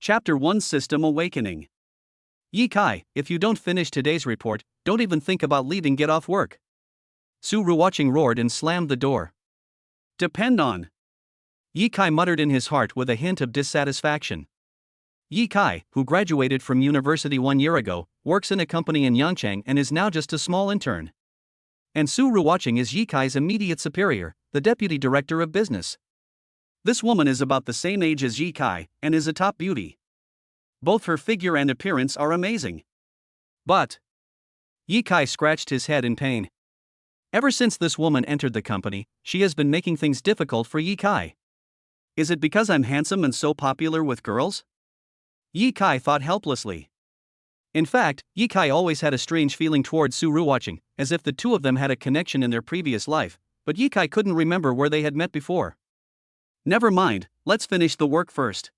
Chapter 1 System Awakening. Yi Kai, if you don't finish today's report, don't even think about leaving. Get off work. Su Ruwaching roared and slammed the door. Depend on. Yi Kai muttered in his heart with a hint of dissatisfaction. Yi Kai, who graduated from university 1 year ago, works in a company in Yangchang and is now just a small intern. And Su Ruwaching is Yi Kai's immediate superior, the deputy director of business. This woman is about the same age as Yi Kai, and is a top beauty. Both her figure and appearance are amazing. But Yi Kai scratched his head in pain. Ever since this woman entered the company, she has been making things difficult for Yi Kai. Is it because I'm handsome and so popular with girls? Yi Kai thought helplessly. In fact, Yi Kai always had a strange feeling towards Su Ruwaching, as if the two of them had a connection in their previous life, but Yi Kai couldn't remember where they had met before. Never mind, let's finish the work first.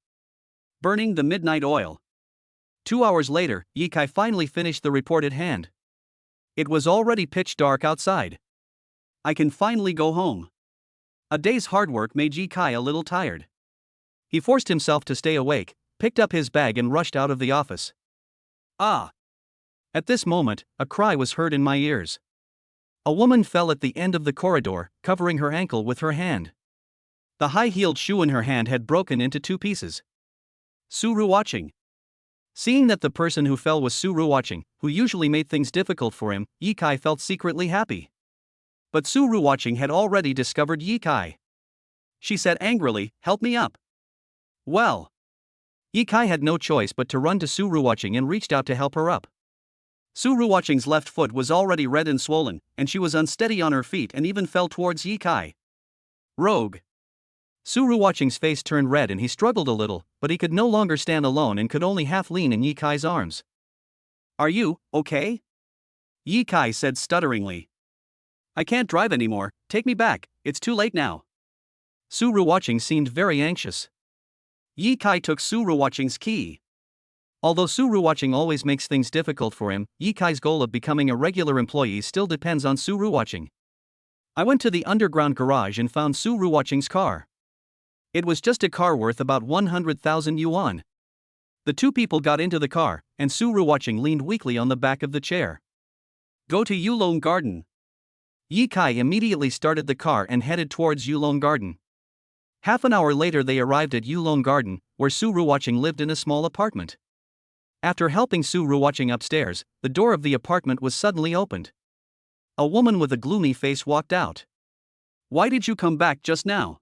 Burning the midnight oil. 2 hours later, Yi Kai finally finished the report at hand. It was already pitch dark outside. I can finally go home. A day's hard work made Yi Kai a little tired. He forced himself to stay awake, picked up his bag and rushed out of the office. Ah! At this moment, a cry was heard in my ears. A woman fell at the end of the corridor, covering her ankle with her hand. The high-heeled shoe in her hand had broken into 2 pieces. Su Ruwaching. Seeing that the person who fell was Su Ruwaching, who usually made things difficult for him, Yi Kai felt secretly happy. But Su Ruwaching had already discovered Yi Kai. She said angrily, "Help me up." Well, Yi Kai had no choice but to run to Su Ruwaching and reached out to help her up. Su Ruwaching's left foot was already red and swollen, and she was unsteady on her feet and even fell towards Yi Kai. Rogue. Su Ruwaching's face turned red and he struggled a little, but he could no longer stand alone and could only half lean in Yi Kai's arms. "Are you okay?" Yi Kai said stutteringly. "I can't drive anymore, take me back, it's too late now." Su Ruwaching seemed very anxious. Yi Kai took Su Ruwaching's key. Although Su Ruwaching always makes things difficult for him, Yi Kai's goal of becoming a regular employee still depends on Su Ruwaching. I went to the underground garage and found Su Ruwaching's car. It was just a car worth about 100,000 yuan. The 2 people got into the car, and Su Ruwaching leaned weakly on the back of the chair. "Go to Yulong Garden." Yi Kai immediately started the car and headed towards Yulong Garden. Half an hour later they arrived at Yulong Garden, where Su Ruwaching lived in a small apartment. After helping Su Ruwaching upstairs, the door of the apartment was suddenly opened. A woman with a gloomy face walked out. "Why did you come back just now?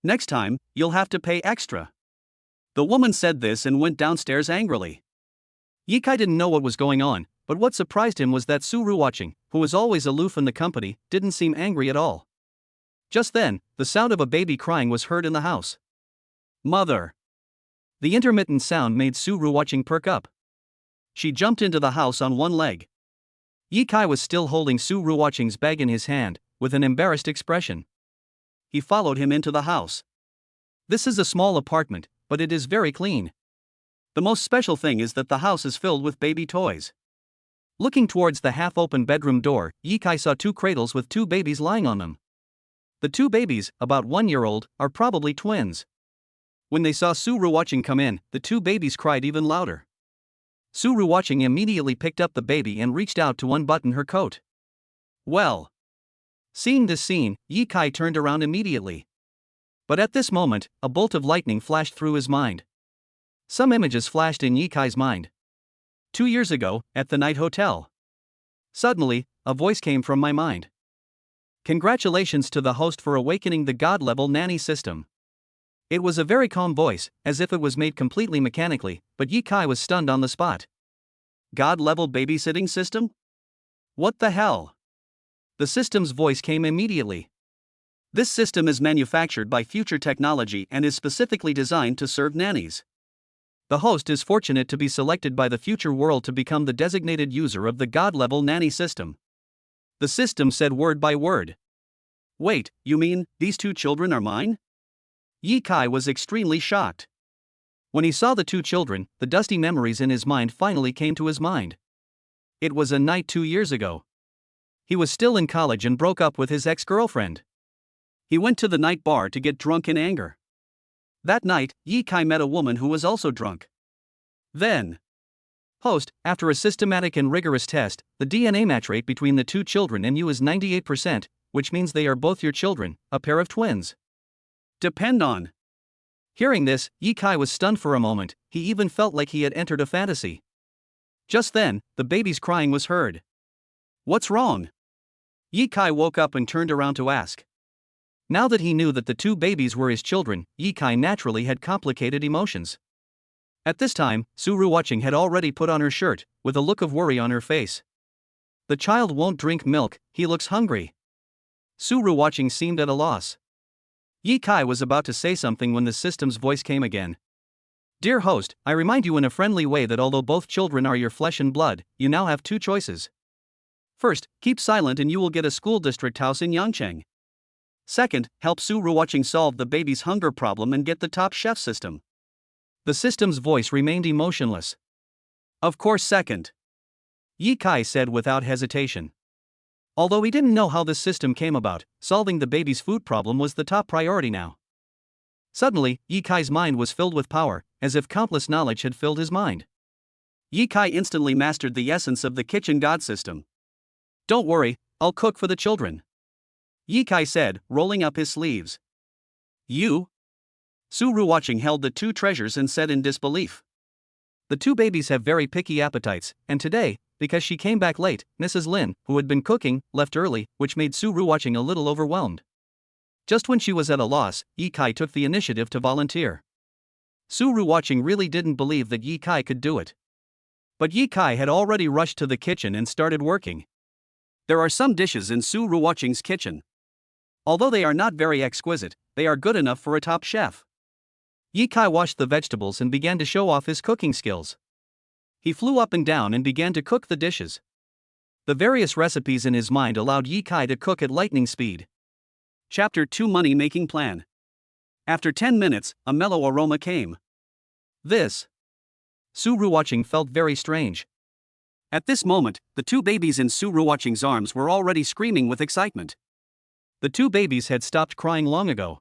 Next time, you'll have to pay extra." The woman said this and went downstairs angrily. Yi Kai didn't know what was going on, but what surprised him was that Su Ruwaching, who was always aloof in the company, didn't seem angry at all. Just then, the sound of a baby crying was heard in the house. "Mother!" The intermittent sound made Su Ruwaching perk up. She jumped into the house on one leg. Yi Kai was still holding Su Ruwaching's bag in his hand, with an embarrassed expression. He followed him into the house. This is a small apartment, but it is very clean. The most special thing is that the house is filled with baby toys. Looking towards the half-open bedroom door, Yi Kai saw 2 cradles with 2 babies lying on them. The 2 babies, about 1 year old, are probably twins. When they saw Su Ruwaching come in, the 2 babies cried even louder. Su Ruwaching immediately picked up the baby and reached out to unbutton her coat. Well. Seeing this scene, Yi Kai turned around immediately. But at this moment, a bolt of lightning flashed through his mind. Some images flashed in Yi Kai's mind. 2 years ago, at the night hotel. Suddenly, a voice came from my mind. "Congratulations to the host for awakening the God-level nanny system." It was a very calm voice, as if it was made completely mechanically, but Yi Kai was stunned on the spot. God-level babysitting system? What the hell? The system's voice came immediately. "This system is manufactured by Future Technology and is specifically designed to serve nannies. The host is fortunate to be selected by the future world to become the designated user of the God-level nanny system." The system said word by word. "Wait, you mean, these 2 children are mine?" Yi Kai was extremely shocked. When he saw the 2 children, the dusty memories in his mind finally came to his mind. It was a night 2 years ago. He was still in college and broke up with his ex-girlfriend. He went to the night bar to get drunk in anger. That night, Yi Kai met a woman who was also drunk. Then, host, after a systematic and rigorous test, the DNA match rate between the two children and you is 98%, which means they are both your children, a pair of twins. Depend on. Hearing this, Yi Kai was stunned for a moment, he even felt like he had entered a fantasy. Just then, the baby's crying was heard. What's wrong? Yi Kai woke up and turned around to ask. Now that he knew that the two babies were his children, Yi Kai naturally had complicated emotions. At this time, Su Ruwatching had already put on her shirt, with a look of worry on her face. The child won't drink milk, he looks hungry. Su Ruwatching seemed at a loss. Yi Kai was about to say something when the system's voice came again. Dear host, I remind you in a friendly way that although both children are your flesh and blood, you now have two choices. First, keep silent and you will get a school district house in Yangcheng. Second, help Su Ruwatching solve the baby's hunger problem and get the top chef system. The system's voice remained emotionless. Of course, second. Yi Kai said without hesitation. Although he didn't know how this system came about, solving the baby's food problem was the top priority now. Suddenly, Yi Kai's mind was filled with power, as if countless knowledge had filled his mind. Yi Kai instantly mastered the essence of the kitchen god system. Don't worry, I'll cook for the children. Yi Kai said, rolling up his sleeves. You? Su Ruwatching held the two treasures and said in disbelief. The two babies have very picky appetites, and today, because she came back late, Mrs. Lin, who had been cooking, left early, which made Su Ruwatching a little overwhelmed. Just when she was at a loss, Yi Kai took the initiative to volunteer. Su Ruwatching really didn't believe that Yi Kai could do it. But Yi Kai had already rushed to the kitchen and started working. There are some dishes in Su Ruwatching's kitchen. Although they are not very exquisite, they are good enough for a top chef. Yi Kai washed the vegetables and began to show off his cooking skills. He flew up and down and began to cook the dishes. The various recipes in his mind allowed Yi Kai to cook at lightning speed. Chapter 2 Money Making Plan. After 10 minutes, a mellow aroma came. This. Su Ruwatching felt very strange. At this moment, the two babies in Su Ruwatching's arms were already screaming with excitement. The two babies had stopped crying long ago.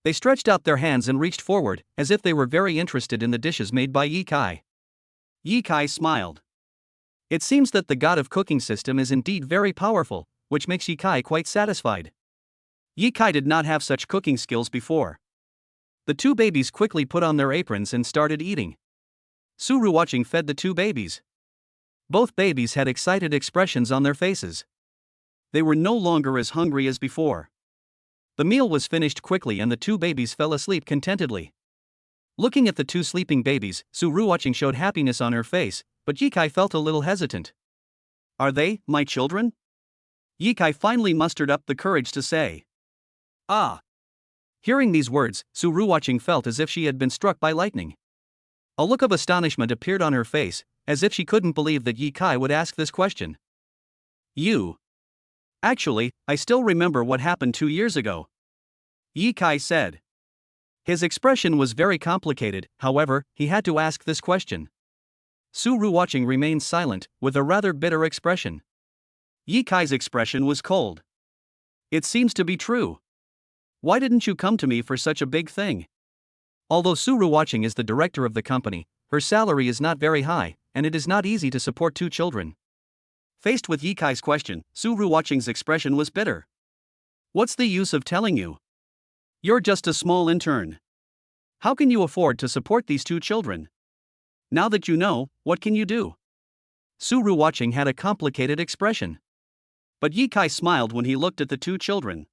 They stretched out their hands and reached forward, as if they were very interested in the dishes made by Yi Kai. Yi Kai smiled. It seems that the god of cooking system is indeed very powerful, which makes Yi Kai quite satisfied. Yi Kai did not have such cooking skills before. The two babies quickly put on their aprons and started eating. Su Ruwatching fed the two babies. Both babies had excited expressions on their faces. They were no longer as hungry as before. The meal was finished quickly and the two babies fell asleep contentedly. Looking at the two sleeping babies, Su Ruwatching showed happiness on her face, but Yi Kai felt a little hesitant. Are they my children? Yi Kai finally mustered up the courage to say. Ah. Hearing these words, Su Ruwatching felt as if she had been struck by lightning. A look of astonishment appeared on her face, as if she couldn't believe that Yi Kai would ask this question. You. Actually, I still remember what happened 2 years ago. Yi Kai said. His expression was very complicated, however, he had to ask this question. Su Ruwatching remained silent, with a rather bitter expression. Yi Kai's expression was cold. It seems to be true. Why didn't you come to me for such a big thing? Although Su Ruwatching is the director of the company, her salary is not very high, and it is not easy to support two children. Faced with Yi Kai's question, Su Ruwatching's expression was bitter. What's the use of telling you? You're just a small intern. How can you afford to support these two children? Now that you know, what can you do? Su Ruwatching had a complicated expression. But Yi Kai smiled when he looked at the two children.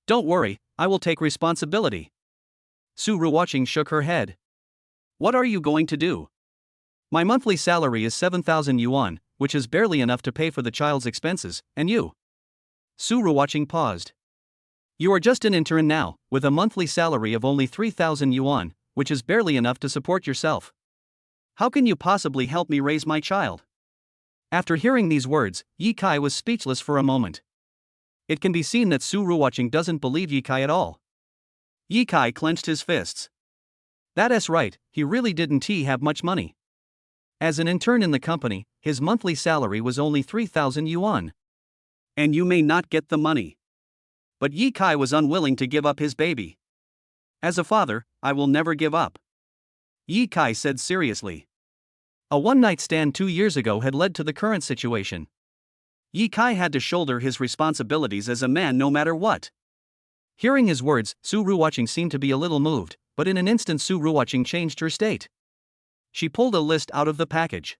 Don't worry, I will take responsibility. Su Ruwatching shook her head. What are you going to do? My monthly salary is 7,000 yuan, which is barely enough to pay for the child's expenses, and you? Su Ruwatching paused. You are just an intern now, with a monthly salary of only 3,000 yuan, which is barely enough to support yourself. How can you possibly help me raise my child? After hearing these words, Yi Kai was speechless for a moment. It can be seen that Su Ruwatching doesn't believe Yi Kai at all. Yi Kai clenched his fists. That's right, he really didn't have much money. As an intern in the company, his monthly salary was only 3,000 yuan. And you may not get the money. But Yi Kai was unwilling to give up his baby. As a father, I will never give up. Yi Kai said seriously. A one-night stand 2 years ago had led to the current situation. Yi Kai had to shoulder his responsibilities as a man no matter what. Hearing his words, Su Ruoqing seemed to be a little moved, but in an instant Su Ruoqing changed her state. She pulled a list out of the package.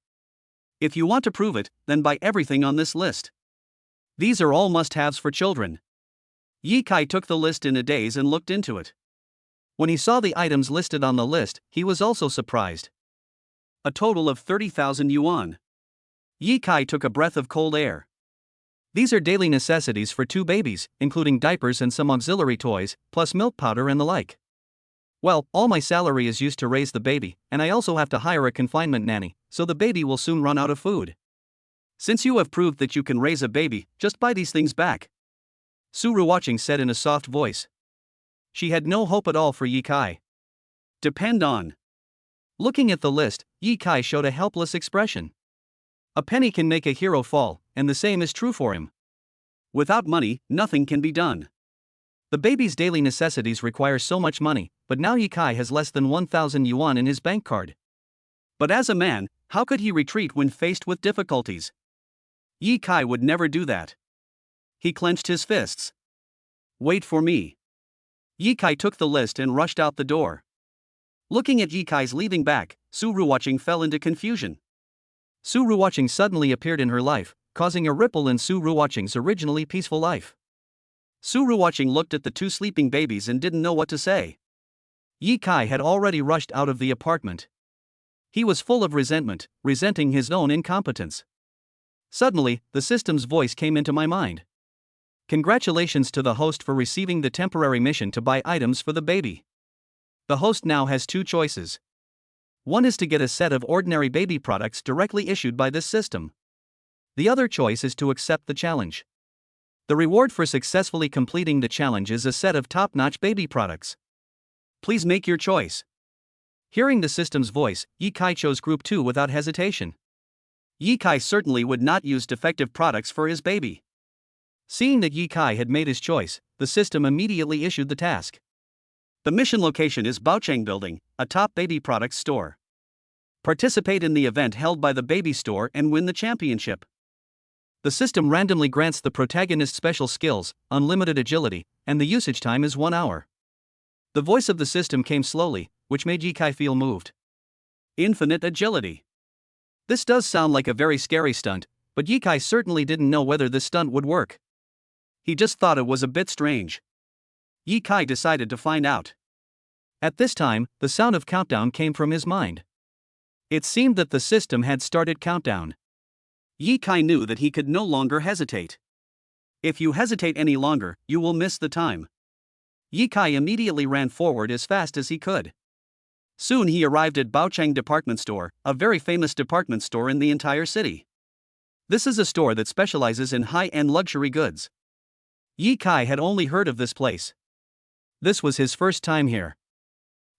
If you want to prove it, then buy everything on this list. These are all must-haves for children. Yi Kai took the list in a daze and looked into it. When he saw the items listed on the list, he was also surprised. A total of 30,000 yuan. Yi Kai took a breath of cold air. These are daily necessities for 2 babies, including diapers and some auxiliary toys, plus milk powder and the like. Well, all my salary is used to raise the baby, and I also have to hire a confinement nanny, so the baby will soon run out of food. Since you have proved that you can raise a baby, just buy these things back. Su Ruoqing said in a soft voice. She had no hope at all for Yi Kai. Depend on. Looking at the list, Yi Kai showed a helpless expression. A penny can make a hero fall, and the same is true for him. Without money, nothing can be done. The baby's daily necessities require so much money, but now Yi Kai has less than 1,000 yuan in his bank card. But as a man, how could he retreat when faced with difficulties? Yi Kai would never do that. He clenched his fists. Wait for me. Yi Kai took the list and rushed out the door. Looking at Yi Kai's leaving back, Su Ruoqing fell into confusion. Su Ruoqing suddenly appeared in her life, causing a ripple in Su Ruoqing's originally peaceful life. Su Ruoqing looked at the 2 sleeping babies and didn't know what to say. Yi Kai had already rushed out of the apartment. He was full of resentment, resenting his own incompetence. Suddenly, the system's voice came into my mind. Congratulations to the host for receiving the temporary mission to buy items for the baby. The host now has 2 choices. One is to get a set of ordinary baby products directly issued by this system. The other choice is to accept the challenge. The reward for successfully completing the challenge is a set of top-notch baby products. Please make your choice. Hearing the system's voice, Yi Kai chose Group 2 without hesitation. Yi Kai certainly would not use defective products for his baby. Seeing that Yi Kai had made his choice, the system immediately issued the task. The mission location is Baocheng Building, a top baby products store. Participate in the event held by the baby store and win the championship. The system randomly grants the protagonist special skills, unlimited agility, and the usage time is 1 hour. The voice of the system came slowly, which made Yi Kai feel moved. Infinite agility. This does sound like a very scary stunt, but Yi Kai certainly didn't know whether this stunt would work. He just thought it was a bit strange. Yi Kai decided to find out. At this time, the sound of countdown came from his mind. It seemed that the system had started countdown. Yi Kai knew that he could no longer hesitate. If you hesitate any longer, you will miss the time. Yi Kai immediately ran forward as fast as he could. Soon he arrived at Baocheng Department Store, a very famous department store in the entire city. This is a store that specializes in high-end luxury goods. Yi Kai had only heard of this place. This was his first time here.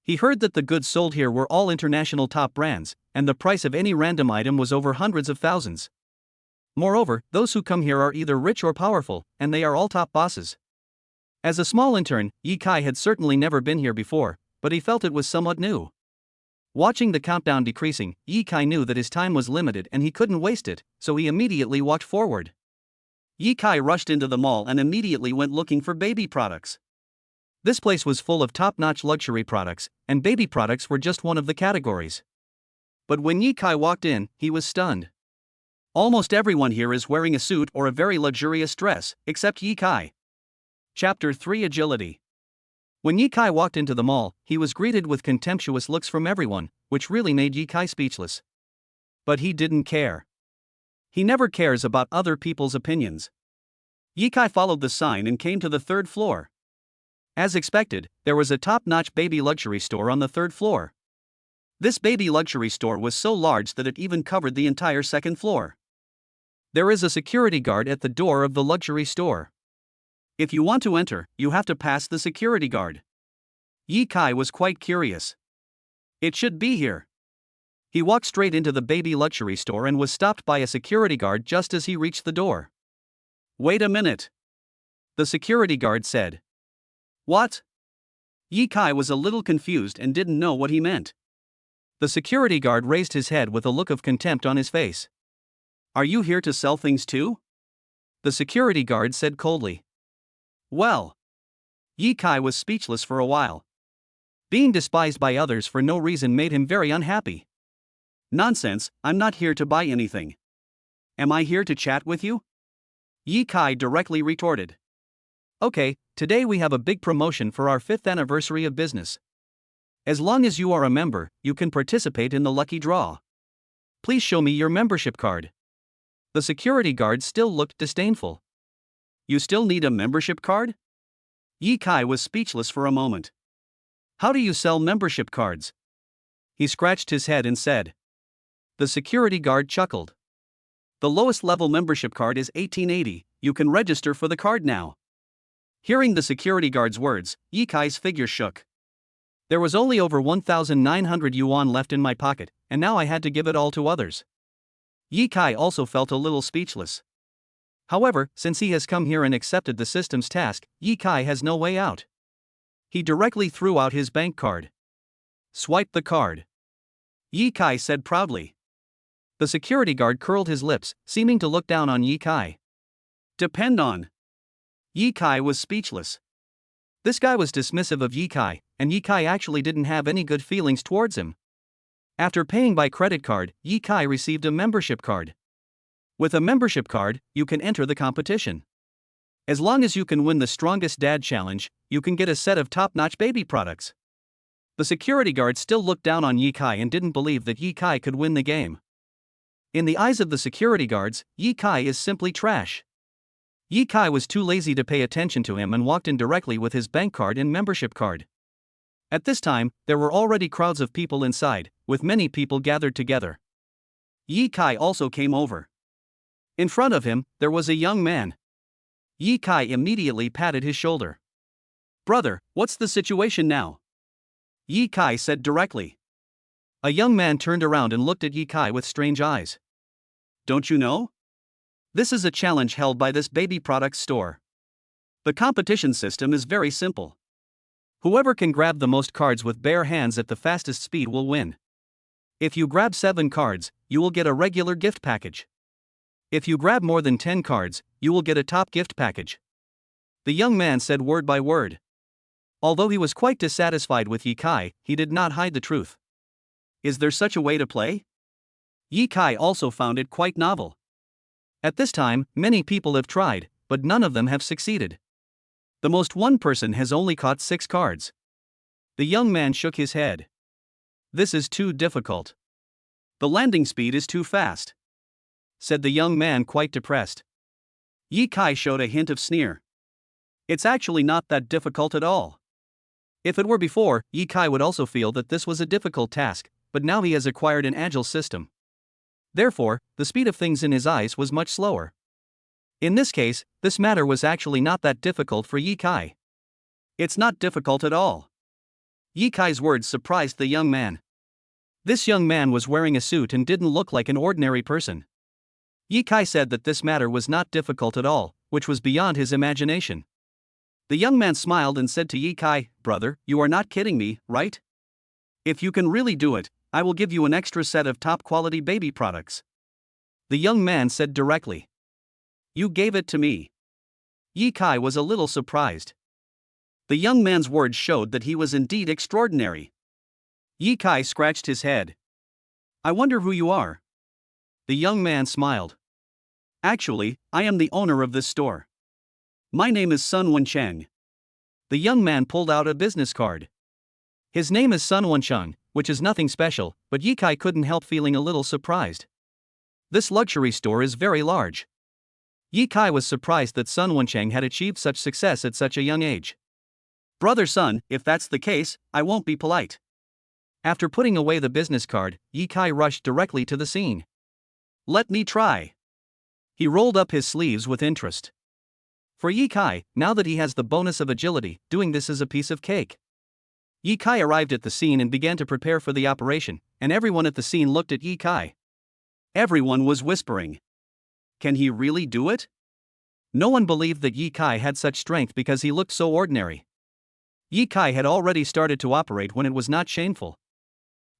He heard that the goods sold here were all international top brands, and the price of any random item was over hundreds of thousands. Moreover, those who come here are either rich or powerful, and they are all top bosses. As a small intern, Yi Kai had certainly never been here before, but he felt it was somewhat new. Watching the countdown decreasing, Yi Kai knew that his time was limited and he couldn't waste it, so he immediately walked forward. Yi Kai rushed into the mall and immediately went looking for baby products. This place was full of top-notch luxury products, and baby products were just one of the categories. But when Yi Kai walked in, he was stunned. Almost everyone here is wearing a suit or a very luxurious dress, except Yi Kai. Chapter 3: Agility. When Yi Kai walked into the mall, he was greeted with contemptuous looks from everyone, which really made Yi Kai speechless. But he didn't care. He never cares about other people's opinions. Yi Kai followed the sign and came to the 3rd floor. As expected, there was a top-notch baby luxury store on the 3rd floor. This baby luxury store was so large that it even covered the entire 2nd floor. There is a security guard at the door of the luxury store. If you want to enter, you have to pass the security guard. Yi Kai was quite curious. It should be here. He walked straight into the baby luxury store and was stopped by a security guard just as he reached the door. Wait a minute. The security guard said. What? Yi Kai was a little confused and didn't know what he meant. The security guard raised his head with a look of contempt on his face. Are you here to sell things too? The security guard said coldly. Well. Yi Kai was speechless for a while. Being despised by others for no reason made him very unhappy. Nonsense, I'm not here to buy anything. Am I here to chat with you? Yi Kai directly retorted. Okay, today we have a big promotion for our 5th anniversary of business. As long as you are a member, you can participate in the lucky draw. Please show me your membership card. The security guard still looked disdainful. You still need a membership card? Yi Kai was speechless for a moment. How do you sell membership cards? He scratched his head and said. The security guard chuckled. The lowest level membership card is 1880, you can register for the card now. Hearing the security guard's words, Yi Kai's figure shook. There was only over 1,900 yuan left in my pocket, and now I had to give it all to others. Yi Kai also felt a little speechless. However, since he has come here and accepted the system's task, Yi Kai has no way out. He directly threw out his bank card. Swipe the card. Yi Kai said proudly. The security guard curled his lips, seeming to look down on Yi Kai. Depend on. Yi Kai was speechless. This guy was dismissive of Yi Kai, and Yi Kai actually didn't have any good feelings towards him. After paying by credit card, Yi Kai received a membership card. With a membership card, you can enter the competition. As long as you can win the Strongest Dad Challenge, you can get a set of top-notch baby products. The security guard still looked down on Yi Kai and didn't believe that Yi Kai could win the game. In the eyes of the security guards, Yi Kai is simply trash. Yi Kai was too lazy to pay attention to him and walked in directly with his bank card and membership card. At this time, there were already crowds of people inside, with many people gathered together. Yi Kai also came over. In front of him, there was a young man. Yi Kai immediately patted his shoulder. Brother, what's the situation now? Yi Kai said directly. A young man turned around and looked at Yi Kai with strange eyes. Don't you know? This is a challenge held by this baby products store. The competition system is very simple. Whoever can grab the most cards with bare hands at the fastest speed will win. If you grab 7 cards, you will get a regular gift package. If you grab more than 10 cards, you will get a top gift package. The young man said word by word. Although he was quite dissatisfied with Yi Kai, he did not hide the truth. Is there such a way to play? Yi Kai also found it quite novel. At this time, many people have tried, but none of them have succeeded. The most one person has only caught 6 cards. The young man shook his head. This is too difficult. The landing speed is too fast, said the young man quite depressed. Yi Kai showed a hint of sneer. It's actually not that difficult at all. If it were before, Yi Kai would also feel that this was a difficult task, but now he has acquired an agile system. Therefore, the speed of things in his eyes was much slower. In this case, this matter was actually not that difficult for Yi Kai. It's not difficult at all. Yi Kai's words surprised the young man. This young man was wearing a suit and didn't look like an ordinary person. Yi Kai said that this matter was not difficult at all, which was beyond his imagination. The young man smiled and said to Yi Kai, Brother, you are not kidding me, right? If you can really do it, I will give you an extra set of top-quality baby products. The young man said directly. You gave it to me. Yi Kai was a little surprised. The young man's words showed that he was indeed extraordinary. Yi Kai scratched his head. I wonder who you are. The young man smiled. Actually, I am the owner of this store. My name is Sun Wencheng. The young man pulled out a business card. His name is Sun Wencheng, which is nothing special, but Yi Kai couldn't help feeling a little surprised. This luxury store is very large. Yi Kai was surprised that Sun Wencheng had achieved such success at such a young age. Brother Sun, if that's the case, I won't be polite. After putting away the business card, Yi Kai rushed directly to the scene. Let me try. He rolled up his sleeves with interest. For Yi Kai, now that he has the bonus of agility, doing this is a piece of cake. Yi Kai arrived at the scene and began to prepare for the operation, and everyone at the scene looked at Yi Kai. Everyone was whispering. Can he really do it? No one believed that Yi Kai had such strength because he looked so ordinary. Yi Kai had already started to operate when it was not shameful.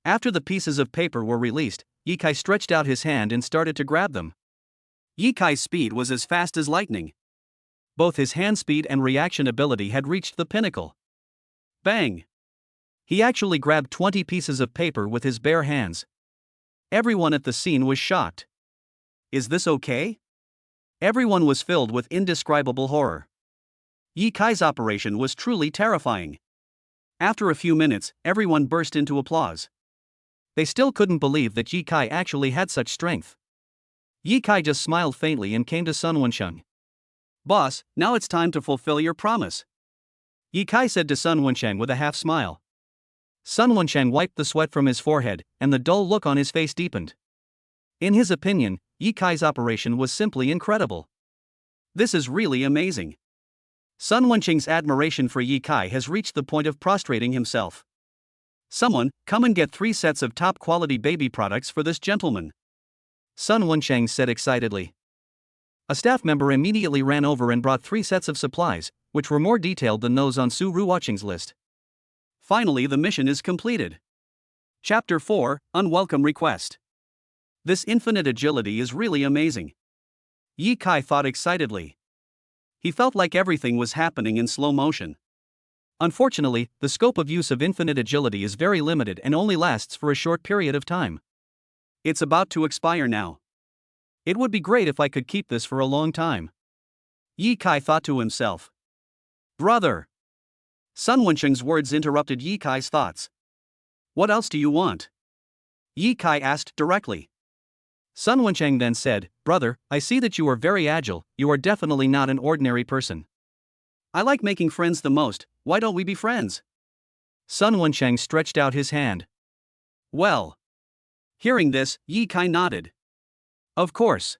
After the pieces of paper were released, Yi Kai stretched out his hand and started to grab them. Yi Kai's speed was as fast as lightning. Both his hand speed and reaction ability had reached the pinnacle. Bang! He actually grabbed 20 pieces of paper with his bare hands. Everyone at the scene was shocked. Is this okay? Everyone was filled with indescribable horror. Yi Kai's operation was truly terrifying. After a few minutes, everyone burst into applause. They still couldn't believe that Yi Kai actually had such strength. Yi Kai just smiled faintly and came to Sun Wensheng. Boss, now it's time to fulfill your promise. Yi Kai said to Sun Wensheng with a half smile. Sun Wensheng wiped the sweat from his forehead, and the dull look on his face deepened. In his opinion, Yi Kai's operation was simply incredible. This is really amazing. Sun Wensheng's admiration for Yi Kai has reached the point of prostrating himself. Someone, come and get 3 sets of top-quality baby products for this gentleman. Sun Wensheng said excitedly. A staff member immediately ran over and brought 3 sets of supplies, which were more detailed than those on Su Ruoqing's list. Finally, the mission is completed. Chapter 4, Unwelcome Request. This infinite agility is really amazing. Yi Kai thought excitedly. He felt like everything was happening in slow motion. Unfortunately, the scope of use of infinite agility is very limited and only lasts for a short period of time. It's about to expire now. It would be great if I could keep this for a long time. Yi Kai thought to himself. Brother! Sun Wensheng's words interrupted Yi Kai's thoughts. What else do you want? Yi Kai asked directly. Sun Wensheng then said, Brother, I see that you are very agile, you are definitely not an ordinary person. I like making friends the most, why don't we be friends? Sun Wensheng stretched out his hand. Well. Hearing this, Yi Kai nodded. Of course.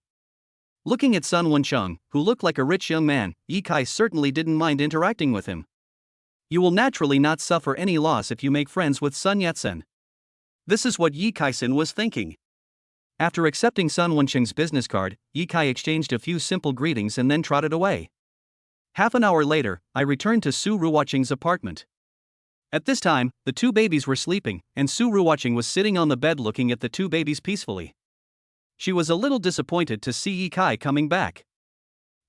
Looking at Sun Wensheng, who looked like a rich young man, Yi Kai certainly didn't mind interacting with him. You will naturally not suffer any loss if you make friends with Sun Yat-sen. This is what Yi Kai-sen was thinking. After accepting Sun Wensheng's business card, Yi Kai exchanged a few simple greetings and then trotted away. Half an hour later, I returned to Su Ruoqing's apartment. At this time, the 2 babies were sleeping, and Su Ruoqing was sitting on the bed looking at the 2 babies peacefully. She was a little disappointed to see Yi Kai coming back.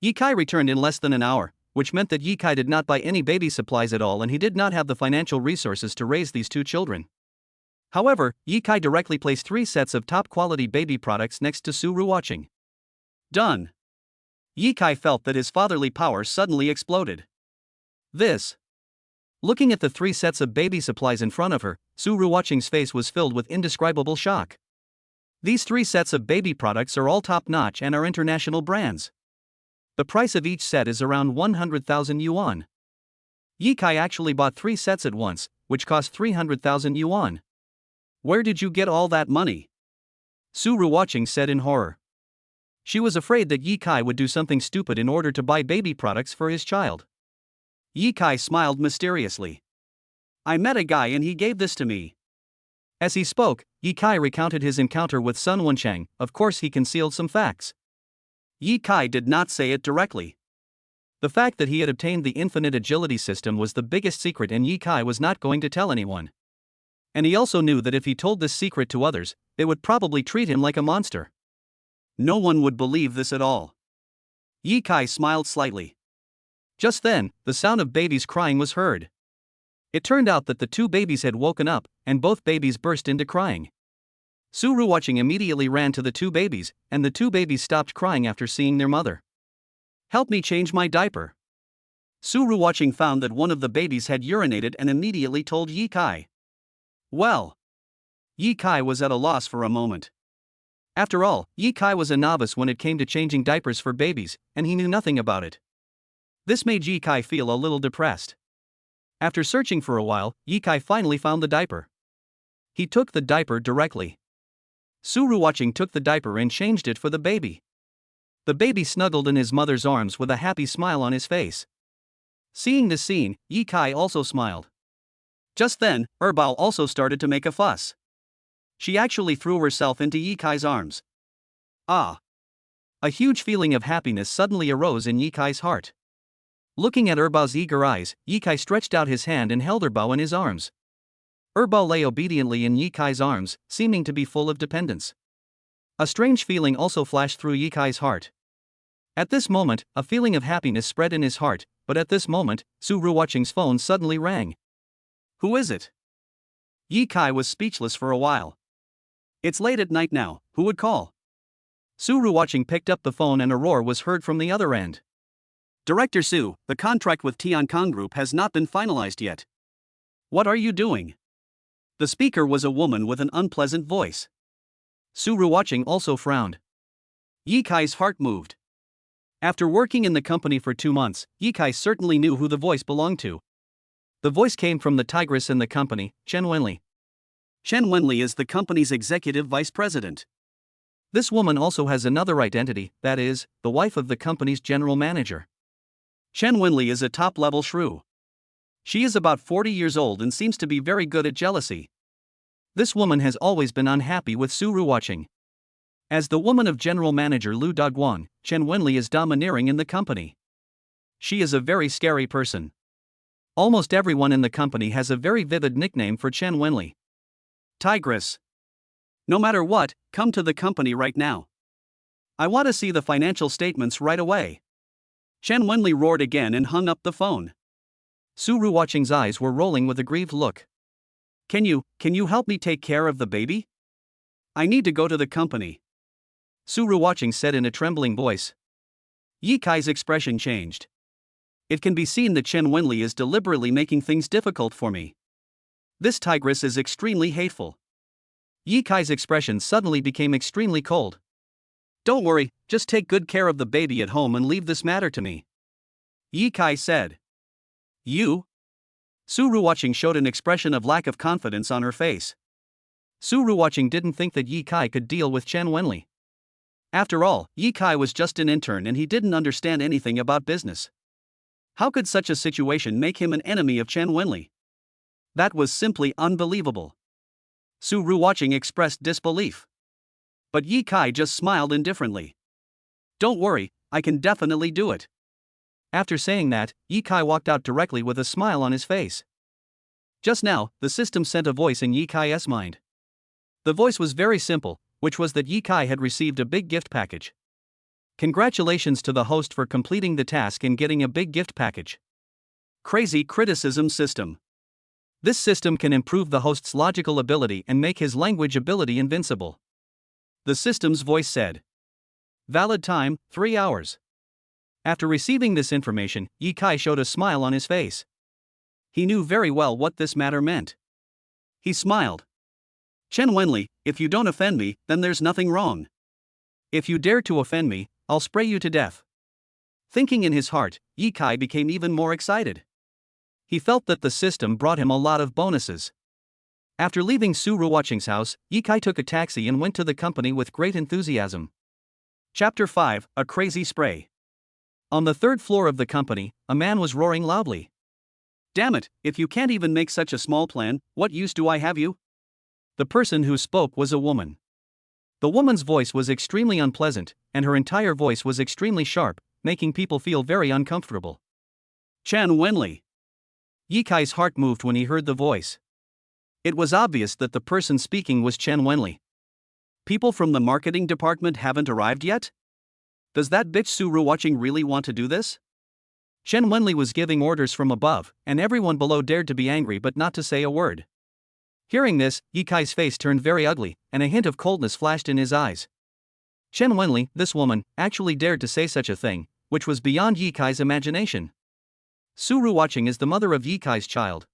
Yi Kai returned in less than an hour, which meant that Yi Kai did not buy any baby supplies at all and he did not have the financial resources to raise these 2 children. However, Yi Kai directly placed 3 sets of top-quality baby products next to Su Ruoqing. Done. Yi Kai felt that his fatherly power suddenly exploded. This. Looking at the 3 sets of baby supplies in front of her, Su Ruoqing's face was filled with indescribable shock. These 3 sets of baby products are all top-notch and are international brands. The price of each set is around 100,000 yuan. Yi Kai actually bought 3 sets at once, which cost 300,000 yuan. Where did you get all that money? Su Ruoqing said in horror. She was afraid that Yi Kai would do something stupid in order to buy baby products for his child. Yi Kai smiled mysteriously. I met a guy and he gave this to me. As he spoke, Yi Kai recounted his encounter with Sun Wensheng. Of course, he concealed some facts. Yi Kai did not say it directly. The fact that he had obtained the infinite agility system was the biggest secret and Yi Kai was not going to tell anyone. And he also knew that if he told this secret to others, they would probably treat him like a monster. No one would believe this at all. Yi Kai smiled slightly. Just then, the sound of babies crying was heard. It turned out that the 2 babies had woken up, and both babies burst into crying. Su Ruoqing immediately ran to the 2 babies, and the 2 babies stopped crying after seeing their mother. Help me change my diaper. Su Ruoqing found that one of the babies had urinated and immediately told Yi Kai. Well. Yi Kai was at a loss for a moment. After all, Yi Kai was a novice when it came to changing diapers for babies, and he knew nothing about it. This made Yi Kai feel a little depressed. After searching for a while, Yi Kai finally found the diaper. He took the diaper directly. Su Ruoqing took the diaper and changed it for the baby. The baby snuggled in his mother's arms with a happy smile on his face. Seeing this scene, Yi Kai also smiled. Just then, Erbao also started to make a fuss. She actually threw herself into Yi Kai's arms. Ah! A huge feeling of happiness suddenly arose in Yi Kai's heart. Looking at Erbao's eager eyes, Yikai stretched out his hand and held Erbao in his arms. Erbao lay obediently in Yikai's arms, seeming to be full of dependence. A strange feeling also flashed through Yikai's heart. At this moment, a feeling of happiness spread in his heart, but at this moment, Su Ruwatching's phone suddenly rang. Who is it? Yikai was speechless for a while. It's late at night now, who would call? Su Ruwatching picked up the phone and a roar was heard from the other end. Director Su, the contract with Tiancong Group has not been finalized yet. What are you doing? The speaker was a woman with an unpleasant voice. Su Ruwatching also frowned. Yikai's heart moved. After working in the company for 2 months, Yikai certainly knew who the voice belonged to. The voice came from the tigress in the company, Chen Wenli. Chen Wenli is the company's executive vice president. This woman also has another identity, that is, the wife of the company's general manager. Chen Wenli is a top-level shrew. She is about 40 years old and seems to be very good at jealousy. This woman has always been unhappy with Su Ruwatching. As the woman of General Manager Lu Dogguan, Chen Wenli is domineering in the company. She is a very scary person. Almost everyone in the company has a very vivid nickname for Chen Wenli. Tigress. No matter what, come to the company right now. I want to see the financial statements right away. Chen Wenli roared again and hung up the phone. Su Ruwatching's eyes were rolling with a grieved look. Can you help me take care of the baby? I need to go to the company. Su Ruwatching said in a trembling voice. Yikai's expression changed. It can be seen that Chen Wenli is deliberately making things difficult for me. This tigress is extremely hateful. Yikai's expression suddenly became extremely cold. Don't worry, just take good care of the baby at home and leave this matter to me. Yikai said. You? Su Ruwatching showed an expression of lack of confidence on her face. Su Ruwatching didn't think that Yikai could deal with Chen Wenli. After all, Yikai was just an intern and he didn't understand anything about business. How could such a situation make him an enemy of Chen Wenli? That was simply unbelievable. Su Ruwatching expressed disbelief. But Yikai just smiled indifferently. Don't worry, I can definitely do it. After saying that, Yikai walked out directly with a smile on his face. Just now, the system sent a voice in Yikai's mind. The voice was very simple, which was that Yikai had received a big gift package. Congratulations to the host for completing the task and getting a big gift package. Crazy criticism system. This system can improve the host's logical ability and make his language ability invincible. The system's voice said. Valid time, 3 hours. After receiving this information, Yikai showed a smile on his face. He knew very well what this matter meant. He smiled. Chen Wenli, if you don't offend me, then there's nothing wrong. If you dare to offend me, I'll spray you to death. Thinking in his heart, Yikai became even more excited. He felt that the system brought him a lot of bonuses. After leaving Su Ruwatching's house, Yikai took a taxi and went to the company with great enthusiasm. Chapter 5, A Crazy Spray. On the 3rd floor of the company, a man was roaring loudly. Damn it, if you can't even make such a small plan, what use do I have you? The person who spoke was a woman. The woman's voice was extremely unpleasant, and her entire voice was extremely sharp, making people feel very uncomfortable. Chen Wenli. Yikai's heart moved when he heard the voice. It was obvious that the person speaking was Chen Wenli. People from the marketing department haven't arrived yet? Does that bitch Su Ruwatching really want to do this? Chen Wenli was giving orders from above, and everyone below dared to be angry but not to say a word. Hearing this, Yikai's face turned very ugly, and a hint of coldness flashed in his eyes. Chen Wenli, this woman, actually dared to say such a thing, which was beyond Yikai's imagination. Su Ruwatching is the mother of Yikai's child.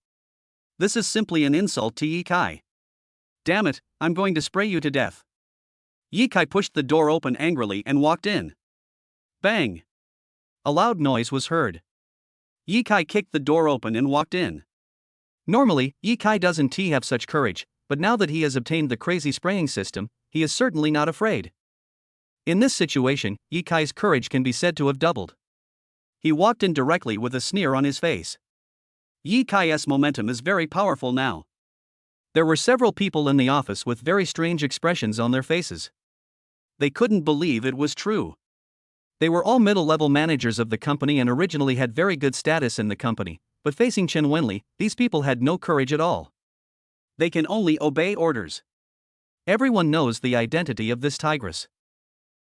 This is simply an insult to Yikai. Damn it, I'm going to spray you to death. Yikai pushed the door open angrily and walked in. Bang! A loud noise was heard. Yikai kicked the door open and walked in. Normally, Yikai doesn't have such courage, but now that he has obtained the crazy spraying system, he is certainly not afraid. In this situation, Yikai's courage can be said to have doubled. He walked in directly with a sneer on his face. Yikai's momentum is very powerful now. There were several people in the office with very strange expressions on their faces. They couldn't believe it was true. They were all middle-level managers of the company and originally had very good status in the company, but facing Chen Wenli, these people had no courage at all. They can only obey orders. Everyone knows the identity of this tigress.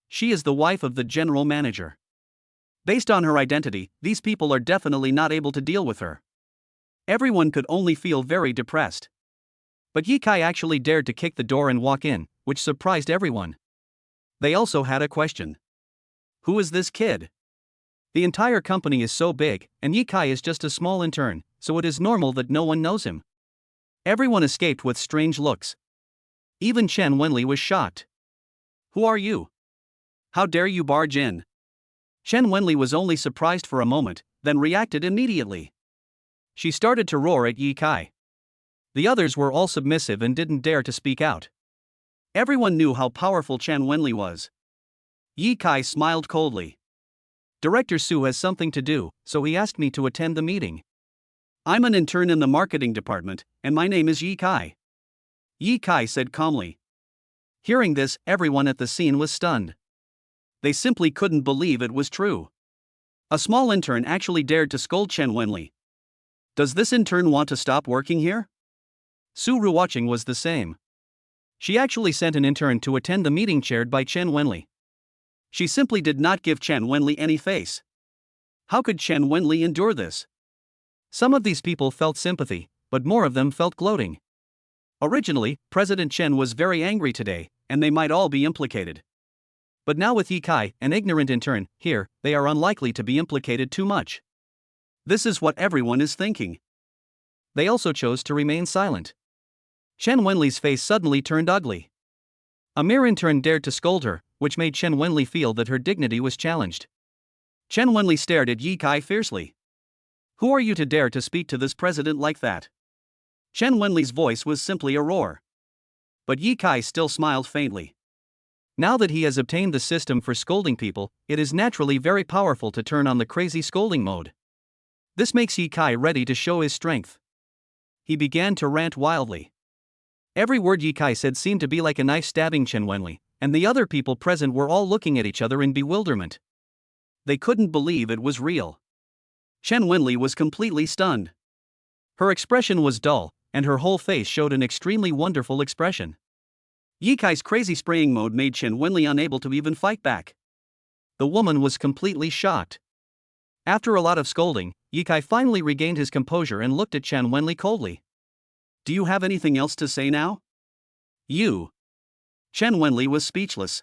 She is the wife of the general manager. Based on her identity, these people are definitely not able to deal with her. Everyone could only feel very depressed. But Ye Kai actually dared to kick the door and walk in, which surprised everyone. They also had a question. Who is this kid? The entire company is so big, and Ye Kai is just a small intern, so it is normal that no one knows him. Everyone escaped with strange looks. Even Chen Wenli was shocked. Who are you? How dare you barge in? Chen Wenli was only surprised for a moment, then reacted immediately. She started to roar at Ye Kai. The others were all submissive and didn't dare to speak out. Everyone knew how powerful Chen Wenli was. Ye Kai smiled coldly. Director Su has something to do, so he asked me to attend the meeting. I'm an intern in the marketing department, and my name is Ye Kai. Ye Kai said calmly. Hearing this, everyone at the scene was stunned. They simply couldn't believe it was true. A small intern actually dared to scold Chen Wenli. Does this intern want to stop working here? Su Ruwatching was the same. She actually sent an intern to attend the meeting chaired by Chen Wenli. She simply did not give Chen Wenli any face. How could Chen Wenli endure this? Some of these people felt sympathy, but more of them felt gloating. Originally, President Chen was very angry today, and they might all be implicated. But now with Ye Kai, an ignorant intern, here, they are unlikely to be implicated too much. This is what everyone is thinking. They also chose to remain silent. Chen Wenli's face suddenly turned ugly. A mere intern dared to scold her, which made Chen Wenli feel that her dignity was challenged. Chen Wenli stared at Ye Kai fiercely. Who are you to dare to speak to this president like that? Chen Wenli's voice was simply a roar. But Ye Kai still smiled faintly. Now that he has obtained the system for scolding people, it is naturally very powerful to turn on the crazy scolding mode. This makes Ye Kai ready to show his strength. He began to rant wildly. Every word Ye Kai said seemed to be like a knife stabbing Chen Wenli, and the other people present were all looking at each other in bewilderment. They couldn't believe it was real. Chen Wenli was completely stunned. Her expression was dull, and her whole face showed an extremely wonderful expression. Ye Kai's crazy spraying mode made Chen Wenli unable to even fight back. The woman was completely shocked. After a lot of scolding, Ye Kai finally regained his composure and looked at Chen Wenli coldly. Do you have anything else to say now? You. Chen Wenli was speechless.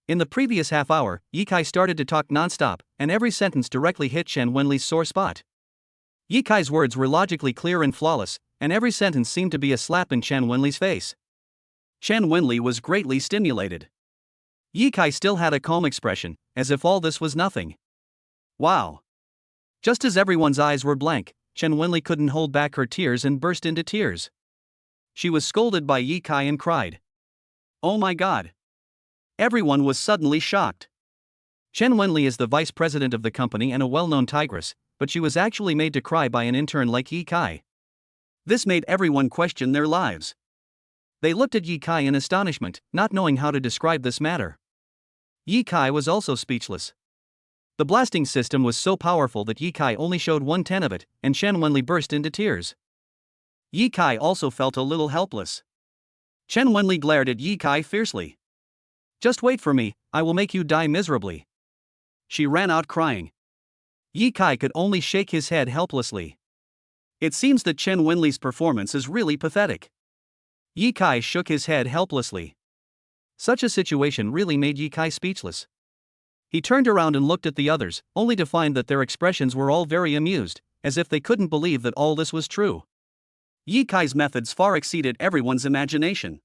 In the previous half hour, Ye Kai started to talk non-stop, and every sentence directly hit Chen Wenli's sore spot. Ye Kai's words were logically clear and flawless, and every sentence seemed to be a slap in Chen Wenli's face. Chen Wenli was greatly stimulated. Ye Kai still had a calm expression, as if all this was nothing. Wow. Just as everyone's eyes were blank, Chen Wenli couldn't hold back her tears and burst into tears. She was scolded by Ye Kai and cried. Oh my god. Everyone was suddenly shocked. Chen Wenli is the vice president of the company and a well-known tigress, but she was actually made to cry by an intern like Ye Kai. This made everyone question their lives. They looked at Ye Kai in astonishment, not knowing how to describe this matter. Ye Kai was also speechless. The blasting system was so powerful that Ye Kai only showed 1/10 of it, and Chen Wenli burst into tears. Ye Kai also felt a little helpless. Chen Wenli glared at Ye Kai fiercely. Just wait for me, I will make you die miserably. She ran out crying. Ye Kai could only shake his head helplessly. It seems that Chen Wenli's performance is really pathetic. Ye Kai shook his head helplessly. Such a situation really made Ye Kai speechless. He turned around and looked at the others, only to find that their expressions were all very amused, as if they couldn't believe that all this was true. Ye Kai's methods far exceeded everyone's imagination.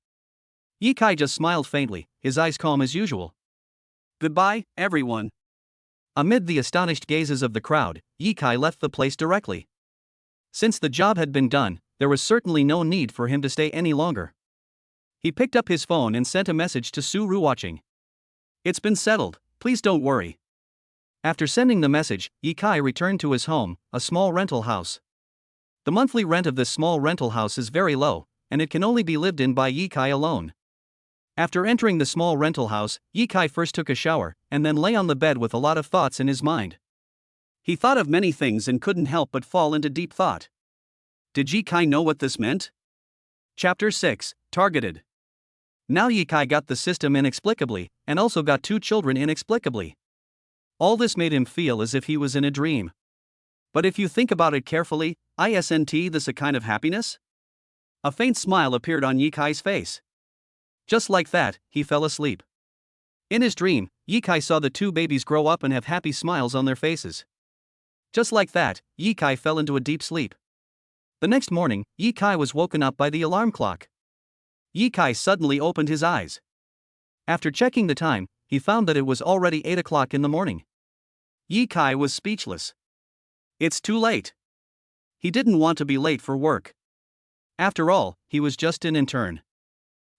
Ye Kai just smiled faintly, his eyes calm as usual. Goodbye, everyone. Amid the astonished gazes of the crowd, Ye Kai left the place directly. Since the job had been done, there was certainly no need for him to stay any longer. He picked up his phone and sent a message to Su Ruwatching. It's been settled, please don't worry. After sending the message, Ye Kai returned to his home, a small rental house. The monthly rent of this small rental house is very low, and it can only be lived in by Ye Kai alone. After entering the small rental house, Yi Kai first took a shower, and then lay on the bed with a lot of thoughts in his mind. He thought of many things and couldn't help but fall into deep thought. Did Yi Kai know what this meant? Chapter 6, Targeted. Now Yi Kai got the system inexplicably, and also got 2 children inexplicably. All this made him feel as if he was in a dream. But if you think about it carefully, isn't this a kind of happiness? A faint smile appeared on Yi Kai's face. Just like that, he fell asleep. In his dream, Yi Kai saw the 2 babies grow up and have happy smiles on their faces. Just like that, Yi Kai fell into a deep sleep. The next morning, Yi Kai was woken up by the alarm clock. Yi Kai suddenly opened his eyes. After checking the time, he found that it was already 8 o'clock in the morning. Yi Kai was speechless. It's too late. He didn't want to be late for work. After all, he was just an intern.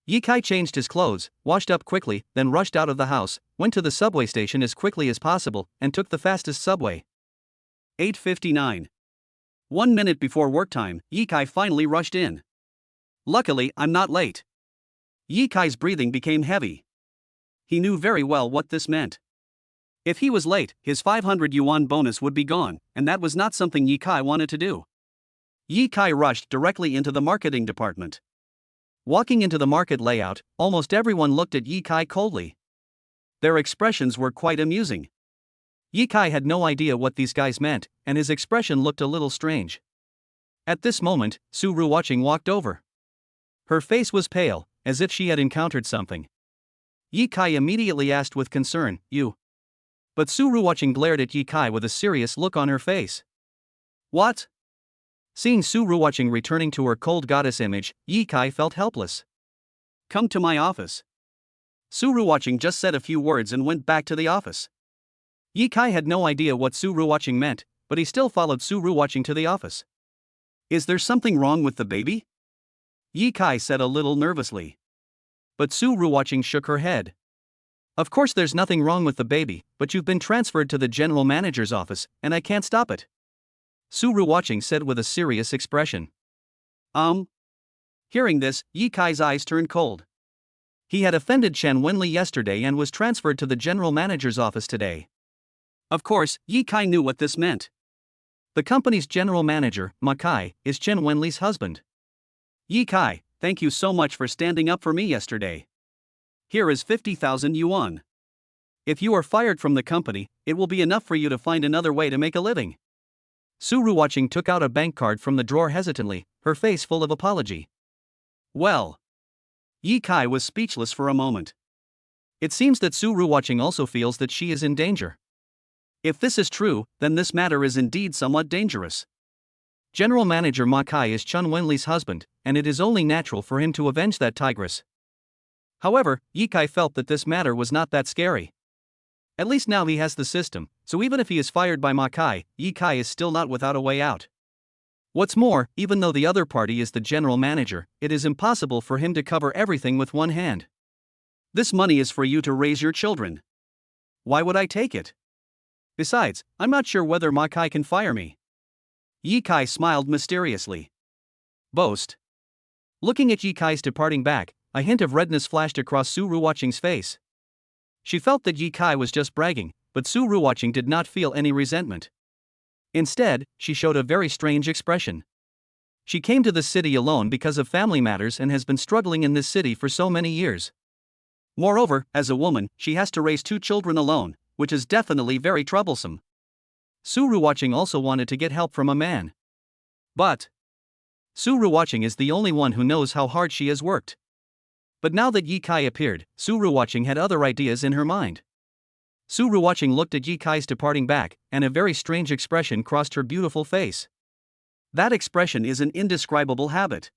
Yi Kai changed his clothes, washed up quickly, then rushed out of the house, went to the subway station as quickly as possible, and took the fastest subway. 8:59. 1 minute before work time, Yi Kai finally rushed in. Luckily, I'm not late. Yi Kai's breathing became heavy. He knew very well what this meant. If he was late, his 500 yuan bonus would be gone, and that was not something Yi Kai wanted to do. Yi Kai rushed directly into the marketing department. Walking into the market layout, almost everyone looked at Yi Kai coldly. Their expressions were quite amusing. Yi Kai had no idea what these guys meant, and his expression looked a little strange. At this moment, Su Ruwatching walked over. Her face was pale, as if she had encountered something. Yi Kai immediately asked with concern, "You?" But Su Ruwatching glared at Yi Kai with a serious look on her face. "What?" Seeing Su Ruwatching returning to her cold goddess image, Yi Kai felt helpless. "Come to my office." Su Ruwatching just said a few words and went back to the office. Yi Kai had no idea what Su Ruwatching meant, but he still followed Su Ruwatching to the office. "Is there something wrong with the baby?" Yi Kai said a little nervously. But Su Ruwatching shook her head. "Of course there's nothing wrong with the baby, but you've been transferred to the general manager's office, and I can't stop it," Su Ruwatching said with a serious expression. Hearing this, Yi Kai's eyes turned cold. He had offended Chen Wenli yesterday and was transferred to the general manager's office today. Of course, Yi Kai knew what this meant. The company's general manager, Ma Kai, is Chen Wenli's husband. "Yi Kai, thank you so much for standing up for me yesterday. Here is 50,000 yuan. If you are fired from the company, it will be enough for you to find another way to make a living." Su Ruwatching took out a bank card from the drawer hesitantly, her face full of apology. "Well." Yi Kai was speechless for a moment. It seems that Su Ruwatching also feels that she is in danger. If this is true, then this matter is indeed somewhat dangerous. General Manager Ma Kai is Chen Wenli's husband, and it is only natural for him to avenge that tigress. However, Yi Kai felt that this matter was not that scary. At least now he has the system, so even if he is fired by Ma Kai, Yi Kai is still not without a way out. What's more, even though the other party is the general manager, it is impossible for him to cover everything with one hand. "This money is for you to raise your children. Why would I take it? Besides, I'm not sure whether Ma Kai can fire me." Yi Kai smiled mysteriously. "Boast." Looking at Yi Kai's departing back, a hint of redness flashed across Su Ruwatching's face. She felt that Yi Kai was just bragging, but Su Ruwatching did not feel any resentment. Instead, she showed a very strange expression. She came to the city alone because of family matters and has been struggling in this city for so many years. Moreover, as a woman, she has to raise 2 children alone, which is definitely very troublesome. Su Ruwatching also wanted to get help from a man. But Su Ruwatching is the only one who knows how hard she has worked. But now that Yi Kai appeared, Su Ruwatching had other ideas in her mind. Su Ruwatching looked at Yi Kai's departing back, and a very strange expression crossed her beautiful face. That expression is an indescribable habit.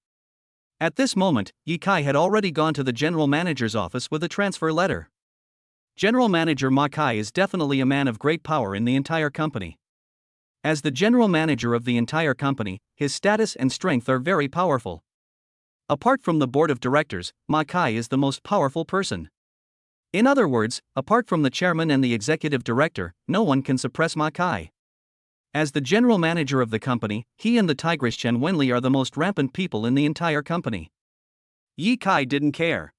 At this moment, Yi Kai had already gone to the general manager's office with a transfer letter. General Manager Ma Kai is definitely a man of great power in the entire company. As the general manager of the entire company, his status and strength are very powerful. Apart from the board of directors, Ma Kai is the most powerful person. In other words, apart from the chairman and the executive director, no one can suppress Ma Kai. As the general manager of the company, he and the tigress Chen Wenli are the most rampant people in the entire company. Yi Kai didn't care.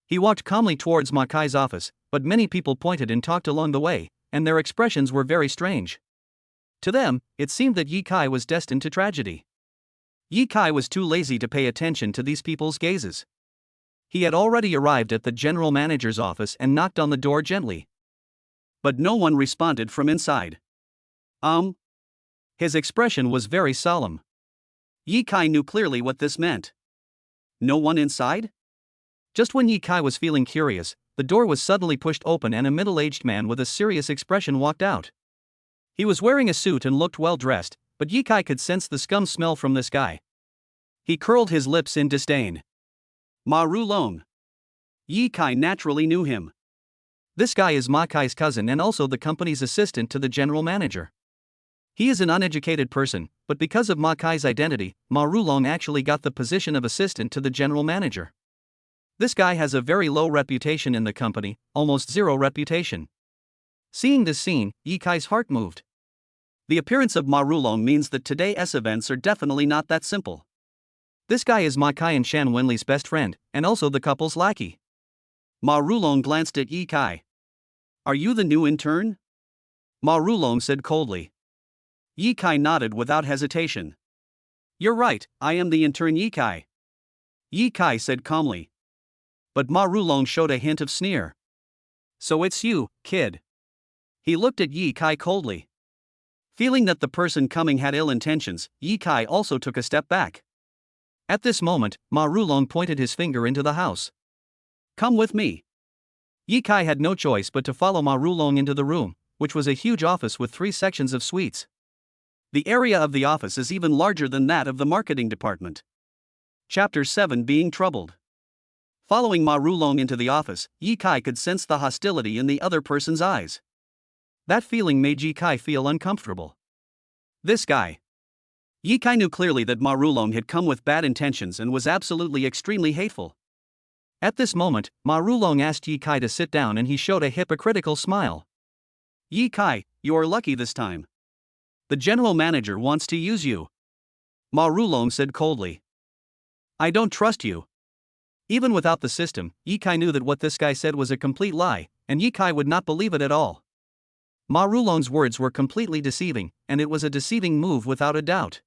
He walked calmly towards Ma Kai's office, but many people pointed and talked along the way, and their expressions were very strange. To them, it seemed that Yi Kai was destined to tragedy. Yi Kai was too lazy to pay attention to these people's gazes. He had already arrived at the general manager's office and knocked on the door gently. But no one responded from inside. His expression was very solemn. Yi Kai knew clearly what this meant. No one inside? Just when Yi Kai was feeling curious, the door was suddenly pushed open and a middle-aged man with a serious expression walked out. He was wearing a suit and looked well-dressed, but Yi Kai could sense the scum smell from this guy. He curled his lips in disdain. Ma Rulong. Yi Kai naturally knew him. This guy is Ma Kai's cousin and also the company's assistant to the general manager. He is an uneducated person, but because of Ma Kai's identity, Ma Rulong actually got the position of assistant to the general manager. This guy has a very low reputation in the company, almost zero reputation. Seeing this scene, Yi Kai's heart moved. The appearance of Ma Rulong means that today's events are definitely not that simple. This guy is Ma Kai and Shan Wenli's best friend, and also the couple's lackey. Ma Rulong glanced at Yi Kai. Are you the new intern? Ma Rulong said coldly. Yi Kai nodded without hesitation. You're right, I am the intern Yi Kai. Yi Kai said calmly. But Ma Rulong showed a hint of sneer. So it's you, kid. He looked at Yi Kai coldly. Feeling that the person coming had ill intentions, Yi Kai also took a step back. At this moment, Ma Rulong pointed his finger into the house. Come with me. Yi Kai had no choice but to follow Ma Rulong into the room, which was a huge office with 3 sections of suites. The area of the office is even larger than that of the marketing department. Chapter 7 Being Troubled. Following Ma Rulong into the office, Yi Kai could sense the hostility in the other person's eyes. That feeling made Yi Kai feel uncomfortable. This guy. Yi Kai knew clearly that Ma Rulong had come with bad intentions and was absolutely extremely hateful. At this moment, Ma Rulong asked Yi Kai to sit down and he showed a hypocritical smile. Yi Kai, you are lucky this time. The general manager wants to use you. Ma Rulong said coldly. I don't trust you. Even without the system, Yi Kai knew that what this guy said was a complete lie, and Yi Kai would not believe it at all. Ma Rulong's words were completely deceiving, and it was a deceiving move without a doubt.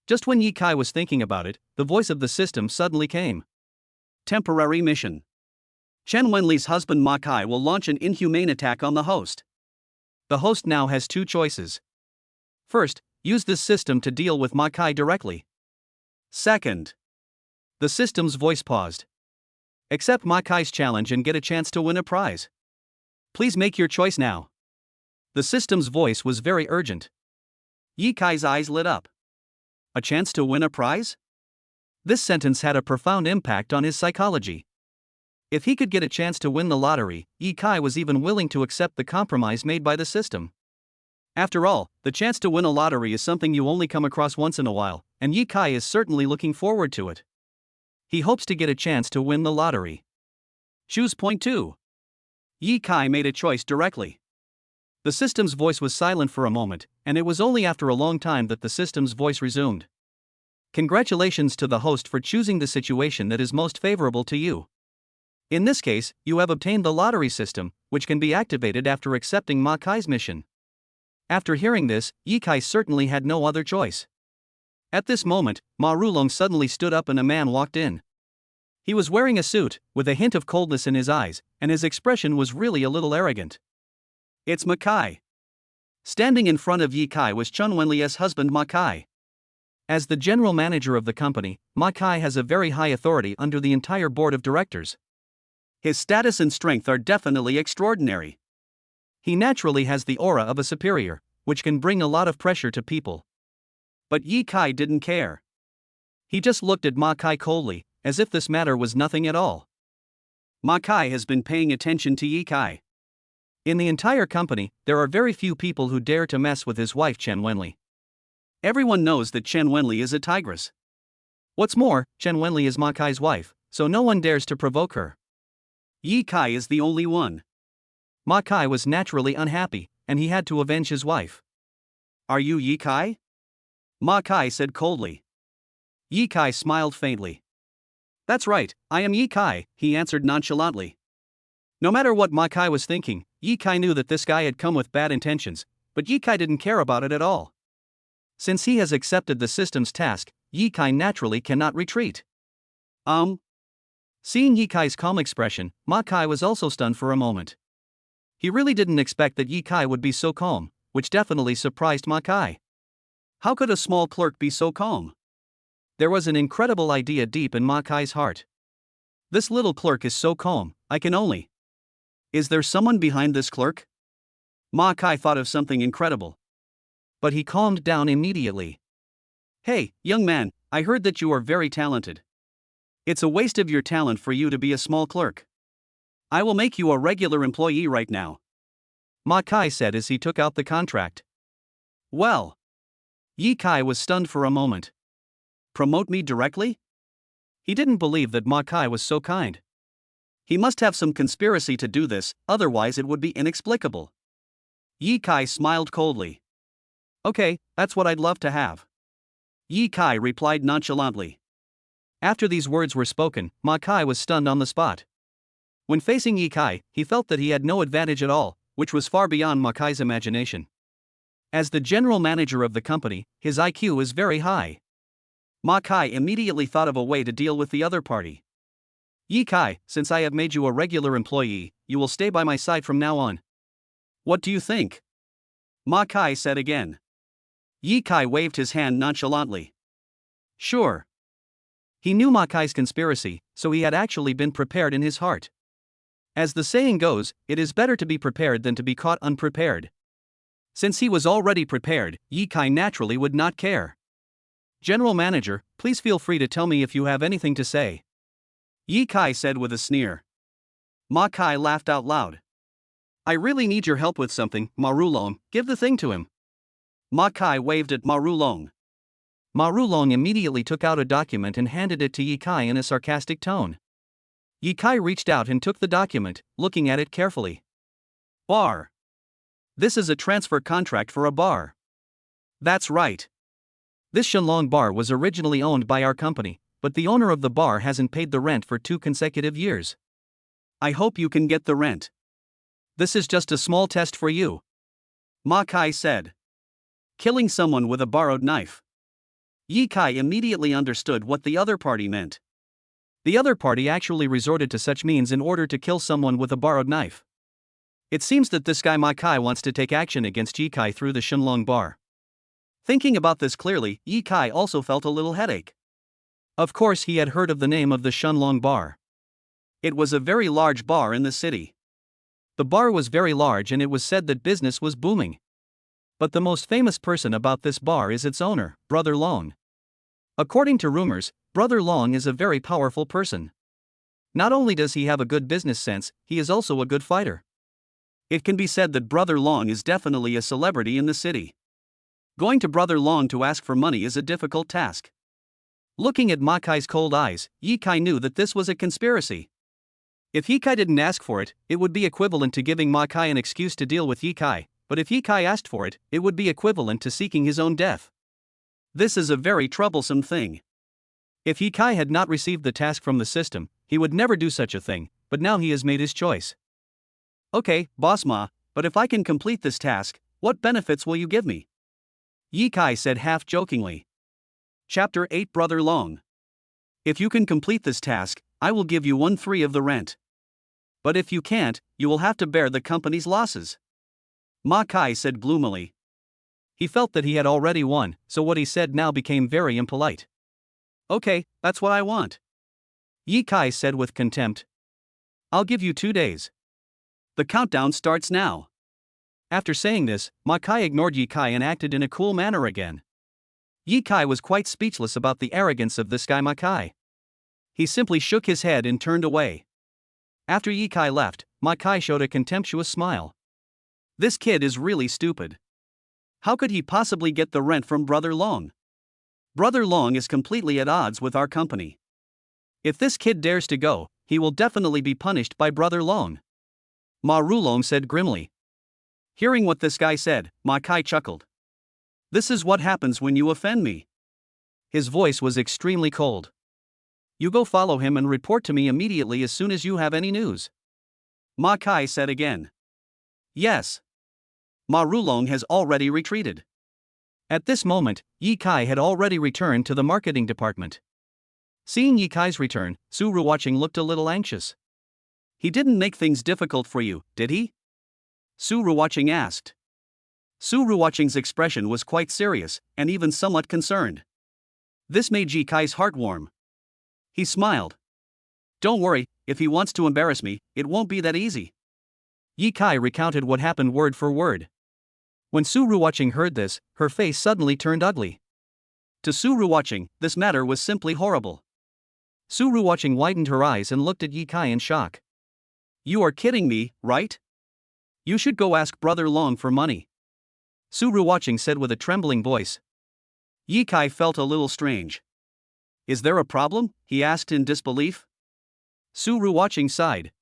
Just when Yi Kai was thinking about it, the voice of the system suddenly came. Temporary mission. Chen Wenli's husband Ma Kai will launch an inhumane attack on the host. The host now has 2 choices. First, use this system to deal with Ma Kai directly. Second. The system's voice paused. Accept Ma Kai's challenge and get a chance to win a prize. Please make your choice now. The system's voice was very urgent. Yi Kai's eyes lit up. A chance to win a prize? This sentence had a profound impact on his psychology. If he could get a chance to win the lottery, Yi Kai was even willing to accept the compromise made by the system. After all, the chance to win a lottery is something you only come across once in a while, and Yi Kai is certainly looking forward to it. He hopes to get a chance to win the lottery. Choose point 2. Yi Kai made a choice directly. The system's voice was silent for a moment, and it was only after a long time that the system's voice resumed. Congratulations to the host for choosing the situation that is most favorable to you. In this case, you have obtained the lottery system, which can be activated after accepting Ma Kai's mission. After hearing this, Yi Kai certainly had no other choice. At this moment, Ma Rulong suddenly stood up and a man walked in. He was wearing a suit, with a hint of coldness in his eyes, and his expression was really a little arrogant. It's Ma Kai. Standing in front of Yi Kai was Chen Wenli's husband Ma Kai. As the general manager of the company, Ma Kai has a very high authority under the entire board of directors. His status and strength are definitely extraordinary. He naturally has the aura of a superior, which can bring a lot of pressure to people. But Yi Kai didn't care. He just looked at Ma Kai coldly, as if this matter was nothing at all. Ma Kai has been paying attention to Yi Kai. In the entire company, there are very few people who dare to mess with his wife Chen Wenli. Everyone knows that Chen Wenli is a tigress. What's more, Chen Wenli is Ma Kai's wife, so no one dares to provoke her. Yi Kai is the only one. Ma Kai was naturally unhappy, and he had to avenge his wife. Are you Yi Kai? Ma Kai said coldly. Yi Kai smiled faintly. That's right, I am Yi Kai, he answered nonchalantly. No matter what Ma Kai was thinking, Yi Kai knew that this guy had come with bad intentions, but Yi Kai didn't care about it at all. Since he has accepted the system's task, Yi Kai naturally cannot retreat. Seeing Yi Kai's calm expression, Ma Kai was also stunned for a moment. He really didn't expect that Yi Kai would be so calm, which definitely surprised Ma Kai. How could a small clerk be so calm? There was an incredible idea deep in Ma Kai's heart. This little clerk is so calm, I can only. Is there someone behind this clerk? Ma Kai thought of something incredible. But he calmed down immediately. Hey, young man, I heard that you are very talented. It's a waste of your talent for you to be a small clerk. I will make you a regular employee right now. Ma Kai said as he took out the contract. Well. Yi Kai was stunned for a moment. Promote me directly? He didn't believe that Ma Kai was so kind. He must have some conspiracy to do this, otherwise it would be inexplicable. Yi Kai smiled coldly. Okay, that's what I'd love to have. Yi Kai replied nonchalantly. After these words were spoken, Ma Kai was stunned on the spot. When facing Yi Kai, he felt that he had no advantage at all, which was far beyond Ma Kai's imagination. As the general manager of the company, his IQ is very high. Ma Kai immediately thought of a way to deal with the other party. Yi Kai, since I have made you a regular employee, you will stay by my side from now on. What do you think? Ma Kai said again. Yi Kai waved his hand nonchalantly. Sure. He knew Ma Kai's conspiracy, so he had actually been prepared in his heart. As the saying goes, it is better to be prepared than to be caught unprepared. Since he was already prepared, Yi Kai naturally would not care. General Manager, please feel free to tell me if you have anything to say. Yi Kai said with a sneer. Ma Kai laughed out loud. I really need your help with something, Ma Rulong, give the thing to him. Ma Kai waved at Ma Rulong. Ma Rulong immediately took out a document and handed it to Yi Kai in a sarcastic tone. Yi Kai reached out and took the document, looking at it carefully. Bar. This is a transfer contract for a bar. That's right. This Shenlong bar was originally owned by our company, but the owner of the bar hasn't paid the rent for 2 consecutive years. I hope you can get the rent. This is just a small test for you. Ma Kai said. Killing someone with a borrowed knife. Yi Kai immediately understood what the other party meant. The other party actually resorted to such means in order to kill someone with a borrowed knife. It seems that this guy Ma Kai wants to take action against Yi Kai through the Shenlong bar. Thinking about this clearly, Yi Kai also felt a little headache. Of course, he had heard of the name of the Shenlong bar. It was a very large bar in the city. The bar was very large and it was said that business was booming. But the most famous person about this bar is its owner, Brother Long. According to rumors, Brother Long is a very powerful person. Not only does he have a good business sense, he is also a good fighter. It can be said that Brother Long is definitely a celebrity in the city. Going to Brother Long to ask for money is a difficult task. Looking at Ma Kai's cold eyes, Yi Kai knew that this was a conspiracy. If Yi Kai didn't ask for it, it would be equivalent to giving Ma Kai an excuse to deal with Yi Kai, but if Yi Kai asked for it, it would be equivalent to seeking his own death. This is a very troublesome thing. If Yi Kai had not received the task from the system, he would never do such a thing, but now he has made his choice. Okay, Boss Ma, but if I can complete this task, what benefits will you give me? Yi Kai said half-jokingly. Chapter 8 Brother Long. If you can complete this task, I will give you 1/3 of the rent. But if you can't, you will have to bear the company's losses. Ma Kai said gloomily. He felt that he had already won, so what he said now became very impolite. Okay, that's what I want. Yi Kai said with contempt. I'll give you 2 days. The countdown starts now. After saying this, Ma Kai ignored Yi Kai and acted in a cool manner again. Yi Kai was quite speechless about the arrogance of this guy Ma Kai. He simply shook his head and turned away. After Yi Kai left, Ma Kai showed a contemptuous smile. This kid is really stupid. How could he possibly get the rent from Brother Long? Brother Long is completely at odds with our company. If this kid dares to go, he will definitely be punished by Brother Long. Ma Rulong said grimly. Hearing what this guy said, Ma Kai chuckled. This is what happens when you offend me. His voice was extremely cold. You go follow him and report to me immediately as soon as you have any news. Ma Kai said again. Yes. Ma Rulong has already retreated. At this moment, Yi Kai had already returned to the marketing department. Seeing Yi Kai's return, Su Ruoqing looked a little anxious. He didn't make things difficult for you, did he? Su Ruoqing asked. Su Ruoqing's expression was quite serious, and even somewhat concerned. This made Yi Kai's heart warm. He smiled. Don't worry, if he wants to embarrass me, it won't be that easy. Yi Kai recounted what happened word for word. When Su Ruoqing heard this, her face suddenly turned ugly. To Su Ruoqing, this matter was simply horrible. Su Ruoqing widened her eyes and looked at Yi Kai in shock. You are kidding me, right? You should go ask Brother Long for money. Su Ruoqing said with a trembling voice. Yi Kai felt a little strange. Is there a problem? He asked in disbelief. Su Ruoqing sighed.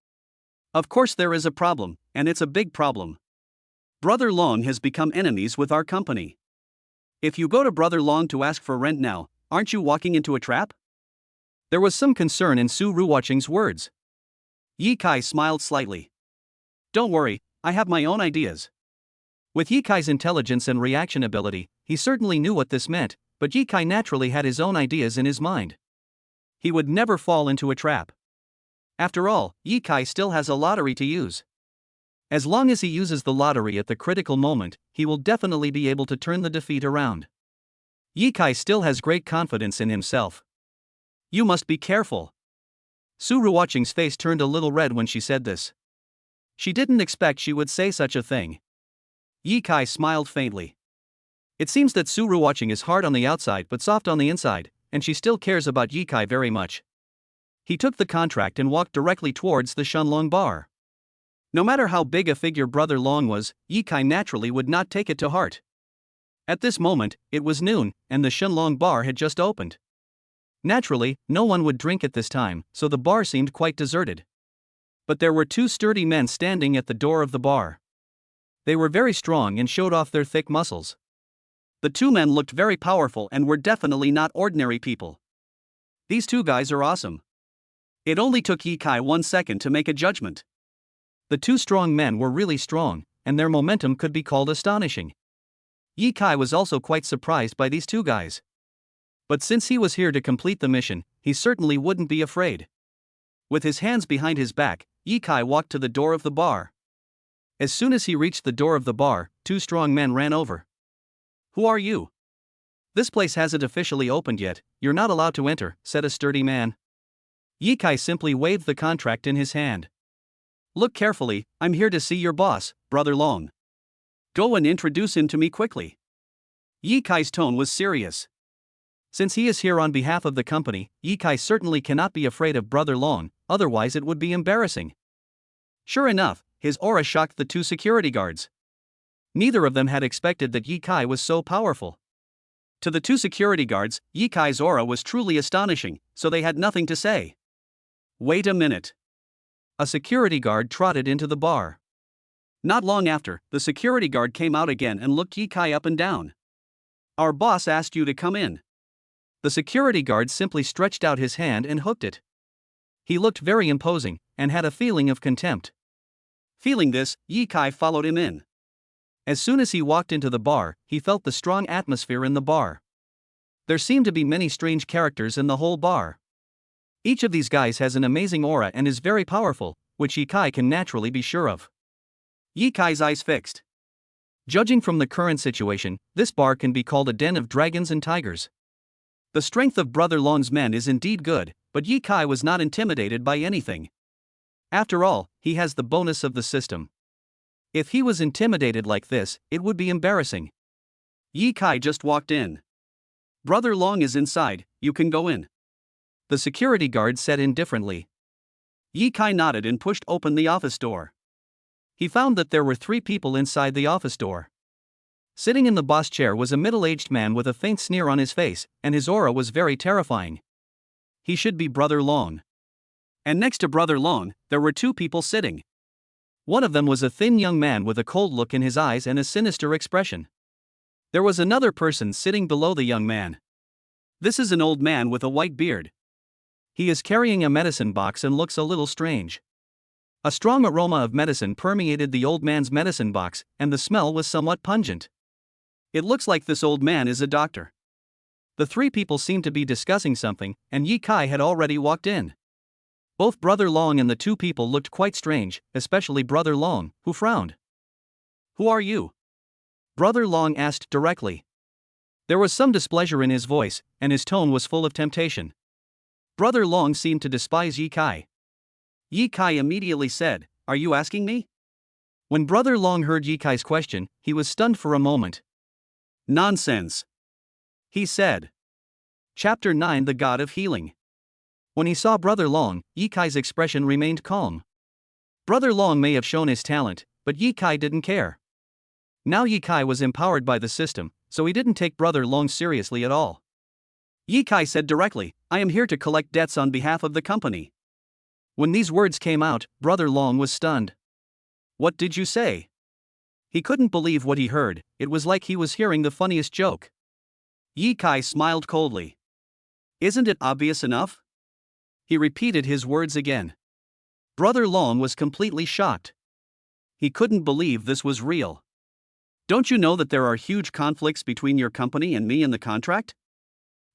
Of course there is a problem, and it's a big problem. Brother Long has become enemies with our company. If you go to Brother Long to ask for rent now, aren't you walking into a trap? There was some concern in Su Ruoqing's words. Yi Kai smiled slightly. Don't worry, I have my own ideas. With Yi Kai's intelligence and reaction ability, he certainly knew what this meant, but Yi Kai naturally had his own ideas in his mind. He would never fall into a trap. After all, Yi Kai still has a lottery to use. As long as he uses the lottery at the critical moment, he will definitely be able to turn the defeat around. Yi Kai still has great confidence in himself. You must be careful. Su Ruoqing's face turned a little red when she said this. She didn't expect she would say such a thing. Yi Kai smiled faintly. It seems that Su Ruoqing is hard on the outside but soft on the inside, and she still cares about Yi Kai very much. He took the contract and walked directly towards the Shunlong bar. No matter how big a figure Brother Long was, Yi Kai naturally would not take it to heart. At this moment, it was noon, and the Shunlong bar had just opened. Naturally, no one would drink at this time, so the bar seemed quite deserted. But there were two sturdy men standing at the door of the bar. They were very strong and showed off their thick muscles. The two men looked very powerful and were definitely not ordinary people. These two guys are awesome. It only took Yi Kai 1 second to make a judgment. The two strong men were really strong, and their momentum could be called astonishing. Yi Kai was also quite surprised by these two guys. But since he was here to complete the mission, he certainly wouldn't be afraid. With his hands behind his back, Yi Kai walked to the door of the bar. As soon as he reached the door of the bar, two strong men ran over. Who are you? This place hasn't officially opened yet, you're not allowed to enter, said a sturdy man. Yi Kai simply waved the contract in his hand. Look carefully, I'm here to see your boss, Brother Long. Go and introduce him to me quickly. Yi Kai's tone was serious. Since he is here on behalf of the company, Yi Kai certainly cannot be afraid of Brother Long, otherwise it would be embarrassing. Sure enough, his aura shocked the two security guards. Neither of them had expected that Yi Kai was so powerful. To the two security guards, Yi Kai's aura was truly astonishing, so they had nothing to say. Wait a minute. A security guard trotted into the bar. Not long after, the security guard came out again and looked Yi Kai up and down. Our boss asked you to come in. The security guard simply stretched out his hand and hooked it. He looked very imposing, and had a feeling of contempt. Feeling this, Yi Kai followed him in. As soon as he walked into the bar, he felt the strong atmosphere in the bar. There seemed to be many strange characters in the whole bar. Each of these guys has an amazing aura and is very powerful, which Yi Kai can naturally be sure of. Yi Kai's eyes fixed. Judging from the current situation, this bar can be called a den of dragons and tigers. The strength of Brother Long's men is indeed good, but Yi Kai was not intimidated by anything. After all, he has the bonus of the system. If he was intimidated like this, it would be embarrassing. Yi Kai just walked in. Brother Long is inside, you can go in. The security guard said indifferently. Yi Kai nodded and pushed open the office door. He found that there were 3 people inside the office door. Sitting in the boss chair was a middle-aged man with a faint sneer on his face, and his aura was very terrifying. He should be Brother Long. And next to Brother Long, there were 2 people sitting. One of them was a thin young man with a cold look in his eyes and a sinister expression. There was another person sitting below the young man. This is an old man with a white beard. He is carrying a medicine box and looks a little strange. A strong aroma of medicine permeated the old man's medicine box, and the smell was somewhat pungent. It looks like this old man is a doctor. The three people seemed to be discussing something, and Ye Kai had already walked in. Both Brother Long and the two people looked quite strange, especially Brother Long, who frowned. "Who are you?" Brother Long asked directly. There was some displeasure in his voice, and his tone was full of temptation. Brother Long seemed to despise Ye Kai. Ye Kai immediately said, "Are you asking me?" When Brother Long heard Ye Kai's question, he was stunned for a moment. "Nonsense," he said. Chapter 9: The God of Healing. When he saw Brother Long, Ye Kai's expression remained calm. Brother Long may have shown his talent, but Ye Kai didn't care. Now Ye Kai was empowered by the system, so he didn't take Brother Long seriously at all. Ye Kai said directly, "I am here to collect debts on behalf of the company." When these words came out, Brother Long was stunned. "What did you say?" He couldn't believe what he heard. It was like he was hearing the funniest joke. Ye Kai smiled coldly. "Isn't it obvious enough?" He repeated his words again. Brother Long was completely shocked. He couldn't believe this was real. "Don't you know that there are huge conflicts between your company and me in the contract?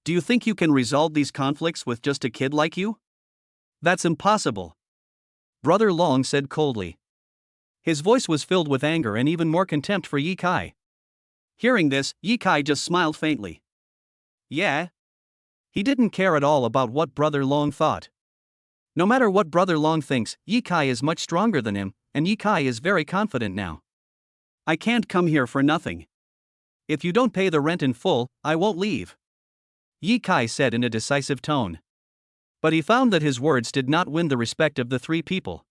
Do you think you can resolve these conflicts with just a kid like you? That's impossible," Brother Long said coldly. His voice was filled with anger and even more contempt for Ye Kai. Hearing this, Ye Kai just smiled faintly. Yeah? He didn't care at all about what Brother Long thought. No matter what Brother Long thinks, Ye Kai is much stronger than him, and Ye Kai is very confident now. "I can't come here for nothing. If you don't pay the rent in full, I won't leave," Ye Kai said in a decisive tone. But he found that his words did not win the respect of the three people.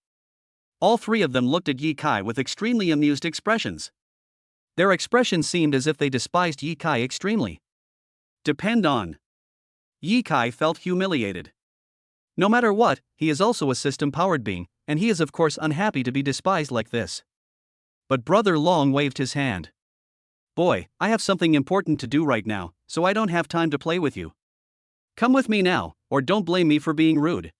All three of them looked at Ye Kai with extremely amused expressions. Their expressions seemed as if they despised Ye Kai extremely. Depend on. Ye Kai felt humiliated. No matter what, he is also a system-powered being, and he is of course unhappy to be despised like this. But Brother Long waved his hand. "Boy, I have something important to do right now, so I don't have time to play with you. Come with me now, or don't blame me for being rude."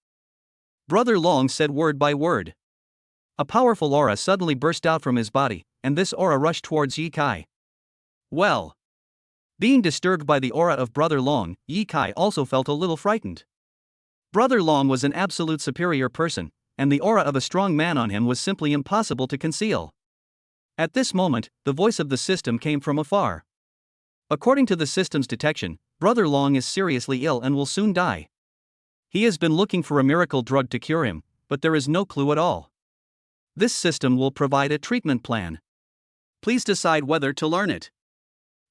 Brother Long said word by word. A powerful aura suddenly burst out from his body, and this aura rushed towards Ye Kai. Well. Being disturbed by the aura of Brother Long, Ye Kai also felt a little frightened. Brother Long was an absolute superior person, and the aura of a strong man on him was simply impossible to conceal. At this moment, the voice of the system came from afar. According to the system's detection, Brother Long is seriously ill and will soon die. He has been looking for a miracle drug to cure him, but there is no clue at all. This system will provide a treatment plan. Please decide whether to learn it.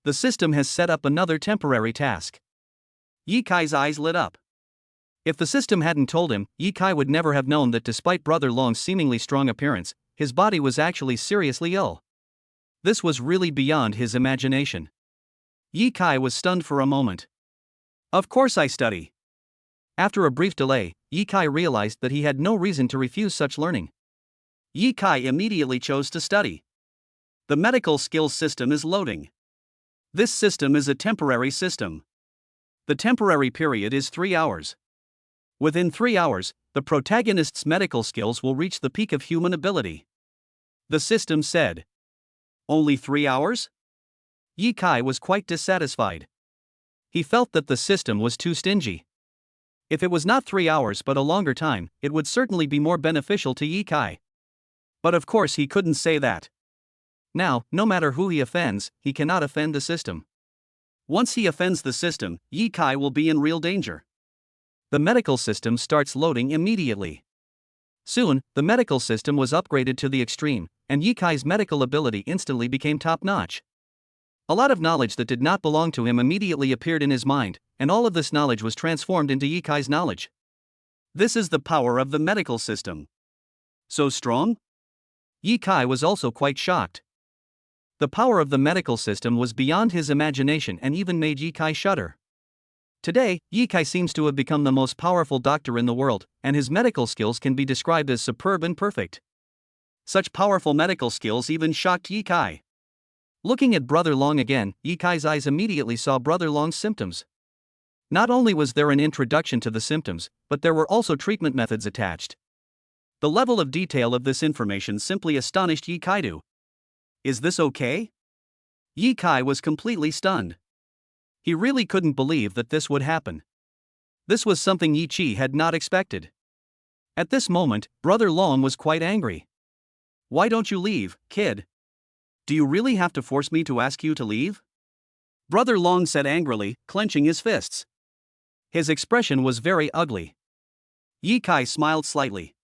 The system has set up another temporary task. Ye Kai's eyes lit up. If the system hadn't told him, Ye Kai would never have known that despite Brother Long's seemingly strong appearance, his body was actually seriously ill. This was really beyond his imagination. Ye Kai was stunned for a moment. "Of course I study." After a brief delay, Ye Kai realized that he had no reason to refuse such learning. Ye Kai immediately chose to study. The medical skills system is loading. This system is a temporary system. The temporary period is 3 hours. Within 3 hours, the protagonist's medical skills will reach the peak of human ability. The system said. Only 3 hours? Ye Kai was quite dissatisfied. He felt that the system was too stingy. If it was not 3 hours but a longer time, it would certainly be more beneficial to Ye Kai. But of course he couldn't say that. Now, no matter who he offends, he cannot offend the system. Once he offends the system, Ye Kai will be in real danger. The medical system starts loading immediately. Soon, the medical system was upgraded to the extreme, and Ye Kai's medical ability instantly became top-notch. A lot of knowledge that did not belong to him immediately appeared in his mind, and all of this knowledge was transformed into Ye Kai's knowledge. This is the power of the medical system. So strong? Ye Kai was also quite shocked. The power of the medical system was beyond his imagination and even made Ye Kai shudder. Today, Ye Kai seems to have become the most powerful doctor in the world, and his medical skills can be described as superb and perfect. Such powerful medical skills even shocked Ye Kai. Looking at Brother Long again, Ye Kai's eyes immediately saw Brother Long's symptoms. Not only was there an introduction to the symptoms, but there were also treatment methods attached. The level of detail of this information simply astonished Yi Kaido. Is this okay? Yi Kai was completely stunned. He really couldn't believe that this would happen. This was something Yi Chi had not expected. At this moment, Brother Long was quite angry. Why don't you leave, kid? Do you really have to force me to ask you to leave? Brother Long said angrily, clenching his fists. His expression was very ugly. Yi Kai smiled slightly.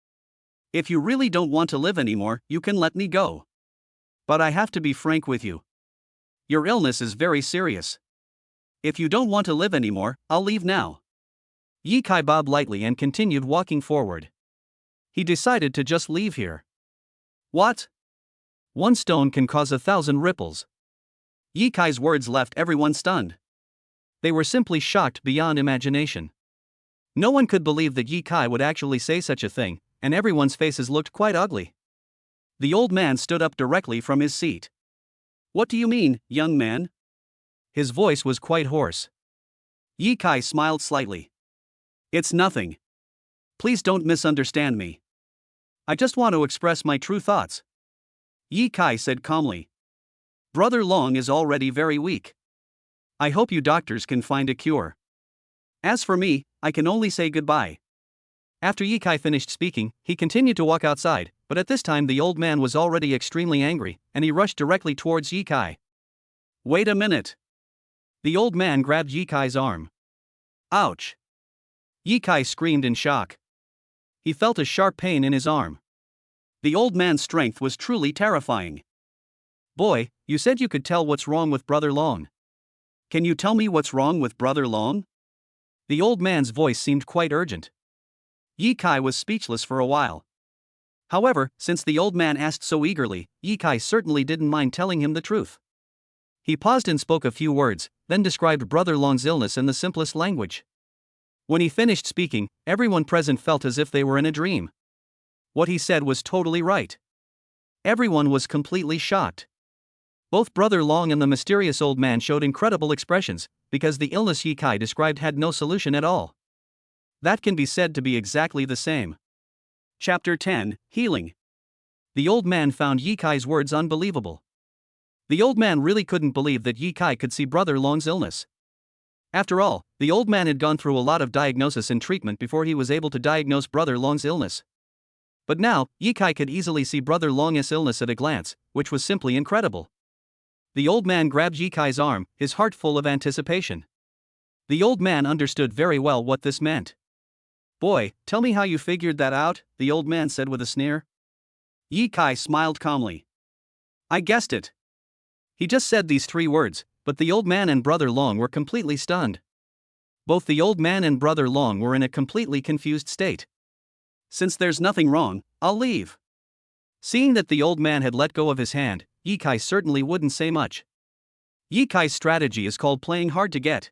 If you really don't want to live anymore, you can let me go. But I have to be frank with you. Your illness is very serious. If you don't want to live anymore, I'll leave now. Yi Kai bowed lightly and continued walking forward. He decided to just leave here. What? One stone can cause 1,000 ripples. Yi Kai's words left everyone stunned. They were simply shocked beyond imagination. No one could believe that Yi Kai would actually say such a thing, and everyone's faces looked quite ugly. The old man stood up directly from his seat. What do you mean, young man? His voice was quite hoarse. Yi Kai smiled slightly. It's nothing. Please don't misunderstand me. I just want to express my true thoughts. Yi Kai said calmly. Brother Long is already very weak. I hope you doctors can find a cure. As for me, I can only say goodbye. After Yi Kai finished speaking, he continued to walk outside, but at this time the old man was already extremely angry, and he rushed directly towards Yi Kai. Wait a minute. The old man grabbed Yi Kai's arm. Ouch! Yi Kai screamed in shock. He felt a sharp pain in his arm. The old man's strength was truly terrifying. Boy, you said you could tell what's wrong with Brother Long. Can you tell me what's wrong with Brother Long? The old man's voice seemed quite urgent. Yi Kai was speechless for a while. However, since the old man asked so eagerly, Yi Kai certainly didn't mind telling him the truth. He paused and spoke a few words, then described Brother Long's illness in the simplest language. When he finished speaking, everyone present felt as if they were in a dream. What he said was totally right. Everyone was completely shocked. Both Brother Long and the mysterious old man showed incredible expressions, because the illness Yi Kai described had no solution at all. That can be said to be exactly the same. Chapter 10, Healing. The old man found Yi Kai's words unbelievable. The old man really couldn't believe that Yi Kai could see Brother Long's illness. After all, the old man had gone through a lot of diagnosis and treatment before he was able to diagnose Brother Long's illness. But now, Yi Kai could easily see Brother Long's illness at a glance, which was simply incredible. The old man grabbed Yi Kai's arm, his heart full of anticipation. The old man understood very well what this meant. Boy, tell me how you figured that out, the old man said with a sneer. Yi Kai smiled calmly. I guessed it. He just said these 3 words, but the old man and Brother Long were completely stunned. Both the old man and Brother Long were in a completely confused state. Since there's nothing wrong, I'll leave. Seeing that the old man had let go of his hand, Yi Kai certainly wouldn't say much. Yi Kai's strategy is called playing hard to get.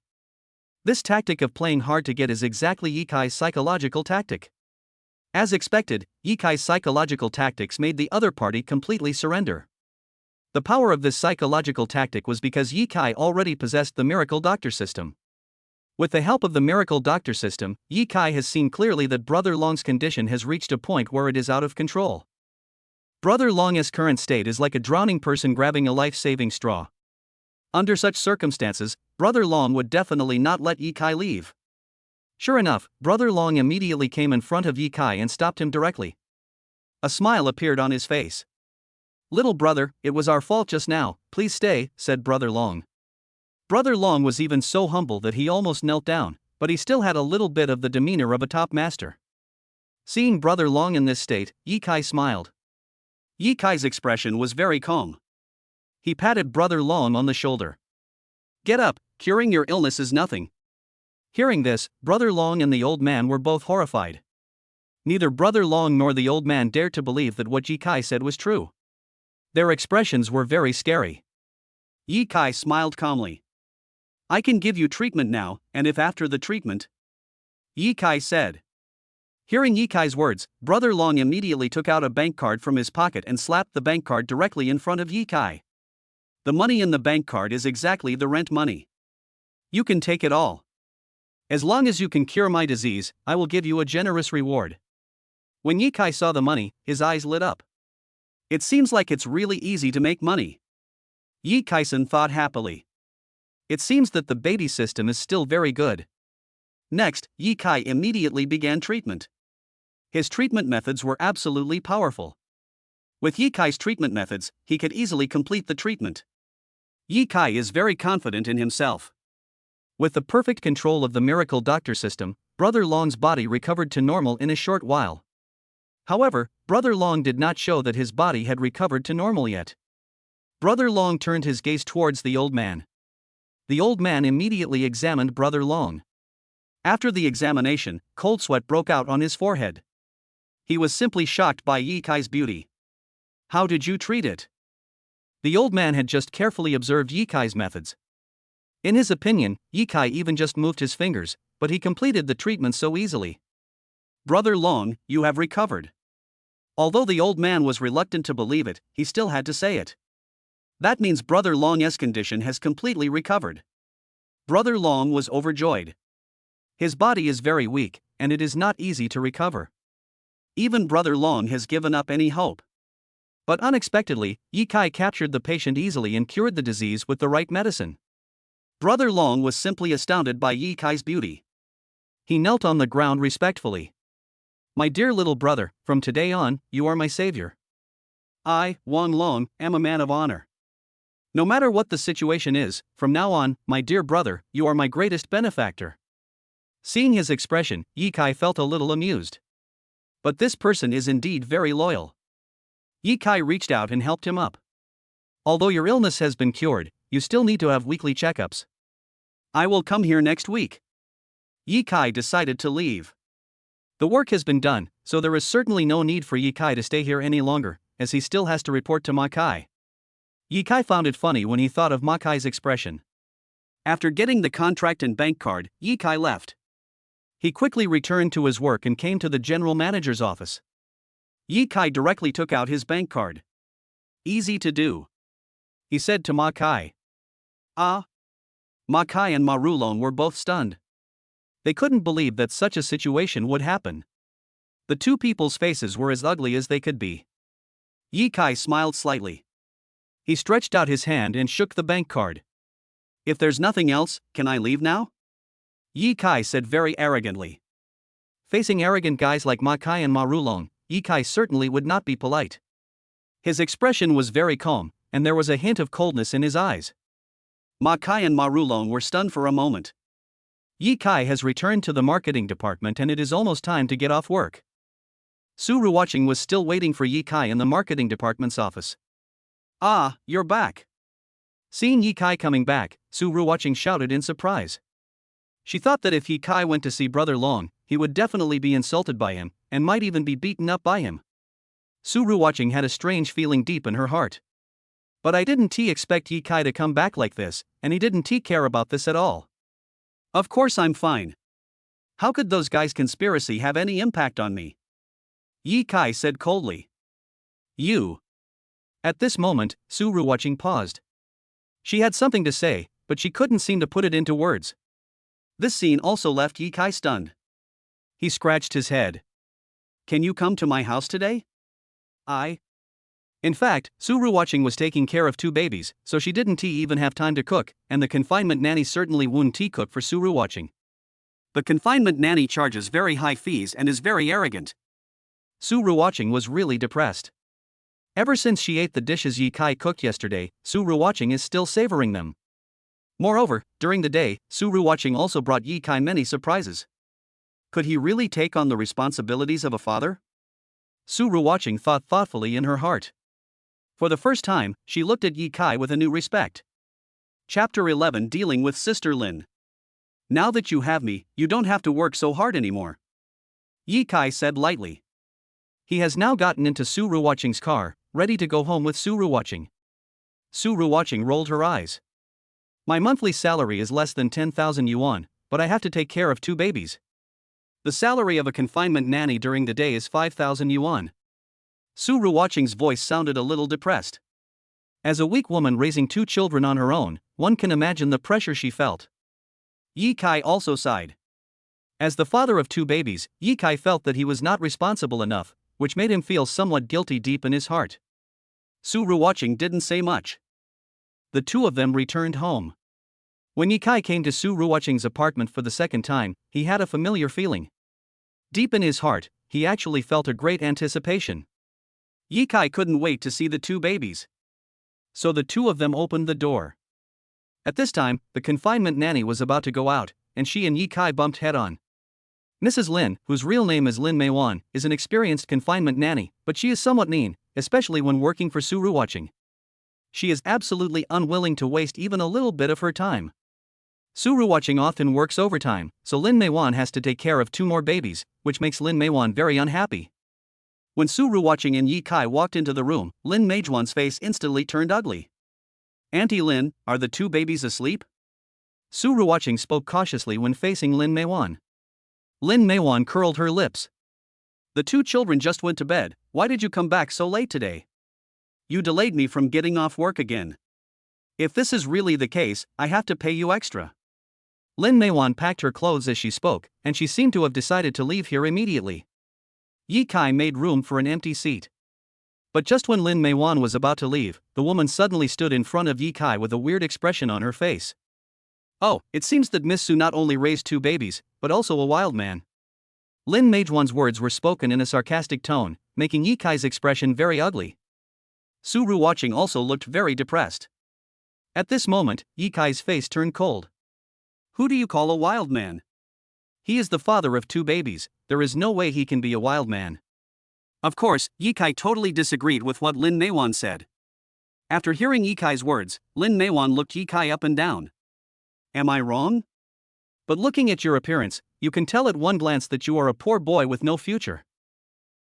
This tactic of playing hard to get is exactly Yi Kai's psychological tactic. As expected, Yi Kai's psychological tactics made the other party completely surrender. The power of this psychological tactic was because Yi Kai already possessed the miracle doctor system. With the help of the miracle doctor system, Yi Kai has seen clearly that Brother Long's condition has reached a point where it is out of control. Brother Long's current state is like a drowning person grabbing a life-saving straw. Under such circumstances, Brother Long would definitely not let Yi Kai leave. Sure enough, Brother Long immediately came in front of Yi Kai and stopped him directly. A smile appeared on his face. Little brother, it was our fault just now, please stay, said Brother Long. Brother Long was even so humble that he almost knelt down, but he still had a little bit of the demeanor of a top master. Seeing Brother Long in this state, Yi Kai smiled. Yi Kai's expression was very calm. He patted Brother Long on the shoulder. Get up, curing your illness is nothing. Hearing this, Brother Long and the old man were both horrified. Neither Brother Long nor the old man dared to believe that what Yi Kai said was true. Their expressions were very scary. Yi Kai smiled calmly. I can give you treatment now, and if after the treatment... Yi Kai said. Hearing Yi Kai's words, Brother Long immediately took out a bank card from his pocket and slapped the bank card directly in front of Yi Kai. The money in the bank card is exactly the rent money. You can take it all. As long as you can cure my disease, I will give you a generous reward. When Ye Kai saw the money, his eyes lit up. It seems like it's really easy to make money. Ye Kai-san thought happily. It seems that the baby system is still very good. Next, Ye Kai immediately began treatment. His treatment methods were absolutely powerful. With Ye Kai's treatment methods, he could easily complete the treatment. Ye Kai is very confident in himself. With the perfect control of the miracle doctor system, Brother Long's body recovered to normal in a short while. However, Brother Long did not show that his body had recovered to normal yet. Brother Long turned his gaze towards the old man. The old man immediately examined Brother Long. After the examination, cold sweat broke out on his forehead. He was simply shocked by Ye Kai's beauty. How did you treat it? The old man had just carefully observed Ye Kai's methods. In his opinion, Ye Kai even just moved his fingers, but he completed the treatment so easily. Brother Long, you have recovered. Although the old man was reluctant to believe it, he still had to say it. That means Brother Long's condition has completely recovered. Brother Long was overjoyed. His body is very weak, and it is not easy to recover. Even Brother Long has given up any hope. But unexpectedly, Ye Kai captured the patient easily and cured the disease with the right medicine. Brother Long was simply astounded by Ye Kai's beauty. He knelt on the ground respectfully. My dear little brother, from today on, you are my savior. I, Wang Long, am a man of honor. No matter what the situation is, from now on, my dear brother, you are my greatest benefactor. Seeing his expression, Ye Kai felt a little amused. But this person is indeed very loyal. Ye Kai reached out and helped him up. Although your illness has been cured, you still need to have weekly checkups. I will come here next week. Ye Kai decided to leave. The work has been done, so there is certainly no need for Ye Kai to stay here any longer, as he still has to report to Ma Kai. Ye Kai found it funny when he thought of Ma Kai's expression. After getting the contract and bank card, Ye Kai left. He quickly returned to his work and came to the general manager's office. Ye Kai directly took out his bank card. Easy to do, he said to Ma Kai. Ah! Ma Kai and Ma Rulong were both stunned. They couldn't believe that such a situation would happen. The two people's faces were as ugly as they could be. Ye Kai smiled slightly. He stretched out his hand and shook the bank card. If there's nothing else, can I leave now? Ye Kai said very arrogantly. Facing arrogant guys like Ma Kai and Ma Rulong, Ye Kai certainly would not be polite. His expression was very calm, and there was a hint of coldness in his eyes. Ma Kai and Ma Rulong were stunned for a moment. Ye Kai has returned to the marketing department and it is almost time to get off work. Su Ruwatching was still waiting for Ye Kai in the marketing department's office. Ah, you're back. Seeing Ye Kai coming back, Su Ruwatching shouted in surprise. She thought that if Ye Kai went to see Brother Long, he would definitely be insulted by him, and might even be beaten up by him. Su Ruwatching had a strange feeling deep in her heart. But I didn't expect Ye Kai to come back like this, and he didn't care about this at all. Of course I'm fine. How could those guys' conspiracy have any impact on me? Ye Kai said coldly. You. At this moment, Su Ruwatching paused. She had something to say, but she couldn't seem to put it into words. This scene also left Ye Kai stunned. He scratched his head. Can you come to my house today? In fact, Su Ruwatching was taking care of two babies, so she didn't even have time to cook, and the confinement nanny certainly wouldn't cook for Su Ruwatching. The confinement nanny charges very high fees and is very arrogant. Su Ruwatching was really depressed. Ever since she ate the dishes Ye Kai cooked yesterday, Su Ruwatching is still savoring them. Moreover, during the day, Su Ruwatching also brought Ye Kai many surprises. Could he really take on the responsibilities of a father? Su Ruwatching thought thoughtfully in her heart. For the first time, she looked at Ye Kai with a new respect. Chapter 11 Dealing with Sister Lin. Now that you have me, you don't have to work so hard anymore. Ye Kai said lightly. He has now gotten into Su Ruwatching's car, ready to go home with Su Ruwatching. Su Ruwatching rolled her eyes. My monthly salary is less than 10,000 yuan, but I have to take care of two babies. The salary of a confinement nanny during the day is 5,000 yuan. Su Ruwatching's voice sounded a little depressed. As a weak woman raising two children on her own, one can imagine the pressure she felt. Ye Kai also sighed. As the father of 2 babies, Ye Kai felt that he was not responsible enough, which made him feel somewhat guilty deep in his heart. Su Ruwatching didn't say much. The two of them returned home. When Ye Kai came to Su Ruwatching's apartment for the second time, he had a familiar feeling. Deep in his heart, he actually felt a great anticipation. Ye Kai couldn't wait to see the 2 babies. So the two of them opened the door. At this time, the confinement nanny was about to go out, and she and Ye Kai bumped head-on. Mrs. Lin, whose real name is Lin Meiwan, is an experienced confinement nanny, but she is somewhat mean, especially when working for Su Ruwatching. She is absolutely unwilling to waste even a little bit of her time. Su Ruwatching often works overtime, so Lin Meiwan has to take care of 2 more babies, which makes Lin Meiwan very unhappy. When Su Ruwatching and Ye Kai walked into the room, Lin Meiwan's face instantly turned ugly. "Auntie Lin, are the 2 babies asleep?" Su Ruwatching spoke cautiously when facing Lin Meiwan. Lin Meiwan curled her lips. "The 2 children just went to bed. Why did you come back so late today? You delayed me from getting off work again. If this is really the case, I have to pay you extra." Lin Meiwan packed her clothes as she spoke, and she seemed to have decided to leave here immediately. Ye Kai made room for an empty seat. But just when Lin Meiwan was about to leave, the woman suddenly stood in front of Ye Kai with a weird expression on her face. "Oh, it seems that Miss Su not only raised 2 babies, but also a wild man." Lin Meiwan's words were spoken in a sarcastic tone, making Ye Kai's expression very ugly. Su Ruwatching also looked very depressed. At this moment, Ye Kai's face turned cold. "Who do you call a wild man? He is the father of 2 babies, there is no way he can be a wild man." Of course, Ye Kai totally disagreed with what Lin Meiwan said. After hearing Ye Kai's words, Lin Meiwan looked Ye Kai up and down. "Am I wrong? But looking at your appearance, you can tell at one glance that you are a poor boy with no future."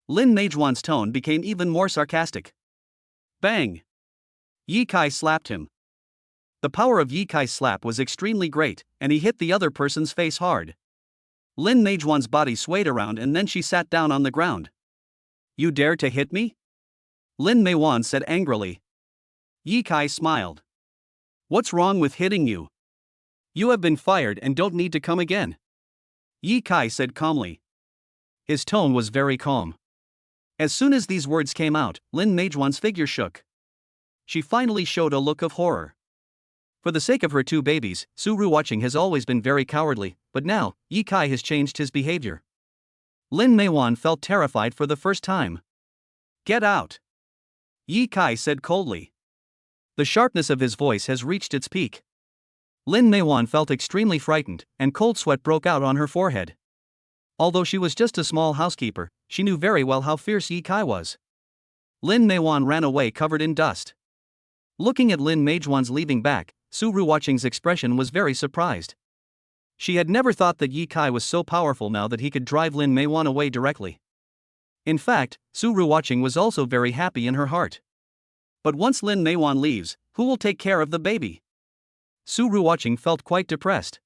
Lin Meiwan's tone became even more sarcastic. Bang! Ye Kai slapped him. The power of Ye Kai's slap was extremely great, and he hit the other person's face hard. Lin Meiwan's body swayed around and then she sat down on the ground. "You dare to hit me?" Lin Meiwan said angrily. Ye Kai smiled. "What's wrong with hitting you? You have been fired and don't need to come again," Ye Kai said calmly. His tone was very calm. As soon as these words came out, Lin Meiwan's figure shook. She finally showed a look of horror. For the sake of her 2 babies, Su Ruwatching has always been very cowardly, but now, Ye Kai has changed his behavior. Lin Meiwan felt terrified for the first time. "Get out!" Ye Kai said coldly. The sharpness of his voice has reached its peak. Lin Meiwan felt extremely frightened, and cold sweat broke out on her forehead. Although she was just a small housekeeper, she knew very well how fierce Ye Kai was. Lin Meiwan ran away covered in dust. Looking at Lin Meiwan's leaving back, Su Ruwatching's expression was very surprised. She had never thought that Ye Kai was so powerful now that he could drive Lin Meiwan away directly. In fact, Su Ruwatching was also very happy in her heart. But once Lin Meiwan leaves, who will take care of the baby? Su Ruwatching felt quite depressed.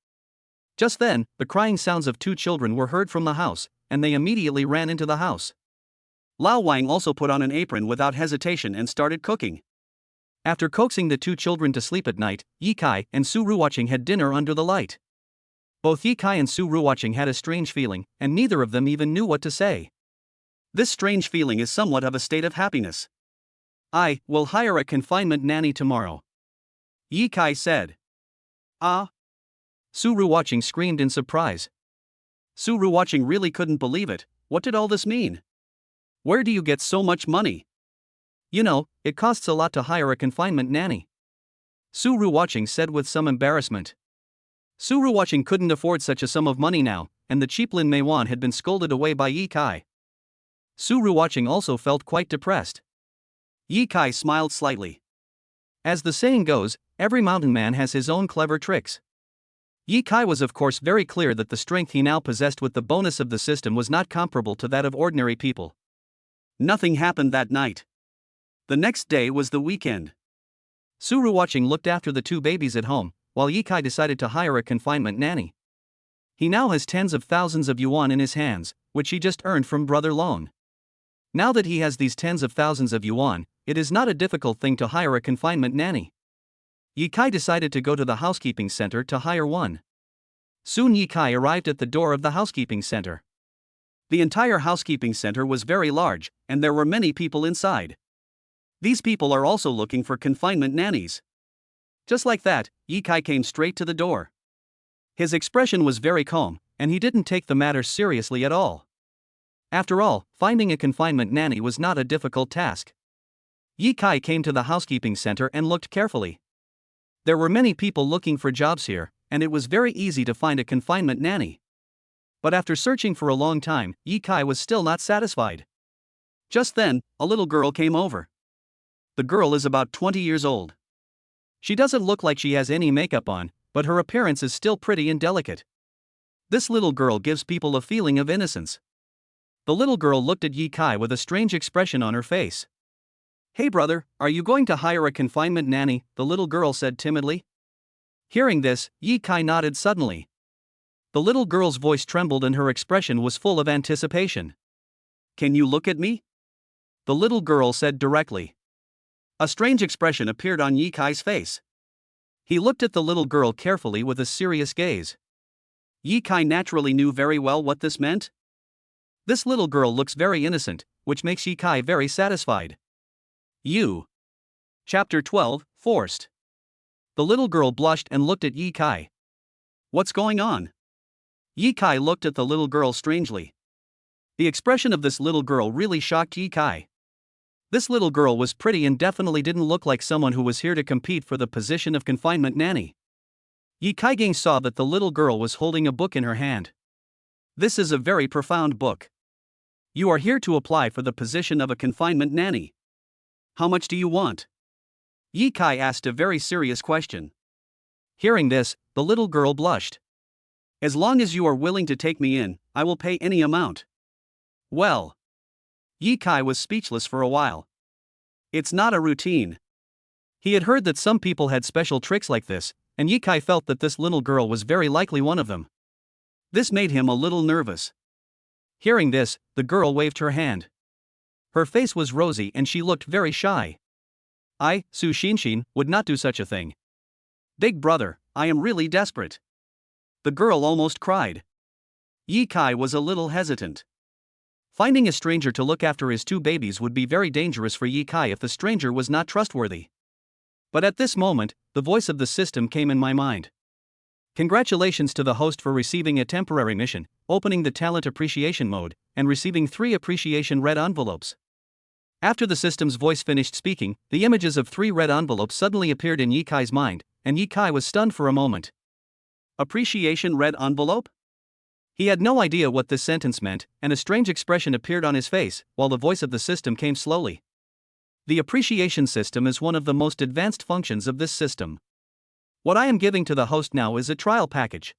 Just then, the crying sounds of 2 children were heard from the house, and they immediately ran into the house. Lao Wang also put on an apron without hesitation and started cooking. After coaxing the 2 children to sleep at night, Ye Kai and Su Ruwatching had dinner under the light. Both Ye Kai and Su Ruwatching had a strange feeling, and neither of them even knew what to say. This strange feeling is somewhat of a state of happiness. "I will hire a confinement nanny tomorrow," Ye Kai said. "Ah!" Su Ruwatching screamed in surprise. Su Ruwatching really couldn't believe it. What did all this mean? "Where do you get so much money?" "You know, it costs a lot to hire a confinement nanny," Su Ruwatching said with some embarrassment. Su Ruwatching couldn't afford such a sum of money now, and the cheap Lin Meiwan had been scolded away by Ye Kai. Su Ruwatching also felt quite depressed. Ye Kai smiled slightly. As the saying goes, every mountain man has his own clever tricks. Ye Kai was of course very clear that the strength he now possessed with the bonus of the system was not comparable to that of ordinary people. Nothing happened that night. The next day was the weekend. Su Ruwatching looked after the 2 babies at home, while Ye Kai decided to hire a confinement nanny. He now has tens of thousands of yuan in his hands, which he just earned from brother loan. Now that he has these tens of thousands of yuan, it is not a difficult thing to hire a confinement nanny. Ye Kai decided to go to the housekeeping center to hire one. Soon Yi Kai arrived at the door of the housekeeping center. The entire housekeeping center was very large, and there were many people inside. These people are also looking for confinement nannies. Just like that, Yi Kai came straight to the door. His expression was very calm, and he didn't take the matter seriously at all. After all, finding a confinement nanny was not a difficult task. Yi Kai came to the housekeeping center and looked carefully. There were many people looking for jobs here, and it was very easy to find a confinement nanny. But after searching for a long time, Yi Kai was still not satisfied. Just then, a little girl came over. The girl is about 20 years old. She doesn't look like she has any makeup on, but her appearance is still pretty and delicate. This little girl gives people a feeling of innocence. The little girl looked at Yi Kai with a strange expression on her face. "Hey brother, are you going to hire a confinement nanny?" the little girl said timidly. Hearing this, Yi Kai nodded suddenly. The little girl's voice trembled and her expression was full of anticipation. "Can you look at me?" the little girl said directly. A strange expression appeared on Yi Kai's face. He looked at the little girl carefully with a serious gaze. Yi Kai naturally knew very well what this meant. This little girl looks very innocent, which makes Yi Kai very satisfied. Chapter 12, Forced. The little girl blushed and looked at Yi Kai. "What's going on?" Yi Kai looked at the little girl strangely. The expression of this little girl really shocked Yi Kai. This little girl was pretty and definitely didn't look like someone who was here to compete for the position of confinement nanny. Yi Kai saw that the little girl was holding a book in her hand. This is a very profound book. You are here to apply for the position of a confinement nanny. How much do you want? Yi Kai asked a very serious question. Hearing this, the little girl blushed. "As long as you are willing to take me in, I will pay any amount." Well. Yi Kai was speechless for a while. It's not a routine. He had heard that some people had special tricks like this, and Yi Kai felt that this little girl was very likely one of them. This made him a little nervous. Hearing this, the girl waved her hand. Her face was rosy and she looked very shy. "I, Su Shinshin, would not do such a thing. Big brother, I am really desperate." The girl almost cried. Yi Kai was a little hesitant. Finding a stranger to look after his two babies would be very dangerous for Yi Kai if the stranger was not trustworthy. But at this moment, the voice of the system came in my mind. Congratulations to the host for receiving a temporary mission, opening the talent appreciation mode, and receiving 3 appreciation red envelopes. After the system's voice finished speaking, the images of 3 red envelopes suddenly appeared in Yi Kai's mind, and Yi Kai was stunned for a moment. Appreciation red envelope? He had no idea what this sentence meant, and a strange expression appeared on his face, while the voice of the system came slowly. The appreciation system is one of the most advanced functions of this system. What I am giving to the host now is a trial package.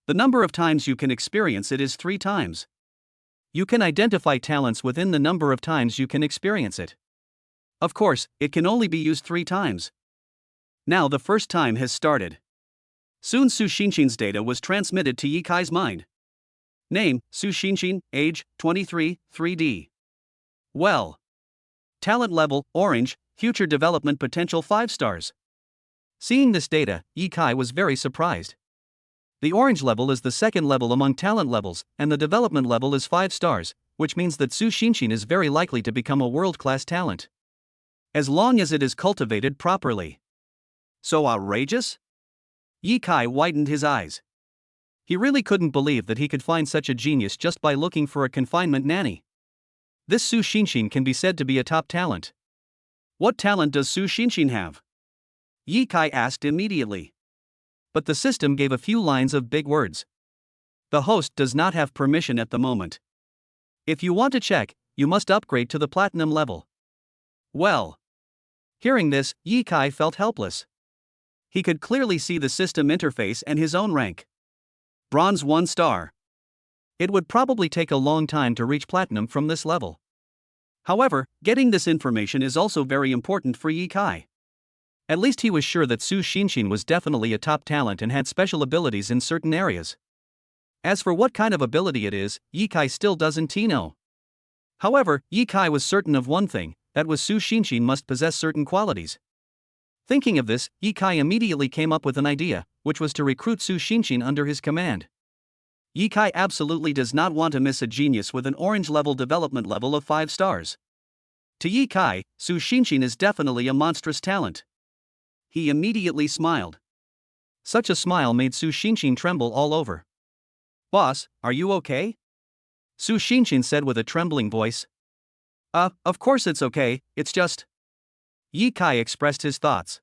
The number of times you can experience it is 3 times. You can identify talents within the number of times you can experience it. Of course, it can only be used 3 times. Now the first time has started. Soon Su Shinshin's data was transmitted to Yi Kai's mind. Name, Su Shinshin, age, 23, 3D. Well. Talent level, orange, future development potential 5 stars. Seeing this data, Yi Kai was very surprised. The orange level is the second level among talent levels, and the development level is 5 stars, which means that Su Shinshin is very likely to become a world-class talent. As long as it is cultivated properly. So outrageous? Yi Kai widened his eyes. He really couldn't believe that he could find such a genius just by looking for a confinement nanny. This Su Shinshin can be said to be a top talent. What talent does Su Shinshin have? Yi Kai asked immediately. But the system gave a few lines of big words. The host does not have permission at the moment. If you want to check, you must upgrade to the platinum level. Well. Hearing this, Yi Kai felt helpless. He could clearly see the system interface and his own rank. Bronze 1 star. It would probably take a long time to reach platinum from this level. However, getting this information is also very important for Yi Kai. At least he was sure that Su Shinshin was definitely a top talent and had special abilities in certain areas. As for what kind of ability it is, Yi Kai still doesn't know. However, Yi Kai was certain of one thing, that was Su Shinshin must possess certain qualities. Thinking of this, Yi Kai immediately came up with an idea, which was to recruit Su Xinshin under his command. Ye Kai absolutely does not want to miss a genius with an orange level development level of 5 stars. To Ye Kai, Su Xinshin is definitely a monstrous talent. He immediately smiled. Such a smile made Su Xinshin tremble all over. "Boss, are you okay?" Su Xinshin said with a trembling voice. Of course it's okay, it's just." Ye Kai expressed his thoughts.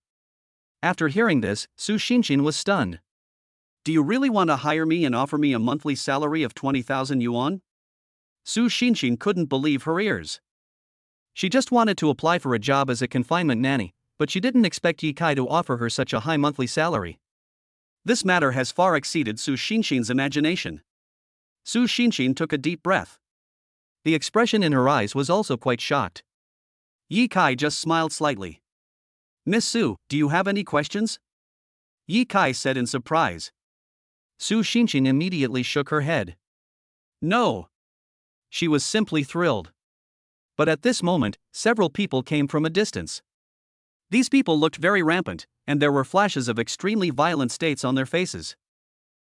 After hearing this, Su Xinshin was stunned. "Do you really want to hire me and offer me a monthly salary of 20,000 yuan?" Su Xinshin couldn't believe her ears. She just wanted to apply for a job as a confinement nanny, but she didn't expect Ye Kai to offer her such a high monthly salary. This matter has far exceeded Su Xinshin's imagination. Su Xinshin took a deep breath. The expression in her eyes was also quite shocked. Ye Kai just smiled slightly. "Miss Su, do you have any questions?" Ye Kai said in surprise. Su Xinshin immediately shook her head. No. She was simply thrilled. But at this moment, several people came from a distance. These people looked very rampant, and there were flashes of extremely violent states on their faces.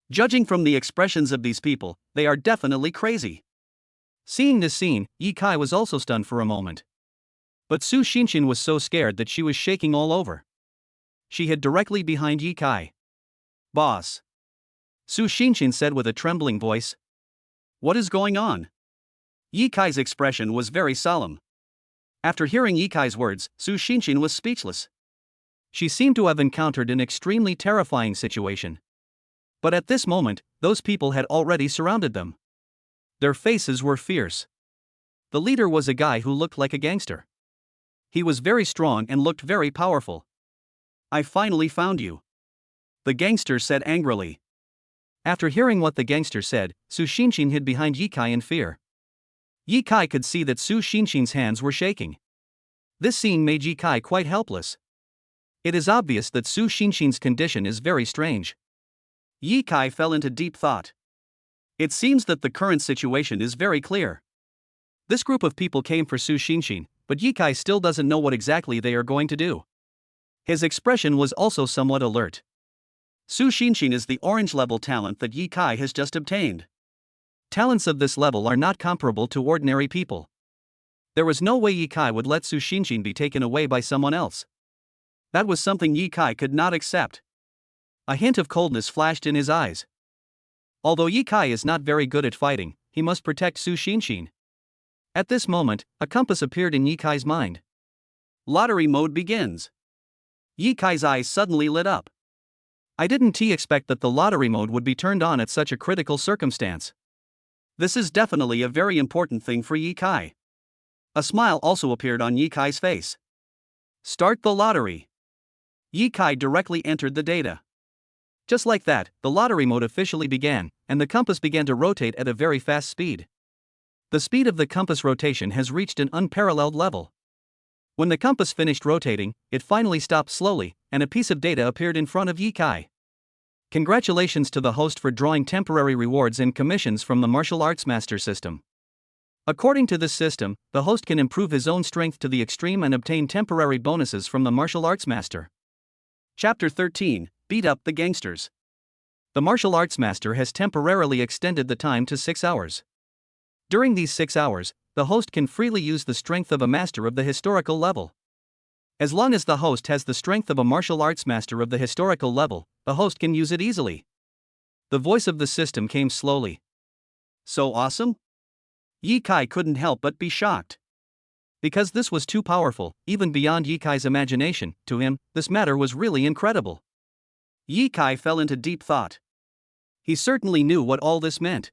Judging from the expressions of these people, they are definitely crazy. Seeing this scene, Ye Kai was also stunned for a moment. But Su Xinshin was so scared that she was shaking all over. She hid directly behind Ye Kai. "Boss," Su Xinshin said with a trembling voice. "What is going on?" Ye Kai's expression was very solemn. After hearing Ye Kai's words, Su Xinshin was speechless. She seemed to have encountered an extremely terrifying situation. But at this moment, those people had already surrounded them. Their faces were fierce. The leader was a guy who looked like a gangster. He was very strong and looked very powerful. "I finally found you," the gangster said angrily. After hearing what the gangster said, Su Xinshin hid behind Ye Kai in fear. Ye Kai could see that Su Xinshin's hands were shaking. This scene made Ye Kai quite helpless. It is obvious that Su Xinshin's condition is very strange. Ye Kai fell into deep thought. It seems that the current situation is very clear. This group of people came for Su Xinshin, but Ye Kai still doesn't know what exactly they are going to do. His expression was also somewhat alert. Su Xinshin is the orange level talent that Ye Kai has just obtained. Talents of this level are not comparable to ordinary people. There was no way Ye Kai would let Su Xinshin be taken away by someone else. That was something Ye Kai could not accept. A hint of coldness flashed in his eyes. Although Ye Kai is not very good at fighting, he must protect Su Xinshin. At this moment, a compass appeared in Ye Kai's mind. Lottery mode begins. Ye Kai's eyes suddenly lit up. I didn't expect that the lottery mode would be turned on at such a critical circumstance. This is definitely a very important thing for Ye Kai. A smile also appeared on Ye Kai's face. Start the lottery. Ye Kai directly entered the data. Just like that, the lottery mode officially began, and the compass began to rotate at a very fast speed. The speed of the compass rotation has reached an unparalleled level. When the compass finished rotating, it finally stopped slowly, and a piece of data appeared in front of Ye Kai. Congratulations to the host for drawing temporary rewards and commissions from the martial arts master system. According to this system, the host can improve his own strength to the extreme and obtain temporary bonuses from the martial arts master. Chapter 13, Beat Up the Gangsters. The martial arts master has temporarily extended the time to 6 hours. During these 6 hours, the host can freely use the strength of a master of the historical level. As long as the host has the strength of a martial arts master of the historical level, the host can use it easily. The voice of the system came slowly. So awesome? Ye Kai couldn't help but be shocked. Because this was too powerful, even beyond Ye Kai's imagination, to him, this matter was really incredible. Ye Kai fell into deep thought. He certainly knew what all this meant.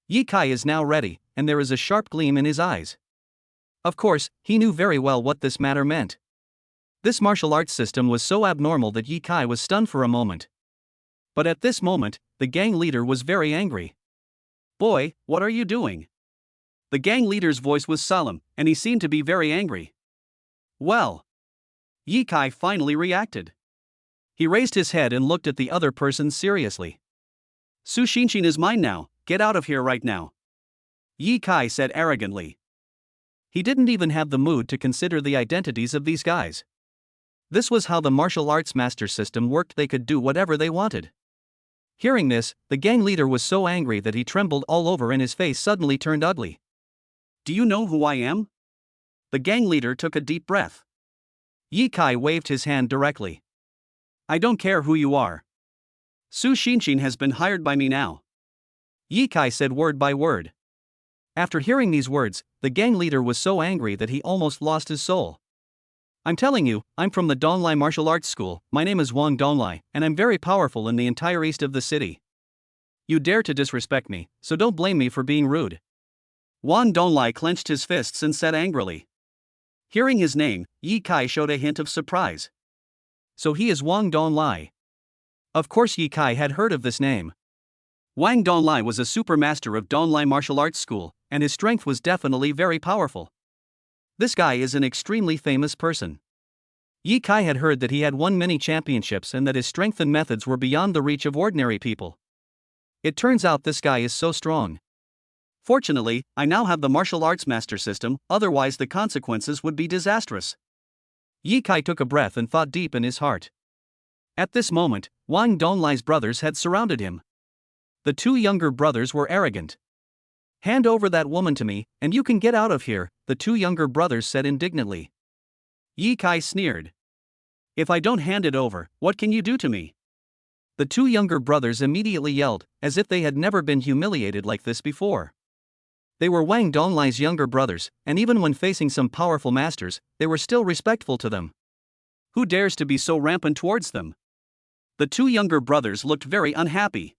Ye Kai is now ready, and there is a sharp gleam in his eyes. Of course, he knew very well what this matter meant. This martial arts system was so abnormal that Ye Kai was stunned for a moment. But at this moment, the gang leader was very angry. Boy, what are you doing? The gang leader's voice was solemn, and he seemed to be very angry. Well. Ye Kai finally reacted. He raised his head and looked at the other person seriously. Su Xinshin is mine now, get out of here right now. Ye Kai said arrogantly. He didn't even have the mood to consider the identities of these guys. This was how the martial arts master system worked. They could do whatever they wanted. Hearing this, the gang leader was so angry that he trembled all over and his face suddenly turned ugly. Do you know who I am? The gang leader took a deep breath. Ye Kai waved his hand directly. I don't care who you are. Su Xinshin has been hired by me now. Ye Kai said word by word. After hearing these words, the gang leader was so angry that he almost lost his soul. I'm telling you, I'm from the Donglai Martial Arts School. My name is Wang Donglai, and I'm very powerful in the entire east of the city. You dare to disrespect me, so don't blame me for being rude. Wang Donglai clenched his fists and said angrily. Hearing his name, Ye Kai showed a hint of surprise. So he is Wang Donglai. Of course Ye Kai had heard of this name. Wang Donglai was a super master of Donglai Martial Arts School, and his strength was definitely very powerful. This guy is an extremely famous person. Ye Kai had heard that he had won many championships and that his strength and methods were beyond the reach of ordinary people. It turns out this guy is so strong. Fortunately, I now have the martial arts master system, otherwise the consequences would be disastrous. Ye Kai took a breath and thought deep in his heart. At this moment, Wang Donglai's brothers had surrounded him. The two younger brothers were arrogant. Hand over that woman to me, and you can get out of here, the two younger brothers said indignantly. Ye Kai sneered. If I don't hand it over, what can you do to me? The two younger brothers immediately yelled, as if they had never been humiliated like this before. They were Wang Donglai's younger brothers, and even when facing some powerful masters, they were still respectful to them. Who dares to be so rampant towards them? The two younger brothers looked very unhappy.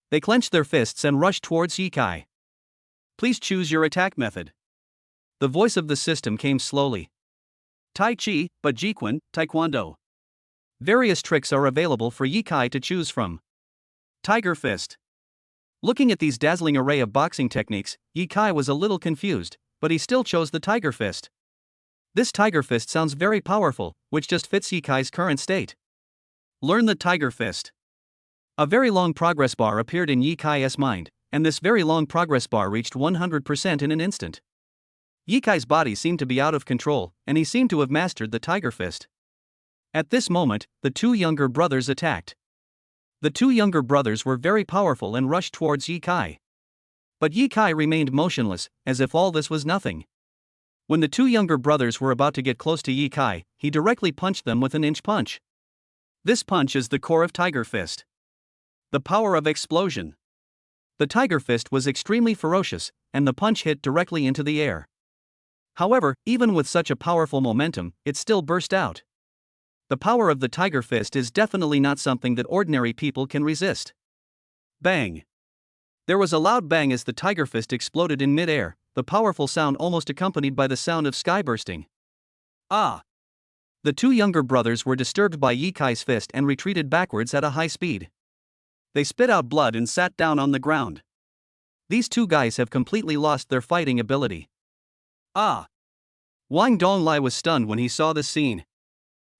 They clenched their fists and rushed towards Ye Kai. Please choose your attack method. The voice of the system came slowly. Tai Chi, but Jiquan, Taekwondo. Various tricks are available for Ye Kai to choose from. Tiger Fist. Looking at these dazzling array of boxing techniques, Ye Kai was a little confused, but he still chose the Tiger Fist. This Tiger Fist sounds very powerful, which just fits Ye Kai's current state. Learn the Tiger Fist. A very long progress bar appeared in Ye Kai's mind, and this very long progress bar reached 100% in an instant. Ye Kai's body seemed to be out of control, and he seemed to have mastered the Tiger Fist. At this moment, the two younger brothers attacked. The two younger brothers were very powerful and rushed towards Ye Kai. But Ye Kai remained motionless, as if all this was nothing. When the two younger brothers were about to get close to Ye Kai, he directly punched them with an inch punch. This punch is the core of Tiger Fist. The power of explosion. The Tiger Fist was extremely ferocious, and the punch hit directly into the air. However, even with such a powerful momentum, it still burst out. The power of the Tiger Fist is definitely not something that ordinary people can resist. Bang! There was a loud bang as the Tiger Fist exploded in mid-air, the powerful sound almost accompanied by the sound of sky bursting. Ah! The two younger brothers were disturbed by Ye Kai's fist and retreated backwards at a high speed. They spit out blood and sat down on the ground. These two guys have completely lost their fighting ability. Ah! Wang Donglai was stunned when he saw this scene.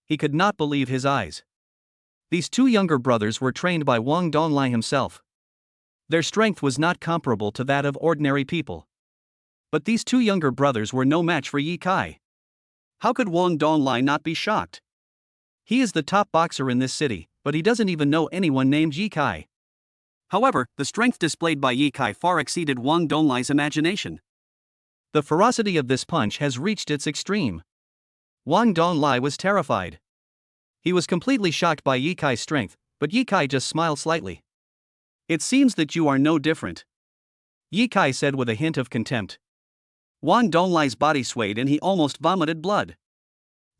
He could not believe his eyes. These two younger brothers were trained by Wang Donglai himself. Their strength was not comparable to that of ordinary people. But these two younger brothers were no match for Ye Kai. How could Wang Donglai not be shocked? He is the top boxer in this city, but he doesn't even know anyone named Ye Kai. However, the strength displayed by Ye Kai far exceeded Wang Donglai's imagination. The ferocity of this punch has reached its extreme. Wang Donglai was terrified. He was completely shocked by Ye Kai's strength, but Ye Kai just smiled slightly. It seems that you are no different. Ye Kai said with a hint of contempt. Wang Donglai's body swayed and he almost vomited blood.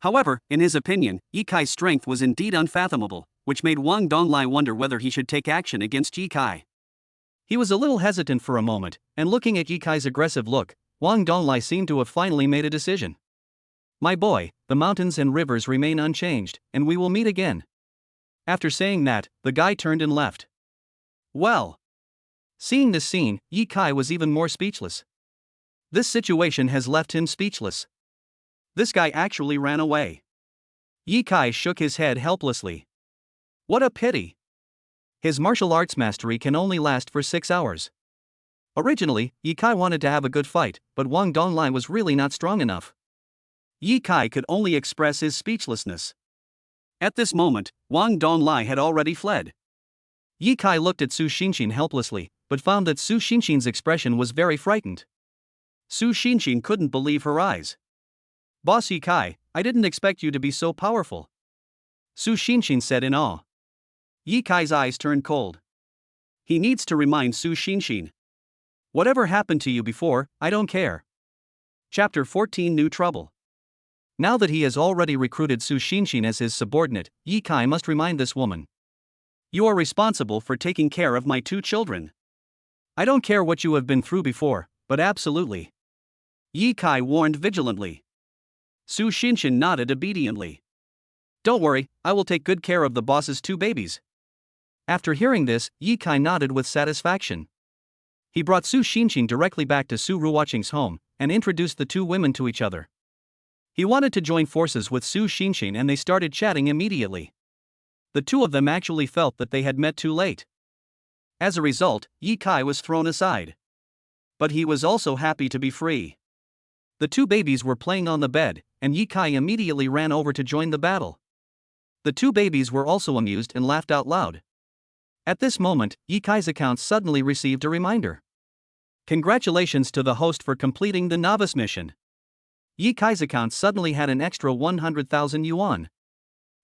However, in his opinion, Ye Kai's strength was indeed unfathomable, which made Wang Donglai wonder whether he should take action against Ye Kai. He was a little hesitant for a moment, and looking at Ye Kai's aggressive look, Wang Donglai seemed to have finally made a decision. My boy, the mountains and rivers remain unchanged, and we will meet again. After saying that, the guy turned and left. Well. Seeing this scene, Ye Kai was even more speechless. This situation has left him speechless. This guy actually ran away. Ye Kai shook his head helplessly. What a pity. His martial arts mastery can only last for 6 hours. Originally, Ye Kai wanted to have a good fight, but Wang Donglai was really not strong enough. Ye Kai could only express his speechlessness. At this moment, Wang Donglai had already fled. Yi Kai looked at Su Xinxin helplessly, but found that Su Xinxin's expression was very frightened. Su Xinxin couldn't believe her eyes. "Boss Yi Kai, I didn't expect you to be so powerful," Su Xinxin said in awe. Yi Kai's eyes turned cold. He needs to remind Su Xinxin. "Whatever happened to you before, I don't care." Chapter 14 New Trouble. Now that he has already recruited Su Xinxin as his subordinate, Yi Kai must remind this woman. "You are responsible for taking care of my 2 children. I don't care what you have been through before, but absolutely." Yi Kai warned vigilantly. Su Xinxin nodded obediently. "Don't worry, I will take good care of the boss's 2 babies." After hearing this, Yi Kai nodded with satisfaction. He brought Su Xinxin directly back to Su Ruoqing's home, and introduced the 2 women to each other. He wanted to join forces with Su Xinxin and they started chatting immediately. The 2 of them actually felt that they had met too late. As a result, Yi Kai was thrown aside. But he was also happy to be free. The 2 babies were playing on the bed, and Yi Kai immediately ran over to join the battle. The 2 babies were also amused and laughed out loud. At this moment, Yi Kai's account suddenly received a reminder. Congratulations to the host for completing the novice mission. Yi Kai's account suddenly had an extra 100,000 yuan.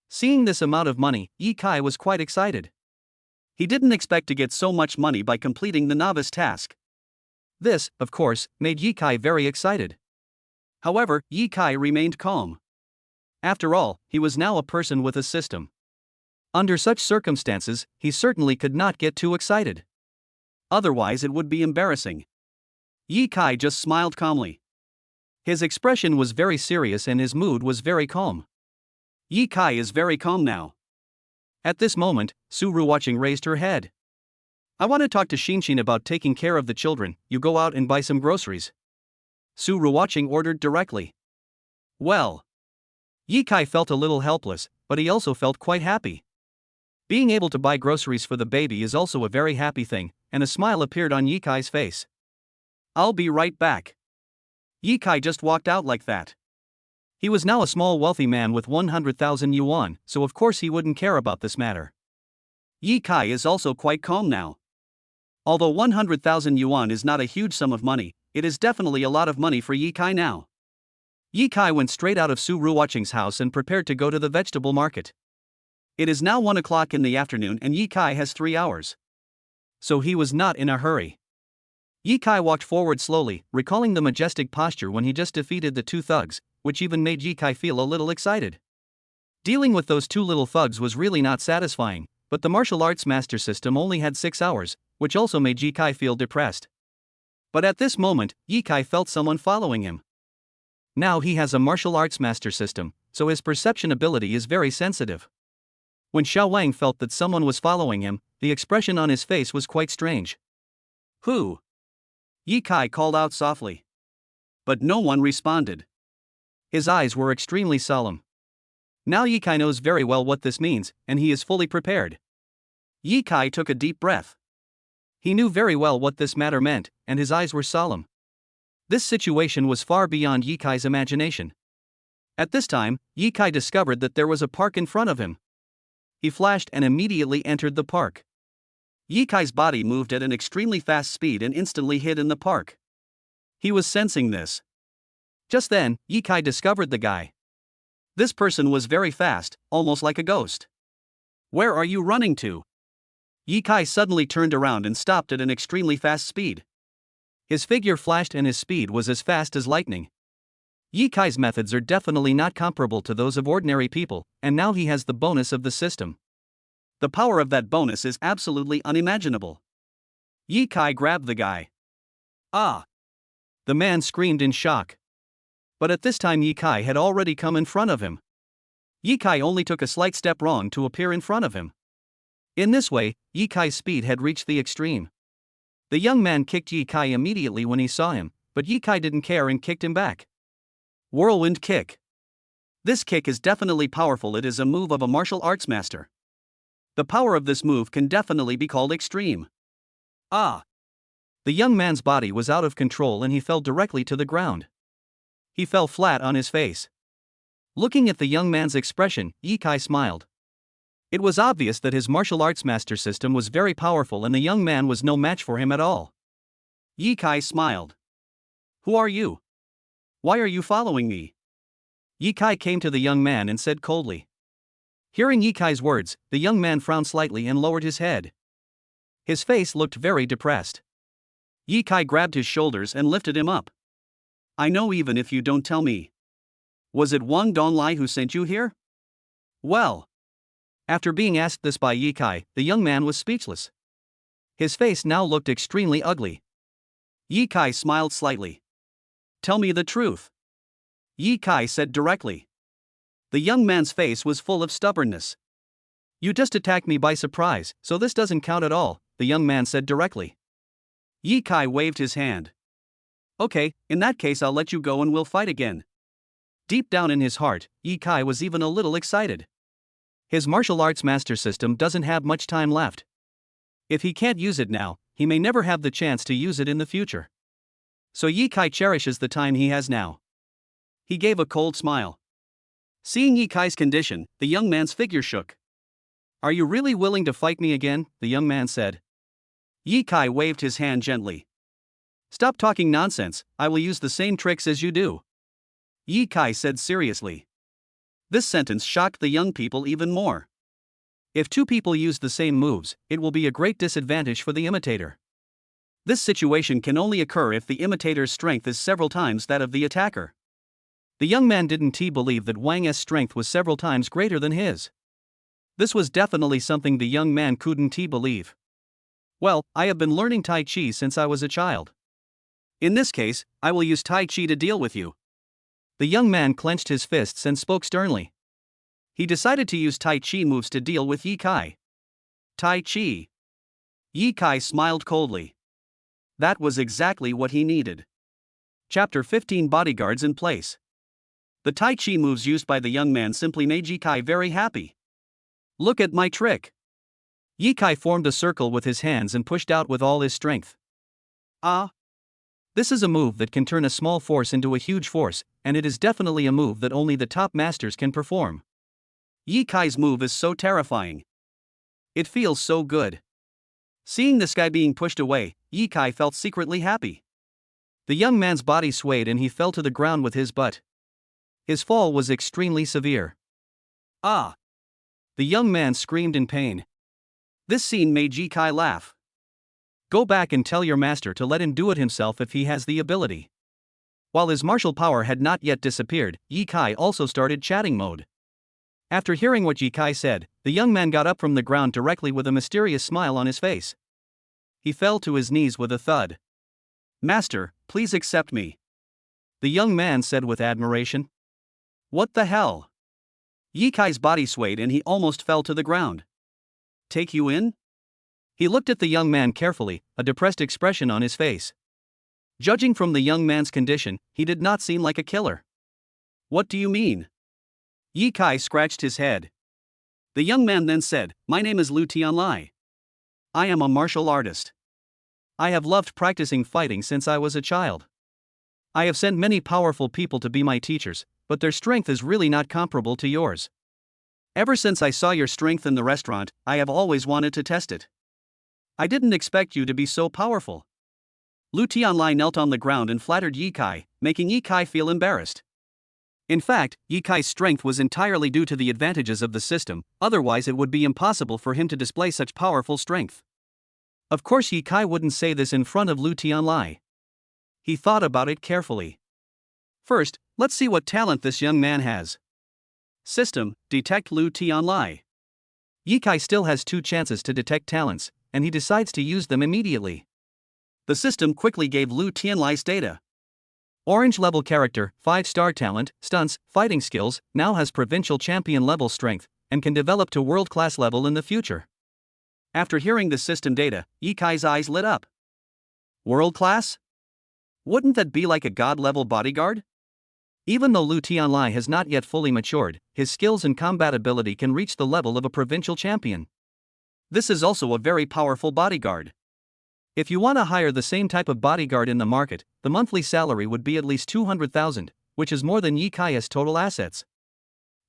Seeing this amount of money, Yi Kai was quite excited. He didn't expect to get so much money by completing the novice task. This, of course, made Yi Kai very excited. However, Yi Kai remained calm. After all, he was now a person with a system. Under such circumstances, he certainly could not get too excited. Otherwise it would be embarrassing. Yi Kai just smiled calmly. His expression was very serious and his mood was very calm. Yi Kai is very calm now. At this moment, Su Ruoqing raised her head. "I want to talk to Xinxin about taking care of the children. You go out and buy some groceries," Su Ruoqing ordered directly. Well, Yi Kai felt a little helpless, but he also felt quite happy. Being able to buy groceries for the baby is also a very happy thing, and a smile appeared on Yi Kai's face. "I'll be right back." Yi Kai just walked out like that. He was now a small wealthy man with 100,000 yuan, so of course he wouldn't care about this matter. Yi Kai is also quite calm now. Although 100,000 yuan is not a huge sum of money, it is definitely a lot of money for Yi Kai now. Yi Kai went straight out of Su Ruoqing's house and prepared to go to the vegetable market. It is now 1 o'clock in the afternoon and Yi Kai has 3 hours. So he was not in a hurry. Yi Kai walked forward slowly, recalling the majestic posture when he just defeated the 2 thugs, which even made Yi Kai feel a little excited. Dealing with those 2 little thugs was really not satisfying, but the martial arts master system only had 6 hours, which also made Yi Kai feel depressed. But at this moment, Yi Kai felt someone following him. Now he has a martial arts master system, so his perception ability is very sensitive. When Xiao Wang felt that someone was following him, the expression on his face was quite strange. "Who?" Yi Kai called out softly. But no one responded. His eyes were extremely solemn. Now Yi Kai knows very well what this means, and he is fully prepared. Yi Kai took a deep breath. He knew very well what this matter meant, and his eyes were solemn. This situation was far beyond Yi Kai's imagination. At this time, Yi Kai discovered that there was a park in front of him. He flashed and immediately entered the park. Yi Kai's body moved at an extremely fast speed and instantly hid in the park. He was sensing this. Just then, Yi Kai discovered the guy. This person was very fast, almost like a ghost. "Where are you running to?" Yi Kai suddenly turned around and stopped at an extremely fast speed. His figure flashed and his speed was as fast as lightning. Yi Kai's methods are definitely not comparable to those of ordinary people, and now he has the bonus of the system. The power of that bonus is absolutely unimaginable. Yi Kai grabbed the guy. "Ah!" The man screamed in shock. But at this time Yi Kai had already come in front of him. Yi Kai only took a slight step wrong to appear in front of him. In this way, Yi Kai's speed had reached the extreme. The young man kicked Yi Kai immediately when he saw him, but Yi Kai didn't care and kicked him back. Whirlwind kick. This kick is definitely powerful. It is a move of a martial arts master. The power of this move can definitely be called extreme. Ah! The young man's body was out of control and he fell directly to the ground. He fell flat on his face. Looking at the young man's expression, Yi Kai smiled. It was obvious that his martial arts master system was very powerful and the young man was no match for him at all. Ye Kai smiled. Who are you? Why are you following me? Ye Kai came to the young man and said coldly. Hearing Ye Kai's words, the young man frowned slightly and lowered his head. His face looked very depressed. Ye Kai grabbed his shoulders and lifted him up. I know even if you don't tell me. Was it Wang Donglai who sent you here? Well. After being asked this by Ye Kai, the young man was speechless. His face now looked extremely ugly. Ye Kai smiled slightly. Tell me the truth. Ye Kai said directly. The young man's face was full of stubbornness. You just attacked me by surprise, so this doesn't count at all, the young man said directly. Ye Kai waved his hand. Okay, in that case I'll let you go and we'll fight again. Deep down in his heart, Ye Kai was even a little excited. His martial arts master system doesn't have much time left. If he can't use it now, he may never have the chance to use it in the future. So Ye Kai cherishes the time he has now. He gave a cold smile. Seeing Ye Kai's condition, the young man's figure shook. Are you really willing to fight me again? The young man said. Ye Kai waved his hand gently. Stop talking nonsense, I will use the same tricks as you do. Ye Kai said seriously. This sentence shocked the young people even more. If two people use the same moves, it will be a great disadvantage for the imitator. This situation can only occur if the imitator's strength is several times that of the attacker. The young man didn't believe that Wang's strength was several times greater than his. This was definitely something the young man couldn't believe. Well, I have been learning Tai Chi since I was a child. In this case, I will use Tai Chi to deal with you. The young man clenched his fists and spoke sternly. He decided to use Tai Chi moves to deal with Ye Kai. Tai Chi. Ye Kai smiled coldly. That was exactly what he needed. Chapter 15 Bodyguards in Place. The Tai Chi moves used by the young man simply made Ye Kai very happy. Look at my trick. Ye Kai formed a circle with his hands and pushed out with all his strength. Ah! This is a move that can turn a small force into a huge force, and it is definitely a move that only the top masters can perform. Ye Kai's move is so terrifying. It feels so good. Seeing this guy being pushed away, Ye Kai felt secretly happy. The young man's body swayed and he fell to the ground with his butt. His fall was extremely severe. Ah! The young man screamed in pain. This scene made Ye Kai laugh. Go back and tell your master to let him do it himself if he has the ability. While his martial power had not yet disappeared, Ye Kai also started chatting mode. After hearing what Ye Kai said, the young man got up from the ground directly with a mysterious smile on his face. He fell to his knees with a thud. Master, please accept me. The young man said with admiration. What the hell? Ye Kai's body swayed and he almost fell to the ground. Take you in? He looked at the young man carefully, a depressed expression on his face. Judging from the young man's condition, he did not seem like a killer. What do you mean? Ye Kai scratched his head. The young man then said, My name is Lu Tianlai. I am a martial artist. I have loved practicing fighting since I was a child. I have sent many powerful people to be my teachers, but their strength is really not comparable to yours. Ever since I saw your strength in the restaurant, I have always wanted to test it. I didn't expect you to be so powerful. Lu Tianlai knelt on the ground and flattered Ye Kai, making Ye Kai feel embarrassed. In fact, Ye Kai's strength was entirely due to the advantages of the system, otherwise it would be impossible for him to display such powerful strength. Of course Ye Kai wouldn't say this in front of Lu Tianlai. He thought about it carefully. First, let's see what talent this young man has. System, detect Lu Tianlai. Ye Kai still has 2 chances to detect talents, and he decides to use them immediately. The system quickly gave Lu Tianlai's data. Orange level character, 5-star talent, stunts, fighting skills, now has provincial champion level strength, and can develop to world-class level in the future. After hearing the system data, Ye Kai's eyes lit up. World-class? Wouldn't that be like a god-level bodyguard? Even though Lu Tianlai has not yet fully matured, his skills and combat ability can reach the level of a provincial champion. This is also a very powerful bodyguard. If you want to hire the same type of bodyguard in the market, the monthly salary would be at least 200,000, which is more than Ye Kai's total assets.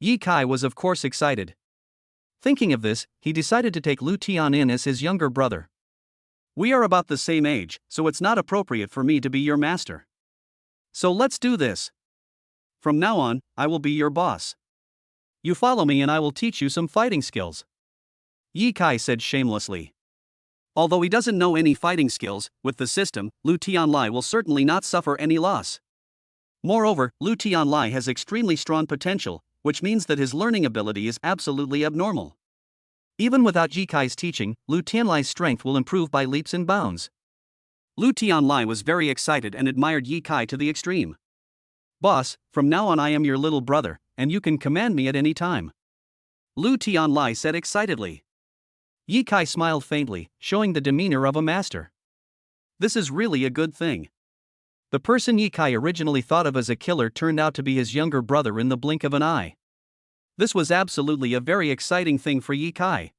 Ye Kai was of course excited. Thinking of this, he decided to take Lu Tian in as his younger brother. We are about the same age, so it's not appropriate for me to be your master. So let's do this. From now on, I will be your boss. You follow me and I will teach you some fighting skills. Ye Kai said shamelessly. Although he doesn't know any fighting skills, with the system, Lu Tianlai will certainly not suffer any loss. Moreover, Lu Tianlai has extremely strong potential, which means that his learning ability is absolutely abnormal. Even without Ye Kai's teaching, Lu Tianlai's strength will improve by leaps and bounds. Lu Tianlai was very excited and admired Ye Kai to the extreme. Boss, from now on I am your little brother, and you can command me at any time. Lu Tianlai said excitedly. Ye Kai smiled faintly, showing the demeanor of a master. This is really a good thing. The person Ye Kai originally thought of as a killer turned out to be his younger brother in the blink of an eye. This was absolutely a very exciting thing for Ye Kai.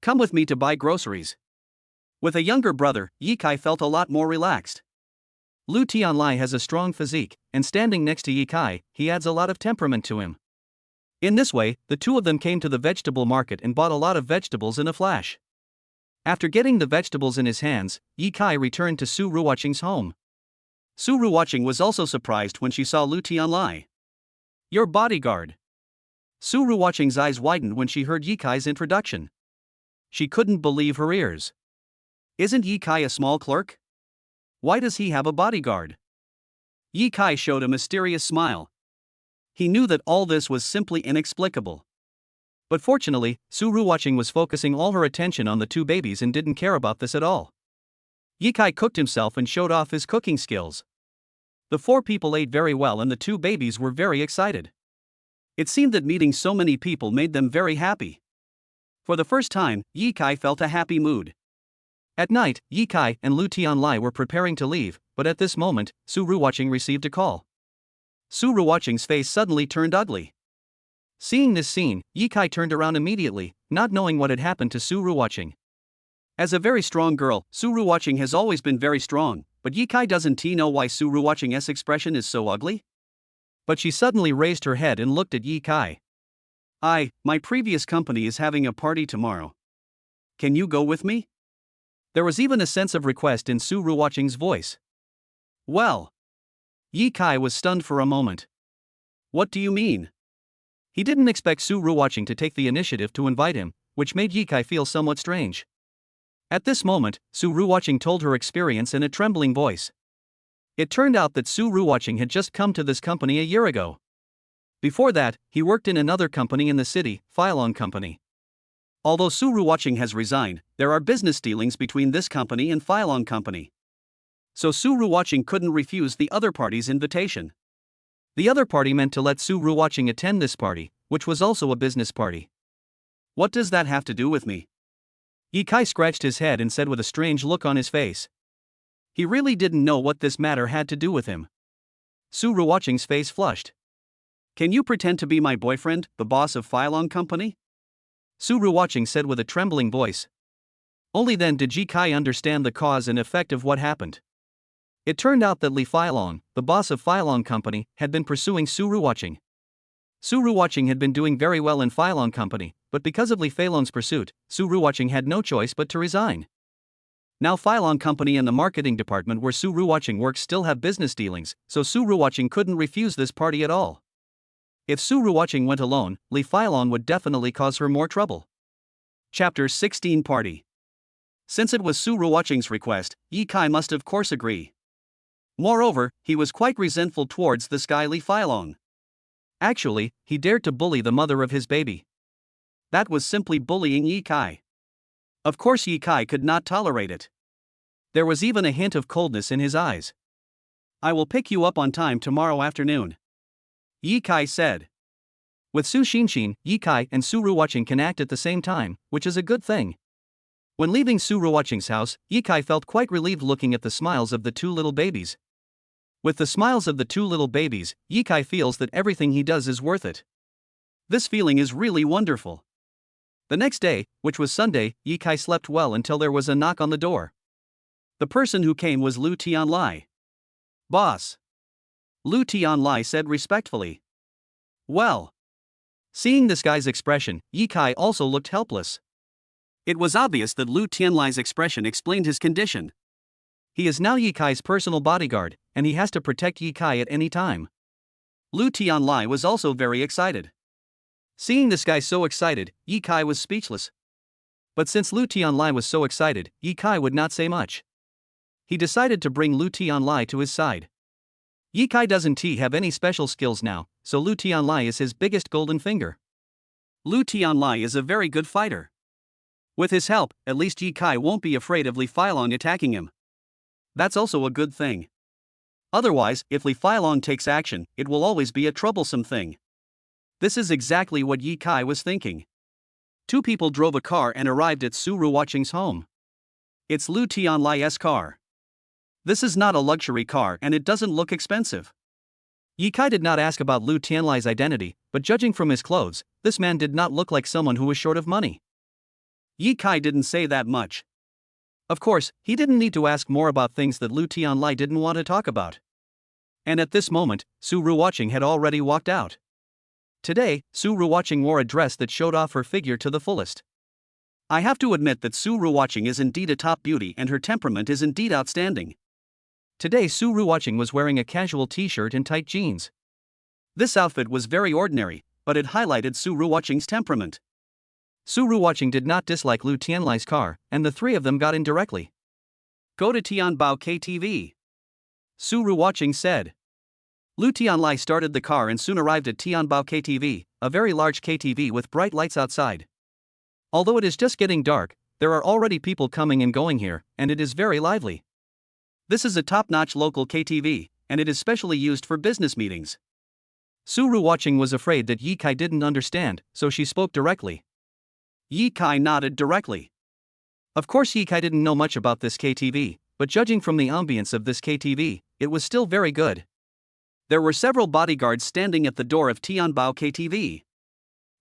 Come with me to buy groceries. With a younger brother, Ye Kai felt a lot more relaxed. Lu Tianlai has a strong physique, and standing next to Ye Kai, he adds a lot of temperament to him. In this way, the two of them came to the vegetable market and bought a lot of vegetables in a flash. After getting the vegetables in his hands, Ye Kai returned to Su Ruoqing's home. Su Ruoqing was also surprised when she saw Lu Tianlai. Your bodyguard. Su Ruoqing's eyes widened when she heard Ye Kai's introduction. She couldn't believe her ears. Isn't Ye Kai a small clerk? Why does he have a bodyguard? Ye Kai showed a mysterious smile. He knew that all this was simply inexplicable. But fortunately, Su Ruoqing was focusing all her attention on the two babies and didn't care about this at all. Ye Kai cooked himself and showed off his cooking skills. The four people ate very well and the two babies were very excited. It seemed that meeting so many people made them very happy. For the first time, Ye Kai felt a happy mood. At night, Ye Kai and Lu Tianlai were preparing to leave, but at this moment, Su Ruoqing received a call. Su Ruoqing's face suddenly turned ugly. Seeing this scene, Ye Kai turned around immediately, not knowing what had happened to Su Ruoqing. As a very strong girl, Su Ruoqing has always been very strong, but Ye Kai doesn't know why Su Ruoqing's expression is so ugly? But she suddenly raised her head and looked at Ye Kai. My previous company is having a party tomorrow. Can you go with me? There was even a sense of request in Su Ruoqing's voice. Well. Ye Kai was stunned for a moment. What do you mean? He didn't expect Su Ruoqing to take the initiative to invite him, which made Ye Kai feel somewhat strange. At this moment, Su Ruoqing told her experience in a trembling voice. It turned out that Su Ruoqing had just come to this company a year ago. Before that, he worked in another company in the city, Phylon Company. Although Su Ruoqing has resigned, there are business dealings between this company and Phylon Company. So Su Ruoqing couldn't refuse the other party's invitation. The other party meant to let Su Ruoqing attend this party, which was also a business party. What does that have to do with me? Ye Kai scratched his head and said with a strange look on his face. He really didn't know what this matter had to do with him. Su Ruoqing's face flushed. Can you pretend to be my boyfriend, the boss of Phylon Company? Su Ruoqing said with a trembling voice. Only then did Ye Kai understand the cause and effect of what happened. It turned out that Li Phylon, the boss of Phylon Company, had been pursuing Su Ruoqing. Su Ruoqing had been doing very well in Phylon Company, but because of Li Phylon's pursuit, Su Ruoqing had no choice but to resign. Now Phylon Company and the marketing department where Su Ruoqing works still have business dealings, so Su Ruoqing couldn't refuse this party at all. If Su Ruoqing went alone, Li Phylon would definitely cause her more trouble. Chapter 16 Party. Since it was Su Ruoqing's request, Ye Kai must of course agree. Moreover, he was quite resentful towards this guy Li Phylon. Actually, he dared to bully the mother of his baby. That was simply bullying Ye Kai. Of course Ye Kai could not tolerate it. There was even a hint of coldness in his eyes. I will pick you up on time tomorrow afternoon, Ye Kai said. With Su Xinshin, Ye Kai and Su Ruoqing can act at the same time, which is a good thing. When leaving Su Ruoqing's house, Ye Kai felt quite relieved looking at the smiles of the two little babies. With the smiles of the two little babies, Ye Kai feels that everything he does is worth it. This feeling is really wonderful. The next day, which was Sunday, Ye Kai slept well until there was a knock on the door. The person who came was Lu Tianlai. Boss. Lu Tianlai said respectfully. Well. Seeing this guy's expression, Ye Kai also looked helpless. It was obvious that Lu Tianlai's expression explained his condition. He is now Ye Kai's personal bodyguard, and he has to protect Ye Kai at any time. Lu Tianlai was also very excited. Seeing this guy so excited, Ye Kai was speechless. But since Lu Tianlai was so excited, Ye Kai would not say much. He decided to bring Lu Tianlai to his side. Ye Kai doesn't have any special skills now, so Lu Tianlai is his biggest golden finger. Lu Tianlai is a very good fighter. With his help, at least Ye Kai won't be afraid of Li Feilong attacking him. That's also a good thing. Otherwise, if Li Feilong takes action, it will always be a troublesome thing. This is exactly what Ye Kai was thinking. Two people drove a car and arrived at Su Ruoqing's home. It's Lu Tianlai's car. This is not a luxury car and it doesn't look expensive. Ye Kai did not ask about Lu Tianlai's identity, but judging from his clothes, this man did not look like someone who was short of money. Ye Kai didn't say that much. Of course, he didn't need to ask more about things that Lu Tianlai didn't want to talk about. And at this moment, Su Ruoqing had already walked out. Today, Su Ruoqing wore a dress that showed off her figure to the fullest. I have to admit that Su Ruoqing is indeed a top beauty and her temperament is indeed outstanding. Today Su Ruoqing was wearing a casual t-shirt and tight jeans. This outfit was very ordinary, but it highlighted Su Ruoqing's temperament. Su Ruoqing did not dislike Lu Tianlai's car, and the three of them got in directly. Go to Tianbao KTV. Su Ruoqing said. Lu Tianlai started the car and soon arrived at Tianbao KTV, a very large KTV with bright lights outside. Although it is just getting dark, there are already people coming and going here, and it is very lively. This is a top-notch local KTV, and it is specially used for business meetings. Su Ruoqing was afraid that Ye Kai didn't understand, so she spoke directly. Ye Kai nodded directly. Of course Ye Kai didn't know much about this KTV, but judging from the ambience of this KTV, it was still very good. There were several bodyguards standing at the door of Tianbao KTV.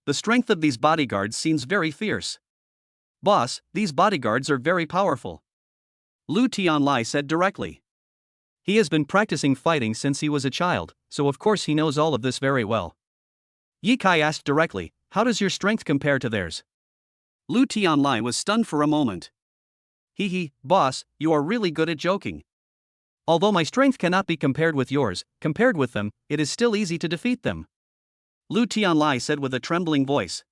The strength of these bodyguards seems very fierce. Boss, these bodyguards are very powerful. Lu Tianlai said directly. He has been practicing fighting since he was a child, so of course he knows all of this very well. Ye Kai asked directly, how does your strength compare to theirs? Lu Tianlai was stunned for a moment. Boss, you are really good at joking. Although my strength cannot be compared with yours, compared with them, it is still easy to defeat them. Lu Tianlai said with a trembling voice.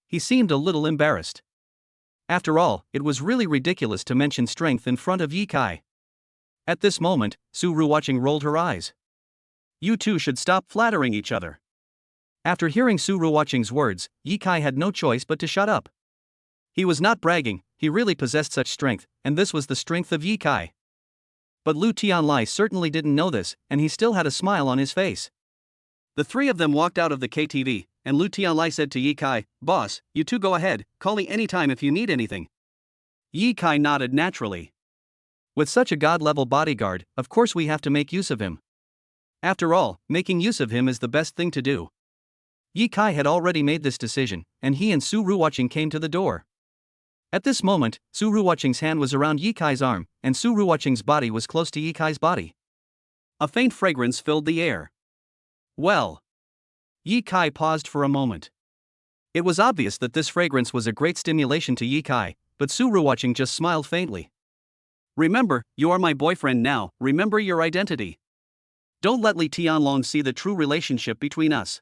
He seemed a little embarrassed. After all, it was really ridiculous to mention strength in front of Ye Kai. At this moment, Su Ruoqing rolled her eyes. You two should stop flattering each other. After hearing Su Ruoqing's words, Ye Kai had no choice but to shut up. He was not bragging, he really possessed such strength, and this was the strength of Ye Kai. But Lu Tianlai certainly didn't know this, and he still had a smile on his face. The three of them walked out of the KTV, and Lu Tianlai said to Ye Kai, Boss, you two go ahead, call me anytime if you need anything. Ye Kai nodded naturally. With such a god-level bodyguard, of course we have to make use of him. After all, making use of him is the best thing to do. Ye Kai had already made this decision, and he and Su Ruoqing came to the door. At this moment, Su Ruoqing's hand was around Ye Kai's arm, and Su Ruoqing's body was close to Ye Kai's body. A faint fragrance filled the air. Well. Ye Kai paused for a moment. It was obvious that this fragrance was a great stimulation to Ye Kai, but Su Ruoqing just smiled faintly. Remember, you are my boyfriend now, remember your identity. Don't let Li Tianlong see the true relationship between us.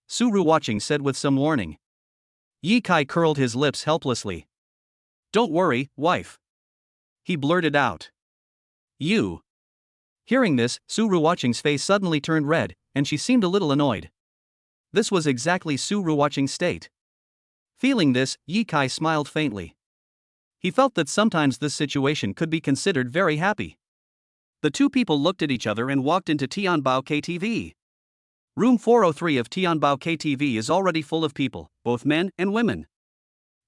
Su Ruoqing said with some warning. Ye Kai curled his lips helplessly. Don't worry, wife. He blurted out. You. Hearing this, Su Ruoqing's face suddenly turned red, and she seemed a little annoyed. This was exactly Su Ruoqing's state. Feeling this, Ye Kai smiled faintly. He felt that sometimes this situation could be considered very happy. The two people looked at each other and walked into Tianbao KTV. Room 403 of Tianbao KTV is already full of people, both men and women.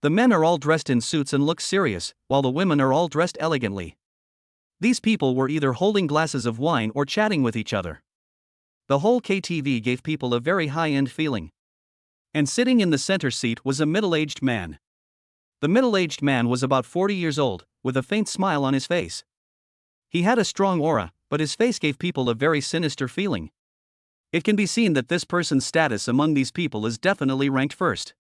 The men are all dressed in suits and look serious, while the women are all dressed elegantly. These people were either holding glasses of wine or chatting with each other. The whole KTV gave people a very high-end feeling. And sitting in the center seat was a middle-aged man. The middle-aged man was about 40 years old, with a faint smile on his face. He had a strong aura, but his face gave people a very sinister feeling. It can be seen that this person's status among these people is definitely ranked first.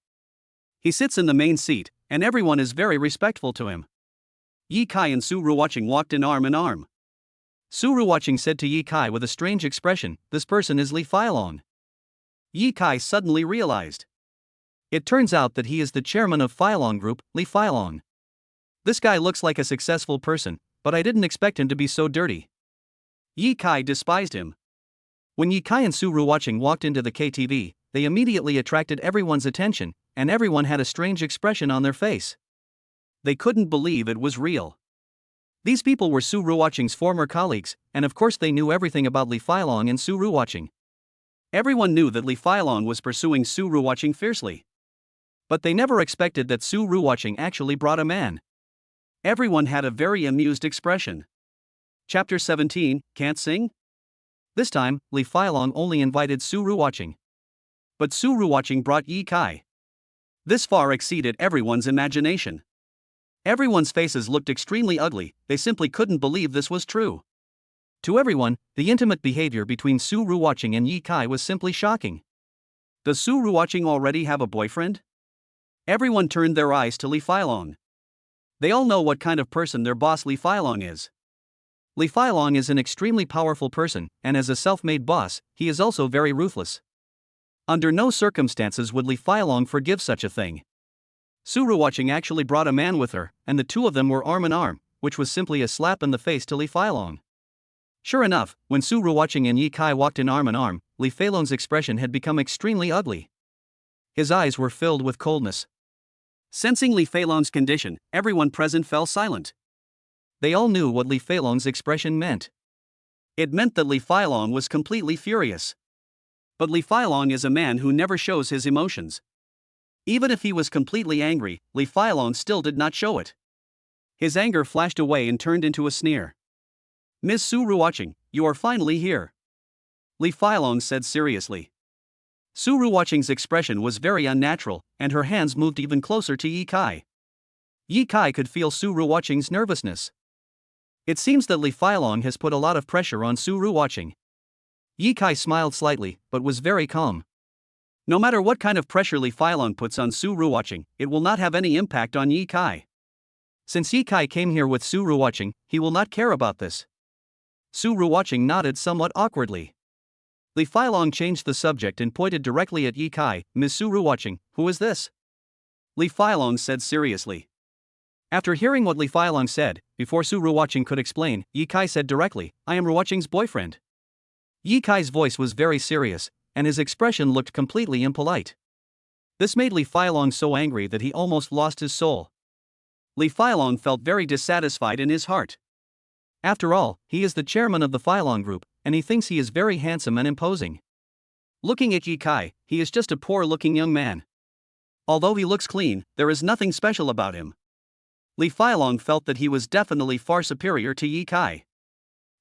He sits in the main seat, and everyone is very respectful to him. Ye Kai and Su Ruoqing walked in arm. Su Ruoqing said to Ye Kai with a strange expression, "This person is Li Feilong." Ye Kai suddenly realized. It turns out that he is the chairman of Feilong Group, Li Feilong. This guy looks like a successful person, but I didn't expect him to be so dirty. Ye Kai despised him. When Ye Kai and Su Ruoqing walked into the KTV, they immediately attracted everyone's attention, and everyone had a strange expression on their face. They couldn't believe it was real. These people were Su Ruoqing's former colleagues, and of course they knew everything about Li Feilong and Su Ruoqing. Everyone knew that Li Feilong was pursuing Su Ruoqing fiercely. But they never expected that Su Ruoqing actually brought a man. Everyone had a very amused expression. Chapter 17, Can't Sing? This time, Li Feilong only invited Su Ruoqing. But Su Ruoqing brought Ye Kai. This far exceeded everyone's imagination. Everyone's faces looked extremely ugly, they simply couldn't believe this was true. To everyone, the intimate behavior between Su Ruoqing and Ye Kai was simply shocking. Does Su Ruoqing already have a boyfriend? Everyone turned their eyes to Li Feilong. They all know what kind of person their boss Li Feilong is. Li Feilong is an extremely powerful person, and as a self-made boss, he is also very ruthless. Under no circumstances would Li Feilong forgive such a thing. Su Ruoqing actually brought a man with her, and the two of them were arm in arm, which was simply a slap in the face to Li Feilong. Sure enough, when Su Ruoqing and Ye Kai walked in arm, Li Feilong's expression had become extremely ugly. His eyes were filled with coldness. Sensing Li Feilong's condition, everyone present fell silent. They all knew what Li Feilong's expression meant. It meant that Li Feilong was completely furious. But Li Feilong is a man who never shows his emotions. Even if he was completely angry, Li Feilong still did not show it. His anger flashed away and turned into a sneer. "Ms. Su Ruoqing, you are finally here," Li Feilong said seriously. Su Ruoqing's expression was very unnatural, and her hands moved even closer to Ye Kai. Ye Kai could feel Su Ruoqing's nervousness. It seems that Li Feilong has put a lot of pressure on Su Ruoqing. Ye Kai smiled slightly, but was very calm. No matter what kind of pressure Li Feilong puts on Su Ruoqing, it will not have any impact on Ye Kai. Since Ye Kai came here with Su Ruoqing, he will not care about this. Su Ruoqing nodded somewhat awkwardly. Li Feilong changed the subject and pointed directly at Ye Kai. "Ms. Su Ruoqing, who is this?" Li Feilong said seriously. After hearing what Li Feilong said, before Su Ruoqing could explain, Ye Kai said directly, "I am Ruoqing's boyfriend." Ye Kai's voice was very serious, and his expression looked completely impolite. This made Li Feilong so angry that he almost lost his soul. Li Feilong felt very dissatisfied in his heart. After all, he is the chairman of the Feilong Group, and he thinks he is very handsome and imposing. Looking at Ye Kai, he is just a poor-looking young man. Although he looks clean, there is nothing special about him. Li Feilong felt that he was definitely far superior to Ye Kai.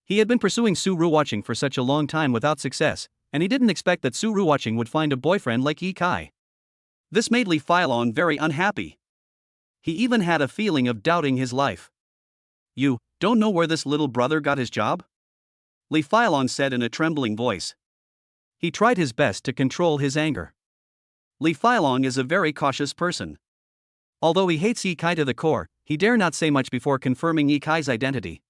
He had been pursuing Su Ruoqing for such a long time without success, and he didn't expect that Su Ruoqing would find a boyfriend like Ye Kai. This made Li Feilong very unhappy. He even had a feeling of doubting his life. "You don't know where this little brother got his job?" Li Feilong said in a trembling voice. He tried his best to control his anger. Li Feilong is a very cautious person. Although he hates Ye Kai to the core, he dare not say much before confirming Ye Kai's identity.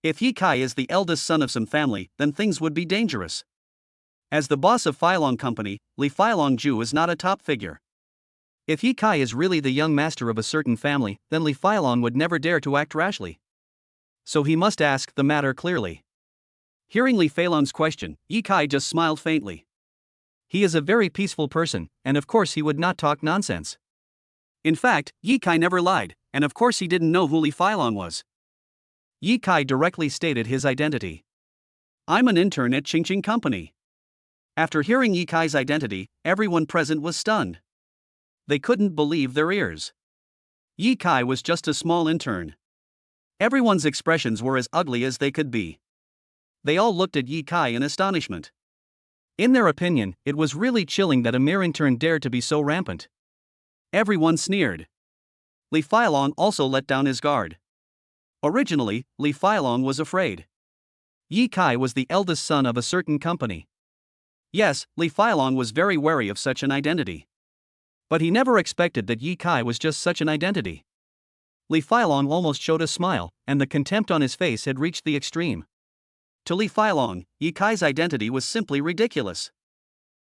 If Ye Kai is the eldest son of some family, then things would be dangerous. As the boss of Feilong Company, Li Feilong Ju is not a top figure. If Ye Kai is really the young master of a certain family, then Li Feilong would never dare to act rashly. So he must ask the matter clearly. Hearing Li Feilong's question, Ye Kai just smiled faintly. He is a very peaceful person, and of course he would not talk nonsense. In fact, Ye Kai never lied, and of course he didn't know who Li Feilong was. Ye Kai directly stated his identity. "I'm an intern at Chingching Company." After hearing Ye Kai's identity, everyone present was stunned. They couldn't believe their ears. Ye Kai was just a small intern. Everyone's expressions were as ugly as they could be. They all looked at Ye Kai in astonishment. In their opinion, it was really chilling that a mere intern dared to be so rampant. Everyone sneered. Li Feilong also let down his guard. Originally, Li Feilong was afraid. Ye Kai was the eldest son of a certain company. Yes, Li Feilong was very wary of such an identity. But he never expected that Yi Kai was just such an identity. Li Feilong almost showed a smile, and the contempt on his face had reached the extreme. To Li Feilong, Yi Kai's identity was simply ridiculous.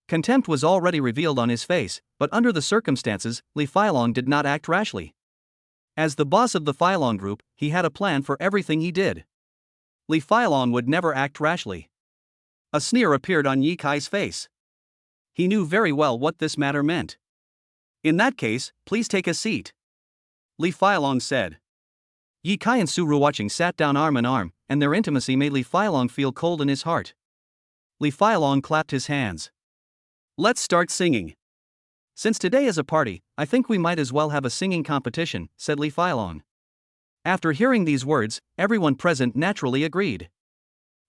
Contempt was already revealed on his face, but under the circumstances, Li Feilong did not act rashly. As the boss of the Feilong group, he had a plan for everything he did. Li Feilong would never act rashly. A sneer appeared on Yi Kai's face. He knew very well what this matter meant. In that case, please take a seat, Li Feilong said. Yi Kai and Su Ruoqing sat down arm in arm, and their intimacy made Li Feilong feel cold in his heart. Li Feilong clapped his hands. Let's start singing. Since today is a party, I think we might as well have a singing competition, said Li Feilong. After hearing these words, everyone present naturally agreed.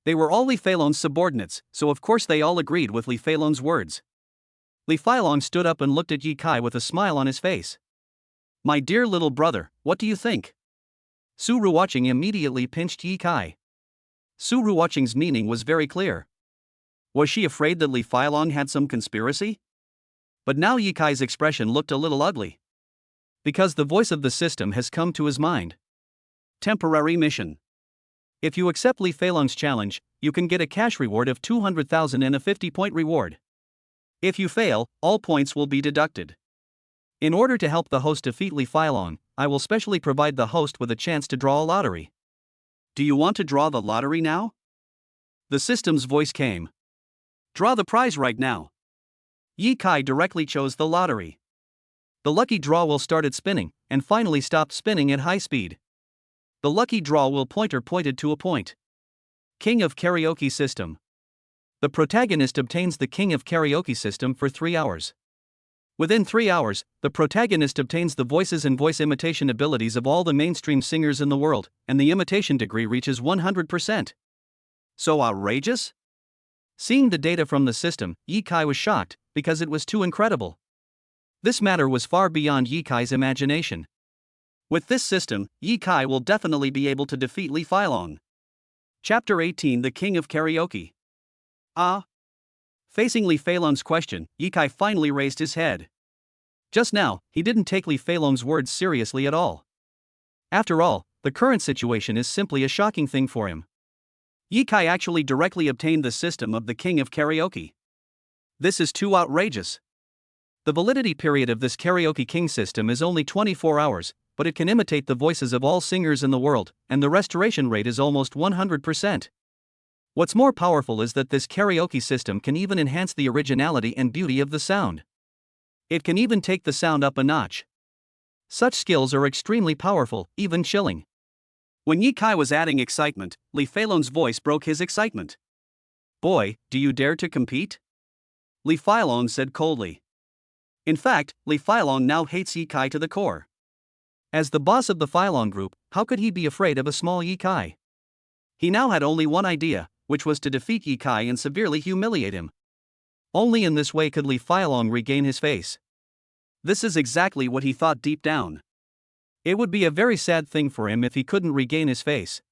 They were all Li Feilong's subordinates, so of course they all agreed with Li Feilong's words. Li Feilong stood up and looked at Yi Kai with a smile on his face. My dear little brother, what do you think? Su Ruoqing immediately pinched Yi Kai. Su Ruoqing's meaning was very clear. Was she afraid that Li Feilong had some conspiracy? But now Yi Kai's expression looked a little ugly. Because the voice of the system has come to his mind. Temporary mission. If you accept Li Feilong's challenge, you can get a cash reward of 200,000 and a 50-point reward. If you fail, all points will be deducted. In order to help the host defeat Li Feilong, I will specially provide the host with a chance to draw a lottery. Do you want to draw the lottery now? The system's voice came. Draw the prize right now. Yi Kai directly chose the lottery. The lucky draw will start at spinning, and finally stop spinning at high speed. The lucky draw will pointed to a point. King of Karaoke System. The protagonist obtains the King of Karaoke System for 3 hours. Within 3 hours, the protagonist obtains the voices and voice imitation abilities of all the mainstream singers in the world, and the imitation degree reaches 100%. So outrageous? Seeing the data from the system, Yi Kai was shocked, because it was too incredible. This matter was far beyond Yi Kai's imagination. With this system, Yi Kai will definitely be able to defeat Li Feilong. Chapter 18: The King of Karaoke. Facing Li Feilong's question, Yi Kai finally raised his head. Just now, he didn't take Li Feilong's words seriously at all. After all, the current situation is simply a shocking thing for him. Yi Kai actually directly obtained the system of the King of Karaoke. This is too outrageous. The validity period of this Karaoke King system is only 24 hours, but it can imitate the voices of all singers in the world, and the restoration rate is almost 100%. What's more powerful is that this karaoke system can even enhance the originality and beauty of the sound. It can even take the sound up a notch. Such skills are extremely powerful, even chilling. When Yi Kai was adding excitement, Li Feilong's voice broke his excitement. Boy, do you dare to compete? Li Feilong said coldly. In fact, Li Feilong now hates Yi Kai to the core. As the boss of the Feilong group, how could he be afraid of a small Yi Kai? He now had only one idea, which was to defeat Yi Kai and severely humiliate him. Only in this way could Li Feilong regain his face. This is exactly what he thought deep down. It would be a very sad thing for him if he couldn't regain his face.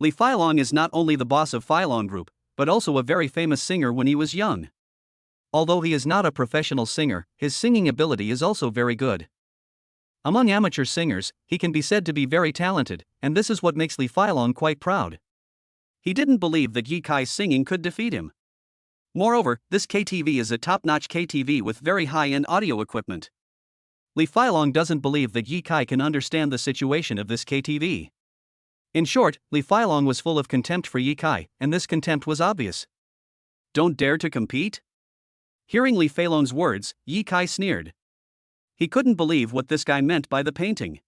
Li Feilong is not only the boss of Feilong group, but also a very famous singer when he was young. Although he is not a professional singer, his singing ability is also very good. Among amateur singers, he can be said to be very talented, and this is what makes Li Feilong quite proud. He didn't believe that Yi Kai's singing could defeat him. Moreover, this KTV is a top-notch KTV with very high-end audio equipment. Li Feilong doesn't believe that Yi Kai can understand the situation of this KTV. In short, Li Feilong was full of contempt for Yi Kai, and this contempt was obvious. Don't dare to compete? Hearing Li Feilong's words, Yi Kai sneered. He couldn't believe what this guy meant by the painting.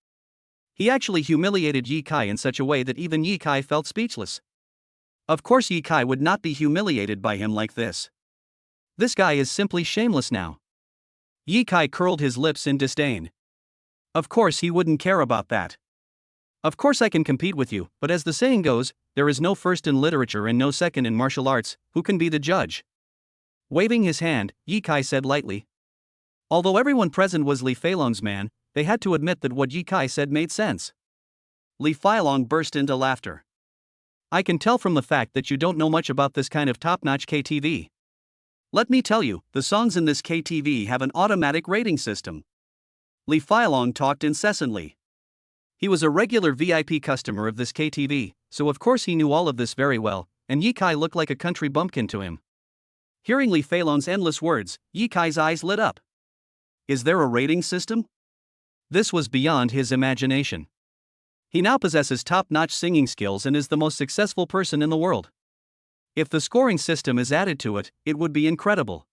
He actually humiliated Yi Kai in such a way that even Yi Kai felt speechless. Of course Yi Kai would not be humiliated by him like this. This guy is simply shameless now. Yi Kai curled his lips in disdain. Of course he wouldn't care about that. Of course I can compete with you, but as the saying goes, there is no first in literature and no second in martial arts, who can be the judge? Waving his hand, Yi Kai said lightly. Although everyone present was Li Feilong's man, they had to admit that what Yi Kai said made sense. Li Feilong burst into laughter. I can tell from the fact that you don't know much about this kind of top-notch KTV. Let me tell you, the songs in this KTV have an automatic rating system. Li Feilong talked incessantly. He was a regular VIP customer of this KTV, so of course he knew all of this very well, and Ye Kai looked like a country bumpkin to him. Hearing Li Feilong's endless words, Ye Kai's eyes lit up. Is there a rating system? This was beyond his imagination. He now possesses top-notch singing skills and is the most successful person in the world. If the scoring system is added to it, it would be incredible.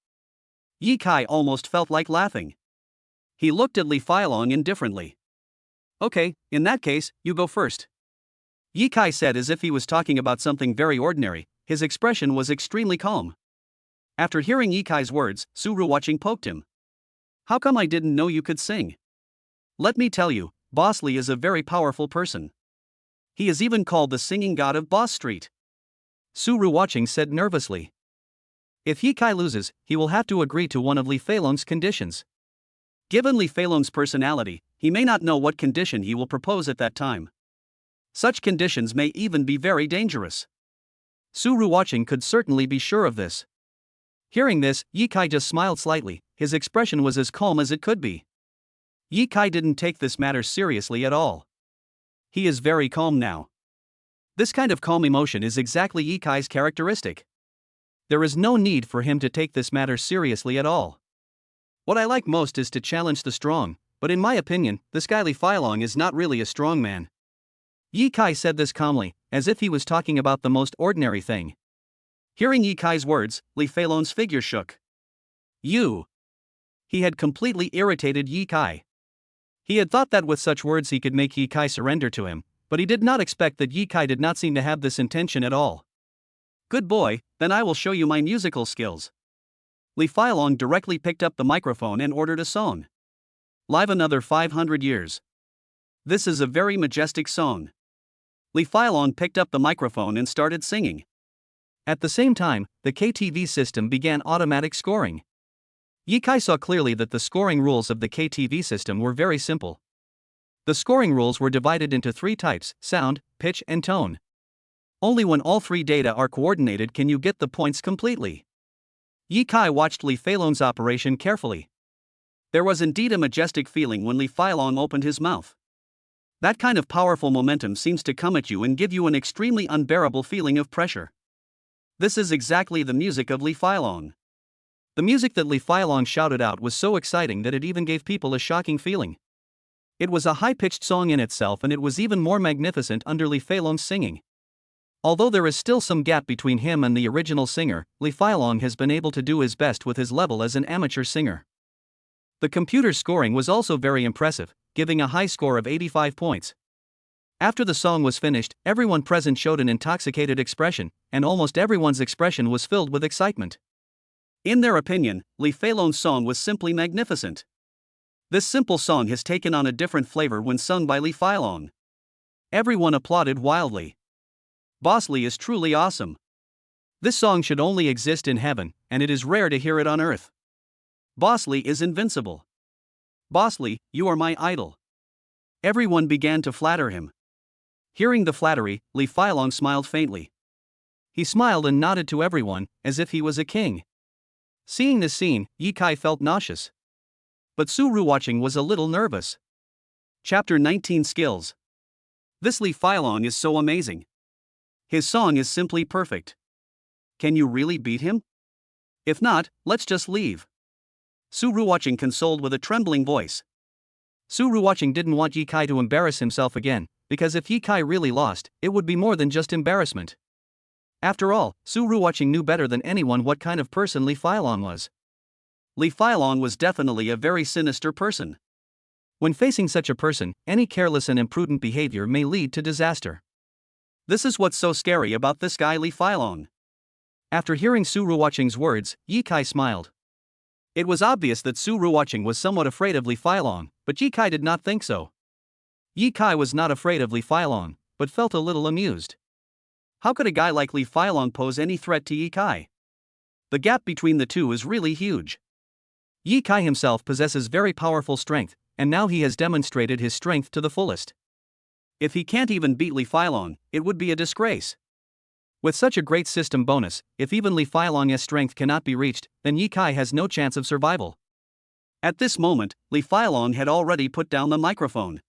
Ye Kai almost felt like laughing. He looked at Li Feilong indifferently. Okay, in that case, you go first. Ye Kai said as if he was talking about something very ordinary. His expression was extremely calm. After hearing Ye Kai's words, Su Ruwaching poked him. How come I didn't know you could sing? Let me tell you, Boss Li is a very powerful person. He is even called the singing god of Boss Street. Su Ruwaching said nervously. If Ye Kai loses, he will have to agree to one of Li Feilong's conditions. Given Li Feilong's personality, he may not know what condition he will propose at that time. Such conditions may even be very dangerous. Su Ruwaching could certainly be sure of this. Hearing this, Ye Kai just smiled slightly. His expression was as calm as it could be. Ye Kai didn't take this matter seriously at all. He is very calm now. This kind of calm emotion is exactly Ye Kai's characteristic. There is no need for him to take this matter seriously at all. What I like most is to challenge the strong, but in my opinion, this guy Li Feilong is not really a strong man. Ye Kai said this calmly, as if he was talking about the most ordinary thing. Hearing Ye Kai's words, Li Feilong's figure shook. You! He had completely irritated Ye Kai. He had thought that with such words he could make Ye Kai surrender to him, but he did not expect that Ye Kai did not seem to have this intention at all. Good boy, then I will show you my musical skills. Li Feilong directly picked up the microphone and ordered a song. Live another 500 years. This is a very majestic song. Li Feilong picked up the microphone and started singing. At the same time, the KTV system began automatic scoring. Ye Kai saw clearly that the scoring rules of the KTV system were very simple. The scoring rules were divided into three types: sound, pitch, and tone. Only when all three data are coordinated can you get the points completely. Ye Kai watched Li Feilong's operation carefully. There was indeed a majestic feeling when Li Feilong opened his mouth. That kind of powerful momentum seems to come at you and give you an extremely unbearable feeling of pressure. This is exactly the music of Li Feilong. The music that Li Feilong shouted out was so exciting that it even gave people a shocking feeling. It was a high-pitched song in itself, and it was even more magnificent under Li Feilong's singing. Although there is still some gap between him and the original singer, Li Feilong has been able to do his best with his level as an amateur singer. The computer's scoring was also very impressive, giving a high score of 85 points. After the song was finished, everyone present showed an intoxicated expression, and almost everyone's expression was filled with excitement. In their opinion, Li Feilong's song was simply magnificent. This simple song has taken on a different flavor when sung by Li Feilong. Everyone applauded wildly. Boss Li is truly awesome. This song should only exist in heaven, and it is rare to hear it on earth. Boss Li is invincible. Boss Li, you are my idol. Everyone began to flatter him. Hearing the flattery, Li Feilong smiled faintly. He smiled and nodded to everyone, as if he was a king. Seeing this scene, Ye Kai felt nauseous. But Su Ruwaching was a little nervous. Chapter 19 Skills. This Li Feilong is so amazing. His song is simply perfect. Can you really beat him? If not, let's just leave. Su Ruwaching consoled with a trembling voice. Su Ruwaching didn't want Ye Kai to embarrass himself again, because if Ye Kai really lost, it would be more than just embarrassment. After all, Su Ruwaching knew better than anyone what kind of person Li Feilong was. Li Feilong was definitely a very sinister person. When facing such a person, any careless and imprudent behavior may lead to disaster. This is what's so scary about this guy Li Feilong. After hearing Su Ruwaching's words, Ye Kai smiled. It was obvious that Su Ruwaching was somewhat afraid of Li Feilong, but Ye Kai did not think so. Ye Kai was not afraid of Li Feilong, but felt a little amused. How could a guy like Li Feilong pose any threat to Ye Kai? The gap between the two is really huge. Ye Kai himself possesses very powerful strength, and now he has demonstrated his strength to the fullest. If he can't even beat Li Feilong, it would be a disgrace. With such a great system bonus, if even Li Feilong's strength cannot be reached, then Ye Kai has no chance of survival. At this moment, Li Feilong had already put down the microphone.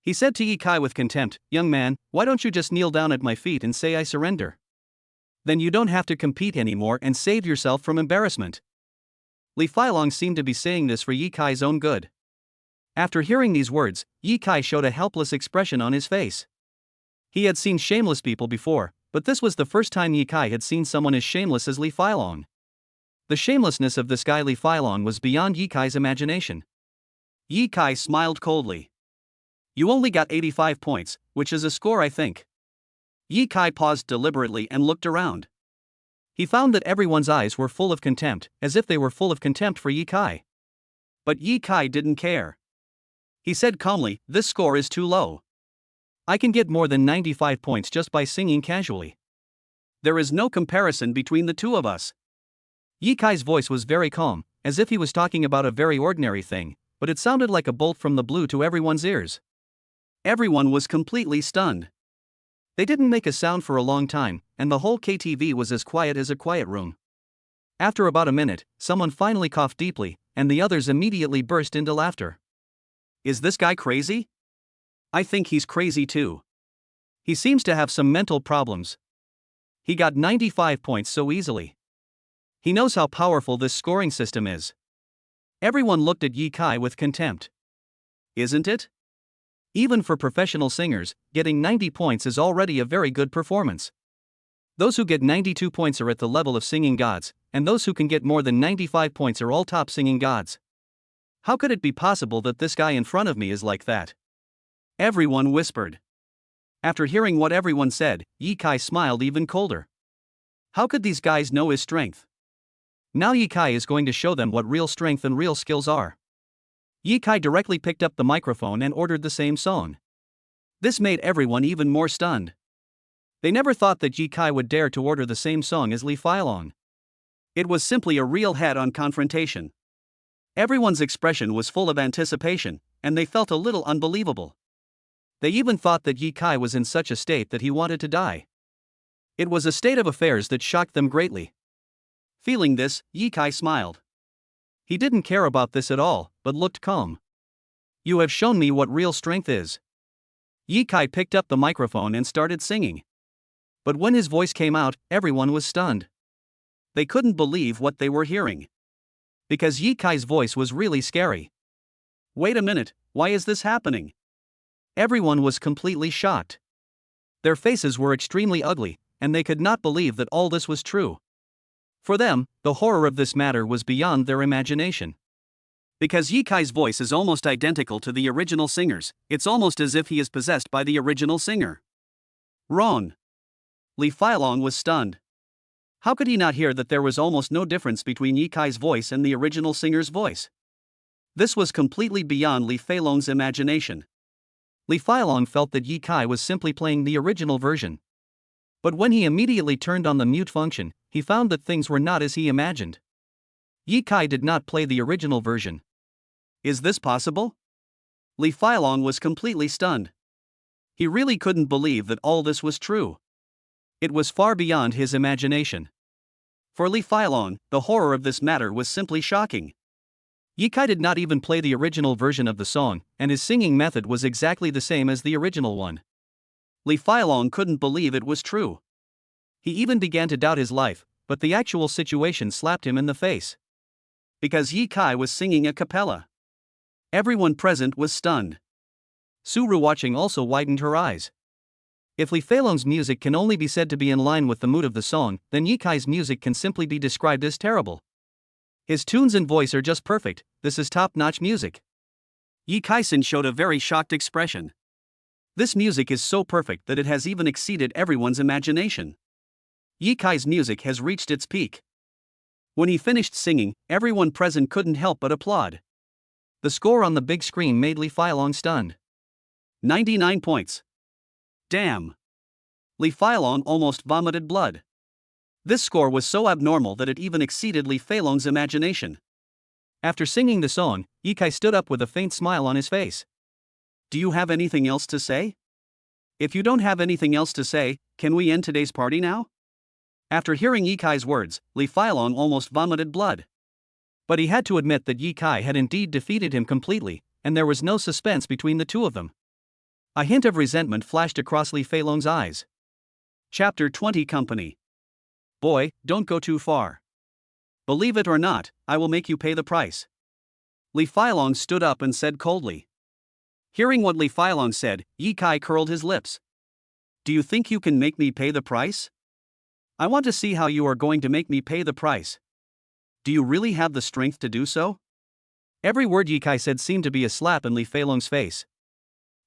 He said to Ye Kai with contempt, "Young man, why don't you just kneel down at my feet and say I surrender? Then you don't have to compete anymore and save yourself from embarrassment." Li Feilong seemed to be saying this for Ye Kai's own good. After hearing these words, Ye Kai showed a helpless expression on his face. He had seen shameless people before, but this was the first time Ye Kai had seen someone as shameless as Li Feilong. The shamelessness of this guy Li Feilong was beyond Ye Kai's imagination. Ye Kai smiled coldly. "You only got 85 points, which is a score, I think." Ye Kai paused deliberately and looked around. He found that everyone's eyes were full of contempt, as if they were full of contempt for Ye Kai. But Ye Kai didn't care. He said calmly, "This score is too low. I can get more than 95 points just by singing casually. There is no comparison between the two of us." Ye Kai's voice was very calm, as if he was talking about a very ordinary thing, but it sounded like a bolt from the blue to everyone's ears. Everyone was completely stunned. They didn't make a sound for a long time, and the whole KTV was as quiet as a quiet room. After about a minute, someone finally coughed deeply, and the others immediately burst into laughter. "Is this guy crazy? I think he's crazy too. He seems to have some mental problems. He got 95 points so easily. He knows how powerful this scoring system is." Everyone looked at Ye Kai with contempt. Isn't it? Even for professional singers, getting 90 points is already a very good performance. Those who get 92 points are at the level of singing gods, and those who can get more than 95 points are all top singing gods. How could it be possible that this guy in front of me is like that? Everyone whispered. After hearing what everyone said, Ye Kai smiled even colder. How could these guys know his strength? Now Ye Kai is going to show them what real strength and real skills are. Ye Kai directly picked up the microphone and ordered the same song. This made everyone even more stunned. They never thought that Ye Kai would dare to order the same song as Li Feilong. It was simply a real head-on confrontation. Everyone's expression was full of anticipation, and they felt a little unbelievable. They even thought that Ye Kai was in such a state that he wanted to die. It was a state of affairs that shocked them greatly. Feeling this, Ye Kai smiled. He didn't care about this at all, but looked calm. "You have shown me what real strength is." Ye Kai picked up the microphone and started singing. But when his voice came out, everyone was stunned. They couldn't believe what they were hearing. Because Ye Kai's voice was really scary. "Wait a minute, why is this happening?" Everyone was completely shocked. Their faces were extremely ugly, and they could not believe that all this was true. For them, the horror of this matter was beyond their imagination. Because Ye Kai's voice is almost identical to the original singer's, it's almost as if he is possessed by the original singer. Wrong. Li Feilong was stunned. How could he not hear that there was almost no difference between Ye Kai's voice and the original singer's voice? This was completely beyond Li Feilong's imagination. Li Feilong felt that Ye Kai was simply playing the original version. But when he immediately turned on the mute function, he found that things were not as he imagined. Ye Kai did not play the original version. Is this possible? Li Feilong was completely stunned. He really couldn't believe that all this was true. It was far beyond his imagination. For Li Feilong, the horror of this matter was simply shocking. Ye Kai did not even play the original version of the song, and his singing method was exactly the same as the original one. Li Feilong couldn't believe it was true. He even began to doubt his life, but the actual situation slapped him in the face. Because Ye Kai was singing a cappella. Everyone present was stunned. Suru watching also widened her eyes. If Li Feilong's music can only be said to be in line with the mood of the song, then Ye Kai's music can simply be described as terrible. His tunes and voice are just perfect, this is top-notch music. Ye Kai-san showed a very shocked expression. This music is so perfect that it has even exceeded everyone's imagination. Ye Kai's music has reached its peak. When he finished singing, everyone present couldn't help but applaud. The score on the big screen made Li Feilong stunned. 99 points. Damn. Li Feilong almost vomited blood. This score was so abnormal that it even exceeded Li Feilong's imagination. After singing the song, Ye Kai stood up with a faint smile on his face. Do you have anything else to say? If you don't have anything else to say, can we end today's party now? After hearing Ye Kai's words, Li Feilong almost vomited blood. But he had to admit that Ye Kai had indeed defeated him completely, and there was no suspense between the two of them. A hint of resentment flashed across Li Feilong's eyes. Chapter 20 Company. Boy, don't go too far. Believe it or not, I will make you pay the price. Li Feilong stood up and said coldly. Hearing what Li Feilong said, Ye Kai curled his lips. Do you think you can make me pay the price? I want to see how you are going to make me pay the price. Do you really have the strength to do so? Every word Ye Kai said seemed to be a slap in Li Feilong's face.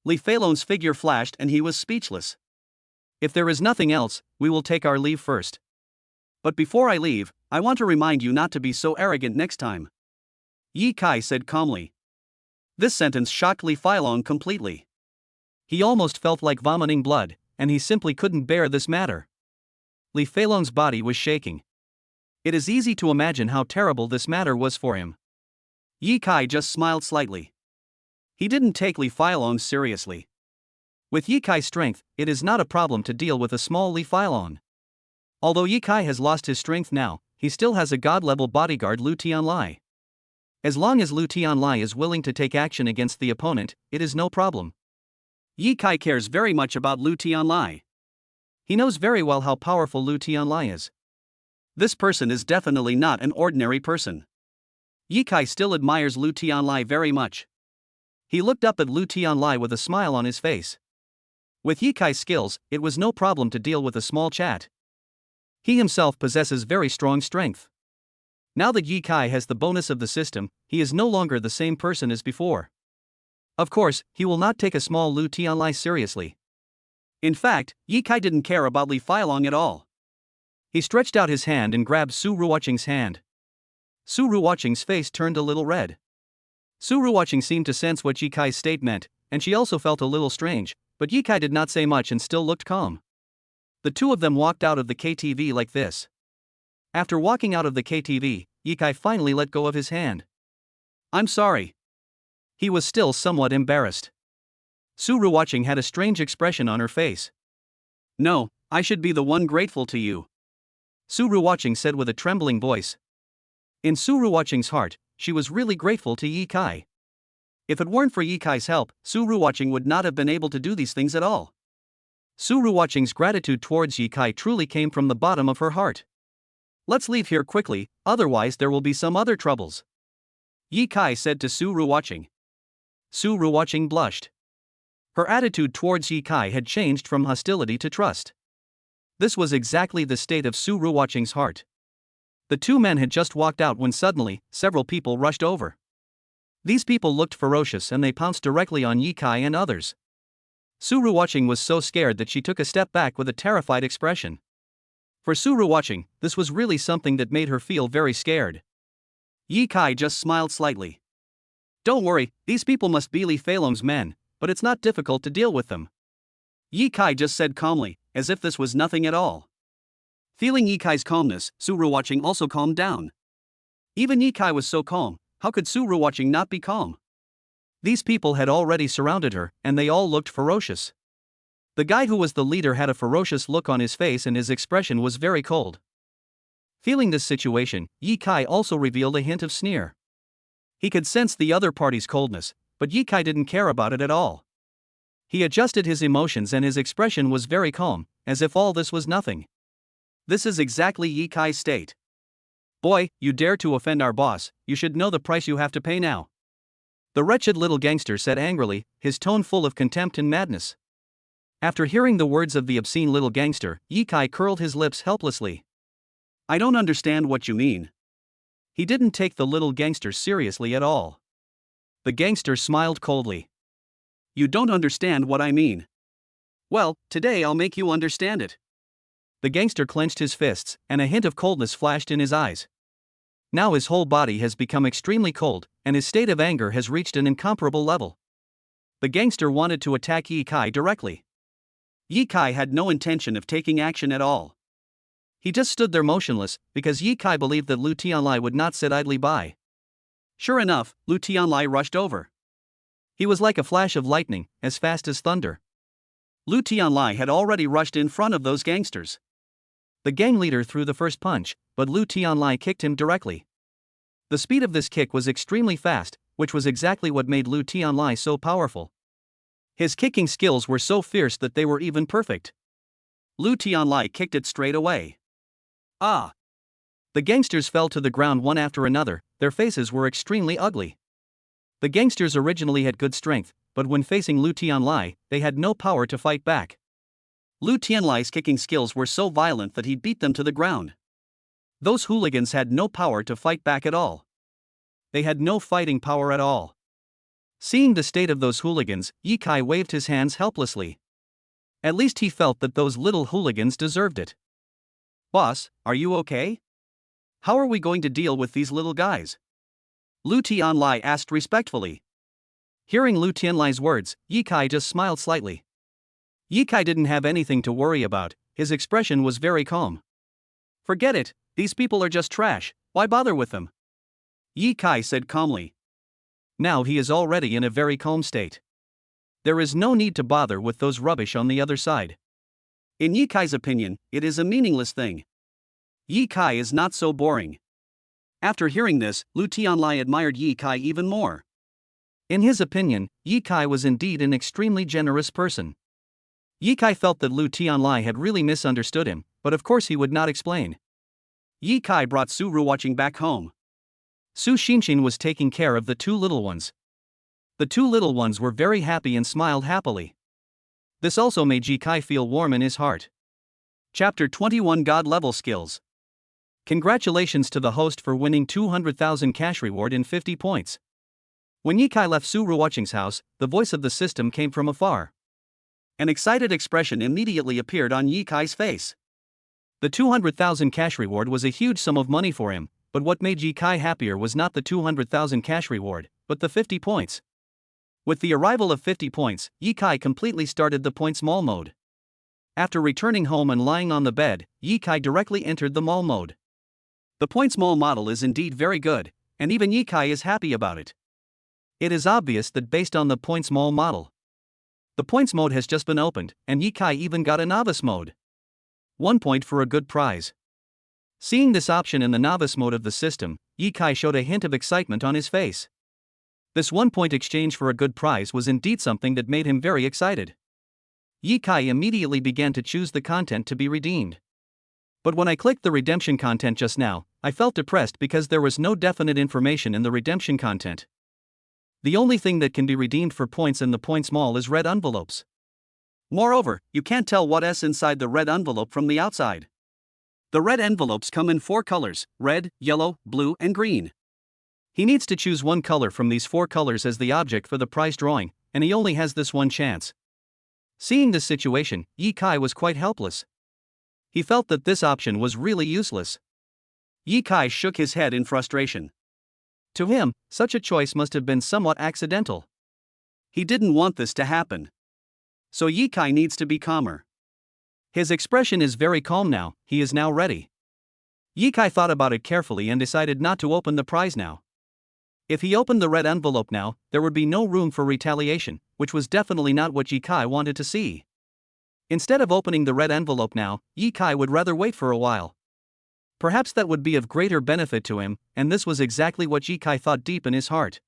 Li Feilong's figure flashed and he was speechless. If there is nothing else, we will take our leave first. But before I leave, I want to remind you not to be so arrogant next time. Ye Kai said calmly. This sentence shocked Li Feilong completely. He almost felt like vomiting blood, and he simply couldn't bear this matter. Li Feilong's body was shaking. It is easy to imagine how terrible this matter was for him. Ye Kai just smiled slightly. He didn't take Li Feilong seriously. With Ye Kai's strength, it is not a problem to deal with a small Li Feilong. Although Ye Kai has lost his strength now, he still has a god-level bodyguard Lu Tianlai. As long as Lu Tianlai is willing to take action against the opponent, it is no problem. Ye Kai cares very much about Lu Tianlai. He knows very well how powerful Lu Tianlai is. This person is definitely not an ordinary person. Ye Kai still admires Lu Tianlai very much. He looked up at Lu Tianlai with a smile on his face. With Ye Kai's skills, it was no problem to deal with a small chat. He himself possesses very strong strength. Now that Ye Kai has the bonus of the system, he is no longer the same person as before. Of course, he will not take a small Lu Tianlai seriously. In fact, Ye Kai didn't care about Li Feilong at all. He stretched out his hand and grabbed Su Ruoqing's hand. Su Ruoqing's face turned a little red. Su Ruoqing seemed to sense what Ye Kai's state meant, and she also felt a little strange, but Ye Kai did not say much and still looked calm. The two of them walked out of the KTV like this. After walking out of the KTV, Ye Kai finally let go of his hand. I'm sorry. He was still somewhat embarrassed. Su Ruoqing had a strange expression on her face. No, I should be the one grateful to you. Su Ruoqing said with a trembling voice. In Su Ruoqing's heart, she was really grateful to Ye Kai. If it weren't for Ye Kai's help, Su Ruoqing would not have been able to do these things at all. Su Ruoqing's gratitude towards Ye Kai truly came from the bottom of her heart. Let's leave here quickly, otherwise there will be some other troubles. Ye Kai said to Su Ruoqing. Su Ruoqing blushed. Her attitude towards Ye Kai had changed from hostility to trust. This was exactly the state of Su Ruoqing's heart. The two men had just walked out when suddenly, several people rushed over. These people looked ferocious and they pounced directly on Ye Kai and others. Su Ruoqing was so scared that she took a step back with a terrified expression. For Su Ruoqing, this was really something that made her feel very scared. Ye Kai just smiled slightly. Don't worry, these people must be Li Feilong's men, but it's not difficult to deal with them. Ye Kai just said calmly, as if this was nothing at all. Feeling Ye Kai's calmness, Su Ruoqing also calmed down. Even Ye Kai was so calm, how could Su Ruoqing not be calm? These people had already surrounded her, and they all looked ferocious. The guy who was the leader had a ferocious look on his face and his expression was very cold. Feeling this situation, Ye Kai also revealed a hint of sneer. He could sense the other party's coldness, but Ye Kai didn't care about it at all. He adjusted his emotions and his expression was very calm, as if all this was nothing. This is exactly Ye Kai's state. Boy, you dare to offend our boss, you should know the price you have to pay now. The wretched little gangster said angrily, his tone full of contempt and madness. After hearing the words of the obscene little gangster, Ye Kai curled his lips helplessly. I don't understand what you mean. He didn't take the little gangster seriously at all. The gangster smiled coldly. You don't understand what I mean. Well, today I'll make you understand it. The gangster clenched his fists, and a hint of coldness flashed in his eyes. Now his whole body has become extremely cold, and his state of anger has reached an incomparable level. The gangster wanted to attack Ye Kai directly. Ye Kai had no intention of taking action at all. He just stood there motionless, because Ye Kai believed that Lu Tianlai would not sit idly by. Sure enough, Lu Tianlai rushed over. He was like a flash of lightning, as fast as thunder. Lu Tianlai had already rushed in front of those gangsters. The gang leader threw the first punch, but Lu Tianlai kicked him directly. The speed of this kick was extremely fast, which was exactly what made Lu Tianlai so powerful. His kicking skills were so fierce that they were even perfect. Lu Tianlai kicked it straight away. Ah! The gangsters fell to the ground one after another. Their faces were extremely ugly. The gangsters originally had good strength, but when facing Lu Tianlai, they had no power to fight back. Lu Tianlai's kicking skills were so violent that he beat them to the ground. Those hooligans had no power to fight back at all. They had no fighting power at all. Seeing the state of those hooligans, Ye Kai waved his hands helplessly. At least he felt that those little hooligans deserved it. "Boss, are you okay? How are we going to deal with these little guys?" Lu Tianlai asked respectfully. Hearing Lu Tianlai's words, Ye Kai just smiled slightly. Ye Kai didn't have anything to worry about, his expression was very calm. "Forget it, these people are just trash, why bother with them?" Ye Kai said calmly. Now he is already in a very calm state. There is no need to bother with those rubbish on the other side. In Ye Kai's opinion, it is a meaningless thing. Ye Kai is not so boring. After hearing this, Lu Tianlai admired Ye Kai even more. In his opinion, Ye Kai was indeed an extremely generous person. Ye Kai felt that Lu Tianlai had really misunderstood him, but of course he would not explain. Ye Kai brought Su Ruoqing back home. Su Xinxin was taking care of the two little ones. The two little ones were very happy and smiled happily. This also made Ye Kai feel warm in his heart. Chapter 21 God Level Skills. Congratulations to the host for winning 200,000 cash reward in 50 points. When Ye Kai left Su Ruoqing's house, the voice of the system came from afar. An excited expression immediately appeared on Ye Kai's face. The 200,000 cash reward was a huge sum of money for him, but what made Ye Kai happier was not the 200,000 cash reward, but the 50 points. With the arrival of 50 points, Ye Kai completely started the points mall mode. After returning home and lying on the bed, Ye Kai directly entered the mall mode. The points mall model is indeed very good, and even Ye Kai is happy about it. It is obvious that based on the points mall model, the points mode has just been opened, and Ye Kai even got a novice mode. 1 point for a good prize. Seeing this option in the novice mode of the system, Ye Kai showed a hint of excitement on his face. This 1 point exchange for a good prize was indeed something that made him very excited. Ye Kai immediately began to choose the content to be redeemed. But when I clicked the redemption content just now, I felt depressed because there was no definite information in the redemption content. The only thing that can be redeemed for points in the points mall is red envelopes. Moreover, you can't tell what's inside the red envelope from the outside. The red envelopes come in 4 colors: red, yellow, blue, and green. He needs to choose one color from these 4 colors as the object for the prize drawing, and he only has this one chance. Seeing this situation, Ye Kai was quite helpless. He felt that this option was really useless. Ye Kai shook his head in frustration. To him, such a choice must have been somewhat accidental. He didn't want this to happen. So Ye Kai needs to be calmer. His expression is very calm now, he is now ready. Ye Kai thought about it carefully and decided not to open the prize now. If he opened the red envelope now, there would be no room for retaliation, which was definitely not what Ye Kai wanted to see. Instead of opening the red envelope now, Ye Kai would rather wait for a while. Perhaps that would be of greater benefit to him, and this was exactly what Ye Kai thought deep in his heart.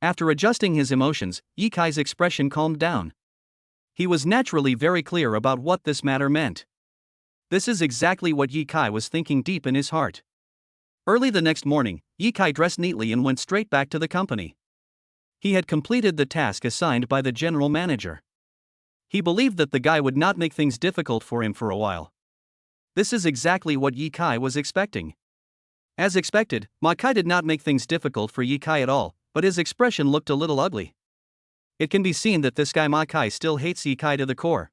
After adjusting his emotions, Ye Kai's expression calmed down. He was naturally very clear about what this matter meant. This is exactly what Ye Kai was thinking deep in his heart. Early the next morning, Ye Kai dressed neatly and went straight back to the company. He had completed the task assigned by the general manager. He believed that the guy would not make things difficult for him for a while. This is exactly what Ye Kai was expecting. As expected, Ma Kai did not make things difficult for Ye Kai at all, but his expression looked a little ugly. It can be seen that this guy Ma Kai still hates Ye Kai to the core.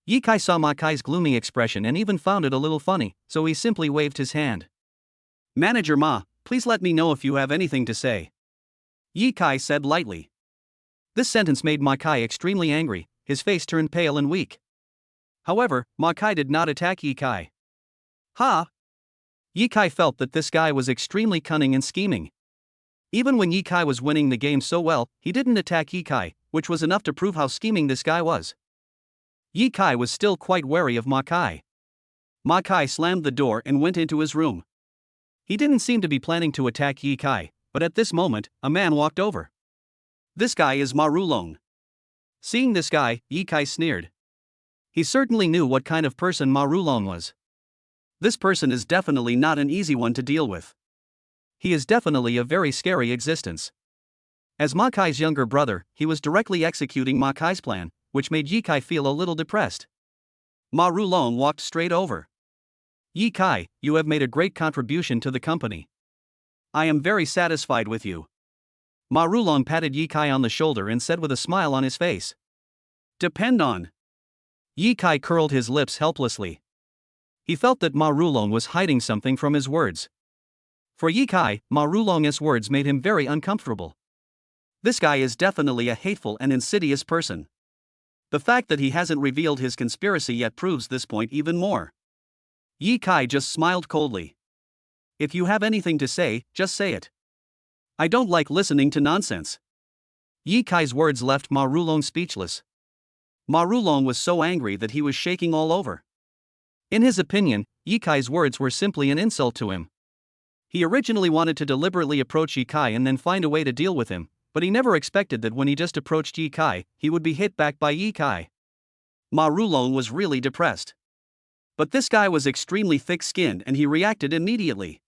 Ye Kai saw Ma Kai's gloomy expression and even found it a little funny, so he simply waved his hand. "Manager Ma, please let me know if you have anything to say," Ye Kai said lightly. This sentence made Ma Kai extremely angry, his face turned pale and weak. However, Ma Kai did not attack Ye Kai. Ha! Ye Kai felt that this guy was extremely cunning and scheming. Even when Ye Kai was winning the game so well, he didn't attack Ye Kai, which was enough to prove how scheming this guy was. Ye Kai was still quite wary of Ma Kai. Ma Kai slammed the door and went into his room. He didn't seem to be planning to attack Ye Kai, but at this moment, a man walked over. This guy is Ma Rulong. Seeing this guy, Ye Kai sneered. He certainly knew what kind of person Ma Rulong was. This person is definitely not an easy one to deal with. He is definitely a very scary existence. As Ma Kai's younger brother, he was directly executing Ma Kai's plan, which made Ye Kai feel a little depressed. Ma Rulong walked straight over. Ye Kai, you have made a great contribution to the company. I am very satisfied with you. Ma Rulong patted Ye Kai on the shoulder and said with a smile on his face. Depend on. Ye Kai curled his lips helplessly. He felt that Ma Rulong was hiding something from his words. For Ye Kai, Ma Rulong's words made him very uncomfortable. This guy is definitely a hateful and insidious person. The fact that he hasn't revealed his conspiracy yet proves this point even more. Ye Kai just smiled coldly. If you have anything to say, just say it. I don't like listening to nonsense. Ye Kai's words left Ma Rulong speechless. Ma Rulong was so angry that he was shaking all over. In his opinion, Ye Kai's words were simply an insult to him. He originally wanted to deliberately approach Ye Kai and then find a way to deal with him, but he never expected that when he just approached Ye Kai, he would be hit back by Ye Kai. Ma Rulong was really depressed. But this guy was extremely thick-skinned and he reacted immediately.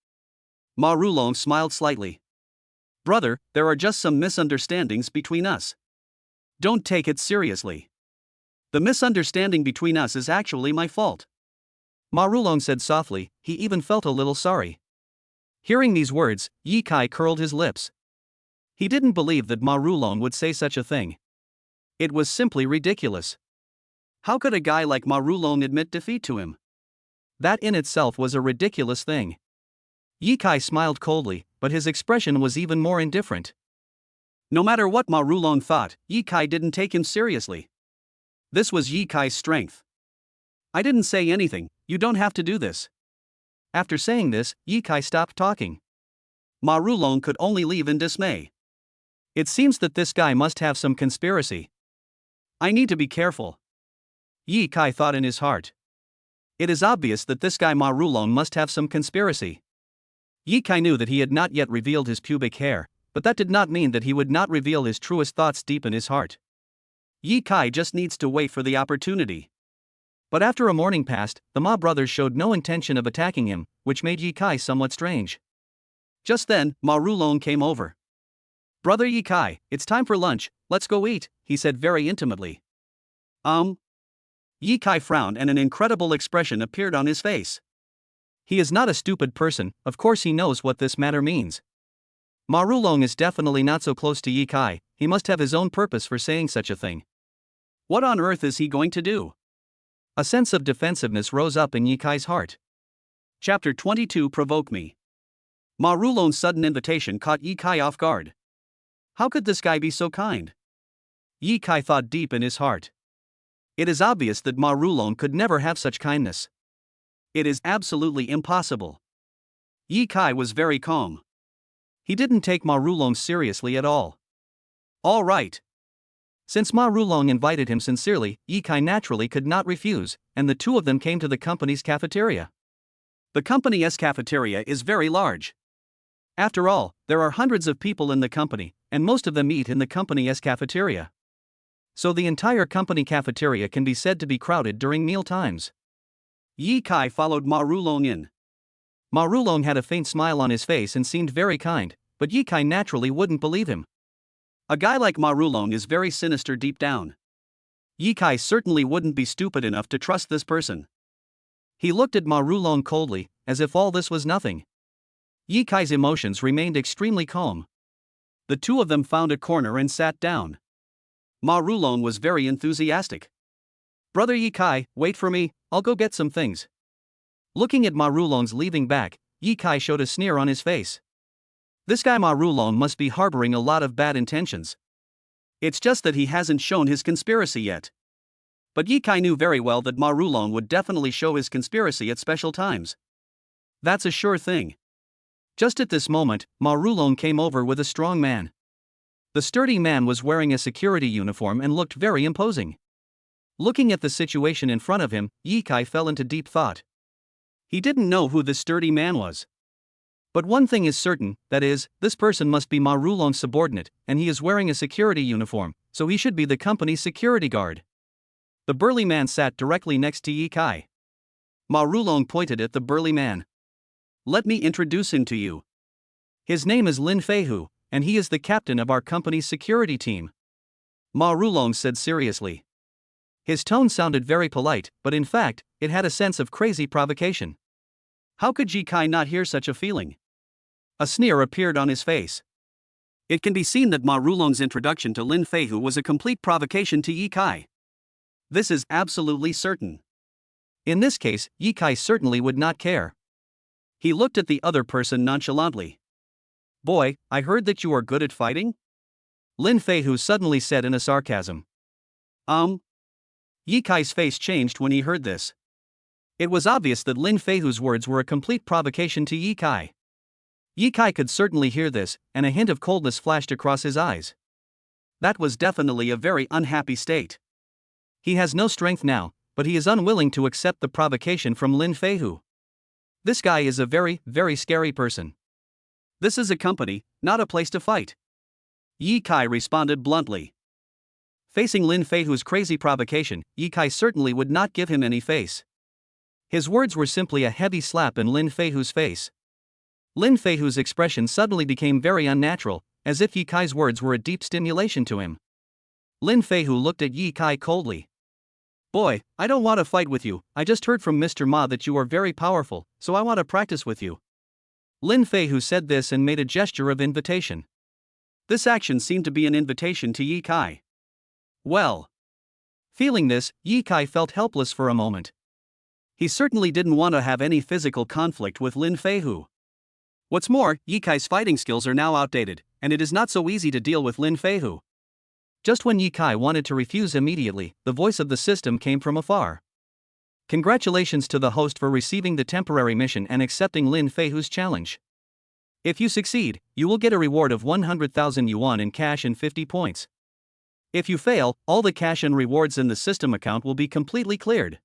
Ma Rulong smiled slightly. Brother, there are just some misunderstandings between us. Don't take it seriously. The misunderstanding between us is actually my fault. Ma Rulong said softly, he even felt a little sorry. Hearing these words, Ye Kai curled his lips. He didn't believe that Ma Rulong would say such a thing. It was simply ridiculous. How could a guy like Ma Rulong admit defeat to him? That in itself was a ridiculous thing. Ye Kai smiled coldly, but his expression was even more indifferent. No matter what Ma Rulong thought, Ye Kai didn't take him seriously. This was Ye Kai's strength. I didn't say anything, you don't have to do this. After saying this, Ye Kai stopped talking. Ma Rulong could only leave in dismay. It seems that this guy must have some conspiracy. I need to be careful. Ye Kai thought in his heart. It is obvious that this guy Ma Rulong must have some conspiracy. Ye Kai knew that he had not yet revealed his pubic hair, but that did not mean that he would not reveal his truest thoughts deep in his heart. Ye Kai just needs to wait for the opportunity. But after a morning passed, the Ma brothers showed no intention of attacking him, which made Ye Kai somewhat strange. Just then, Ma Rulong came over. Brother Ye Kai, it's time for lunch, let's go eat, he said very intimately. Ye Kai frowned and an incredible expression appeared on his face. He is not a stupid person, of course he knows what this matter means. Ma Rulong is definitely not so close to Ye Kai, he must have his own purpose for saying such a thing. What on earth is he going to do? A sense of defensiveness rose up in Ye Kai's heart. Chapter 22 Provoke Me. Ma Rulong's sudden invitation caught Ye Kai off guard. How could this guy be so kind? Ye Kai thought deep in his heart. It is obvious that Ma Rulong could never have such kindness. It is absolutely impossible. Ye Kai was very calm. He didn't take Ma Rulong seriously at all. All right. Since Ma Rulong invited him sincerely, Ye Kai naturally could not refuse, and the two of them came to the company's cafeteria. The company's cafeteria is very large. After all, there are hundreds of people in the company, and most of them eat in the company's cafeteria. So the entire company cafeteria can be said to be crowded during meal times. Ye Kai followed Ma Rulong in. Ma Rulong had a faint smile on his face and seemed very kind, but Ye Kai naturally wouldn't believe him. A guy like Ma Rulong is very sinister deep down. Ye Kai certainly wouldn't be stupid enough to trust this person. He looked at Ma Rulong coldly, as if all this was nothing. Ye Kai's emotions remained extremely calm. The two of them found a corner and sat down. Ma Rulong was very enthusiastic. Brother Ye Kai, wait for me, I'll go get some things. Looking at Ma Rulong's leaving back, Ye Kai showed a sneer on his face. This guy Ma Rulong must be harboring a lot of bad intentions. It's just that he hasn't shown his conspiracy yet. But Ye Kai knew very well that Ma Rulong would definitely show his conspiracy at special times. That's a sure thing. Just at this moment, Ma Rulong came over with a strong man. The sturdy man was wearing a security uniform and looked very imposing. Looking at the situation in front of him, Ye Kai fell into deep thought. He didn't know who this sturdy man was. But one thing is certain, that is, this person must be Ma Rulong's subordinate, and he is wearing a security uniform, so he should be the company's security guard. The burly man sat directly next to Yi Kai. Ma Rulong pointed at the burly man. Let me introduce him to you. His name is Lin Feihu, and he is the captain of our company's security team. Ma Rulong said seriously. His tone sounded very polite, but in fact, it had a sense of crazy provocation. How could Yi Kai not hear such a feeling? A sneer appeared on his face. It can be seen that Ma Rulong's introduction to Lin Feihu was a complete provocation to Yi Kai. This is absolutely certain. In this case, Yi Kai certainly would not care. He looked at the other person nonchalantly. Boy, I heard that you are good at fighting? Lin Feihu suddenly said in a sarcasm. Yi Kai's face changed when he heard this. It was obvious that Lin Feihu's words were a complete provocation to Yi Kai. Yi Kai could certainly hear this, and a hint of coldness flashed across his eyes. That was definitely a very unhappy state. He has no strength now, but he is unwilling to accept the provocation from Lin Feihu. This guy is a very, very scary person. This is a company, not a place to fight. Yi Kai responded bluntly. Facing Lin Feihu's crazy provocation, Yi Kai certainly would not give him any face. His words were simply a heavy slap in Lin Feihu's face. Lin Feihu's expression suddenly became very unnatural, as if Yi Kai's words were a deep stimulation to him. Lin Feihu looked at Yi Kai coldly. Boy, I don't want to fight with you, I just heard from Mr. Ma that you are very powerful, so I want to practice with you. Lin Feihu said this and made a gesture of invitation. This action seemed to be an invitation to Yi Kai. Well. Feeling this, Yi Kai felt helpless for a moment. He certainly didn't want to have any physical conflict with Lin Feihu. What's more, Yi Kai's fighting skills are now outdated, and it is not so easy to deal with Lin Feihu. Just when Yi Kai wanted to refuse immediately, the voice of the system came from afar. Congratulations to the host for receiving the temporary mission and accepting Lin Feihu's challenge. If you succeed, you will get a reward of 100,000 yuan in cash and 50 points. If you fail, all the cash and rewards in the system account will be completely cleared.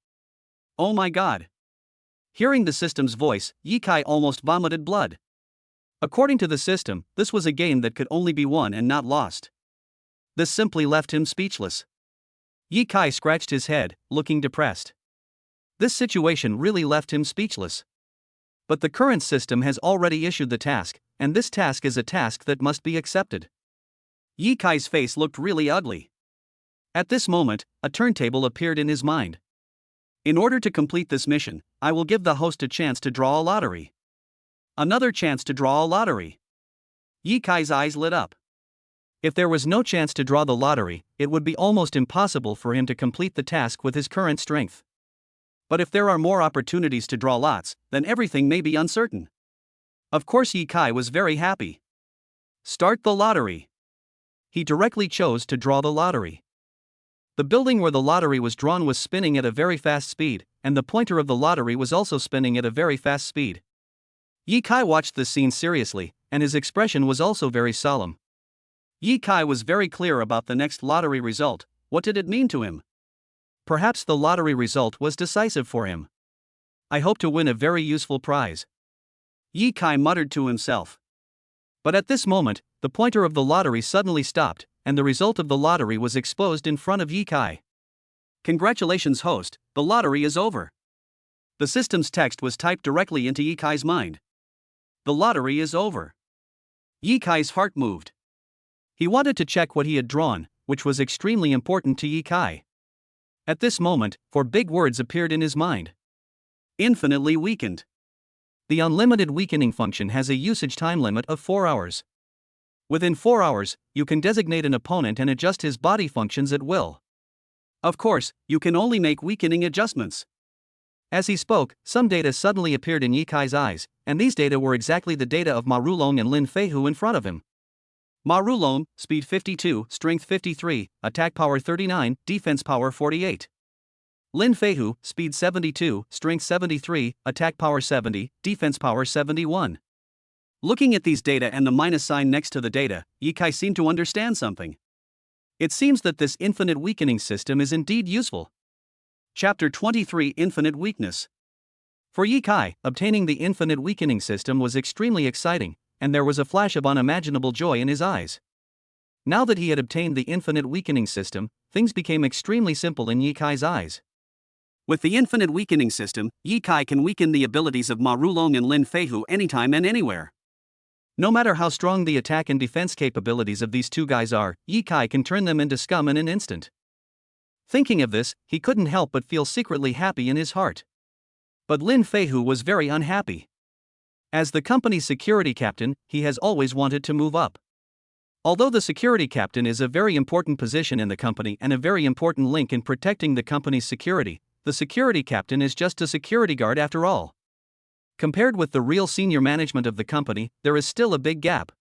Oh my god. Hearing the system's voice, Yi Kai almost vomited blood. According to the system, this was a game that could only be won and not lost. This simply left him speechless. Yi Kai scratched his head, looking depressed. This situation really left him speechless. But the current system has already issued the task, and this task is a task that must be accepted. Yi Kai's face looked really ugly. At this moment, a turntable appeared in his mind. In order to complete this mission, I will give the host a chance to draw a lottery. Another chance to draw a lottery. Yi Kai's eyes lit up. If there was no chance to draw the lottery, it would be almost impossible for him to complete the task with his current strength. But if there are more opportunities to draw lots, then everything may be uncertain. Of course, Yi Kai was very happy. Start the lottery. He directly chose to draw the lottery. The building where the lottery was drawn was spinning at a very fast speed, and the pointer of the lottery was also spinning at a very fast speed. Yi Kai watched this scene seriously, and his expression was also very solemn. Yi Kai was very clear about the next lottery result. What did it mean to him? Perhaps the lottery result was decisive for him. I hope to win a very useful prize. Yi Kai muttered to himself. But at this moment, the pointer of the lottery suddenly stopped, and the result of the lottery was exposed in front of Yi Kai. Congratulations, host, the lottery is over. The system's text was typed directly into Yi Kai's mind. The lottery is over. Yi Kai's heart moved. He wanted to check what he had drawn, which was extremely important to Yi Kai. At this moment, four big words appeared in his mind. Infinitely weakened. The unlimited weakening function has a usage time limit of 4 hours. Within 4 hours, you can designate an opponent and adjust his body functions at will. Of course, you can only make weakening adjustments. As he spoke, some data suddenly appeared in Yi Kai's eyes, and these data were exactly the data of Ma Rulong and Lin Feihu in front of him. Ma Rulong, speed 52, strength 53, attack power 39, defense power 48. Lin Feihu, speed 72, strength 73, attack power 70, defense power 71. Looking at these data and the minus sign next to the data, Yi Kai seemed to understand something. It seems that this infinite weakening system is indeed useful. Chapter 23, Infinite Weakness. For Yi Kai, obtaining the infinite weakening system was extremely exciting, and there was a flash of unimaginable joy in his eyes. Now that he had obtained the infinite weakening system, things became extremely simple in Yi Kai's eyes. With the infinite weakening system, Yi Kai can weaken the abilities of Ma Rulong and Lin Feihu anytime and anywhere. No matter how strong the attack and defense capabilities of these two guys are, Yi Kai can turn them into scum in an instant. Thinking of this, he couldn't help but feel secretly happy in his heart. But Lin Feihu was very unhappy. As the company's security captain, he has always wanted to move up. Although the security captain is a very important position in the company and a very important link in protecting the company's security, the security captain is just a security guard after all. Compared with the real senior management of the company, there is still a big gap.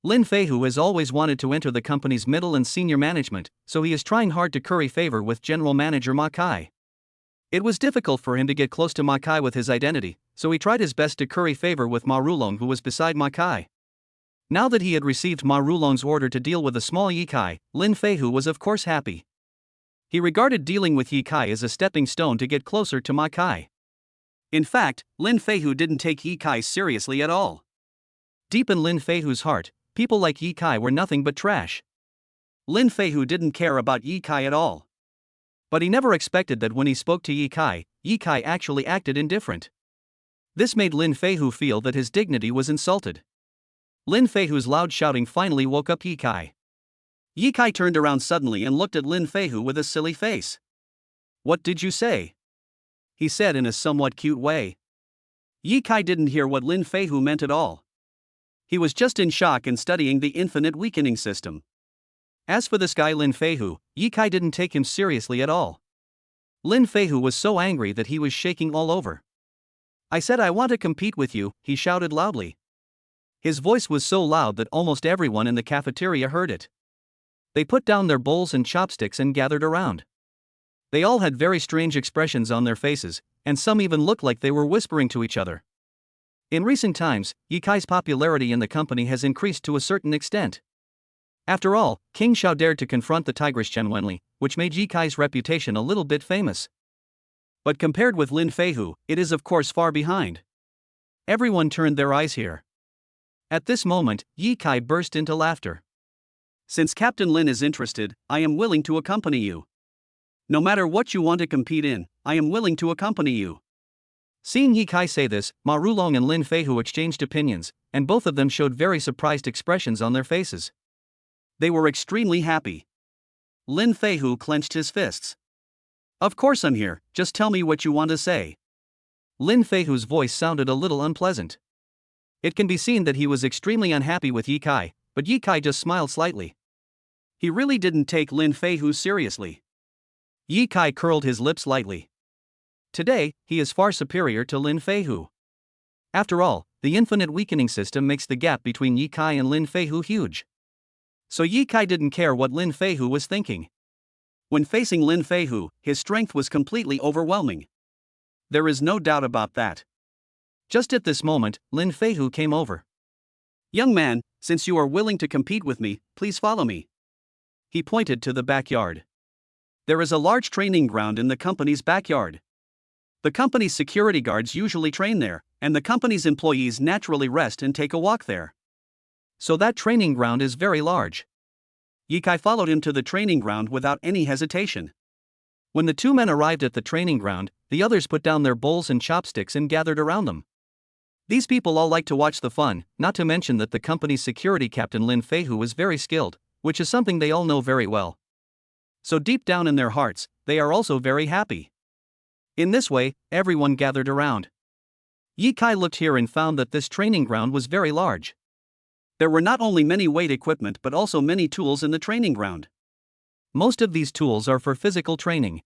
Lin Feihu has always wanted to enter the company's middle and senior management, so he is trying hard to curry favor with General Manager Ma Kai. It was difficult for him to get close to Ma Kai with his identity, so he tried his best to curry favor with Ma Rulong, who was beside Ma Kai. Now that he had received Ma Rulong's order to deal with a small Yi Kai, Lin Feihu was of course happy. He regarded dealing with Yi Kai as a stepping stone to get closer to Ma Kai. In fact, Lin Feihu didn't take Yi Kai seriously at all. Deep in Lin Feihu's heart, people like Yi Kai were nothing but trash. Lin Feihu didn't care about Yi Kai at all. But he never expected that when he spoke to Yi Kai actually acted indifferent. This made Lin Feihu feel that his dignity was insulted. Lin Feihu's loud shouting finally woke up Yi Kai. Yi Kai turned around suddenly and looked at Lin Feihu with a silly face. "What did you say?" he said in a somewhat cute way. Yi Kai didn't hear what Lin Feihu meant at all. He was just in shock and studying the infinite weakening system. As for this guy Lin Feihu, Yi Kai didn't take him seriously at all. Lin Feihu was so angry that he was shaking all over. "I said I want to compete with you," he shouted loudly. His voice was so loud that almost everyone in the cafeteria heard it. They put down their bowls and chopsticks and gathered around. They all had very strange expressions on their faces, and some even looked like they were whispering to each other. In recent times, Yi Kai's popularity in the company has increased to a certain extent. After all, King Shao dared to confront the tigress Chen Wenli, which made Yi Kai's reputation a little bit famous. But compared with Lin Feihu, it is of course far behind. Everyone turned their eyes here. At this moment, Yi Kai burst into laughter. "Since Captain Lin is interested, I am willing to accompany you. No matter what you want to compete in, I am willing to accompany you." Seeing Yi Kai say this, Ma Rulong and Lin Feihu exchanged opinions, and both of them showed very surprised expressions on their faces. They were extremely happy. Lin Feihu clenched his fists. "Of course I'm here, just tell me what you want to say." Lin Feihu's voice sounded a little unpleasant. It can be seen that he was extremely unhappy with Yi Kai, but Yi Kai just smiled slightly. He really didn't take Lin Feihu seriously. Yi Kai curled his lips lightly. Today, he is far superior to Lin Feihu. After all, the infinite weakening system makes the gap between Yi Kai and Lin Feihu huge. So Yi Kai didn't care what Lin Feihu was thinking. When facing Lin Feihu, his strength was completely overwhelming. There is no doubt about that. Just at this moment, Lin Feihu came over. "Young man, since you are willing to compete with me, please follow me." He pointed to the backyard. There is a large training ground in the company's backyard. The company's security guards usually train there, and the company's employees naturally rest and take a walk there. So that training ground is very large. Yi Kai followed him to the training ground without any hesitation. When the two men arrived at the training ground, the others put down their bowls and chopsticks and gathered around them. These people all like to watch the fun, not to mention that the company's security captain Lin Feihu is very skilled, which is something they all know very well. So deep down in their hearts, they are also very happy. In this way, everyone gathered around. Yi Kai looked here and found that this training ground was very large. There were not only many weight equipment but also many tools in the training ground. Most of these tools are for physical training.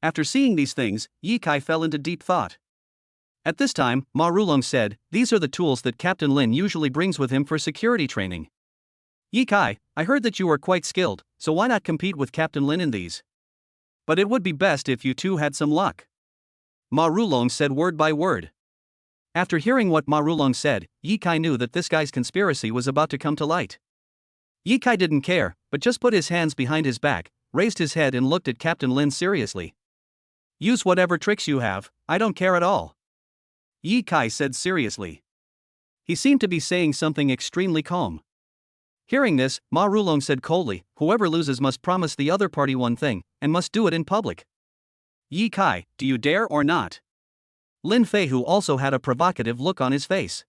After seeing these things, Yi Kai fell into deep thought. At this time, Ma Rulong said, "These are the tools that Captain Lin usually brings with him for security training. Yi Kai, I heard that you are quite skilled, so why not compete with Captain Lin in these? But it would be best if you two had some luck." Ma Rulong said word by word. After hearing what Ma Rulong said, Yi Kai knew that this guy's conspiracy was about to come to light. Yi Kai didn't care, but just put his hands behind his back, raised his head and looked at Captain Lin seriously. Use whatever tricks you have, I don't care at all. Yi Kai said seriously. He seemed to be saying something extremely calm. Hearing this, Ma Rulong said coldly, whoever loses must promise the other party one thing, and must do it in public. Yi Kai, do you dare or not? Lin Feihu also had a provocative look on his face.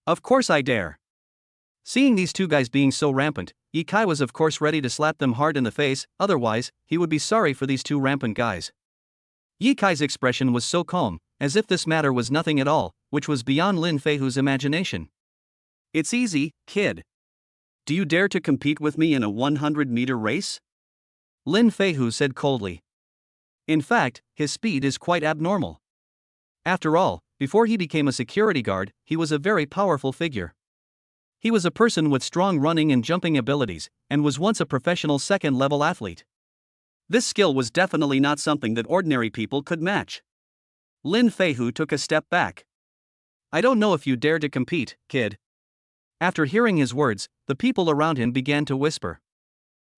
Of course I dare. Seeing these two guys being so rampant, Yi Kai was of course ready to slap them hard in the face, otherwise, he would be sorry for these two rampant guys. Yi Kai's expression was so calm, as if this matter was nothing at all, which was beyond Lin Feihu's imagination. It's easy, kid. Do you dare to compete with me in a 100-meter race? Lin Feihu said coldly. In fact, his speed is quite abnormal. After all, before he became a security guard, he was a very powerful figure. He was a person with strong running and jumping abilities, and was once a professional second-level athlete. This skill was definitely not something that ordinary people could match. Lin Feihu took a step back. I don't know if you dare to compete, kid. After hearing his words, the people around him began to whisper.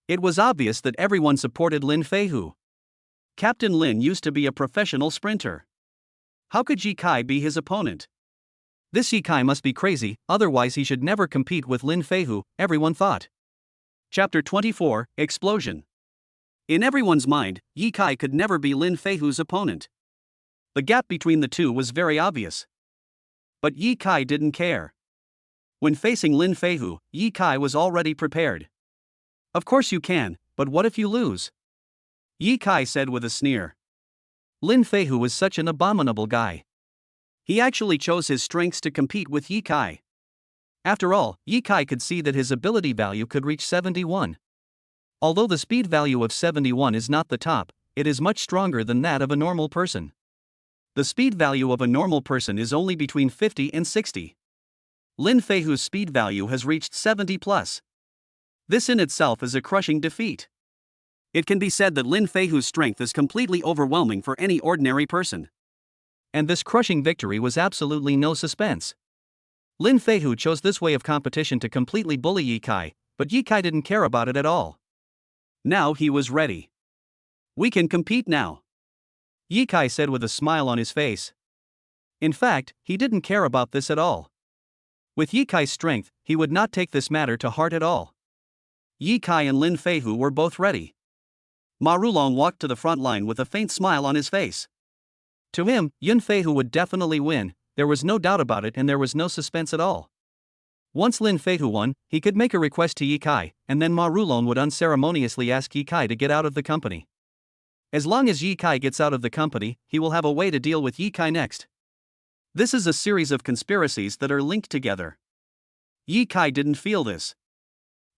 It was obvious that everyone supported Lin Feihu. Captain Lin used to be a professional sprinter. How could Yi Kai be his opponent? This Yi Kai must be crazy, otherwise he should never compete with Lin Feihu, everyone thought. Chapter 24, Explosion. In everyone's mind, Yi Kai could never be Lin Feihu's opponent. The gap between the two was very obvious. But Yi Kai didn't care. When facing Lin Feihu, Yi Kai was already prepared. Of course you can, but what if you lose? Yi Kai said with a sneer. Lin Feihu was such an abominable guy. He actually chose his strengths to compete with Yi Kai. After all, Yi Kai could see that his ability value could reach 71. Although the speed value of 71 is not the top, it is much stronger than that of a normal person. The speed value of a normal person is only between 50 and 60. Lin Feihu's speed value has reached 70 plus. This in itself is a crushing defeat. It can be said that Lin Feihu's strength is completely overwhelming for any ordinary person. And this crushing victory was absolutely no suspense. Lin Feihu chose this way of competition to completely bully Yi Kai, but Yi Kai didn't care about it at all. Now he was ready. We can compete now. Yi Kai said with a smile on his face. In fact, he didn't care about this at all. With Yi Kai's strength, he would not take this matter to heart at all. Yi Kai and Lin Feihu were both ready. Ma Rulong walked to the front line with a faint smile on his face. To him, Lin Feihu would definitely win, there was no doubt about it and there was no suspense at all. Once Lin Feihu won, he could make a request to Yi Kai, and then Ma Rulong would unceremoniously ask Yi Kai to get out of the company. As long as Yi Kai gets out of the company, he will have a way to deal with Yi Kai next. This is a series of conspiracies that are linked together. Yi Kai didn't feel this.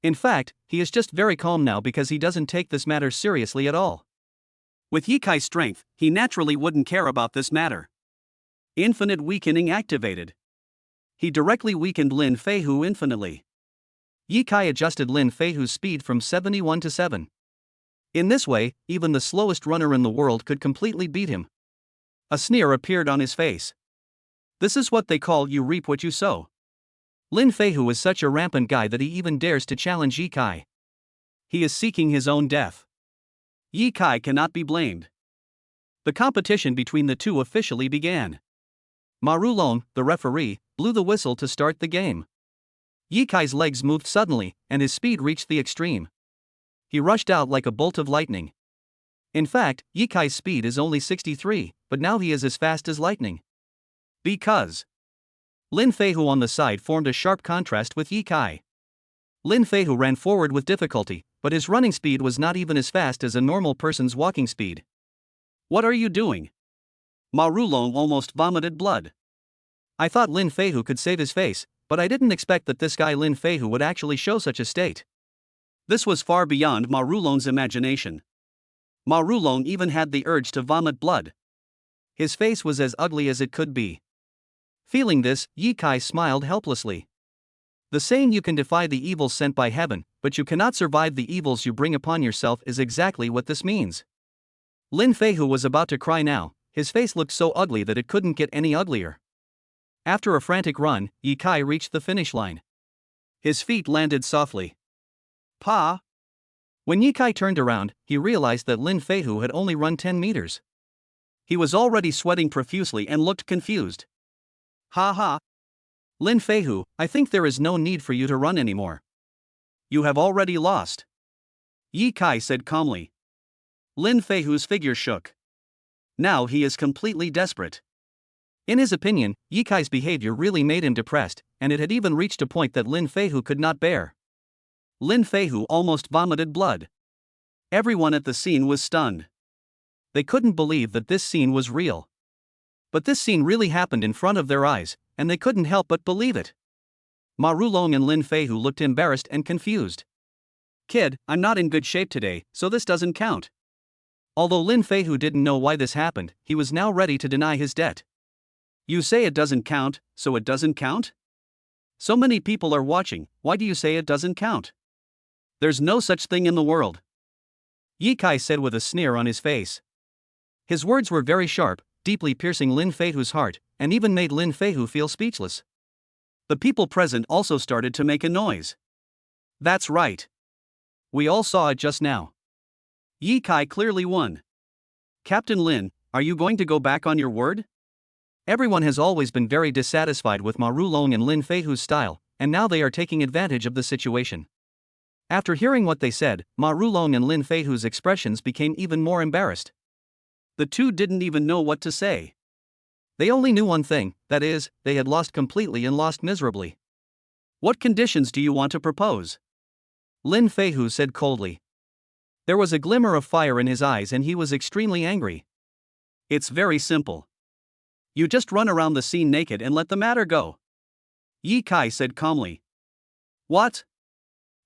In fact, he is just very calm now because he doesn't take this matter seriously at all. With Yi Kai's strength, he naturally wouldn't care about this matter. Infinite weakening activated. He directly weakened Lin Feihu infinitely. Yi Kai adjusted Lin Feihu's speed from 71 to 7. In this way, even the slowest runner in the world could completely beat him. A sneer appeared on his face. This is what they call you reap what you sow. Lin Feihu is such a rampant guy that he even dares to challenge Yi Kai. He is seeking his own death. Yi Kai cannot be blamed. The competition between the two officially began. Ma Rulong, the referee, blew the whistle to start the game. Yi Kai's legs moved suddenly, and his speed reached the extreme. He rushed out like a bolt of lightning. In fact, Yi Kai's speed is only 63, but now he is as fast as lightning. Because Lin Feihu on the side formed a sharp contrast with Yi Kai. Lin Feihu ran forward with difficulty, but his running speed was not even as fast as a normal person's walking speed. What are you doing? Ma Rulong almost vomited blood. I thought Lin Feihu could save his face, but I didn't expect that this guy Lin Feihu would actually show such a state. This was far beyond Ma Rulong's imagination. Ma Rulong even had the urge to vomit blood. His face was as ugly as it could be. Feeling this, Yi Kai smiled helplessly. The saying you can defy the evils sent by heaven, but you cannot survive the evils you bring upon yourself is exactly what this means. Lin Feihu was about to cry now, his face looked so ugly that it couldn't get any uglier. After a frantic run, Yi Kai reached the finish line. His feet landed softly. Pa! When Yi Kai turned around, he realized that Lin Feihu had only run 10 meters. He was already sweating profusely and looked confused. Ha ha. Lin Feihu, I think there is no need for you to run anymore. You have already lost. Yi Kai said calmly. Lin Feihu's figure shook. Now he is completely desperate. In his opinion, Yi Kai's behavior really made him depressed, and it had even reached a point that Lin Feihu could not bear. Lin Feihu almost vomited blood. Everyone at the scene was stunned. They couldn't believe that this scene was real. But this scene really happened in front of their eyes, and they couldn't help but believe it. Ma Rulong and Lin Feihu looked embarrassed and confused. Kid, I'm not in good shape today, so this doesn't count. Although Lin Feihu didn't know why this happened, he was now ready to deny his debt. You say it doesn't count, so it doesn't count? So many people are watching, why do you say it doesn't count? There's no such thing in the world. Yi Kai said with a sneer on his face. His words were very sharp, deeply piercing Lin Feihu's heart, and even made Lin Feihu feel speechless. The people present also started to make a noise. That's right. We all saw it just now. Yi Kai clearly won. Captain Lin, are you going to go back on your word? Everyone has always been very dissatisfied with Ma Rulong and Lin Feihu's style, and now they are taking advantage of the situation. After hearing what they said, Ma Rulong and Lin Feihu's expressions became even more embarrassed. The two didn't even know what to say. They only knew one thing, that is, they had lost completely and lost miserably. What conditions do you want to propose? Lin Feihu said coldly. There was a glimmer of fire in his eyes and he was extremely angry. It's very simple. You just run around the scene naked and let the matter go. Yi Kai said calmly. What?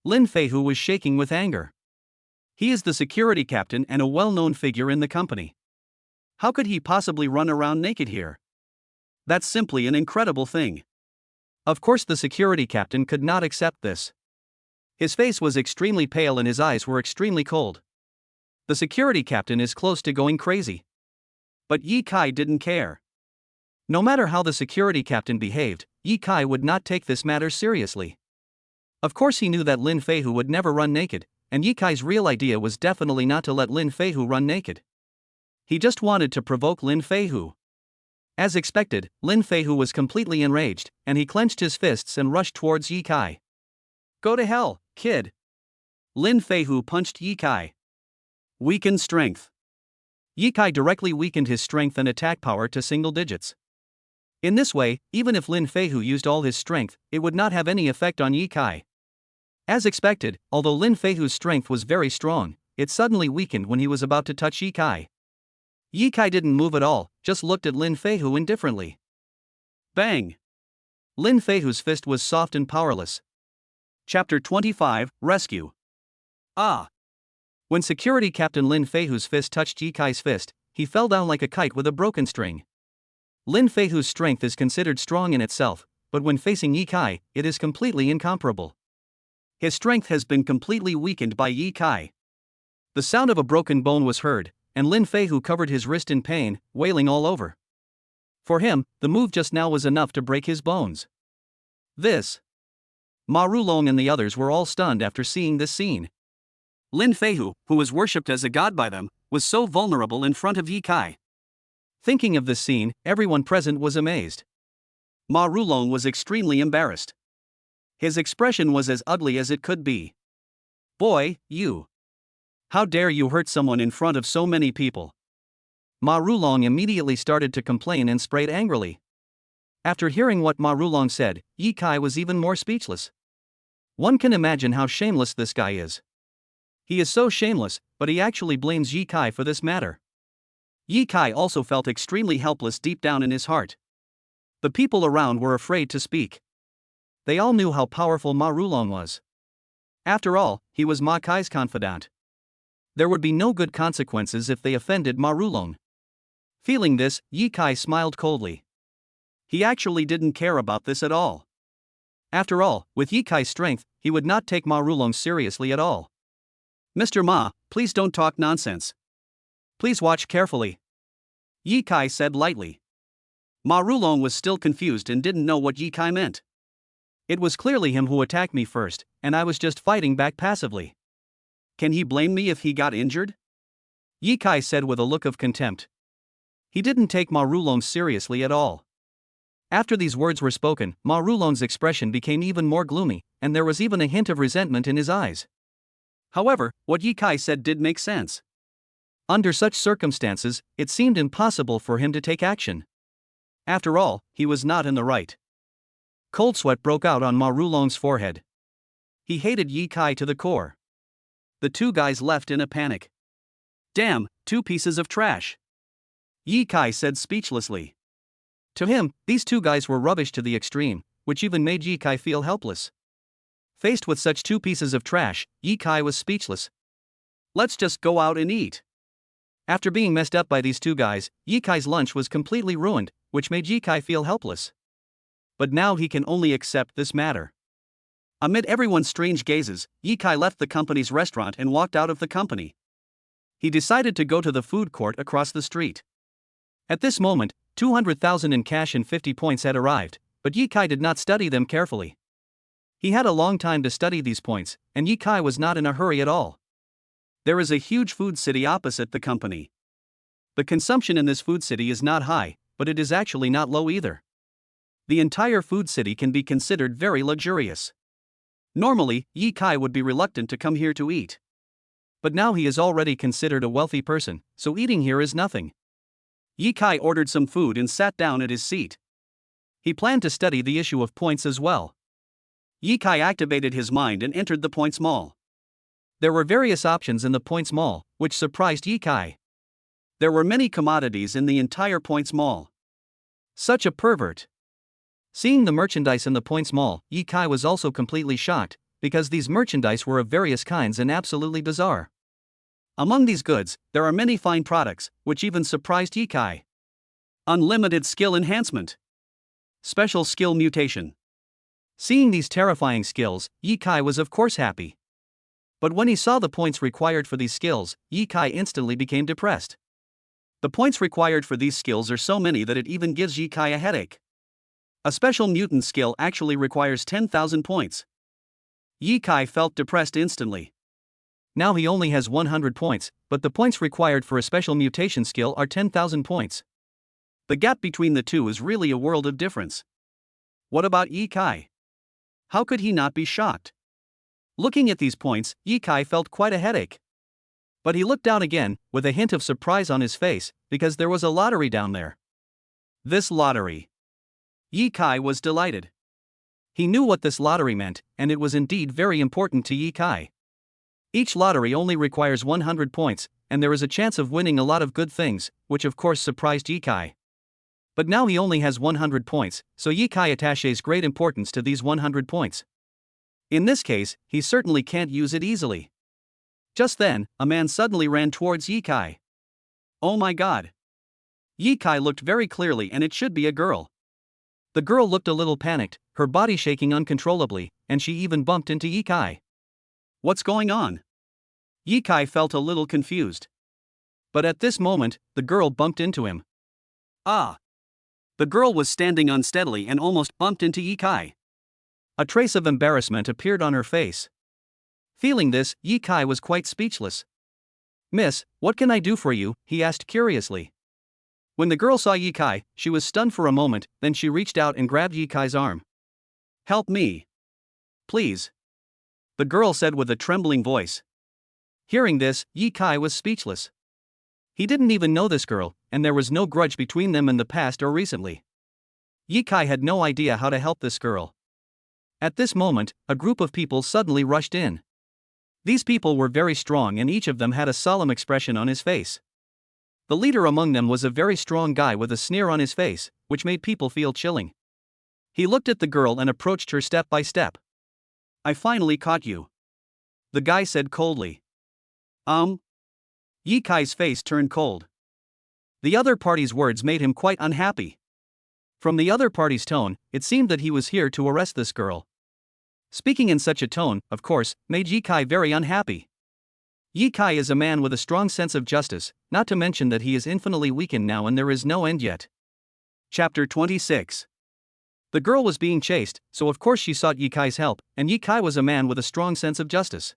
Lin Feihu was shaking with anger. He is the security captain and a well-known figure in the company. How could he possibly run around naked here? That's simply an incredible thing. Of course the security captain could not accept this. His face was extremely pale and his eyes were extremely cold. The security captain is close to going crazy. But Yi Kai didn't care. No matter how the security captain behaved, Yi Kai would not take this matter seriously. Of course he knew that Lin Feihu would never run naked, and Yi Kai's real idea was definitely not to let Lin Feihu run naked. He just wanted to provoke Lin Feihu. As expected, Lin Feihu was completely enraged, and he clenched his fists and rushed towards Yi Kai. Go to hell, kid. Lin Feihu punched Yi Kai. Weakened strength. Yi Kai directly weakened his strength and attack power to single digits. In this way, even if Lin Feihu used all his strength, it would not have any effect on Yi Kai. As expected, although Lin Feihu's strength was very strong, it suddenly weakened when he was about to touch Yi Kai. Yi Kai didn't move at all, just looked at Lin Feihu indifferently. Bang! Lin Feihu's fist was soft and powerless. Chapter 25, Rescue. Ah! When security captain Lin Feihu's fist touched Yi Kai's fist, he fell down like a kite with a broken string. Lin Feihu's strength is considered strong in itself, but when facing Yi Kai, it is completely incomparable. His strength has been completely weakened by Yi Kai. The sound of a broken bone was heard, and Lin Feihu covered his wrist in pain, wailing all over. For him, the move just now was enough to break his bones. This. Ma Rulong and the others were all stunned after seeing this scene. Lin Feihu, who was worshipped as a god by them, was so vulnerable in front of Yi Kai. Thinking of this scene, everyone present was amazed. Ma Rulong was extremely embarrassed. His expression was as ugly as it could be. Boy, you. How dare you hurt someone in front of so many people? Ma Rulong immediately started to complain and sprayed angrily. After hearing what Ma Rulong said, Yi Kai was even more speechless. One can imagine how shameless this guy is. He is so shameless, but he actually blames Yi Kai for this matter. Yi Kai also felt extremely helpless deep down in his heart. The people around were afraid to speak. They all knew how powerful Ma Rulong was. After all, he was Ma Kai's confidant. There would be no good consequences if they offended Ma Rulong. Feeling this, Yi Kai smiled coldly. He actually didn't care about this at all. After all, with Yi Kai's strength, he would not take Ma Rulong seriously at all. Mr. Ma, please don't talk nonsense. Please watch carefully. Yi Kai said lightly. Ma Rulong was still confused and didn't know what Yi Kai meant. It was clearly him who attacked me first, and I was just fighting back passively. Can he blame me if he got injured? Yi Kai said with a look of contempt. He didn't take Ma Rulong seriously at all. After these words were spoken, Ma Rulong's expression became even more gloomy, and there was even a hint of resentment in his eyes. However, what Ye Kai said did make sense. Under such circumstances, it seemed impossible for him to take action. After all, he was not in the right. Cold sweat broke out on Ma Rulong's forehead. He hated Ye Kai to the core. The two guys left in a panic. "Damn, two pieces of trash," Ye Kai said speechlessly. To him, these two guys were rubbish to the extreme, which even made Ye Kai feel helpless. Faced with such two pieces of trash, Ye Kai was speechless. "Let's just go out and eat." After being messed up by these two guys, Ye Kai's lunch was completely ruined, which made Ye Kai feel helpless. But now he can only accept this matter. Amid everyone's strange gazes, Ye Kai left the company's restaurant and walked out of the company. He decided to go to the food court across the street. At this moment, 200,000 in cash and 50 points had arrived, but Ye Kai did not study them carefully. He had a long time to study these points, and Ye Kai was not in a hurry at all. There is a huge food city opposite the company. The consumption in this food city is not high, but it is actually not low either. The entire food city can be considered very luxurious. Normally, Ye Kai would be reluctant to come here to eat. But now he is already considered a wealthy person, so eating here is nothing. Ye Kai ordered some food and sat down at his seat. He planned to study the issue of points as well. Ye Kai activated his mind and entered the points mall. There were various options in the points mall, which surprised Ye Kai. There were many commodities in the entire points mall. Such a pervert. Seeing the merchandise in the points mall, Ye Kai was also completely shocked, because these merchandise were of various kinds and absolutely bizarre. Among these goods, there are many fine products, which even surprised Ye Kai. Unlimited skill enhancement. Special skill mutation. Seeing these terrifying skills, Ye Kai was of course happy. But when he saw the points required for these skills, Ye Kai instantly became depressed. The points required for these skills are so many that it even gives Ye Kai a headache. A special mutant skill actually requires 10,000 points. Ye Kai felt depressed instantly. Now he only has 100 points, but the points required for a special mutation skill are 10,000 points. The gap between the two is really a world of difference. What about Ye Kai? How could he not be shocked? Looking at these points, Ye Kai felt quite a headache. But he looked down again, with a hint of surprise on his face, because there was a lottery down there. This lottery. Ye Kai was delighted. He knew what this lottery meant, and it was indeed very important to Ye Kai. Each lottery only requires 100 points, and there is a chance of winning a lot of good things, which of course surprised Ye Kai. But now he only has 100 points, so Ye Kai attaches great importance to these 100 points. In this case, he certainly can't use it easily. Just then, a man suddenly ran towards Ye Kai. Oh my god! Ye Kai looked very clearly, and it should be a girl. The girl looked a little panicked, her body shaking uncontrollably, and she even bumped into Ye Kai. What's going on? Ye Kai felt a little confused. But at this moment, the girl bumped into him. Ah! The girl was standing unsteadily and almost bumped into Ye Kai. A trace of embarrassment appeared on her face. Feeling this, Ye Kai was quite speechless. "Miss, what can I do for you?" he asked curiously. When the girl saw Ye Kai, she was stunned for a moment, then she reached out and grabbed Ye Kai's arm. "Help me. Please," the girl said with a trembling voice. Hearing this, Ye Kai was speechless. He didn't even know this girl, and there was no grudge between them in the past or recently. Ye Kai had no idea how to help this girl. At this moment, a group of people suddenly rushed in. These people were very strong, and each of them had a solemn expression on his face. The leader among them was a very strong guy with a sneer on his face, which made people feel chilling. He looked at the girl and approached her step by step. "I finally caught you," the guy said coldly. Ye Kai's face turned cold. The other party's words made him quite unhappy. From the other party's tone, it seemed that he was here to arrest this girl. Speaking in such a tone, of course, made Ye Kai very unhappy. Ye Kai is a man with a strong sense of justice, not to mention that he is infinitely weakened now and there is no end yet. Chapter 26. The girl was being chased, so of course she sought Ye Kai's help, and Ye Kai was a man with a strong sense of justice.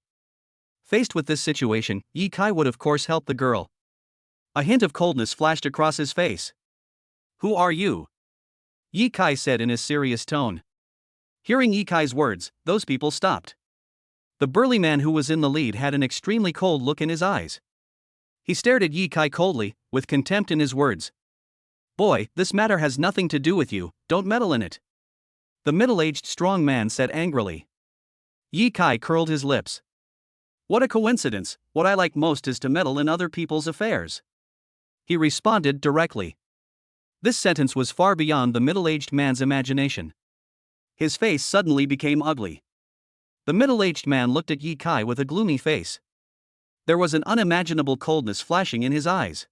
Faced with this situation, Ye Kai would of course help the girl. A hint of coldness flashed across his face. "Who are you?" Yi Kai said in a serious tone. Hearing Yi Kai's words, those people stopped. The burly man who was in the lead had an extremely cold look in his eyes. He stared at Yi Kai coldly, with contempt in his words. "Boy, this matter has nothing to do with you, don't meddle in it," the middle-aged strong man said angrily. Yi Kai curled his lips. "What a coincidence, what I like most is to meddle in other people's affairs," he responded directly. This sentence was far beyond the middle-aged man's imagination. His face suddenly became ugly. The middle-aged man looked at Yi Kai with a gloomy face. There was an unimaginable coldness flashing in his eyes.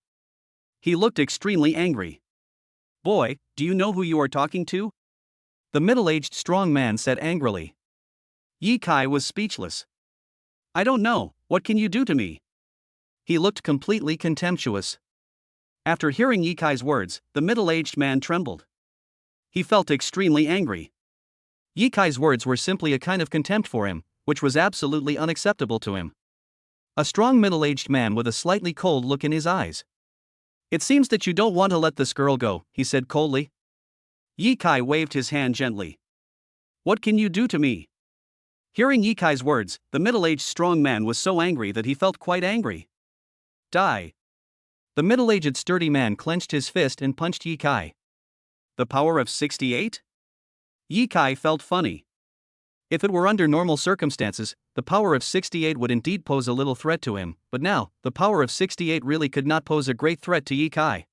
He looked extremely angry. "Boy, do you know who you are talking to?" the middle-aged strong man said angrily. Yi Kai was speechless. "I don't know, what can you do to me?" He looked completely contemptuous. After hearing Yi Kai's words, the middle-aged man trembled. He felt extremely angry. Yi Kai's words were simply a kind of contempt for him, which was absolutely unacceptable to him. A strong middle-aged man with a slightly cold look in his eyes. "It seems that you don't want to let this girl go," he said coldly. Yi Kai waved his hand gently. "What can you do to me?" Hearing Yi Kai's words, the middle-aged strong man was so angry that he felt quite angry. "Die." The middle-aged sturdy man clenched his fist and punched Yi Kai. The power of 68? Yi Kai felt funny. If it were under normal circumstances, the power of 68 would indeed pose a little threat to him, but now, the power of 68 really could not pose a great threat to Yi Kai.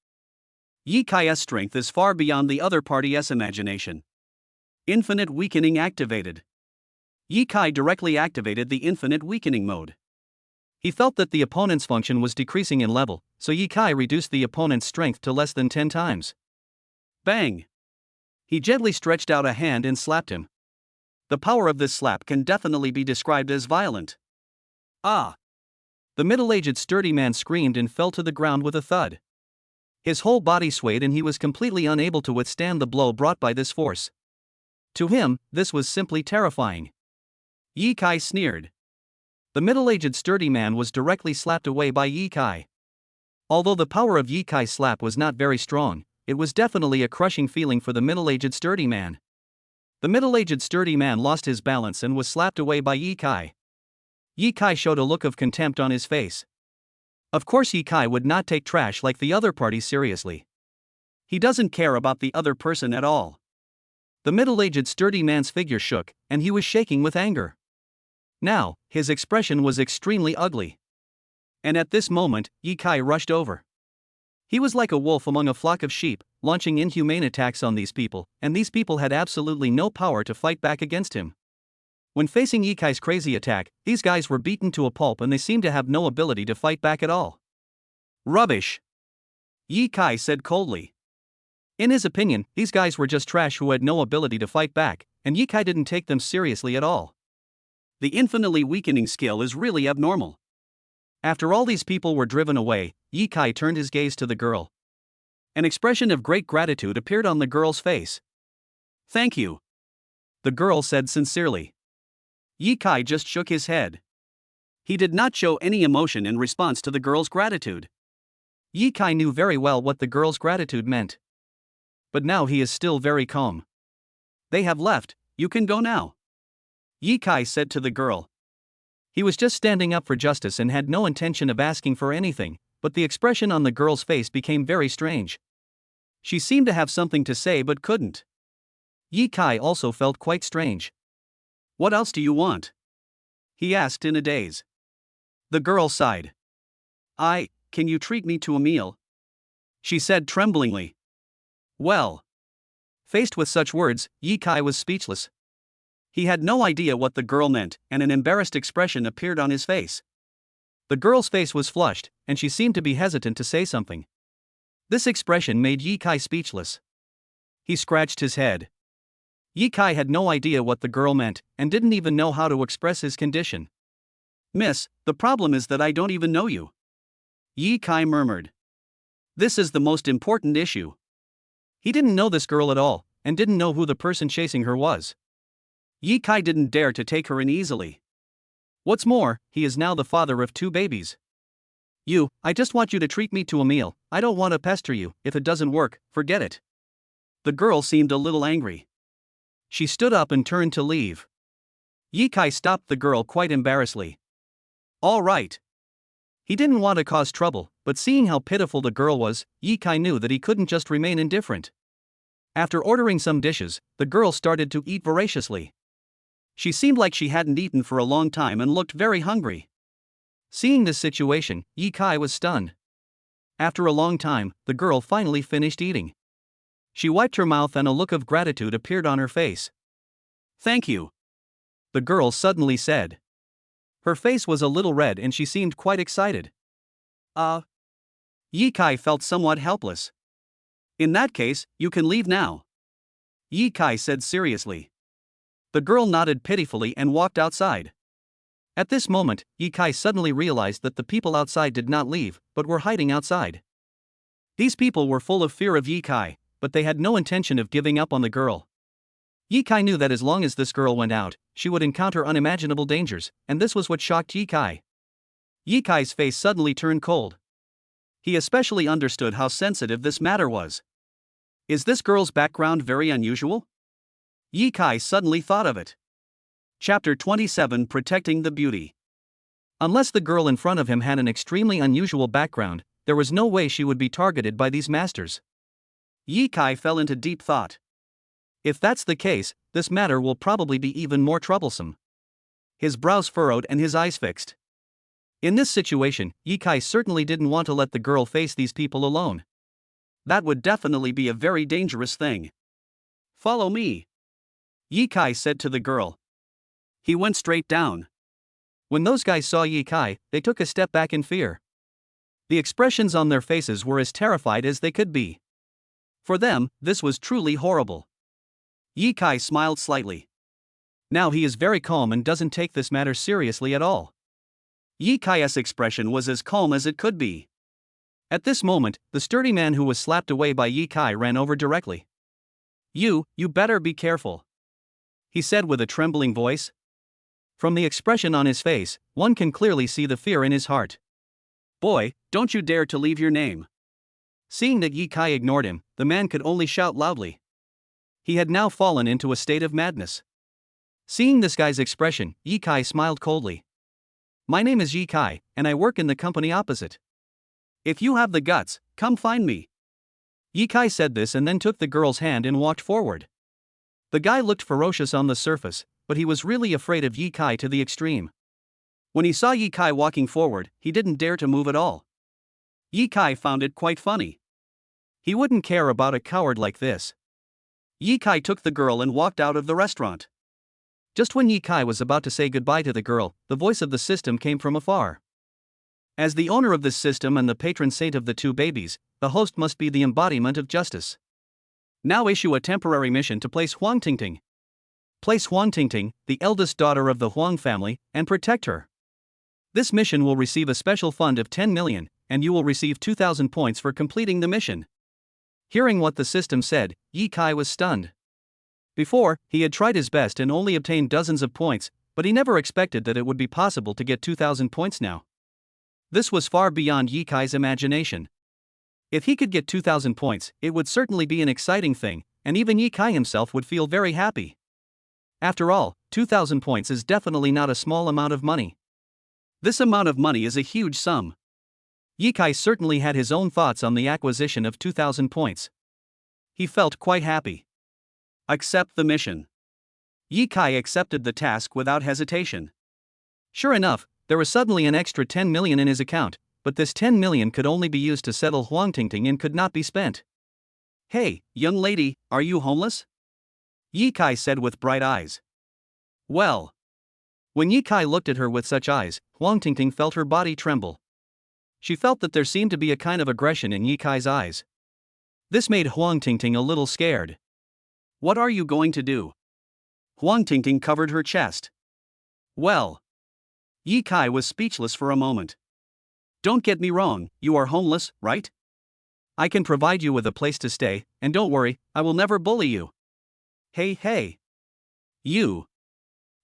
Yi Kai's strength is far beyond the other party's imagination. Infinite weakening activated. Yi Kai directly activated the infinite weakening mode. He felt that the opponent's function was decreasing in level, so Yi Kai reduced the opponent's strength to less than 10 times. Bang! He gently stretched out a hand and slapped him. The power of this slap can definitely be described as violent. "Ah!" The middle-aged sturdy man screamed and fell to the ground with a thud. His whole body swayed and he was completely unable to withstand the blow brought by this force. To him, this was simply terrifying. Yi Kai sneered. The middle-aged sturdy man was directly slapped away by Yi Kai. Although the power of Yi Kai's slap was not very strong, it was definitely a crushing feeling for the middle-aged sturdy man. The middle-aged sturdy man lost his balance and was slapped away by Yi Kai. Yi Kai showed a look of contempt on his face. Of course Yi Kai would not take trash like the other party seriously. He doesn't care about the other person at all. The middle-aged sturdy man's figure shook, and he was shaking with anger. Now, his expression was extremely ugly. And at this moment, Yi Kai rushed over. He was like a wolf among a flock of sheep, launching inhumane attacks on these people, and these people had absolutely no power to fight back against him. When facing Yi Kai's crazy attack, these guys were beaten to a pulp and they seemed to have no ability to fight back at all. "Rubbish," Yi Kai said coldly. In his opinion, these guys were just trash who had no ability to fight back, and Yi Kai didn't take them seriously at all. The infinitely weakening skill is really abnormal. After all these people were driven away, Yi Kai turned his gaze to the girl. An expression of great gratitude appeared on the girl's face. "Thank you," the girl said sincerely. Yi Kai just shook his head. He did not show any emotion in response to the girl's gratitude. Yi Kai knew very well what the girl's gratitude meant. But now he is still very calm. "They have left, you can go now," Yi Kai said to the girl. He was just standing up for justice and had no intention of asking for anything, but the expression on the girl's face became very strange. She seemed to have something to say but couldn't. Yi Kai also felt quite strange. "What else do you want?" he asked in a daze. The girl sighed. Can you treat me to a meal?" she said tremblingly. Well. Faced with such words, Yi Kai was speechless. He had no idea what the girl meant, and an embarrassed expression appeared on his face. The girl's face was flushed, and she seemed to be hesitant to say something. This expression made Yi Kai speechless. He scratched his head. Yi Kai had no idea what the girl meant, and didn't even know how to express his condition. "Miss, the problem is that I don't even know you," Yi Kai murmured. "This is the most important issue." He didn't know this girl at all, and didn't know who the person chasing her was. Yi Kai didn't dare to take her in easily. What's more, he is now the father of 2 babies. I just want you to treat me to a meal. I don't want to pester you. If it doesn't work, forget it. The girl seemed a little angry. She stood up and turned to leave. Ye Kai stopped the girl quite embarrassedly. All right. He didn't want to cause trouble, but seeing how pitiful the girl was, Ye Kai knew that he couldn't just remain indifferent. After ordering some dishes, the girl started to eat voraciously. She seemed like she hadn't eaten for a long time and looked very hungry. Seeing this situation, Ye Kai was stunned. After a long time, the girl finally finished eating. She wiped her mouth and a look of gratitude appeared on her face. Thank you, the girl suddenly said. Her face was a little red and she seemed quite excited. Ye Kai felt somewhat helpless. In that case, you can leave now, Ye Kai said seriously. The girl nodded pitifully and walked outside. At this moment, Ye Kai suddenly realized that the people outside did not leave, but were hiding outside. These people were full of fear of Ye Kai, but they had no intention of giving up on the girl. Ye Kai knew that as long as this girl went out, she would encounter unimaginable dangers, and this was what shocked Ye Kai. Ye Kai's face suddenly turned cold. He especially understood how sensitive this matter was. Is this girl's background very unusual? Ye Kai suddenly thought of it. Chapter 27: Protecting the Beauty. Unless the girl in front of him had an extremely unusual background, there was no way she would be targeted by these masters. Ye Kai fell into deep thought. If that's the case, this matter will probably be even more troublesome. His brows furrowed and his eyes fixed. In this situation, Ye Kai certainly didn't want to let the girl face these people alone. That would definitely be a very dangerous thing. Follow me, Ye Kai said to the girl. He went straight down. When those guys saw Ye Kai, they took a step back in fear. The expressions on their faces were as terrified as they could be. For them, this was truly horrible. Ye Kai smiled slightly. Now he is very calm and doesn't take this matter seriously at all. Ye Kai's expression was as calm as it could be. At this moment, the sturdy man who was slapped away by Ye Kai ran over directly. You better be careful, he said with a trembling voice. From the expression on his face, one can clearly see the fear in his heart. Boy, don't you dare to leave your name. Seeing that Ye Kai ignored him, the man could only shout loudly. He had now fallen into a state of madness. Seeing this guy's expression, Ye Kai smiled coldly. My name is Ye Kai, and I work in the company opposite. If you have the guts, come find me. Ye Kai said this and then took the girl's hand and walked forward. The guy looked ferocious on the surface, but he was really afraid of Ye Kai to the extreme. When he saw Ye Kai walking forward, he didn't dare to move at all. Ye Kai found it quite funny. He wouldn't care about a coward like this. Ye Kai took the girl and walked out of the restaurant. Just when Ye Kai was about to say goodbye to the girl, the voice of the system came from afar. As the owner of this system and the patron saint of the two babies, the host must be the embodiment of justice. Now issue a temporary mission to place Huang Tingting. Place Huang Tingting, the eldest daughter of the Huang family, and protect her. This mission will receive a special fund of 10 million, and you will receive 2,000 points for completing the mission. Hearing what the system said, Ye Kai was stunned. Before, he had tried his best and only obtained dozens of points, but he never expected that it would be possible to get 2,000 points now. This was far beyond Ye Kai's imagination. If he could get 2,000 points, it would certainly be an exciting thing, and even Ye Kai himself would feel very happy. After all, 2,000 points is definitely not a small amount of money. This amount of money is a huge sum. Ye Kai certainly had his own thoughts on the acquisition of 2,000 points. He felt quite happy. Accept the mission. Ye Kai accepted the task without hesitation. Sure enough, there was suddenly an extra 10 million in his account, but this 10 million could only be used to settle Huang Tingting and could not be spent. Hey, young lady, are you homeless? Ye Kai said with bright eyes. Well. When Ye Kai looked at her with such eyes, Huang Tingting felt her body tremble. She felt that there seemed to be a kind of aggression in Ye Kai's eyes. This made Huang Tingting a little scared. What are you going to do? Huang Tingting covered her chest. Well. Ye Kai was speechless for a moment. Don't get me wrong, you are homeless, right? I can provide you with a place to stay, and don't worry, I will never bully you. Hey. You.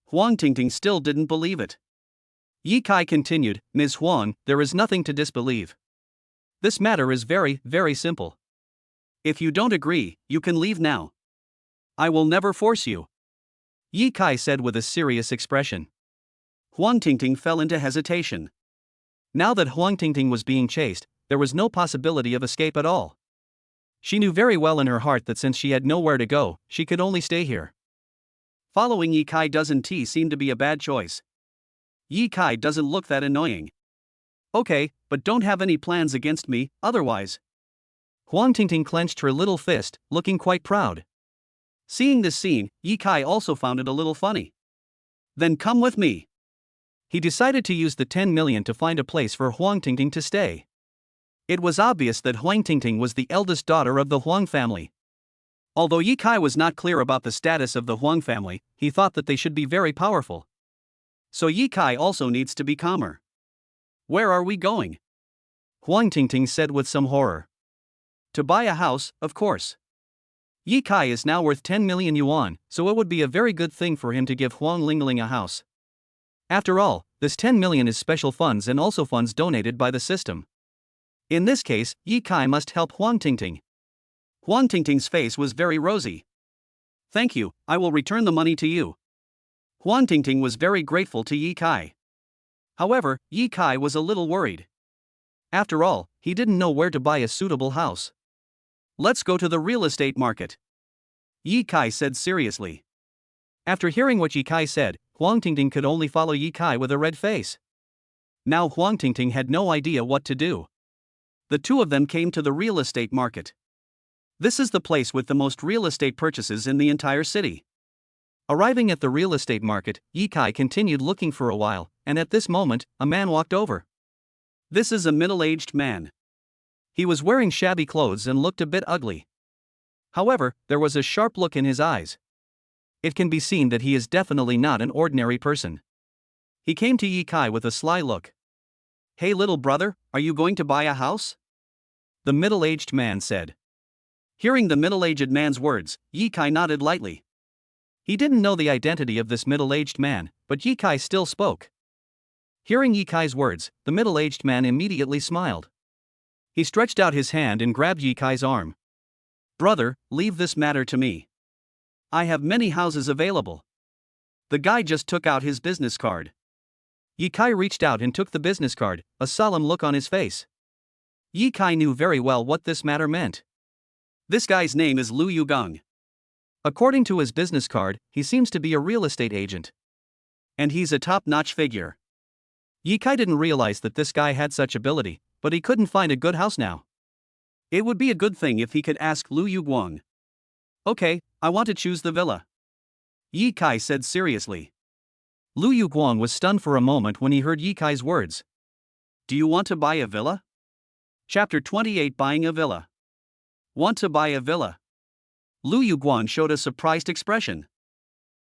Huang Tingting still didn't believe it. Yi Kai continued, Ms. Huang, there is nothing to disbelieve. This matter is very, very simple. If you don't agree, you can leave now. I will never force you. Yi Kai said with a serious expression. Huang Tingting fell into hesitation. Now that Huang Tingting was being chased, there was no possibility of escape at all. She knew very well in her heart that since she had nowhere to go, she could only stay here. Following Yi Kai doesn't seem to be a bad choice. Yi Kai doesn't look that annoying. Okay, but don't have any plans against me, otherwise. Huang Tingting clenched her little fist, looking quite proud. Seeing this scene, Yi Kai also found it a little funny. Then come with me. He decided to use the 10 million to find a place for Huang Tingting to stay. It was obvious that Huang Tingting was the eldest daughter of the Huang family. Although Yi Kai was not clear about the status of the Huang family, he thought that they should be very powerful. So Yi Kai also needs to be calmer. Where are we going? Huang Tingting said with some horror. To buy a house, of course. Yi Kai is now worth 10 million yuan, so it would be a very good thing for him to give Huang Lingling a house. After all, this 10 million is special funds and also funds donated by the system. In this case, Yi Kai must help Huang Tingting. Huang Tingting's face was very rosy. Thank you, I will return the money to you. Huang Tingting was very grateful to Yi Kai. However, Yi Kai was a little worried. After all, he didn't know where to buy a suitable house. Let's go to the real estate market. Yi Kai said seriously. After hearing what Yi Kai said, Huang Tingting could only follow Yi Kai with a red face. Now Huang Tingting had no idea what to do. The two of them came to the real estate market. This is the place with the most real estate purchases in the entire city. Arriving at the real estate market, Yi Kai continued looking for a while, and at this moment, a man walked over. This is a middle-aged man. He was wearing shabby clothes and looked a bit ugly. However, there was a sharp look in his eyes. It can be seen that he is definitely not an ordinary person. He came to Yi Kai with a sly look. Hey little brother, are you going to buy a house? The middle-aged man said. Hearing the middle-aged man's words, Yi Kai nodded lightly. He didn't know the identity of this middle-aged man, but Yi Kai still spoke. Hearing Yi Kai's words, the middle-aged man immediately smiled. He stretched out his hand and grabbed Yi Kai's arm. Brother, leave this matter to me. I have many houses available. The guy just took out his business card. Yi Kai reached out and took the business card, a solemn look on his face. Yi Kai knew very well what this matter meant. This guy's name is Lu Yugang. According to his business card, he seems to be a real estate agent. And he's a top-notch figure. Yi Kai didn't realize that this guy had such ability, but he couldn't find a good house now. It would be a good thing if he could ask Lu Yuguang. Okay, I want to choose the villa. Yi Kai said seriously. Lu Yuguang was stunned for a moment when he heard Yi Kai's words. Do you want to buy a villa? Chapter 28 Buying a Villa. Want to buy a villa? Lu Yuguang showed a surprised expression.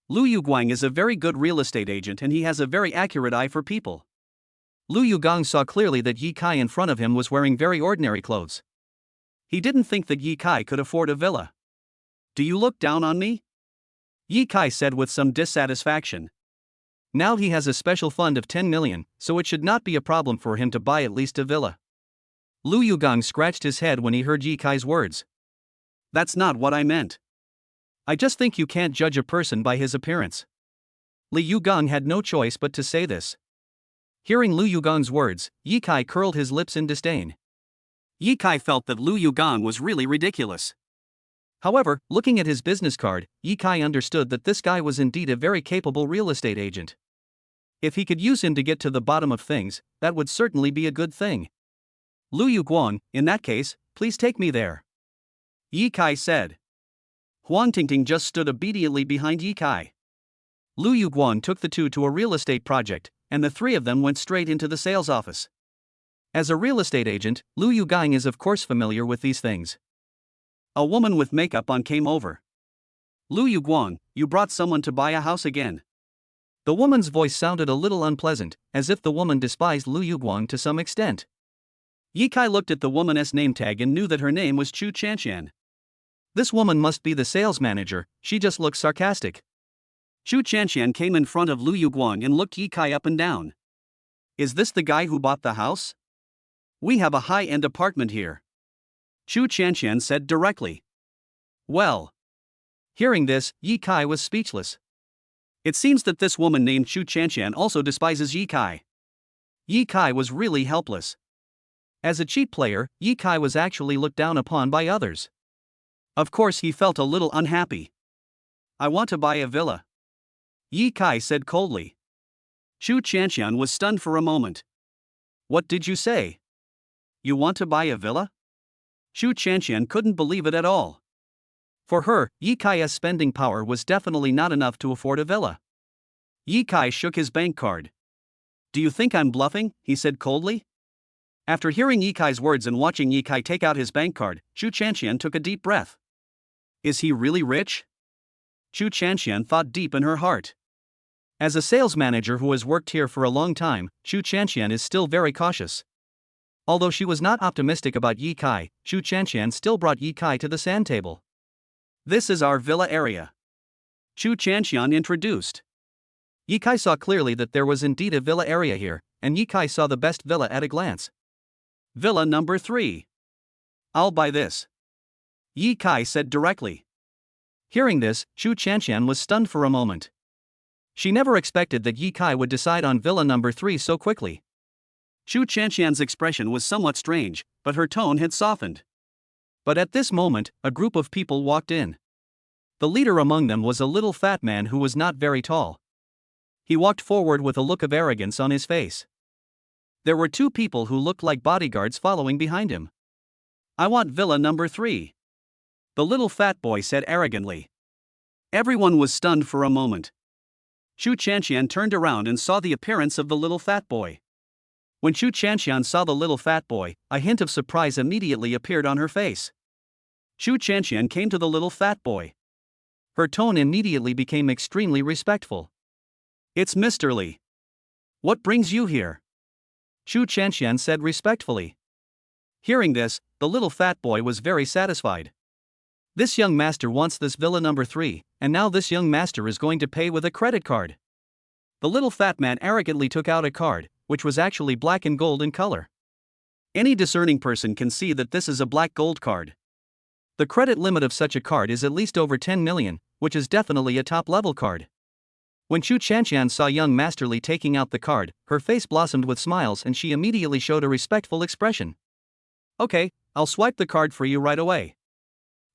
Lu Yuguang is a very good real estate agent and he has a very accurate eye for people. Lu Yugang saw clearly that Yi Kai in front of him was wearing very ordinary clothes. He didn't think that Yi Kai could afford a villa. Do you look down on me? Yi Kai said with some dissatisfaction. Now he has a special fund of 10 million, so it should not be a problem for him to buy at least a villa. Lu Yugang scratched his head when he heard Yi Kai's words. That's not what I meant. I just think you can't judge a person by his appearance. Li Yugang had no choice but to say this. Hearing Lu Yugang's words, Yi Kai curled his lips in disdain. Yi Kai felt that Lu Yugang was really ridiculous. However, looking at his business card, Yi Kai understood that this guy was indeed a very capable real estate agent. If he could use him to get to the bottom of things, that would certainly be a good thing. Lu Yuguang, in that case, please take me there. Yi Kai said. Huang Tingting just stood obediently behind Yi Kai. Lu Yuguang took the two to a real estate project, and the three of them went straight into the sales office. As a real estate agent, Lu Yugang is of course familiar with these things. A woman with makeup on came over. Lu Yuguang, you brought someone to buy a house again. The woman's voice sounded a little unpleasant, as if the woman despised Lu Yuguang to some extent. Yi Kai looked at the woman's name tag and knew that her name was Chu Chanshan. This woman must be the sales manager, she just looked sarcastic. Chu Chanshan came in front of Lu Yuguang and looked Yi Kai up and down. Is this the guy who bought the house? We have a high-end apartment here, Chu Chanxian said directly. Well. Hearing this, Yi Kai was speechless. It seems that this woman named Chu Chanxian also despises Yi Kai. Yi Kai was really helpless. As a cheap player, Yi Kai was actually looked down upon by others. Of course, he felt a little unhappy. I want to buy a villa, Yi Kai said coldly. Chu Chanxian was stunned for a moment. What did you say? You want to buy a villa? Chu Chanxian couldn't believe it at all. For her, Yi Kai's spending power was definitely not enough to afford a villa. Yi Kai shook his bank card. Do you think I'm bluffing? He said coldly. After hearing Yi Kai's words and watching Yi Kai take out his bank card, Chu Chanxian took a deep breath. Is he really rich? Chu Chanxian thought deep in her heart. As a sales manager who has worked here for a long time, Chu Chanxian is still very cautious. Although she was not optimistic about Yi Kai, Chu Chanxian still brought Yi Kai to the sand table. This is our villa area, Chu Chanxian introduced. Yi Kai saw clearly that there was indeed a villa area here, and Yi Kai saw the best villa at a glance. Villa number 3. I'll buy this, Yi Kai said directly. Hearing this, Chu Chanxian was stunned for a moment. She never expected that Yi Kai would decide on villa number 3 so quickly. Chu Chanxian's expression was somewhat strange, but her tone had softened. But at this moment, a group of people walked in. The leader among them was a little fat man who was not very tall. He walked forward with a look of arrogance on his face. There were 2 people who looked like bodyguards following behind him. I want villa number 3, the little fat boy said arrogantly. Everyone was stunned for a moment. Chu Chanxian turned around and saw the appearance of the little fat boy. When Chu Chanxian saw the little fat boy, a hint of surprise immediately appeared on her face. Chu Chanxian came to the little fat boy. Her tone immediately became extremely respectful. It's Mr. Li. What brings you here? Chu Chanxian said respectfully. Hearing this, the little fat boy was very satisfied. This young master wants this villa number 3, and now this young master is going to pay with a credit card. The little fat man arrogantly took out a card, which was actually black and gold in color. Any discerning person can see that this is a black gold card. The credit limit of such a card is at least over 10 million, which is definitely a top-level card. When Chu Chanxian saw young Master Li taking out the card, her face blossomed with smiles and she immediately showed a respectful expression. Okay, I'll swipe the card for you right away.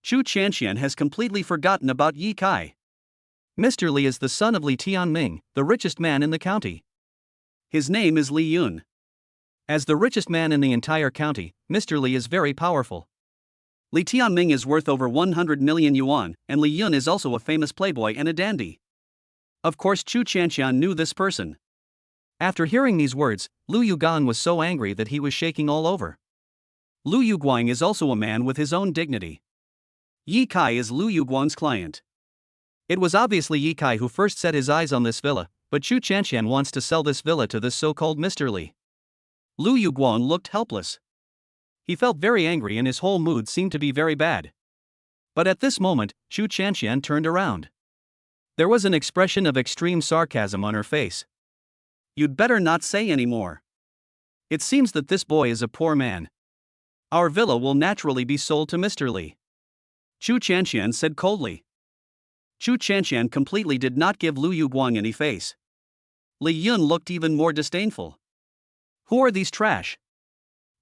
Chu Chanxian has completely forgotten about Yi Kai. Mr. Li is the son of Li Tianming, the richest man in the county. His name is Li Yun. As the richest man in the entire county, Mr. Li is very powerful. Li Tianming is worth over 100 million yuan, and Li Yun is also a famous playboy and a dandy. Of course, Chu Chanxian knew this person. After hearing these words, Lu Yuguang was so angry that he was shaking all over. Lu Yuguang is also a man with his own dignity. Yi Kai is Lu Yuguang's client. It was obviously Yi Kai who first set his eyes on this villa, but Chu Chanxian wants to sell this villa to this so-called Mr. Li. Lu Yuguang looked helpless. He felt very angry and his whole mood seemed to be very bad. But at this moment, Chu Chanxian turned around. There was an expression of extreme sarcasm on her face. You'd better not say any more. It seems that this boy is a poor man. Our villa will naturally be sold to Mr. Li, Chu Chanxian said coldly. Chu Chanxian completely did not give Lu Yuguang any face. Li Yun looked even more disdainful. Who are these trash?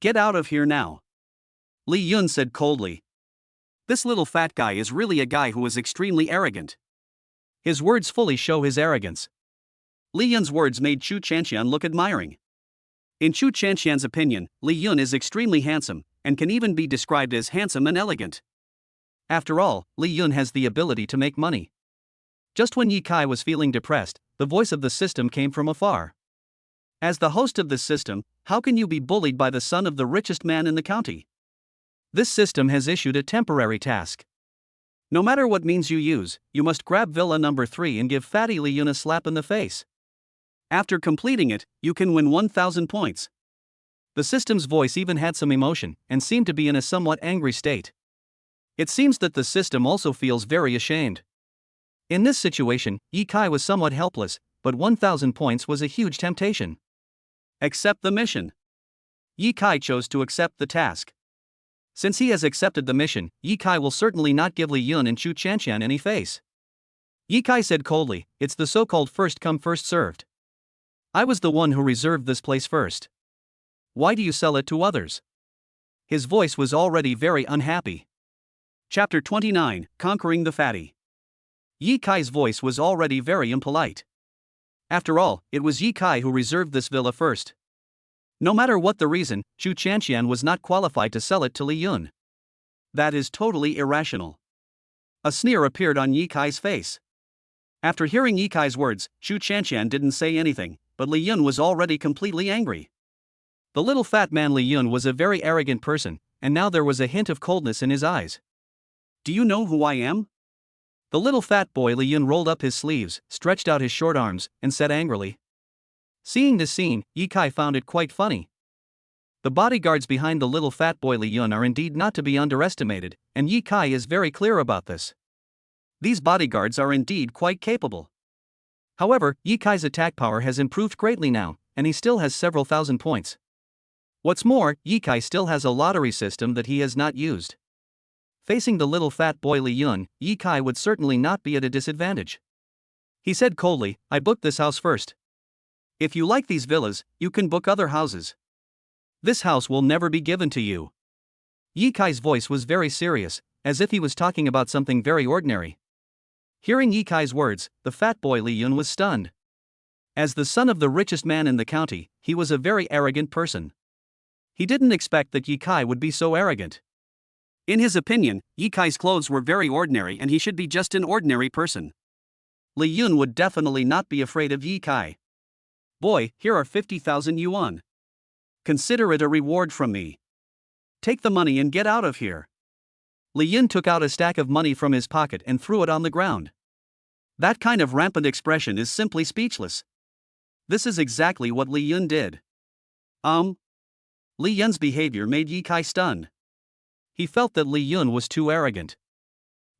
Get out of here now, Li Yun said coldly. This little fat guy is really a guy who is extremely arrogant. His words fully show his arrogance. Li Yun's words made Chu Chanxian look admiring. In Chu Chanxian's opinion, Li Yun is extremely handsome, and can even be described as handsome and elegant. After all, Li Yun has the ability to make money. Just when Yi Kai was feeling depressed, the voice of the system came from afar. As the host of this system, how can you be bullied by the son of the richest man in the county? This system has issued a temporary task. No matter what means you use, you must grab villa number 3 and give Fatty Li Yun a slap in the face. After completing it, you can win 1,000 points. The system's voice even had some emotion, and seemed to be in a somewhat angry state. It seems that the system also feels very ashamed. In this situation, Yi Kai was somewhat helpless, but 1,000 points was a huge temptation. Accept the mission. Yi Kai chose to accept the task. Since he has accepted the mission, Yi Kai will certainly not give Li Yun and Chu Chanshan any face. Yi Kai said coldly, "It's the so-called first come first served. I was the one who reserved this place first. Why do you sell it to others?" His voice was already very unhappy. Chapter 29, Conquering the Fatty. Yi Kai's voice was already very impolite. After all, it was Yi Kai who reserved this villa first. No matter what the reason, Chu Chanshan was not qualified to sell it to Li Yun. That is totally irrational. A sneer appeared on Yi Kai's face. After hearing Yi Kai's words, Chu Chanshan didn't say anything, but Li Yun was already completely angry. The little fat man Li Yun was a very arrogant person, and now there was a hint of coldness in his eyes. "Do you know who I am?" The little fat boy Li Yun rolled up his sleeves, stretched out his short arms, and said angrily. Seeing this scene, Yi Kai found it quite funny. The bodyguards behind the little fat boy Li Yun are indeed not to be underestimated, and Yi Kai is very clear about this. These bodyguards are indeed quite capable. However, Yi Kai's attack power has improved greatly now, and he still has several thousand points. What's more, Yi Kai still has a lottery system that he has not used. Facing the little fat boy Li Yun, Yi Kai would certainly not be at a disadvantage. He said coldly, "I booked this house first. If you like these villas, you can book other houses. This house will never be given to you." Yi Kai's voice was very serious, as if he was talking about something very ordinary. Hearing Yi Kai's words, the fat boy Li Yun was stunned. As the son of the richest man in the county, he was a very arrogant person. He didn't expect that Yi Kai would be so arrogant. In his opinion, Yi Kai's clothes were very ordinary and he should be just an ordinary person. Li Yun would definitely not be afraid of Yi Kai. "Boy, here are 50,000 yuan. Consider it a reward from me. Take the money and get out of here." Li Yun took out a stack of money from his pocket and threw it on the ground. That kind of rampant expression is simply speechless. This is exactly what Li Yun did. Li Yun's behavior made Yi Kai stunned. He felt that Li Yun was too arrogant.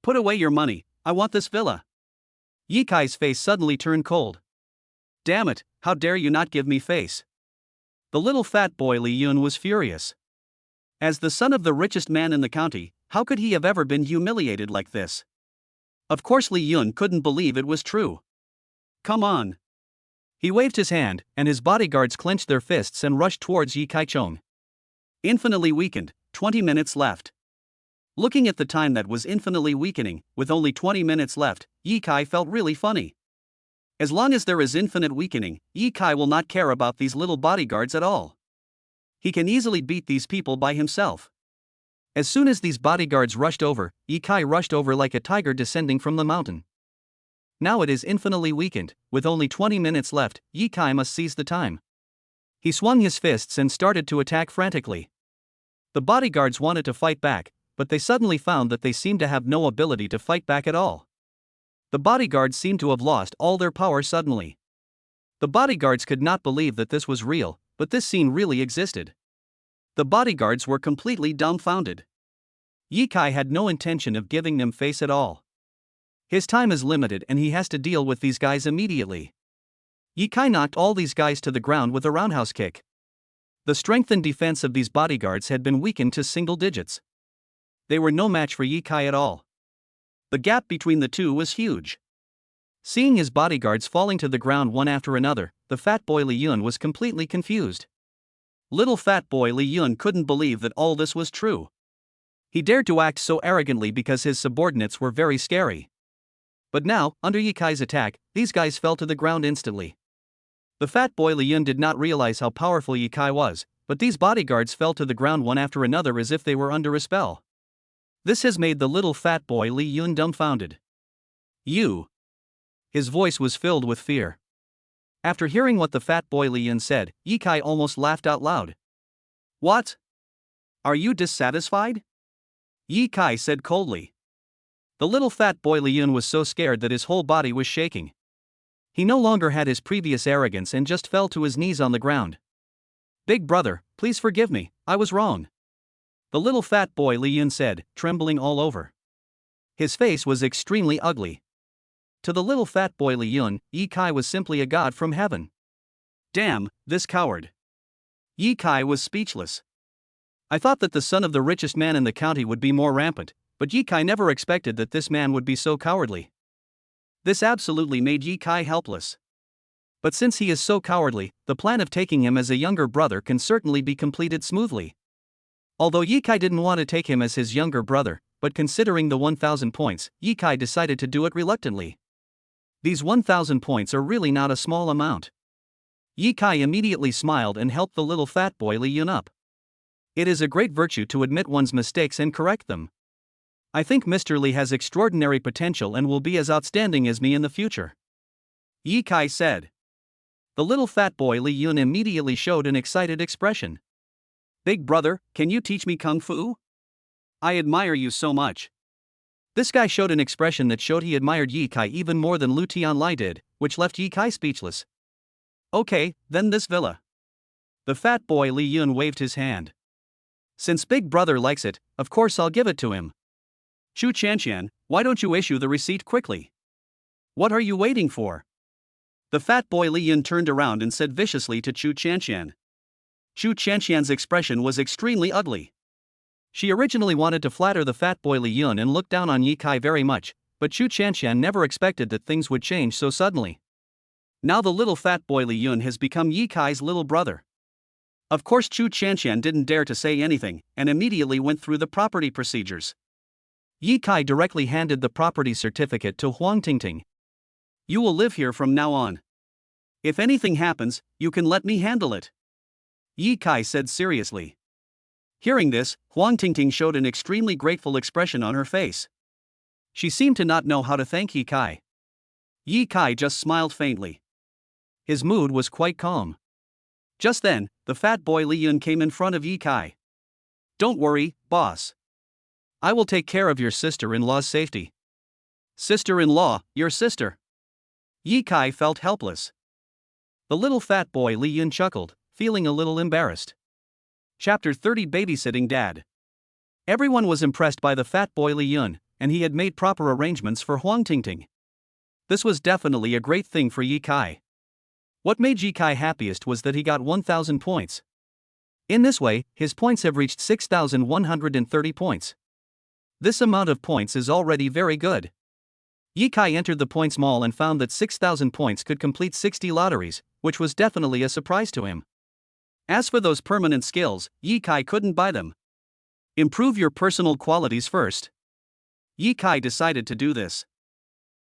"Put away your money, I want this villa." Yi Kai's face suddenly turned cold. "Damn it, how dare you not give me face?" The little fat boy Li Yun was furious. As the son of the richest man in the county, how could he have ever been humiliated like this? Of course Li Yun couldn't believe it was true. "Come on." He waved his hand, and his bodyguards clenched their fists and rushed towards Yi Kai Chong. Infinitely weakened, 20 minutes left. Looking at the time that was infinitely weakening, with only 20 minutes left, Yi Kai felt really funny. As long as there is infinite weakening, Yi Kai will not care about these little bodyguards at all. He can easily beat these people by himself. As soon as these bodyguards rushed over, Yi Kai rushed over like a tiger descending from the mountain. Now it is infinitely weakened, with only 20 minutes left, Yi Kai must seize the time. He swung his fists and started to attack frantically. The bodyguards wanted to fight back, but they suddenly found that they seemed to have no ability to fight back at all. The bodyguards seemed to have lost all their power suddenly. The bodyguards could not believe that this was real, but this scene really existed. The bodyguards were completely dumbfounded. Yi Kai had no intention of giving them face at all. His time is limited and he has to deal with these guys immediately. Yi Kai knocked all these guys to the ground with a roundhouse kick. The strength and defense of these bodyguards had been weakened to single digits. They were no match for Yi Kai at all. The gap between the two was huge. Seeing his bodyguards falling to the ground one after another, the fat boy Li Yun was completely confused. Little fat boy Li Yun couldn't believe that all this was true. He dared to act so arrogantly because his subordinates were very scary. But now, under Yi Kai's attack, these guys fell to the ground instantly. The fat boy Li Yun did not realize how powerful Yi Kai was, but these bodyguards fell to the ground one after another as if they were under a spell. This has made the little fat boy Li Yun dumbfounded. "You." His voice was filled with fear. After hearing what the fat boy Li Yun said, Yi Kai almost laughed out loud. "What? Are you dissatisfied?" Yi Kai said coldly. The little fat boy Li Yun was so scared that his whole body was shaking. He no longer had his previous arrogance and just fell to his knees on the ground. "Big brother, please forgive me, I was wrong." The little fat boy Li Yun said, trembling all over. His face was extremely ugly. To the little fat boy Li Yun, Yi Kai was simply a god from heaven. "Damn, this coward. Yi Kai was speechless. I thought that the son of the richest man in the county would be more rampant, but Yi Kai never expected that this man would be so cowardly. This absolutely made Yi Kai helpless. But since he is so cowardly, the plan of taking him as a younger brother can certainly be completed smoothly. Although Yi Kai didn't want to take him as his younger brother, but considering the 1,000 points, Yi Kai decided to do it reluctantly. These 1,000 points are really not a small amount. Yi Kai immediately smiled and helped the little fat boy Li Yun up. It is a great virtue to admit one's mistakes and correct them. I think Mr. Li has extraordinary potential and will be as outstanding as me in the future, Yi Kai said. The little fat boy Li Yun immediately showed an excited expression. Big brother, can you teach me kung fu? I admire you so much. This guy showed an expression that showed he admired Yi Kai even more than Lu Tianlai did, which left Yi Kai speechless. Okay, then this villa. The fat boy Li Yun waved his hand. Since Big Brother likes it, of course I'll give it to him. Chu Chanqian, why don't you issue the receipt quickly? What are you waiting for? The fat boy Li Yun turned around and said viciously to Chu Chanqian. Chu Chanqian's expression was extremely ugly. She originally wanted to flatter the fat boy Li Yun and look down on Yi Kai very much, but Chu Chanqian never expected that things would change so suddenly. Now the little fat boy Li Yun has become Yi Kai's little brother. Of course Chu Chanqian didn't dare to say anything, and immediately went through the property procedures. Yi Kai directly handed the property certificate to Huang Tingting. You will live here from now on. If anything happens, you can let me handle it, Yi Kai said seriously. Hearing this, Huang Tingting showed an extremely grateful expression on her face. She seemed to not know how to thank Yi Kai. Yi Kai just smiled faintly. His mood was quite calm. Just then, the fat boy Li Yun came in front of Yi Kai. Don't worry, boss. I will take care of your sister-in-law's safety. Sister-in-law, your sister. Yi Kai felt helpless. The little fat boy Li Yun chuckled, feeling a little embarrassed. Chapter 30 Babysitting Dad. Everyone was impressed by the fat boy Li Yun, and he had made proper arrangements for Huang Tingting. This was definitely a great thing for Yi Kai. What made Yi Kai happiest was that he got 1,000 points. In this way, his points have reached 6,130 points. This amount of points is already very good. Yi Kai entered the points mall and found that 6,000 points could complete 60 lotteries, which was definitely a surprise to him. As for those permanent skills, Yi Kai couldn't buy them. Improve your personal qualities first. Yi Kai decided to do this.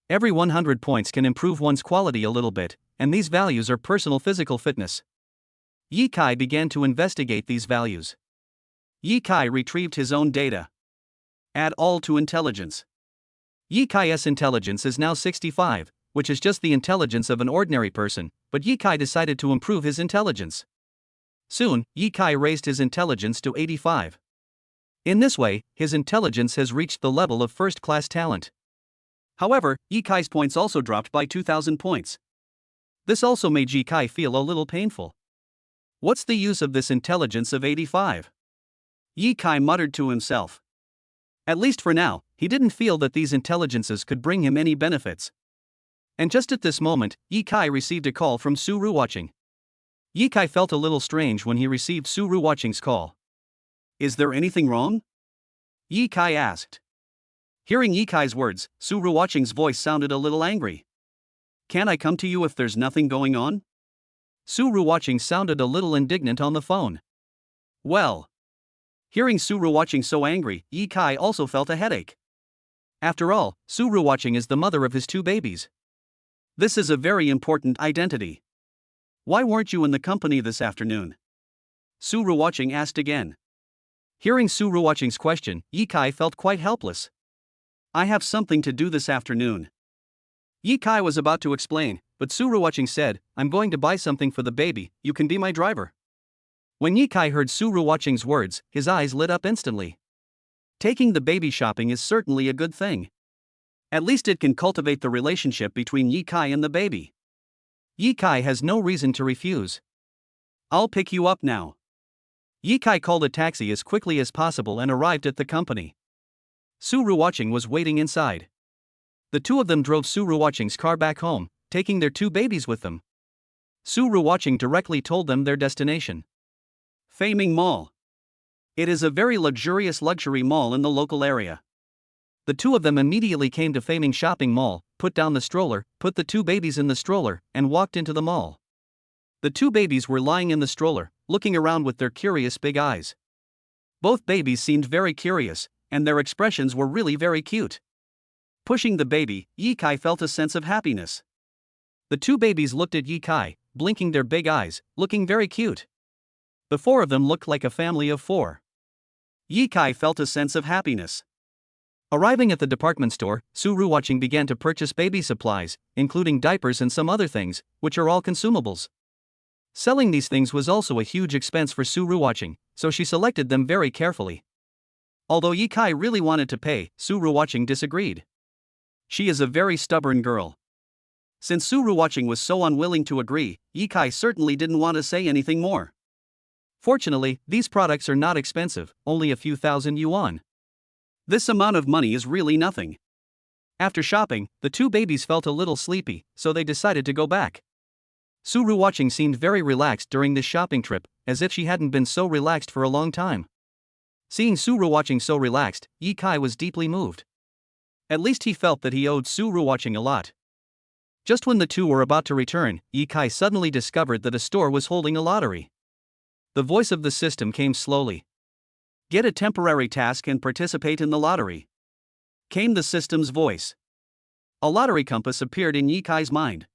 Every 100 points can improve one's quality a little bit, and these values are personal physical fitness. Yi Kai began to investigate these values. Yi Kai retrieved his own data. Add all to intelligence. Yi Kai's intelligence is now 65, which is just the intelligence of an ordinary person, but Yi Kai decided to improve his intelligence. Soon, Yi Kai raised his intelligence to 85. In this way, his intelligence has reached the level of first-class talent. However, Yi Kai's points also dropped by 2,000 points. This also made Yi Kai feel a little painful. What's the use of this intelligence of 85? Yi Kai muttered to himself. At least for now, he didn't feel that these intelligences could bring him any benefits. And just at this moment, Yi Kai received a call from Su Ruwatching. Yi Kai felt a little strange when he received Su Ruwatching's call. Is there anything wrong? Yi Kai asked. Hearing Yi Kai's words, Su Ruwatching's voice sounded a little angry. Can I come to you if there's nothing going on? Su Ruwatching sounded a little indignant on the phone. Well. Hearing Su Ruwatching so angry, Yi Kai also felt a headache. After all, Su Ruwatching is the mother of his 2 babies. This is a very important identity. Why weren't you in the company this afternoon? Su Ruwatching asked again. Hearing Su Ruwatching's question, Yi Kai felt quite helpless. I have something to do this afternoon. Yi Kai was about to explain, but Su Ruwatching said, I'm going to buy something for the baby, you can be my driver. When Yi Kai heard Su Ruwatching's words, his eyes lit up instantly. Taking the baby shopping is certainly a good thing. At least it can cultivate the relationship between Yi Kai and the baby. Yi Kai has no reason to refuse. I'll pick you up now. Yi Kai called a taxi as quickly as possible and arrived at the company. Su Ruwatching was waiting inside. The 2 of them drove Su Ruwatching's car back home, taking their 2 babies with them. Su Ruwatching directly told them their destination. Faming Mall. It is a very luxurious luxury mall in the local area. The two of them immediately came to Faming Shopping Mall, put down the stroller, put the two babies in the stroller, and walked into the mall. The two babies were lying in the stroller, looking around with their curious big eyes. Both babies seemed very curious, and their expressions were really very cute. Pushing the baby, Yikai felt a sense of happiness. The two babies looked at Yikai, blinking their big eyes, looking very cute. The four of them looked like a family of four. Yikai felt a sense of happiness. Arriving at the department store, Su Ruwatching began to purchase baby supplies, including diapers and some other things, which are all consumables. Selling these things was also a huge expense for Su Ruwatching, so she selected them very carefully. Although Yikai really wanted to pay, Su Ruwatching disagreed. She is a very stubborn girl. Since Su Ruwatching was so unwilling to agree, Yikai certainly didn't want to say anything more. Fortunately, these products are not expensive, only a few thousand yuan. This amount of money is really nothing. After shopping, the two babies felt a little sleepy, so they decided to go back. Su Ruwatching seemed very relaxed during this shopping trip, as if she hadn't been so relaxed for a long time. Seeing Su Ruwatching so relaxed, Yikai was deeply moved. At least he felt that he owed Su Ruwatching a lot. Just when the two were about to return, Yikai suddenly discovered that a store was holding a lottery. The voice of the system came slowly. Get a temporary task and participate in the lottery. Came the system's voice. A lottery compass appeared in Yikai's mind.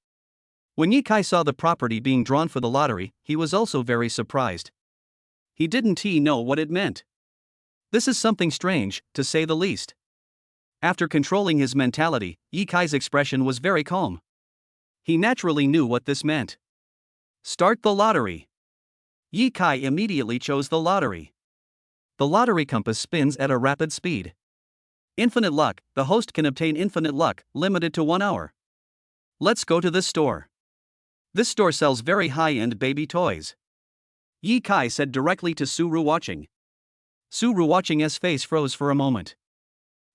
When Yikai saw the property being drawn for the lottery, he was also very surprised. He didn't know what it meant. This is something strange, to say the least. After controlling his mentality, Yikai's expression was very calm. He naturally knew what this meant. Start the lottery. Yikai immediately chose the lottery. The lottery compass spins at a rapid speed. Infinite luck, the host can obtain infinite luck, limited to 1 hour. Let's go to this store. This store sells very high-end baby toys. Yikai said directly to Su Ruwatching. Su Ruwatching's face froze for a moment.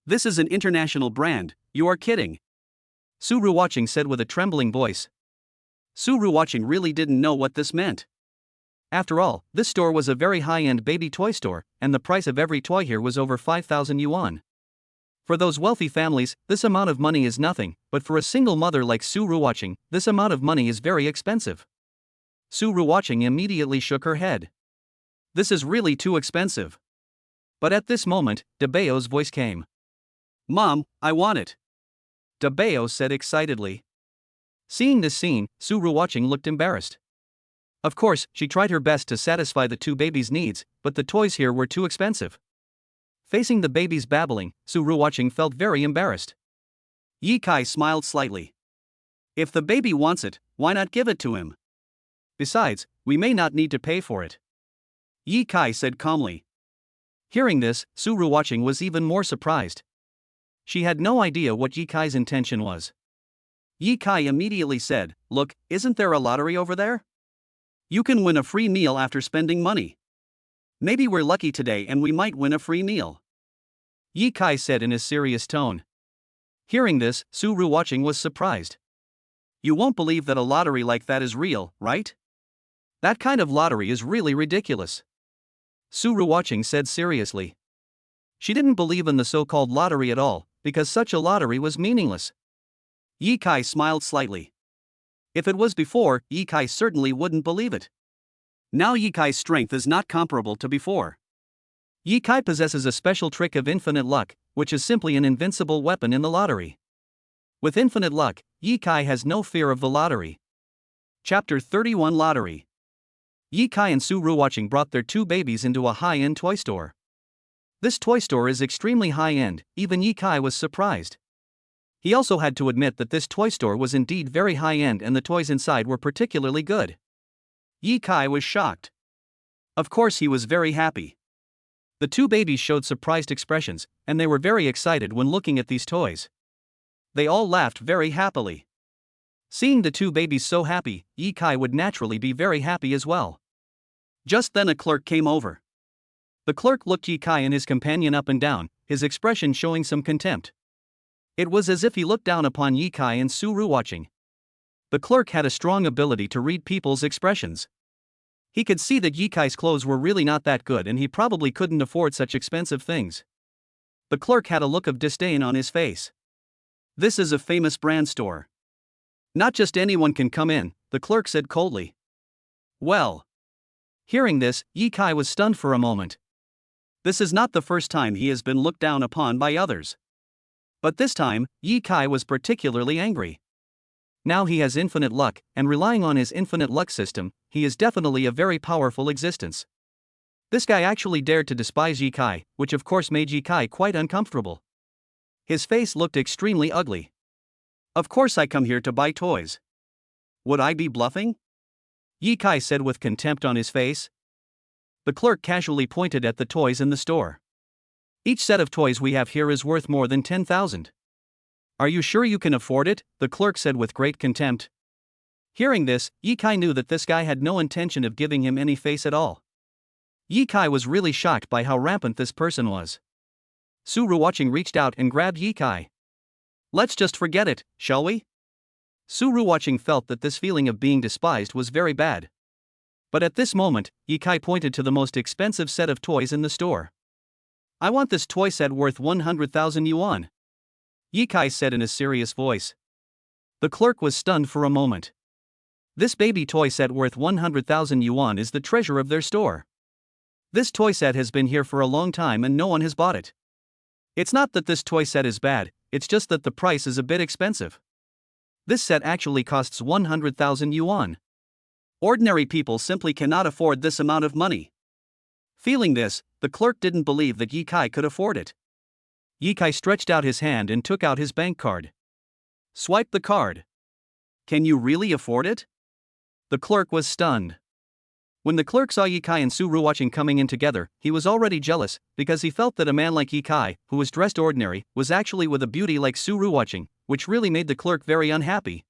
This is an international brand, you are kidding. Su Ruwatching said with a trembling voice. Su Ruwatching really didn't know what this meant. After all, this store was a very high-end baby toy store, and the price of every toy here was over 5,000 yuan. For those wealthy families, this amount of money is nothing, but for a single mother like Su Ruwatching, this amount of money is very expensive. Su Ruwatching immediately shook her head. This is really too expensive. But at this moment, Debayo's voice came. Mom, I want it. Debayo said excitedly. Seeing this scene, Su Ruwatching looked embarrassed. Of course, she tried her best to satisfy the two babies' needs, but the toys here were too expensive. Facing the babies babbling, Su Ruwatching felt very embarrassed. Yikai smiled slightly. If the baby wants it, why not give it to him? Besides, we may not need to pay for it. Yikai said calmly. Hearing this, Su Ruwatching was even more surprised. She had no idea what Yikai's intention was. Yikai immediately said, Look, isn't there a lottery over there? You can win a free meal after spending money. Maybe we're lucky today and we might win a free meal. Yikai said in a serious tone. Hearing this, Su Ruwatching was surprised. You won't believe that a lottery like that is real, right? That kind of lottery is really ridiculous. Su Ruwatching said seriously. She didn't believe in the so-called lottery at all, because such a lottery was meaningless. Yikai smiled slightly. If it was before, Yikai certainly wouldn't believe it. Now Yikai's strength is not comparable to before. Yikai possesses a special trick of infinite luck, which is simply an invincible weapon in the lottery. With infinite luck, Yikai has no fear of the lottery. Chapter 31 Lottery. Yikai and Su Ruwatching brought their two babies into a high-end toy store. This toy store is extremely high-end, even Yikai was surprised. He also had to admit that this toy store was indeed very high-end and the toys inside were particularly good. Yikai was shocked. Of course he was very happy. The two babies showed surprised expressions, and they were very excited when looking at these toys. They all laughed very happily. Seeing the two babies so happy, Yikai would naturally be very happy as well. Just then a clerk came over. The clerk looked Yikai and his companion up and down, his expression showing some contempt. It was as if he looked down upon Yikai and Su Ruwatching. The clerk had a strong ability to read people's expressions. He could see that Ye Kai's clothes were really not that good and he probably couldn't afford such expensive things. The clerk had a look of disdain on his face. This is a famous brand store. Not just anyone can come in, the clerk said coldly. Well. Hearing this, Ye Kai was stunned for a moment. This is not the first time he has been looked down upon by others. But this time, Ye Kai was particularly angry. Now he has infinite luck, and relying on his infinite luck system, he is definitely a very powerful existence. This guy actually dared to despise Ye Kai, which of course made Ye Kai quite uncomfortable. His face looked extremely ugly. Of course I come here to buy toys. Would I be bluffing? Ye Kai said with contempt on his face. The clerk casually pointed at the toys in the store. Each set of toys we have here is worth more than 10,000. Are you sure you can afford it? The clerk said with great contempt. Hearing this, Ye Kai knew that this guy had no intention of giving him any face at all. Ye Kai was really shocked by how rampant this person was. Su Ruwaching reached out and grabbed Ye Kai. Let's just forget it, shall we? Su Ruwaching felt that this feeling of being despised was very bad. But at this moment, Ye Kai pointed to the most expensive set of toys in the store. I want this toy set worth 100,000 yuan. Ye Kai said in a serious voice. The clerk was stunned for a moment. This baby toy set worth 100,000 yuan is the treasure of their store. This toy set has been here for a long time and no one has bought it. It's not that this toy set is bad, it's just that the price is a bit expensive. This set actually costs 100,000 yuan. Ordinary people simply cannot afford this amount of money. Feeling this, the clerk didn't believe that Ye Kai could afford it. Ye Kai stretched out his hand and took out his bank card. Swipe the card. Can you really afford it? The clerk was stunned. When the clerk saw Ye Kai and Su Ruwaching coming in together, he was already jealous, because he felt that a man like Ye Kai, who was dressed ordinary, was actually with a beauty like Su Ruwaching, which really made the clerk very unhappy.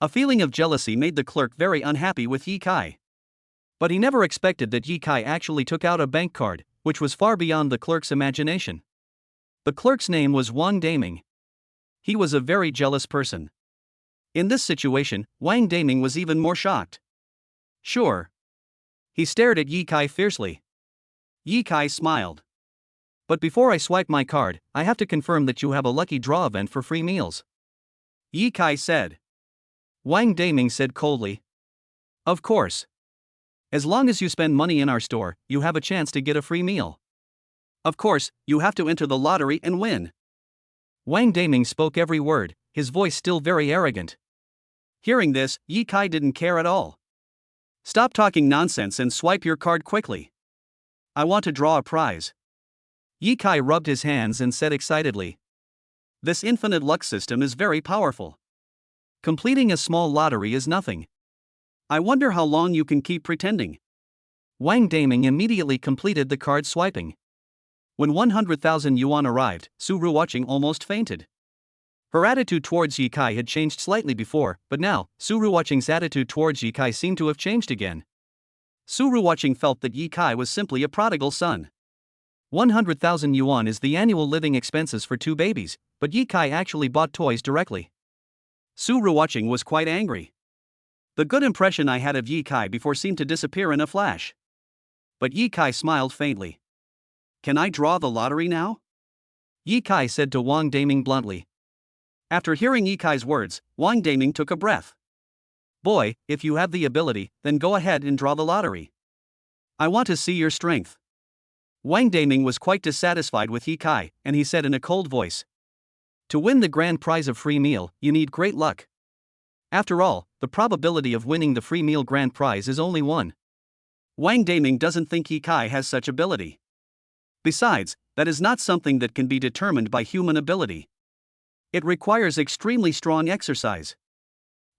A feeling of jealousy made the clerk very unhappy with Ye Kai. But he never expected that Ye Kai actually took out a bank card, which was far beyond the clerk's imagination. The clerk's name was Wang Daming. He was a very jealous person. In this situation, Wang Daming was even more shocked. Sure. He stared at Ye Kai fiercely. Ye Kai smiled. But before I swipe my card, I have to confirm that you have a lucky draw event for free meals. Ye Kai said. Wang Daming said coldly. Of course. As long as you spend money in our store, you have a chance to get a free meal. Of course, you have to enter the lottery and win. Wang Daming spoke every word, his voice still very arrogant. Hearing this, Ye Kai didn't care at all. Stop talking nonsense and swipe your card quickly. I want to draw a prize. Ye Kai rubbed his hands and said excitedly. This infinite luck system is very powerful. Completing a small lottery is nothing. I wonder how long you can keep pretending. Wang Daming immediately completed the card swiping. When 100,000 yuan arrived, Su Ruwaching almost fainted. Her attitude towards Ye Kai had changed slightly before, but now, Su Ruwaching's attitude towards Ye Kai seemed to have changed again. Su Ruwaching felt that Ye Kai was simply a prodigal son. 100,000 yuan is the annual living expenses for 2 babies, but Ye Kai actually bought toys directly. Su Ruwaching was quite angry. The good impression I had of Ye Kai before seemed to disappear in a flash. But Ye Kai smiled faintly. Can I draw the lottery now? Ye Kai said to Wang Daming bluntly. After hearing Ye Kai's words, Wang Daming took a breath. Boy, if you have the ability, then go ahead and draw the lottery. I want to see your strength. Wang Daming was quite dissatisfied with Ye Kai, and he said in a cold voice. To win the grand prize of free meal, you need great luck. After all, the probability of winning the free meal grand prize is only 1. Wang Daming doesn't think Ye Kai has such ability. Besides, that is not something that can be determined by human ability. It requires extremely strong exercise.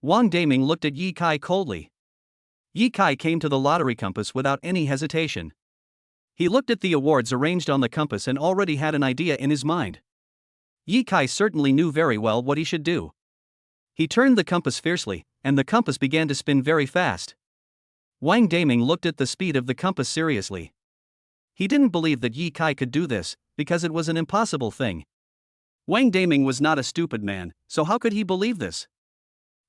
Wang Daming looked at Ye Kai coldly. Ye Kai came to the lottery compass without any hesitation. He looked at the awards arranged on the compass and already had an idea in his mind. Ye Kai certainly knew very well what he should do. He turned the compass fiercely, and the compass began to spin very fast. Wang Daming looked at the speed of the compass seriously. He didn't believe that Ye Kai could do this, because it was an impossible thing. Wang Daming was not a stupid man, so how could he believe this?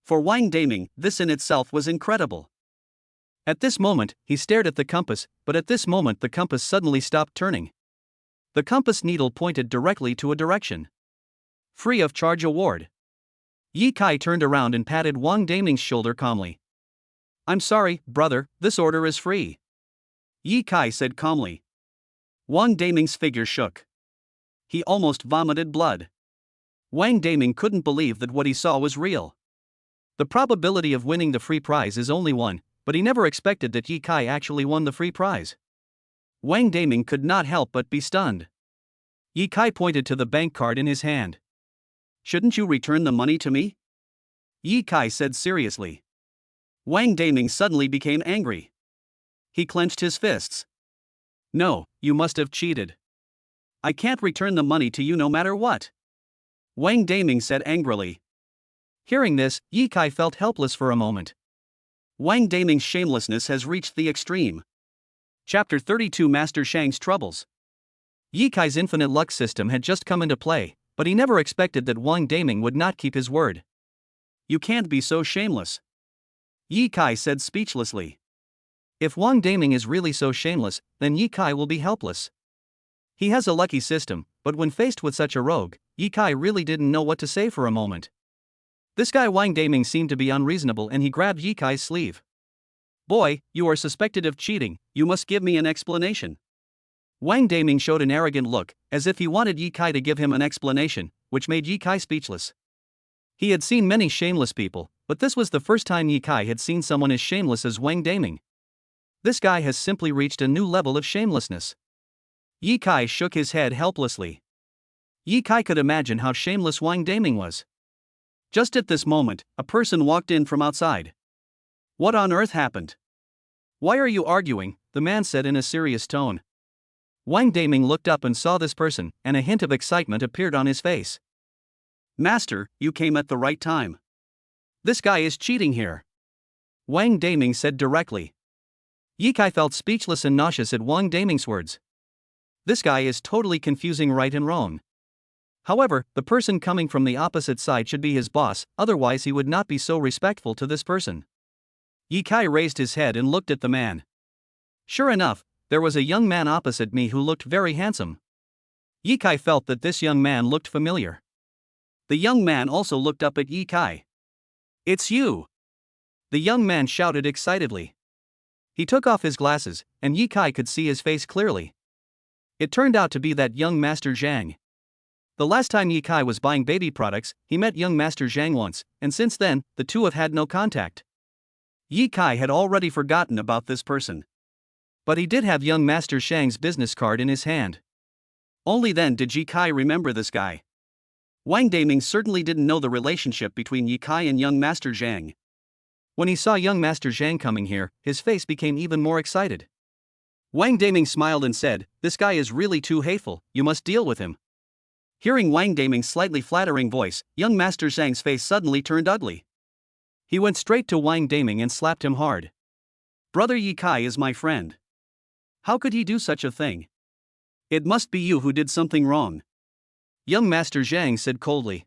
For Wang Daming, this in itself was incredible. At this moment, he stared at the compass, but at this moment the compass suddenly stopped turning. The compass needle pointed directly to a direction. Free of charge award. Yi Kai turned around and patted Wang Daming's shoulder calmly. I'm sorry, brother, this order is free. Yi Kai said calmly. Wang Daming's figure shook. He almost vomited blood. Wang Daming couldn't believe that what he saw was real. The probability of winning the free prize is only 1, but he never expected that Yi Kai actually won the free prize. Wang Daming could not help but be stunned. Yi Kai pointed to the bank card in his hand. Shouldn't you return the money to me? Yi Kai said seriously. Wang Daming suddenly became angry. He clenched his fists. No, you must have cheated. I can't return the money to you no matter what. Wang Daming said angrily. Hearing this, Yi Kai felt helpless for a moment. Wang Daming's shamelessness has reached the extreme. Chapter 32 Master Shang's Troubles. Yi Kai's infinite luck system had just come into play, but he never expected that Wang Daming would not keep his word. You can't be so shameless. Yi Kai said speechlessly. If Wang Daming is really so shameless, then Yi Kai will be helpless. He has a lucky system, but when faced with such a rogue, Yi Kai really didn't know what to say for a moment. This guy Wang Daming seemed to be unreasonable and he grabbed Yi Kai's sleeve. Boy, you are suspected of cheating, you must give me an explanation. Wang Daming showed an arrogant look, as if he wanted Yi Kai to give him an explanation, which made Yi Kai speechless. He had seen many shameless people, but this was the first time Yi Kai had seen someone as shameless as Wang Daming. This guy has simply reached a new level of shamelessness. Yi Kai shook his head helplessly. Yi Kai could imagine how shameless Wang Daming was. Just at this moment, a person walked in from outside. What on earth happened? Why are you arguing? The man said in a serious tone. Wang Daming looked up and saw this person, and a hint of excitement appeared on his face. Master, you came at the right time. This guy is cheating here. Wang Daming said directly. Yi Kai felt speechless and nauseous at Wang Daming's words. This guy is totally confusing right and wrong. However, the person coming from the opposite side should be his boss, otherwise he would not be so respectful to this person. Yi Kai raised his head and looked at the man. Sure enough, there was a young man opposite me who looked very handsome. Yi Kai felt that this young man looked familiar. The young man also looked up at Yi Kai. It's you! The young man shouted excitedly. He took off his glasses, and Yi Kai could see his face clearly. It turned out to be that young Master Zhang. The last time Yi Kai was buying baby products, he met young Master Zhang once, and since then, the two have had no contact. Yi Kai had already forgotten about this person. But he did have young Master Zhang's business card in his hand. Only then did Yi Kai remember this guy. Wang Daming certainly didn't know the relationship between Yi Kai and young Master Zhang. When he saw young Master Zhang coming here, his face became even more excited. Wang Daming smiled and said, "This guy is really too hateful, you must deal with him." Hearing Wang Daming's slightly flattering voice, young Master Zhang's face suddenly turned ugly. He went straight to Wang Daming and slapped him hard. Brother Yi Kai is my friend. How could he do such a thing? It must be you who did something wrong. Young Master Zhang said coldly.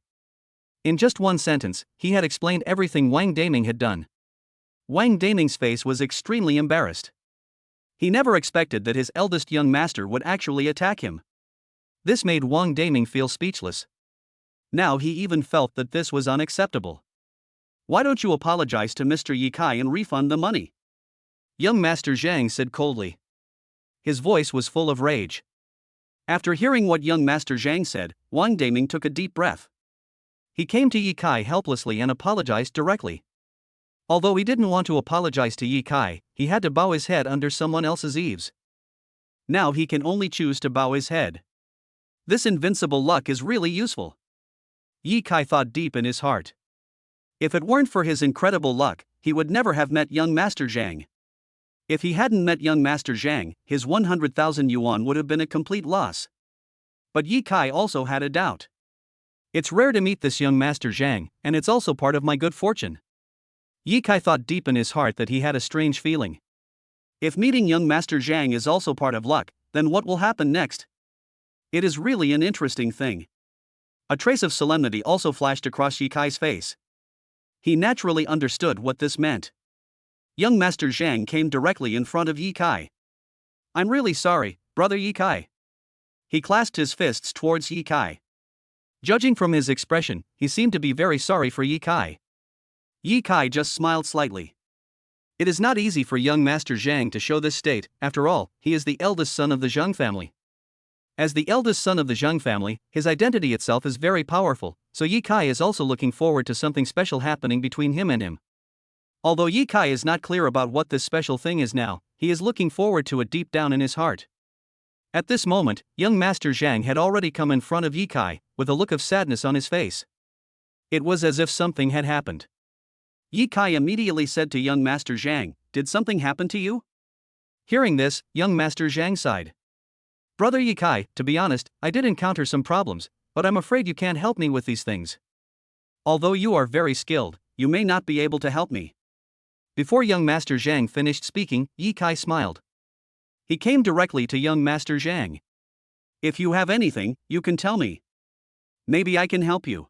In just one sentence, he had explained everything Wang Daming had done. Wang Daming's face was extremely embarrassed. He never expected that his eldest young master would actually attack him. This made Wang Daming feel speechless. Now he even felt that this was unacceptable. Why don't you apologize to Mr. Yi Kai and refund the money? Young Master Zhang said coldly. His voice was full of rage. After hearing what young Master Zhang said, Wang Daming took a deep breath. He came to Yi Kai helplessly and apologized directly. Although he didn't want to apologize to Yi Kai, he had to bow his head under someone else's eaves. Now he can only choose to bow his head. This invincible luck is really useful. Yi Kai thought deep in his heart. If it weren't for his incredible luck, he would never have met young Master Zhang. If he hadn't met young Master Zhang, his 100,000 yuan would have been a complete loss. But Yi Kai also had a doubt. It's rare to meet this young Master Zhang, and it's also part of my good fortune. Yi Kai thought deep in his heart that he had a strange feeling. If meeting young Master Zhang is also part of luck, then what will happen next? It is really an interesting thing. A trace of solemnity also flashed across Yi Kai's face. He naturally understood what this meant. Young Master Zhang came directly in front of Yi Kai. I'm really sorry, brother Yi Kai. He clasped his fists towards Yi Kai. Judging from his expression, he seemed to be very sorry for Yi Kai. Yi Kai just smiled slightly. It is not easy for young Master Zhang to show this state. After all, he is the eldest son of the Zhang family. As the eldest son of the Zhang family, his identity itself is very powerful, so Yi Kai is also looking forward to something special happening between him and him. Although Yi Kai is not clear about what this special thing is now, he is looking forward to it deep down in his heart. At this moment, young Master Zhang had already come in front of Yi Kai, with a look of sadness on his face. It was as if something had happened. Yi Kai immediately said to young Master Zhang, "Did something happen to you?" Hearing this, young Master Zhang sighed. "Brother Yi Kai, to be honest, I did encounter some problems, but I'm afraid you can't help me with these things. Although you are very skilled, you may not be able to help me." Before young Master Zhang finished speaking, Yi Kai smiled. He came directly to young Master Zhang. "If you have anything, you can tell me. Maybe I can help you,"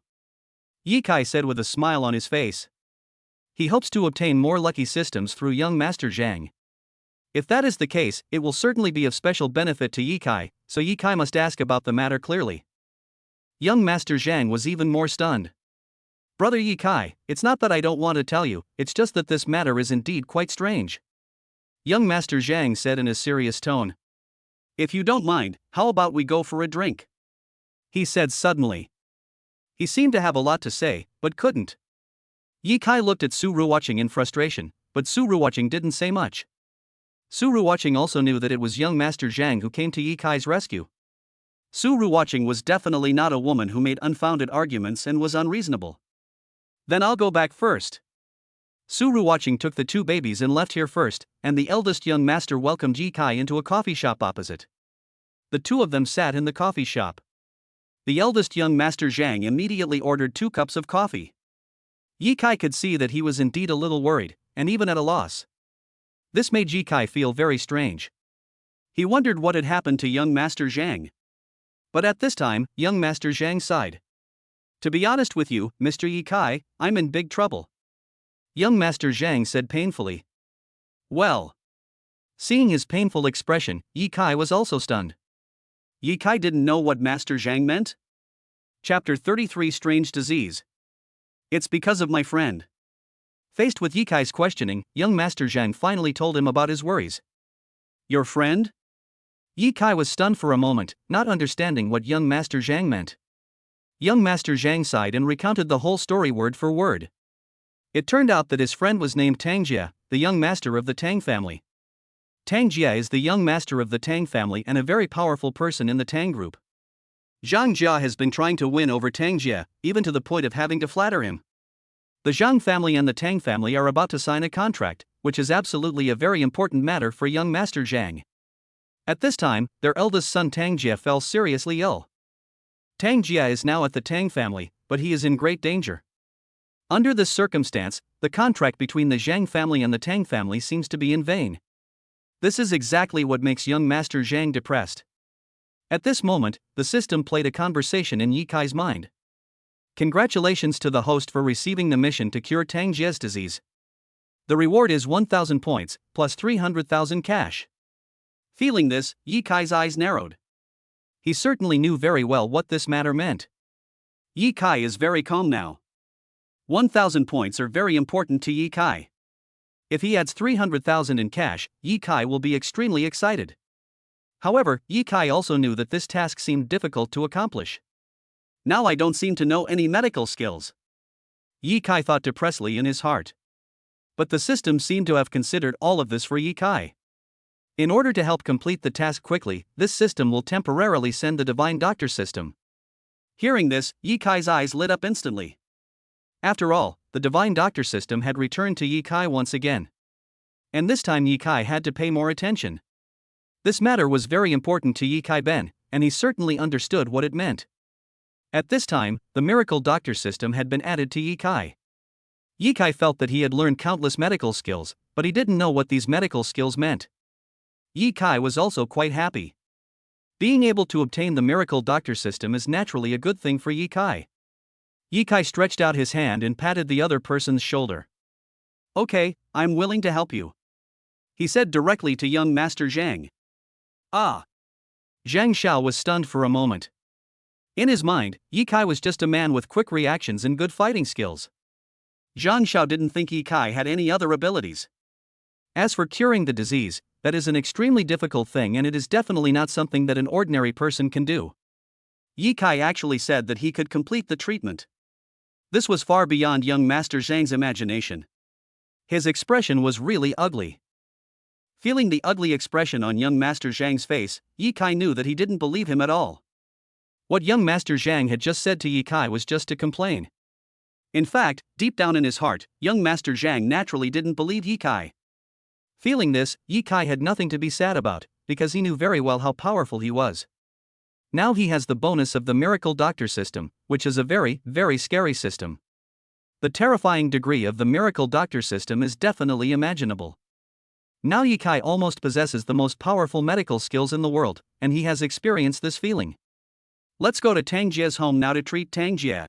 Yi Kai said with a smile on his face. He hopes to obtain more lucky systems through young Master Zhang. If that is the case, it will certainly be of special benefit to Yi Kai, so Yi Kai must ask about the matter clearly. Young Master Zhang was even more stunned. "Brother Yi Kai, it's not that I don't want to tell you, it's just that this matter is indeed quite strange," young Master Zhang said in a serious tone. "If you don't mind, how about we go for a drink?" he said suddenly. He seemed to have a lot to say, but couldn't. Yi Kai looked at Su Ruoqing in frustration, but Su Ruoqing didn't say much. Su Ruoqing also knew that it was young Master Zhang who came to Yi Kai's rescue. Su Ruoqing was definitely not a woman who made unfounded arguments and was unreasonable. "Then I'll go back first." Su Ruoqing took the two babies and left here first, and the eldest young master welcomed Yi Kai into a coffee shop opposite. The two of them sat in the coffee shop. The eldest young Master Zhang immediately ordered 2 cups of coffee. Yi Kai could see that he was indeed a little worried, and even at a loss. This made Yi Kai feel very strange. He wondered what had happened to young Master Zhang. But at this time, young Master Zhang sighed. "To be honest with you, Mr. Yi Kai, I'm in big trouble," young Master Zhang said painfully. "Well." Seeing his painful expression, Yi Kai was also stunned. Yi Kai didn't know what Master Zhang meant? Chapter 33 Strange Disease. "It's because of my friend." Faced with Yi Kai's questioning, young Master Zhang finally told him about his worries. "Your friend?" Yi Kai was stunned for a moment, not understanding what young Master Zhang meant. Young Master Zhang sighed and recounted the whole story word for word. It turned out that his friend was named Tang Jia, the young master of the Tang family. Tang Jia is the young master of the Tang family and a very powerful person in the Tang group. Zhang Jia has been trying to win over Tang Jia, even to the point of having to flatter him. The Zhang family and the Tang family are about to sign a contract, which is absolutely a very important matter for young Master Zhang. At this time, their eldest son Tang Jia fell seriously ill. Tang Jia is now at the Tang family, but he is in great danger. Under this circumstance, the contract between the Zhang family and the Tang family seems to be in vain. This is exactly what makes young Master Zhang depressed. At this moment, the system played a conversation in Yi Kai's mind. Congratulations to the host for receiving the mission to cure Tang Jia's disease. The reward is 1,000 points, plus 300,000 cash. Feeling this, Yi Kai's eyes narrowed. He certainly knew very well what this matter meant. Yi Kai is very calm now. 1,000 points are very important to Yi Kai. If he adds 300,000 in cash, Yi Kai will be extremely excited. However, Yi Kai also knew that this task seemed difficult to accomplish. Now I don't seem to know any medical skills, Yi Kai thought depressedly in his heart. But the system seemed to have considered all of this for Yi Kai. In order to help complete the task quickly, this system will temporarily send the Divine Doctor system. Hearing this, Yi Kai's eyes lit up instantly. After all, the Divine Doctor system had returned to Yi Kai once again. And this time Yi Kai had to pay more attention. This matter was very important to Yi Kai Ben, and he certainly understood what it meant. At this time, the Miracle Doctor system had been added to Yi Kai. Yi Kai felt that he had learned countless medical skills, but he didn't know what these medical skills meant. Yi Kai was also quite happy. Being able to obtain the Miracle Doctor system is naturally a good thing for Yi Kai. Yi Kai stretched out his hand and patted the other person's shoulder. Okay, I'm willing to help you, he said directly to young Master Zhang. Ah! Zhang Xiao was stunned for a moment. In his mind, Ye Kai was just a man with quick reactions and good fighting skills. Zhang Xiao didn't think Ye Kai had any other abilities. As for curing the disease, that is an extremely difficult thing, and it is definitely not something that an ordinary person can do. Ye Kai actually said that he could complete the treatment. This was far beyond young Master Zhang's imagination. His expression was really ugly. Feeling the ugly expression on young Master Zhang's face, Ye Kai knew that he didn't believe him at all. What young Master Zhang had just said to Ye Kai was just to complain. In fact, deep down in his heart, young Master Zhang naturally didn't believe Ye Kai. Feeling this, Ye Kai had nothing to be sad about, because he knew very well how powerful he was. Now he has the bonus of the Miracle Doctor system, which is a very, very scary system. The terrifying degree of the Miracle Doctor system is definitely imaginable. Now Ye Kai almost possesses the most powerful medical skills in the world, and he has experienced this feeling. Let's go to Tang Jie's home now to treat Tang Jie,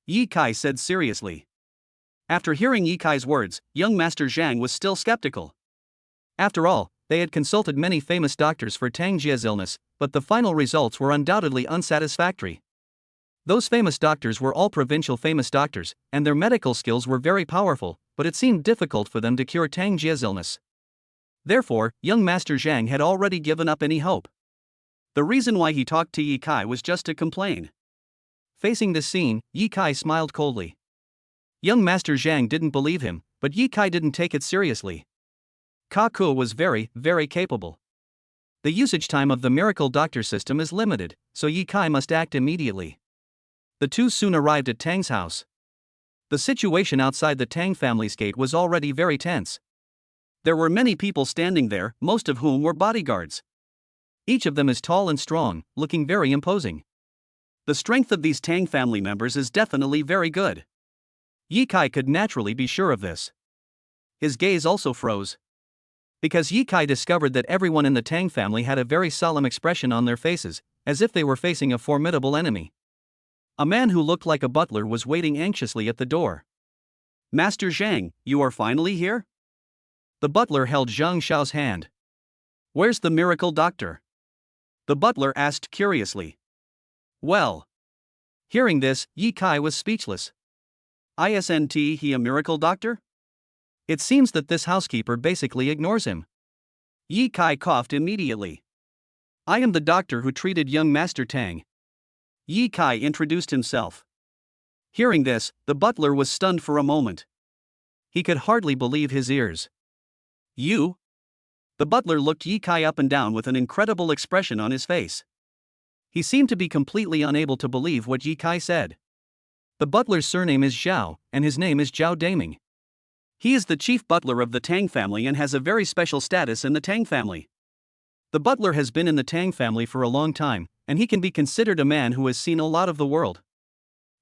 Ye Kai said seriously. After hearing Ye Kai's words, young Master Zhang was still skeptical. After all, they had consulted many famous doctors for Tang Jie's illness, but the final results were undoubtedly unsatisfactory. Those famous doctors were all provincial famous doctors, and their medical skills were very powerful, but it seemed difficult for them to cure Tang Jie's illness. Therefore, young Master Zhang had already given up any hope. The reason why he talked to Ye Kai was just to complain. Facing this scene, Ye Kai smiled coldly. Young Master Zhang didn't believe him, but Ye Kai didn't take it seriously. Kaku was very, very capable. The usage time of the Miracle Doctor system is limited, so Ye Kai must act immediately. The two soon arrived at Tang's house. The situation outside the Tang family's gate was already very tense. There were many people standing there, most of whom were bodyguards. Each of them is tall and strong, looking very imposing. The strength of these Tang family members is definitely very good. Ye Kai could naturally be sure of this. His gaze also froze. Because Ye Kai discovered that everyone in the Tang family had a very solemn expression on their faces, as if they were facing a formidable enemy. A man who looked like a butler was waiting anxiously at the door. Master Zhang, you are finally here? The butler held Zhang Xiao's hand. Where's the Miracle Doctor? The butler asked curiously. Well. Hearing this, Ye Kai was speechless. Isn't he a Miracle Doctor? It seems that this housekeeper basically ignores him. Ye Kai coughed immediately. I am the doctor who treated young Master Tang. Ye Kai introduced himself. Hearing this, the butler was stunned for a moment. He could hardly believe his ears. You? The butler looked Ye Kai up and down with an incredible expression on his face. He seemed to be completely unable to believe what Ye Kai said. The butler's surname is Zhao, and his name is Zhao Daming. He is the chief butler of the Tang family and has a very special status in the Tang family. The butler has been in the Tang family for a long time, and he can be considered a man who has seen a lot of the world.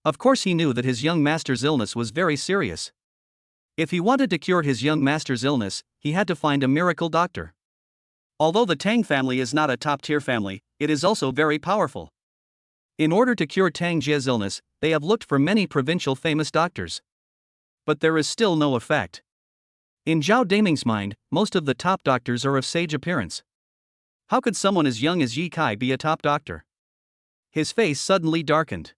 Of course, he knew that his young master's illness was very serious. If he wanted to cure his young master's illness, he had to find a miracle doctor. Although the Tang family is not a top-tier family, it is also very powerful. In order to cure Tang Jie's illness, they have looked for many provincial famous doctors. But there is still no effect. In Zhao Daming's mind, most of the top doctors are of sage appearance. How could someone as young as Ye Kai be a top doctor? His face suddenly darkened.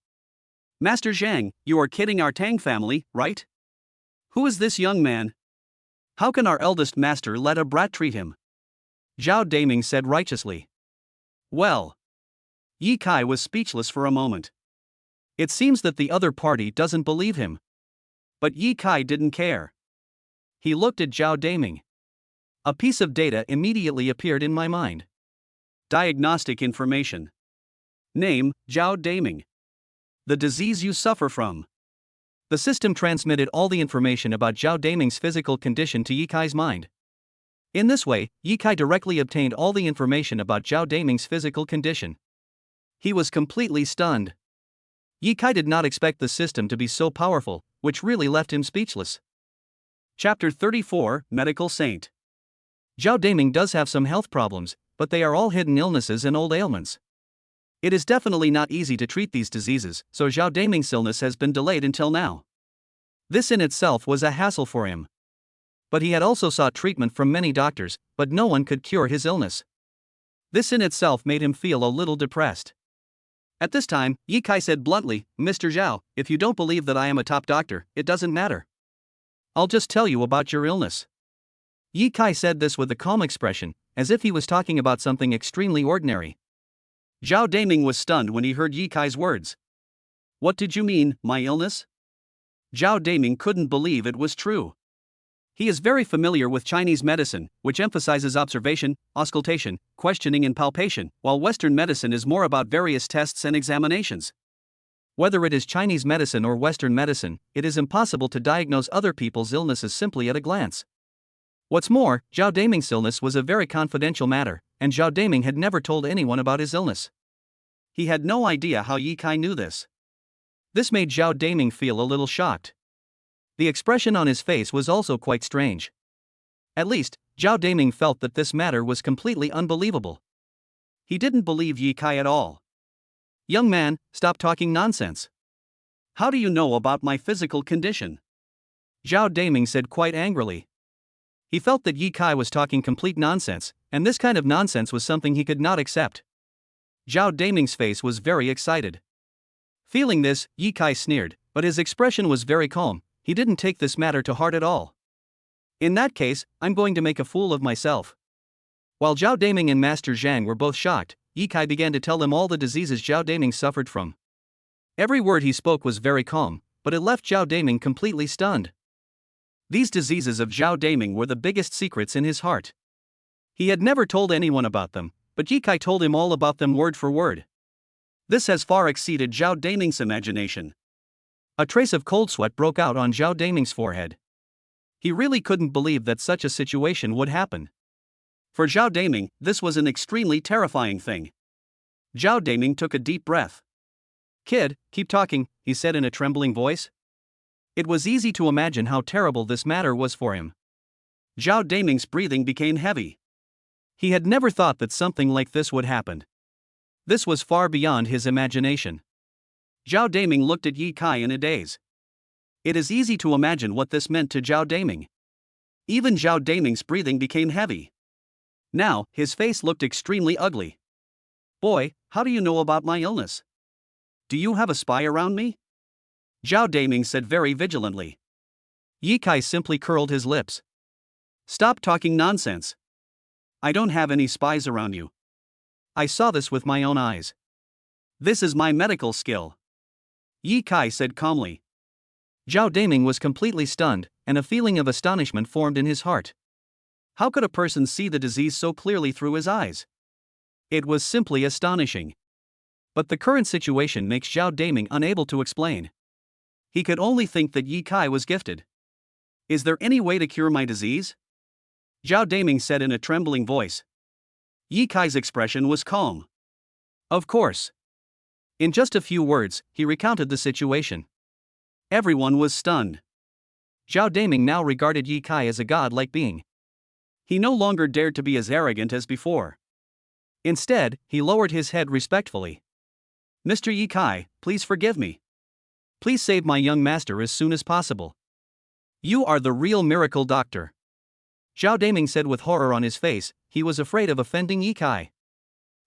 Master Zhang, you are kidding our Tang family, right? Who is this young man? How can our eldest master let a brat treat him? Zhao Daming said righteously. Well. Ye Kai was speechless for a moment. It seems that the other party doesn't believe him. But Ye Kai didn't care. He looked at Zhao Daming. A piece of data immediately appeared in my mind. Diagnostic information. Name, Zhao Daming. The disease you suffer from. The system transmitted all the information about Zhao Daming's physical condition to Ye Kai's mind. In this way, Ye Kai directly obtained all the information about Zhao Daming's physical condition. He was completely stunned. Ye Kai did not expect the system to be so powerful, which really left him speechless. Chapter 34, Medical Saint. Zhao Daming does have some health problems, but they are all hidden illnesses and old ailments. It is definitely not easy to treat these diseases, so Zhao Daming's illness has been delayed until now. This in itself was a hassle for him. But he had also sought treatment from many doctors, but no one could cure his illness. This in itself made him feel a little depressed. At this time, Ye Kai said bluntly, "Mr. Zhao, if you don't believe that I am a top doctor, it doesn't matter. I'll just tell you about your illness." Ye Kai said this with a calm expression, as if he was talking about something extremely ordinary. Zhao Daming was stunned when he heard Ye Kai's words. "What did you mean, my illness?" Zhao Daming couldn't believe it was true. He is very familiar with Chinese medicine, which emphasizes observation, auscultation, questioning and palpation, while Western medicine is more about various tests and examinations. Whether it is Chinese medicine or Western medicine, it is impossible to diagnose other people's illnesses simply at a glance. What's more, Zhao Daming's illness was a very confidential matter, and Zhao Daming had never told anyone about his illness. He had no idea how Ye Kai knew this. This made Zhao Daming feel a little shocked. The expression on his face was also quite strange. At least, Zhao Daming felt that this matter was completely unbelievable. He didn't believe Ye Kai at all. "Young man, stop talking nonsense. How do you know about my physical condition?" Zhao Daming said quite angrily. He felt that Ye Kai was talking complete nonsense, and this kind of nonsense was something he could not accept. Zhao Daming's face was very excited. Feeling this, Ye Kai sneered, but his expression was very calm. He didn't take this matter to heart at all. "In that case, I'm going to make a fool of myself." While Zhao Daming and Master Zhang were both shocked, Ye Kai began to tell them all the diseases Zhao Daming suffered from. Every word he spoke was very calm, but it left Zhao Daming completely stunned. These diseases of Zhao Daming were the biggest secrets in his heart. He had never told anyone about them, but Ye Kai told him all about them word for word. This has far exceeded Zhao Daming's imagination. A trace of cold sweat broke out on Zhao Daming's forehead. He really couldn't believe that such a situation would happen. For Zhao Daming, this was an extremely terrifying thing. Zhao Daming took a deep breath. "Kid, keep talking," he said in a trembling voice. It was easy to imagine how terrible this matter was for him. Zhao Daming's breathing became heavy. He had never thought that something like this would happen. This was far beyond his imagination. Zhao Daming looked at Ye Kai in a daze. It is easy to imagine what this meant to Zhao Daming. Even Zhao Daming's breathing became heavy. Now, his face looked extremely ugly. "Boy, how do you know about my illness? Do you have a spy around me?" Zhao Daming said very vigilantly. Ye Kai simply curled his lips. "Stop talking nonsense. I don't have any spies around you. I saw this with my own eyes. This is my medical skill," Ye Kai said calmly. Zhao Daming was completely stunned, and a feeling of astonishment formed in his heart. How could a person see the disease so clearly through his eyes? It was simply astonishing. But the current situation makes Zhao Daming unable to explain. He could only think that Ye Kai was gifted. "Is there any way to cure my disease?" Zhao Daming said in a trembling voice. Ye Kai's expression was calm. "Of course." In just a few words, he recounted the situation. Everyone was stunned. Zhao Daming now regarded Ye Kai as a god-like being. He no longer dared to be as arrogant as before. Instead, he lowered his head respectfully. "Mr. Ye Kai, please forgive me. Please save my young master as soon as possible. You are the real miracle doctor." Zhao Daming said with horror on his face. He was afraid of offending Ye Kai.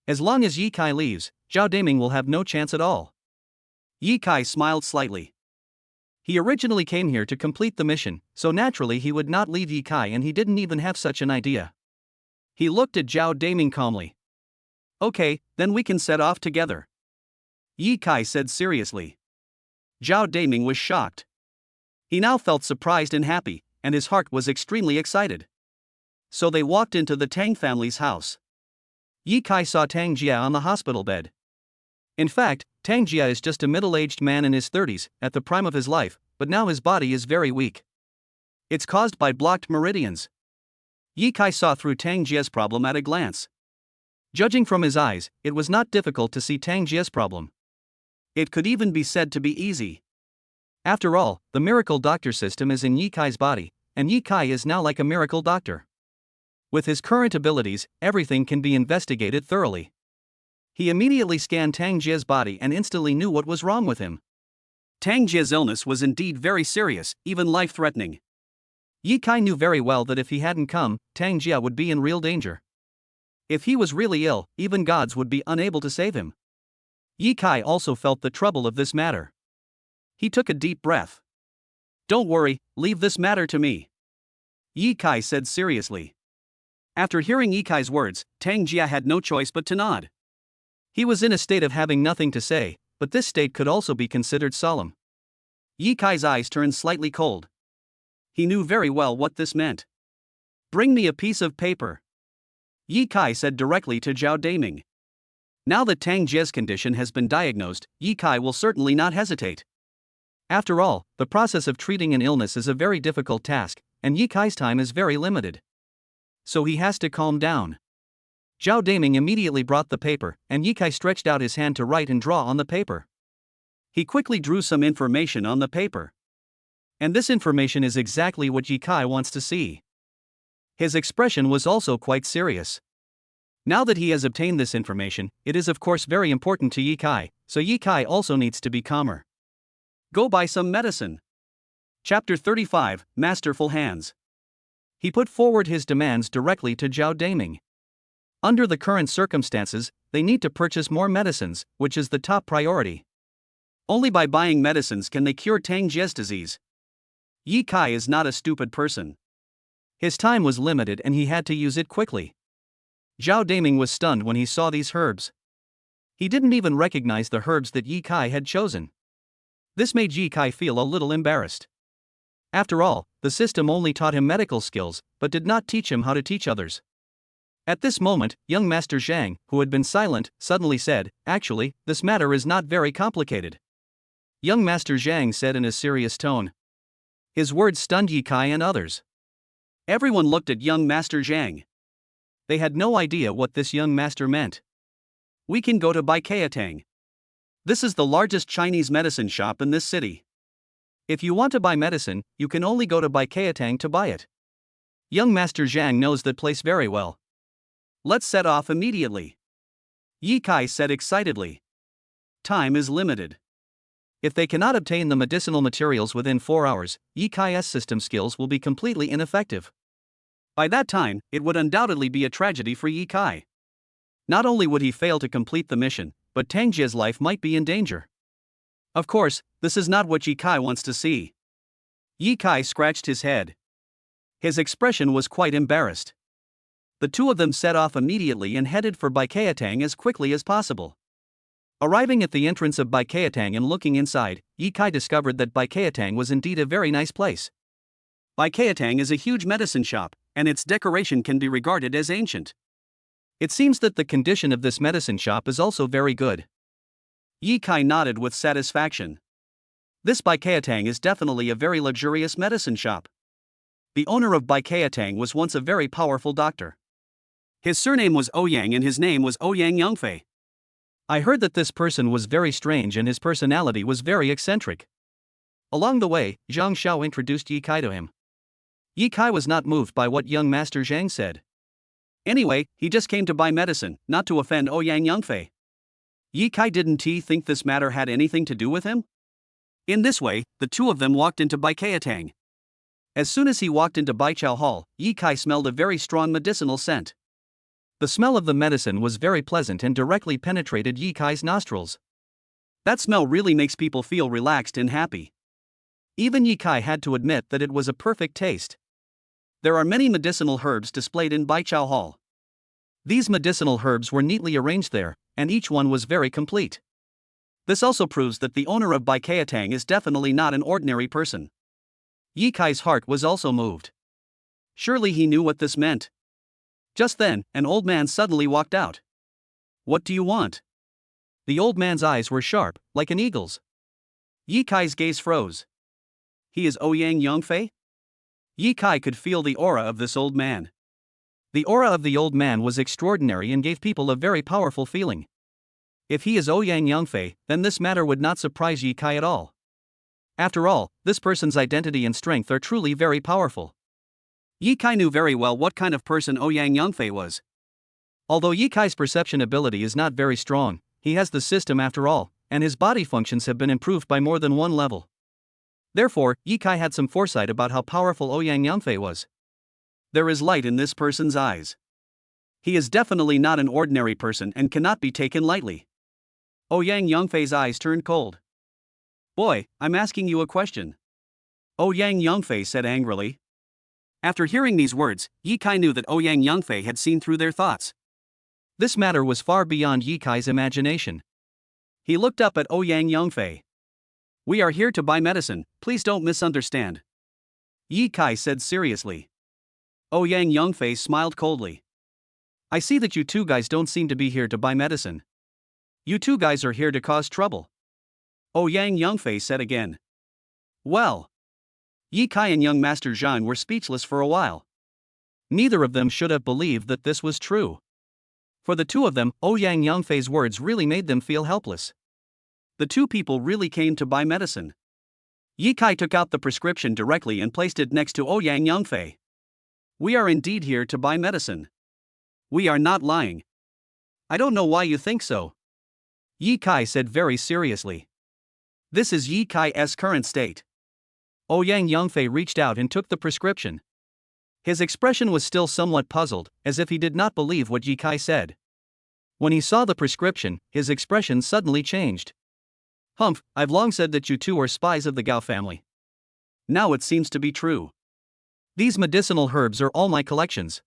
As long as Ye Kai leaves, Zhao Daming will have no chance at all. Ye Kai smiled slightly. He originally came here to complete the mission, so naturally he would not leave Ye Kai, and he didn't even have such an idea. He looked at Zhao Daming calmly. "Okay, then we can set off together," Ye Kai said seriously. Zhao Daming was shocked. He now felt surprised and happy, and his heart was extremely excited. So they walked into the Tang family's house. Ye Kai saw Tang Jia on the hospital bed. In fact, Tang Jia is just a middle-aged man in his 30s, at the prime of his life, but now his body is very weak. It's caused by blocked meridians. Ye Kai saw through Tang Jia's problem at a glance. Judging from his eyes, it was not difficult to see Tang Jia's problem. It could even be said to be easy. After all, the miracle doctor system is in Ye Kai's body, and Ye Kai is now like a miracle doctor. With his current abilities, everything can be investigated thoroughly. He immediately scanned Tang Jia's body and instantly knew what was wrong with him. Tang Jia's illness was indeed very serious, even life-threatening. Yi Kai knew very well that if he hadn't come, Tang Jia would be in real danger. If he was really ill, even gods would be unable to save him. Yi Kai also felt the trouble of this matter. He took a deep breath. "Don't worry, leave this matter to me," Yi Kai said seriously. After hearing Yi Kai's words, Tang Jia had no choice but to nod. He was in a state of having nothing to say, but this state could also be considered solemn. Yi Kai's eyes turned slightly cold. He knew very well what this meant. "Bring me a piece of paper," Yi Kai said directly to Zhao Daming. Now that Tang Jia's condition has been diagnosed, Yi Kai will certainly not hesitate. After all, the process of treating an illness is a very difficult task, and Yi Kai's time is very limited. So he has to calm down. Zhao Daming immediately brought the paper, and Yi Kai stretched out his hand to write and draw on the paper. He quickly drew some information on the paper. And this information is exactly what Yi Kai wants to see. His expression was also quite serious. Now that he has obtained this information, it is of course very important to Yi Kai, so Yi Kai also needs to be calmer. Go buy some medicine. Chapter 35, Masterful Hands. He put forward his demands directly to Zhao Daming. Under the current circumstances, they need to purchase more medicines, which is the top priority. Only by buying medicines can they cure Tang Jia's disease. Yi Kai is not a stupid person. His time was limited and he had to use it quickly. Zhao Daming was stunned when he saw these herbs. He didn't even recognize the herbs that Yi Kai had chosen. This made Yi Kai feel a little embarrassed. After all, the system only taught him medical skills, but did not teach him how to teach others. At this moment, young Master Zhang, who had been silent, suddenly said, "Actually, this matter is not very complicated." Young Master Zhang said in a serious tone. His words stunned Yi Kai and others. Everyone looked at young Master Zhang. They had no idea what this young master meant. "We can go to Baikatang. This is the largest Chinese medicine shop in this city. If you want to buy medicine, you can only go to Baikatang to buy it. Young Master Zhang knows that place very well. Let's set off immediately," Yi Kai said excitedly. Time is limited. If they cannot obtain the medicinal materials within 4 hours, Yi Kai's system skills will be completely ineffective. By that time, it would undoubtedly be a tragedy for Yi Kai. Not only would he fail to complete the mission, but Tang Jia's life might be in danger. Of course, this is not what Yi Kai wants to see. Yi Kai scratched his head. His expression was quite embarrassed. The two of them set off immediately and headed for Baikatang as quickly as possible. Arriving at the entrance of Baikatang and looking inside, Yi Kai discovered that Baikatang was indeed a very nice place. Baikatang is a huge medicine shop, and its decoration can be regarded as ancient. It seems that the condition of this medicine shop is also very good. Yi Kai nodded with satisfaction. This Baikatang is definitely a very luxurious medicine shop. The owner of Baikatang was once a very powerful doctor. His surname was Ouyang and his name was Ouyang Yongfei. I heard that this person was very strange and his personality was very eccentric. Along the way, Zhang Xiao introduced Yi Kai to him. Yi Kai was not moved by what young Master Zhang said. Anyway, he just came to buy medicine, not to offend Ouyang Yongfei. Yi Kai didn't think this matter had anything to do with him? In this way, the two of them walked into Baikatang. As soon as he walked into Baichao Hall, Yi Kai smelled a very strong medicinal scent. The smell of the medicine was very pleasant and directly penetrated Yi Kai's nostrils. That smell really makes people feel relaxed and happy. Even Yi Kai had to admit that it was a perfect taste. There are many medicinal herbs displayed in Baichao Hall. These medicinal herbs were neatly arranged there, and each one was very complete. This also proves that the owner of Baikatang is definitely not an ordinary person. Yi Kai's heart was also moved. Surely he knew what this meant. Just then, an old man suddenly walked out. "What do you want?" The old man's eyes were sharp, like an eagle's. Yi Kai's gaze froze. He is Ouyang Yongfei? Yi Kai could feel the aura of this old man. The aura of the old man was extraordinary and gave people a very powerful feeling. If he is Ouyang Yongfei, then this matter would not surprise Yi Kai at all. After all, this person's identity and strength are truly very powerful. Yi Kai knew very well what kind of person Ouyang Yongfei was. Although Yi Kai's perception ability is not very strong, he has the system after all, and his body functions have been improved by more than one level. Therefore, Ye Kai had some foresight about how powerful Ouyang Yangfei was. There is light in this person's eyes. He is definitely not an ordinary person and cannot be taken lightly. Ouyang Yangfei's eyes turned cold. Boy, I'm asking you a question. Ouyang Yangfei said angrily. After hearing these words, Ye Kai knew that Ouyang Yangfei had seen through their thoughts. This matter was far beyond Ye Kai's imagination. He looked up at Ouyang Yangfei. We are here to buy medicine, please don't misunderstand. Ye Kai said seriously. Ouyang Yangfei smiled coldly. I see that you two guys don't seem to be here to buy medicine. You two guys are here to cause trouble. Ouyang Yangfei said again. Well. Ye Kai and young Master Zhang were speechless for a while. Neither of them should have believed that this was true. For the two of them, Ouyang Yangfei's words really made them feel helpless. The two people really came to buy medicine. Ye Kai took out the prescription directly and placed it next to Ouyang Yangfei. We are indeed here to buy medicine. We are not lying. I don't know why you think so. Ye Kai said very seriously. This is Ye Kai's current state. Ouyang Yangfei reached out and took the prescription. His expression was still somewhat puzzled, as if he did not believe what Ye Kai said. When he saw the prescription, his expression suddenly changed. Humph, I've long said that you two are spies of the Gao family. Now it seems to be true. These medicinal herbs are all my collections.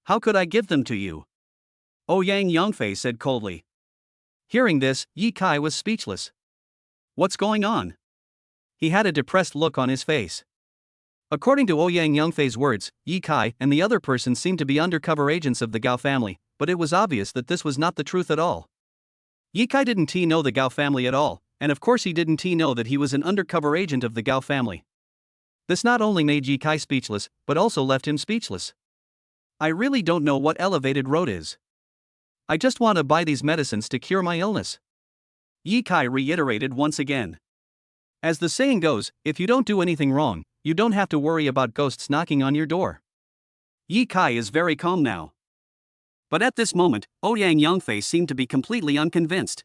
How could I give them to you? Ouyang Yangfei said coldly. Hearing this, Ye Kai was speechless. What's going on? He had a depressed look on his face. According to Ouyang Yangfei's words, Ye Kai and the other person seemed to be undercover agents of the Gao family, but it was obvious that this was not the truth at all. Ye Kai didn't know the Gao family at all, and of course he didn't know that he was an undercover agent of the Gao family. This not only made Ye Kai speechless, but also left him speechless. I really don't know what elevated road is. I just want to buy these medicines to cure my illness. Ye Kai reiterated once again. As the saying goes, if you don't do anything wrong, you don't have to worry about ghosts knocking on your door. Ye Kai is very calm now. But at this moment, Ouyang Yangfei seemed to be completely unconvinced.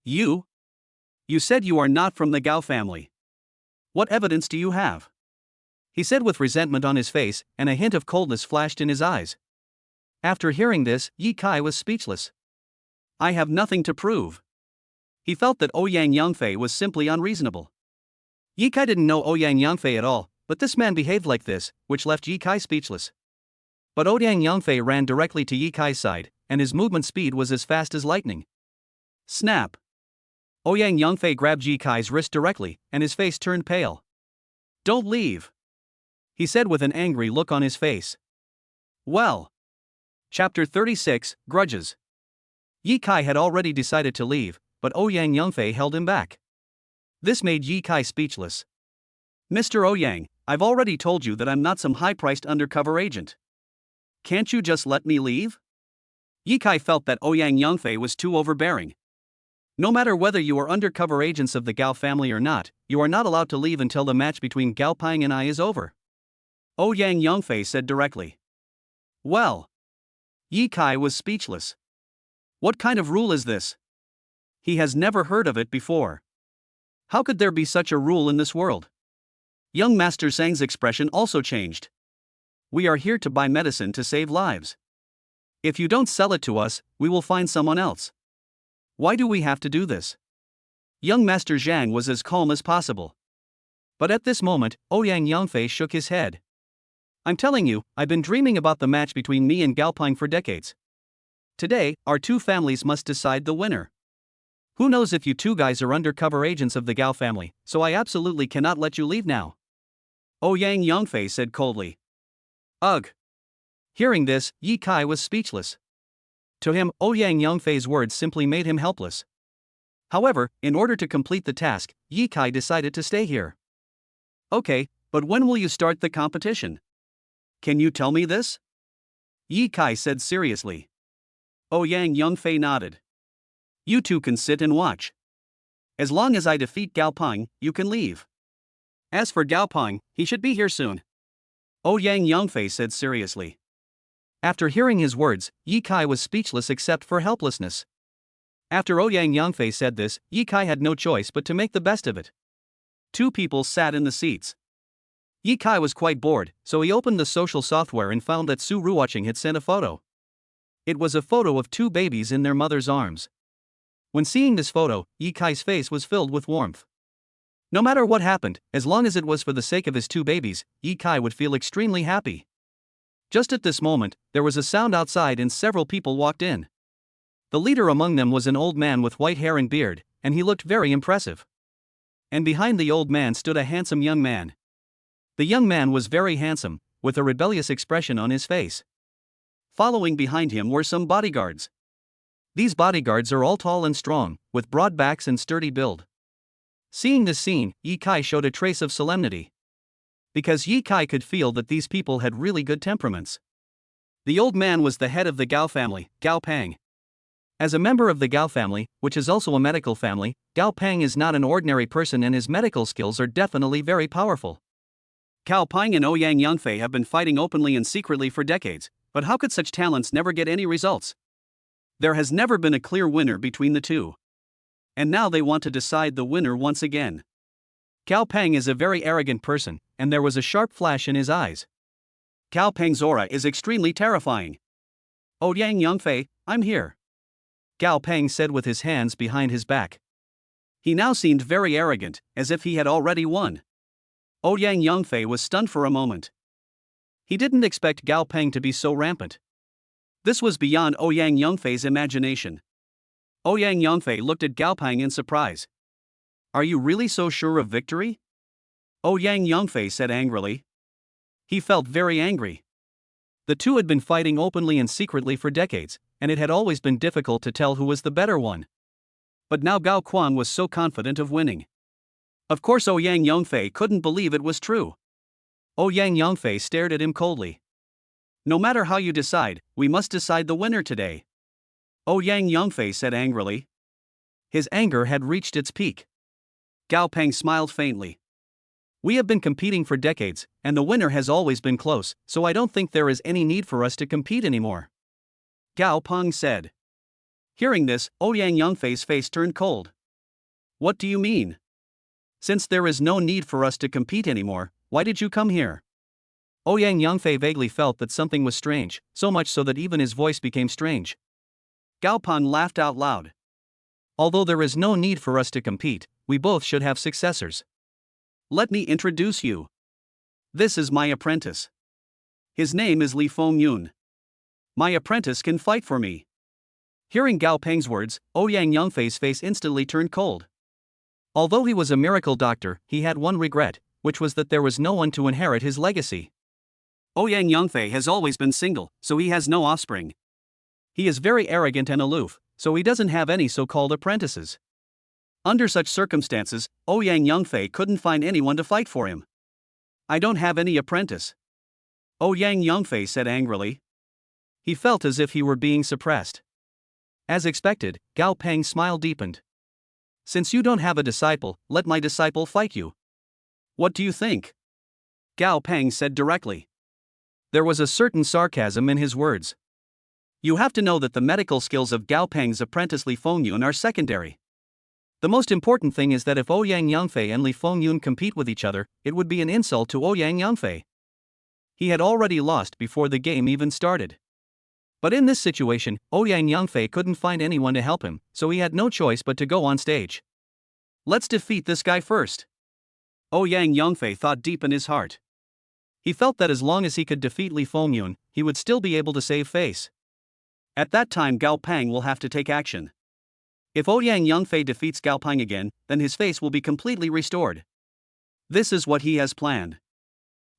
You said you are not from the Gao family. What evidence do you have? He said with resentment on his face, and a hint of coldness flashed in his eyes. After hearing this, Ye Kai was speechless. I have nothing to prove. He felt that Ouyang Yangfei was simply unreasonable. Ye Kai didn't know Ouyang Yangfei at all, but this man behaved like this, which left Ye Kai speechless. But Ouyang Yangfei ran directly to Ye Kai's side, and his movement speed was as fast as lightning. Snap! Ouyang Yangfei grabbed Ye Kai's wrist directly, and his face turned pale. Don't leave! He said with an angry look on his face. Well. Chapter 36, Grudges. Ye Kai had already decided to leave, but Ouyang Yangfei held him back. This made Ye Kai speechless. Mr. Ouyang, I've already told you that I'm not some high-priced undercover agent. Can't you just let me leave? Ye Kai felt that Ouyang Yangfei was too overbearing. No matter whether you are undercover agents of the Gao family or not, you are not allowed to leave until the match between Gao Ping and I is over. Ouyang Yangfei said directly. Well. Ye Kai was speechless. What kind of rule is this? He has never heard of it before. How could there be such a rule in this world? Young Master Zhang's expression also changed. We are here to buy medicine to save lives. If you don't sell it to us, we will find someone else. Why do we have to do this? Young Master Zhang was as calm as possible. But at this moment, Ouyang Yangfei shook his head. I'm telling you, I've been dreaming about the match between me and Gao Ping for decades. Today, our two families must decide the winner. Who knows if you two guys are undercover agents of the Gao family, so I absolutely cannot let you leave now. Ouyang Yangfei said coldly. Ugh. Hearing this, Ye Kai was speechless. To him, Ouyang Yangfei's words simply made him helpless. However, in order to complete the task, Ye Kai decided to stay here. Okay, but when will you start the competition? Can you tell me this? Ye Kai said seriously. Ouyang Yangfei nodded. You two can sit and watch. As long as I defeat Gao Ping, you can leave. As for Gao Ping, he should be here soon. Ouyang Yangfei said seriously. After hearing his words, Ye Kai was speechless except for helplessness. After Ouyang Yangfei said this, Ye Kai had no choice but to make the best of it. Two people sat in the seats. Yi Kai was quite bored, so he opened the social software and found that Su Ruwatching had sent a photo. It was a photo of two babies in their mother's arms. When seeing this photo, Yi Kai's face was filled with warmth. No matter what happened, as long as it was for the sake of his two babies, Yi Kai would feel extremely happy. Just at this moment, there was a sound outside and several people walked in. The leader among them was an old man with white hair and beard, and he looked very impressive. And behind the old man stood a handsome young man. The young man was very handsome, with a rebellious expression on his face. Following behind him were some bodyguards. These bodyguards are all tall and strong, with broad backs and sturdy build. Seeing this scene, Yi Kai showed a trace of solemnity. Because Yi Kai could feel that these people had really good temperaments. The old man was the head of the Gao family, Gao Pang. As a member of the Gao family, which is also a medical family, Gao Pang is not an ordinary person and his medical skills are definitely very powerful. Gao Pang and Ouyang Yangfei have been fighting openly and secretly for decades, but how could such talents never get any results? There has never been a clear winner between the two. And now they want to decide the winner once again. Gao Pang is a very arrogant person, and there was a sharp flash in his eyes. Gao Pang's aura is extremely terrifying. Ouyang Yangfei, I'm here. Gao Pang said with his hands behind his back. He now seemed very arrogant, as if he had already won. Ouyang Yangfei was stunned for a moment. He didn't expect Gao Pang to be so rampant. This was beyond Ouyang Yangfei's imagination. Ouyang Yangfei looked at Gao Pang in surprise. Are you really so sure of victory? Ouyang Yangfei said angrily. He felt very angry. The two had been fighting openly and secretly for decades, and it had always been difficult to tell who was the better one. But now Gao Quan was so confident of winning. Of course Ouyang Yangfei couldn't believe it was true. Ouyang Yangfei stared at him coldly. No matter how you decide, we must decide the winner today. Ouyang Yangfei said angrily. His anger had reached its peak. Gao Pang smiled faintly. We have been competing for decades, and the winner has always been close, so I don't think there is any need for us to compete anymore. Gao Pang said. Hearing this, Ouyang Yangfei's face turned cold. What do you mean? Since there is no need for us to compete anymore, why did you come here? Ouyang Yangfei vaguely felt that something was strange, so much so that even his voice became strange. Gao Pang laughed out loud. Although there is no need for us to compete, we both should have successors. Let me introduce you. This is my apprentice. His name is Li Fengyun. My apprentice can fight for me. Hearing Gao Pang's words, Ouyang Yangfei's face instantly turned cold. Although he was a miracle doctor, he had one regret, which was that there was no one to inherit his legacy. Ouyang Yangfei has always been single, so he has no offspring. He is very arrogant and aloof, so he doesn't have any so-called apprentices. Under such circumstances, Ouyang Yangfei couldn't find anyone to fight for him. I don't have any apprentice. Ouyang Yangfei said angrily. He felt as if he were being suppressed. As expected, Gao Pang's smile deepened. Since you don't have a disciple, let my disciple fight you. What do you think? Gao Pang said directly. There was a certain sarcasm in his words. You have to know that the medical skills of Gao Pang's apprentice Li Fengyun are secondary. The most important thing is that if Ouyang Yangfei and Li Fengyun compete with each other, it would be an insult to Ouyang Yangfei. He had already lost before the game even started. But in this situation, Ouyang Yangfei couldn't find anyone to help him, so he had no choice but to go on stage. Let's defeat this guy first. Ouyang Yangfei thought deep in his heart. He felt that as long as he could defeat Li Fengyun, he would still be able to save face. At that time Gao Pang will have to take action. If Ouyang Yangfei defeats Gao Pang again, then his face will be completely restored. This is what he has planned.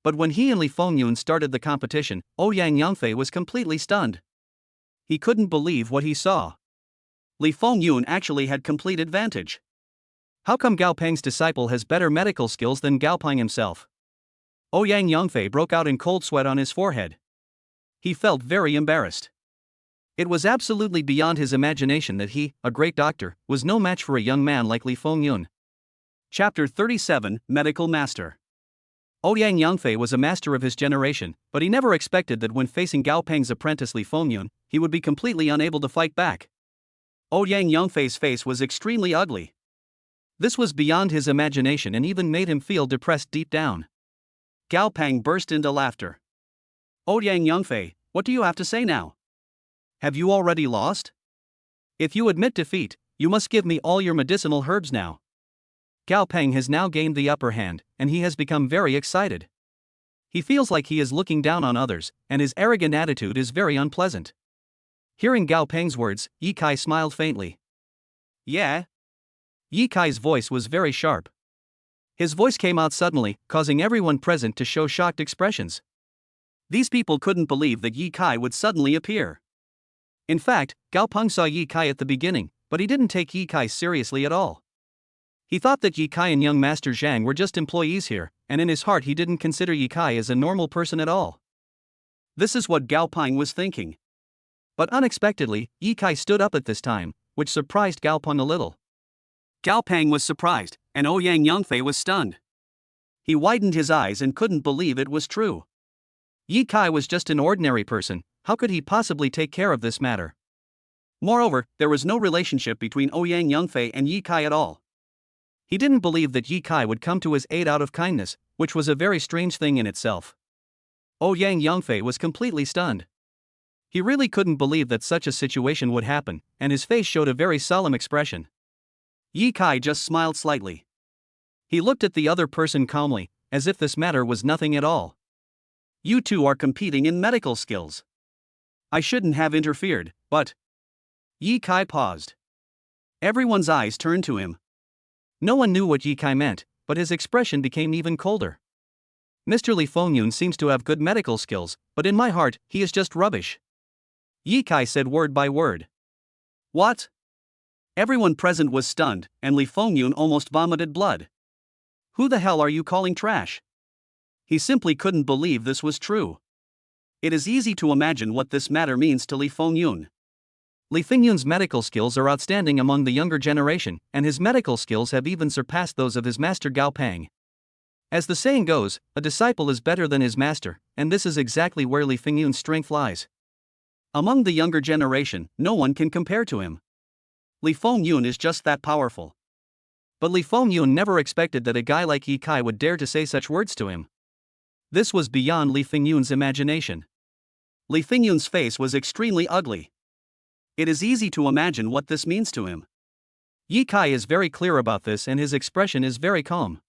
But when he and Li Fengyun started the competition, Ouyang Yangfei was completely stunned. He couldn't believe what he saw. Li Fengyun actually had complete advantage. How come Gao Pang's disciple has better medical skills than Gao Pang himself? Ouyang Yangfei broke out in cold sweat on his forehead. He felt very embarrassed. It was absolutely beyond his imagination that he, a great doctor, was no match for a young man like Li Fengyun. Chapter 37, Medical Master. Ouyang Yangfei was a master of his generation, but he never expected that when facing Gao Pang's apprentice Li Fengyun, he would be completely unable to fight back. Ouyang Yangfei's face was extremely ugly. This was beyond his imagination and even made him feel depressed deep down. Gao Peng burst into laughter. Ouyang Yangfei, what do you have to say now? Have you already lost? If you admit defeat, you must give me all your medicinal herbs now. Gao Peng has now gained the upper hand, and he has become very excited. He feels like he is looking down on others, and his arrogant attitude is very unpleasant. Hearing Gao Peng's words, Ye Kai smiled faintly. Yeah? Ye Kai's voice was very sharp. His voice came out suddenly, causing everyone present to show shocked expressions. These people couldn't believe that Ye Kai would suddenly appear. In fact, Gao Peng saw Ye Kai at the beginning, but he didn't take Ye Kai seriously at all. He thought that Ye Kai and young Master Zhang were just employees here, and in his heart he didn't consider Ye Kai as a normal person at all. This is what Gao Peng was thinking. But unexpectedly, Ye Kai stood up at this time, which surprised Gao Peng a little. Gao Peng was surprised, and Ouyang Yangfei was stunned. He widened his eyes and couldn't believe it was true. Ye Kai was just an ordinary person, how could he possibly take care of this matter? Moreover, there was no relationship between Ouyang Yangfei and Ye Kai at all. He didn't believe that Ye Kai would come to his aid out of kindness, which was a very strange thing in itself. Ouyang Yangfei was completely stunned. He really couldn't believe that such a situation would happen, and his face showed a very solemn expression. Ye Kai just smiled slightly. He looked at the other person calmly, as if this matter was nothing at all. You two are competing in medical skills. I shouldn't have interfered, but... Ye Kai paused. Everyone's eyes turned to him. No one knew what Ye Kai meant, but his expression became even colder. Mr. Li Fengyun seems to have good medical skills, but in my heart, he is just rubbish. Ye Kai said word by word. What? Everyone present was stunned, and Li Fengyun almost vomited blood. Who the hell are you calling trash? He simply couldn't believe this was true. It is easy to imagine what this matter means to Li Fengyun. Li Fengyun's medical skills are outstanding among the younger generation, and his medical skills have even surpassed those of his master Gao Peng. As the saying goes, a disciple is better than his master, and this is exactly where Li Fengyun's strength lies. Among the younger generation, no one can compare to him. Li Fengyun is just that powerful. But Li Fengyun never expected that a guy like Ye Kai would dare to say such words to him. This was beyond Li Fengyun's imagination. Li Fengyun's face was extremely ugly. It is easy to imagine what this means to him. Ye Kai is very clear about this and his expression is very calm.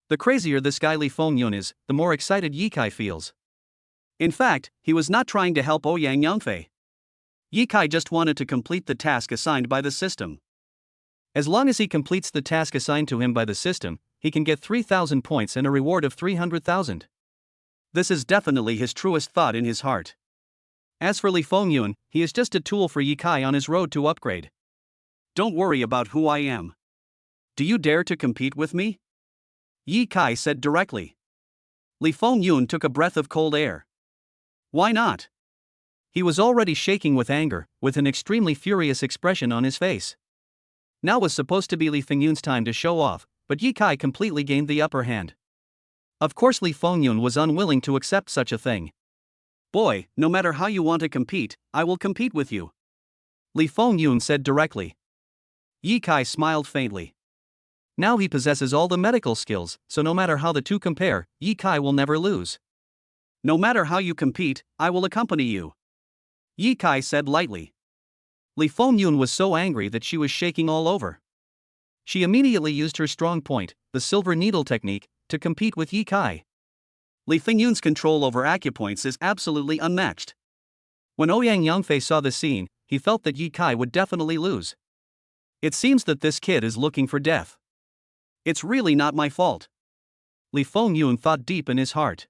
The crazier this guy Li Fengyun is, the more excited Ye Kai feels. In fact, he was not trying to help Ouyang Yangfei. Ye Kai just wanted to complete the task assigned by the system. As long as he completes the task assigned to him by the system, he can get 3,000 points and a reward of 300,000. This is definitely his truest thought in his heart. As for Li Fengyun, he is just a tool for Ye Kai on his road to upgrade. Don't worry about who I am. Do you dare to compete with me? Ye Kai said directly. Li Fengyun took a breath of cold air. Why not? He was already shaking with anger, with an extremely furious expression on his face. Now was supposed to be Li Fengyun's time to show off, but Ye Kai completely gained the upper hand. Of course Li Fengyun was unwilling to accept such a thing. Boy, no matter how you want to compete, I will compete with you. Li Fengyun said directly. Ye Kai smiled faintly. Now he possesses all the medical skills, so no matter how the two compare, Ye Kai will never lose. No matter how you compete, I will accompany you. Ye Kai said lightly. Li Fengyun was so angry that she was shaking all over. She immediately used her strong point, the silver needle technique, to compete with Ye Kai. Li Fengyun's control over acupoints is absolutely unmatched. When Ouyang Yangfei saw the scene, he felt that Ye Kai would definitely lose. It seems that this kid is looking for death. It's really not my fault. Li Fengyun thought deep in his heart.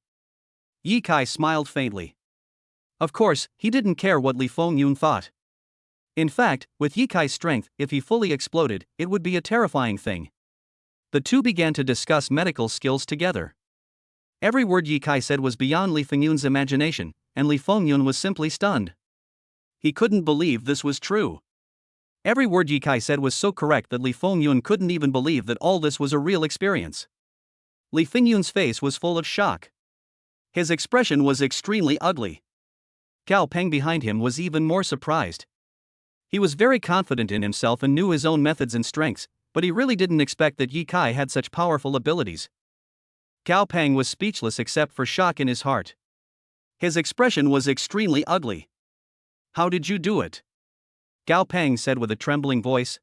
Ye Kai smiled faintly. Of course, he didn't care what Li Fengyun thought. In fact, with Ye Kai's strength, if he fully exploded, it would be a terrifying thing. The two began to discuss medical skills together. Every word Ye Kai said was beyond Li Fengyun's imagination, and Li Fengyun was simply stunned. He couldn't believe this was true. Every word Ye Kai said was so correct that Li Fengyun couldn't even believe that all this was a real experience. Li Fengyun's face was full of shock. His expression was extremely ugly. Gao Peng behind him was even more surprised. He was very confident in himself and knew his own methods and strengths, but he really didn't expect that Yi Kai had such powerful abilities. Gao Peng was speechless except for shock in his heart. His expression was extremely ugly. "How did you do it?" Gao Peng said with a trembling voice.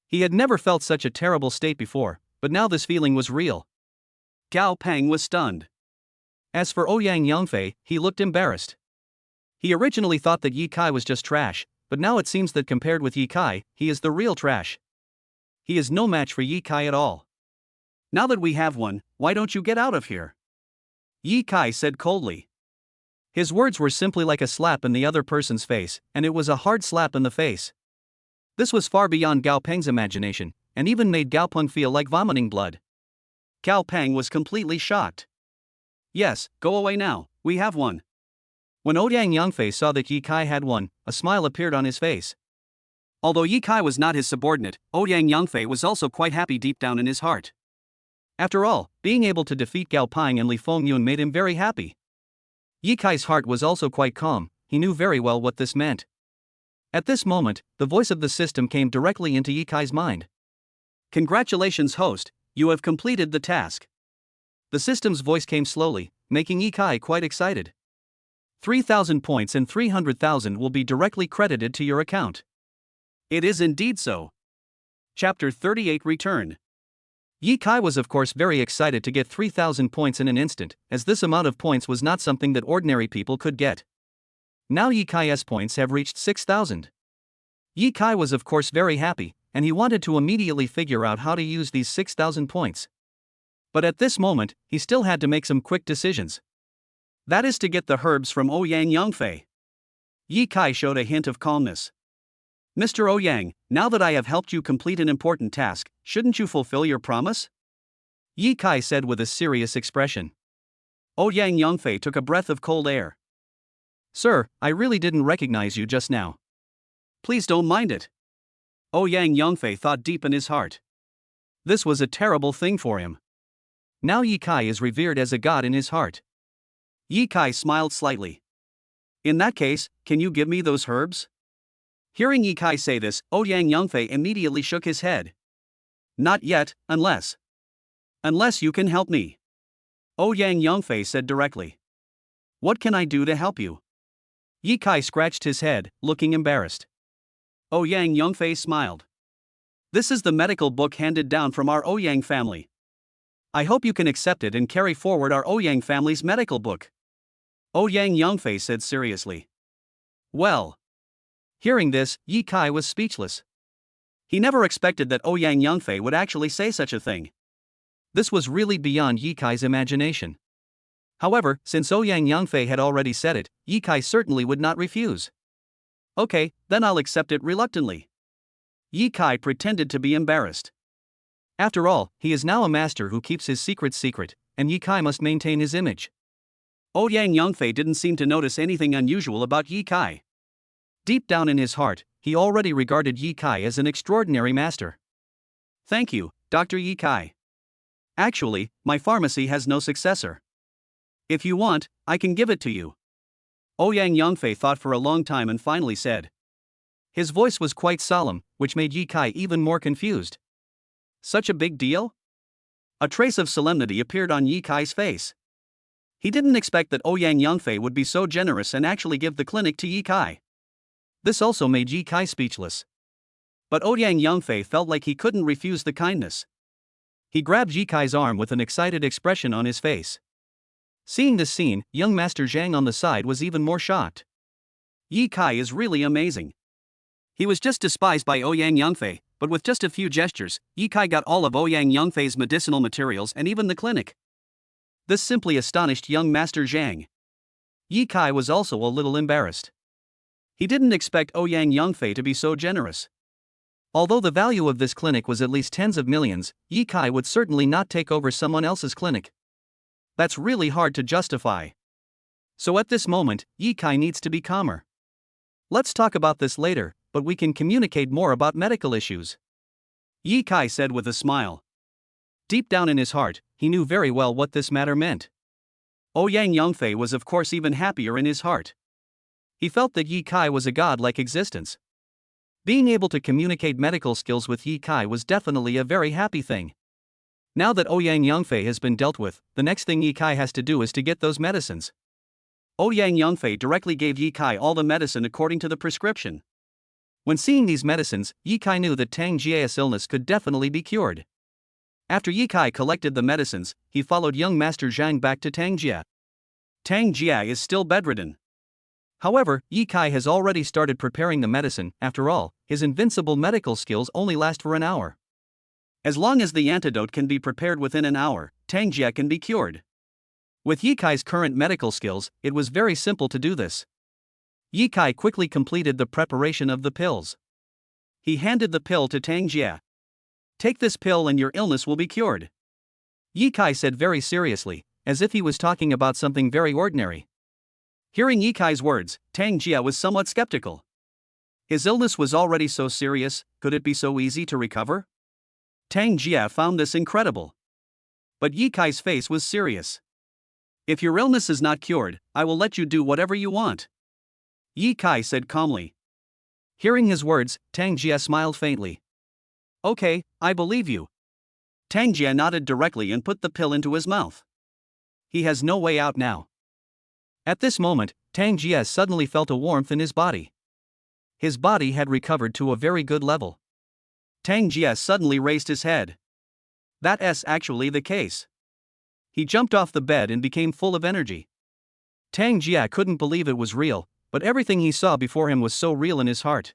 He had never felt such a terrible state before, but now this feeling was real. Gao Peng was stunned. As for Ouyang Yangfei, he looked embarrassed. He originally thought that Yi Kai was just trash, but now it seems that compared with Yi Kai, he is the real trash. He is no match for Yi Kai at all. "Now that we have one, why don't you get out of here?" Yi Kai said coldly. His words were simply like a slap in the other person's face, and it was a hard slap in the face. This was far beyond Gao Peng's imagination, and even made Gao Peng feel like vomiting blood. Gao Peng was completely shocked. "Yes, go away now, we have one." When Ouyang Yangfei saw that Yi Kai had one, a smile appeared on his face. Although Yi Kai was not his subordinate, Ouyang Yangfei was also quite happy deep down in his heart. After all, being able to defeat Gao Peng and Li Fengyun made him very happy. Yi Kai's heart was also quite calm, he knew very well what this meant. At this moment, the voice of the system came directly into Yi Kai's mind. "Congratulations, host, you have completed the task." The system's voice came slowly, making Yi Kai quite excited. 3,000 points and 300,000 will be directly credited to your account. It is indeed so. Chapter 38 Return. Yi Kai was of course very excited to get 3,000 points in an instant, as this amount of points was not something that ordinary people could get. Now Yi Kai's points have reached 6,000. Yi Kai was of course very happy, and he wanted to immediately figure out how to use these 6,000 points. But at this moment, he still had to make some quick decisions. That is to get the herbs from Ouyang Yangfei. Yi Kai showed a hint of calmness. "Mr. Ouyang, now that I have helped you complete an important task, shouldn't you fulfill your promise?" Yi Kai said with a serious expression. Ouyang Yangfei took a breath of cold air. "Sir, I really didn't recognize you just now." "Please don't mind it." Ouyang Yangfei thought deep in his heart. This was a terrible thing for him. Now Yi Kai is revered as a god in his heart. Yi Kai smiled slightly. "In that case, can you give me those herbs?" Hearing Yi Kai say this, Ouyang Yangfei immediately shook his head. "Not yet, unless you can help me." Ouyang Yangfei said directly. "What can I do to help you?" Yi Kai scratched his head, looking embarrassed. Ouyang Yangfei smiled. "This is the medical book handed down from our Ouyang family. I hope you can accept it and carry forward our Ouyang family's medical book." Ouyang Yangfei said seriously. "Well." Hearing this, Yi Kai was speechless. He never expected that Ouyang Yangfei would actually say such a thing. This was really beyond Yi Kai's imagination. However, since Ouyang Yangfei had already said it, Yi Kai certainly would not refuse. "Okay, then I'll accept it reluctantly." Yi Kai pretended to be embarrassed. After all, he is now a master who keeps his secrets secret, and Yi Kai must maintain his image. Ouyang Yangfei didn't seem to notice anything unusual about Yi Kai. Deep down in his heart, he already regarded Yi Kai as an extraordinary master. "Thank you, Dr. Yi Kai. Actually, my pharmacy has no successor. If you want, I can give it to you." Ouyang Yangfei thought for a long time and finally said. His voice was quite solemn, which made Yi Kai even more confused. Such a big deal? A trace of solemnity appeared on Yi Kai's face. He didn't expect that Ouyang Yangfei would be so generous and actually give the clinic to Yi Kai. This also made Yi Kai speechless. But Ouyang Yangfei felt like he couldn't refuse the kindness. He grabbed Yi Kai's arm with an excited expression on his face. Seeing this scene, young Master Zhang on the side was even more shocked. Yi Kai is really amazing. He was just despised by Ouyang Yangfei, but with just a few gestures, Yi Kai got all of Ouyang Yangfei's medicinal materials and even the clinic. This simply astonished young Master Zhang. Yi Kai was also a little embarrassed. He didn't expect Ouyang Yangfei to be so generous. Although the value of this clinic was at least tens of millions, Yi Kai would certainly not take over someone else's clinic. That's really hard to justify. So at this moment, Yi Kai needs to be calmer. Let's talk about this later, but we can communicate more about medical issues. Yi Kai said with a smile. Deep down in his heart, he knew very well what this matter meant. Ouyang Yangfei was of course even happier in his heart. He felt that Yi Kai was a god-like existence. Being able to communicate medical skills with Yi Kai was definitely a very happy thing. Now that Ouyang Yangfei has been dealt with, the next thing Yi Kai has to do is to get those medicines. Ouyang Yangfei directly gave Yi Kai all the medicine according to the prescription. When seeing these medicines, Yi Kai knew that Tang Jia's illness could definitely be cured. After Yi Kai collected the medicines, he followed young Master Zhang back to Tang Jia. Tang Jia is still bedridden. However, Yi Kai has already started preparing the medicine. After all, his invincible medical skills only last for an hour. As long as the antidote can be prepared within an hour, Tang Jia can be cured. With Yi Kai's current medical skills, it was very simple to do this. Yi Kai quickly completed the preparation of the pills. He handed the pill to Tang Jia. "Take this pill and your illness will be cured," Yi Kai said very seriously, as if he was talking about something very ordinary. Hearing Yi Kai's words, Tang Jia was somewhat skeptical. His illness was already so serious, could it be so easy to recover? Tang Jia found this incredible. But Yi Kai's face was serious. "If your illness is not cured, I will let you do whatever you want," Yi Kai said calmly. Hearing his words, Tang Jia smiled faintly. "Okay, I believe you." Tang Jia nodded directly and put the pill into his mouth. He has no way out now. At this moment, Tang Jia suddenly felt a warmth in his body. His body had recovered to a very good level. Tang Jia suddenly raised his head. That's actually the case. He jumped off the bed and became full of energy. Tang Jia couldn't believe it was real, but everything he saw before him was so real in his heart.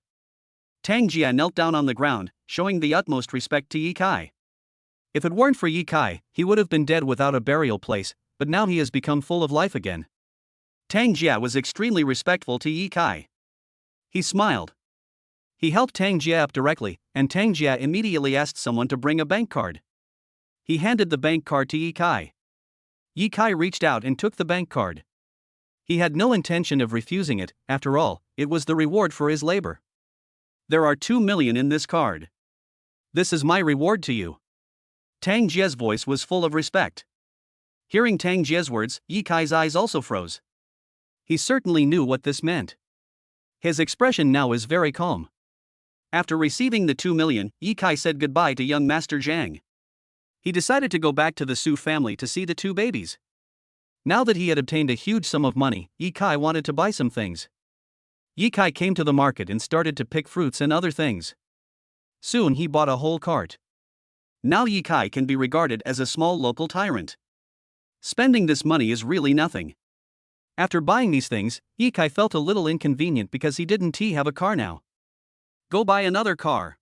Tang Jia knelt down on the ground, showing the utmost respect to Yi Kai. If it weren't for Yi Kai, he would have been dead without a burial place, but now he has become full of life again. Tang Jia was extremely respectful to Yi Kai. He smiled. He helped Tang Jia up directly, and Tang Jia immediately asked someone to bring a bank card. He handed the bank card to Yi Kai. Yi Kai reached out and took the bank card. He had no intention of refusing it. After all, it was the reward for his labor. "There are 2 million in this card. This is my reward to you." Tang Jia's voice was full of respect. Hearing Tang Jia's words, Yi Kai's eyes also froze. He certainly knew what this meant. His expression now is very calm. After receiving the 2 million, Yi Kai said goodbye to young Master Zhang. He decided to go back to the Su family to see the 2 babies. Now that he had obtained a huge sum of money, Yi Kai wanted to buy some things. Yi Kai came to the market and started to pick fruits and other things. Soon he bought a whole cart. Now Yi Kai can be regarded as a small local tyrant. Spending this money is really nothing. After buying these things, Yi Kai felt a little inconvenient because he didn't have a car now. Go buy another car.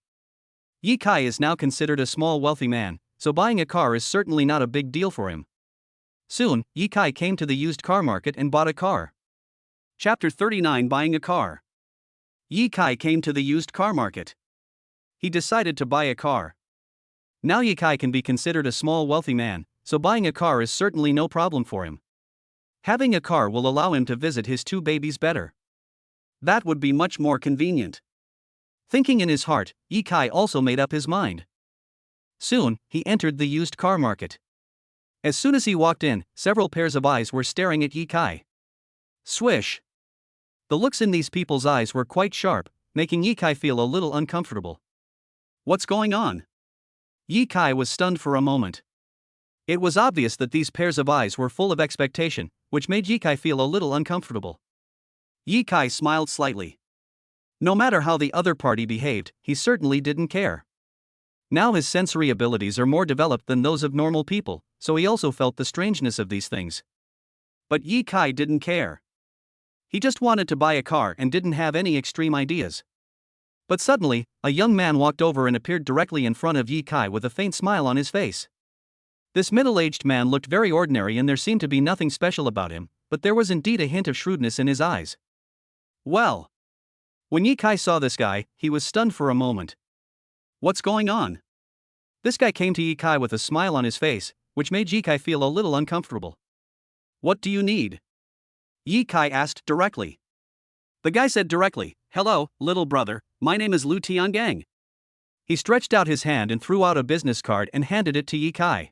Yi Kai is now considered a small wealthy man, so buying a car is certainly not a big deal for him. Soon, Yi Kai came to the used car market and bought a car. Chapter 39: Buying a car. Yi Kai came to the used car market. He decided to buy a car. Now Yi Kai can be considered a small wealthy man, so buying a car is certainly no problem for him. Having a car will allow him to visit his 2 babies better. That would be much more convenient. Thinking in his heart, Yi Kai also made up his mind. Soon, he entered the used car market. As soon as he walked in, several pairs of eyes were staring at Yi Kai. Swish! The looks in these people's eyes were quite sharp, making Yi Kai feel a little uncomfortable. What's going on? Yi Kai was stunned for a moment. It was obvious that these pairs of eyes were full of expectation, which made Yi Kai feel a little uncomfortable. Yi Kai smiled slightly. No matter how the other party behaved, he certainly didn't care. Now his sensory abilities are more developed than those of normal people, so he also felt the strangeness of these things. But Yi Kai didn't care. He just wanted to buy a car and didn't have any extreme ideas. But suddenly, a young man walked over and appeared directly in front of Yi Kai with a faint smile on his face. This middle-aged man looked very ordinary and there seemed to be nothing special about him, but there was indeed a hint of shrewdness in his eyes. Well! When Yi Kai saw this guy, he was stunned for a moment. What's going on? This guy came to Yi Kai with a smile on his face, which made Yi Kai feel a little uncomfortable. What do you need? Yi Kai asked directly. The guy said directly, "Hello, little brother, my name is Lu Tiangang." He stretched out his hand and threw out a business card and handed it to Yi Kai.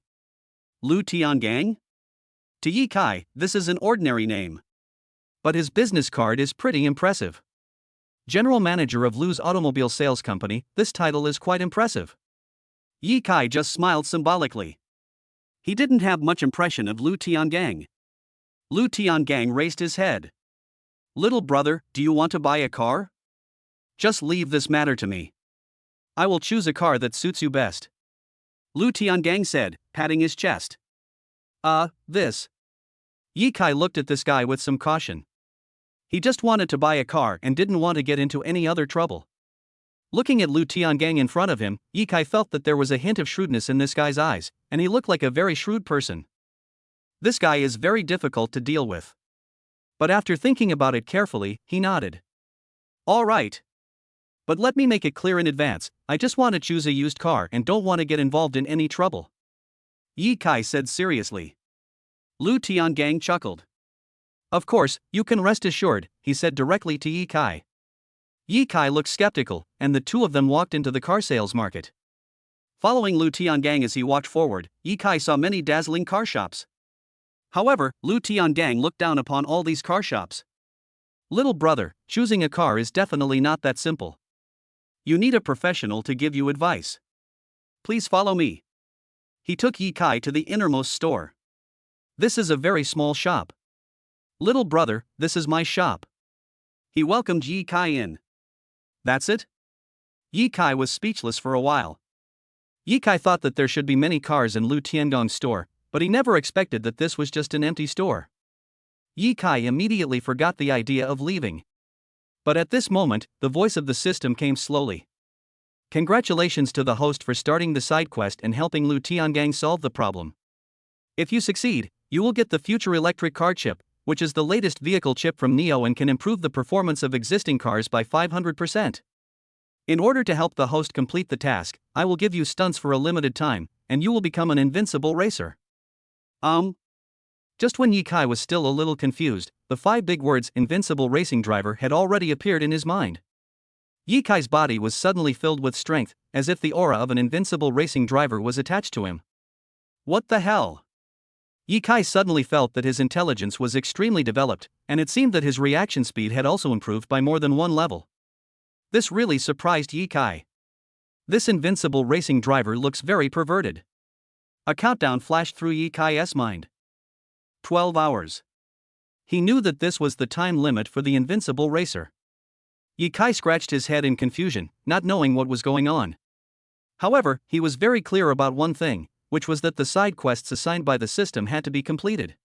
Lu Tiangang? To Yi Kai, this is an ordinary name. But his business card is pretty impressive. General manager of Lu's automobile sales company, this title is quite impressive. Yi Kai just smiled symbolically. He didn't have much impression of Lu Tiangang. Lu Tiangang raised his head. Little brother, do you want to buy a car? Just leave this matter to me. I will choose a car that suits you best. Lu Tiangang said, patting his chest. This. Yi Kai looked at this guy with some caution. He just wanted to buy a car and didn't want to get into any other trouble. Looking at Lu Tiangang in front of him, Yi Kai felt that there was a hint of shrewdness in this guy's eyes, and he looked like a very shrewd person. This guy is very difficult to deal with. But after thinking about it carefully, he nodded. All right. But let me make it clear in advance, I just want to choose a used car and don't want to get involved in any trouble. Yi Kai said seriously. Lu Tiangang chuckled. Of course, you can rest assured, he said directly to Yi Kai. Yi Kai looked skeptical, and the two of them walked into the car sales market. Following Lu Tiangang as he walked forward, Yi Kai saw many dazzling car shops. However, Lu Tiangang looked down upon all these car shops. Little brother, choosing a car is definitely not that simple. You need a professional to give you advice. Please follow me. He took Yi Kai to the innermost store. This is a very small shop. Little brother, this is my shop. He welcomed Yi Kai in. That's it? Yi Kai was speechless for a while. Yi Kai thought that there should be many cars in Lu Tiangong's store, but he never expected that this was just an empty store. Yi Kai immediately forgot the idea of leaving. But at this moment, the voice of the system came slowly. Congratulations to the host for starting the side quest and helping Lu Tiangang solve the problem. If you succeed, you will get the future electric car chip, which is the latest vehicle chip from Neo and can improve the performance of existing cars by 500%. In order to help the host complete the task, I will give you stunts for a limited time, and you will become an invincible racer. Just when Yi Kai was still a little confused, the 5 big words "invincible racing driver" had already appeared in his mind. Yi Kai's body was suddenly filled with strength, as if the aura of an invincible racing driver was attached to him. What the hell? Yi Kai suddenly felt that his intelligence was extremely developed, and it seemed that his reaction speed had also improved by more than one level. This really surprised Yi Kai. This invincible racing driver looks very perverted. A countdown flashed through Yi Kai's mind. 12 hours. He knew that this was the time limit for the invincible racer. Yi Kai scratched his head in confusion, not knowing what was going on. However, he was very clear about one thing, which was that the side quests assigned by the system had to be completed.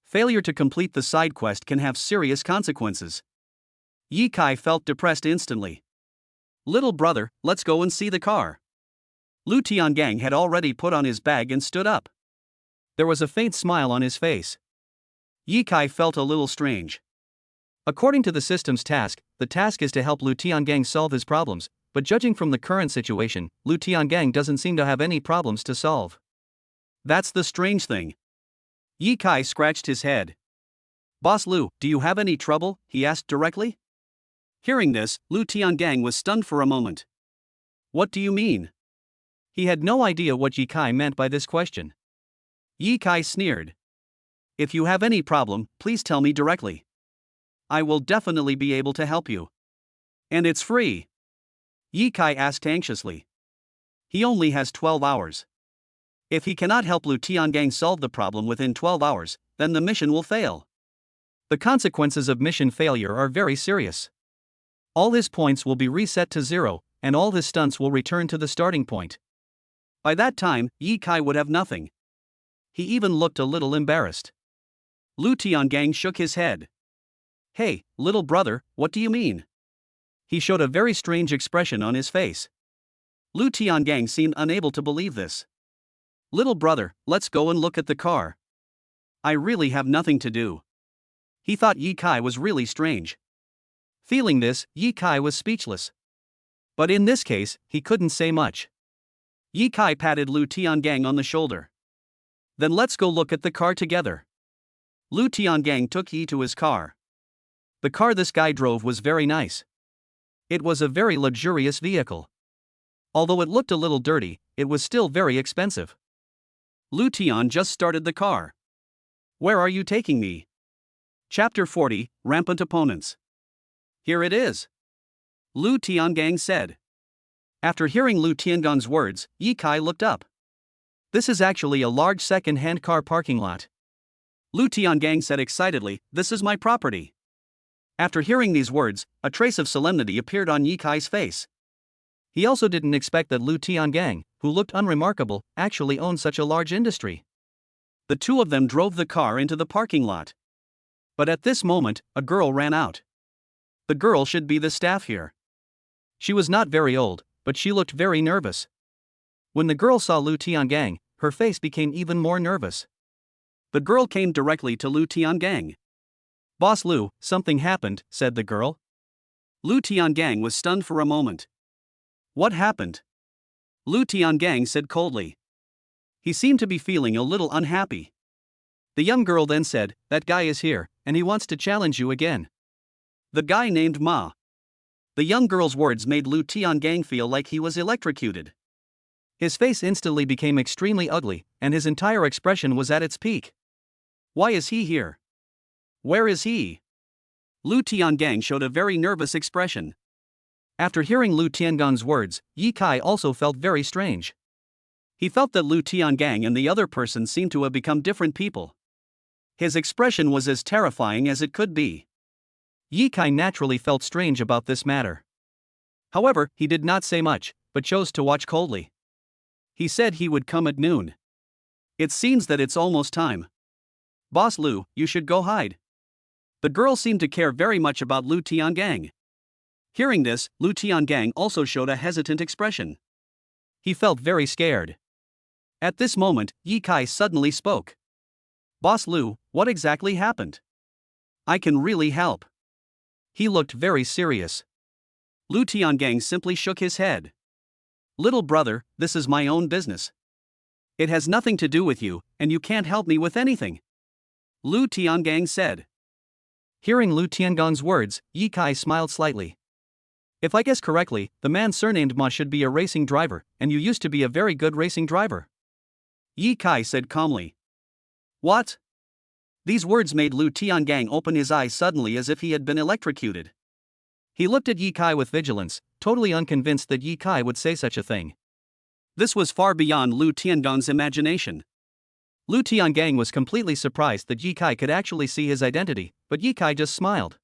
Failure to complete the side quest can have serious consequences. Yi Kai felt depressed instantly. Little brother, let's go and see the car. Lu Tiangang had already put on his bag and stood up. There was a faint smile on his face. Yi Kai felt a little strange. According to the system's task, the task is to help Lu Tiangang solve his problems, but judging from the current situation, Lu Tiangang doesn't seem to have any problems to solve. That's the strange thing. Yi Kai scratched his head. Boss Lu, do you have any trouble? He asked directly. Hearing this, Lu Tiangang was stunned for a moment. What do you mean? He had no idea what Yi Kai meant by this question. Yi Kai sneered. If you have any problem, please tell me directly. I will definitely be able to help you. And it's free. Yi Kai asked anxiously. He only has 12 hours. If he cannot help Lu Tiangang solve the problem within 12 hours, then the mission will fail. The consequences of mission failure are very serious. All his points will be reset to 0, and all his stunts will return to the starting point. By that time, Yi Kai would have nothing. He even looked a little embarrassed. Lu Tiangang shook his head. Hey, little brother, what do you mean? He showed a very strange expression on his face. Lu Tiangang seemed unable to believe this. Little brother, let's go and look at the car. I really have nothing to do. He thought Yi Kai was really strange. Feeling this, Yi Kai was speechless. But in this case, he couldn't say much. Yi Kai patted Lu Tiangang on the shoulder. Then let's go look at the car together. Lu Tiangang took Yi to his car. The car this guy drove was very nice. It was a very luxurious vehicle. Although it looked a little dirty, it was still very expensive. Lu Tian just started the car. Where are you taking me? Chapter 40, Rampant Opponents. Here it is. Lu Tiangang said. After hearing Lu Tiangang's words, Yi Kai looked up. This is actually a large second-hand car parking lot. Lu Tiangang said excitedly, "This is my property." After hearing these words, a trace of solemnity appeared on Yi Kai's face. He also didn't expect that Lu Tiangang, who looked unremarkable, actually owned such a large industry. The two of them drove the car into the parking lot. But at this moment, a girl ran out. The girl should be the staff here. She was not very old, but she looked very nervous. When the girl saw Lu Tiangang, her face became even more nervous. The girl came directly to Lu Tiangang. "Boss Lu, something happened," said the girl. Lu Tiangang was stunned for a moment. "What happened?" Lu Tiangang said coldly. He seemed to be feeling a little unhappy. The young girl then said, "That guy is here, and he wants to challenge you again." The guy named Ma. The young girl's words made Lu Tiangang feel like he was electrocuted. His face instantly became extremely ugly, and his entire expression was at its peak. Why is he here? Where is he? Lu Tiangang showed a very nervous expression. After hearing Lu Tiangang's words, Yi Kai also felt very strange. He felt that Lu Tiangang and the other person seemed to have become different people. His expression was as terrifying as it could be. Yi Kai naturally felt strange about this matter. However, he did not say much, but chose to watch coldly. He said he would come at noon. It seems that it's almost time. "Boss Lu, you should go hide." The girl seemed to care very much about Lu Tiangang. Hearing this, Lu Tiangang also showed a hesitant expression. He felt very scared. At this moment, Yi Kai suddenly spoke. "Boss Lu, what exactly happened? I can really help." He looked very serious. Lu Tiangang simply shook his head. "Little brother, this is my own business. It has nothing to do with you, and you can't help me with anything," Lu Tiangang said. Hearing Lu Tiangang's words, Yi Kai smiled slightly. "If I guess correctly, the man surnamed Ma should be a racing driver, and you used to be a very good racing driver," Yi Kai said calmly. "What?" These words made Lu Tiangang open his eyes suddenly as if he had been electrocuted. He looked at Yi Kai with vigilance, totally unconvinced that Yi Kai would say such a thing. This was far beyond Lu Tiangang's imagination. Lu Tiangang was completely surprised that Yi Kai could actually see his identity, but Yi Kai just smiled.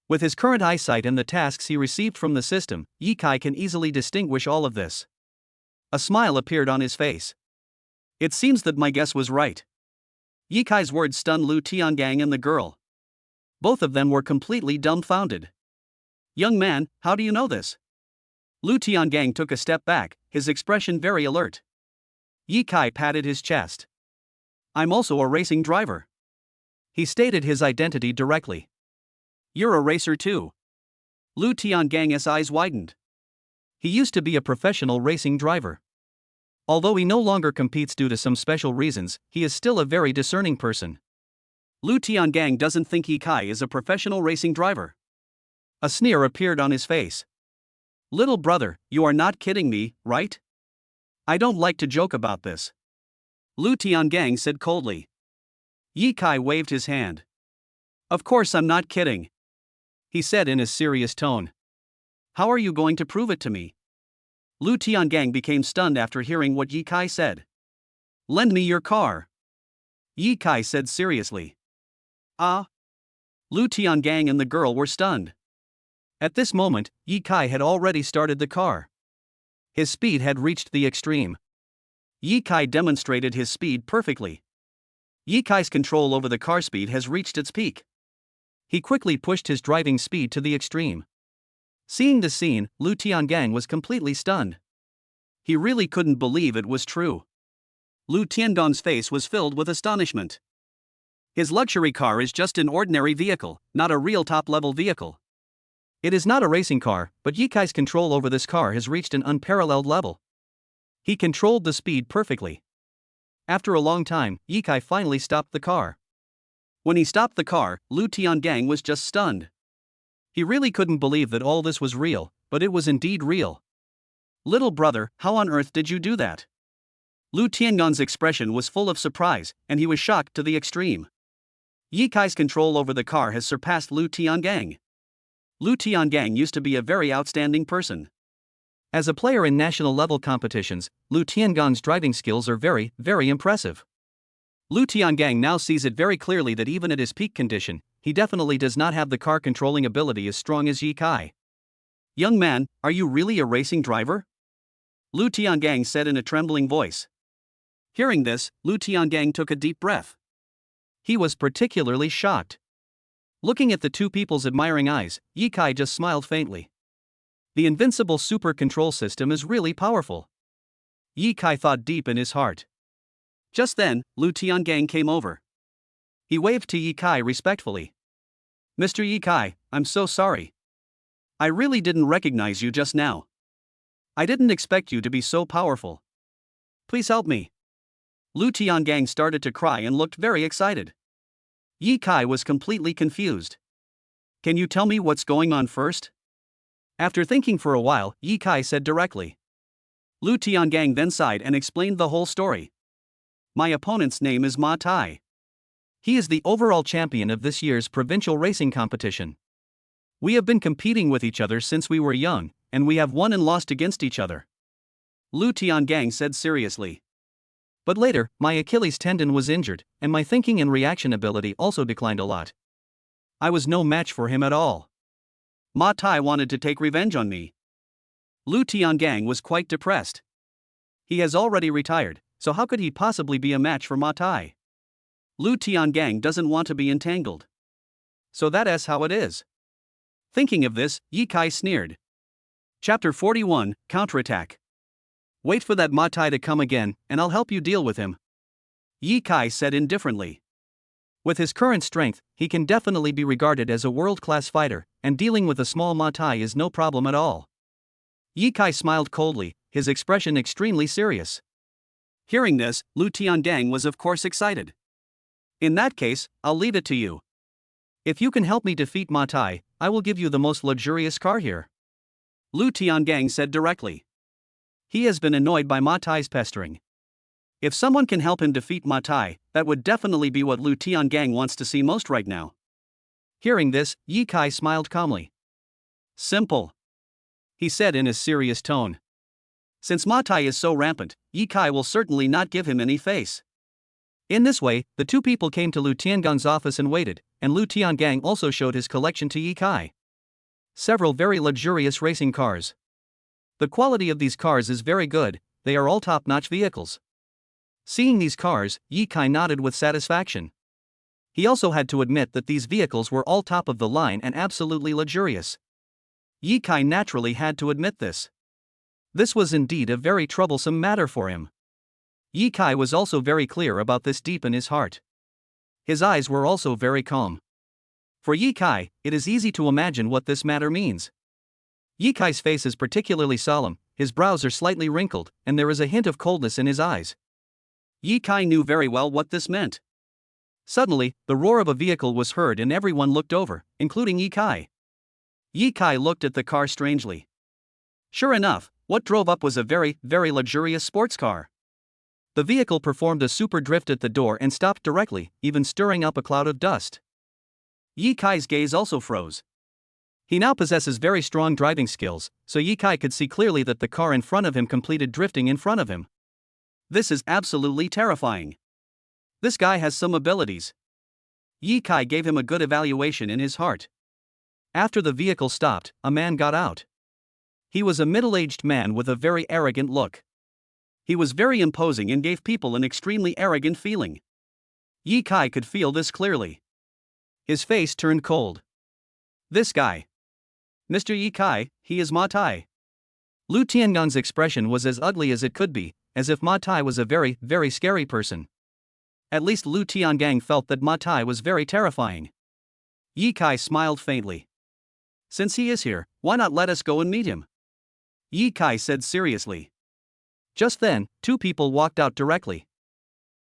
With his current eyesight and the tasks he received from the system, Yi Kai can easily distinguish all of this. A smile appeared on his face. "It seems that my guess was right." Yi Kai's words stunned Lu Tiangang and the girl. Both of them were completely dumbfounded. "Young man, how do you know this?" Lu Tiangang took a step back, his expression very alert. Yi Kai patted his chest. "I'm also a racing driver." He stated his identity directly. "You're a racer too." Lu Tiangang's eyes widened. He used to be a professional racing driver. Although he no longer competes due to some special reasons, he is still a very discerning person. Lu Tiangang doesn't think Yi Kai is a professional racing driver. A sneer appeared on his face. "Little brother, you are not kidding me, right? I don't like to joke about this," Lu Tiangang said coldly. Yi Kai waved his hand. "Of course I'm not kidding," he said in a serious tone. "How are you going to prove it to me?" Lu Tiangang became stunned after hearing what Yi Kai said. "Lend me your car," Yi Kai said seriously. "Ah?" Lu Tiangang and the girl were stunned. At this moment, Yi Kai had already started the car. His speed had reached the extreme. Yi Kai demonstrated his speed perfectly. Yi Kai's control over the car speed has reached its peak. He quickly pushed his driving speed to the extreme. Seeing the scene, Lu Tiangang was completely stunned. He really couldn't believe it was true. Lu Tiangang's face was filled with astonishment. His luxury car is just an ordinary vehicle, not a real top-level vehicle. It is not a racing car, but Yi Kai's control over this car has reached an unparalleled level. He controlled the speed perfectly. After a long time, Yi Kai finally stopped the car. When he stopped the car, Lu Tiangang was just stunned. He really couldn't believe that all this was real, but it was indeed real. "Little brother, how on earth did you do that?" Lu Tiangang's expression was full of surprise, and he was shocked to the extreme. Yi Kai's control over the car has surpassed Lu Tiangang. Lu Tiangang used to be a very outstanding person. As a player in national level competitions, Lu Tiangang's driving skills are very, very impressive. Lu Tiangang now sees it very clearly that even at his peak condition, he definitely does not have the car controlling ability as strong as Yi Kai. "Young man, are you really a racing driver?" Lu Tiangang said in a trembling voice. Hearing this, Lu Tiangang took a deep breath. He was particularly shocked. Looking at the two people's admiring eyes, Yi Kai just smiled faintly. The invincible super control system is really powerful. Yi Kai thought deep in his heart. Just then, Lu Tiangang came over. He waved to Yi Kai respectfully. "Mr. Yi Kai, I'm so sorry. I really didn't recognize you just now. I didn't expect you to be so powerful. Please help me." Lu Tiangang started to cry and looked very excited. Yi Kai was completely confused. "Can you tell me what's going on first?" After thinking for a while, Yi Kai said directly. Lu Tiangang then sighed and explained the whole story. "My opponent's name is Ma Tai. He is the overall champion of this year's provincial racing competition. We have been competing with each other since we were young, and we have won and lost against each other," Lu Tiangang said seriously. "But later, my Achilles tendon was injured, and my thinking and reaction ability also declined a lot. I was no match for him at all. Ma Tai wanted to take revenge on me." Lu Tiangang was quite depressed. He has already retired, so how could he possibly be a match for Ma Tai? Lu Tiangang doesn't want to be entangled. So that's how it is. Thinking of this, Yi Kai sneered. Chapter 41, Counterattack. "Wait for that Ma Tai to come again, and I'll help you deal with him," Yi Kai said indifferently. With his current strength, he can definitely be regarded as a world-class fighter, and dealing with a small Ma Tai is no problem at all. Yi Kai smiled coldly, his expression extremely serious. Hearing this, Lu Tiangang was of course excited. "In that case, I'll leave it to you. If you can help me defeat Ma Tai, I will give you the most luxurious car here," Lu Tiangang said directly. He has been annoyed by Ma Tai's pestering. If someone can help him defeat Ma Tai, that would definitely be what Lu Tiangang wants to see most right now. Hearing this, Yi Kai smiled calmly. "Simple," he said in a serious tone. Since Ma Tai is so rampant, Yi Kai will certainly not give him any face. In this way, the two people came to Lu Tiangang's office and waited, and Lu Tiangang also showed his collection to Yi Kai. Several very luxurious racing cars. The quality of these cars is very good, they are all top-notch vehicles. Seeing these cars, Yi Kai nodded with satisfaction. He also had to admit that these vehicles were all top of the line and absolutely luxurious. Yi Kai naturally had to admit this. This was indeed a very troublesome matter for him. Yi Kai was also very clear about this deep in his heart. His eyes were also very calm. For Yi Kai, it is easy to imagine what this matter means. Yi Kai's face is particularly solemn, his brows are slightly wrinkled, and there is a hint of coldness in his eyes. Yi Kai knew very well what this meant. Suddenly, the roar of a vehicle was heard and everyone looked over, including Yi Kai. Yi Kai looked at the car strangely. Sure enough, what drove up was a very, very luxurious sports car. The vehicle performed a super drift at the door and stopped directly, even stirring up a cloud of dust. Yi Kai's gaze also froze. He now possesses very strong driving skills, so Yi Kai could see clearly that the car in front of him completed drifting in front of him. This is absolutely terrifying. This guy has some abilities. Yi Kai gave him a good evaluation in his heart. After the vehicle stopped, a man got out. He was a middle-aged man with a very arrogant look. He was very imposing and gave people an extremely arrogant feeling. Yi Kai could feel this clearly. His face turned cold. This guy. Mr. Yi Kai, he is Ma Tai. Lu Tiangang's expression was as ugly as it could be, as if Ma Tai was a very, very scary person. At least Lu Tiangang felt that Ma Tai was very terrifying. Yi Kai smiled faintly. Since he is here, why not let us go and meet him? Yi Kai said seriously. Just then, two people walked out directly.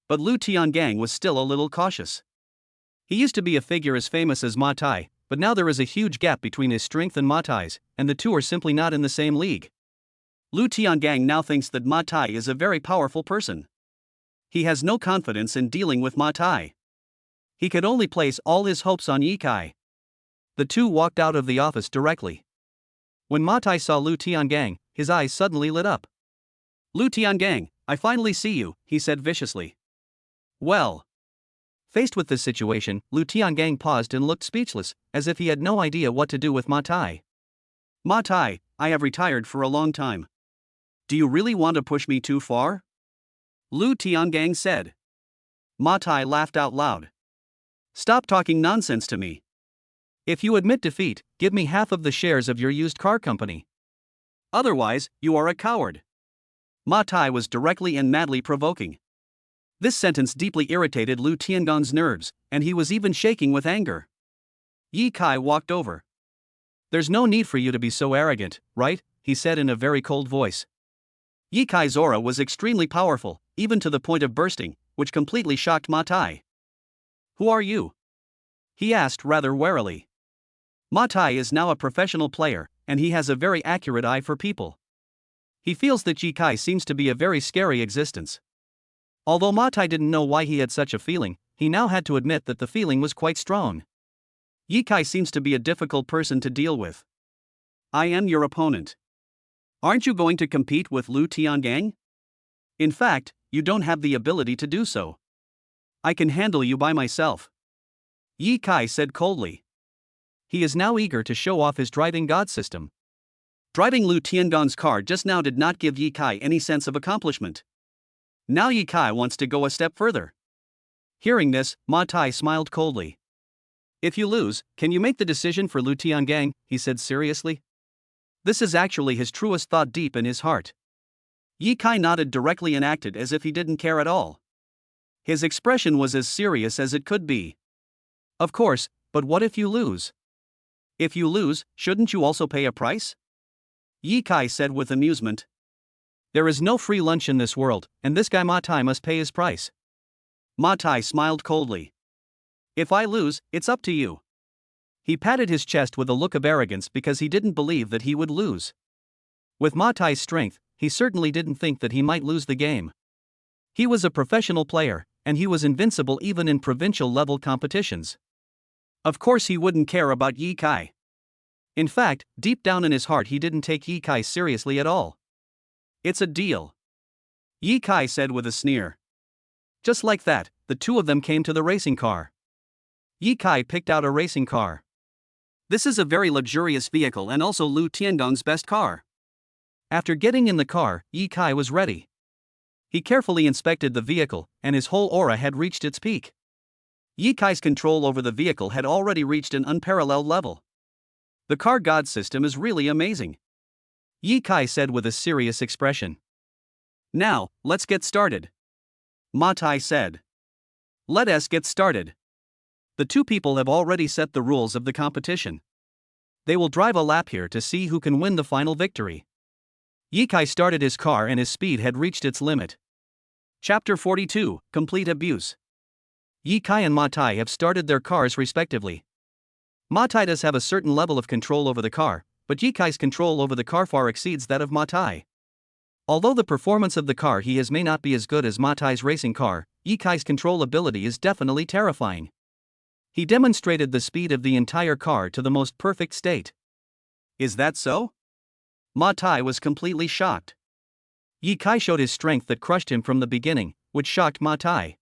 But Lu Tiangang was still a little cautious. He used to be a figure as famous as Ma Tai, but now there is a huge gap between his strength and Ma Tai's, and the two are simply not in the same league. Lu Tiangang now thinks that Ma Tai is a very powerful person. He has no confidence in dealing with Ma Tai. He could only place all his hopes on Yi Kai. The two walked out of the office directly. When Ma Tai saw Lu Tiangang, his eyes suddenly lit up. Lu Tiangang, I finally see you, he said viciously. Well. Faced with this situation, Lu Tiangang paused and looked speechless, as if he had no idea what to do with Ma Tai. Ma Tai, I have retired for a long time. Do you really want to push me too far? Lu Tiangang said. Ma Tai laughed out loud. Stop talking nonsense to me. If you admit defeat, give me half of the shares of your used car company. Otherwise, you are a coward. Ma Tai was directly and madly provoking. This sentence deeply irritated Lu Tiangang's nerves, and he was even shaking with anger. Yi Kai walked over. There's no need for you to be so arrogant, right? He said in a very cold voice. Yi Kai's aura was extremely powerful, even to the point of bursting, which completely shocked Ma Tai. Who are you? He asked rather warily. Ma Tai is now a professional player, and he has a very accurate eye for people. He feels that Yi Kai seems to be a very scary existence. Although Ma Tai didn't know why he had such a feeling, he now had to admit that the feeling was quite strong. Yi Kai seems to be a difficult person to deal with. I am your opponent. Aren't you going to compete with Lu Tiangang? In fact, you don't have the ability to do so. I can handle you by myself. Yi Kai said coldly. He is now eager to show off his driving god system. Driving Lu Tiangang's car just now did not give Yi Kai any sense of accomplishment. Now Yi Kai wants to go a step further. Hearing this, Ma Tai smiled coldly. If you lose, can you make the decision for Lu Tiangang? He said seriously. This is actually his truest thought deep in his heart. Yi Kai nodded directly and acted as if he didn't care at all. His expression was as serious as it could be. Of course, but what if you lose? If you lose, shouldn't you also pay a price? Yi Kai said with amusement. There is no free lunch in this world, and this guy Ma Tai must pay his price. Ma Tai smiled coldly. If I lose, it's up to you. He patted his chest with a look of arrogance because he didn't believe that he would lose. With Ma Tai's strength, he certainly didn't think that he might lose the game. He was a professional player, and he was invincible even in provincial-level competitions. Of course he wouldn't care about Yi Kai. In fact, deep down in his heart he didn't take Yi Kai seriously at all. It's a deal. Yi Kai said with a sneer. Just like that, the two of them came to the racing car. Yi Kai picked out a racing car. This is a very luxurious vehicle and also Lu Tiangang's best car. After getting in the car, Yi Kai was ready. He carefully inspected the vehicle, and his whole aura had reached its peak. Yi Kai's control over the vehicle had already reached an unparalleled level. The car god system is really amazing. Yi Kai said with a serious expression. Now, let's get started. Ma Tai said. Let us get started. The two people have already set the rules of the competition. They will drive a lap here to see who can win the final victory. Yi Kai started his car and his speed had reached its limit. Chapter 42, Complete Abuse. Yi Kai and Ma Tai have started their cars respectively. Ma Tai does have a certain level of control over the car, but Yi Kai's control over the car far exceeds that of Ma Tai. Although the performance of the car he has may not be as good as Ma Tai's racing car, Yi Kai's control ability is definitely terrifying. He demonstrated the speed of the entire car to the most perfect state. Is that so? Ma Tai was completely shocked. Yi Kai showed his strength that crushed him from the beginning, which shocked Ma Tai.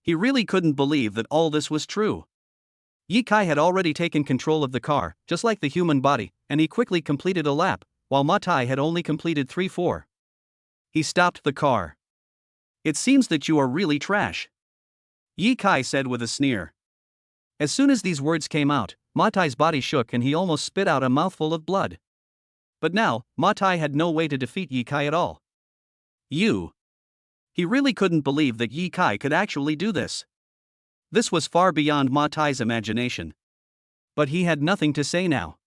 He really couldn't believe that all this was true. Yi Kai had already taken control of the car, just like the human body, and he quickly completed a lap, while Ma Tai had only completed 3/4. He stopped the car. It seems that you are really trash. Yi Kai said with a sneer. As soon as these words came out, Ma Tai's body shook and he almost spit out a mouthful of blood. But now, Ma Tai had no way to defeat Yi Kai at all. You. He really couldn't believe that Yi Kai could actually do this. This was far beyond Ma Tai's imagination. But he had nothing to say now.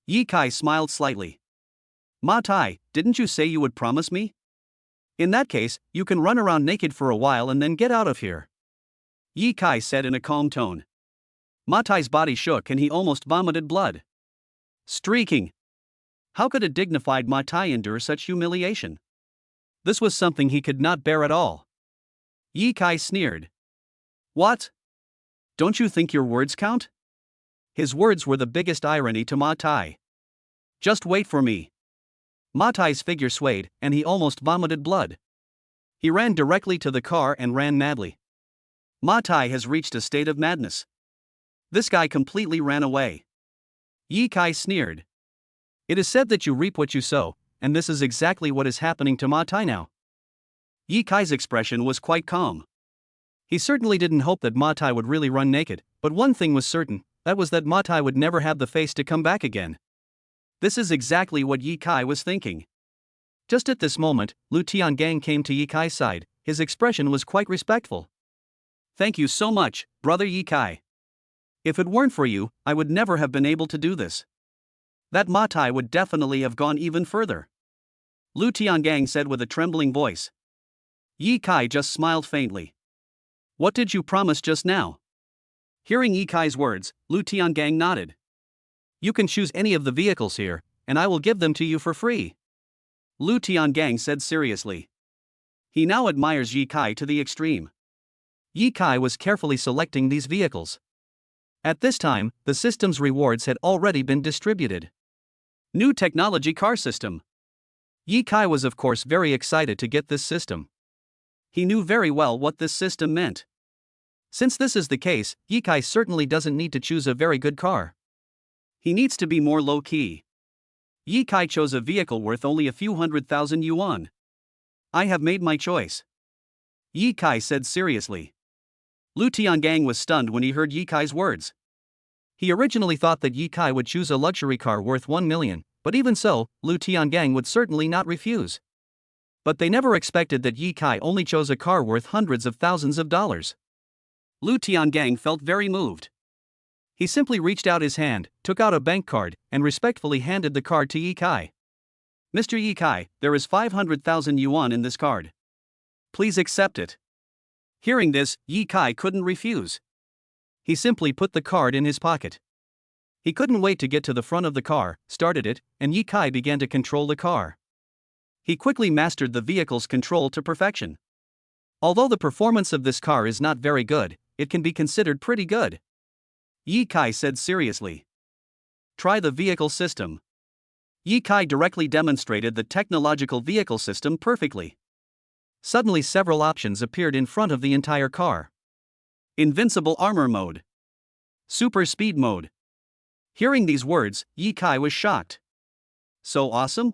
Yi Kai smiled slightly. Ma Tai, didn't you say you would promise me? In that case, you can run around naked for a while and then get out of here. Yi Kai said in a calm tone. Ma Tai's body shook and he almost vomited blood. Streaking. How could a dignified Ma Tai endure such humiliation? This was something he could not bear at all. Yi Kai sneered. What? Don't you think your words count? His words were the biggest irony to Ma Tai. Just wait for me. Ma Tai's figure swayed, and he almost vomited blood. He ran directly to the car and ran madly. Ma Tai has reached a state of madness. This guy completely ran away. Ye Kai sneered. It is said that you reap what you sow, and this is exactly what is happening to Ma Tai now. Ye Kai's expression was quite calm. He certainly didn't hope that Ma Tai would really run naked, but one thing was certain, that was that Ma Tai would never have the face to come back again. This is exactly what Ye Kai was thinking. Just at this moment, Lu Tiangang came to Ye Kai's side. His expression was quite respectful. Thank you so much, brother Ye Kai. If it weren't for you, I would never have been able to do this. That Ma Tai would definitely have gone even further. Lu Tiangang said with a trembling voice. Ye Kai just smiled faintly. What did you promise just now? Hearing Ye Kai's words, Lu Tiangang nodded. You can choose any of the vehicles here, and I will give them to you for free. Lu Tiangang said seriously. He now admires Ye Kai to the extreme. Ye Kai was carefully selecting these vehicles. At this time, the system's rewards had already been distributed. New technology car system. Ye Kai was of course very excited to get this system. He knew very well what this system meant. Since this is the case, Ye Kai certainly doesn't need to choose a very good car. He needs to be more low-key. Ye Kai chose a vehicle worth only a few 100,000 yuan. I have made my choice. Ye Kai said seriously. Lu Tiangang was stunned when he heard Ye Kai's words. He originally thought that Ye Kai would choose a luxury car worth 1 million, but even so, Lu Tiangang would certainly not refuse. But they never expected that Ye Kai only chose a car worth hundreds of thousands of dollars. Lu Tiangang felt very moved. He simply reached out his hand, took out a bank card, and respectfully handed the card to Ye Kai. Mr. Ye Kai, there is 500,000 yuan in this card. Please accept it. Hearing this, Ye Kai couldn't refuse. He simply put the card in his pocket. He couldn't wait to get to the front of the car, started it, and Ye Kai began to control the car. He quickly mastered the vehicle's control to perfection. Although the performance of this car is not very good, it can be considered pretty good. Ye Kai said seriously. Try the vehicle system. Ye Kai directly demonstrated the technological vehicle system perfectly. Suddenly several options appeared in front of the entire car. Invincible armor mode. Super speed mode. Hearing these words, Ye Kai was shocked. So awesome?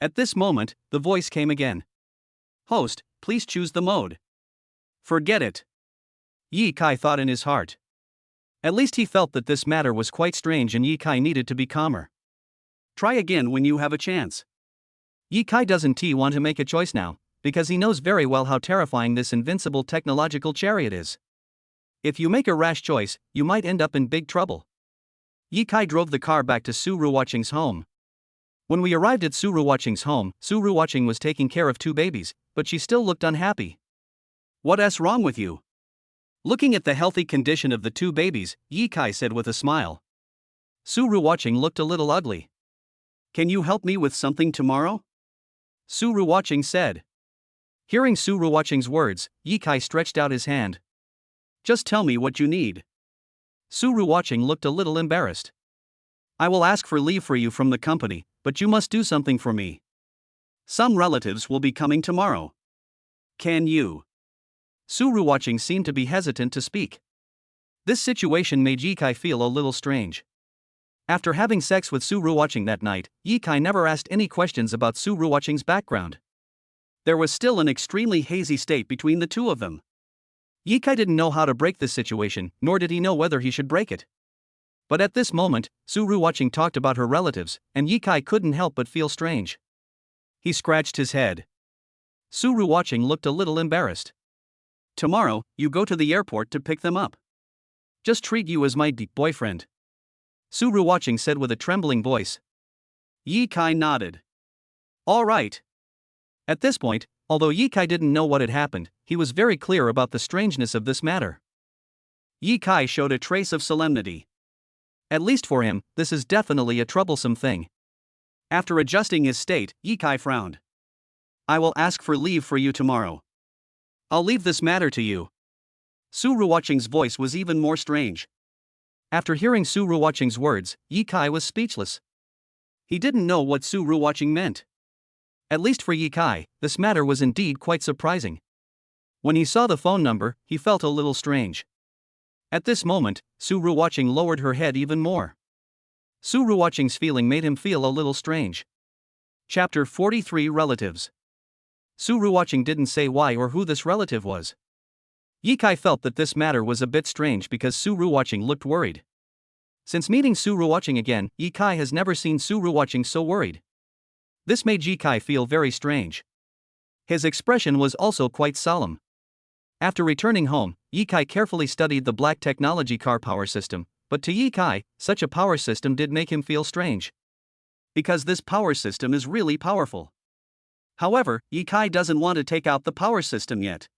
At this moment, the voice came again. Host, please choose the mode. Forget it. Ye Kai thought in his heart. At least he felt that this matter was quite strange and Ye Kai needed to be calmer. Try again when you have a chance. Ye Kai doesn't want to make a choice now, because he knows very well how terrifying this invincible technological chariot is. If you make a rash choice, you might end up in big trouble. Ye Kai drove the car back to Su Ruoqing's home. When we arrived at Su Ruoqing's home, Su Ruoqing was taking care of 2 babies, but she still looked unhappy. What's wrong with you? Looking at the healthy condition of the 2 babies, Ye Kai said with a smile. Su Ruoqing looked a little ugly. Can you help me with something tomorrow? Su Ruoqing said. Hearing Su Ruoqing's words, Ye Kai stretched out his hand. Just tell me what you need. Su Ruoqing looked a little embarrassed. I will ask for leave for you from the company, but you must do something for me. Some relatives will be coming tomorrow. Can you? Su Ruoqing seemed to be hesitant to speak. This situation made Ye Kai feel a little strange. After having sex with Su Ruoqing that night, Ye Kai never asked any questions about Su Ruoqing's background. There was still an extremely hazy state between the two of them. Ye Kai didn't know how to break this situation, nor did he know whether he should break it. But at this moment, Su Ruoqing talked about her relatives, and Ye Kai couldn't help but feel strange. He scratched his head. Su Ruoqing looked a little embarrassed. Tomorrow, you go to the airport to pick them up. Just treat you as my boyfriend. Su Ruoqing said with a trembling voice. Ye Kai nodded. All right. At this point, although Ye Kai didn't know what had happened, he was very clear about the strangeness of this matter. Ye Kai showed a trace of solemnity. At least for him, this is definitely a troublesome thing. After adjusting his state, Ye Kai frowned. I will ask for leave for you tomorrow. I'll leave this matter to you. Su Ruoqing's voice was even more strange. After hearing Su Ruoqing's words, Yi Kai was speechless. He didn't know what Su Ruoqing meant. At least for Yi Kai, this matter was indeed quite surprising. When he saw the phone number, he felt a little strange. At this moment, Su Ruoqing lowered her head even more. Su Ruoqing's feeling made him feel a little strange. Chapter 43 Relatives. Su Ruoqing didn't say why or who this relative was. Yi Kai felt that this matter was a bit strange because Su Ruoqing looked worried. Since meeting Su Ruoqing again, Yi Kai has never seen Su Ruoqing so worried. This made Yi Kai feel very strange. His expression was also quite solemn. After returning home, Yi Kai carefully studied the black technology car power system, but to Yi Kai, such a power system did make him feel strange. Because this power system is really powerful. However, Yi Kai doesn't want to take out the power system yet.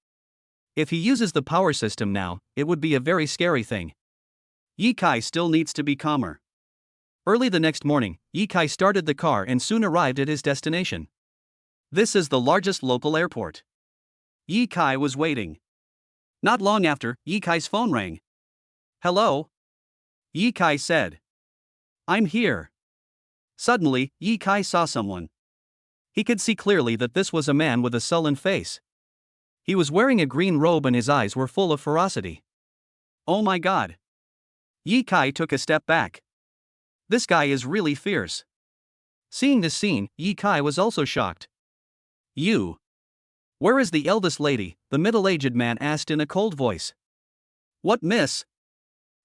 If he uses the power system now, it would be a very scary thing. Yi Kai still needs to be calmer. Early the next morning, Yi Kai started the car and soon arrived at his destination. This is the largest local airport. Yi Kai was waiting. Not long after, Yi Kai's phone rang. "Hello?" Yi Kai said. "I'm here." Suddenly, Yi Kai saw someone. He could see clearly that this was a man with a sullen face. He was wearing a green robe and his eyes were full of ferocity. "Oh my god." Yi Kai took a step back. This guy is really fierce. Seeing this scene, Yi Kai was also shocked. "You. Where is the eldest lady?" the middle-aged man asked in a cold voice. "What, miss?"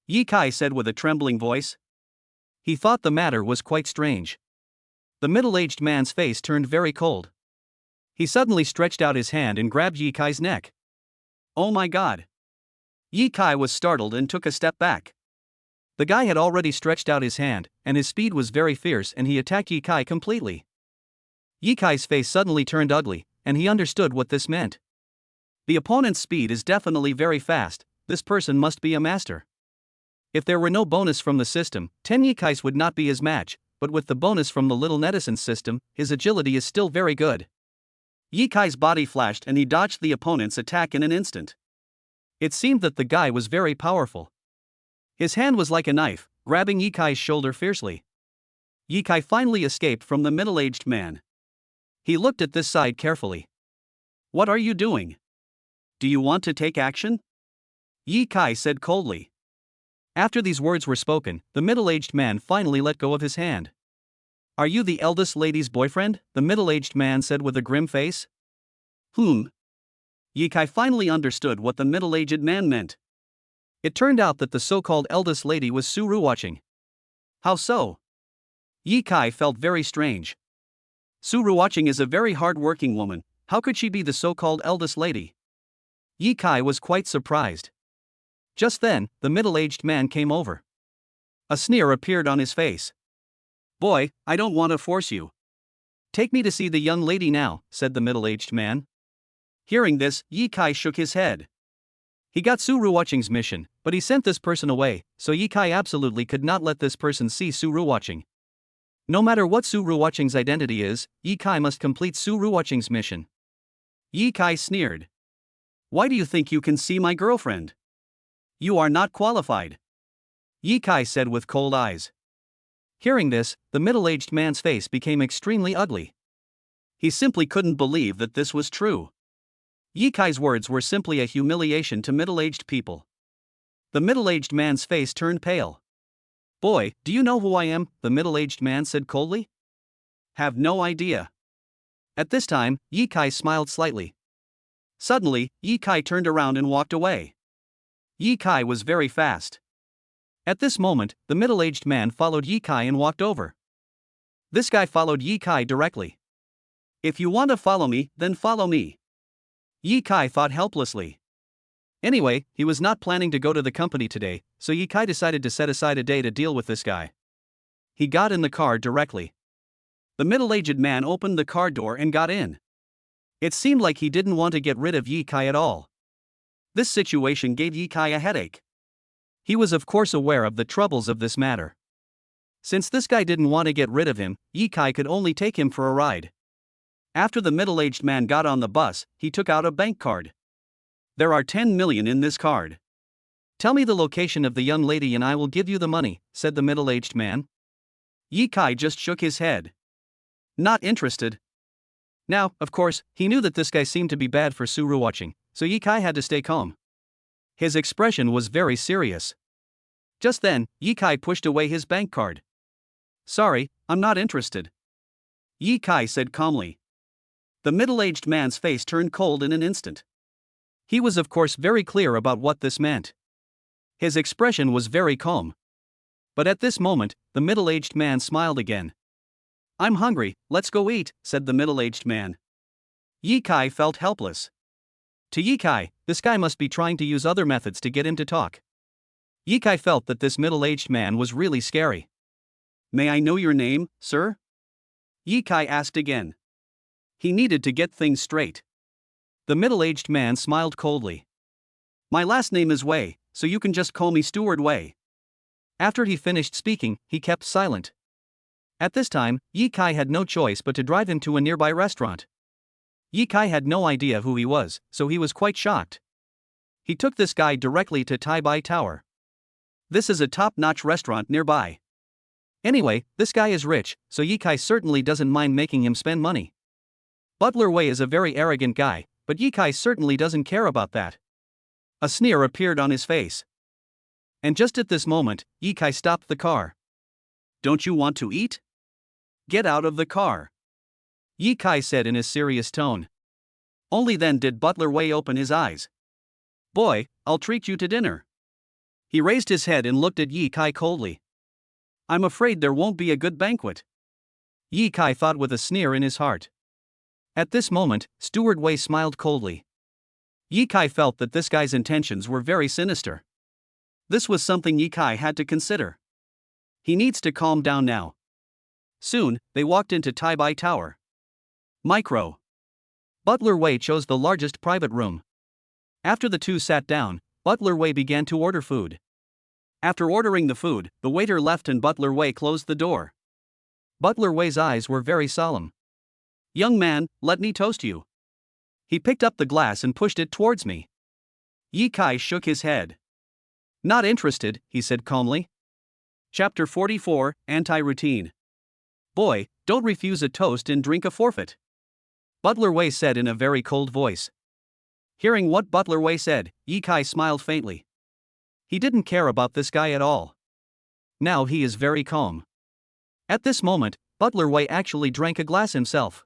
Yi Kai said with a trembling voice. He thought the matter was quite strange. The middle-aged man's face turned very cold. He suddenly stretched out his hand and grabbed Yi Kai's neck. "Oh my god." Yi Kai was startled and took a step back. The guy had already stretched out his hand, and his speed was very fierce and he attacked Yi Kai completely. Yi Kai's face suddenly turned ugly, and he understood what this meant. The opponent's speed is definitely very fast, this person must be a master. If there were no bonus from the system, 10 Yi Kais would not be his match, but with the bonus from the little netizens system, his agility is still very good. Yi Kai's body flashed and he dodged the opponent's attack in an instant. It seemed that the guy was very powerful. His hand was like a knife, grabbing Yi Kai's shoulder fiercely. Yi Kai finally escaped from the middle-aged man. He looked at this side carefully. "What are you doing? Do you want to take action?" Yi Kai said coldly. After these words were spoken, the middle-aged man finally let go of his hand. "Are you the eldest lady's boyfriend?" the middle-aged man said with a grim face. Yi Kai finally understood what the middle-aged man meant. It turned out that the so-called eldest lady was Su Ruoqing. How so? Yi Kai felt very strange. Su Ruoqing is a very hard-working woman, how could she be the so-called eldest lady? Yi Kai was quite surprised. Just then, the middle-aged man came over. A sneer appeared on his face. "Boy, I don't want to force you. Take me to see the young lady now," said the middle-aged man. Hearing this, Yi Kai shook his head. He got Su Ruoqing's mission, but he sent this person away, so Yi Kai absolutely could not let this person see Su Ruoqing. No matter what Su Ruoqing's identity is, Yi Kai must complete Su Ruoqing's mission. Yi Kai sneered. "Why do you think you can see my girlfriend? You are not qualified," Yi Kai said with cold eyes. Hearing this, the middle-aged man's face became extremely ugly. He simply couldn't believe that this was true. Yi Kai's words were simply a humiliation to middle-aged people. The middle-aged man's face turned pale. "Boy, do you know who I am?" the middle-aged man said coldly. "Have no idea." At this time, Yi Kai smiled slightly. Suddenly, Yi Kai turned around and walked away. Yi Kai was very fast. At this moment, the middle-aged man followed Yi Kai and walked over. This guy followed Yi Kai directly. "If you want to follow me, then follow me." Yi Kai thought helplessly. Anyway, he was not planning to go to the company today, so Yi Kai decided to set aside a day to deal with this guy. He got in the car directly. The middle-aged man opened the car door and got in. It seemed like he didn't want to get rid of Yi Kai at all. This situation gave Yi Kai a headache. He was of course aware of the troubles of this matter. Since this guy didn't want to get rid of him, Yi Kai could only take him for a ride. After the middle-aged man got on the bus, he took out a bank card. "There are 10 million in this card. Tell me the location of the young lady and I will give you the money, said the middle-aged man. Yi Kai just shook his head. Not interested. Now, of course, he knew that this guy seemed to be bad for Suru watching, so Yi Kai had to stay calm. His expression was very serious. Just then, Yi Kai pushed away his bank card. Sorry, I'm not interested. Yi Kai said calmly. The middle-aged man's face turned cold in an instant. He was of course very clear about what this meant. His expression was very calm. But at this moment, the middle-aged man smiled again. I'm hungry, let's go eat, said the middle-aged man. Yi Kai felt helpless. To Yi Kai, this guy must be trying to use other methods to get him to talk. Yi Kai felt that this middle-aged man was really scary. May I know your name, sir? Yi Kai asked again. He needed to get things straight. The middle-aged man smiled coldly. My last name is Wei, so you can just call me Steward Wei. After he finished speaking, he kept silent. At this time, Yi Kai had no choice but to drive him to a nearby restaurant. Yi Kai had no idea who he was, so he was quite shocked. He took this guy directly to Tai Bai Tower. This is a top-notch restaurant nearby. Anyway, this guy is rich, so Yi Kai certainly doesn't mind making him spend money. Butler Wei is a very arrogant guy, but Yi Kai certainly doesn't care about that. A sneer appeared on his face. And just at this moment, Yi Kai stopped the car. Don't you want to eat? Get out of the car. Yi Kai said in a serious tone. Only then did Butler Wei open his eyes. Boy, I'll treat you to dinner. He raised his head and looked at Yi Kai coldly. I'm afraid there won't be a good banquet. Yi Kai thought with a sneer in his heart. At this moment, Steward Wei smiled coldly. Yi Kai felt that this guy's intentions were very sinister. This was something Yi Kai had to consider. He needs to calm down now. Soon, they walked into Tai Bai Tower. Micro. Butler Wei chose the largest private room. After the two sat down, Butler Wei began to order food. After ordering the food, the waiter left and Butler Wei closed the door. Butler Wei's eyes were very solemn. Young man, let me toast you. He picked up the glass and pushed it towards me. Yi Kai shook his head. Not interested, he said calmly. Chapter 44, Anti-Routine. Boy, don't refuse a toast and drink a forfeit. Butler Wei said in a very cold voice. Hearing what Butler Wei said, Yi Kai smiled faintly. He didn't care about this guy at all. Now he is very calm. At this moment, Butler Wei actually drank a glass himself.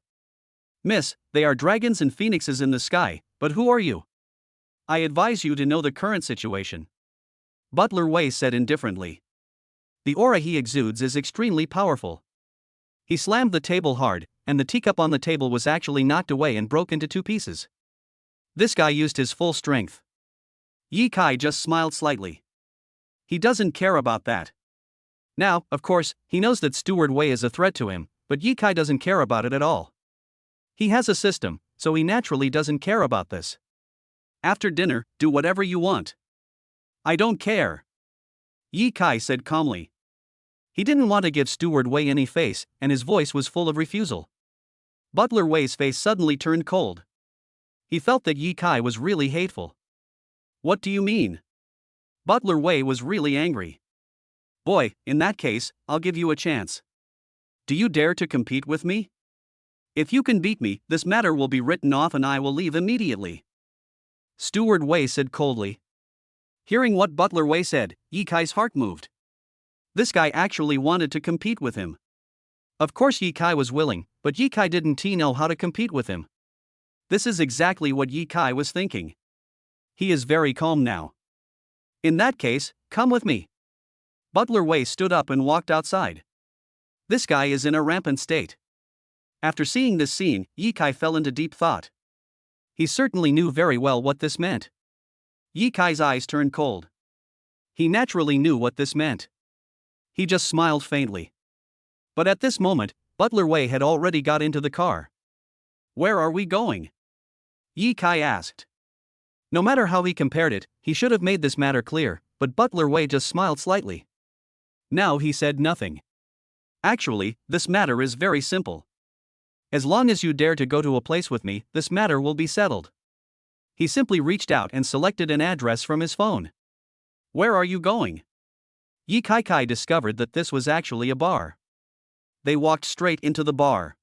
Miss, they are dragons and phoenixes in the sky, but who are you? I advise you to know the current situation. Butler Wei said indifferently. The aura he exudes is extremely powerful. He slammed the table hard, and the teacup on the table was actually knocked away and broke into two pieces. This guy used his full strength. Yi Kai just smiled slightly. He doesn't care about that. Now, of course, he knows that Steward Wei is a threat to him, but Yi Kai doesn't care about it at all. He has a system, so he naturally doesn't care about this. After dinner, do whatever you want. I don't care. Yi Kai said calmly. He didn't want to give Steward Wei any face, and his voice was full of refusal. Butler Wei's face suddenly turned cold. He felt that Yi Kai was really hateful. What do you mean? Butler Wei was really angry. Boy, in that case, I'll give you a chance. Do you dare to compete with me? If you can beat me, this matter will be written off and I will leave immediately. Steward Wei said coldly. Hearing what Butler Wei said, Yi Kai's heart moved. This guy actually wanted to compete with him. Of course Yi Kai was willing, but Yi Kai didn't know how to compete with him. This is exactly what Yi Kai was thinking. He is very calm now. In that case, come with me. Butler Wei stood up and walked outside. This guy is in a rampant state. After seeing this scene, Yi Kai fell into deep thought. He certainly knew very well what this meant. Yi Kai's eyes turned cold. He naturally knew what this meant. He just smiled faintly. But at this moment, Butler Wei had already got into the car. Where are we going? Yi Kai asked. No matter how he compared it, he should have made this matter clear, but Butler Wei just smiled slightly. Now he said nothing. Actually, this matter is very simple. As long as you dare to go to a place with me, this matter will be settled. He simply reached out and selected an address from his phone. Where are you going? Yi Kai discovered that this was actually a bar. They walked straight into the bar.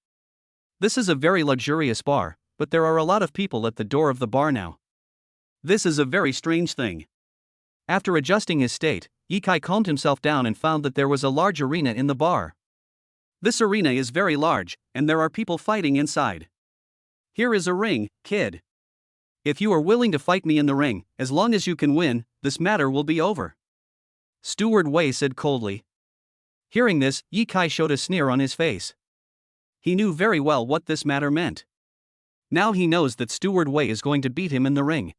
This is a very luxurious bar, but there are a lot of people at the door of the bar now. This is a very strange thing. After adjusting his state, Yi Kai calmed himself down and found that there was a large arena in the bar. This arena is very large, and there are people fighting inside. Here is a ring, kid. If you are willing to fight me in the ring, as long as you can win, this matter will be over. Steward Wei said coldly. Hearing this, Yi Kai showed a sneer on his face. He knew very well what this matter meant. Now he knows that Steward Wei is going to beat him in the ring.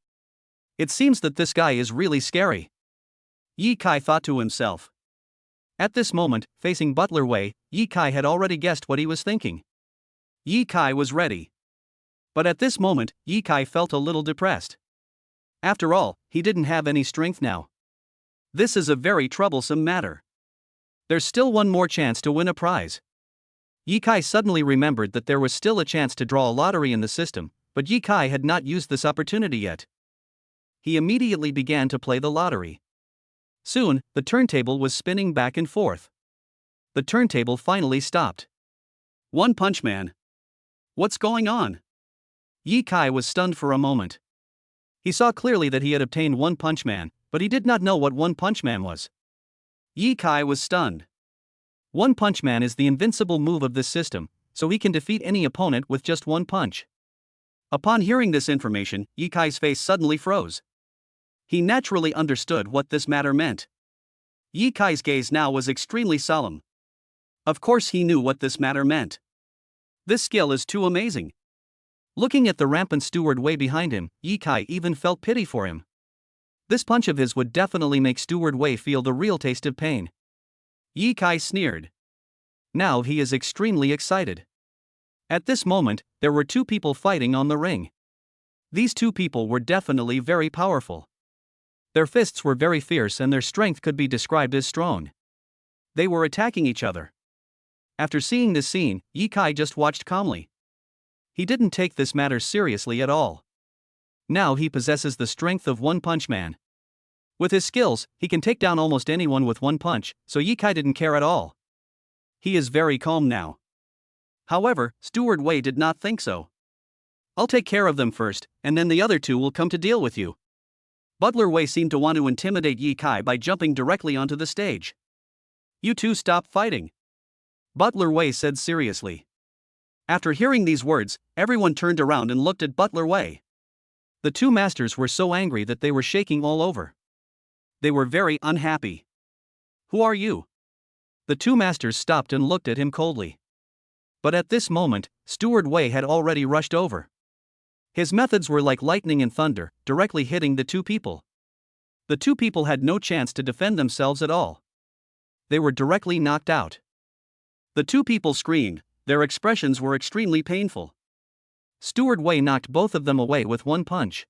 It seems that this guy is really scary. Yi Kai thought to himself. At this moment, facing Butler Wei, Yi Kai had already guessed what he was thinking. Yi Kai was ready. But at this moment, Yi Kai felt a little depressed. After all, he didn't have any strength now. This is a very troublesome matter. There's still one more chance to win a prize. Yi Kai suddenly remembered that there was still a chance to draw a lottery in the system, but Yi Kai had not used this opportunity yet. He immediately began to play the lottery. Soon, the turntable was spinning back and forth. The turntable finally stopped. One Punch Man. What's going on? Yi Kai was stunned for a moment. He saw clearly that he had obtained One Punch Man, but he did not know what One Punch Man was. Yi Kai was stunned. One Punch Man is the invincible move of this system, so he can defeat any opponent with just one punch. Upon hearing this information, Yi Kai's face suddenly froze. He naturally understood what this matter meant. Yi Kai's gaze now was extremely solemn. Of course he knew what this matter meant. This skill is too amazing. Looking at the rampant Steward Wei behind him, Yi Kai even felt pity for him. This punch of his would definitely make Steward Wei feel the real taste of pain. Yi Kai sneered. Now he is extremely excited. At this moment, there were two people fighting on the ring. These two people were definitely very powerful. Their fists were very fierce and their strength could be described as strong. They were attacking each other. After seeing this scene, Yi Kai just watched calmly. He didn't take this matter seriously at all. Now he possesses the strength of One Punch Man. With his skills, he can take down almost anyone with one punch, so Yi Kai didn't care at all. He is very calm now. However, Steward Wei did not think so. I'll take care of them first, and then the other two will come to deal with you. Butler Wei seemed to want to intimidate Yi Kai by jumping directly onto the stage. You two stop fighting. Butler Wei said seriously. After hearing these words, everyone turned around and looked at Butler Wei. The two masters were so angry that they were shaking all over. They were very unhappy. Who are you? The two masters stopped and looked at him coldly. But at this moment, Steward Wei had already rushed over. His methods were like lightning and thunder, directly hitting the two people. The two people had no chance to defend themselves at all. They were directly knocked out. The two people screamed, their expressions were extremely painful. Steward Wei knocked both of them away with one punch.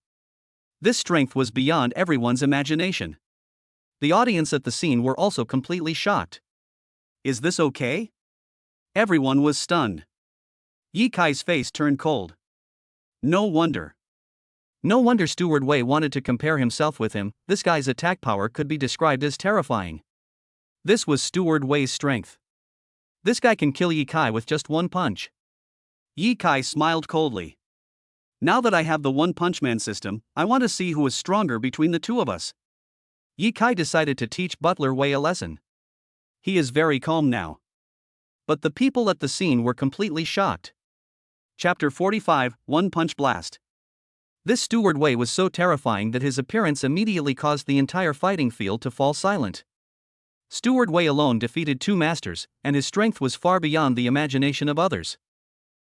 This strength was beyond everyone's imagination. The audience at the scene were also completely shocked. Is this okay? Everyone was stunned. Yi Kai's face turned cold. No wonder. No wonder Steward Wei wanted to compare himself with him. This guy's attack power could be described as terrifying. This was Steward Wei's strength. This guy can kill Yi Kai with just one punch. Yi Kai smiled coldly. Now that I have the One Punch Man system, I want to see who is stronger between the two of us. Yi Kai decided to teach Butler Wei a lesson. He is very calm now. But the people at the scene were completely shocked. Chapter 45, One Punch Blast. This Steward Wei was so terrifying that his appearance immediately caused the entire fighting field to fall silent. Steward Wei alone defeated two masters, and his strength was far beyond the imagination of others.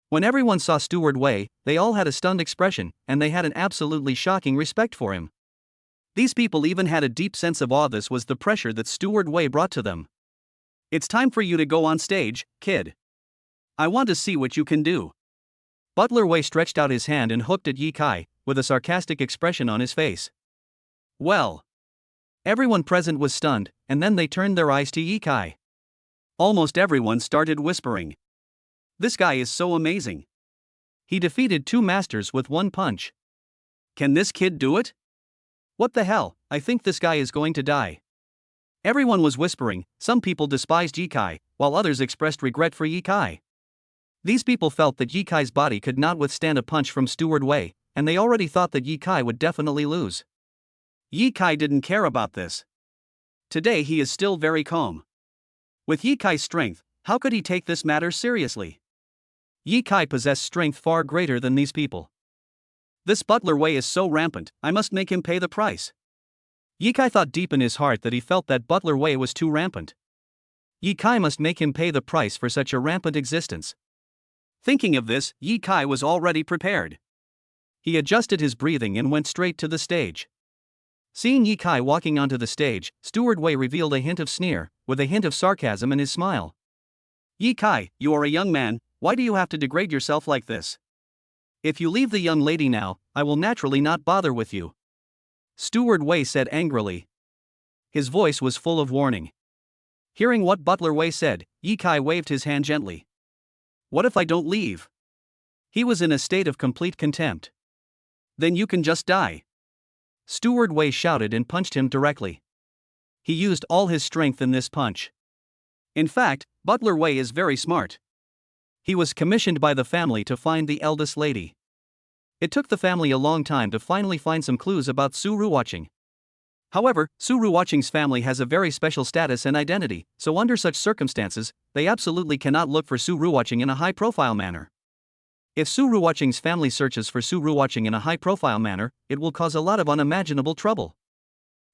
When everyone saw Steward Wei, they all had a stunned expression, and they had an absolutely shocking respect for him. These people even had a deep sense of awe. This was the pressure that Steward Wei brought to them. It's time for you to go on stage, kid. I want to see what you can do. Butler Wei stretched out his hand and hooked at Yi Kai, with a sarcastic expression on his face. Well. Everyone present was stunned, and then they turned their eyes to Yi Kai. Almost everyone started whispering. This guy is so amazing. He defeated two masters with one punch. Can this kid do it? What the hell, I think this guy is going to die. Everyone was whispering. Some people despised Ye Kai, while others expressed regret for Ye Kai. These people felt that Ye Kai's body could not withstand a punch from Steward Wei, and they already thought that Ye Kai would definitely lose. Ye Kai didn't care about this. Today he is still very calm. With Ye Kai's strength, how could he take this matter seriously? Ye Kai possessed strength far greater than these people. This butler Wei is so rampant, I must make him pay the price. Ye Kai thought deep in his heart that he felt that butler Wei was too rampant. Ye Kai must make him pay the price for such a rampant existence. Thinking of this, Ye Kai was already prepared. He adjusted his breathing and went straight to the stage. Seeing Ye Kai walking onto the stage, Steward Wei revealed a hint of sneer, with a hint of sarcasm in his smile. Ye Kai, you are a young man, why do you have to degrade yourself like this? If you leave the young lady now, I will naturally not bother with you. Steward Wei said angrily. His voice was full of warning. Hearing what Butler Wei said, Ye Kai waved his hand gently. What if I don't leave? He was in a state of complete contempt. Then you can just die. Steward Wei shouted and punched him directly. He used all his strength in this punch. In fact, Butler Wei is very smart. He was commissioned by the family to find the eldest lady. It took the family a long time to finally find some clues about Su Ruwatching. However, Su Ruwatching's family has a very special status and identity, so under such circumstances, they absolutely cannot look for Su Ruwatching in a high-profile manner. If Su Ruwatching's family searches for Su Ruwatching in a high-profile manner, it will cause a lot of unimaginable trouble.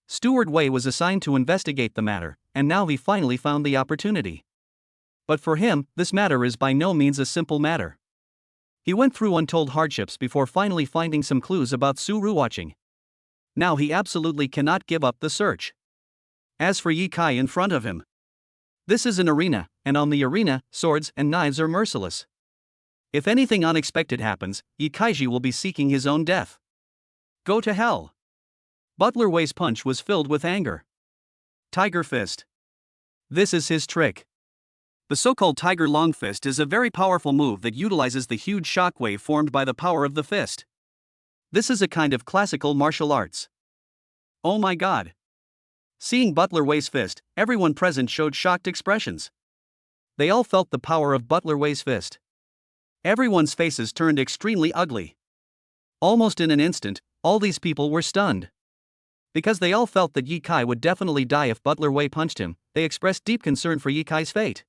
Steward Wei was assigned to investigate the matter, and now he finally found the opportunity. But for him, this matter is by no means a simple matter. He went through untold hardships before finally finding some clues about Su Ruwatching. Now he absolutely cannot give up the search. As for Ye Kai in front of him, this is an arena, and on the arena, swords and knives are merciless. If anything unexpected happens, Ye Kaiji will be seeking his own death. Go to hell. Butler Wei's punch was filled with anger. Tiger Fist. This is his trick. The so-called Tiger Long Fist is a very powerful move that utilizes the huge shockwave formed by the power of the fist. This is a kind of classical martial arts. Oh my god. Seeing Butler Wei's fist, everyone present showed shocked expressions. They all felt the power of Butler Wei's fist. Everyone's faces turned extremely ugly. Almost in an instant, all these people were stunned. Because they all felt that Ye Kai would definitely die if Butler Wei punched him, they expressed deep concern for Ye Kai's fate.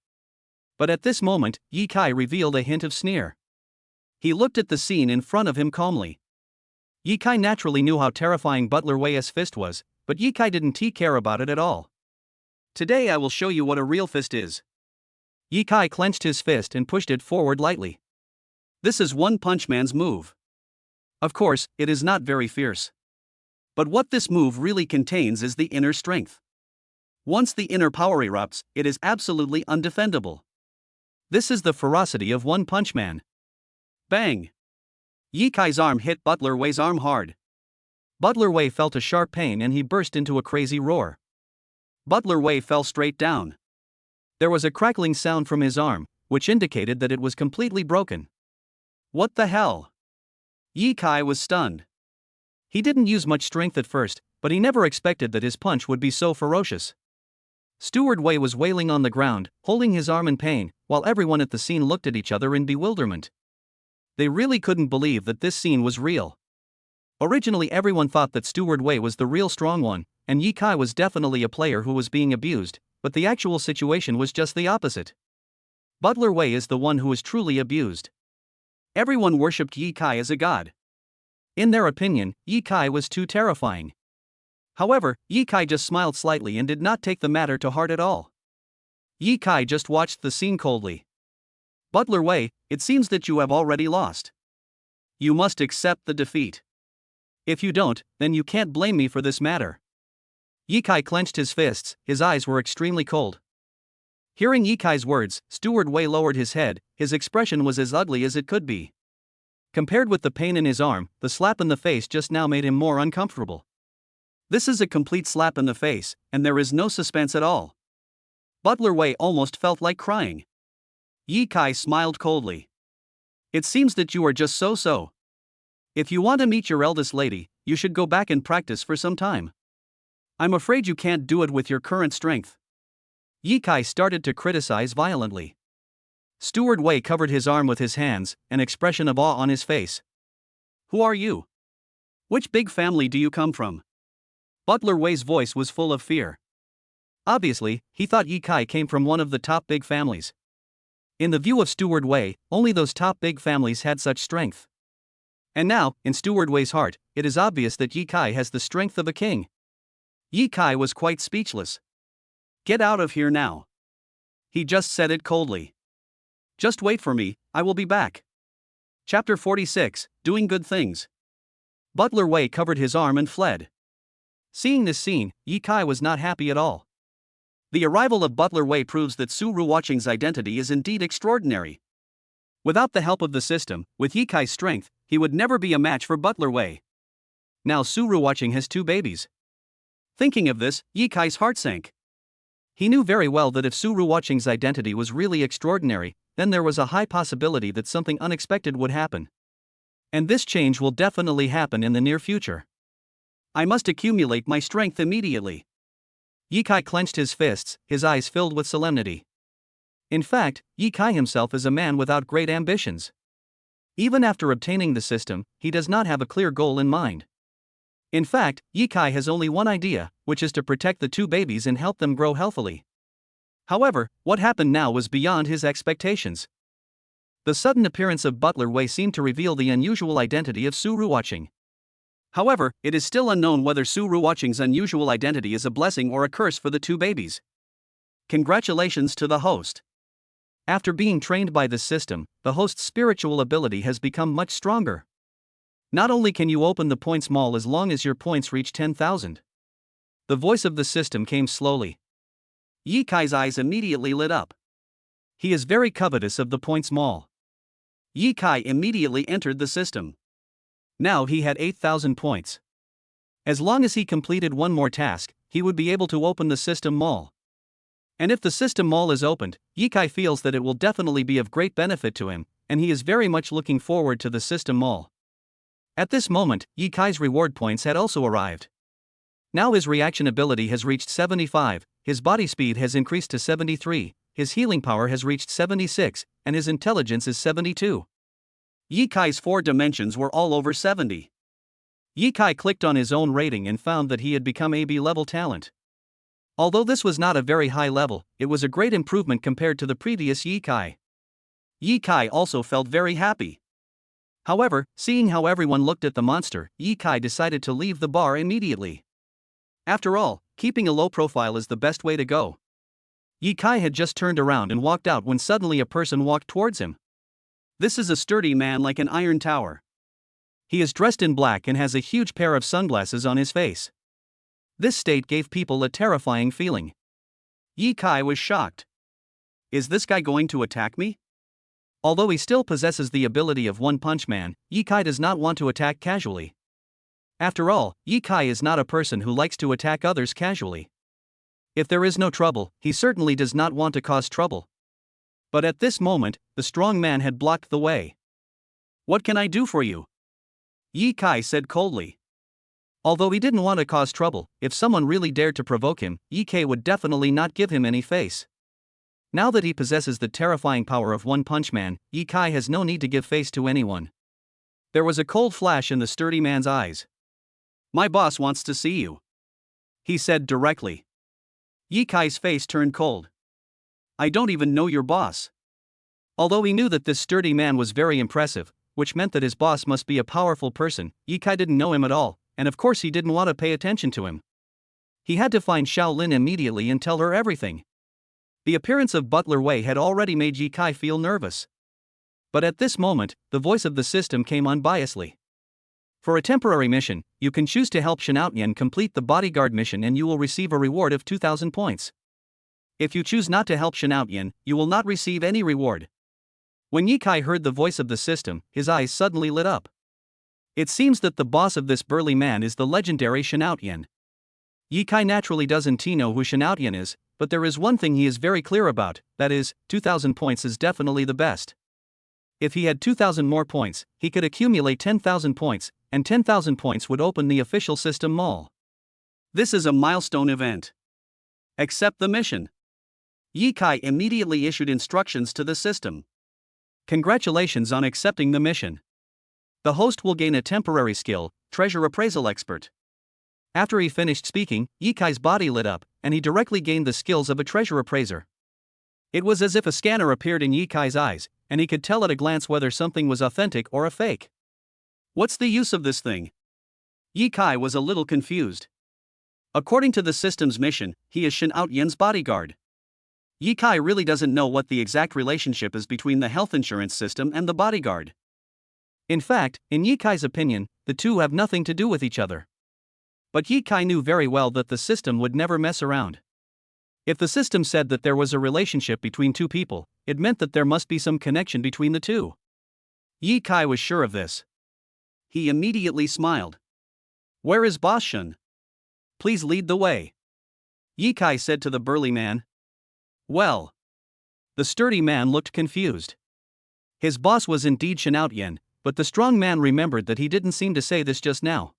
But at this moment, Ye Kai revealed a hint of sneer. He looked at the scene in front of him calmly. Ye Kai naturally knew how terrifying Butler Wei's fist was, but Ye Kai didn't care about it at all. Today I will show you what a real fist is. Ye Kai clenched his fist and pushed it forward lightly. This is One Punch Man's move. Of course, it is not very fierce. But what this move really contains is the inner strength. Once the inner power erupts, it is absolutely undefendable. This is the ferocity of One Punch Man. Bang! Ye Kai's arm hit Butler Wei's arm hard. Butler Wei felt a sharp pain and he burst into a crazy roar. Butler Wei fell straight down. There was a crackling sound from his arm, which indicated that it was completely broken. What the hell? Ye Kai was stunned. He didn't use much strength at first, but he never expected that his punch would be so ferocious. Steward Wei was wailing on the ground, holding his arm in pain, while everyone at the scene looked at each other in bewilderment. They really couldn't believe that this scene was real. Originally everyone thought that Steward Wei was the real strong one, and Ye Kai was definitely a player who was being abused, but the actual situation was just the opposite. Butler Wei is the one who is truly abused. Everyone worshipped Ye Kai as a god. In their opinion, Ye Kai was too terrifying. However, Ye Kai just smiled slightly and did not take the matter to heart at all. Ye Kai just watched the scene coldly. Butler Wei, it seems that you have already lost. You must accept the defeat. If you don't, then you can't blame me for this matter. Ye Kai clenched his fists, his eyes were extremely cold. Hearing Ye Kai's words, Steward Wei lowered his head, his expression was as ugly as it could be. Compared with the pain in his arm, the slap in the face just now made him more uncomfortable. This is a complete slap in the face, and there is no suspense at all. Butler Wei almost felt like crying. Ye Kai smiled coldly. It seems that you are just so-so. If you want to meet your eldest lady, you should go back and practice for some time. I'm afraid you can't do it with your current strength. Ye Kai started to criticize violently. Steward Wei covered his arm with his hands, an expression of awe on his face. Who are you? Which big family do you come from? Butler Wei's voice was full of fear. Obviously, he thought Ye Kai came from one of the top big families. In the view of Steward Wei, only those top big families had such strength. And now, in Steward Wei's heart, it is obvious that Ye Kai has the strength of a king. Ye Kai was quite speechless. Get out of here now. He just said it coldly. Just wait for me, I will be back. Chapter 46, Doing Good Things. Butler Wei covered his arm and fled. Seeing this scene, Ye Kai was not happy at all. The arrival of Butler Wei proves that Su Ruoqing's identity is indeed extraordinary. Without the help of the system, with Ye Kai's strength, he would never be a match for Butler Wei. Now Su Ruoqing has 2 babies. Thinking of this, Ye Kai's heart sank. He knew very well that if Su Ruoqing's identity was really extraordinary, then there was a high possibility that something unexpected would happen. And this change will definitely happen in the near future. I must accumulate my strength immediately. Ye Kai clenched his fists, his eyes filled with solemnity. In fact, Ye Kai himself is a man without great ambitions. Even after obtaining the system, he does not have a clear goal in mind. In fact, Ye Kai has only one idea, which is to protect the 2 babies and help them grow healthily. However, what happened now was beyond his expectations. The sudden appearance of Butler Wei seemed to reveal the unusual identity of Su Ruoqing. However, it is still unknown whether Su Ruoqing's unusual identity is a blessing or a curse for the 2 babies. Congratulations to the host. After being trained by this system, the host's spiritual ability has become much stronger. Not only can you open the points mall as long as your points reach 10,000. The voice of the system came slowly. Ye Kai's eyes immediately lit up. He is very covetous of the points mall. Ye Kai immediately entered the system. Now he had 8,000 points. As long as he completed one more task, he would be able to open the system mall. And if the system mall is opened, Ye Kai feels that it will definitely be of great benefit to him, and he is very much looking forward to the system mall. At this moment, Ye Kai's reward points had also arrived. Now his reaction ability has reached 75, his body speed has increased to 73, his healing power has reached 76, and his intelligence is 72. Ye Kai's 4 dimensions were all over 70. Ye Kai clicked on his own rating and found that he had become a B-level talent. Although this was not a very high level, it was a great improvement compared to the previous Ye Kai. Ye Kai also felt very happy. However, seeing how everyone looked at the monster, Ye Kai decided to leave the bar immediately. After all, keeping a low profile is the best way to go. Ye Kai had just turned around and walked out when suddenly a person walked towards him. This is a sturdy man like an iron tower. He is dressed in black and has a huge pair of sunglasses on his face. This state gave people a terrifying feeling. Ye Kai was shocked. Is this guy going to attack me? Although he still possesses the ability of One Punch Man, Ye Kai does not want to attack casually. After all, Ye Kai is not a person who likes to attack others casually. If there is no trouble, he certainly does not want to cause trouble. But at this moment, the strong man had blocked the way. What can I do for you? Ye Kai said coldly. Although he didn't want to cause trouble, if someone really dared to provoke him, Ye Kai would definitely not give him any face. Now that he possesses the terrifying power of One Punch Man, Ye Kai has no need to give face to anyone. There was a cold flash in the sturdy man's eyes. My boss wants to see you, he said directly. Ye Kai's face turned cold. I don't even know your boss. Although he knew that this sturdy man was very impressive, which meant that his boss must be a powerful person, Ye Kai didn't know him at all, and of course he didn't want to pay attention to him. He had to find Shaolin immediately and tell her everything. The appearance of Butler Wei had already made Ye Kai feel nervous. But at this moment, the voice of the system came unbiasedly. For a temporary mission, you can choose to help Shanaotian complete the bodyguard mission and you will receive a reward of 2,000 points. If you choose not to help Shanaotian, you will not receive any reward. When Ye Kai heard the voice of the system, his eyes suddenly lit up. It seems that the boss of this burly man is the legendary Shanaotian. Ye Kai naturally doesn't know who Shanaotian is, but there is one thing he is very clear about, that is, 2,000 points is definitely the best. If he had 2,000 more points, he could accumulate 10,000 points, and 10,000 points would open the official system mall. This is a milestone event. Accept the mission. Ye Kai immediately issued instructions to the system. Congratulations on accepting the mission. The host will gain a temporary skill, treasure appraisal expert. After he finished speaking, Ye Kai's body lit up, and he directly gained the skills of a treasure appraiser. It was as if a scanner appeared in Ye Kai's eyes, and he could tell at a glance whether something was authentic or a fake. What's the use of this thing? Ye Kai was a little confused. According to the system's mission, he is Shin Out-yen's bodyguard. Ye Kai really doesn't know what the exact relationship is between the health insurance system and the bodyguard. In fact, in Ye Kai's opinion, the two have nothing to do with each other. But Ye Kai knew very well that the system would never mess around. If the system said that there was a relationship between two people, it meant that there must be some connection between the two. Ye Kai was sure of this. He immediately smiled. Where is Boss Shun? Please lead the way. Ye Kai said to the burly man. Well. The sturdy man looked confused. His boss was indeed Shin Out-yen, but the strong man remembered that he didn't seem to say this just now.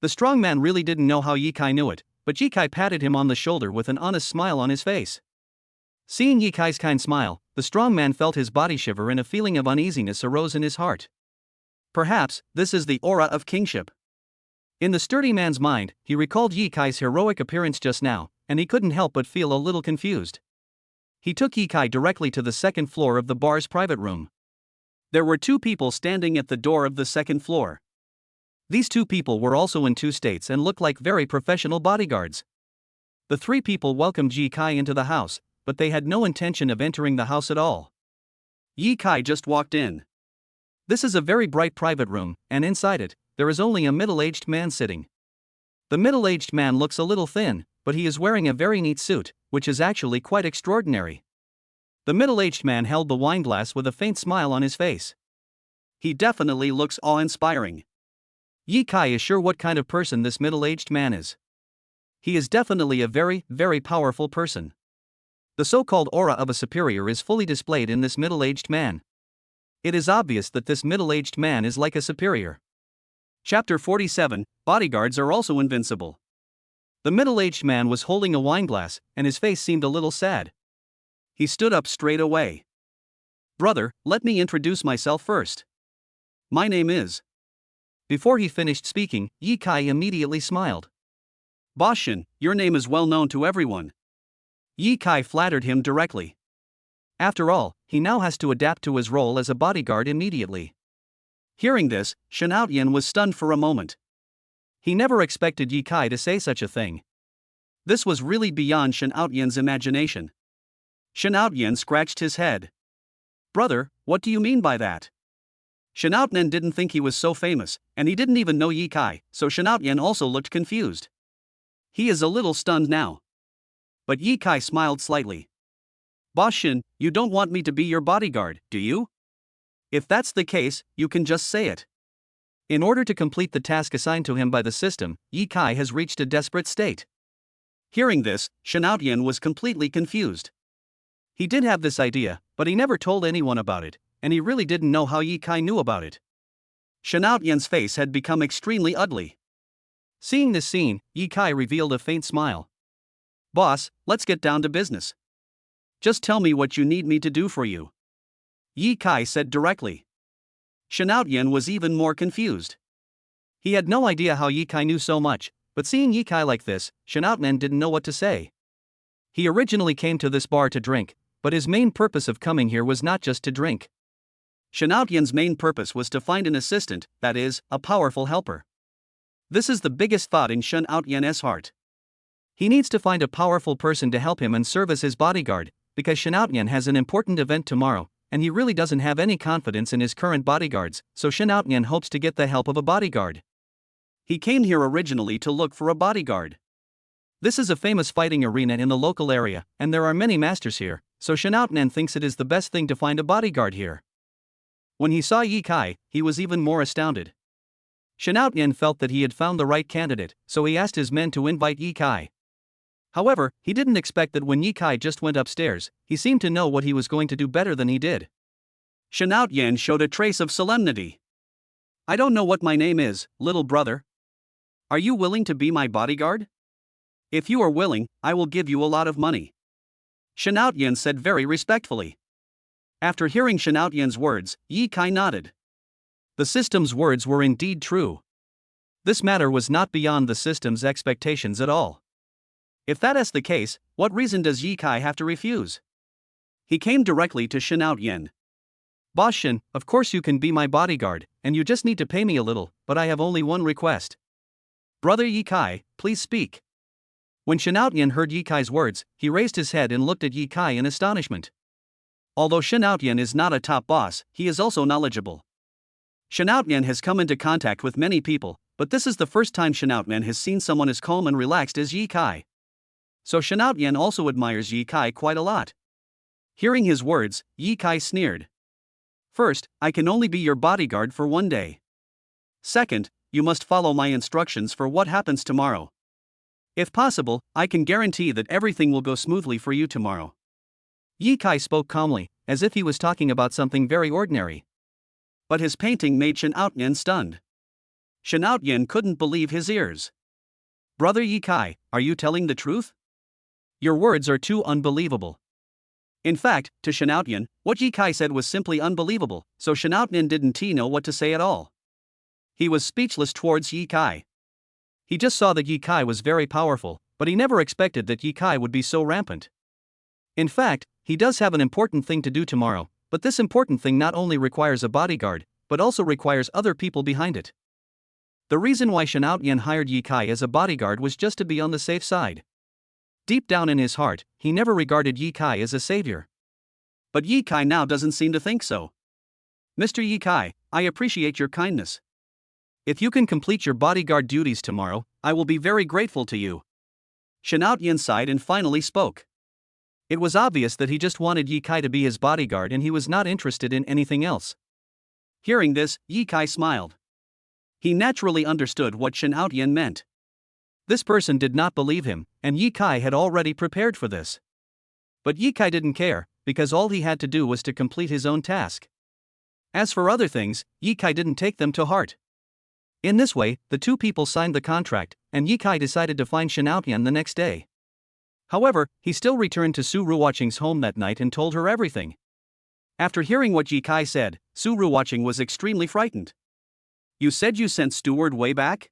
The strong man really didn't know how Ye Kai knew it, but Ye Kai patted him on the shoulder with an honest smile on his face. Seeing Ye Kai's kind smile, the strong man felt his body shiver and a feeling of uneasiness arose in his heart. Perhaps, this is the aura of kingship. In the sturdy man's mind, he recalled Ye Kai's heroic appearance just now, and he couldn't help but feel a little confused. He took Ye Kai directly to the second floor of the bar's private room. There were two people standing at the door of the second floor. These two people were also in two states and looked like very professional bodyguards. The three people welcomed Ye Kai into the house, but they had no intention of entering the house at all. Ye Kai just walked in. This is a very bright private room, and inside it, there is only a middle-aged man sitting. The middle-aged man looks a little thin, but he is wearing a very neat suit, which is actually quite extraordinary. The middle-aged man held the wine glass with a faint smile on his face. He definitely looks awe-inspiring. Ye Kai is sure what kind of person this middle-aged man is. He is definitely a very, very powerful person. The so-called aura of a superior is fully displayed in this middle-aged man. It is obvious that this middle-aged man is like a superior. Chapter 47, Bodyguards are also invincible. The middle-aged man was holding a wineglass, and his face seemed a little sad. He stood up straight away. Brother, let me introduce myself first. My name is. Before he finished speaking, Ye Kai immediately smiled. Boss Shun, your name is well known to everyone. Ye Kai flattered him directly. After all, he now has to adapt to his role as a bodyguard immediately. Hearing this, Shin Out-yen was stunned for a moment. He never expected Ye Kai to say such a thing. This was really beyond Shin Out-yen's imagination. Shin Out-yen scratched his head. Brother, what do you mean by that? Shin Out-yen didn't think he was so famous, and he didn't even know Ye Kai, so Shin Out-yen also looked confused. He is a little stunned now. But Ye Kai smiled slightly. Boss Shun, you don't want me to be your bodyguard, do you? If that's the case, you can just say it. In order to complete the task assigned to him by the system, Ye Kai has reached a desperate state. Hearing this, Shin Out-yen was completely confused. He did have this idea, but he never told anyone about it, and he really didn't know how Ye Kai knew about it. Shin Out-yen's face had become extremely ugly. Seeing this scene, Ye Kai revealed a faint smile. Boss, let's get down to business. Just tell me what you need me to do for you. Ye Kai said directly. Shin Out-yen was even more confused. He had no idea how Ye Kai knew so much, but seeing Ye Kai like this, Shin Out-yen didn't know what to say. He originally came to this bar to drink, but his main purpose of coming here was not just to drink. Shin Out-yen's main purpose was to find an assistant, that is, a powerful helper. This is the biggest thought in Shin Out-yen's heart. He needs to find a powerful person to help him and serve as his bodyguard, because Shin Out-yen has an important event tomorrow, and he really doesn't have any confidence in his current bodyguards, so Shin Out-yen hopes to get the help of a bodyguard. He came here originally to look for a bodyguard. This is a famous fighting arena in the local area, and there are many masters here, so Shin Out-yen thinks it is the best thing to find a bodyguard here. When he saw Ye Kai, he was even more astounded. Shin Out-yen felt that he had found the right candidate, so he asked his men to invite Ye Kai. However, he didn't expect that when Ye Kai just went upstairs, he seemed to know what he was going to do better than he did. Shin Out-yen showed a trace of solemnity. I don't know what my name is, little brother. Are you willing to be my bodyguard? If you are willing, I will give you a lot of money. Shanaotian said very respectfully. After hearing Shanaotian's words, Yi Kai nodded. The system's words were indeed true. This matter was not beyond the system's expectations at all. If that is the case, what reason does Yi Kai have to refuse? He came directly to Shanaotian. Boss Shin, of course you can be my bodyguard, and you just need to pay me a little, but I have only one request. Brother Yi Kai, please speak. When Shanaotian heard Yi Kai's words, he raised his head and looked at Yi Kai in astonishment. Although Shanaotian is not a top boss, he is also knowledgeable. Shanaotian has come into contact with many people, but this is the first time Shanaotian has seen someone as calm and relaxed as Yi Kai. So Shanaotian also admires Yi Kai quite a lot. Hearing his words, Yi Kai sneered. First, I can only be your bodyguard for one day. Second, you must follow my instructions for what happens tomorrow. If possible, I can guarantee that everything will go smoothly for you tomorrow. Yi Kai spoke calmly, as if he was talking about something very ordinary. But his painting made Shanaotian stunned. Shanaotian couldn't believe his ears. Brother Yi Kai, are you telling the truth? Your words are too unbelievable. In fact, to Shanaotian, what Yi Kai said was simply unbelievable, so Shanaotian didn't know what to say at all. He was speechless towards Yi Kai. He just saw that Yi Kai was very powerful, but he never expected that Yi Kai would be so rampant. In fact, he does have an important thing to do tomorrow, but this important thing not only requires a bodyguard, but also requires other people behind it. The reason why Shanaotian hired Yi Kai as a bodyguard was just to be on the safe side. Deep down in his heart, he never regarded Yi Kai as a savior. But Yi Kai now doesn't seem to think so. Mr. Yi Kai, I appreciate your kindness. If you can complete your bodyguard duties tomorrow, I will be very grateful to you. Shanaotian sighed and finally spoke. It was obvious that he just wanted Yi Kai to be his bodyguard and he was not interested in anything else. Hearing this, Yi Kai smiled. He naturally understood what Shanaotian meant. This person did not believe him, and Yi Kai had already prepared for this. But Yi Kai didn't care, because all he had to do was to complete his own task. As for other things, Yi Kai didn't take them to heart. In this way, the two people signed the contract, and Yi Kai decided to find Shanaotian the next day. However, he still returned to Su Ruoqing's home that night and told her everything. After hearing what Yi Kai said, Su Ruoqing was extremely frightened. You said you sent Steward way back?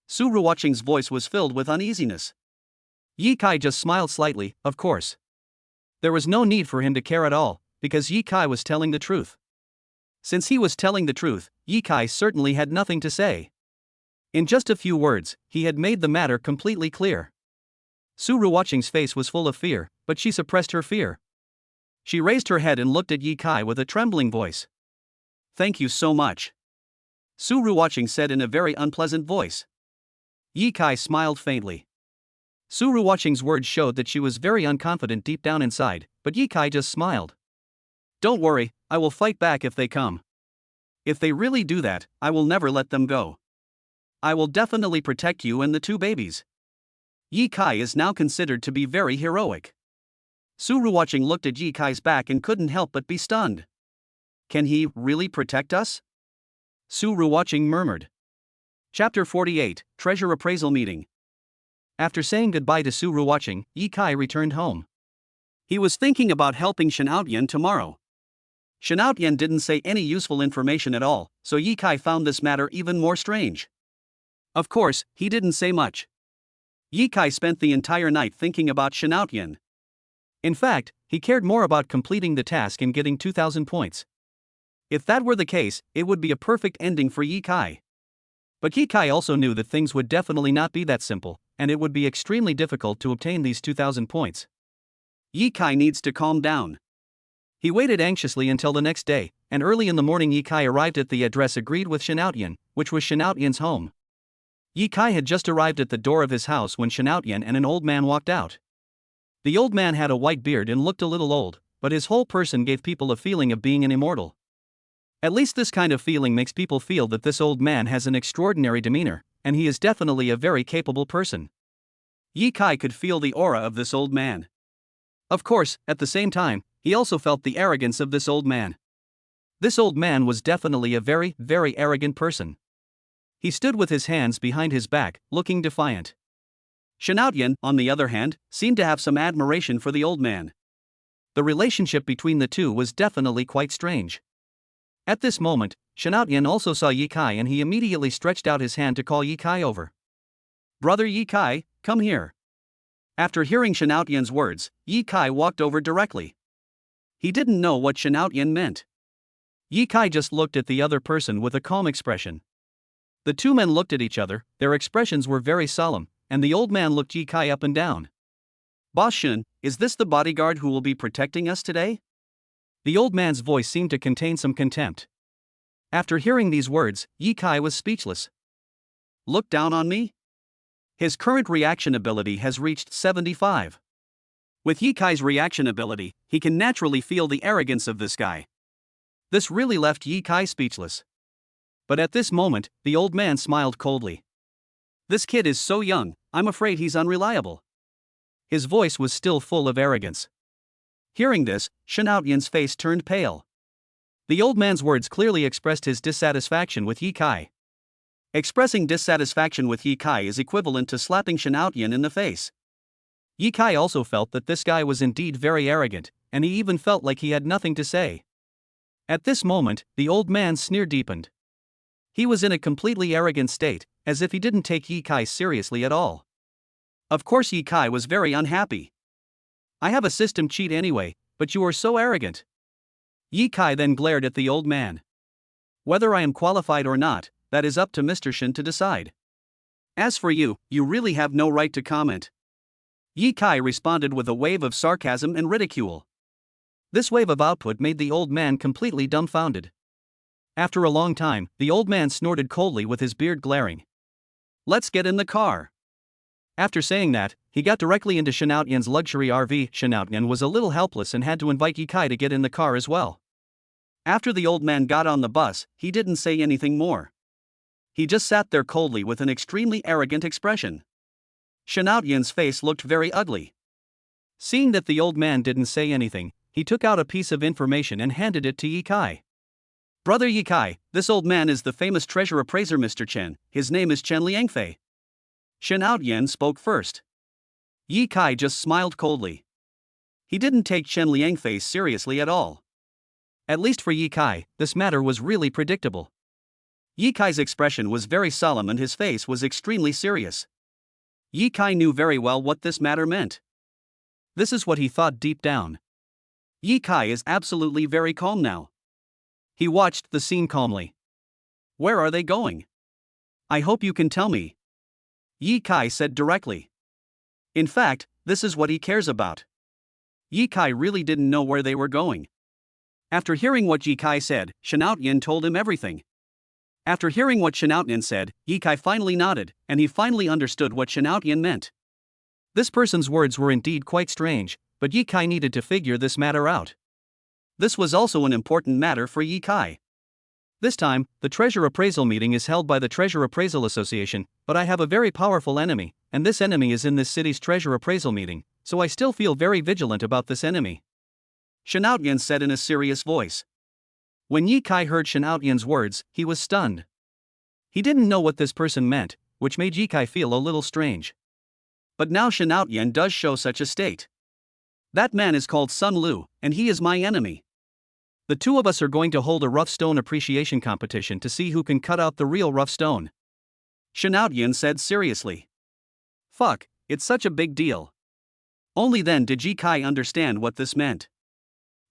Su Ruoqing's voice was filled with uneasiness. Yi Kai just smiled slightly, of course. There was no need for him to care at all, because Yi Kai was telling the truth. Since he was telling the truth, Yi Kai certainly had nothing to say. In just a few words, he had made the matter completely clear. Su Ruoqing's face was full of fear, but she suppressed her fear. She raised her head and looked at Yi Kai with a trembling voice. Thank you so much. Su Ruoqing said in a very unpleasant voice. Yi Kai smiled faintly. Su Ruoqing's words showed that she was very unconfident deep down inside, but Yi Kai just smiled. Don't worry, I will fight back if they come. If they really do that, I will never let them go. I will definitely protect you and the two babies. Yi Kai is now considered to be very heroic. Su Ruoqing looked at Yi Kai's back and couldn't help but be stunned. Can he really protect us? Su Ruoqing murmured. Chapter 48, Treasure Appraisal Meeting. After saying goodbye to Su Ruoqing, Yi Kai returned home. He was thinking about helping Shanaotian tomorrow. Shanaotian didn't say any useful information at all, so Yi Kai found this matter even more strange. Of course, he didn't say much. Yi Kai spent the entire night thinking about Shanaotian. In fact, he cared more about completing the task and getting 2,000 points. If that were the case, it would be a perfect ending for Yi Kai. But Yi Kai also knew that things would definitely not be that simple, and it would be extremely difficult to obtain these 2,000 points. Yi Kai needs to calm down. He waited anxiously until the next day, and early in the morning Yi Kai arrived at the address agreed with Shanaotian, which was Shanaotian's home. Yi Kai had just arrived at the door of his house when Shanaotian and an old man walked out. The old man had a white beard and looked a little old, but his whole person gave people a feeling of being an immortal. At least this kind of feeling makes people feel that this old man has an extraordinary demeanor, and he is definitely a very capable person. Yi Kai could feel the aura of this old man. Of course, at the same time, he also felt the arrogance of this old man. This old man was definitely a very, very arrogant person. He stood with his hands behind his back, looking defiant. Shanaotian, on the other hand, seemed to have some admiration for the old man. The relationship between the two was definitely quite strange. At this moment, Shanaotian also saw Ye Kai and he immediately stretched out his hand to call Ye Kai over. "Brother Ye Kai, come here." After hearing Shanaotian's words, Ye Kai walked over directly. He didn't know what Shanaotian meant. Ye Kai just looked at the other person with a calm expression. The two men looked at each other, their expressions were very solemn, and the old man looked Ye Kai up and down. "Boss Shun, is this the bodyguard who will be protecting us today?" The old man's voice seemed to contain some contempt. After hearing these words, Ye Kai was speechless. "Look down on me?" His current reaction ability has reached 75. With Ye Kai's reaction ability, he can naturally feel the arrogance of this guy. This really left Ye Kai speechless. But at this moment, the old man smiled coldly. "This kid is so young, I'm afraid he's unreliable." His voice was still full of arrogance. Hearing this, Shanaotian's face turned pale. The old man's words clearly expressed his dissatisfaction with Ye Kai. Expressing dissatisfaction with Ye Kai is equivalent to slapping Shanaotian in the face. Ye Kai also felt that this guy was indeed very arrogant, and he even felt like he had nothing to say. At this moment, the old man's sneer deepened. He was in a completely arrogant state, as if he didn't take Ye Kai seriously at all. Of course Ye Kai was very unhappy. "I have a system cheat anyway, but you are so arrogant." Ye Kai then glared at the old man. "Whether I am qualified or not, that is up to Mr. Shin to decide. As for you, you really have no right to comment." Ye Kai responded with a wave of sarcasm and ridicule. This wave of output made the old man completely dumbfounded. After a long time, the old man snorted coldly with his beard glaring. "Let's get in the car." After saying that, he got directly into Shanaotian's luxury RV. Shanaotian was a little helpless and had to invite Ye Kai to get in the car as well. After the old man got on the bus, he didn't say anything more. He just sat there coldly with an extremely arrogant expression. Shanaotian's face looked very ugly. Seeing that the old man didn't say anything, he took out a piece of information and handed it to Ye Kai. "Brother Ye Kai, this old man is the famous treasure appraiser Mr. Chen, his name is Chen Liangfei." Shanaotian spoke first. Ye Kai just smiled coldly. He didn't take Chen Liangfei seriously at all. At least for Ye Kai, this matter was really predictable. Ye Kai's expression was very solemn and his face was extremely serious. Ye Kai knew very well what this matter meant. This is what he thought deep down. Ye Kai is absolutely very calm now. He watched the scene calmly. "Where are they going? I hope you can tell me." Ye Kai said directly. In fact, this is what he cares about. Ye Kai really didn't know where they were going. After hearing what Ye Kai said, Shanaotian told him everything. After hearing what Shanaotian said, Ye Kai finally nodded, and he finally understood what Shanaotian meant. This person's words were indeed quite strange, but Ye Kai needed to figure this matter out. This was also an important matter for Ye Kai. This time, the treasure appraisal meeting is held by the Treasure Appraisal Association, but I have a very powerful enemy, and this enemy is in this city's treasure appraisal meeting, so I still feel very vigilant about this enemy. Shanaotian said in a serious voice. When Ye Kai heard Shanaotian's words, he was stunned. He didn't know what this person meant, which made Ye Kai feel a little strange. But now Shanaotian does show such a state. That man is called Sun Lu, and he is my enemy. The two of us are going to hold a rough stone appreciation competition to see who can cut out the real rough stone. Shanaotian said seriously. Fuck, it's such a big deal. Only then did Ye Kai understand what this meant.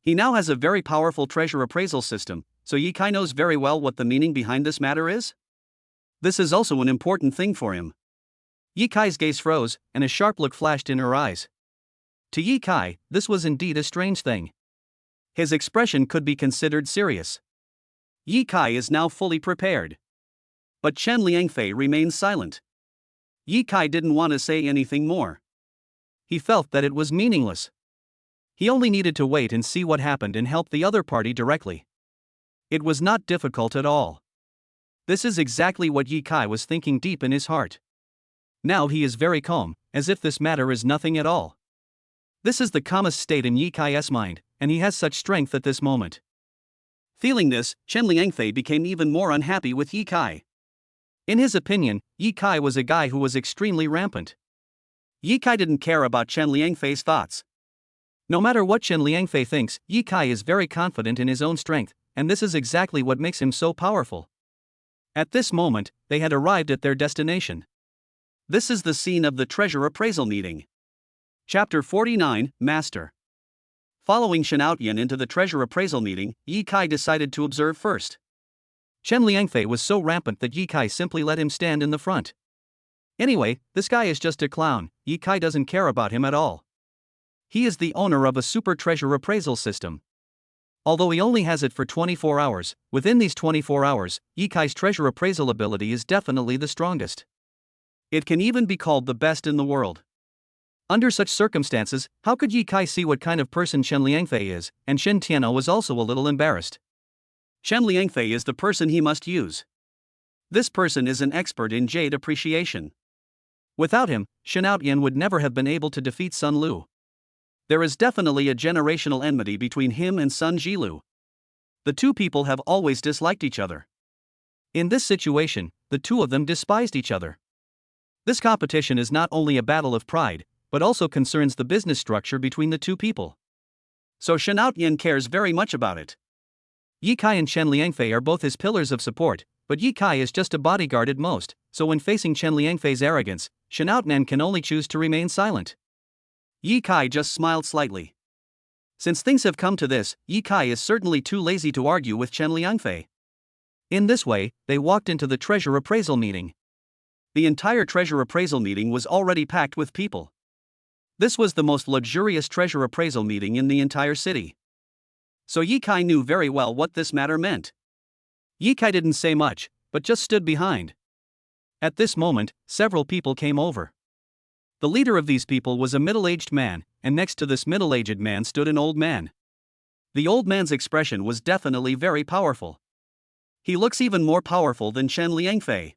He now has a very powerful treasure appraisal system, so Ye Kai knows very well what the meaning behind this matter is. This is also an important thing for him. Ye Kai's gaze froze, and a sharp look flashed in her eyes. To Ye Kai, this was indeed a strange thing. His expression could be considered serious. Ye Kai is now fully prepared. But Chen Liangfei remained silent. Ye Kai didn't want to say anything more. He felt that it was meaningless. He only needed to wait and see what happened and help the other party directly. It was not difficult at all. This is exactly what Ye Kai was thinking deep in his heart. Now he is very calm, as if this matter is nothing at all. This is the calmest state in Ye Kai's mind, and he has such strength at this moment. Feeling this, Chen Liangfei became even more unhappy with Ye Kai. In his opinion, Ye Kai was a guy who was extremely rampant. Ye Kai didn't care about Chen Liangfei's thoughts. No matter what Chen Liangfei thinks, Ye Kai is very confident in his own strength, and this is exactly what makes him so powerful. At this moment, they had arrived at their destination. This is the scene of the treasure appraisal meeting. Chapter 49, Master. Following Shen Outyan into the treasure appraisal meeting, Ye Kai decided to observe first. Chen Liangfei was so rampant that Ye Kai simply let him stand in the front. Anyway, this guy is just a clown, Ye Kai doesn't care about him at all. He is the owner of a super treasure appraisal system. Although he only has it for 24 hours, within these 24 hours, Ye Kai's treasure appraisal ability is definitely the strongest. It can even be called the best in the world. Under such circumstances, how could Ye Kai see what kind of person Chen Liangfei is, and Shen Tianao was also a little embarrassed. Chen Liangfei is the person he must use. This person is an expert in jade appreciation. Without him, Shen Outyan would never have been able to defeat Sun Lu. There is definitely a generational enmity between him and Sun Jilu. The two people have always disliked each other. In this situation, the two of them despised each other. This competition is not only a battle of pride, but also concerns the business structure between the two people. So Shen Outyan cares very much about it. Ye Kai and Chen Liangfei are both his pillars of support, but Ye Kai is just a bodyguard at most, so when facing Chen Liangfei's arrogance, Shen Outyan can only choose to remain silent. Ye Kai just smiled slightly. Since things have come to this, Ye Kai is certainly too lazy to argue with Chen Liangfei. In this way, they walked into the treasure appraisal meeting. The entire treasure appraisal meeting was already packed with people. This was the most luxurious treasure appraisal meeting in the entire city. So Ye Kai knew very well what this matter meant. Ye Kai didn't say much, but just stood behind. At this moment, several people came over. The leader of these people was a middle-aged man, and next to this middle-aged man stood an old man. The old man's expression was definitely very powerful. He looks even more powerful than Chen Liangfei.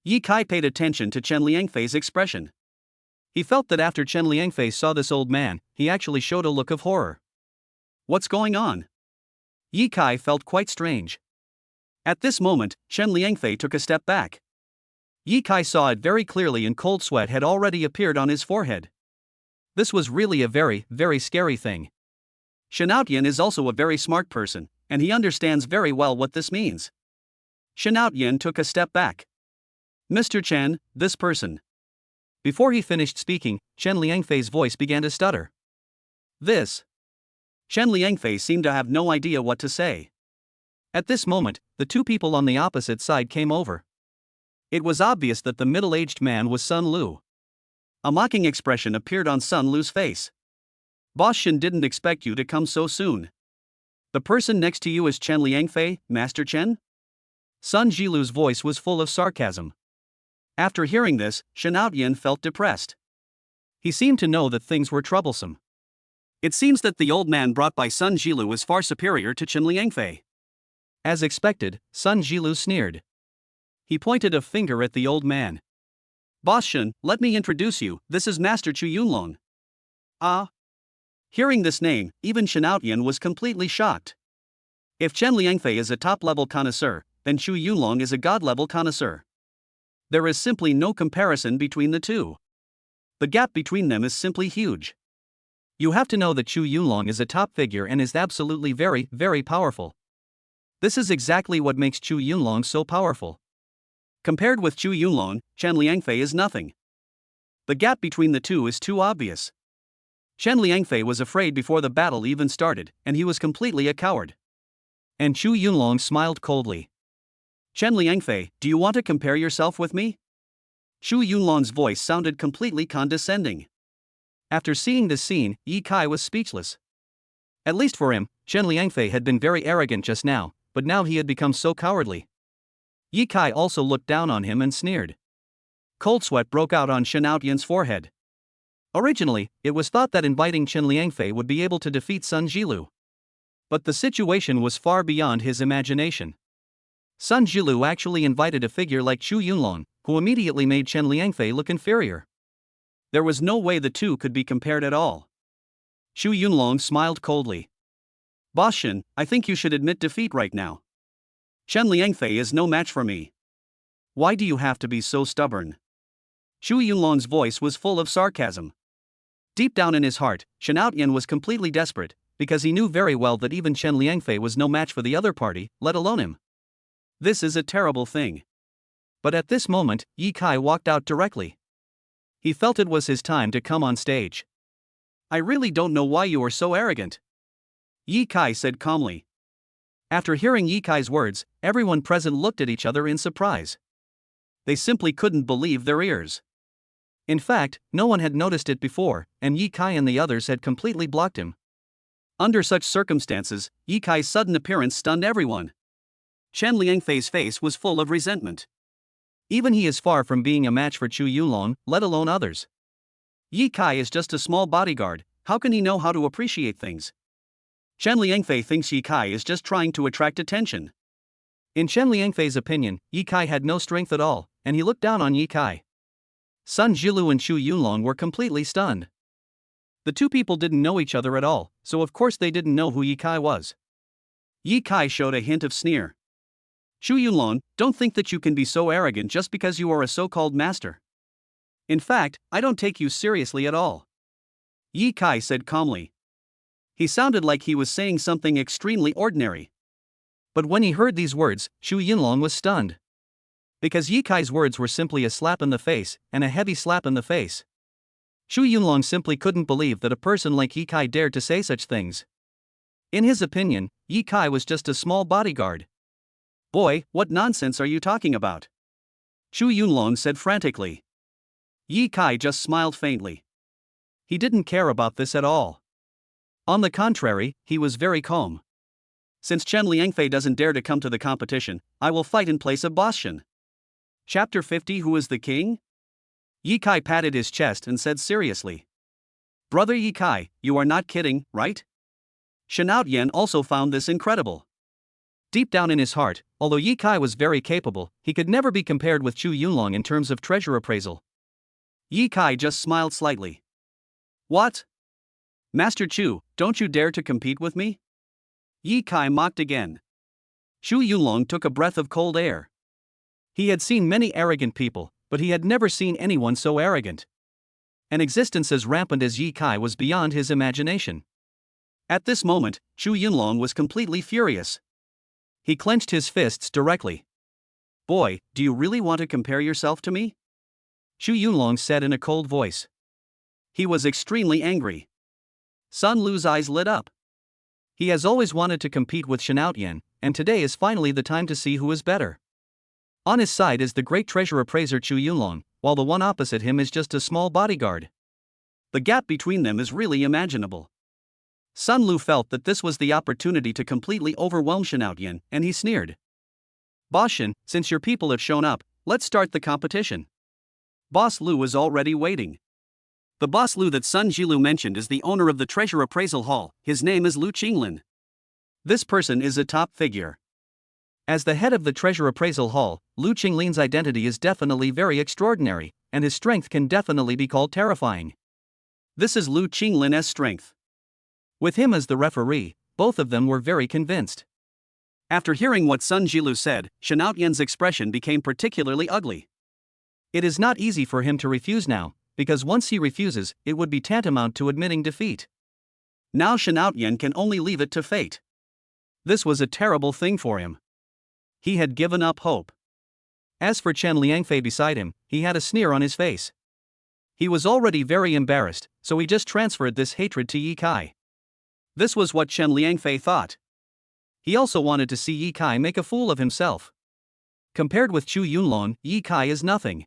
Ye Kai paid attention to Chen Liangfei's expression. He felt that after Chen Liangfei saw this old man, he actually showed a look of horror. What's going on? Ye Kai felt quite strange. At this moment, Chen Liangfei took a step back. Ye Kai saw it very clearly and cold sweat had already appeared on his forehead. This was really a very, very scary thing. Shen Outyan is also a very smart person, and he understands very well what this means. Shen Outyan took a step back. Mr. Chen, this person. Before he finished speaking, Chen Liangfei's voice began to stutter. This. Chen Liangfei seemed to have no idea what to say. At this moment, the two people on the opposite side came over. It was obvious that the middle-aged man was Sun Lu. A mocking expression appeared on Sun Lu's face. Boss Shen didn't expect you to come so soon. The person next to you is Chen Liangfei, Master Chen? Sun Jilu's voice was full of sarcasm. After hearing this, Shen Outyan felt depressed. He seemed to know that things were troublesome. It seems that the old man brought by Sun Jilu is far superior to Chen Liangfei. As expected, Sun Jilu sneered. He pointed a finger at the old man. Boss Shen, let me introduce you, this is Master Chu Yunlong. Ah. Hearing this name, even Shen Outyan was completely shocked. If Chen Liangfei is a top-level connoisseur, then Chu Yunlong is a god-level connoisseur. There is simply no comparison between the two. The gap between them is simply huge. You have to know that Chu Yunlong is a top figure and is absolutely very, very powerful. This is exactly what makes Chu Yunlong so powerful. Compared with Chu Yunlong, Chen Liangfei is nothing. The gap between the two is too obvious. Chen Liangfei was afraid before the battle even started, and he was completely a coward. And Chu Yunlong smiled coldly. Chen Liangfei, do you want to compare yourself with me? Chu Yunlong's voice sounded completely condescending. After seeing this scene, Ye Kai was speechless. At least for him, Chen Liangfei had been very arrogant just now, but now he had become so cowardly. Ye Kai also looked down on him and sneered. Cold sweat broke out on Shen Outyan's forehead. Originally, it was thought that inviting Chen Liangfei would be able to defeat Sun Jilu. But the situation was far beyond his imagination. Sun Jilu actually invited a figure like Chu Yunlong, who immediately made Chen Liangfei look inferior. There was no way the two could be compared at all. Chu Yunlong smiled coldly. Boss Shen, I think you should admit defeat right now. Chen Liangfei is no match for me. Why do you have to be so stubborn? Shu Yunlong's voice was full of sarcasm. Deep down in his heart, Shen Outyan was completely desperate, because he knew very well that even Chen Liangfei was no match for the other party, let alone him. This is a terrible thing. But at this moment, Yi Kai walked out directly. He felt it was his time to come on stage. I really don't know why you are so arrogant, Yi Kai said calmly. After hearing Yi Kai's words, everyone present looked at each other in surprise. They simply couldn't believe their ears. In fact, no one had noticed it before, and Yi Kai and the others had completely blocked him. Under such circumstances, Yi Kai's sudden appearance stunned everyone. Chen Liangfei's face was full of resentment. Even he is far from being a match for Chu Yunlong, let alone others. Yi Kai is just a small bodyguard, how can he know how to appreciate things? Chen Liangfei thinks Yi Kai is just trying to attract attention. In Chen Liangfei's opinion, Yi Kai had no strength at all, and he looked down on Yi Kai. Sun Jilu and Chu Yunlong were completely stunned. The two people didn't know each other at all, so of course they didn't know who Yi Kai was. Yi Kai showed a hint of sneer. Chu Yunlong, don't think that you can be so arrogant just because you are a so-called master. In fact, I don't take you seriously at all, Yi Kai said calmly. He sounded like he was saying something extremely ordinary. But when he heard these words, Chu Yunlong was stunned. Because Yi Kai's words were simply a slap in the face, and a heavy slap in the face. Chu Yunlong simply couldn't believe that a person like Yi Kai dared to say such things. In his opinion, Yi Kai was just a small bodyguard. Boy, what nonsense are you talking about? Chu Yunlong said frantically. Yi Kai just smiled faintly. He didn't care about this at all. On the contrary, he was very calm. Since Chen Liangfei doesn't dare to come to the competition, I will fight in place of Boss Shen. Chapter 50 Who is the king? Yi Kai patted his chest and said seriously. Brother Yi Kai, you are not kidding, right? Shen Outyan also found this incredible. Deep down in his heart, although Yi Kai was very capable, he could never be compared with Chu Yunlong in terms of treasure appraisal. Yi Kai just smiled slightly. What? Master Chu, don't you dare to compete with me? Yi Kai mocked again. Chu Yunlong took a breath of cold air. He had seen many arrogant people, but he had never seen anyone so arrogant. An existence as rampant as Yi Kai was beyond his imagination. At this moment, Chu Yunlong was completely furious. He clenched his fists directly. Boy, do you really want to compare yourself to me? Chu Yunlong said in a cold voice. He was extremely angry. Sun Lu's eyes lit up. He has always wanted to compete with Shen Outyan, and today is finally the time to see who is better. On his side is the great treasure appraiser Chu Yunlong, while the one opposite him is just a small bodyguard. The gap between them is really imaginable. Sun Lu felt that this was the opportunity to completely overwhelm Shen Outyan, and he sneered. Boss Shen, since your people have shown up, let's start the competition. Boss Lu was already waiting. The Boss Lu that Sun Jilu mentioned is the owner of the Treasure Appraisal Hall. His name is Lu Qinglin. This person is a top figure. As the head of the Treasure Appraisal Hall, Lu Qinglin's identity is definitely very extraordinary, and his strength can definitely be called terrifying. This is Lu Qinglin's strength. With him as the referee, both of them were very convinced. After hearing what Sun Jilu said, Shen Outyan's expression became particularly ugly. It is not easy for him to refuse now, because once he refuses, it would be tantamount to admitting defeat. Now Shen Outyan can only leave it to fate. This was a terrible thing for him. He had given up hope. As for Chen Liangfei beside him, he had a sneer on his face. He was already very embarrassed, so he just transferred this hatred to Yi Kai. This was what Chen Liangfei thought. He also wanted to see Yi Kai make a fool of himself. Compared with Chu Yunlong, Yi Kai is nothing.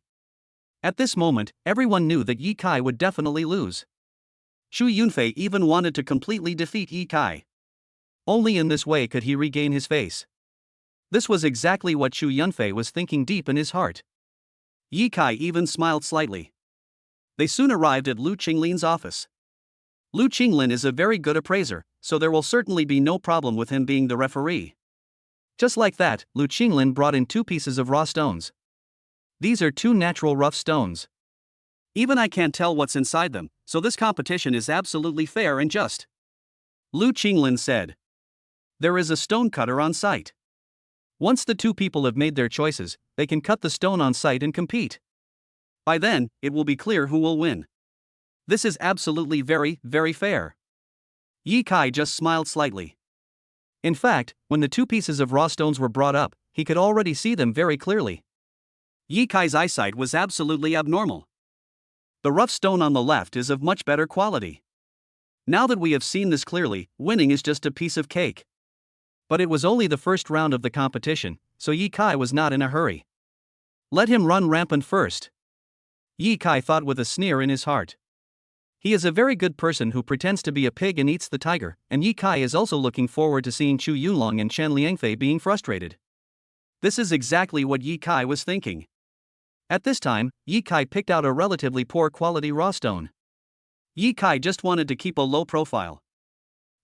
At this moment, everyone knew that Yi Kai would definitely lose. Chu Yunfei even wanted to completely defeat Yi Kai. Only in this way could he regain his face. This was exactly what Chu Yunfei was thinking deep in his heart. Yi Kai even smiled slightly. They soon arrived at Lu Qinglin's office. Lu Qinglin is a very good appraiser, so there will certainly be no problem with him being the referee. Just like that, Lu Qinglin brought in 2 pieces of raw stones. These are 2 natural rough stones. Even I can't tell what's inside them, so this competition is absolutely fair and just, Lu Qinglin said. There is a stone cutter on site. Once the 2 people have made their choices, they can cut the stone on site and compete. By then, it will be clear who will win. This is absolutely very, very fair. Ye Kai just smiled slightly. In fact, when the two pieces of raw stones were brought up, he could already see them very clearly. Ye Kai's eyesight was absolutely abnormal. The rough stone on the left is of much better quality. Now that we have seen this clearly, winning is just a piece of cake. But it was only the first round of the competition, so Ye Kai was not in a hurry. Let him run rampant first. Ye Kai thought with a sneer in his heart. He is a very good person who pretends to be a pig and eats the tiger, and Ye Kai is also looking forward to seeing Chu Yunlong and Chen Liangfei being frustrated. This is exactly what Ye Kai was thinking. At this time, Ye Kai picked out a relatively poor quality raw stone. Ye Kai just wanted to keep a low profile.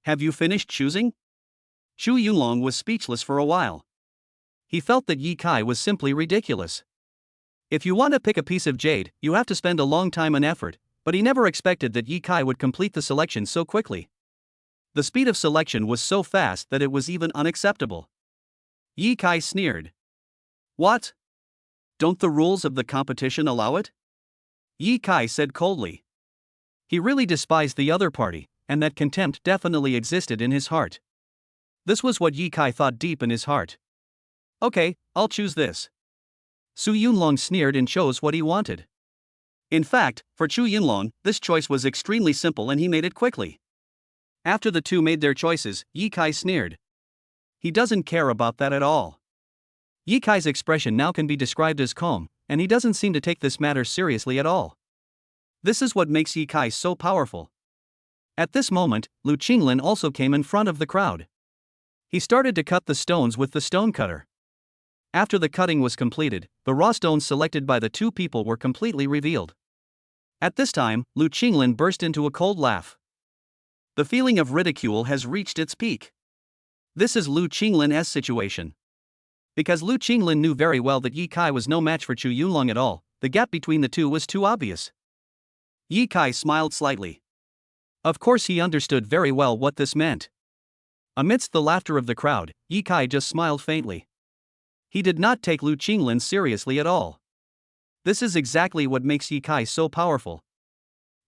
Have you finished choosing? Chu Yunlong was speechless for a while. He felt that Ye Kai was simply ridiculous. If you want to pick a piece of jade, you have to spend a long time and effort, but he never expected that Ye Kai would complete the selection so quickly. The speed of selection was so fast that it was even unacceptable. Ye Kai sneered. What? Don't the rules of the competition allow it? Ye Kai said coldly. He really despised the other party, and that contempt definitely existed in his heart. This was what Ye Kai thought deep in his heart. Okay, I'll choose this. Su Yunlong sneered and chose what he wanted. In fact, for Chu Yunlong, this choice was extremely simple and he made it quickly. After the two made their choices, Ye Kai sneered. He doesn't care about that at all. Ye Kai's expression now can be described as calm, and he doesn't seem to take this matter seriously at all. This is what makes Ye Kai so powerful. At this moment, Lu Qinglin also came in front of the crowd. He started to cut the stones with the stone cutter. After the cutting was completed, the raw stones selected by the two people were completely revealed. At this time, Lu Qinglin burst into a cold laugh. The feeling of ridicule has reached its peak. This is Lu Qinglin's situation. Because Lu Qinglin knew very well that Ye Kai was no match for Chu Yunlong at all, the gap between the two was too obvious. Ye Kai smiled slightly. Of course he understood very well what this meant. Amidst the laughter of the crowd, Ye Kai just smiled faintly. He did not take Lu Qinglin seriously at all. This is exactly what makes Ye Kai so powerful.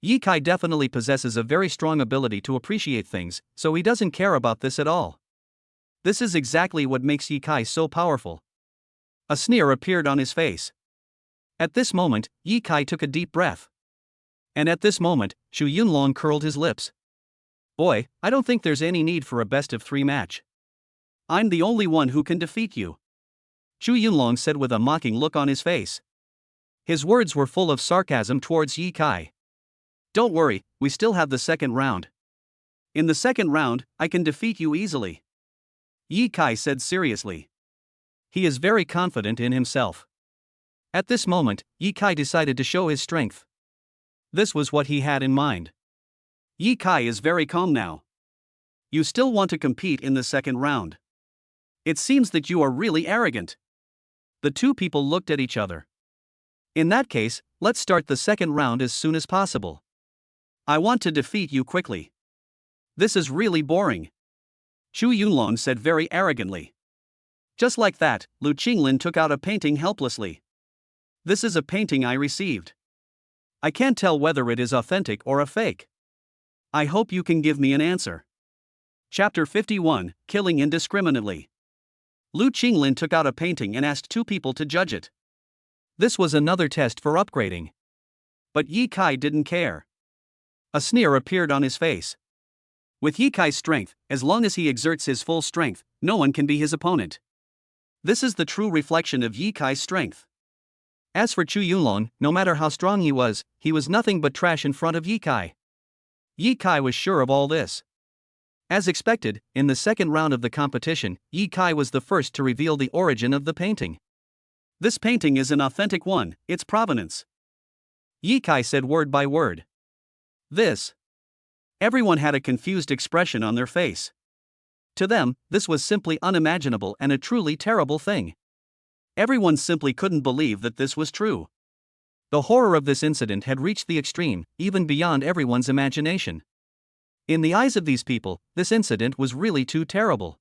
Ye Kai definitely possesses a very strong ability to appreciate things, so he doesn't care about this at all. This is exactly what makes Ye Kai so powerful. A sneer appeared on his face. At this moment, Ye Kai took a deep breath. And at this moment, Chu Yunlong curled his lips. Boy, I don't think there's any need for a best-of-3 match. I'm the only one who can defeat you. Chu Yunlong said with a mocking look on his face. His words were full of sarcasm towards Ye Kai. Don't worry, we still have the second round. In the second round, I can defeat you easily. Ye Kai said seriously. He is very confident in himself. At this moment, Ye Kai decided to show his strength. This was what he had in mind. Ye Kai is very calm now. You still want to compete in the second round. It seems that you are really arrogant. The two people looked at each other. In that case, let's start the second round as soon as possible. I want to defeat you quickly. This is really boring. Chu Yunlong said very arrogantly. Just like that, Lu Qinglin took out a painting helplessly. This is a painting I received. I can't tell whether it is authentic or a fake. I hope you can give me an answer. Chapter 51, Killing Indiscriminately. Lu Qinglin took out a painting and asked two people to judge it. This was another test for upgrading. But Ye Kai didn't care. A sneer appeared on his face. With Ye Kai's strength, as long as he exerts his full strength, no one can be his opponent. This is the true reflection of Ye Kai's strength. As for Chu Yunlong, no matter how strong he was nothing but trash in front of Ye Kai. Ye Kai was sure of all this. As expected, in the second round of the competition, Ye Kai was the first to reveal the origin of the painting. This painting is an authentic one, its provenance. Ye Kai said word by word. This. Everyone had a confused expression on their face. To them, this was simply unimaginable and a truly terrible thing. Everyone simply couldn't believe that this was true. The horror of this incident had reached the extreme, even beyond everyone's imagination. In the eyes of these people, this incident was really too terrible.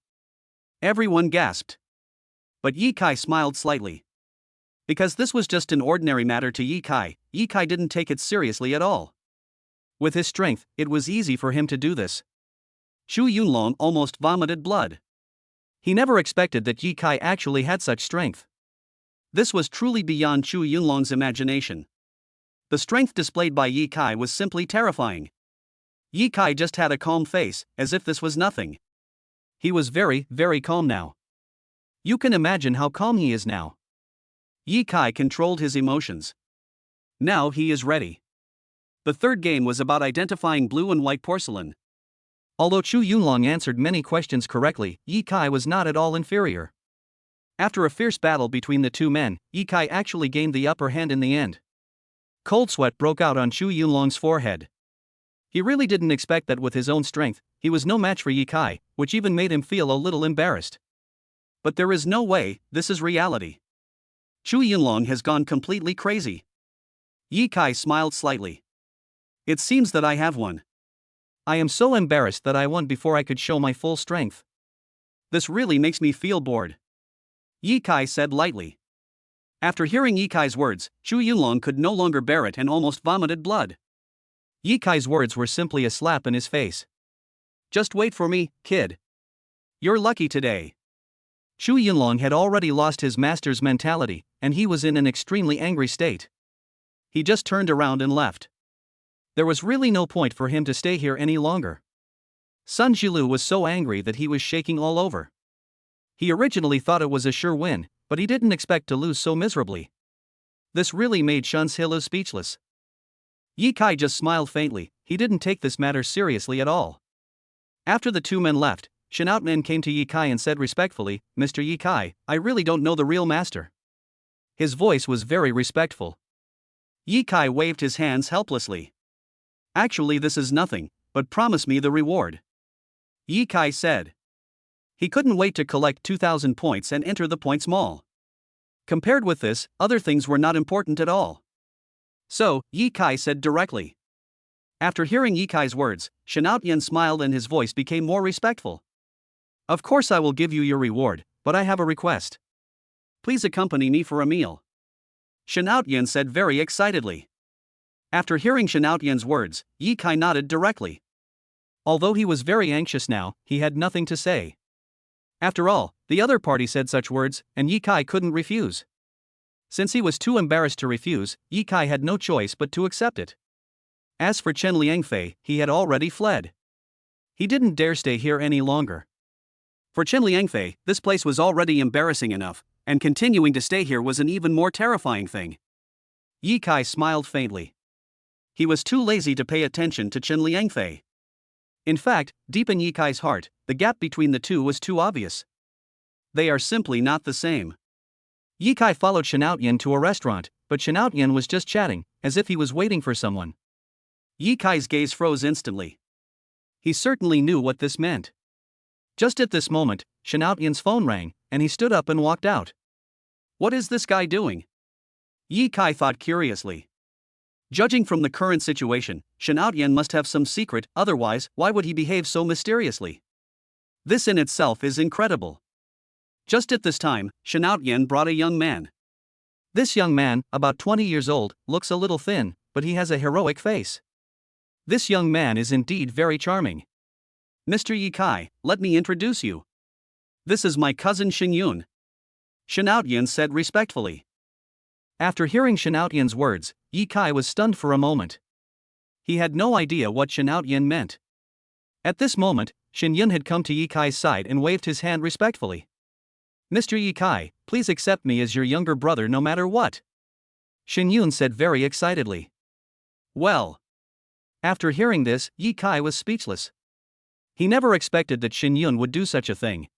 Everyone gasped. But Ye Kai smiled slightly. Because this was just an ordinary matter to Yi Kai, Yi Kai didn't take it seriously at all. With his strength, it was easy for him to do this. Xu Yunlong almost vomited blood. He never expected that Yi Kai actually had such strength. This was truly beyond Xu Yunlong's imagination. The strength displayed by Yi Kai was simply terrifying. Yi Kai just had a calm face, as if this was nothing. He was very, very calm now. You can imagine how calm he is now. Yi Kai controlled his emotions. Now he is ready. The third game was about identifying blue and white porcelain. Although Xu Yunlong answered many questions correctly, Yi Kai was not at all inferior. After a fierce battle between the two men, Yi Kai actually gained the upper hand in the end. Cold sweat broke out on Xu Yunlong's forehead. He really didn't expect that with his own strength, he was no match for Yi Kai, which even made him feel a little embarrassed. But there is no way, this is reality. Xu Yunlong has gone completely crazy. Yi Kai smiled slightly. It seems that I have won. I am so embarrassed that I won before I could show my full strength. This really makes me feel bored. Yi Kai said lightly. After hearing Yi Kai's words, Xu Yunlong could no longer bear it and almost vomited blood. Yi Kai's words were simply a slap in his face. Just wait for me, kid. You're lucky today. Xu Yunlong had already lost his master's mentality, and he was in an extremely angry state. He just turned around and left. There was really no point for him to stay here any longer. Sun Jilu was so angry that he was shaking all over. He originally thought it was a sure win, but he didn't expect to lose so miserably. This really made Sun Jilu speechless. Yi Kai just smiled faintly, he didn't take this matter seriously at all. After the two men left, Shinoutman came to Yi Kai and said respectfully, "Mr. Yi Kai, I really don't know the real master." His voice was very respectful. Yi Kai waved his hands helplessly. "Actually, this is nothing, but promise me the reward," Yi Kai said. He couldn't wait to collect 2,000 points and enter the points mall. Compared with this, other things were not important at all. So, Yi Kai said directly. After hearing Yi Kai's words, Shinoutyan smiled and his voice became more respectful. "Of course I will give you your reward, but I have a request. Please accompany me for a meal," Shinoutyan said very excitedly. After hearing Shinoutyan's words, Yi Kai nodded directly. Although he was very anxious now, he had nothing to say. After all, the other party said such words, and Yi Kai couldn't refuse. Since he was too embarrassed to refuse, Yi Kai had no choice but to accept it. As for Chen Liangfei, he had already fled. He didn't dare stay here any longer. For Chen Liangfei, this place was already embarrassing enough, and continuing to stay here was an even more terrifying thing. Yi Kai smiled faintly. He was too lazy to pay attention to Chen Liangfei. In fact, deep in Yi Kai's heart, the gap between the two was too obvious. They are simply not the same. Yi Kai followed Shinoutyan to a restaurant, but Shinoutyan was just chatting, as if he was waiting for someone. Yi Kai's gaze froze instantly. He certainly knew what this meant. Just at this moment, Shinoutyan's phone rang, and he stood up and walked out. What is this guy doing? Yi Kai thought curiously. Judging from the current situation, Shinoutyan must have some secret, otherwise, why would he behave so mysteriously? This in itself is incredible. Just at this time, Shinoutyan brought a young man. This young man, about 20 years old, looks a little thin, but he has a heroic face. This young man is indeed very charming. "Mr. Yi Kai, let me introduce you. This is my cousin Xinyun," Shinoutyan said respectfully. After hearing Shinoutyan's words, Yi Kai was stunned for a moment. He had no idea what Shinoutyan meant. At this moment, Xinyun had come to Yi Kai's side and waved his hand respectfully. "Mr. Yi Kai, please accept me as your younger brother no matter what," Xinyun said very excitedly. Well. After hearing this, Yi Kai was speechless. He never expected that Xinyun would do such a thing.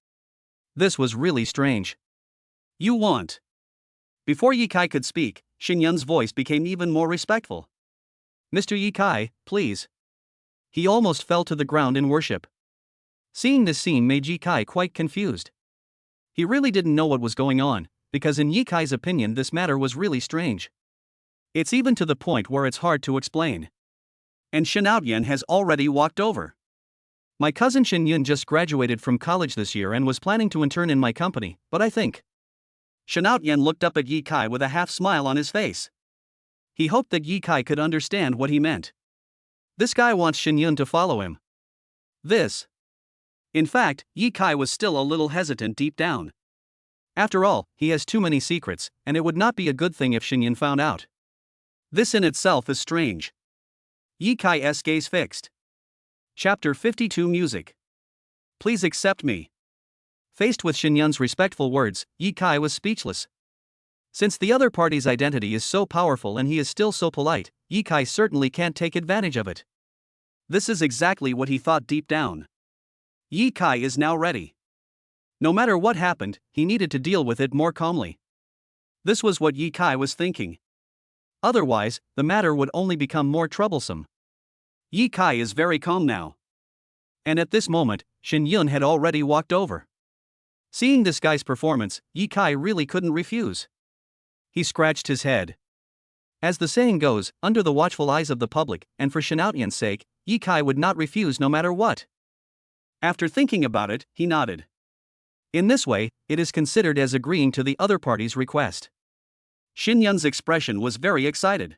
This was really strange. "You want..." Before Yi Kai could speak, Xinyun's voice became even more respectful. "Mr. Yi Kai, please." He almost fell to the ground in worship. Seeing this scene made Yi Kai quite confused. He really didn't know what was going on, because in Yi Kai's opinion this matter was really strange. It's even to the point where it's hard to explain. And Shinoutyan has already walked over. "My cousin Xinyun just graduated from college this year and was planning to intern in my company, but I think..." Shanout-yen looked up at Yi Kai with a half-smile on his face. He hoped that Yi Kai could understand what he meant. This guy wants Shin Yun to follow him. In fact, Yi Kai was still a little hesitant deep down. After all, he has too many secrets, and it would not be a good thing if Shin Yun found out. This in itself is strange. Yi Kai's gaze fixed. Chapter 52 Music. Please accept me. Faced with Shin Yun's respectful words, Yi Kai was speechless. Since the other party's identity is so powerful and he is still so polite, Yi Kai certainly can't take advantage of it. This is exactly what he thought deep down. Yi Kai is now ready. No matter what happened, he needed to deal with it more calmly. This was what Yi Kai was thinking. Otherwise, the matter would only become more troublesome. Yi Kai is very calm now. And at this moment, Shin Yun had already walked over. Seeing this guy's performance, Yi Kai really couldn't refuse. He scratched his head. As the saying goes, under the watchful eyes of the public, and for Shanout-yen's sake, Yi Kai would not refuse no matter what. After thinking about it, he nodded. In this way, it is considered as agreeing to the other party's request. Shin Yun's expression was very excited.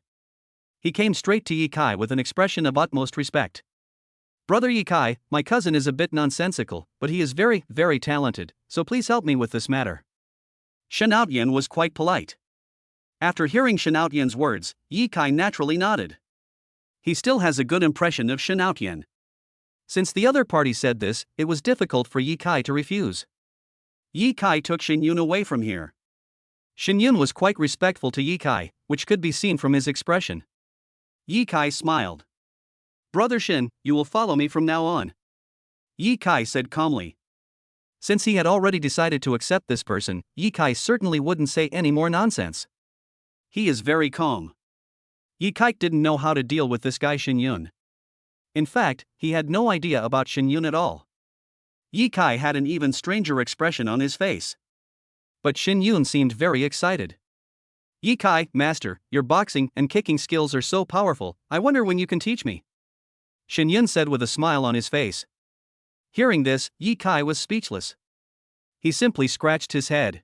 He came straight to Yi Kai with an expression of utmost respect. Brother Yi Kai, my cousin is a bit nonsensical, but he is very, very talented, so please help me with this matter. Shanout-yen was quite polite. After hearing Shanout-yen's words, Yi Kai naturally nodded. He still has a good impression of Shanout-yen. Since the other party said this, it was difficult for Yi Kai to refuse. Yi Kai took Shin Yun away from here. Shin Yun was quite respectful to Yi Kai, which could be seen from his expression. Yi Kai smiled. Brother Shin, you will follow me from now on. Yi Kai said calmly. Since he had already decided to accept this person, Yi Kai certainly wouldn't say any more nonsense. He is very calm. Yi Kai didn't know how to deal with this guy Shin Yun. In fact, he had no idea about Shin Yun at all. Yi Kai had an even stranger expression on his face. But Shin Yun seemed very excited. Yi Kai, master, your boxing and kicking skills are so powerful, I wonder when you can teach me. Shin Yun said with a smile on his face. Hearing this, Yi Kai was speechless. He simply scratched his head.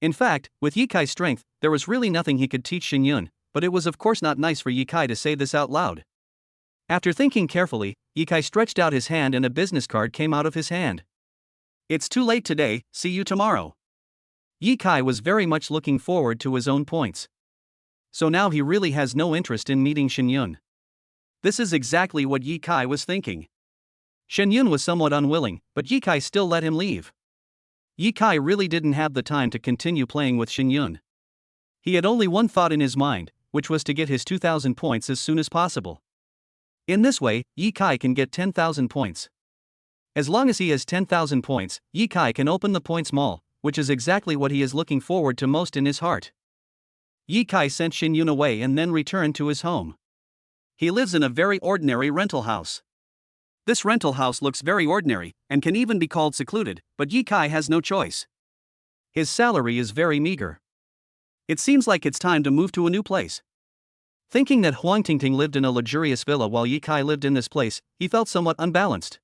In fact, with Yi Kai's strength, there was really nothing he could teach Shin Yun, but it was of course not nice for Yi Kai to say this out loud. After thinking carefully, Yi Kai stretched out his hand and a business card came out of his hand. It's too late today, see you tomorrow. Yi Kai was very much looking forward to his own points. So now he really has no interest in meeting Shin Yun. This is exactly what Yi Kai was thinking. Shin Yun was somewhat unwilling, but Yi Kai still let him leave. Yi Kai really didn't have the time to continue playing with Shin Yun. He had only one thought in his mind, which was to get his 2,000 points as soon as possible. In this way, Yi Kai can get 10,000 points. As long as he has 10,000 points, Yi Kai can open the points mall, which is exactly what he is looking forward to most in his heart. Yi Kai sent Shin Yun away and then returned to his home. He lives in a very ordinary rental house. This rental house looks very ordinary, and can even be called secluded, but Yi Kai has no choice. His salary is very meager. It seems like it's time to move to a new place. Thinking that Huang Tingting lived in a luxurious villa while Yi Kai lived in this place, he felt somewhat unbalanced.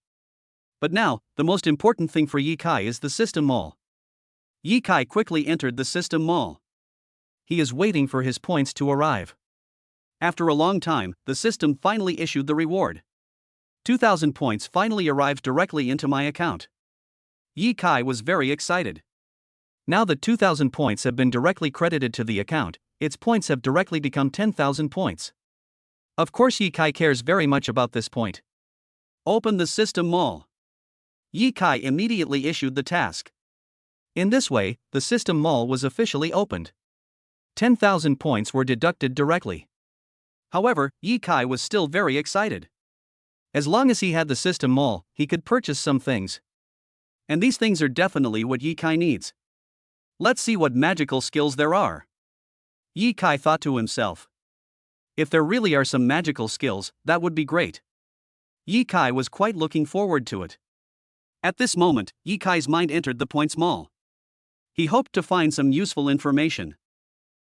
But now, the most important thing for Yi Kai is the system mall. Yi Kai quickly entered the system mall. He is waiting for his points to arrive. After a long time, the system finally issued the reward. 2,000 points finally arrived directly into my account. Yi Kai was very excited. Now that 2,000 points have been directly credited to the account, its points have directly become 10,000 points. Of course Yi Kai cares very much about this point. Open the system mall. Yi Kai immediately issued the task. In this way, the system mall was officially opened. 10,000 points were deducted directly. However, Yi Kai was still very excited. As long as he had the system mall, he could purchase some things. And these things are definitely what Yi Kai needs. Let's see what magical skills there are. Yi Kai thought to himself. If there really are some magical skills, that would be great. Yi Kai was quite looking forward to it. At this moment, Yi Kai's mind entered the points mall. He hoped to find some useful information.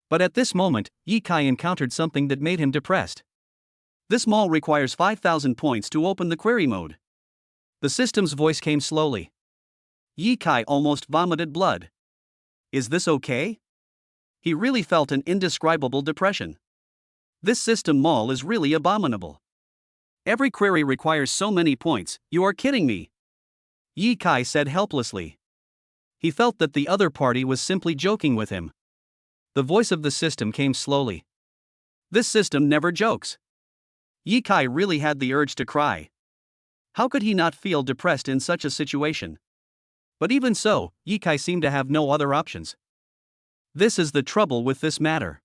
But at this moment, Yi Kai encountered something that made him depressed. This mall requires 5,000 points to open the query mode. The system's voice came slowly. Yi Kai almost vomited blood. Is this okay? He really felt an indescribable depression. This system mall is really abominable. Every query requires so many points, you are kidding me. Yi Kai said helplessly. He felt that the other party was simply joking with him. The voice of the system came slowly. This system never jokes. Yi Kai really had the urge to cry. How could he not feel depressed in such a situation? But even so, Yi Kai seemed to have no other options. This is the trouble with this matter.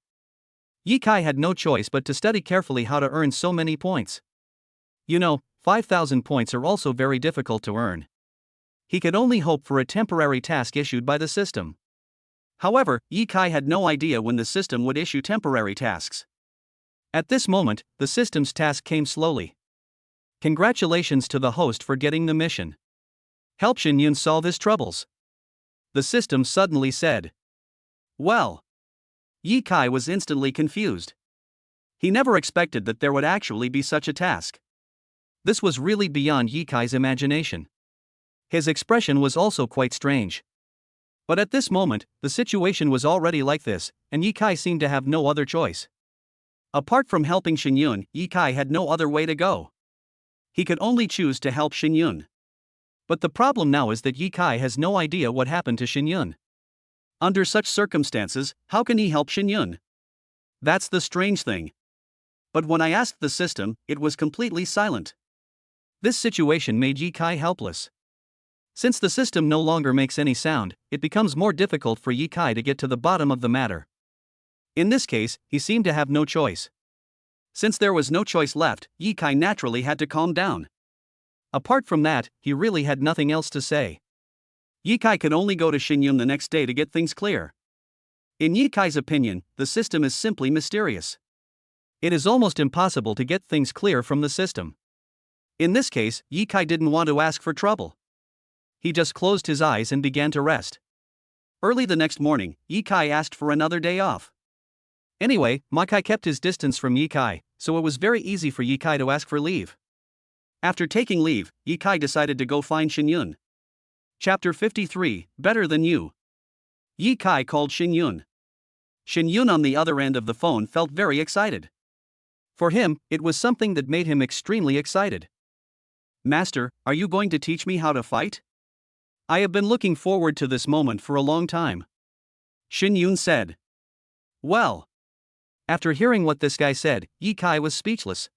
Yi Kai had no choice but to study carefully how to earn so many points. 5,000 points are also very difficult to earn. He could only hope for a temporary task issued by the system. However, Yi Kai had no idea when the system would issue temporary tasks. At this moment, the system's task came slowly. Congratulations to the host for getting the mission. Help Xinyun solve his troubles. The system suddenly said. Well. Yi Kai was instantly confused. He never expected that there would actually be such a task. This was really beyond Yi Kai's imagination. His expression was also quite strange. But at this moment, the situation was already like this, and Yi Kai seemed to have no other choice. Apart from helping Xinyun, Yi Kai had no other way to go. He could only choose to help Xinyun. But the problem now is that Yi Kai has no idea what happened to Xinyun. Under such circumstances, how can he help Xinyun? That's the strange thing. But when I asked the system, it was completely silent. This situation made Yi Kai helpless. Since the system no longer makes any sound, it becomes more difficult for Yi Kai to get to the bottom of the matter. In this case, he seemed to have no choice. Since there was no choice left, Yi Kai naturally had to calm down. Apart from that, he really had nothing else to say. Yi Kai could only go to Xinyun the next day to get things clear. In Yi Kai's opinion, the system is simply mysterious. It is almost impossible to get things clear from the system. In this case, Yi Kai didn't want to ask for trouble. He just closed his eyes and began to rest. Early the next morning, Yi Kai asked for another day off. Anyway, Ma Kai kept his distance from Yi Kai, so it was very easy for Yi Kai to ask for leave. After taking leave, Yi Kai decided to go find Xinyun. Chapter 53, Better Than You. Yi Kai called Xinyun. Xinyun on the other end of the phone felt very excited. For him, it was something that made him extremely excited. Master, are you going to teach me how to fight? I have been looking forward to this moment for a long time. Xinyun said. Well. After hearing what this guy said, Yi Kai was speechless.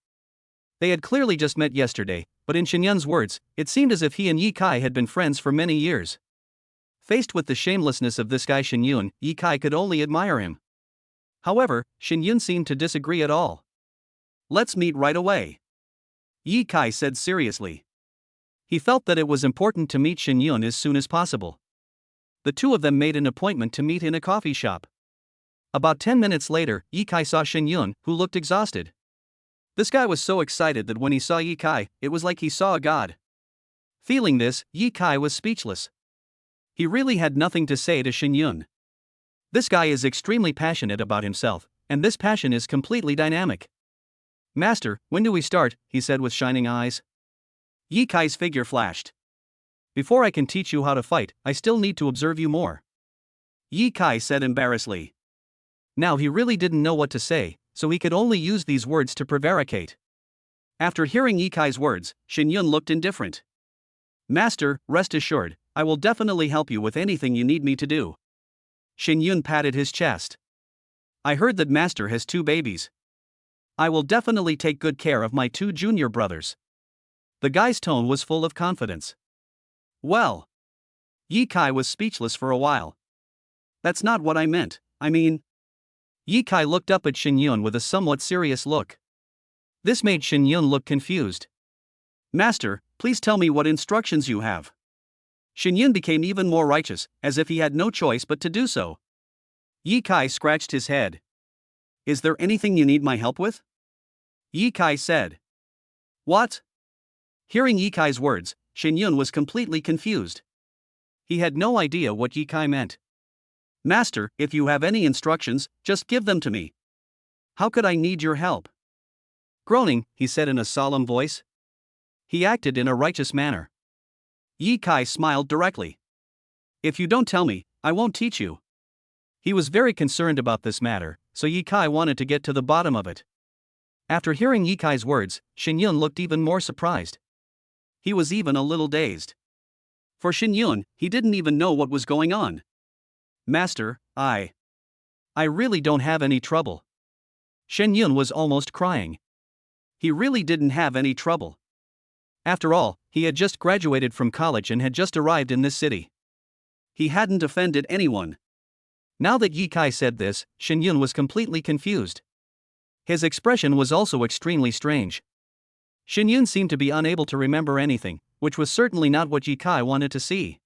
They had clearly just met yesterday, but in Xinyun's words, it seemed as if he and Yi Kai had been friends for many years. Faced with the shamelessness of this guy Xinyun, Yi Kai could only admire him. However, Xinyun seemed to disagree at all. Let's meet right away. Yi Kai said seriously. He felt that it was important to meet Xinyun as soon as possible. The two of them made an appointment to meet in a coffee shop. About 10 minutes later, Yi Kai saw Xinyun, who looked exhausted. This guy was so excited that when he saw Yi Kai, it was like he saw a god. Feeling this, Yi Kai was speechless. He really had nothing to say to Xinyun. This guy is extremely passionate about himself, and this passion is completely dynamic. Master, when do we start? He said with shining eyes. Yi Kai's figure flashed. Before I can teach you how to fight, I still need to observe you more. Yi Kai said embarrassedly. Now he really didn't know what to say, so he could only use these words to prevaricate. After hearing Yi Kai's words, Xinyun looked indifferent. Master, rest assured, I will definitely help you with anything you need me to do. Xinyun patted his chest. I heard that Master has 2 babies. I will definitely take good care of my 2 junior brothers. The guy's tone was full of confidence. Well. Yi Kai was speechless for a while. That's not what I meant, I mean. Yi Kai looked up at Xinyun with a somewhat serious look. This made Xinyun look confused. Master, please tell me what instructions you have. Xinyun became even more righteous, as if he had no choice but to do so. Yi Kai scratched his head. Is there anything you need my help with? Yi Kai said. What? Hearing Yi Kai's words, Xinyun was completely confused. He had no idea what Yi Kai meant. Master, if you have any instructions, just give them to me. How could I need your help? Groaning, he said in a solemn voice. He acted in a righteous manner. Yi Kai smiled directly. If you don't tell me, I won't teach you. He was very concerned about this matter, so Ye Kai wanted to get to the bottom of it. After hearing Ye Kai's words, Shin Yun looked even more surprised. He was even a little dazed. For Shin Yun, he didn't even know what was going on. Master, I really don't have any trouble. Shin Yun was almost crying. He really didn't have any trouble. After all, he had just graduated from college and had just arrived in this city. He hadn't offended anyone. Now that Ye Kai said this, Shin Yun was completely confused. His expression was also extremely strange. Shin Yun seemed to be unable to remember anything, which was certainly not what Ye Kai wanted to see.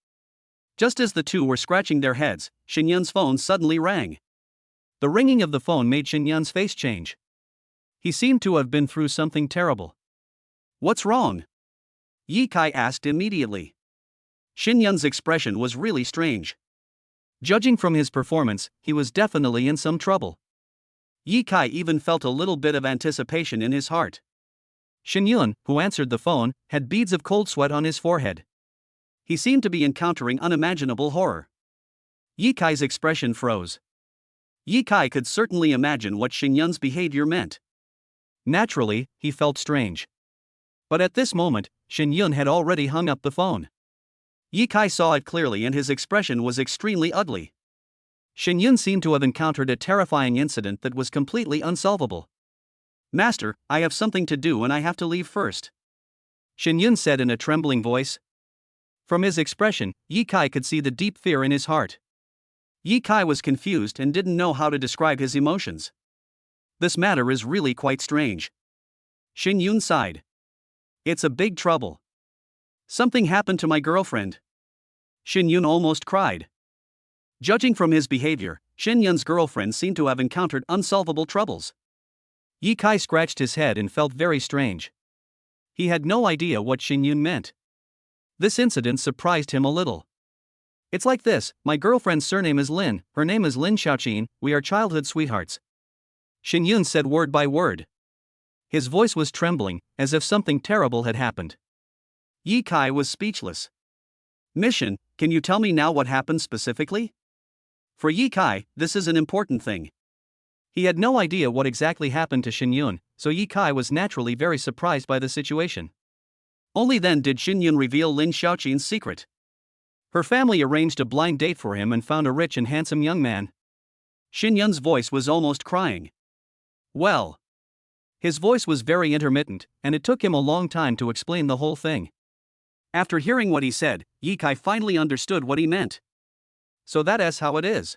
Just as the two were scratching their heads, Shin Yun's phone suddenly rang. The ringing of the phone made Shin Yun's face change. He seemed to have been through something terrible. What's wrong? Ye Kai asked immediately. Shin Yun's expression was really strange. Judging from his performance, he was definitely in some trouble. Ye Kai even felt a little bit of anticipation in his heart. Shin Yun, who answered the phone, had beads of cold sweat on his forehead. He seemed to be encountering unimaginable horror. Ye Kai's expression froze. Ye Kai could certainly imagine what Shin Yun's behavior meant. Naturally, he felt strange. But at this moment, Shin Yun had already hung up the phone. Ye Kai saw it clearly and his expression was extremely ugly. Shin Yun seemed to have encountered a terrifying incident that was completely unsolvable. Master, I have something to do and I have to leave first. Shin Yun said in a trembling voice. From his expression, Ye Kai could see the deep fear in his heart. Ye Kai was confused and didn't know how to describe his emotions. This matter is really quite strange. Shin Yun sighed. It's a big trouble. Something happened to my girlfriend. Shin Yun almost cried. Judging from his behavior, Shin Yun's girlfriend seemed to have encountered unsolvable troubles. Ye Kai scratched his head and felt very strange. He had no idea what Shin Yun meant. This incident surprised him a little. It's like this, my girlfriend's surname is Lin, her name is Lin Xiaoqin, we are childhood sweethearts. Shin Yun said word by word. His voice was trembling, as if something terrible had happened. Ye Kai was speechless. Mission, can you tell me now what happened specifically? For Ye Kai, this is an important thing. He had no idea what exactly happened to Shin Yun, so Ye Kai was naturally very surprised by the situation. Only then did Shin Yun reveal Lin Xiaoqin's secret. Her family arranged a blind date for him and found a rich and handsome young man. Shin Yun's voice was almost crying. Well. His voice was very intermittent, and it took him a long time to explain the whole thing. After hearing what he said, Ye Kai finally understood what he meant. So that is how it is.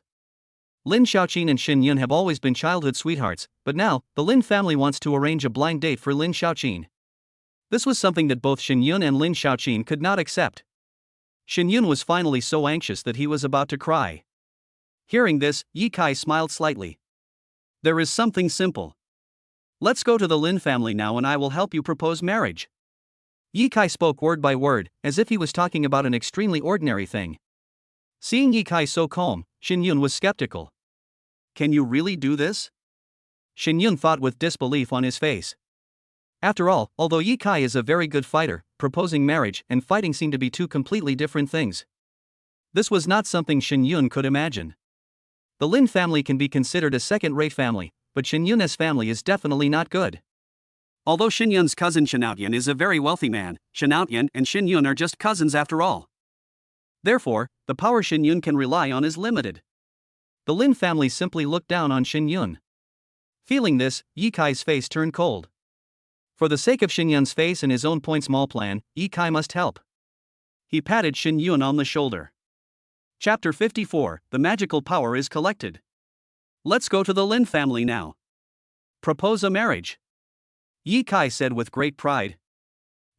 Lin Xiaoqin and Shin Yun have always been childhood sweethearts, but now, the Lin family wants to arrange a blind date for Lin Xiaoqin. This was something that both Shin Yun and Lin Xiaoqin could not accept. Shin Yun was finally so anxious that he was about to cry. Hearing this, Ye Kai smiled slightly. There is something simple. Let's go to the Lin family now and I will help you propose marriage. Ye Kai spoke word by word, as if he was talking about an extremely ordinary thing. Seeing Ye Kai so calm, Shin Yun was skeptical. Can you really do this? Shin Yun thought with disbelief on his face. After all, although Ye Kai is a very good fighter, proposing marriage and fighting seem to be two completely different things. This was not something Shin Yun could imagine. The Lin family can be considered a second-rate family, but Shin Yun's family is definitely not good. Although Shin Yun's cousin Shin Outyan is a very wealthy man, Shin Outyan and Shin Yun are just cousins after all. Therefore, the power Shin Yun can rely on is limited. The Lin family simply looked down on Shin Yun. Feeling this, Ye Kai's face turned cold. For the sake of Shin Yun's face and his own small plan, Ye Kai must help. He patted Shin Yun on the shoulder. Chapter 54, The Magical Power is Collected. Let's go to the Lin family now. Propose a marriage. Ye Kai said with great pride.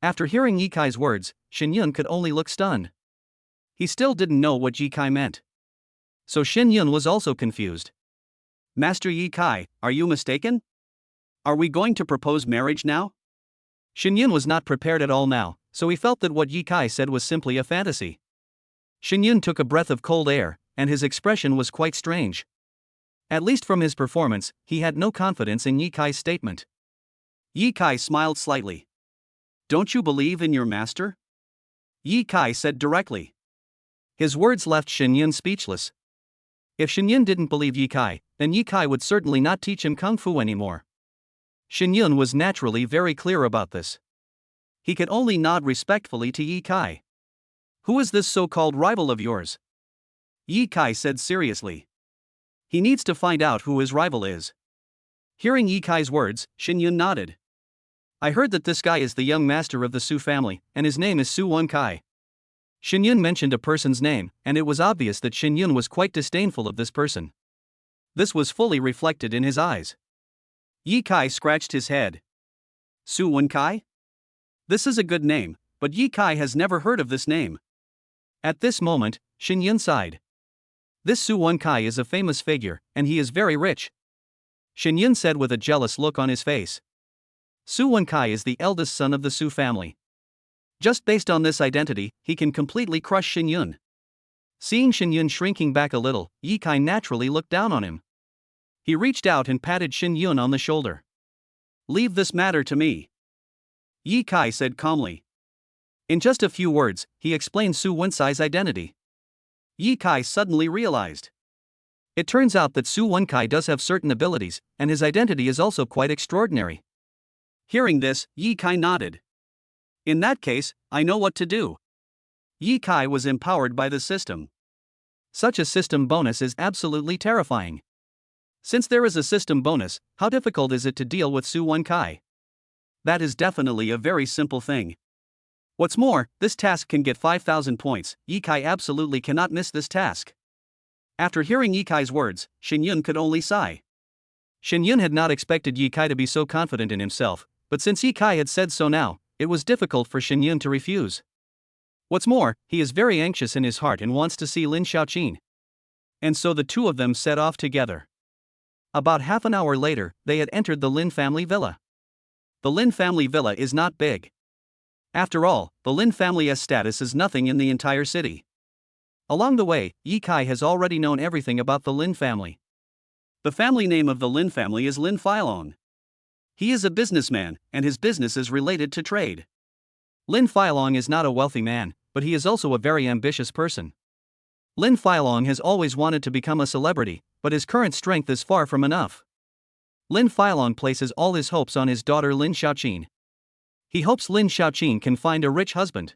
After hearing Ye Kai's words, Shin Yun could only look stunned. He still didn't know what Ye Kai meant. So Shin Yun was also confused. Master Ye Kai, are you mistaken? Are we going to propose marriage now? Shin Yun was not prepared at all now, so he felt that what Ye Kai said was simply a fantasy. Shin Yun took a breath of cold air, and his expression was quite strange. At least from his performance, he had no confidence in Ye Kai's statement. Ye Kai smiled slightly. Don't you believe in your master? Ye Kai said directly. His words left Shin Yun speechless. If Xinyun didn't believe Ye Kai, then Ye Kai would certainly not teach him kung fu anymore. Xinyun was naturally very clear about this. He could only nod respectfully to Ye Kai. "Who is this so-called rival of yours?" Ye Kai said seriously. He needs to find out who his rival is. Hearing Ye Kai's words, Xinyun nodded. "I heard that this guy is the young master of the Su family, and his name is Su Wenkai." Xinyun mentioned a person's name, and it was obvious that Xinyun was quite disdainful of this person. This was fully reflected in his eyes. Ye Kai scratched his head. Su Wenkai? This is a good name, but Ye Kai has never heard of this name. At this moment, Xinyun sighed. This Su Wenkai is a famous figure, and he is very rich. Xinyun said with a jealous look on his face. Su Wenkai is the eldest son of the Su family. Just based on this identity, he can completely crush Xinyun. Seeing Xinyun shrinking back a little, Ye Kai naturally looked down on him. He reached out and patted Xinyun on the shoulder. "Leave this matter to me," Ye Kai said calmly. In just a few words, he explained Su Wenkai's identity. Ye Kai suddenly realized. It turns out that Su Wenkai does have certain abilities, and his identity is also quite extraordinary. Hearing this, Ye Kai nodded. "In that case, I know what to do." Ye Kai was empowered by the system. Such a system bonus is absolutely terrifying. Since there is a system bonus, how difficult is it to deal with Su Wenkai? That is definitely a very simple thing. What's more, this task can get 5,000 points. Ye Kai absolutely cannot miss this task. After hearing Ye Kai's words, Xinyun could only sigh. Xinyun had not expected Ye Kai to be so confident in himself, but since Ye Kai had said so now, it was difficult for Xinyun to refuse. What's more, he is very anxious in his heart and wants to see Lin Xiaoqin. And so the two of them set off together. About half an hour later, they had entered the Lin family villa. The Lin family villa is not big. After all, the Lin family's status is nothing in the entire city. Along the way, Ye Kai has already known everything about the Lin family. The family name of the Lin family is Lin Filong. He is a businessman, and his business is related to trade. Lin Filong is not a wealthy man, but he is also a very ambitious person. Lin Filong has always wanted to become a celebrity, but his current strength is far from enough. Lin Filong places all his hopes on his daughter Lin Xiaoqin. He hopes Lin Xiaoqin can find a rich husband.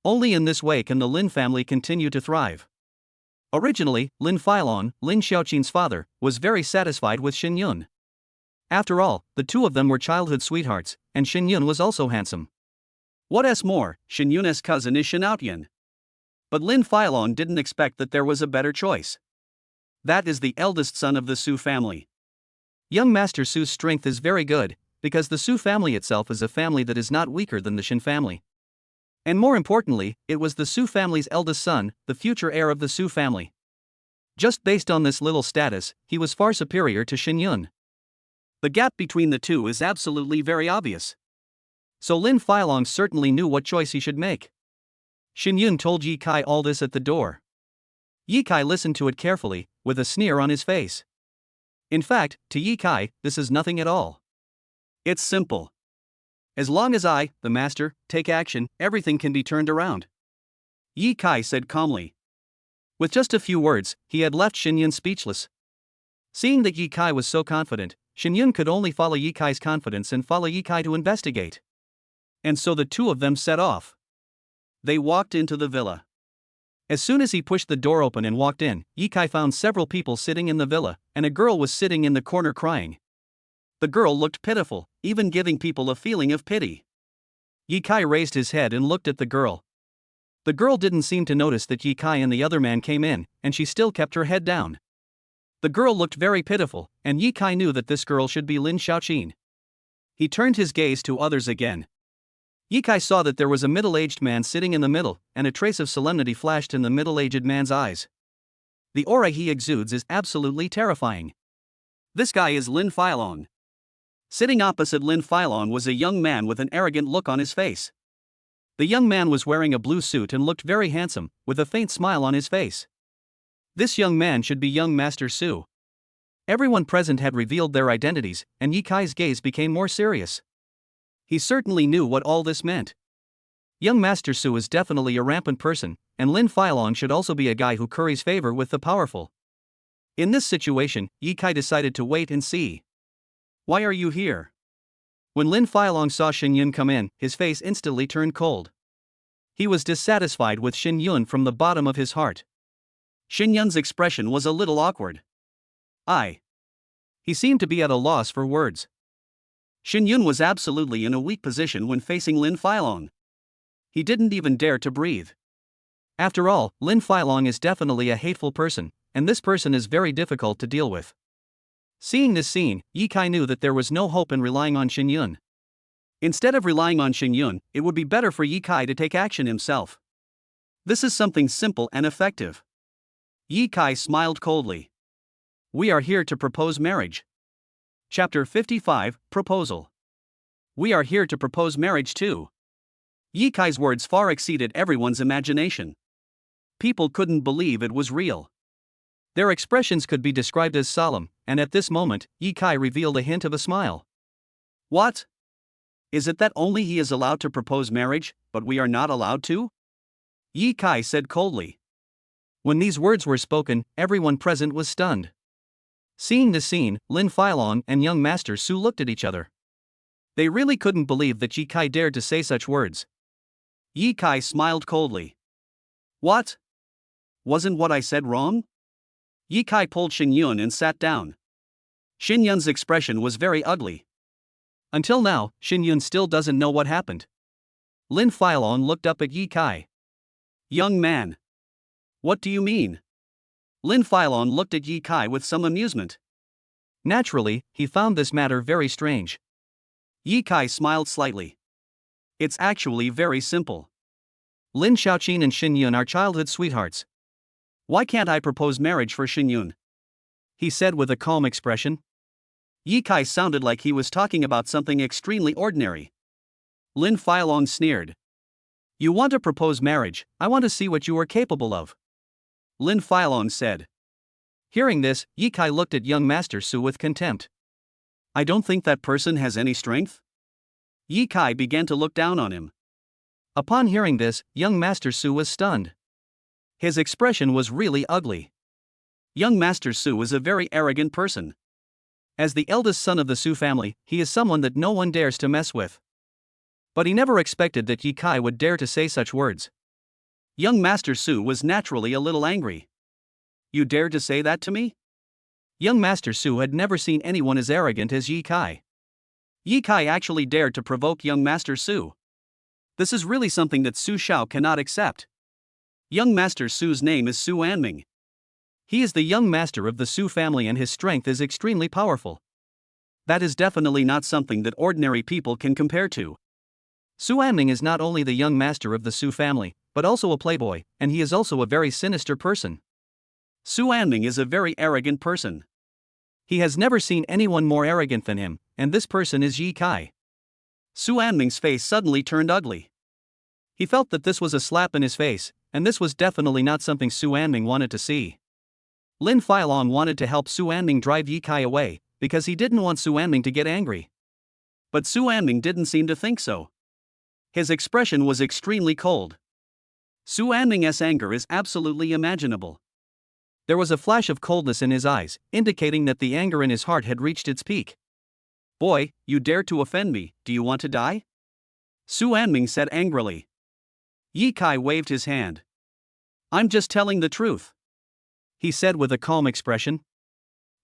Only in this way can the Lin family continue to thrive. Originally, Lin Filong, Lin Xiaoqin's father, was very satisfied with Xinyun. After all, the two of them were childhood sweethearts, and Xinyun was also handsome. What's more, Xinyun's cousin is Xiaotian. But Lin Filong didn't expect that there was a better choice. That is the eldest son of the Su family. Young Master Su's strength is very good, because the Su family itself is a family that is not weaker than the Xin family. And more importantly, it was the Su family's eldest son, the future heir of the Su family. Just based on this little status, he was far superior to Xinyun. The gap between the two is absolutely very obvious. So Lin Filong certainly knew what choice he should make. Xinyun told Ye Kai all this at the door. Ye Kai listened to it carefully, with a sneer on his face. In fact, to Ye Kai, this is nothing at all. It's simple. As long as I, the master, take action, everything can be turned around. Ye Kai said calmly. With just a few words, he had left Xinyun speechless. Seeing that Ye Kai was so confident, Xinyun could only follow Ye Kai's confidence and follow Ye Kai to investigate. And so the two of them set off. They walked into the villa. As soon as he pushed the door open and walked in, Ye Kai found several people sitting in the villa, and a girl was sitting in the corner crying. The girl looked pitiful, even giving people a feeling of pity. Ye Kai raised his head and looked at the girl. The girl didn't seem to notice that Ye Kai and the other man came in, and she still kept her head down. The girl looked very pitiful, and Ye Kai knew that this girl should be Lin Xiaoqin. He turned his gaze to others again. Ye Kai saw that there was a middle-aged man sitting in the middle, and a trace of solemnity flashed in the middle-aged man's eyes. The aura he exudes is absolutely terrifying. This guy is Lin Filong. Sitting opposite Lin Filong was a young man with an arrogant look on his face. The young man was wearing a blue suit and looked very handsome, with a faint smile on his face. This young man should be young Master Su. Everyone present had revealed their identities, and Ye Kai's gaze became more serious. He certainly knew what all this meant. Young Master Su is definitely a rampant person, and Lin Filong should also be a guy who curries favor with the powerful. In this situation, Ye Kai decided to wait and see. Why are you here? When Lin Feilong saw Shin Yun come in, his face instantly turned cold. He was dissatisfied with Shin Yun from the bottom of his heart. Shin Yun's expression was a little awkward. He seemed to be at a loss for words. Shin Yun was absolutely in a weak position when facing Lin Feilong. He didn't even dare to breathe. After all, Lin Feilong is definitely a hateful person, and this person is very difficult to deal with. Seeing this scene, Ye Kai knew that there was no hope in relying on Shin Yun. Instead of relying on Shin Yun, it would be better for Ye Kai to take action himself. This is something simple and effective. Ye Kai smiled coldly. We are here to propose marriage. Chapter 55, Proposal. We are here to propose marriage too. Ye Kai's words far exceeded everyone's imagination. People couldn't believe it was real. Their expressions could be described as solemn, and at this moment, Ye Kai revealed a hint of a smile. What? Is it that only he is allowed to propose marriage, but we are not allowed to? Ye Kai said coldly. When these words were spoken, everyone present was stunned. Seeing the scene, Lin Feilong and young Master Su looked at each other. They really couldn't believe that Ye Kai dared to say such words. Ye Kai smiled coldly. What? Wasn't what I said wrong? Ye Kai pulled Shin Yun and sat down. Shin Yun's expression was very ugly. Until now, Shin Yun still doesn't know what happened. Lin Feilong looked up at Ye Kai. Young man. What do you mean? Lin Feilong looked at Ye Kai with some amusement. Naturally, he found this matter very strange. Ye Kai smiled slightly. It's actually very simple. Lin Xiaoqin and Shin Yun are childhood sweethearts. Why can't I propose marriage for Shin Yun? He said with a calm expression. Ye Kai sounded like he was talking about something extremely ordinary. Lin Feilong sneered. You want to propose marriage, I want to see what you are capable of. Lin Feilong said. Hearing this, Ye Kai looked at young Master Su with contempt. I don't think that person has any strength. Ye Kai began to look down on him. Upon hearing this, young Master Su was stunned. His expression was really ugly. Young Master Su is a very arrogant person. As the eldest son of the Su family, he is someone that no one dares to mess with. But he never expected that Ye Kai would dare to say such words. Young Master Su was naturally a little angry. You dared to say that to me? Young Master Su had never seen anyone as arrogant as Ye Kai. Ye Kai actually dared to provoke young Master Su. This is really something that Su Xiao cannot accept. Young Master Su's name is Su Anming. He is the young master of the Su family and his strength is extremely powerful. That is definitely not something that ordinary people can compare to. Su Anming is not only the young master of the Su family, but also a playboy, and he is also a very sinister person. Su Anming is a very arrogant person. He has never seen anyone more arrogant than him, and this person is Ye Kai. Su Anming's face suddenly turned ugly. He felt that this was a slap in his face, and this was definitely not something Su Anming wanted to see. Lin Feilong wanted to help Su Anming drive Ye Kai away, because he didn't want Su Anming to get angry. But Su Anming didn't seem to think so. His expression was extremely cold. Su Anming's anger is absolutely imaginable. There was a flash of coldness in his eyes, indicating that the anger in his heart had reached its peak. Boy, you dared to offend me, do you want to die? Su Anming said angrily. Ye Kai waved his hand. I'm just telling the truth, he said with a calm expression.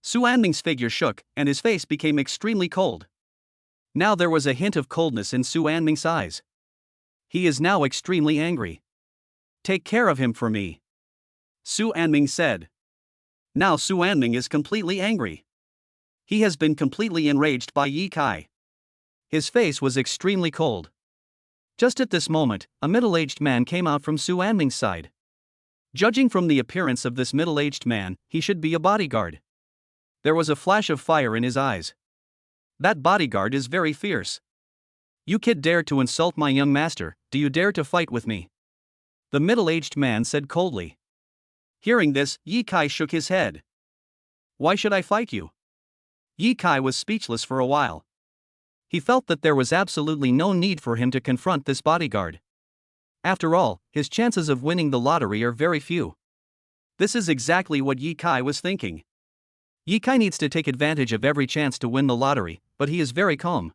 Su Anming's figure shook, and his face became extremely cold. Now there was a hint of coldness in Su Anming's eyes. He is now extremely angry. Take care of him for me, Su Anming said. Now Su Anming is completely angry. He has been completely enraged by Ye Kai. His face was extremely cold. Just at this moment, a middle-aged man came out from Su Anming's side. Judging from the appearance of this middle-aged man, he should be a bodyguard. There was a flash of fire in his eyes. That bodyguard is very fierce. You kid dared to insult my young master, do you dare to fight with me? The middle-aged man said coldly. Hearing this, Ye Kai shook his head. Why should I fight you? Ye Kai was speechless for a while. He felt that there was absolutely no need for him to confront this bodyguard. After all, his chances of winning the lottery are very few. This is exactly what Ye Kai was thinking. Ye Kai needs to take advantage of every chance to win the lottery, but he is very calm.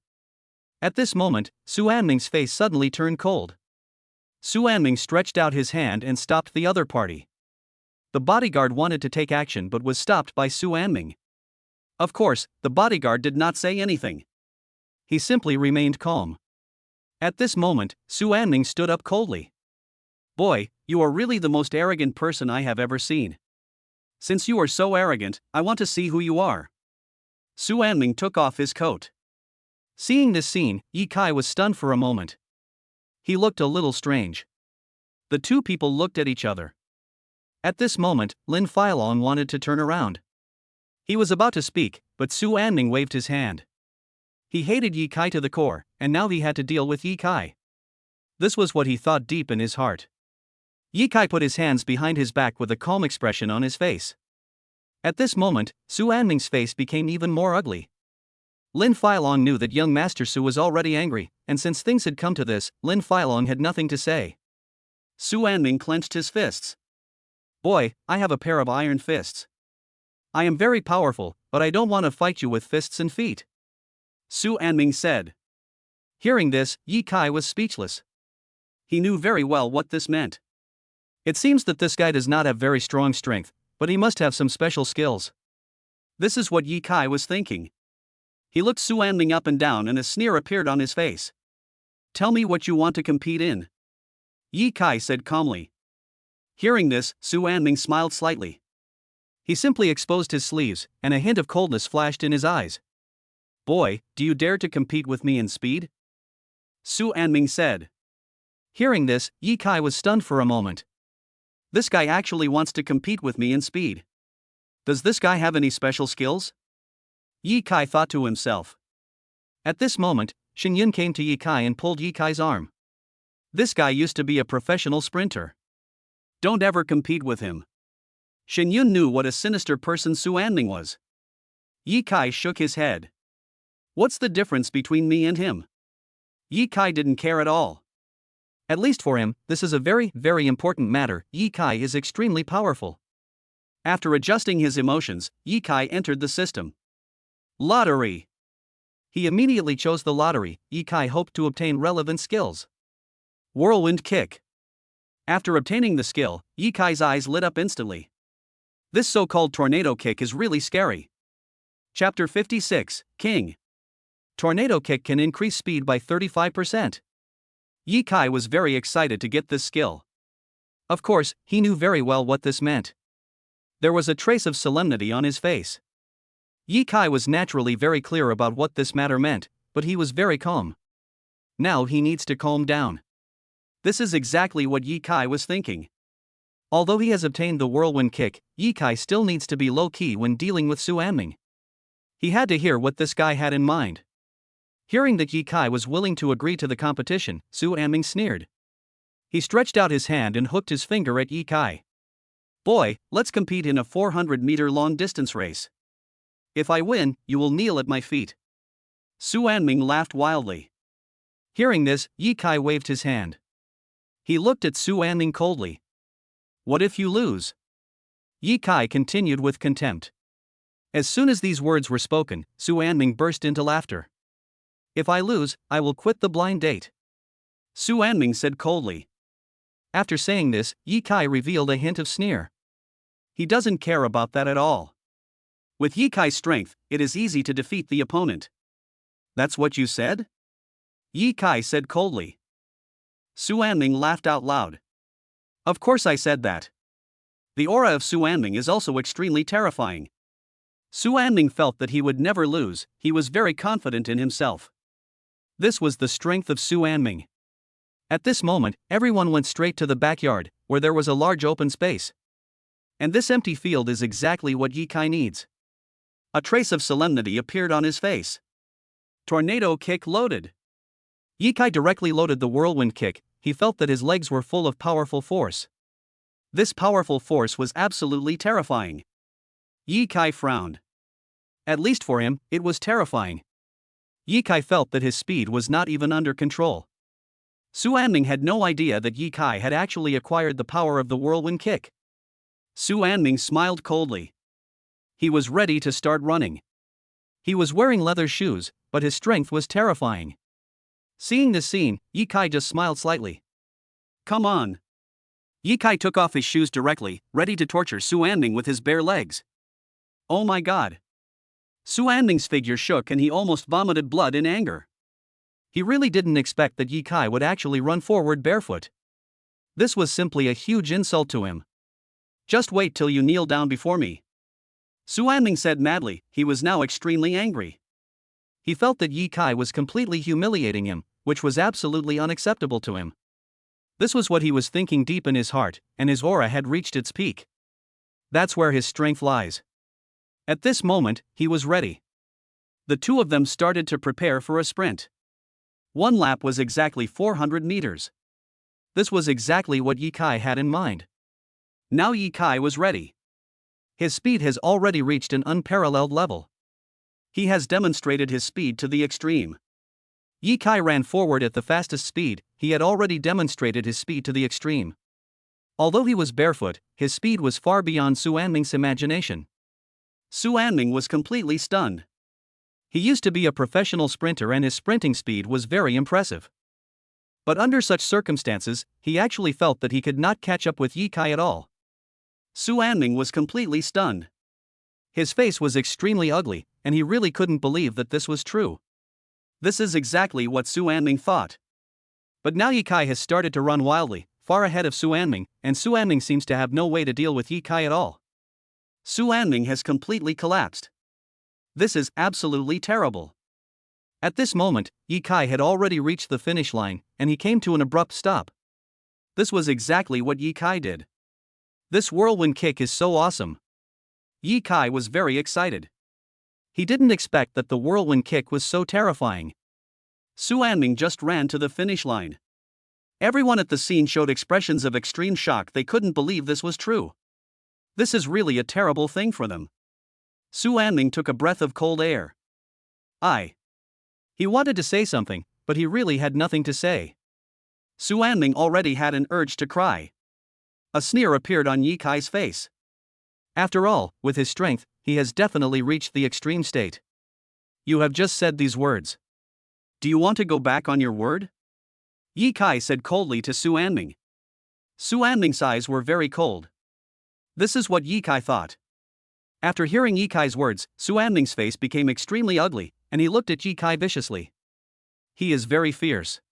At this moment, Su Anming's face suddenly turned cold. Su Anming stretched out his hand and stopped the other party. The bodyguard wanted to take action but was stopped by Su Anming. Of course, the bodyguard did not say anything. He simply remained calm. At this moment, Su Anming stood up coldly. Boy, you are really the most arrogant person I have ever seen. Since you are so arrogant, I want to see who you are. Su Anming took off his coat. Seeing this scene, Ye Kai was stunned for a moment. He looked a little strange. The two people looked at each other. At this moment, Lin Filong wanted to turn around. He was about to speak, but Su Anming waved his hand. He hated Ye Kai to the core, and now he had to deal with Ye Kai. This was what he thought deep in his heart. Ye Kai put his hands behind his back with a calm expression on his face. At this moment, Su Anming's face became even more ugly. Lin Filong knew that young Master Su was already angry, and since things had come to this, Lin Filong had nothing to say. Su Anming clenched his fists. Boy, I have a pair of iron fists. I am very powerful, but I don't want to fight you with fists and feet. Su Anming said. Hearing this, Ye Kai was speechless. He knew very well what this meant. It seems that this guy does not have very strong strength, but he must have some special skills. This is what Ye Kai was thinking. He looked Su Anming up and down and a sneer appeared on his face. Tell me what you want to compete in. Ye Kai said calmly. Hearing this, Su Anming smiled slightly. He simply exposed his sleeves, and a hint of coldness flashed in his eyes. Boy, do you dare to compete with me in speed? Su Anming said. Hearing this, Ye Kai was stunned for a moment. This guy actually wants to compete with me in speed. Does this guy have any special skills? Ye Kai thought to himself. At this moment, Shen Yun came to Ye Kai and pulled Ye Kai's arm. This guy used to be a professional sprinter. Don't ever compete with him. Shen Yun knew what a sinister person Su Anming was. Ye Kai shook his head. What's the difference between me and him? Ye Kai didn't care at all. At least for him, this is a very, very important matter. Ye Kai is extremely powerful. After adjusting his emotions, Ye Kai entered the system. Lottery. He immediately chose the lottery. Ye Kai hoped to obtain relevant skills. Whirlwind kick. After obtaining the skill, Ye Kai's eyes lit up instantly. This so-called tornado kick is really scary. Chapter 56, King. Tornado kick can increase speed by 35%. Ye Kai was very excited to get this skill. Of course, he knew very well what this meant. There was a trace of solemnity on his face. Ye Kai was naturally very clear about what this matter meant, but he was very calm. Now he needs to calm down. This is exactly what Ye Kai was thinking. Although he has obtained the whirlwind kick, Ye Kai still needs to be low-key when dealing with Su Anming. He had to hear what this guy had in mind. Hearing that Ye Kai was willing to agree to the competition, Su Anming sneered. He stretched out his hand and hooked his finger at Ye Kai. Boy, let's compete in a 400-meter long distance race. If I win, you will kneel at my feet. Su Anming laughed wildly. Hearing this, Ye Kai waved his hand. He looked at Su Anming coldly. What if you lose? Ye Kai continued with contempt. As soon as these words were spoken, Su Anming burst into laughter. If I lose, I will quit the blind date. Su Anming said coldly. After saying this, Ye Kai revealed a hint of sneer. He doesn't care about that at all. With Ye Kai's strength, it is easy to defeat the opponent. That's what you said? Ye Kai said coldly. Su Anming laughed out loud. Of course I said that. The aura of Su Anming is also extremely terrifying. Su Anming felt that he would never lose. He was very confident in himself. This was the strength of Su Anming. At this moment, everyone went straight to the backyard, where there was a large open space. And this empty field is exactly what Ye Kai needs. A trace of solemnity appeared on his face. Tornado kick loaded. Ye Kai directly loaded the whirlwind kick. He felt that his legs were full of powerful force. This powerful force was absolutely terrifying. Ye Kai frowned. At least for him, it was terrifying. Ye Kai felt that his speed was not even under control. Su Anming had no idea that Ye Kai had actually acquired the power of the whirlwind kick. Su Anming smiled coldly. He was ready to start running. He was wearing leather shoes, but his strength was terrifying. Seeing this scene, Ye Kai just smiled slightly. Come on. Ye Kai took off his shoes directly, ready to torture Su Anming with his bare legs. Oh my god. Su Anming's figure shook and he almost vomited blood in anger. He really didn't expect that Ye Kai would actually run forward barefoot. This was simply a huge insult to him. Just wait till you kneel down before me. Su Anming said madly. He was now extremely angry. He felt that Ye Kai was completely humiliating him, which was absolutely unacceptable to him. This was what he was thinking deep in his heart, and his aura had reached its peak. That's where his strength lies. At this moment, he was ready. The two of them started to prepare for a sprint. One lap was exactly 400 meters. This was exactly what Ye Kai had in mind. Now Ye Kai was ready. His speed has already reached an unparalleled level. He has demonstrated his speed to the extreme. Ye Kai ran forward at the fastest speed. He had already demonstrated his speed to the extreme. Although he was barefoot, his speed was far beyond Su Anming's imagination. Su Anming was completely stunned. He used to be a professional sprinter and his sprinting speed was very impressive. But under such circumstances, he actually felt that he could not catch up with Ye Kai at all. Su Anming was completely stunned. His face was extremely ugly, and he really couldn't believe that this was true. This is exactly what Su Anming thought. But now Ye Kai has started to run wildly, far ahead of Su Anming, and Su Anming seems to have no way to deal with Ye Kai at all. Su Anming has completely collapsed. This is absolutely terrible. At this moment, Ye Kai had already reached the finish line, and he came to an abrupt stop. This was exactly what Ye Kai did. This whirlwind kick is so awesome. Ye Kai was very excited. He didn't expect that the whirlwind kick was so terrifying. Su Anming just ran to the finish line. Everyone at the scene showed expressions of extreme shock. They couldn't believe this was true. This is really a terrible thing for them. Su Anming took a breath of cold air. He wanted to say something, but he really had nothing to say. Su Anming already had an urge to cry. A sneer appeared on Ye Kai's face. After all, with his strength, he has definitely reached the extreme state. You have just said these words. Do you want to go back on your word? Ye Kai said coldly to Su Anming. Su Anming's eyes were very cold. This is what Ye Kai thought. After hearing Ye Kai's words, Su Anming's face became extremely ugly, and he looked at Ye Kai viciously. He is very fierce.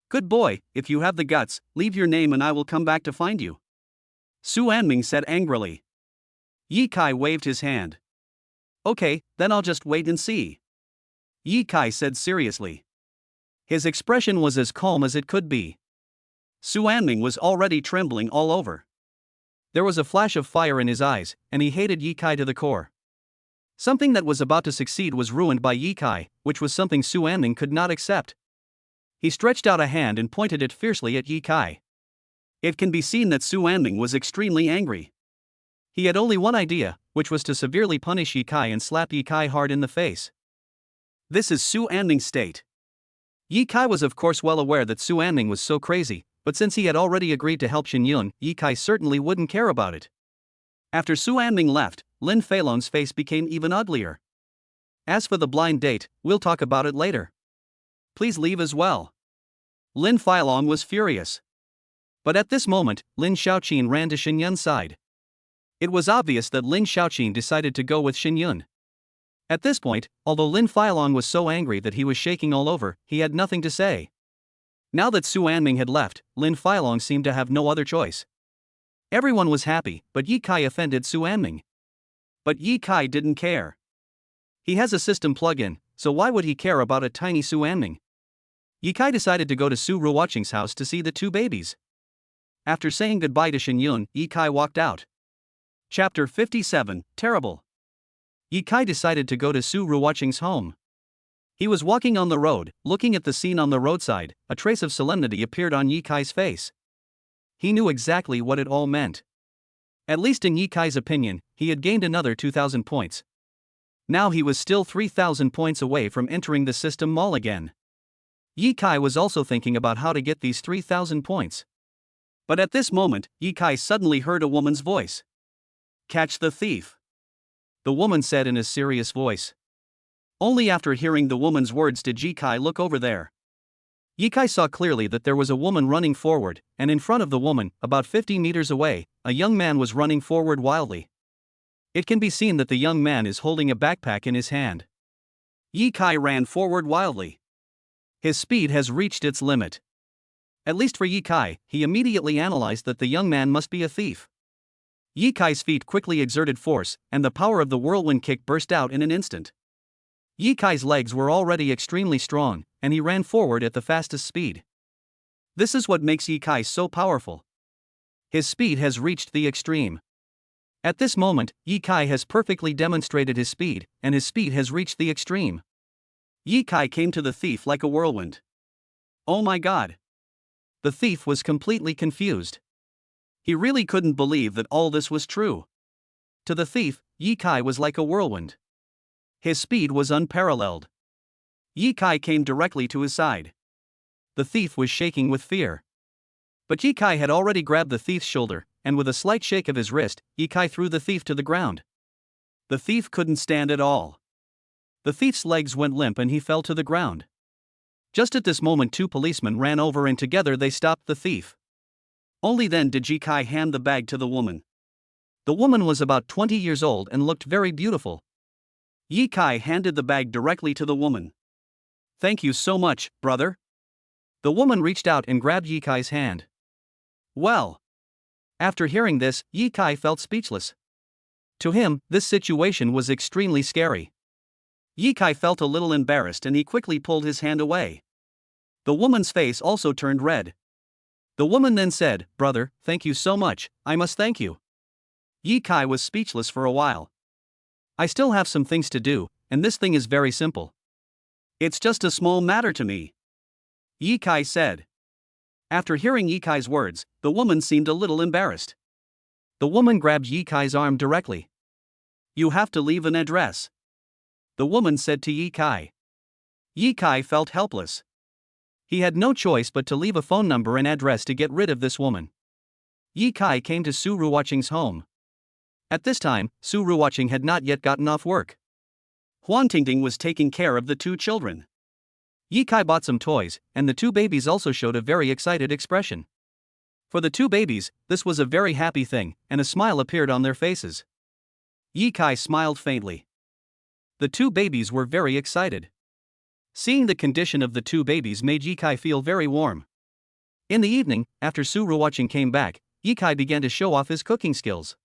Good boy, if you have the guts, leave your name and I will come back to find you. Su Anming said angrily. Ye Kai waved his hand. Okay, then I'll just wait and see. Ye Kai said seriously. His expression was as calm as it could be. Su Anming was already trembling all over. There was a flash of fire in his eyes, and he hated Ye Kai to the core. Something that was about to succeed was ruined by Ye Kai, which was something Su Anming could not accept. He stretched out a hand and pointed it fiercely at Ye Kai. It can be seen that Su Anming was extremely angry. He had only one idea, which was to severely punish Ye Kai and slap Ye Kai hard in the face. This is Su Anming's state. Ye Kai was of course well aware that Su Anming was so crazy, but since he had already agreed to help Shin Yun, Ye Kai certainly wouldn't care about it. After Su Anming left, Lin Feilong's face became even uglier. As for the blind date, we'll talk about it later. Please leave as well. Lin Feilong was furious. But at this moment, Lin Xiaoqin ran to Shin Yun's side. It was obvious that Lin Xiaoqin decided to go with Shin Yun. At this point, although Lin Feilong was so angry that he was shaking all over, he had nothing to say. Now that Su Anming had left, Lin Feilong seemed to have no other choice. Everyone was happy, but Ye Kai offended Su Anming. But Ye Kai didn't care. He has a system plug-in, so why would he care about a tiny Su Anming? Ye Kai decided to go to Su Ruoqing's house to see the two babies. After saying goodbye to Shin Yun, Ye Kai walked out. Chapter 57, Terrible. Ye Kai decided to go to Su Ruoqing's home. He was walking on the road, looking at the scene on the roadside. A trace of solemnity appeared on Ye Kai's face. He knew exactly what it all meant. At least in Ye Kai's opinion, he had gained another 2,000 points. Now he was still 3,000 points away from entering the system mall again. Ye Kai was also thinking about how to get these 3,000 points. But at this moment, Ye Kai suddenly heard a woman's voice. Catch the thief. the woman said in a serious voice. Only after hearing the woman's words did Yikai look over there. Yikai saw clearly that there was a woman running forward, and in front of the woman, about 50 meters away, a young man was running forward wildly. It can be seen that the young man is holding a backpack in his hand. Yikai ran forward wildly. His speed has reached its limit. At least for Yikai, he immediately analyzed that the young man must be a thief. Yikai's feet quickly exerted force, and the power of the whirlwind kick burst out in an instant. Yikai's legs were already extremely strong, and he ran forward at the fastest speed. This is what makes Yikai so powerful. His speed has reached the extreme. At this moment, Yikai has perfectly demonstrated his speed, and his speed has reached the extreme. Yikai came to the thief like a whirlwind. Oh my god! The thief was completely confused. He really couldn't believe that all this was true. To the thief, Yikai was like a whirlwind. His speed was unparalleled. Yikai came directly to his side. The thief was shaking with fear. But Yikai had already grabbed the thief's shoulder, and with a slight shake of his wrist, Yikai threw the thief to the ground. The thief couldn't stand at all. The thief's legs went limp and he fell to the ground. Just at this moment, two policemen ran over and together they stopped the thief. Only then did Yikai hand the bag to the woman. The woman was about 20 years old and looked very beautiful. Yikai handed the bag directly to the woman. Thank you so much, brother. The woman reached out and grabbed Yikai's hand. Well. After hearing this, Yikai felt speechless. To him, this situation was extremely scary. Yikai felt a little embarrassed and he quickly pulled his hand away. The woman's face also turned red. The woman then said, "Brother, thank you so much, I must thank you." Yikai was speechless for a while. I still have some things to do, and this thing is very simple. It's just a small matter to me, Yikai said. After hearing Yikai's words, the woman seemed a little embarrassed. The woman grabbed Yikai's arm directly. You have to leave an address, the woman said to Yikai. Yikai felt helpless. He had no choice but to leave a phone number and address to get rid of this woman. Yikai came to Su Ruoqing's home. At this time, Su Ruoqing had not yet gotten off work. Huan Tingting was taking care of the two children. Yikai bought some toys, and the two babies also showed a very excited expression. For the two babies, this was a very happy thing, and a smile appeared on their faces. Yikai smiled faintly. The two babies were very excited. Seeing the condition of the two babies made Yikai feel very warm. In the evening, after Su Ruoqing came back, Yikai began to show off his cooking skills.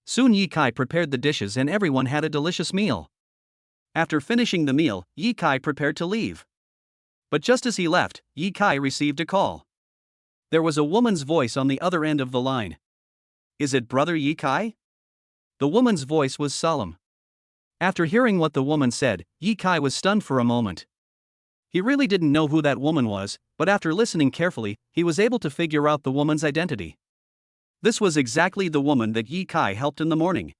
Soon Yikai prepared the dishes and everyone had a delicious meal. After finishing the meal, Yikai prepared to leave. But just as he left, Yikai received a call. There was a woman's voice on the other end of the line. Is it Brother Yikai? The woman's voice was solemn. After hearing what the woman said, Yikai was stunned for a moment. He really didn't know who that woman was, but after listening carefully, he was able to figure out the woman's identity. This was exactly the woman that Yikai helped in the morning.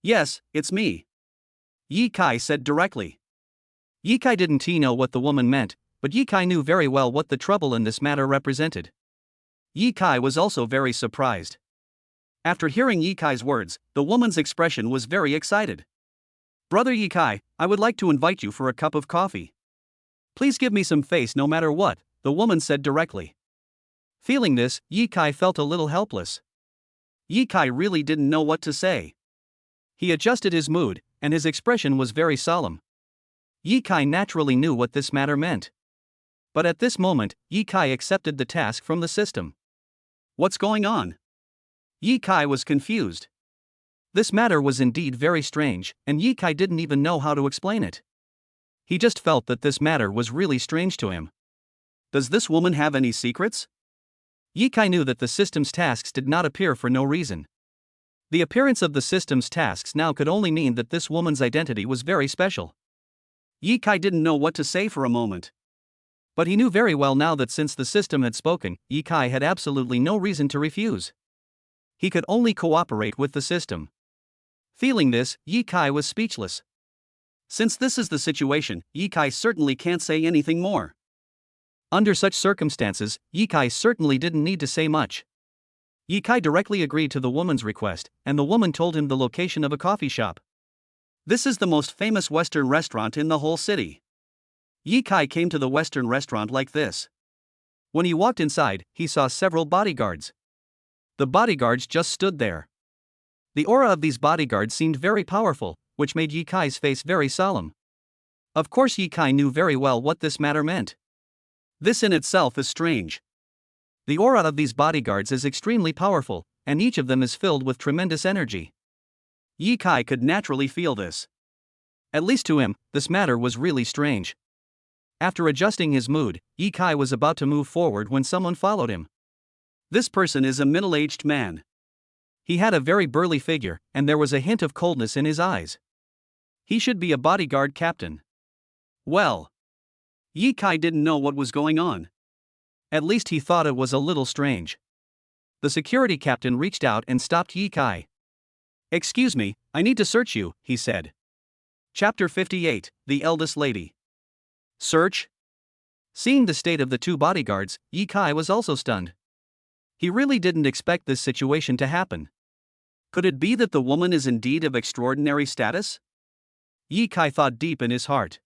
Yes, it's me, Yikai said directly. Yikai didn't know what the woman meant, but Yikai knew very well what the trouble in this matter represented. Yikai was also very surprised. After hearing Yikai's words, the woman's expression was very excited. Brother Yikai, I would like to invite you for a cup of coffee. Please give me some face no matter what, the woman said directly. Feeling this, Yikai felt a little helpless. Yikai really didn't know what to say. He adjusted his mood, and his expression was very solemn. Yikai naturally knew what this matter meant. But at this moment, Yikai accepted the task from the system. What's going on? Yikai was confused. This matter was indeed very strange, and Yikai didn't even know how to explain it. He just felt that this matter was really strange to him. Does this woman have any secrets? Yikai knew that the system's tasks did not appear for no reason. The appearance of the system's tasks now could only mean that this woman's identity was very special. Yikai didn't know what to say for a moment. But he knew very well now that since the system had spoken, Yikai had absolutely no reason to refuse. He could only cooperate with the system. Feeling this, Yikai was speechless. Since this is the situation, Yikai certainly can't say anything more. Under such circumstances, Yikai certainly didn't need to say much. Yikai directly agreed to the woman's request, and the woman told him the location of a coffee shop. This is the most famous Western restaurant in the whole city. Yi Kai came to the Western restaurant like this. When he walked inside, he saw several bodyguards. The bodyguards just stood there. The aura of these bodyguards seemed very powerful, which made Yi Kai's face very solemn. Of course, Yi Kai knew very well what this matter meant. This in itself is strange. The aura of these bodyguards is extremely powerful, and each of them is filled with tremendous energy. Yi Kai could naturally feel this. At least to him, this matter was really strange. After adjusting his mood, Yi Kai was about to move forward when someone followed him. This person is a middle-aged man. He had a very burly figure, and there was a hint of coldness in his eyes. He should be a bodyguard captain. Well, Yi Kai didn't know what was going on. At least he thought it was a little strange. The security captain reached out and stopped Yi Kai. "Excuse me, I need to search you," he said. Chapter 58, The Eldest Lady. Search? Seeing the state of the two bodyguards, Yi Kai was also stunned. He really didn't expect this situation to happen. Could it be that the woman is indeed of extraordinary status? Yi Kai thought deep in his heart.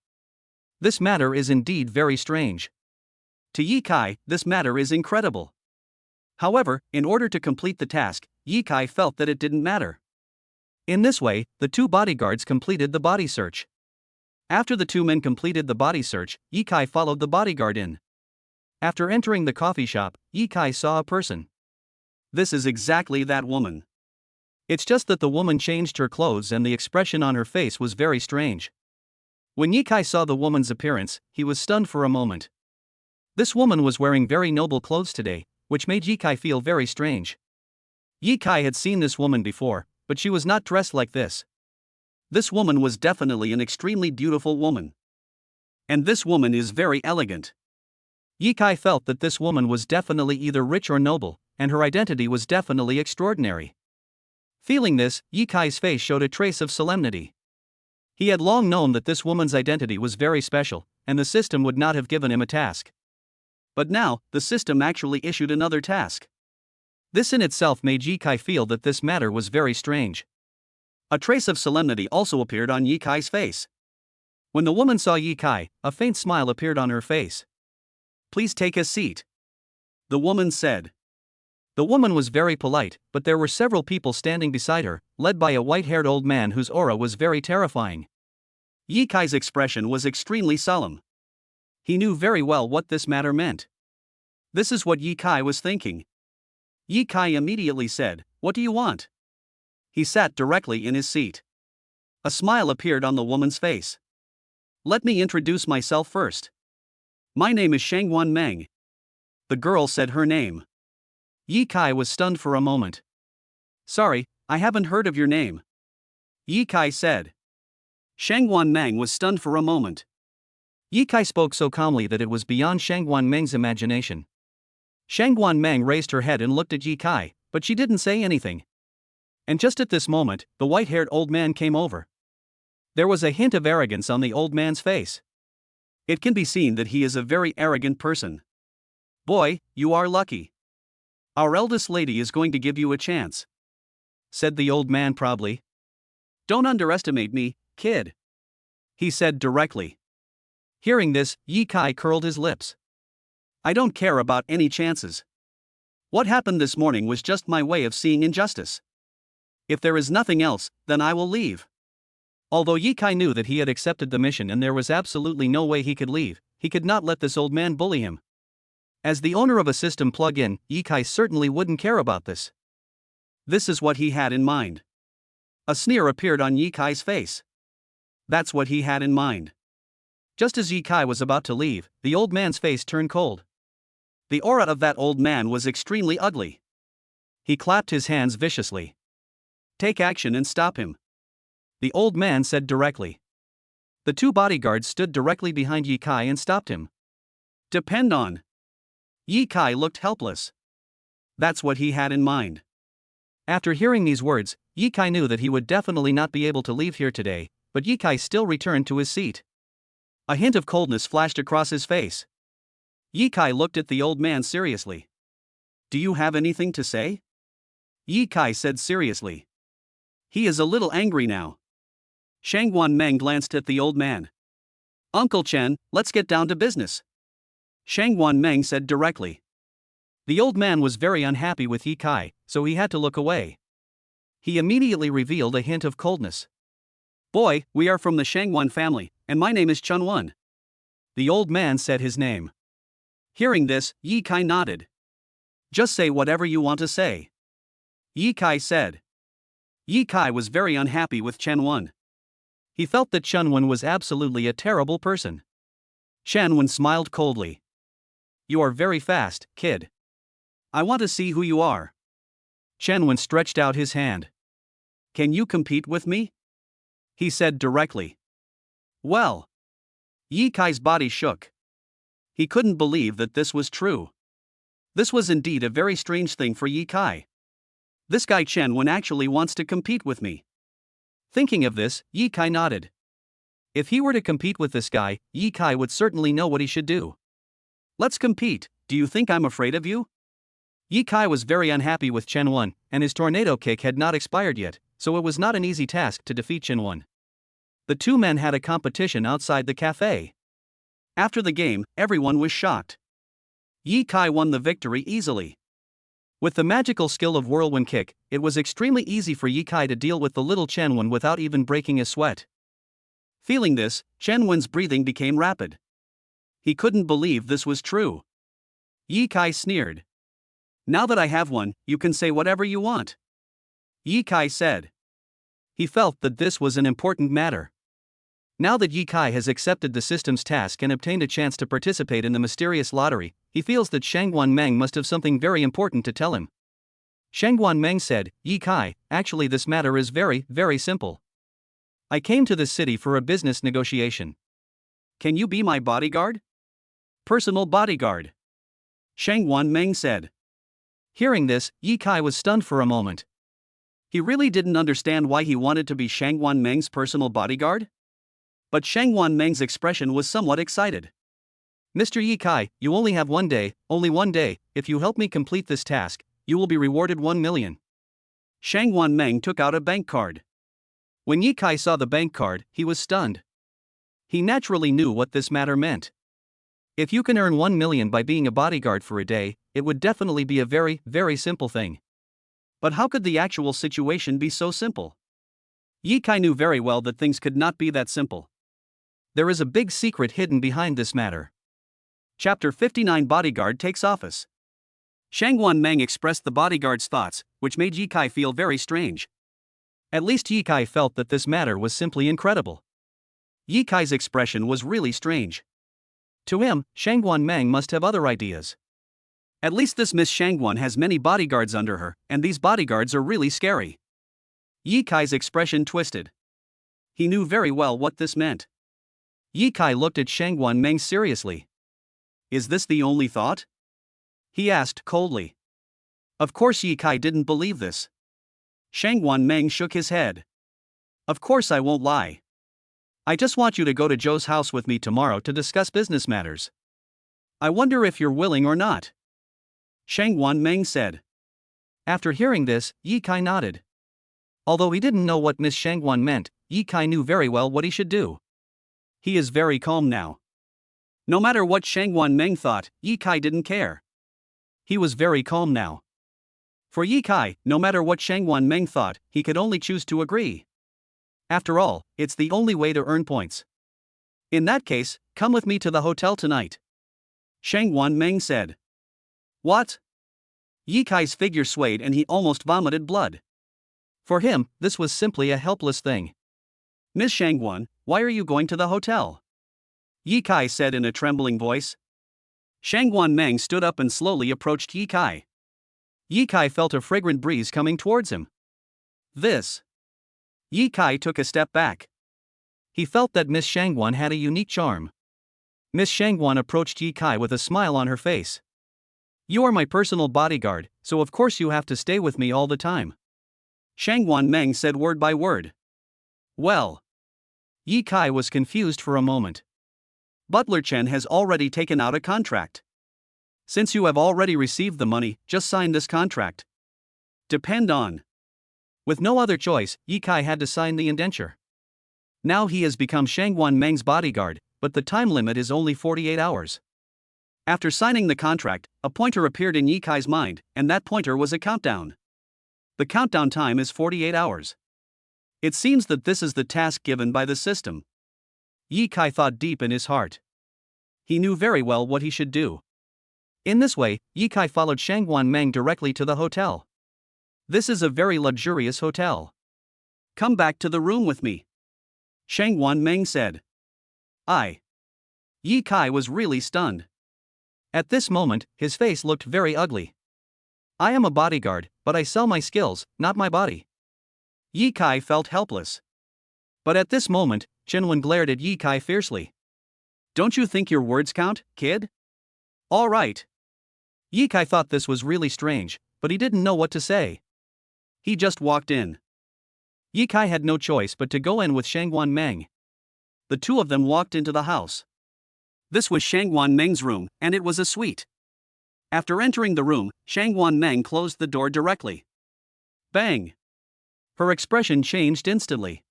This matter is indeed very strange. To Yi Kai, this matter is incredible. However, in order to complete the task, Yi Kai felt that it didn't matter. In this way, the two bodyguards completed the body search. After the two men completed the body search, Yi Kai followed the bodyguard in. After entering the coffee shop, Yi Kai saw a person. This is exactly that woman. It's just that the woman changed her clothes and the expression on her face was very strange. When Yi Kai saw the woman's appearance, he was stunned for a moment. This woman was wearing very noble clothes today, which made Yi Kai feel very strange. Yi Kai had seen this woman before, but she was not dressed like this. This woman was definitely an extremely beautiful woman. And this woman is very elegant. Yi Kai felt that this woman was definitely either rich or noble, and her identity was definitely extraordinary. Feeling this, Yi Kai's face showed a trace of solemnity. He had long known that this woman's identity was very special, and the system would not have given him a task. But now, the system actually issued another task. This in itself made Yi Kai feel that this matter was very strange. A trace of solemnity also appeared on Yi Kai's face. When the woman saw Yi Kai, a faint smile appeared on her face. "Please take a seat," the woman said. The woman was very polite, but there were several people standing beside her, led by a white-haired old man whose aura was very terrifying. Yi Kai's expression was extremely solemn. He knew very well what this matter meant. This is what Yi Kai was thinking. Yi Kai immediately said, "What do you want?" He sat directly in his seat. A smile appeared on the woman's face. "Let me introduce myself first. My name is Shangwan Meng." The girl said her name. Yi Kai was stunned for a moment. "Sorry, I haven't heard of your name," Yi Kai said. Shangwan Meng was stunned for a moment. Yi Kai spoke so calmly that it was beyond Shangwan Meng's imagination. Shangwan Meng raised her head and looked at Yi Kai, but she didn't say anything. And just at this moment, the white-haired old man came over. There was a hint of arrogance on the old man's face. It can be seen that he is a very arrogant person. "Boy, you are lucky. Our eldest lady is going to give you a chance," said the old man proudly. "Don't underestimate me, kid," he said directly. Hearing this, Yi Kai curled his lips. "I don't care about any chances. What happened this morning was just my way of seeing injustice. If there is nothing else, then I will leave." Although Yi Kai knew that he had accepted the mission and there was absolutely no way he could leave, he could not let this old man bully him. As the owner of a system plug-in, Yi Kai certainly wouldn't care about this. This is what he had in mind. A sneer appeared on Yi Kai's face. That's what he had in mind. Just as Yi Kai was about to leave, the old man's face turned cold. The aura of that old man was extremely ugly. He clapped his hands viciously. "Take action and stop him," the old man said directly. The two bodyguards stood directly behind Yi Kai and stopped him. "Depend on." Yi Kai looked helpless. That's what he had in mind. After hearing these words, Yi Kai knew that he would definitely not be able to leave here today, but Yi Kai still returned to his seat. A hint of coldness flashed across his face. Yi Kai looked at the old man seriously. "Do you have anything to say?" Yi Kai said seriously. He is a little angry now. Shang Wanmeng glanced at the old man. Uncle Chen, let's get down to business, Shang Wanmeng said directly. The old man was very unhappy with Yi Kai, so he had to look away. He immediately revealed a hint of coldness. Boy, we are from the Shangwan family, and my name is Chun Wan. The old man said his name. Hearing this, Yi Kai nodded. Just say whatever you want to say, Yi Kai said. Yi Kai was very unhappy with Chen Wan. He felt that Chun Wan was absolutely a terrible person. Chen Wan smiled coldly. You are very fast, kid. I want to see who you are. Chen Wan stretched out his hand. Can you compete with me? He said directly. Well. Yi Kai's body shook. He couldn't believe that this was true. This was indeed a very strange thing for Yi Kai. This guy Chen Wan actually wants to compete with me. Thinking of this, Yi Kai nodded. If he were to compete with this guy, Yi Kai would certainly know what he should do. Let's compete. Do you think I'm afraid of you? Yi Kai was very unhappy with Chen Wan, and his tornado kick had not expired yet, so it was not an easy task to defeat Chen Wan. The two men had a competition outside the cafe. After the game, everyone was shocked. Yi Kai won the victory easily. With the magical skill of whirlwind kick, it was extremely easy for Yi Kai to deal with the little Chen Wan without even breaking a sweat. Feeling this, Chen Wan's breathing became rapid. He couldn't believe this was true. Yi Kai sneered. Now that I have one, you can say whatever you want, Yi Kai said. He felt that this was an important matter. Now that Yi Kai has accepted the system's task and obtained a chance to participate in the mysterious lottery, he feels that Shang Wanmeng must have something very important to tell him. Shang Wanmeng said, Yi Kai, actually this matter is very, very simple. I came to this city for a business negotiation. Can you be my bodyguard? Personal bodyguard, Shang Wanmeng said. Hearing this, Yi Kai was stunned for a moment. He really didn't understand why he wanted to be Shang Wanmeng's personal bodyguard. But Shang Wanmeng's expression was somewhat excited. Mr. Yi Kai, you only have only one day. If you help me complete this task, you will be rewarded 1 million. Shang Wanmeng took out a bank card. When Yi Kai saw the bank card, he was stunned. He naturally knew what this matter meant. If you can earn 1 million by being a bodyguard for a day, it would definitely be a very, very simple thing. But how could the actual situation be so simple? Yi Kai knew very well that things could not be that simple. There is a big secret hidden behind this matter. Chapter 59 Bodyguard Takes Office. Shang Wanmeng expressed the bodyguard's thoughts, which made Yi Kai feel very strange. At least Yi Kai felt that this matter was simply incredible. Yi Kai's expression was really strange. To him, Shang Wanmeng must have other ideas. At least this Miss Shangwan has many bodyguards under her, and these bodyguards are really scary. Yi Kai's expression twisted. He knew very well what this meant. Yi Kai looked at Shang Wanmeng seriously. Is this the only thought? He asked coldly. Of course Yi Kai didn't believe this. Shang Wanmeng shook his head. Of course I won't lie. I just want you to go to Zhou's house with me tomorrow to discuss business matters. I wonder if you're willing or not, Shang Wanmeng said. After hearing this, Yi Kai nodded. Although he didn't know what Miss Shangwan meant, Yi Kai knew very well what he should do. He is very calm now. No matter what Shang Wanmeng thought, Yi Kai didn't care. He was very calm now. For Yi Kai, no matter what Shang Wanmeng thought, he could only choose to agree. After all, it's the only way to earn points. In that case, come with me to the hotel tonight, Shang Wanmeng said. What? Yi Kai's figure swayed and he almost vomited blood. For him, this was simply a helpless thing. Miss Shangwan, why are you going to the hotel? Yi Kai said in a trembling voice. Shang Wanmeng stood up and slowly approached Yi Kai. Yi Kai felt a fragrant breeze coming towards him. This. Yi Kai took a step back. He felt that Miss Shangwan had a unique charm. Miss Shangwan approached Yi Kai with a smile on her face. You are my personal bodyguard, so of course you have to stay with me all the time, Shang Wanmeng said word by word. Well. Yi Kai was confused for a moment. Butler Chen has already taken out a contract. Since you have already received the money, just sign this contract. Depend on. With no other choice, Yi Kai had to sign the indenture. Now he has become Shangguan Meng's bodyguard, but the time limit is only 48 hours. After signing the contract, a pointer appeared in Ye Kai's mind, and that pointer was a countdown. The countdown time is 48 hours. It seems that this is the task given by the system. Ye Kai thought deep in his heart. He knew very well what he should do. In this way, Ye Kai followed Shangguan Meng directly to the hotel. This is a very luxurious hotel. Come back to the room with me, Shangguan Meng said. Ye Kai was really stunned. At this moment, his face looked very ugly. I am a bodyguard, but I sell my skills, not my body. Ye Kai felt helpless. But at this moment, Chenwen glared at Ye Kai fiercely. Don't you think your words count, kid? All right. Ye Kai thought this was really strange, but he didn't know what to say. He just walked in. Ye Kai had no choice but to go in with Shangguan Meng. The two of them walked into the house. This was Shangguan Meng's room, and it was a suite. After entering the room, Shangguan Meng closed the door directly. Bang! Her expression changed instantly.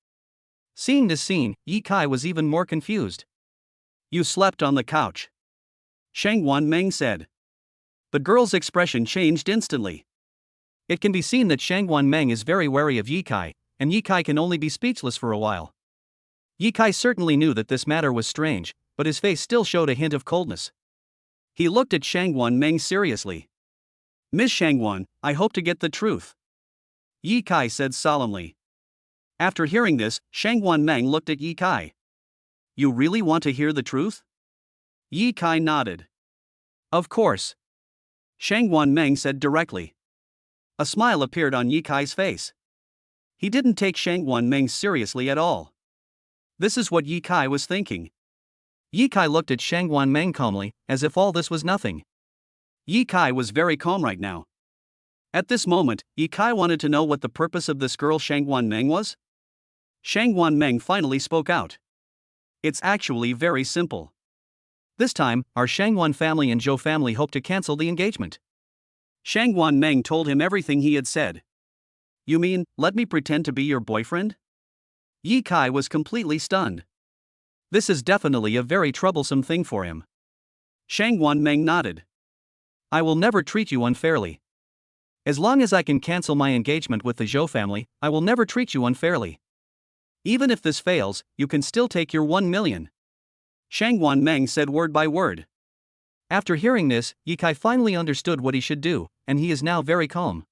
Seeing this scene, Ye Kai was even more confused. You slept on the couch, Shangguan Meng said. The girl's expression changed instantly. It can be seen that Shangguan Meng is very wary of Ye Kai, and Ye Kai can only be speechless for a while. Ye Kai certainly knew that this matter was strange, but his face still showed a hint of coldness. He looked at Shangguan Meng seriously. Miss Shangguan, I hope to get the truth, Ye Kai said solemnly. After hearing this, Shangguan Meng looked at Ye Kai. You really want to hear the truth? Ye Kai nodded. Of course, Shangguan Meng said directly. A smile appeared on Ye Kai's face. He didn't take Shangguan Meng seriously at all. This is what Ye Kai was thinking. Ye Kai looked at Shangguan Meng calmly, as if all this was nothing. Ye Kai was very calm right now. At this moment, Ye Kai wanted to know what the purpose of this girl Shangguan Meng was. Shangguan Meng finally spoke out. It's actually very simple. This time, our Shangguan family and Zhou family hope to cancel the engagement. Shangguan Meng told him everything he had said. You mean, let me pretend to be your boyfriend? Ye Kai was completely stunned. This is definitely a very troublesome thing for him. Shangguan Meng nodded. I will never treat you unfairly. As long as I can cancel my engagement with the Zhou family, I will never treat you unfairly. Even if this fails, you can still take your 1 million. Shangguan Meng said word by word. After hearing this, Ye Kai finally understood what he should do, and he is now very calm.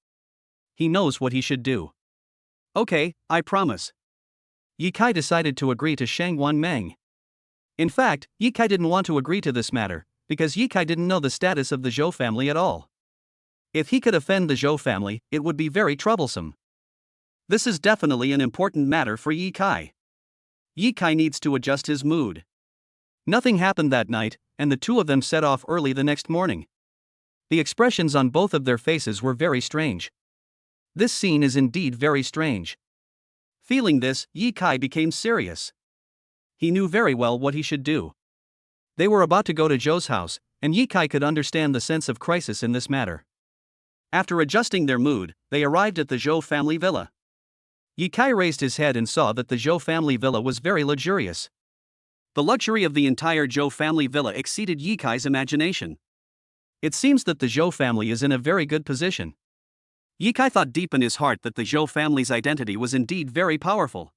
He knows what he should do. Okay, I promise. Ye Kai decided to agree to Shangguan Meng. In fact, Ye Kai didn't want to agree to this matter, because Ye Kai didn't know the status of the Zhou family at all. If he could offend the Zhou family, it would be very troublesome. This is definitely an important matter for Ye Kai. Ye Kai needs to adjust his mood. Nothing happened that night, and the two of them set off early the next morning. The expressions on both of their faces were very strange. This scene is indeed very strange. Feeling this, Ye Kai became serious. He knew very well what he should do. They were about to go to Zhou's house, and Ye Kai could understand the sense of crisis in this matter. After adjusting their mood, they arrived at the Zhou family villa. Ye Kai raised his head and saw that the Zhou family villa was very luxurious. The luxury of the entire Zhou family villa exceeded Ye Kai's imagination. It seems that the Zhou family is in a very good position. Ye Kai thought deep in his heart that the Zhou family's identity was indeed very powerful.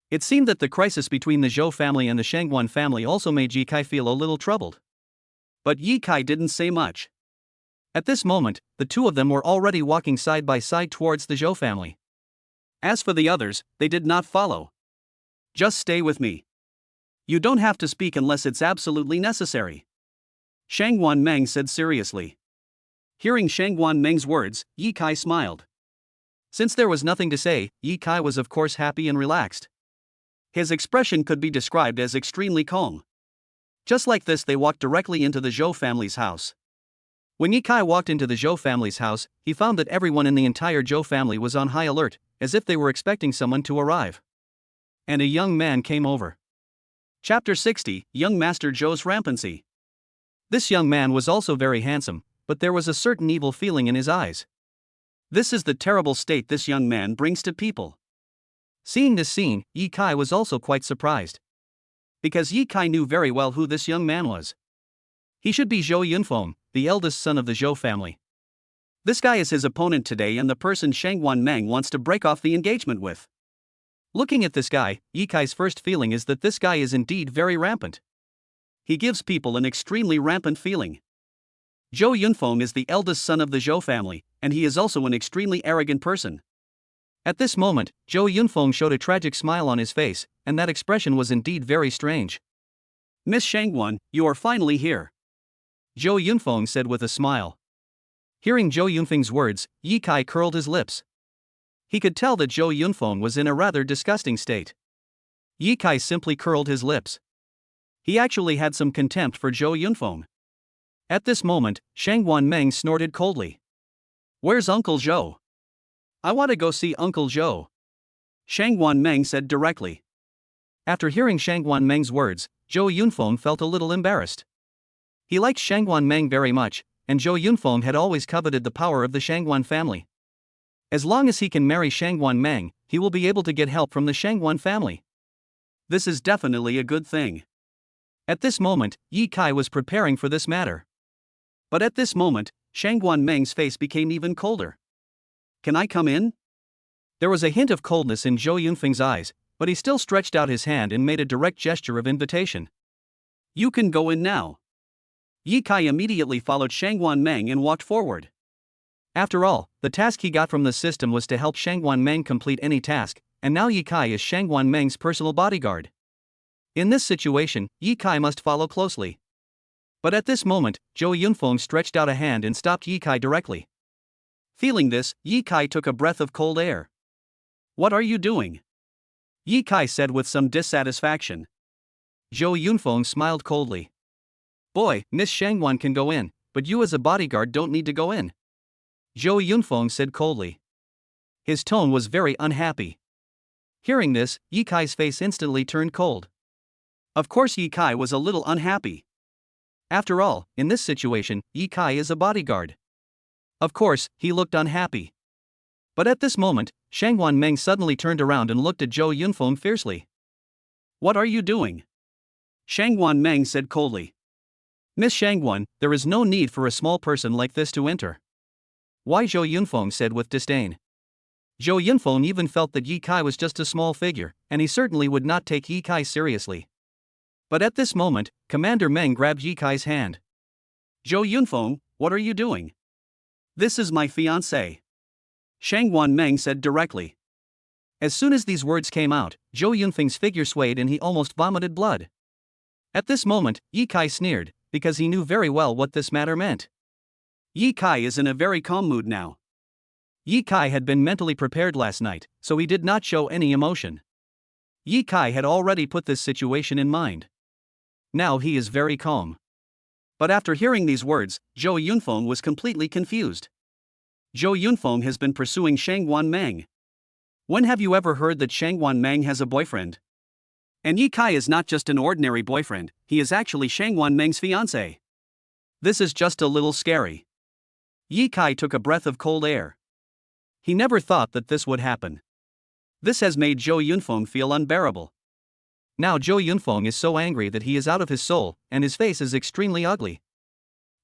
It seemed that the crisis between the Zhou family and the Shangguan family also made Ye Kai feel a little troubled. But Ye Kai didn't say much. At this moment, the two of them were already walking side by side towards the Zhou family. As for the others, they did not follow. Just stay with me. You don't have to speak unless it's absolutely necessary, Shangguan Meng said seriously. Hearing Shangguan Meng's words, Ye Kai smiled. Since there was nothing to say, Ye Kai was of course happy and relaxed. His expression could be described as extremely calm. Just like this, they walked directly into the Zhou family's house. When Ye Kai walked into the Zhou family's house, he found that everyone in the entire Zhou family was on high alert, as if they were expecting someone to arrive. And a young man came over. Chapter 60, Young Master Zhou's Rampancy. This young man was also very handsome, but there was a certain evil feeling in his eyes. This is the terrible state this young man brings to people. Seeing this scene, Yi Kai was also quite surprised. Because Yi Kai knew very well who this young man was. He should be Zhou Yunfeng, the eldest son of the Zhou family. This guy is his opponent today and the person Shangguan Meng wants to break off the engagement with. Looking at this guy, Yi Kai's first feeling is that this guy is indeed very rampant. He gives people an extremely rampant feeling. Zhou Yunfeng is the eldest son of the Zhou family, and he is also an extremely arrogant person. At this moment, Zhou Yunfeng showed a tragic smile on his face, and that expression was indeed very strange. Miss Shangguan, you are finally here. Zhou Yunfeng said with a smile. Hearing Zhou Yunfeng's words, Yi Kai curled his lips. He could tell that Zhou Yunfeng was in a rather disgusting state. Yi Kai simply curled his lips. He actually had some contempt for Zhou Yunfeng. At this moment, Shangguan Meng snorted coldly. Where's Uncle Zhou? I want to go see Uncle Zhou. Shangguan Meng said directly. After hearing Shangguan Meng's words, Zhou Yunfeng felt a little embarrassed. He liked Shangguan Meng very much, and Zhou Yunfeng had always coveted the power of the Shangguan family. As long as he can marry Shangguan Meng, he will be able to get help from the Shangguan family. This is definitely a good thing. At this moment, Yi Kai was preparing for this matter. But at this moment, Shangguan Meng's face became even colder. Can I come in? There was a hint of coldness in Zhou Yunfeng's eyes, but he still stretched out his hand and made a direct gesture of invitation. You can go in now. Yi Kai immediately followed Shangguan Meng and walked forward. After all, the task he got from the system was to help Shangguan Meng complete any task, and now Yi Kai is Shangguan Meng's personal bodyguard. In this situation, Yi Kai must follow closely. But at this moment, Zhou Yunfeng stretched out a hand and stopped Yi Kai directly. Feeling this, Yi Kai took a breath of cold air. What are you doing? Yi Kai said with some dissatisfaction. Zhou Yunfeng smiled coldly. Boy, Miss Shangguan can go in, but you as a bodyguard don't need to go in. Zhou Yunfeng said coldly. His tone was very unhappy. Hearing this, Yi Kai's face instantly turned cold. Of course Yi Kai was a little unhappy. After all, in this situation, Yi Kai is a bodyguard. Of course, he looked unhappy. But at this moment, Shangguan Meng suddenly turned around and looked at Zhou Yunfeng fiercely. What are you doing? Shangguan Meng said coldly. Miss Shangguan, there is no need for a small person like this to enter. Why? Zhou Yunfeng said with disdain. Zhou Yunfeng even felt that Yi Kai was just a small figure, and he certainly would not take Yi Kai seriously. But at this moment, Commander Meng grabbed Yi Kai's hand. Zhou Yunfeng, what are you doing? This is my fiancé. Shangguan Meng said directly. As soon as these words came out, Zhou Yunfeng's figure swayed and he almost vomited blood. At this moment, Yi Kai sneered, because he knew very well what this matter meant. Yi Kai is in a very calm mood now. Yi Kai had been mentally prepared last night, so he did not show any emotion. Yi Kai had already put this situation in mind. Now he is very calm. But after hearing these words, Zhou Yunfeng was completely confused. Zhou Yunfeng has been pursuing Shangguan Meng. When have you ever heard that Shangguan Meng has a boyfriend? And Yi Kai is not just an ordinary boyfriend, he is actually Shangguan Meng's fiancé. This is just a little scary. Yi Kai took a breath of cold air. He never thought that this would happen. This has made Zhou Yunfeng feel unbearable. Now Zhou Yunfeng is so angry that he is out of his soul, and his face is extremely ugly.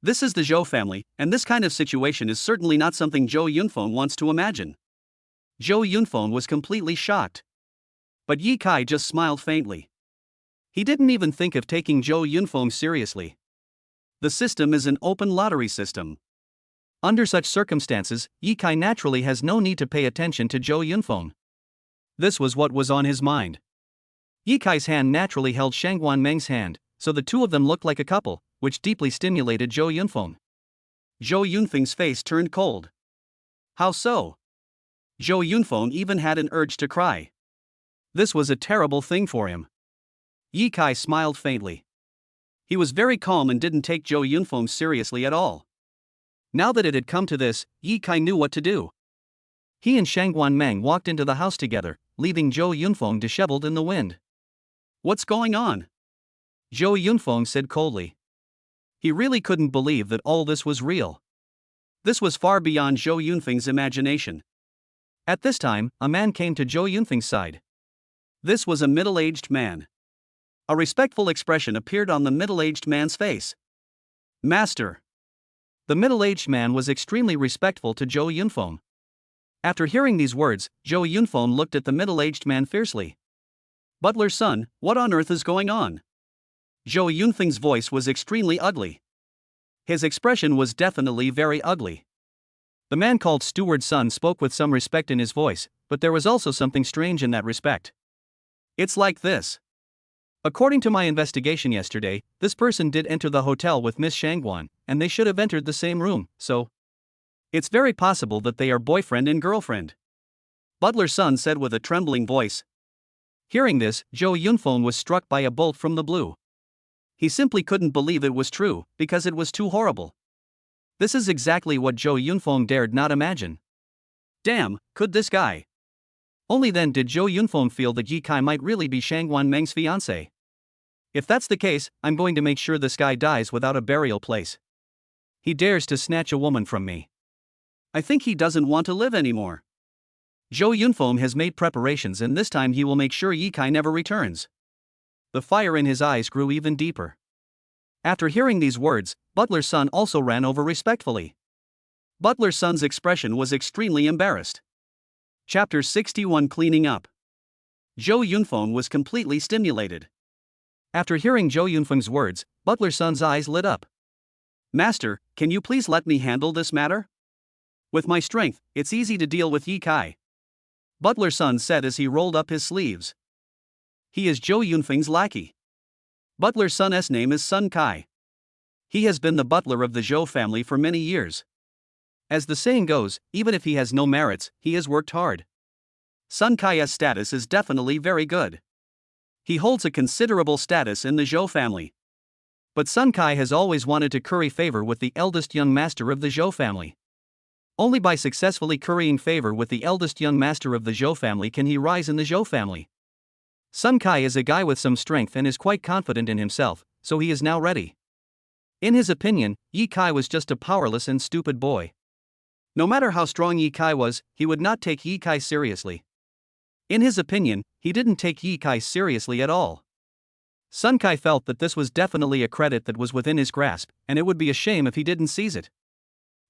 This is the Zhou family, and this kind of situation is certainly not something Zhou Yunfeng wants to imagine. Zhou Yunfeng was completely shocked. But Yi Kai just smiled faintly. He didn't even think of taking Zhou Yunfeng seriously. The system is an open lottery system. Under such circumstances, Yi Kai naturally has no need to pay attention to Zhou Yunfeng. This was what was on his mind. Yi Kai's hand naturally held Shangguan Meng's hand, so the two of them looked like a couple, which deeply stimulated Zhou Yunfeng. Zhou Yunfeng's face turned cold. How so? Zhou Yunfeng even had an urge to cry. This was a terrible thing for him. Yi Kai smiled faintly. He was very calm and didn't take Zhou Yunfeng seriously at all. Now that it had come to this, Yi Kai knew what to do. He and Shangguan Meng walked into the house together, leaving Zhou Yunfeng disheveled in the wind. What's going on? Zhou Yunfeng said coldly. He really couldn't believe that all this was real. This was far beyond Zhou Yunfeng's imagination. At this time, a man came to Zhou Yunfeng's side. This was a middle-aged man. A respectful expression appeared on the middle-aged man's face. Master. The middle-aged man was extremely respectful to Zhou Yunfeng. After hearing these words, Zhou Yunfeng looked at the middle-aged man fiercely. Butler's son, what on earth is going on? Zhou Yunfeng's voice was extremely ugly. His expression was definitely very ugly. The man called steward's son spoke with some respect in his voice, but there was also something strange in that respect. It's like this. According to my investigation yesterday, this person did enter the hotel with Miss Shangguan, and they should have entered the same room, so it's very possible that they are boyfriend and girlfriend. Butler's son said with a trembling voice. Hearing this, Zhou Yunfeng was struck by a bolt from the blue. He simply couldn't believe it was true, because it was too horrible. This is exactly what Zhou Yunfeng dared not imagine. Damn, could this guy? Only then did Zhou Yunfeng feel that Ye Kai might really be Shangguan Meng's fiancé. If that's the case, I'm going to make sure this guy dies without a burial place. He dares to snatch a woman from me. I think he doesn't want to live anymore. Zhou Yunfeng has made preparations, and this time he will make sure Ye Kai never returns. The fire in his eyes grew even deeper. After hearing these words, Butler's son also ran over respectfully. Butler's son's expression was extremely embarrassed. Chapter 61 Cleaning Up. Zhou Yunfeng was completely stimulated. After hearing Zhou Yunfeng's words, Butler's son's eyes lit up. Master, can you please let me handle this matter? With my strength, it's easy to deal with Ye Kai. Butler's son said as he rolled up his sleeves. He is Zhou Yunfeng's lackey. Butler's son's name is Sun Kai. He has been the butler of the Zhou family for many years. As the saying goes, even if he has no merits, he has worked hard. Sun Kai's status is definitely very good. He holds a considerable status in the Zhou family. But Sun Kai has always wanted to curry favor with the eldest young master of the Zhou family. Only by successfully currying favor with the eldest young master of the Zhou family can he rise in the Zhou family. Sun Kai is a guy with some strength and is quite confident in himself, so he is now ready. In his opinion, Ye Kai was just a powerless and stupid boy. No matter how strong Ye Kai was, he would not take Ye Kai seriously. In his opinion, he didn't take Ye Kai seriously at all. Sun Kai felt that this was definitely a credit that was within his grasp, and it would be a shame if he didn't seize it.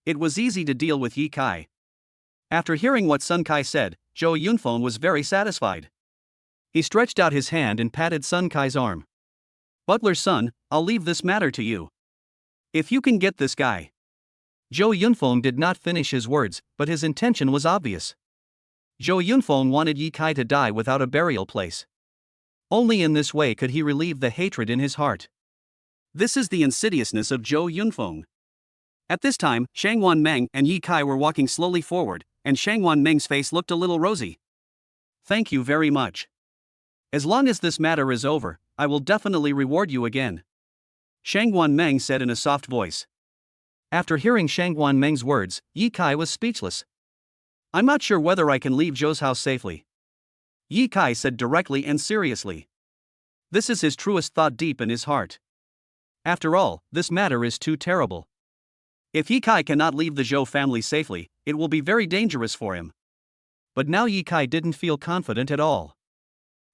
It was easy to deal with Ye Kai. After hearing what Sun Kai said, Zhou Yunfeng was very satisfied. He stretched out his hand and patted Sun Kai's arm. Butler's son, I'll leave this matter to you. If you can get this guy. Zhou Yunfeng did not finish his words, but his intention was obvious. Zhou Yunfeng wanted Ye Kai to die without a burial place. Only in this way could he relieve the hatred in his heart. This is the insidiousness of Zhou Yunfeng. At this time, Shangguan Meng and Ye Kai were walking slowly forward, and Shangguan Meng's face looked a little rosy. Thank you very much. As long as this matter is over, I will definitely reward you again. Shangguan Meng said in a soft voice. After hearing Shangguan Meng's words, Ye Kai was speechless. I'm not sure whether I can leave Zhou's house safely. Ye Kai said directly and seriously. This is his truest thought deep in his heart. After all, this matter is too terrible. If Ye Kai cannot leave the Zhou family safely, it will be very dangerous for him. But now Ye Kai didn't feel confident at all.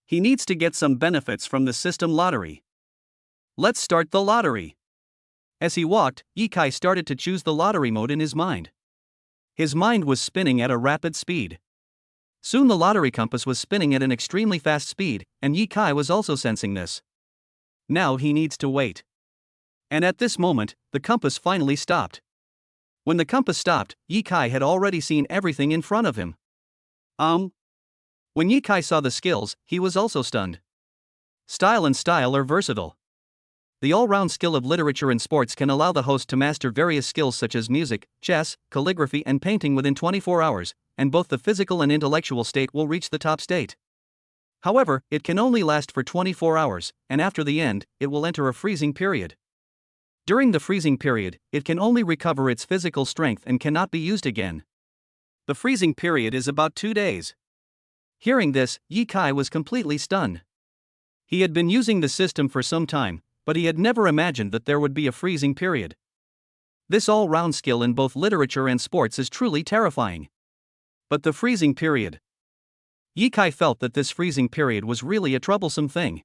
He needs to get some benefits from the system lottery. Let's start the lottery. As he walked, Ye Kai started to choose the lottery mode in his mind. His mind was spinning at a rapid speed. Soon the lottery compass was spinning at an extremely fast speed, and Ye Kai was also sensing this. Now he needs to wait. And at this moment, the compass finally stopped. When the compass stopped, Ye Kai had already seen everything in front of him. When Ye Kai saw the skills, he was also stunned. Style and style are versatile. The all-round skill of literature and sports can allow the host to master various skills such as music, chess, calligraphy and painting within 24 hours, and both the physical and intellectual state will reach the top state. However, it can only last for 24 hours, and after the end, it will enter a freezing period. During the freezing period, it can only recover its physical strength and cannot be used again. The freezing period is about 2 days. Hearing this, Ye Kai was completely stunned. He had been using the system for some time, but he had never imagined that there would be a freezing period. This all-round skill in both literature and sports is truly terrifying. But the freezing period. Yi Kai felt that this freezing period was really a troublesome thing.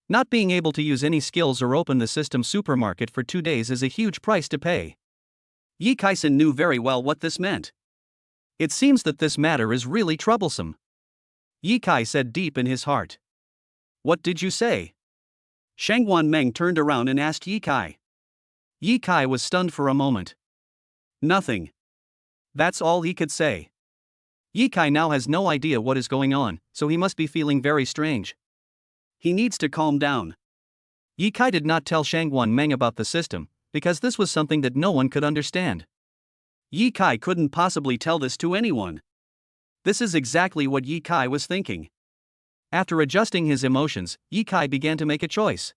Not being able to use any skills or open the system supermarket for 2 days is a huge price to pay. Yi Kai-san knew very well what this meant. It seems that this matter is really troublesome. Yi Kai said deep in his heart. What did you say? Shangguan Meng turned around and asked Yi Kai. Yi Kai was stunned for a moment. Nothing. That's all he could say. Yi Kai now has no idea what is going on, so he must be feeling very strange. He needs to calm down. Yi Kai did not tell Shangguan Meng about the system, because this was something that no one could understand. Yi Kai couldn't possibly tell this to anyone. This is exactly what Yi Kai was thinking. After adjusting his emotions, Yi Kai began to make a choice.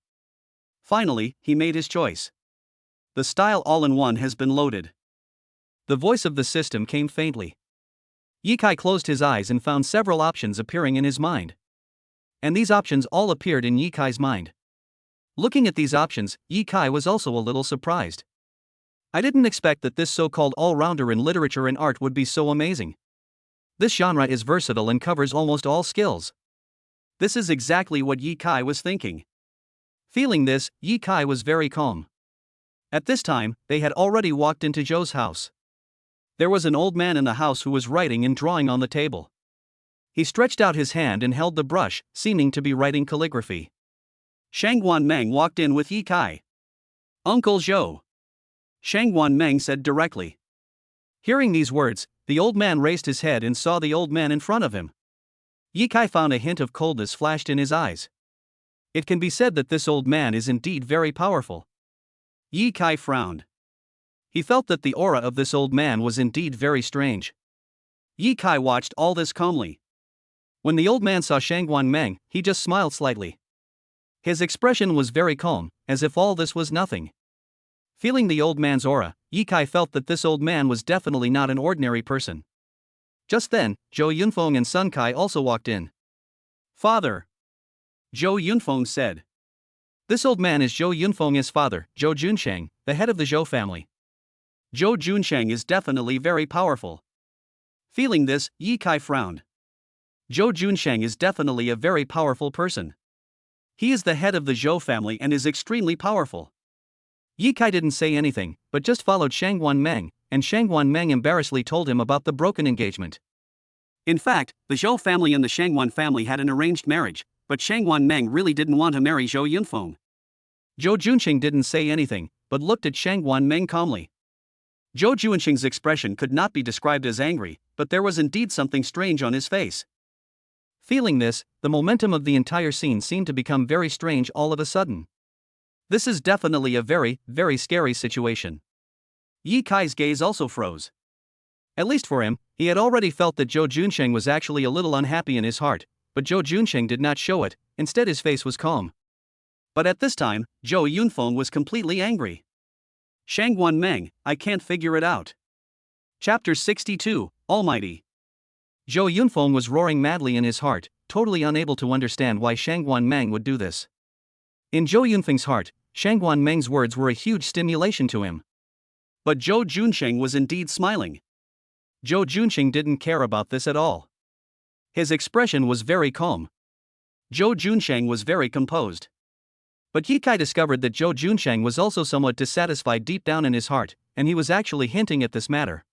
Finally, he made his choice. The style all-in-one has been loaded. The voice of the system came faintly. Yi Kai closed his eyes and found several options appearing in his mind. And these options all appeared in Yi Kai's mind. Looking at these options, Yi Kai was also a little surprised. I didn't expect that this so-called all-rounder in literature and art would be so amazing. This genre is versatile and covers almost all skills. This is exactly what Yi Kai was thinking. Feeling this, Yi Kai was very calm. At this time, they had already walked into Zhou's house. There was an old man in the house who was writing and drawing on the table. He stretched out his hand and held the brush, seeming to be writing calligraphy. Shangguan Meng walked in with Yi Kai. Uncle Zhou. Shangguan Meng said directly. Hearing these words, the old man raised his head and saw the old man in front of him. Yi Kai found a hint of coldness flashed in his eyes. It can be said that this old man is indeed very powerful. Yi Kai frowned. He felt that the aura of this old man was indeed very strange. Yi Kai watched all this calmly. When the old man saw Shangguan Meng, he just smiled slightly. His expression was very calm, as if all this was nothing. Feeling the old man's aura, Yi Kai felt that this old man was definitely not an ordinary person. Just then, Zhou Yunfeng and Sun Kai also walked in. Father. Zhou Yunfeng said. This old man is Zhou Yunfeng's father, Zhou Junsheng, the head of the Zhou family. Zhou Junsheng is definitely very powerful. Feeling this, Yi Kai frowned. Zhou Junsheng is definitely a very powerful person. He is the head of the Zhou family and is extremely powerful. Yi Kai didn't say anything, but just followed Shangguan Meng, and Shangguan Meng embarrassedly told him about the broken engagement. In fact, the Zhou family and the Shangguan family had an arranged marriage, but Shangguan Meng really didn't want to marry Zhou Yunfeng. Zhou Junsheng didn't say anything, but looked at Shangguan Meng calmly. Zhou Junsheng's expression could not be described as angry, but there was indeed something strange on his face. Feeling this, the momentum of the entire scene seemed to become very strange all of a sudden. This is definitely a very, very scary situation. Yi Kai's gaze also froze. At least for him, he had already felt that Zhou Junsheng was actually a little unhappy in his heart, but Zhou Junsheng did not show it, instead his face was calm. But at this time, Zhou Yunfeng was completely angry. Shangguan Meng, I can't figure it out. Chapter 62, Almighty. Zhou Yunfeng was roaring madly in his heart, totally unable to understand why Shangguan Meng would do this. In Zhou Yunfeng's heart, Shangguan Meng's words were a huge stimulation to him. But Zhou Junsheng was indeed smiling. Zhou Junsheng didn't care about this at all. His expression was very calm. Zhou Junsheng was very composed. But Yi Kai discovered that Zhou Junsheng was also somewhat dissatisfied deep down in his heart, and he was actually hinting at this matter.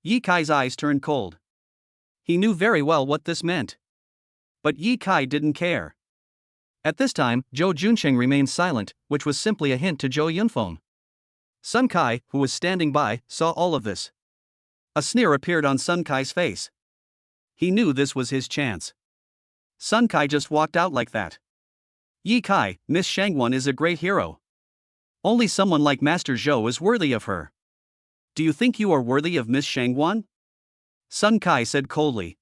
Yi Kai's eyes turned cold. He knew very well what this meant. But Yi Kai didn't care. At this time, Zhou Junsheng remained silent, which was simply a hint to Zhou Yunfeng. Sun Kai, who was standing by, saw all of this. A sneer appeared on Sun Kai's face. He knew this was his chance. Sun Kai just walked out like that. Yi Kai, Miss Shangguan is a great hero. Only someone like Master Zhou is worthy of her. Do you think you are worthy of Miss Shangguan? Sun Kai said coldly.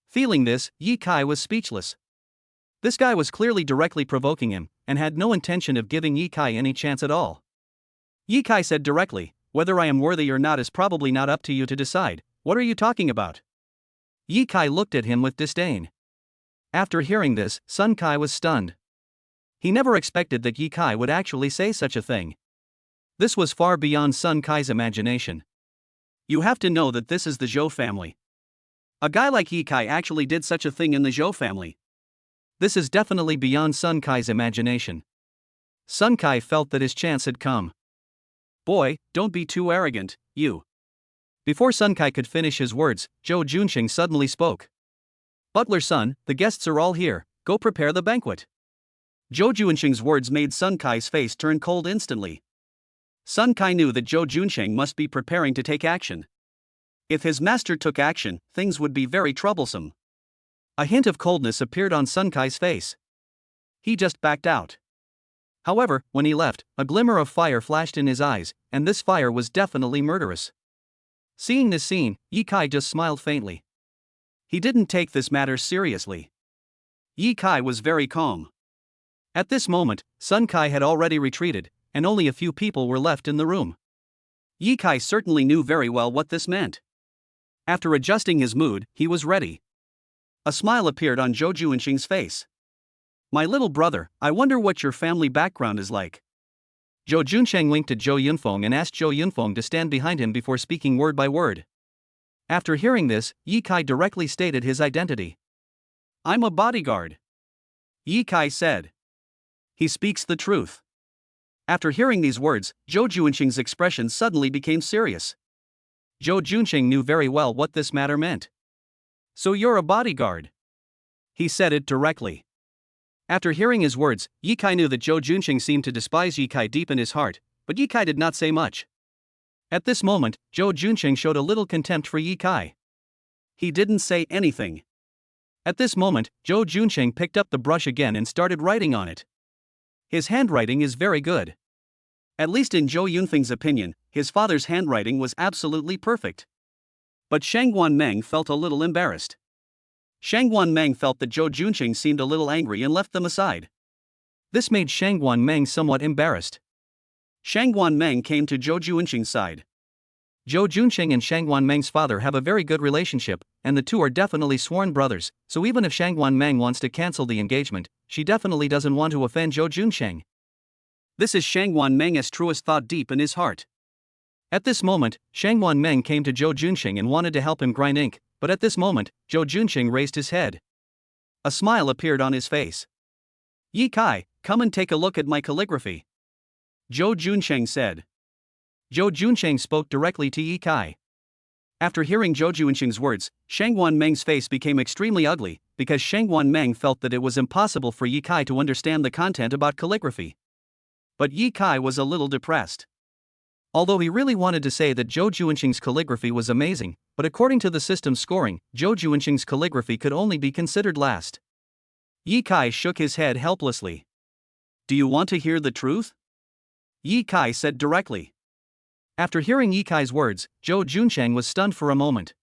Feeling this, Yi Kai was speechless. This guy was clearly directly provoking him, and had no intention of giving Yi Kai any chance at all. Yi Kai said directly, whether I am worthy or not is probably not up to you to decide. What are you talking about? Yi Kai looked at him with disdain. After hearing this, Sun Kai was stunned. He never expected that Yi Kai would actually say such a thing. This was far beyond Sun Kai's imagination. You have to know that this is the Zhou family. A guy like Yi Kai actually did such a thing in the Zhou family. This is definitely beyond Sun Kai's imagination. Sun Kai felt that his chance had come. Boy, don't be too arrogant, you. Before Sun Kai could finish his words, Zhou Junqing suddenly spoke. Butler son, the guests are all here, go prepare the banquet. Zhou Junqing's words made Sun Kai's face turn cold instantly. Sun Kai knew that Zhou Junqing must be preparing to take action. If his master took action, things would be very troublesome. A hint of coldness appeared on Sun Kai's face. He just backed out. However, when he left, a glimmer of fire flashed in his eyes, and this fire was definitely murderous. Seeing this scene, Yi Kai just smiled faintly. He didn't take this matter seriously. Yi Kai was very calm. At this moment, Sun Kai had already retreated, and only a few people were left in the room. Yi Kai certainly knew very well what this meant. After adjusting his mood, he was ready. A smile appeared on Zhou Junqing's face. My little brother, I wonder what your family background is like. Zhou Junqing winked at Zhou Yunfeng and asked Zhou Yunfeng to stand behind him before speaking word by word. After hearing this, Yi Kai directly stated his identity. I'm a bodyguard. Yi Kai said. He speaks the truth. After hearing these words, Zhou Junqing's expression suddenly became serious. Zhou Junqing knew very well what this matter meant. So you're a bodyguard? He said it directly. After hearing his words, Yi Kai knew that Zhou Junqing seemed to despise Yi Kai deep in his heart, but Yi Kai did not say much. At this moment, Zhou Junqing showed a little contempt for Yi Kai. He didn't say anything. At this moment, Zhou Junqing picked up the brush again and started writing on it. His handwriting is very good. At least in Zhou Yunfeng's opinion, his father's handwriting was absolutely perfect. But Shangguan Meng felt a little embarrassed. Shangguan Meng felt that Zhou Junqing seemed a little angry and left them aside. This made Shangguan Meng somewhat embarrassed. Shangguan Meng came to Zhou Junqing's side. Zhou Junqing and Shangguan Meng's father have a very good relationship, and the two are definitely sworn brothers, so even if Shangguan Meng wants to cancel the engagement, she definitely doesn't want to offend Zhou Junqing. This is Shangguan Meng's truest thought deep in his heart. At this moment, Shangguan Meng came to Zhou Junqing and wanted to help him grind ink, but at this moment, Zhou Junqing raised his head. A smile appeared on his face. Yi Kai, come and take a look at my calligraphy. Zhou Junqing said. Zhou Junqing spoke directly to Yi Kai. After hearing Zhou Junqing's words, Shangguan Meng's face became extremely ugly, because Shangguan Meng felt that it was impossible for Yi Kai to understand the content about calligraphy. But Yi Kai was a little depressed. Although he really wanted to say that Zhou Junqing's calligraphy was amazing, but according to the system's scoring, Zhou Junqing's calligraphy could only be considered last. Yi Kai shook his head helplessly. Do you want to hear the truth? Yi Kai said directly. After hearing Yi Kai's words, Zhou Junqing was stunned for a moment.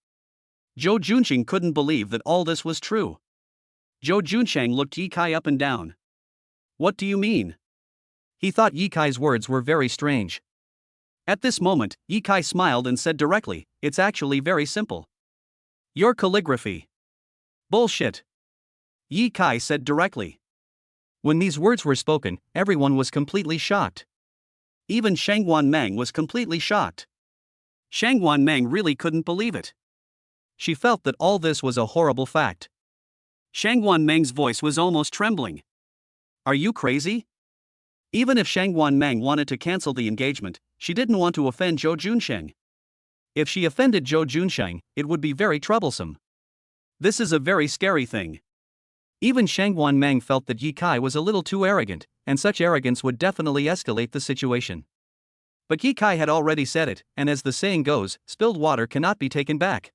Zhou Junqing couldn't believe that all this was true. Zhou Junqing looked Yi Kai up and down. What do you mean? He thought Yi Kai's words were very strange. At this moment, Yi Kai smiled and said directly, it's actually very simple. Your calligraphy. Bullshit. Yi Kai said directly. When these words were spoken, everyone was completely shocked. Even Shangguan Meng was completely shocked. Shangguan Meng really couldn't believe it. She felt that all this was a horrible fact. Shangguan Meng's voice was almost trembling. Are you crazy? Even if Shangguan Meng wanted to cancel the engagement, she didn't want to offend Zhou Junqing. If she offended Zhou Junqing, it would be very troublesome. This is a very scary thing. Even Shangguan Meng felt that Yi Kai was a little too arrogant, and such arrogance would definitely escalate the situation. But Yi Kai had already said it, and as the saying goes, spilled water cannot be taken back.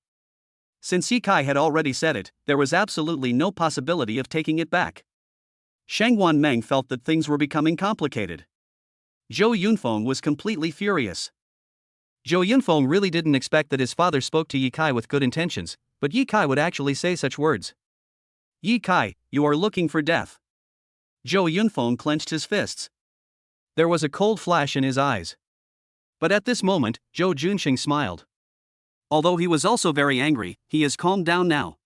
Since Yi Kai had already said it, there was absolutely no possibility of taking it back. Shangguan Meng felt that things were becoming complicated. Zhou Yunfeng was completely furious. Zhou Yunfeng really didn't expect that his father spoke to Yi Kai with good intentions, but Yi Kai would actually say such words. Yi Kai, you are looking for death. Zhou Yunfeng clenched his fists. There was a cold flash in his eyes. But at this moment, Zhou Junqing smiled. Although he was also very angry, he has calmed down now.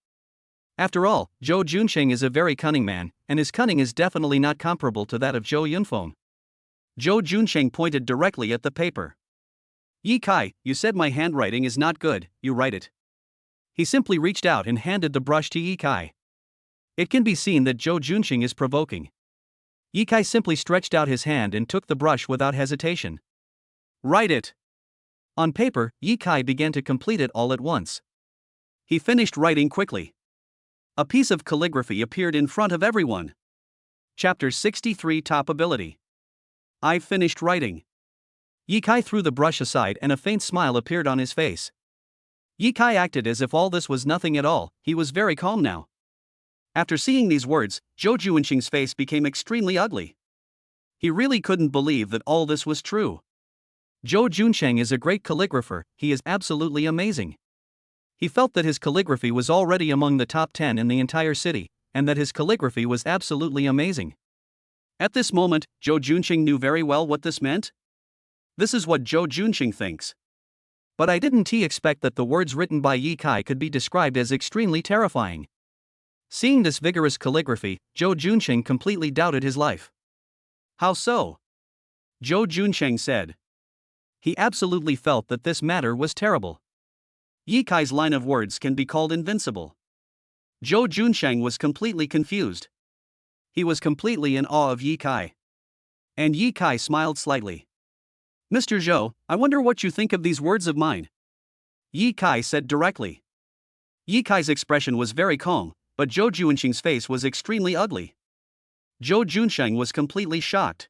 After all, Zhou Junqing is a very cunning man, and his cunning is definitely not comparable to that of Zhou Yunfeng. Zhou Junqing pointed directly at the paper. Yi Kai, you said my handwriting is not good, you write it. He simply reached out and handed the brush to Yi Kai. It can be seen that Zhou Junqing is provoking. Yi Kai simply stretched out his hand and took the brush without hesitation. Write it. On paper, Yi Kai began to complete it all at once. He finished writing quickly. A piece of calligraphy appeared in front of everyone. Chapter 63 Top Ability. I've finished writing. Yi Kai threw the brush aside and a faint smile appeared on his face. Yi Kai acted as if all this was nothing at all. He was very calm now. After seeing these words, Zhou Junqing's face became extremely ugly. He really couldn't believe that all this was true. Zhou Junqing is a great calligrapher, he is absolutely amazing. He felt that his calligraphy was already among the top 10 in the entire city, and that his calligraphy was absolutely amazing. At this moment, Zhou Junqing knew very well what this meant. This is what Zhou Junqing thinks. But I didn't expect that the words written by Yi Kai could be described as extremely terrifying. Seeing this vigorous calligraphy, Zhou Junqing completely doubted his life. How so? Zhou Junqing said. He absolutely felt that this matter was terrible. Yi Kai's line of words can be called invincible. Zhou Junqing was completely confused. He was completely in awe of Yi Kai. And Yi Kai smiled slightly. Mr. Zhou, I wonder what you think of these words of mine. Yi Kai said directly. Yi Kai's expression was very calm, but Zhou Junqing's face was extremely ugly. Zhou Junqing was completely shocked.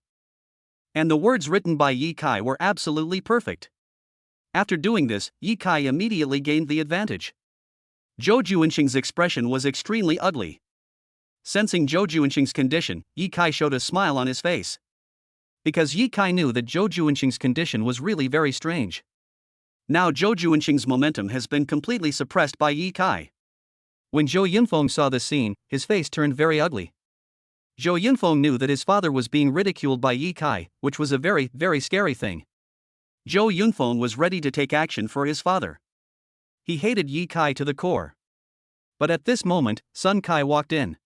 And the words written by Yi Kai were absolutely perfect. After doing this, Yi Kai immediately gained the advantage. Zhou Junqing's expression was extremely ugly. Sensing Zhou Junqing's condition, Yi Kai showed a smile on his face. Because Yi Kai knew that Zhou Junqing's condition was really very strange. Now Zhou Junqing's momentum has been completely suppressed by Yi Kai. When Zhou Yunfeng saw this scene, his face turned very ugly. Zhou Yunfeng knew that his father was being ridiculed by Yi Kai, which was a very, very scary thing. Zhou Yunfeng was ready to take action for his father. He hated Yi Kai to the core. But at this moment, Sun Kai walked in.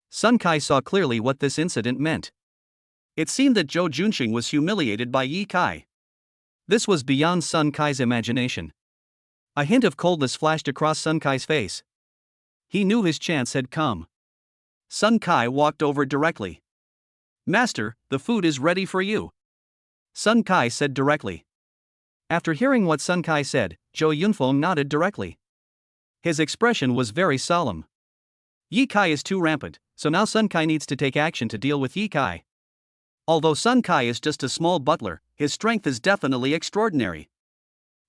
Sun Kai saw clearly what this incident meant. It seemed that Zhou Junqing was humiliated by Yi Kai. This was beyond Sun Kai's imagination. A hint of coldness flashed across Sun Kai's face. He knew his chance had come. Sun Kai walked over directly. Master, the food is ready for you. Sun Kai said directly. After hearing what Sun Kai said, Zhou Yunfeng nodded directly. His expression was very solemn. Yi Kai is too rampant, so now Sun Kai needs to take action to deal with Yi Kai. Although Sun Kai is just a small butler, his strength is definitely extraordinary.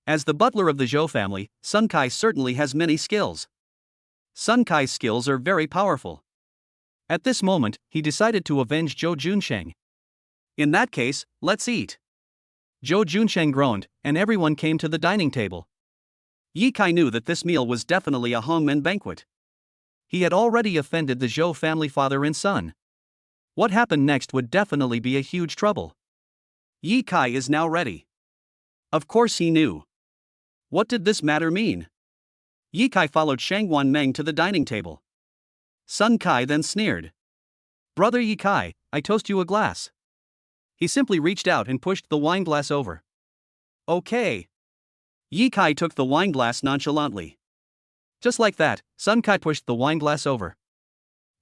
As the butler of the Zhou family, Sun Kai certainly has many skills. Sun Kai's skills are very powerful. At this moment, he decided to avenge Zhou Junqing. In that case, let's eat. Zhou Junqing groaned, and everyone came to the dining table. Yi Kai knew that this meal was definitely a hongmen banquet. He had already offended the Zhou family father and son. What happened next would definitely be a huge trouble. Yi Kai is now ready. Of course he knew. What did this matter mean? Yi Kai followed Shangwan Meng to the dining table. Sun Kai then sneered. Brother Yi Kai, I toast you a glass. He simply reached out and pushed the wine glass over. Okay. Yi Kai took the wine glass nonchalantly. Just like that, Sun Kai pushed the wine glass over.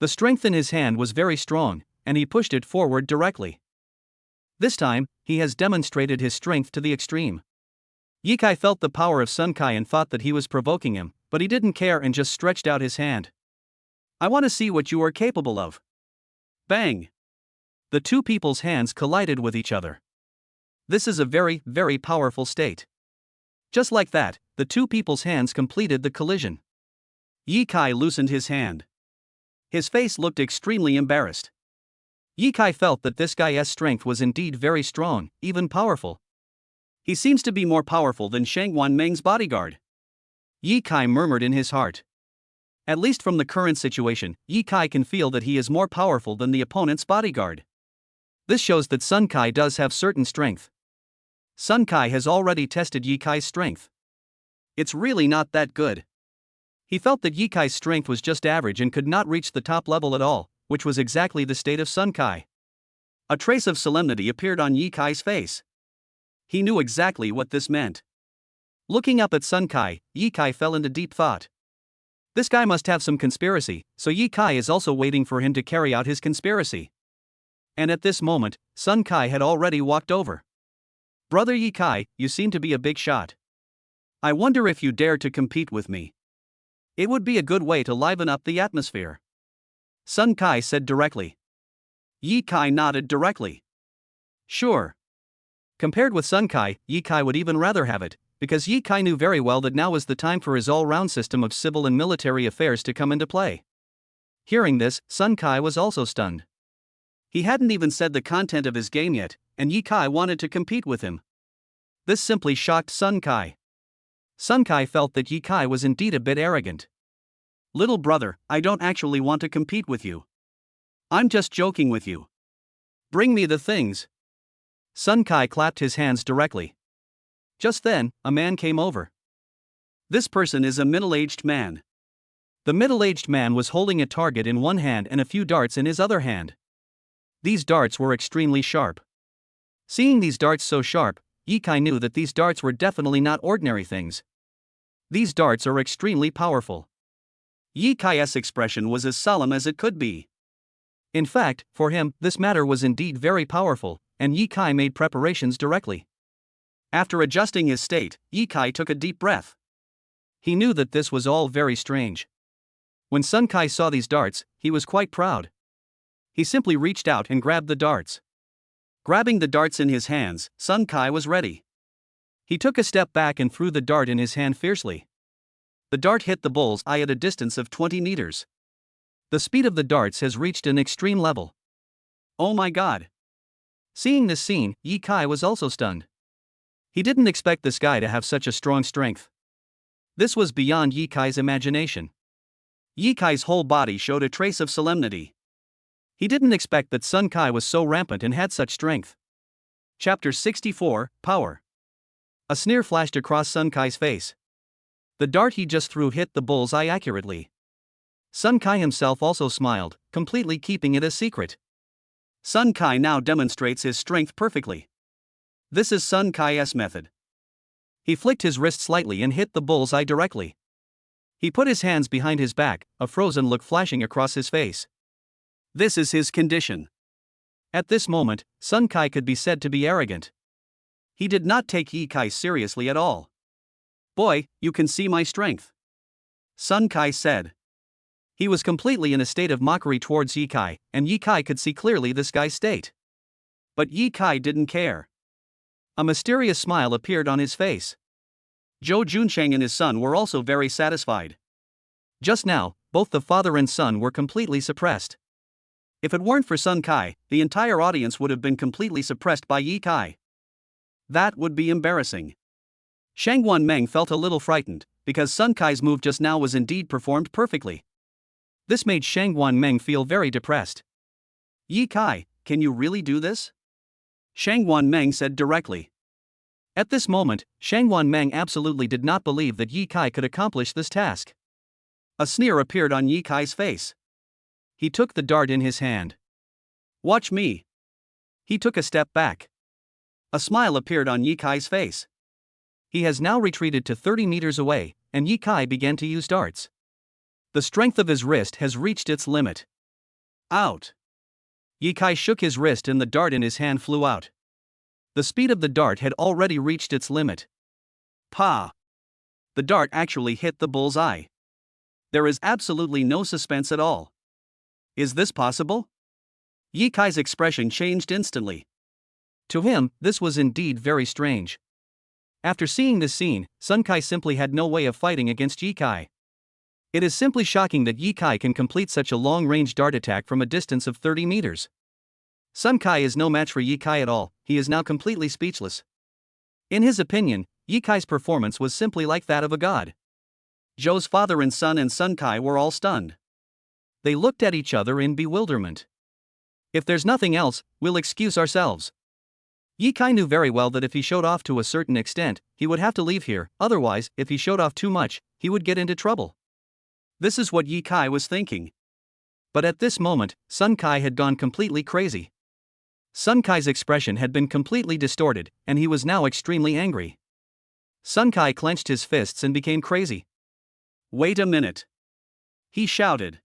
The strength in his hand was very strong, and he pushed it forward directly. This time, he has demonstrated his strength to the extreme. Yi Kai felt the power of Sun Kai and thought that he was provoking him, but he didn't care and just stretched out his hand. I want to see what you are capable of. Bang! The two people's hands collided with each other. This is a very, very powerful state. Just like that, the two people's hands completed the collision. Yi Kai loosened his hand. His face looked extremely embarrassed. Yi Kai felt that this guy's strength was indeed very strong, even powerful. He seems to be more powerful than Shangwan Meng's bodyguard. Yi Kai murmured in his heart. At least from the current situation, Yi Kai can feel that he is more powerful than the opponent's bodyguard. This shows that Sun Kai does have certain strength. Sun Kai has already tested Yi Kai's strength. It's really not that good. He felt that Yi Kai's strength was just average and could not reach the top level at all, which was exactly the state of Sun Kai. A trace of solemnity appeared on Yi Kai's face. He knew exactly what this meant. Looking up at Sun Kai, Yi Kai fell into deep thought. This guy must have some conspiracy, so Yi Kai is also waiting for him to carry out his conspiracy. And at this moment, Sun Kai had already walked over. Brother Yi Kai, you seem to be a big shot. I wonder if you dare to compete with me. It would be a good way to liven up the atmosphere. Sun Kai said directly. Yi Kai nodded directly. Sure. Compared with Sun Kai, Yi Kai would even rather have it, because Yi Kai knew very well that now was the time for his all-round system of civil and military affairs to come into play. Hearing this, Sun Kai was also stunned. He hadn't even said the content of his game yet, and Yi Kai wanted to compete with him. This simply shocked Sun Kai. Sun Kai felt that Yi Kai was indeed a bit arrogant. Little brother, I don't actually want to compete with you. I'm just joking with you. Bring me the things. Sun Kai clapped his hands directly. Just then, a man came over. This person is a middle-aged man. The middle-aged man was holding a target in one hand and a few darts in his other hand. These darts were extremely sharp. Seeing these darts so sharp, Yi Kai knew that these darts were definitely not ordinary things. These darts are extremely powerful. Yi Kai's expression was as solemn as it could be. In fact, for him, this matter was indeed very powerful, and Yi Kai made preparations directly. After adjusting his state, Yi Kai took a deep breath. He knew that this was all very strange. When Sun Kai saw these darts, he was quite proud. He simply reached out and grabbed the darts. Grabbing the darts in his hands, Sun Kai was ready. He took a step back and threw the dart in his hand fiercely. The dart hit the bull's eye at a distance of 20 meters. The speed of the darts has reached an extreme level. Oh my god! Seeing this scene, Yi Kai was also stunned. He didn't expect this guy to have such a strong strength. This was beyond Yi Kai's imagination. Yi Kai's whole body showed a trace of solemnity. He didn't expect that Sun Kai was so rampant and had such strength. Chapter 64, Power. A sneer flashed across Sun Kai's face. The dart he just threw hit the bull's eye accurately. Sun Kai himself also smiled, completely keeping it a secret. Sun Kai now demonstrates his strength perfectly. This is Sun Kai's method. He flicked his wrist slightly and hit the bull's eye directly. He put his hands behind his back, a frozen look flashing across his face. This is his condition. At this moment, Sun Kai could be said to be arrogant. He did not take Yi Kai seriously at all. Boy, you can see my strength. Sun Kai said. He was completely in a state of mockery towards Yi Kai, and Yi Kai could see clearly this guy's state. But Yi Kai didn't care. A mysterious smile appeared on his face. Zhou Junsheng and his son were also very satisfied. Just now, both the father and son were completely suppressed. If it weren't for Sun Kai, the entire audience would have been completely suppressed by Yi Kai. That would be embarrassing. Shang Wanmeng felt a little frightened, because Sun Kai's move just now was indeed performed perfectly. This made Shang Wanmeng feel very depressed. Yi Kai, can you really do this? Shang Wanmeng said directly. At this moment, Shang Wanmeng absolutely did not believe that Yi Kai could accomplish this task. A sneer appeared on Yi Kai's face. He took the dart in his hand. Watch me. He took a step back. A smile appeared on Yi Kai's face. He has now retreated to 30 meters away, and Yi Kai began to use darts. The strength of his wrist has reached its limit. Out. Yi Kai shook his wrist and the dart in his hand flew out. The speed of the dart had already reached its limit. Pa! The dart actually hit the bull's eye. There is absolutely no suspense at all. Is this possible? Yi Kai's expression changed instantly. To him, this was indeed very strange. After seeing this scene, Sun Kai simply had no way of fighting against Yi Kai. It is simply shocking that Yi Kai can complete such a long-range dart attack from a distance of 30 meters. Sun Kai is no match for Yi Kai at all, he is now completely speechless. In his opinion, Yi Kai's performance was simply like that of a god. Zhou's father and Sun Kai were all stunned. They looked at each other in bewilderment. If there's nothing else, we'll excuse ourselves. Yi Kai knew very well that if he showed off to a certain extent, he would have to leave here, otherwise, if he showed off too much, he would get into trouble. This is what Yi Kai was thinking. But at this moment, Sun Kai had gone completely crazy. Sun Kai's expression had been completely distorted, and he was now extremely angry. Sun Kai clenched his fists and became crazy. Wait a minute. He shouted.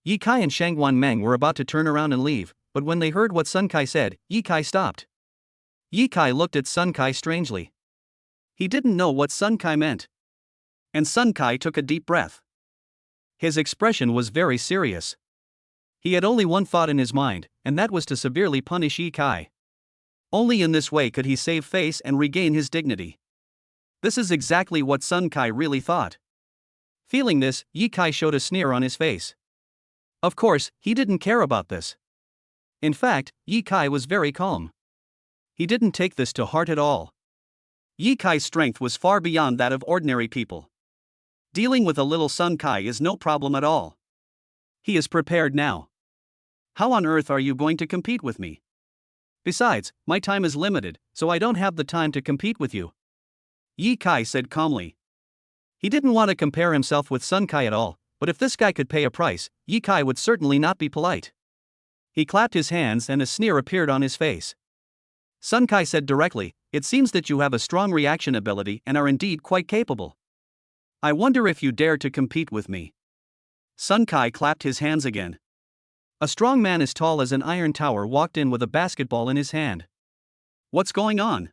Yi Kai and Shangwan Meng were about to turn around and leave, but when they heard what Sun Kai said, Yi Kai stopped. Yi Kai looked at Sun Kai strangely. He didn't know what Sun Kai meant. And Sun Kai took a deep breath. His expression was very serious. He had only one thought in his mind, and that was to severely punish Yi Kai. Only in this way could he save face and regain his dignity. This is exactly what Sun Kai really thought. Feeling this, Yi Kai showed a sneer on his face. Of course, he didn't care about this. In fact, Yi Kai was very calm. He didn't take this to heart at all. Yi Kai's strength was far beyond that of ordinary people. Dealing with a little Sun Kai is no problem at all. He is prepared now. How on earth are you going to compete with me? Besides, my time is limited, so I don't have the time to compete with you. Yi Kai said calmly. He didn't want to compare himself with Sun Kai at all, but if this guy could pay a price, Yi Kai would certainly not be polite. He clapped his hands and a sneer appeared on his face. Sun Kai said directly, "It seems that you have a strong reaction ability and are indeed quite capable. I wonder if you dare to compete with me." Sun Kai clapped his hands again. A strong man as tall as an iron tower walked in with a basketball in his hand. What's going on?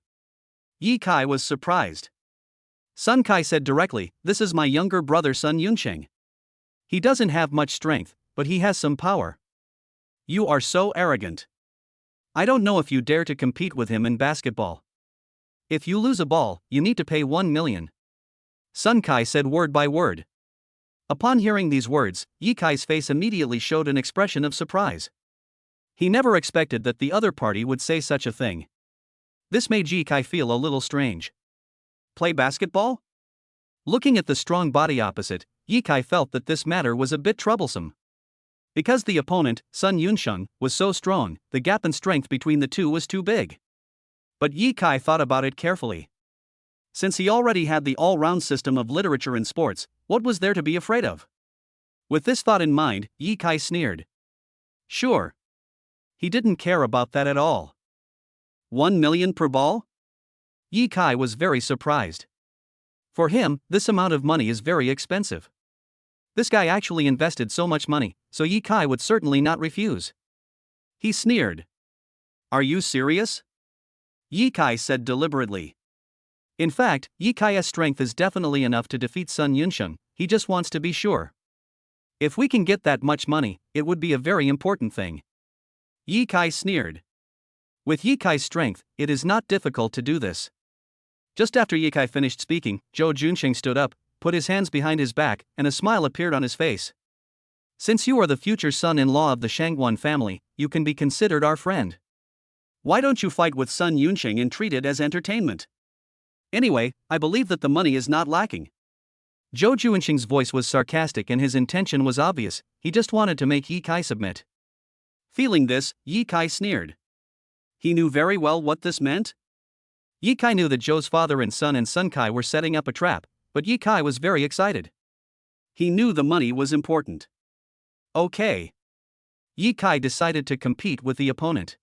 Yi Kai was surprised. Sun Kai said directly, "This is my younger brother Sun Yunsheng. He doesn't have much strength, but he has some power." You are so arrogant. I don't know if you dare to compete with him in basketball. If you lose a ball, you need to pay 1 million. Sun Kai said word by word. Upon hearing these words, Yi Kai's face immediately showed an expression of surprise. He never expected that the other party would say such a thing. This made Yi Kai feel a little strange. Play basketball? Looking at the strong body opposite, Yi Kai felt that this matter was a bit troublesome. Because the opponent, Sun Yunsheng, was so strong, the gap in strength between the two was too big. But Yi Kai thought about it carefully. Since he already had the all-round system of literature in sports, what was there to be afraid of? With this thought in mind, Yi Kai sneered. Sure. He didn't care about that at all. 1 million per ball? Yi Kai was very surprised. For him, this amount of money is very expensive. This guy actually invested so much money, so Yi Kai would certainly not refuse. He sneered. Are you serious? Yi Kai said deliberately. In fact, Yi Kai's strength is definitely enough to defeat Sun Yunsheng, he just wants to be sure. If we can get that much money, it would be a very important thing. Yi Kai sneered. With Yi Kai's strength, it is not difficult to do this. Just after Yi Kai finished speaking, Zhou Junsheng stood up, put his hands behind his back, and a smile appeared on his face. Since you are the future son-in-law of the Shangwan family, you can be considered our friend. Why don't you fight with Sun Yunsheng and treat it as entertainment? Anyway, I believe that the money is not lacking. Zhou Junsheng's voice was sarcastic and his intention was obvious, he just wanted to make Yi Kai submit. Feeling this, Yi Kai sneered. He knew very well what this meant. Yi Kai knew that Zhou's father and Sun Kai were setting up a trap, but Yi Kai was very excited. He knew the money was important. Okay. Yi Kai decided to compete with the opponent.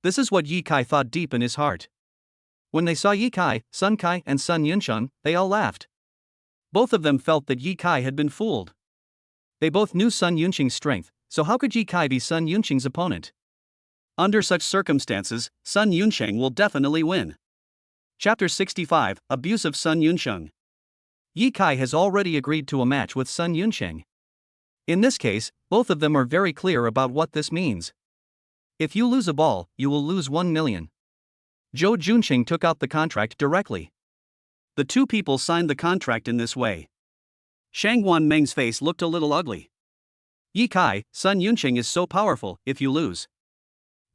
This is what Yi Kai thought deep in his heart. When they saw Yi Kai, Sun Kai, and Sun Yunsheng, they all laughed. Both of them felt that Yi Kai had been fooled. They both knew Sun Yunsheng's strength, so how could Yi Kai be Sun Yunsheng's opponent? Under such circumstances, Sun Yunsheng will definitely win. Chapter 65, Abuse of Sun Yunsheng. Yi Kai has already agreed to a match with Sun Yunsheng. In this case, both of them are very clear about what this means. If you lose a ball, you will lose 1 million. Zhou Junsheng took out the contract directly. The two people signed the contract in this way. Shangwan Meng's face looked a little ugly. Yi Kai, Sun Yunsheng is so powerful, if you lose.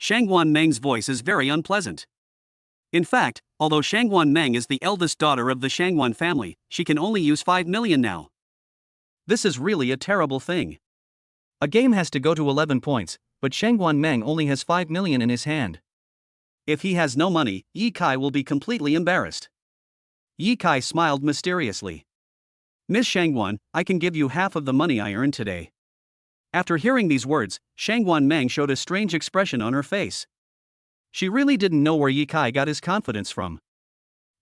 Shangwan Meng's voice is very unpleasant. In fact, although Shangwan Meng is the eldest daughter of the Shangwan family, she can only use 5 million now. This is really a terrible thing. A game has to go to 11 points, but Shangwan Meng only has 5 million in his hand. If he has no money, Yi Kai will be completely embarrassed. Yi Kai smiled mysteriously. Miss Shangwan, I can give you half of the money I earned today. After hearing these words, Shangwan Meng showed a strange expression on her face. She really didn't know where Yi Kai got his confidence from.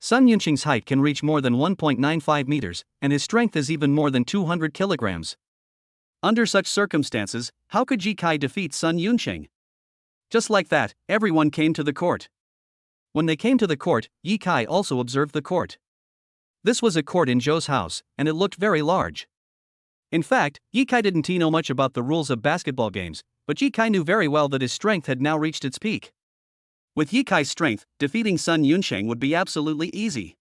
Sun Yunqing's height can reach more than 1.95 meters, and his strength is even more than 200 kilograms. Under such circumstances, how could Yi Kai defeat Sun Yunqing? Just like that, everyone came to the court. When they came to the court, Yi Kai also observed the court. This was a court in Zhou's house, and it looked very large. In fact, Yi Kai didn't know much about the rules of basketball games, but Yi Kai knew very well that his strength had now reached its peak. With Yi Kai's strength, defeating Sun Yunqing would be absolutely easy.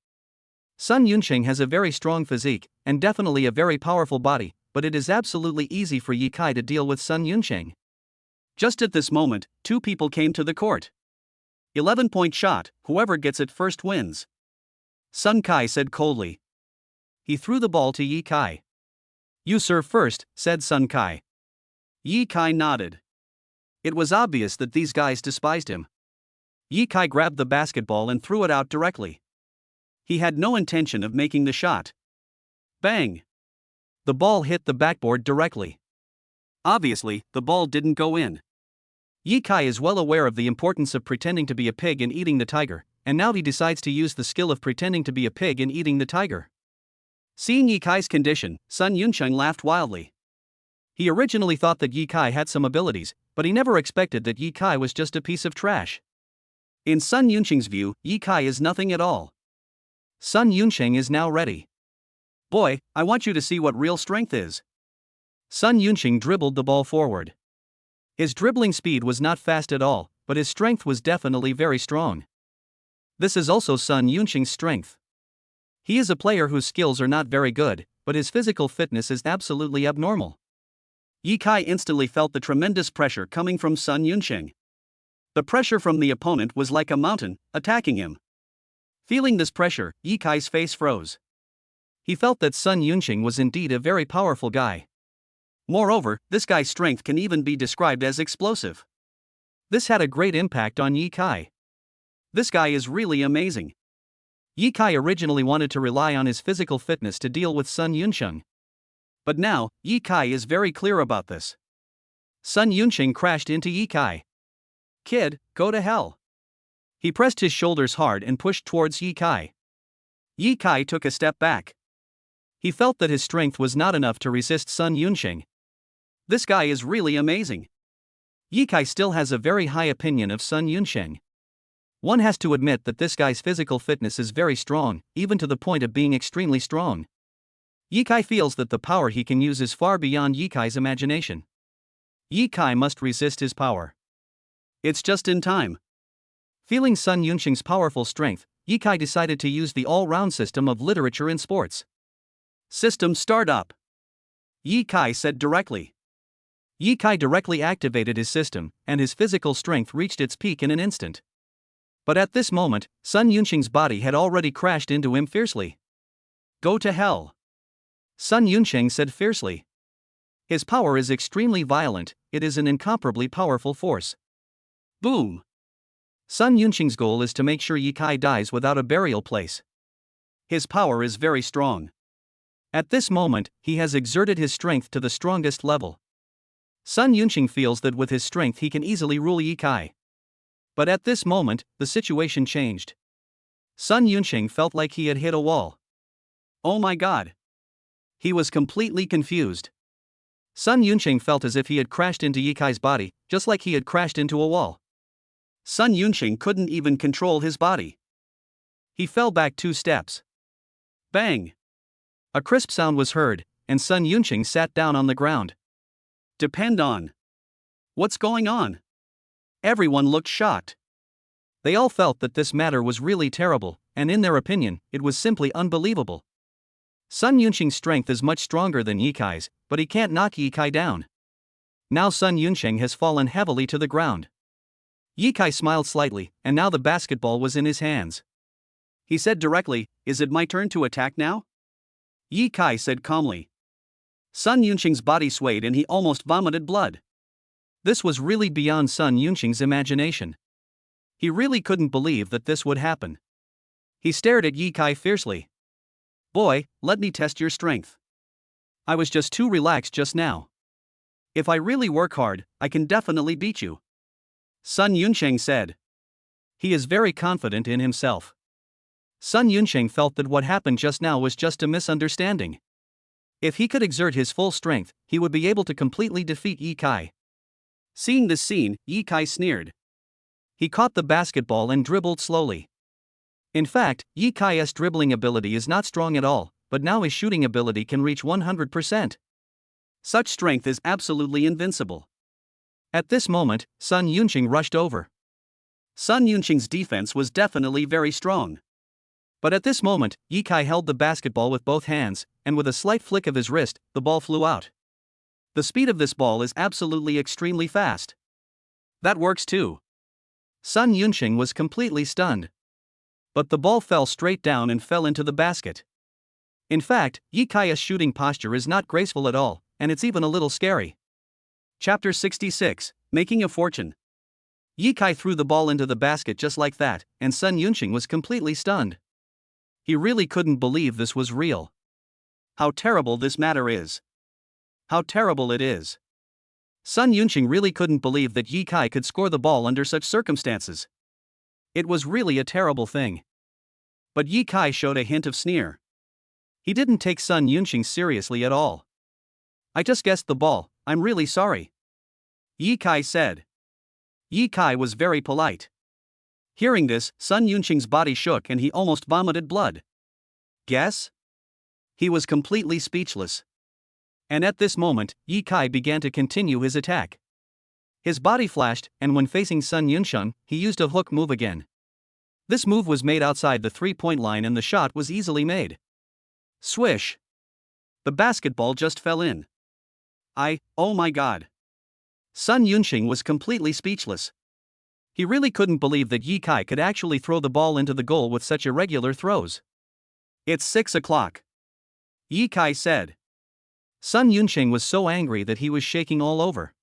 Sun Yunqing has a very strong physique, and definitely a very powerful body, but it is absolutely easy for Yi Kai to deal with Sun Yunqing. Just at this moment, two people came to the court. 11-point shot, whoever gets it first wins. Sun Kai said coldly. He threw the ball to Yi Kai. You serve first, said Sun Kai. Yi Kai nodded. It was obvious that these guys despised him. Yi Kai grabbed the basketball and threw it out directly. He had no intention of making the shot. Bang! The ball hit the backboard directly. Obviously, the ball didn't go in. Yi Kai is well aware of the importance of pretending to be a pig and eating the tiger, and now he decides to use the skill of pretending to be a pig and eating the tiger. Seeing Yi Kai's condition, Sun Yunqing laughed wildly. He originally thought that Yi Kai had some abilities, but he never expected that Yi Kai was just a piece of trash. In Sun Yunqing's view, Yi Kai is nothing at all. Sun Yunqing is now ready. Boy, I want you to see what real strength is. Sun Yunqing dribbled the ball forward. His dribbling speed was not fast at all, but his strength was definitely very strong. This is also Sun Yunqing's strength. He is a player whose skills are not very good, but his physical fitness is absolutely abnormal. Yi Kai instantly felt the tremendous pressure coming from Sun Yunqing. The pressure from the opponent was like a mountain, attacking him. Feeling this pressure, Yi Kai's face froze. He felt that Sun Yunqing was indeed a very powerful guy. Moreover, this guy's strength can even be described as explosive. This had a great impact on Yi Kai. This guy is really amazing. Yi Kai originally wanted to rely on his physical fitness to deal with Sun Yunqing. But now, Yi Kai is very clear about this. Sun Yunqing crashed into Yi Kai. Kid, go to hell. He pressed his shoulders hard and pushed towards Yi Kai. Yi Kai took a step back. He felt that his strength was not enough to resist Sun Yunqing. This guy is really amazing. Yi Kai still has a very high opinion of Sun Yunqing. One has to admit that this guy's physical fitness is very strong, even to the point of being extremely strong. Yi Kai feels that the power he can use is far beyond Yi Kai's imagination. Yi Kai must resist his power. It's just in time. Feeling Sun Yunqing's powerful strength, Yi Kai decided to use the all-round system of literature in sports. System start up. Yi Kai said directly. Yi Kai directly activated his system, and his physical strength reached its peak in an instant. But at this moment, Sun Yunqing's body had already crashed into him fiercely. Go to hell. Sun Yunqing said fiercely. His power is extremely violent, it is an incomparably powerful force. Boom. Sun Yunqing's goal is to make sure Yi Kai dies without a burial place. His power is very strong. At this moment, he has exerted his strength to the strongest level. Sun Yunqing feels that with his strength he can easily rule Yi Kai. But at this moment, the situation changed. Sun Yunqing felt like he had hit a wall. Oh my god. He was completely confused. Sun Yunqing felt as if he had crashed into Yi Kai's body, just like he had crashed into a wall. Sun Yunqing couldn't even control his body. He fell back 2 steps. Bang! A crisp sound was heard, and Sun Yunqing sat down on the ground. Depend on. What's going on? Everyone looked shocked. They all felt that this matter was really terrible, and in their opinion, it was simply unbelievable. Sun Yunqing's strength is much stronger than Yi Kai's, but he can't knock Yi Kai down. Now Sun Yunqing has fallen heavily to the ground. Yi Kai smiled slightly, and now the basketball was in his hands. He said directly, "Is it my turn to attack now?" Yi Kai said calmly. Sun Yunqing's body swayed and he almost vomited blood. This was really beyond Sun Yunqing's imagination. He really couldn't believe that this would happen. He stared at Yi Kai fiercely. Boy, let me test your strength. I was just too relaxed just now. If I really work hard, I can definitely beat you. Sun Yunqing said. He is very confident in himself. Sun Yuncheng felt that what happened just now was just a misunderstanding. If he could exert his full strength, he would be able to completely defeat Yi Kai. Seeing this scene, Yi Kai sneered. He caught the basketball and dribbled slowly. In fact, Yi Kai's dribbling ability is not strong at all, but now his shooting ability can reach 100%. Such strength is absolutely invincible. At this moment, Sun Yuncheng rushed over. Sun Yuncheng's defense was definitely very strong. But at this moment, Yi Kai held the basketball with both hands, and with a slight flick of his wrist, the ball flew out. The speed of this ball is absolutely extremely fast. That works too. Sun Yuncheng was completely stunned. But the ball fell straight down and fell into the basket. In fact, Yi Kai's shooting posture is not graceful at all, and it's even a little scary. Chapter 66, Making a Fortune. Yi Kai threw the ball into the basket just like that, and Sun Yuncheng was completely stunned. He really couldn't believe this was real. How terrible this matter is. How terrible it is. Sun Yuncheng really couldn't believe that Yi Kai could score the ball under such circumstances. It was really a terrible thing. But Yi Kai showed a hint of sneer. He didn't take Sun Yuncheng seriously at all. I just guessed the ball, I'm really sorry. Yi Kai said. Yi Kai was very polite. Hearing this, Sun Yuncheng's body shook and he almost vomited blood. Guess? He was completely speechless. And at this moment, Yi Kai began to continue his attack. His body flashed, and when facing Sun Yuncheng, he used a hook move again. This move was made outside the three-point line and the shot was easily made. Swish! The basketball just fell in. Oh my god. Sun Yuncheng was completely speechless. He really couldn't believe that Yi Kai could actually throw the ball into the goal with such irregular throws. It's 6 o'clock. Yi Kai said. Sun Yuncheng was so angry that he was shaking all over.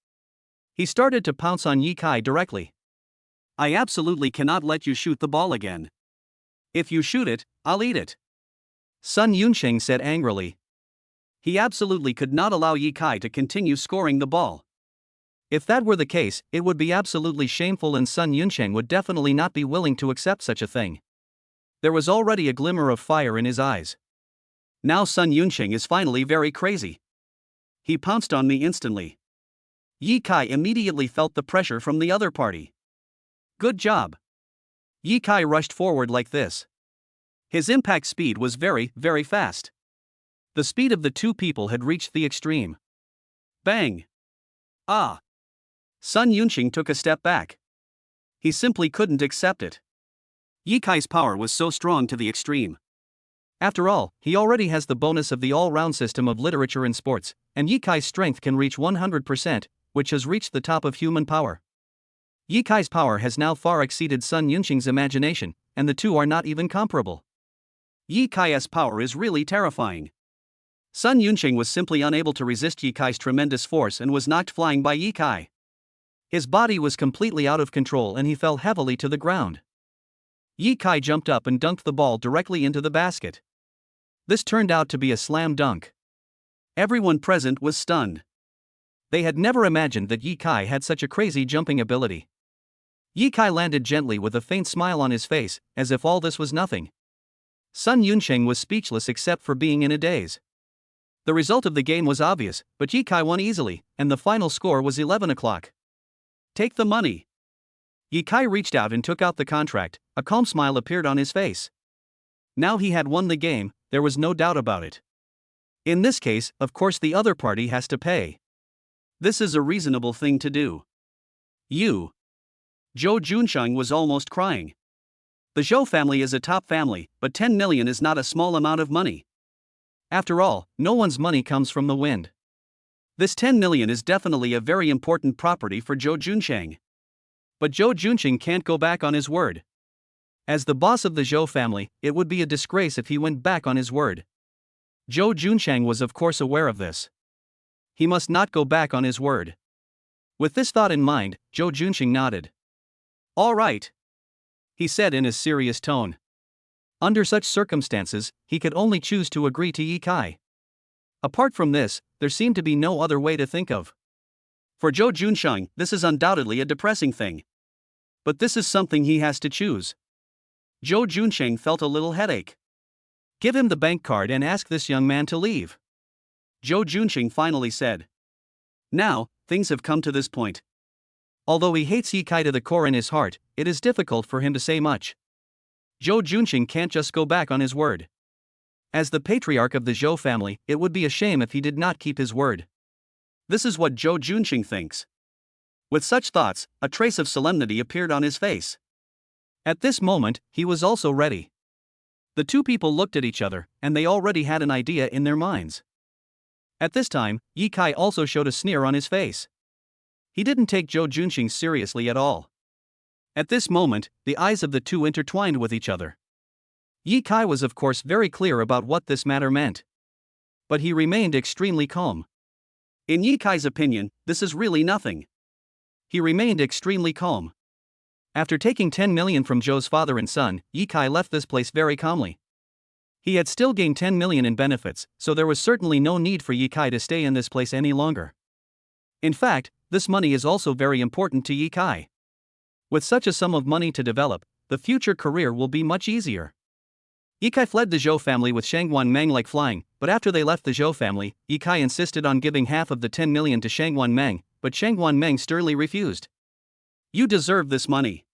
He started to pounce on Yi Kai directly. I absolutely cannot let you shoot the ball again. If you shoot it, I'll eat it. Sun Yuncheng said angrily. He absolutely could not allow Yi Kai to continue scoring the ball. If that were the case, it would be absolutely shameful and Sun Yuncheng would definitely not be willing to accept such a thing. There was already a glimmer of fire in his eyes. Now Sun Yuncheng is finally very crazy. He pounced on me instantly. Yi Kai immediately felt the pressure from the other party. Good job. Yi Kai rushed forward like this. His impact speed was very, very fast. The speed of the two people had reached the extreme. Bang! Ah! Sun Yuncheng took a step back. He simply couldn't accept it. Yi Kai's power was so strong to the extreme. After all, he already has the bonus of the all-round system of literature and sports, and Yi Kai's strength can reach 100%, which has reached the top of human power. Yi Kai's power has now far exceeded Sun Yuncheng's imagination, and the two are not even comparable. Yi Kai's power is really terrifying. Sun Yuncheng was simply unable to resist Yi Kai's tremendous force and was knocked flying by Yi Kai. His body was completely out of control and he fell heavily to the ground. Yi Kai jumped up and dunked the ball directly into the basket. This turned out to be a slam dunk. Everyone present was stunned. They had never imagined that Yi Kai had such a crazy jumping ability. Yi Kai landed gently with a faint smile on his face, as if all this was nothing. Sun Yuncheng was speechless except for being in a daze. The result of the game was obvious, but Yi Kai won easily, and the final score was 11 o'clock. Take the money. Yi Kai reached out and took out the contract. A calm smile appeared on his face. Now he had won the game, there was no doubt about it. In this case, of course the other party has to pay. This is a reasonable thing to do. Zhou Junsheng was almost crying. The Zhou family is a top family, but 10 million is not a small amount of money. After all, no one's money comes from the wind. This 10 million is definitely a very important property for Zhou Junsheng. But Zhou Junsheng can't go back on his word. As the boss of the Zhou family, it would be a disgrace if he went back on his word. Zhou Junsheng was of course aware of this. He must not go back on his word. With this thought in mind, Zhou Junsheng nodded. All right, he said in a serious tone. Under such circumstances, he could only choose to agree to Yi Kai. Apart from this, there seemed to be no other way to think of. For Zhou Junsheng, this is undoubtedly a depressing thing. But this is something he has to choose. Zhou Junsheng felt a little headache. Give him the bank card and ask this young man to leave. Zhou Junsheng finally said. Now, things have come to this point. Although he hates Ye Kai to the core in his heart, it is difficult for him to say much. Zhou Junsheng can't just go back on his word. As the patriarch of the Zhou family, it would be a shame if he did not keep his word. This is what Zhou Junsheng thinks. With such thoughts, a trace of solemnity appeared on his face. At this moment, he was also ready. The two people looked at each other, and they already had an idea in their minds. At this time, Ye Kai also showed a sneer on his face. He didn't take Zhou Junsheng seriously at all. At this moment, the eyes of the two intertwined with each other. Ye Kai was of course very clear about what this matter meant. But he remained extremely calm. In Ye Kai's opinion, this is really nothing. He remained extremely calm. After taking 10 million from Zhou's father and son, Ye Kai left this place very calmly. He had still gained 10 million in benefits, so there was certainly no need for Ye Kai to stay in this place any longer. In fact, this money is also very important to Ye Kai. With such a sum of money to develop, the future career will be much easier. Ye Kai fled the Zhou family with Shangguan Meng like flying, but after they left the Zhou family, Ye Kai insisted on giving half of the 10 million to Shangguan Meng, but Shangguan Meng sternly refused. You deserve this money.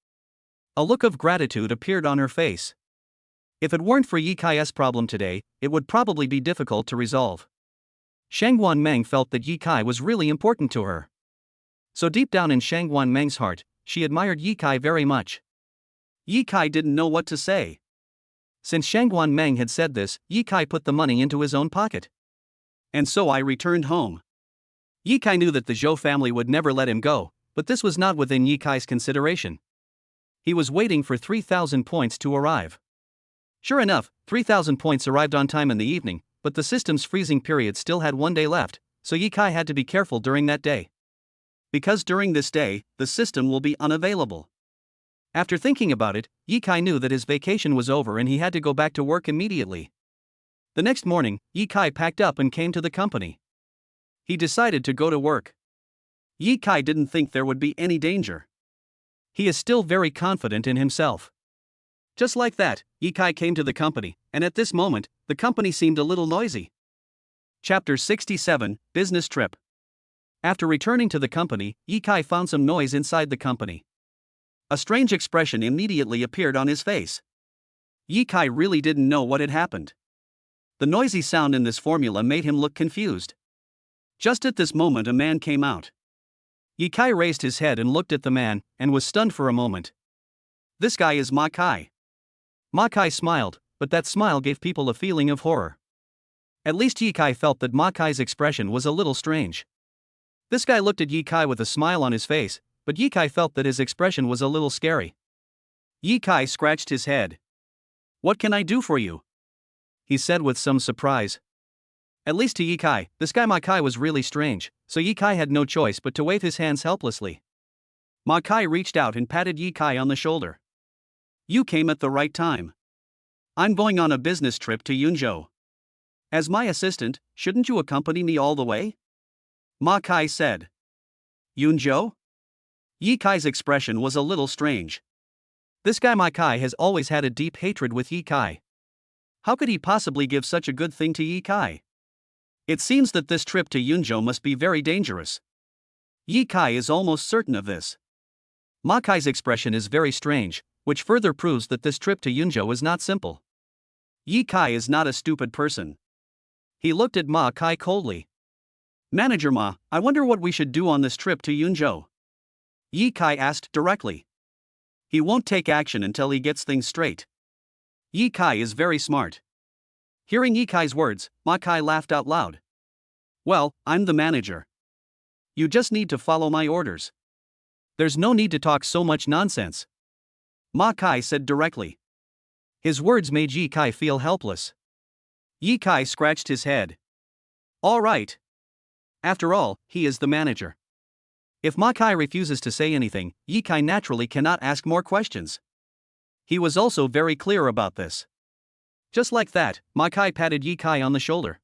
A look of gratitude appeared on her face. If it weren't for Ye Kai's problem today, it would probably be difficult to resolve. Shangguan Meng felt that Ye Kai was really important to her. So deep down in Shangguan Meng's heart, she admired Ye Kai very much. Ye Kai didn't know what to say. Since Shangguan Meng had said this, Ye Kai put the money into his own pocket. And so I returned home. Ye Kai knew that the Zhou family would never let him go, but this was not within Ye Kai's consideration. He was waiting for 3,000 points to arrive. Sure enough, 3,000 points arrived on time in the evening, but the system's freezing period still had 1 day left, so Ye Kai had to be careful during that day. Because during this day, the system will be unavailable. After thinking about it, Ye Kai knew that his vacation was over and he had to go back to work immediately. The next morning, Ye Kai packed up and came to the company. He decided to go to work. Ye Kai didn't think there would be any danger. He is still very confident in himself. Just like that, Ye Kai came to the company, and at this moment, the company seemed a little noisy. Chapter 67, Business Trip. After returning to the company, Ye Kai found some noise inside the company. A strange expression immediately appeared on his face. Ye Kai really didn't know what had happened. The noisy sound in this formula made him look confused. Just at this moment, a man came out. Ye Kai raised his head and looked at the man, and was stunned for a moment. This guy is Ma Kai. Ma Kai smiled, but that smile gave people a feeling of horror. At least Ye Kai felt that Ma Kai's expression was a little strange. This guy looked at Ye Kai with a smile on his face, but Ye Kai felt that his expression was a little scary. Ye Kai scratched his head. What can I do for you? He said with some surprise. At least to Ye Kai, this guy Ma Kai was really strange, so Ye Kai had no choice but to wave his hands helplessly. Ma Kai reached out and patted Ye Kai on the shoulder. You came at the right time. I'm going on a business trip to Yunzhou. As my assistant, shouldn't you accompany me all the way? Ma Kai said. Yunzhou? Ye Kai's expression was a little strange. This guy Ma Kai has always had a deep hatred with Ye Kai. How could he possibly give such a good thing to Ye Kai? It seems that this trip to Yunzhou must be very dangerous. Ye Kai is almost certain of this. Ma Kai's expression is very strange, which further proves that this trip to Yunzhou is not simple. Ye Kai is not a stupid person. He looked at Ma Kai coldly. Manager Ma, I wonder what we should do on this trip to Yunzhou? Ye Kai asked directly. He won't take action until he gets things straight. Ye Kai is very smart. Hearing Ye Kai's words, Ma Kai laughed out loud. Well, I'm the manager. You just need to follow my orders. There's no need to talk so much nonsense. Ma Kai said directly. His words made Ye Kai feel helpless. Ye Kai scratched his head. All right. After all, he is the manager. If Ma Kai refuses to say anything, Ye Kai naturally cannot ask more questions. He was also very clear about this. Just like that, Ma Kai patted Ye Kai on the shoulder.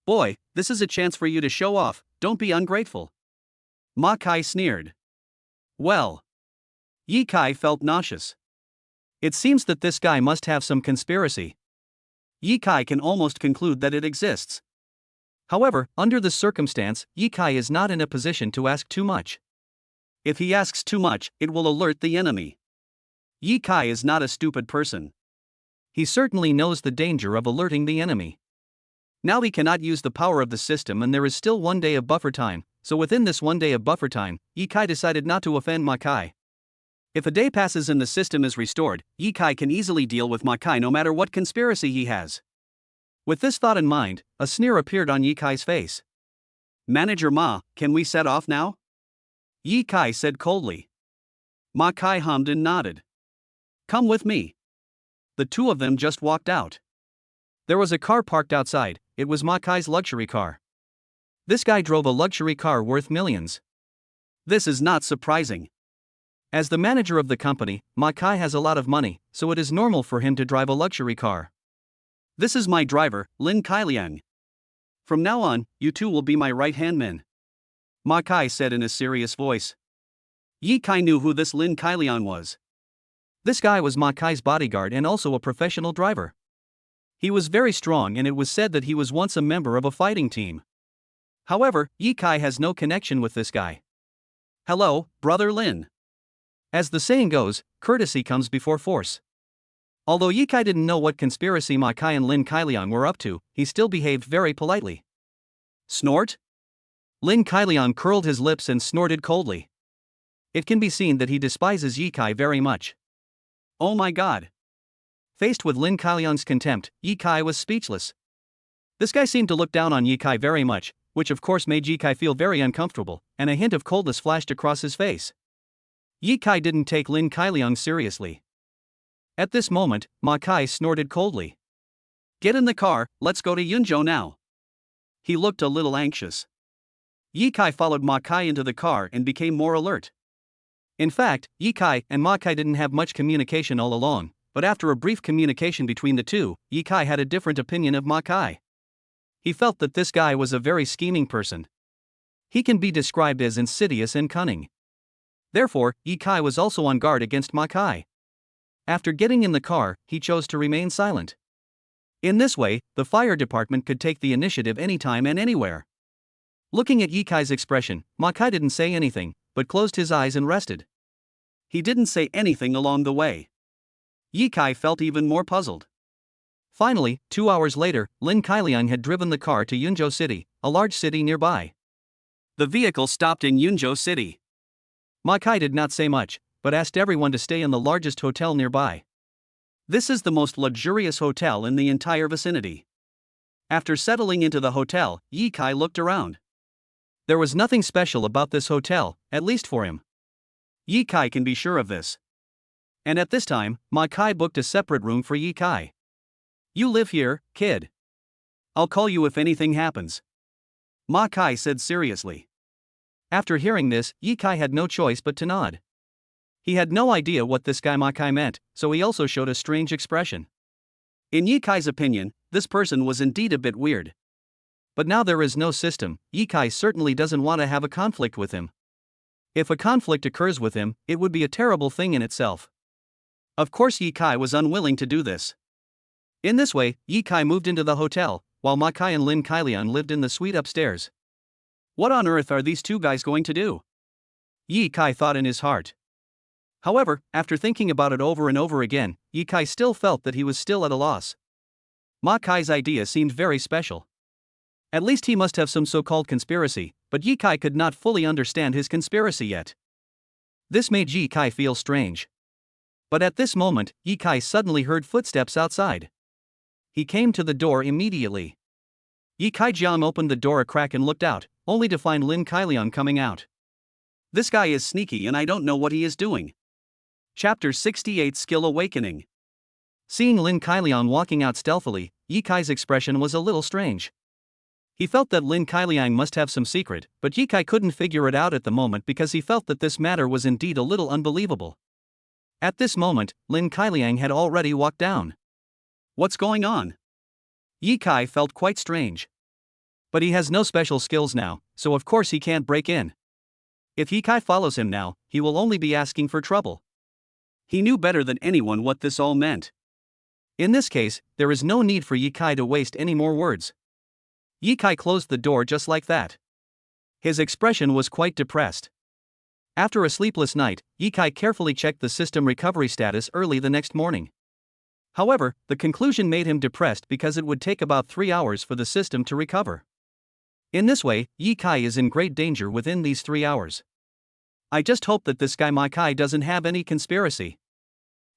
Boy, this is a chance for you to show off, don't be ungrateful. Ma Kai sneered. Well. Ye Kai felt nauseous. It seems that this guy must have some conspiracy. Ye Kai can almost conclude that it exists. However, under this circumstance, Ye Kai is not in a position to ask too much. If he asks too much, it will alert the enemy. Ye Kai is not a stupid person. He certainly knows the danger of alerting the enemy. Now he cannot use the power of the system, and there is still 1 day of buffer time, so within this 1 day of buffer time, Ye Kai decided not to offend Ma Kai. If a day passes and the system is restored, Ye Kai can easily deal with Ma Kai no matter what conspiracy he has. With this thought in mind, a sneer appeared on Ye Kai's face. "Manager Ma, can we set off now?" Ye Kai said coldly. Ma Kai hummed and nodded. "Come with me." The two of them just walked out. There was a car parked outside. It was Ma Kai's luxury car. This guy drove a luxury car worth millions. This is not surprising. As the manager of the company, Ma Kai has a lot of money, so it is normal for him to drive a luxury car. "This is my driver, Lin Kailiang. From now on, you two will be my right-hand men," Ma Kai said in a serious voice. Ye Kai knew who this Lin Kailiang was. This guy was Ma Kai's bodyguard and also a professional driver. He was very strong, and it was said that he was once a member of a fighting team. However, Ye Kai has no connection with this guy. "Hello, brother Lin." As the saying goes, courtesy comes before force. Although Ye Kai didn't know what conspiracy Ma Kai and Lin Kailiang were up to, he still behaved very politely. "Snort?" Lin Kailiang curled his lips and snorted coldly. It can be seen that he despises Ye Kai very much. Oh my god. Faced with Lin Kailiang's contempt, Ye Kai was speechless. This guy seemed to look down on Ye Kai very much, which of course made Ye Kai feel very uncomfortable, and a hint of coldness flashed across his face. Ye Kai didn't take Lin Kailiang seriously. At this moment, Ma Kai snorted coldly. "Get in the car, let's go to Yunzhou now." He looked a little anxious. Ye Kai followed Ma Kai into the car and became more alert. In fact, Ye Kai and Ma Kai didn't have much communication all along, but after a brief communication between the two, Ye Kai had a different opinion of Ma Kai. He felt that this guy was a very scheming person. He can be described as insidious and cunning. Therefore, Ye Kai was also on guard against Ma Kai. After getting in the car, he chose to remain silent. In this way, the fire department could take the initiative anytime and anywhere. Looking at Ye Kai's expression, Ma Kai didn't say anything, but closed his eyes and rested. He didn't say anything along the way. Ye Kai felt even more puzzled. Finally, 2 hours later, Lin Kailiang had driven the car to Yunzhou City, a large city nearby. The vehicle stopped in Yunzhou City. Ma Kai did not say much, but asked everyone to stay in the largest hotel nearby. This is the most luxurious hotel in the entire vicinity. After settling into the hotel, Ye Kai looked around. There was nothing special about this hotel, at least for him. Ye Kai can be sure of this. And at this time, Ma Kai booked a separate room for Ye Kai. "You live here, kid. I'll call you if anything happens," Ma Kai said seriously. After hearing this, Ye Kai had no choice but to nod. He had no idea what this guy Ma Kai meant, so he also showed a strange expression. In Ye Kai's opinion, this person was indeed a bit weird. But now there is no system, Ye Kai certainly doesn't want to have a conflict with him. If a conflict occurs with him, it would be a terrible thing in itself. Of course Ye Kai was unwilling to do this. In this way, Ye Kai moved into the hotel, while Ma Kai and Lin Kailiang lived in the suite upstairs. What on earth are these two guys going to do? Ye Kai thought in his heart. However, after thinking about it over and over again, Ye Kai still felt that he was still at a loss. Ma Kai's idea seemed very special. At least he must have some so-called conspiracy, but Ye Kai could not fully understand his conspiracy yet. This made Ye Kai feel strange. But at this moment, Ye Kai suddenly heard footsteps outside. He came to the door immediately. Ye Kai Jiang opened the door a crack and looked out, only to find Lin Kailiang coming out. This guy is sneaky and I don't know what he is doing. Chapter 68 Skill Awakening. Seeing Lin Kailiang walking out stealthily, Ye Kai's expression was a little strange. He felt that Lin Kailiang must have some secret, but Ye Kai couldn't figure it out at the moment because he felt that this matter was indeed a little unbelievable. At this moment, Lin Kailiang had already walked down. What's going on? Ye Kai felt quite strange. But he has no special skills now, so of course he can't break in. If Ye Kai follows him now, he will only be asking for trouble. He knew better than anyone what this all meant. In this case, there is no need for Ye Kai to waste any more words. Ye Kai closed the door just like that. His expression was quite depressed. After a sleepless night, Ye Kai carefully checked the system recovery status early the next morning. However, the conclusion made him depressed because it would take about 3 hours for the system to recover. In this way, Ye Kai is in great danger within these 3 hours. I just hope that this guy Ma Kai doesn't have any conspiracy.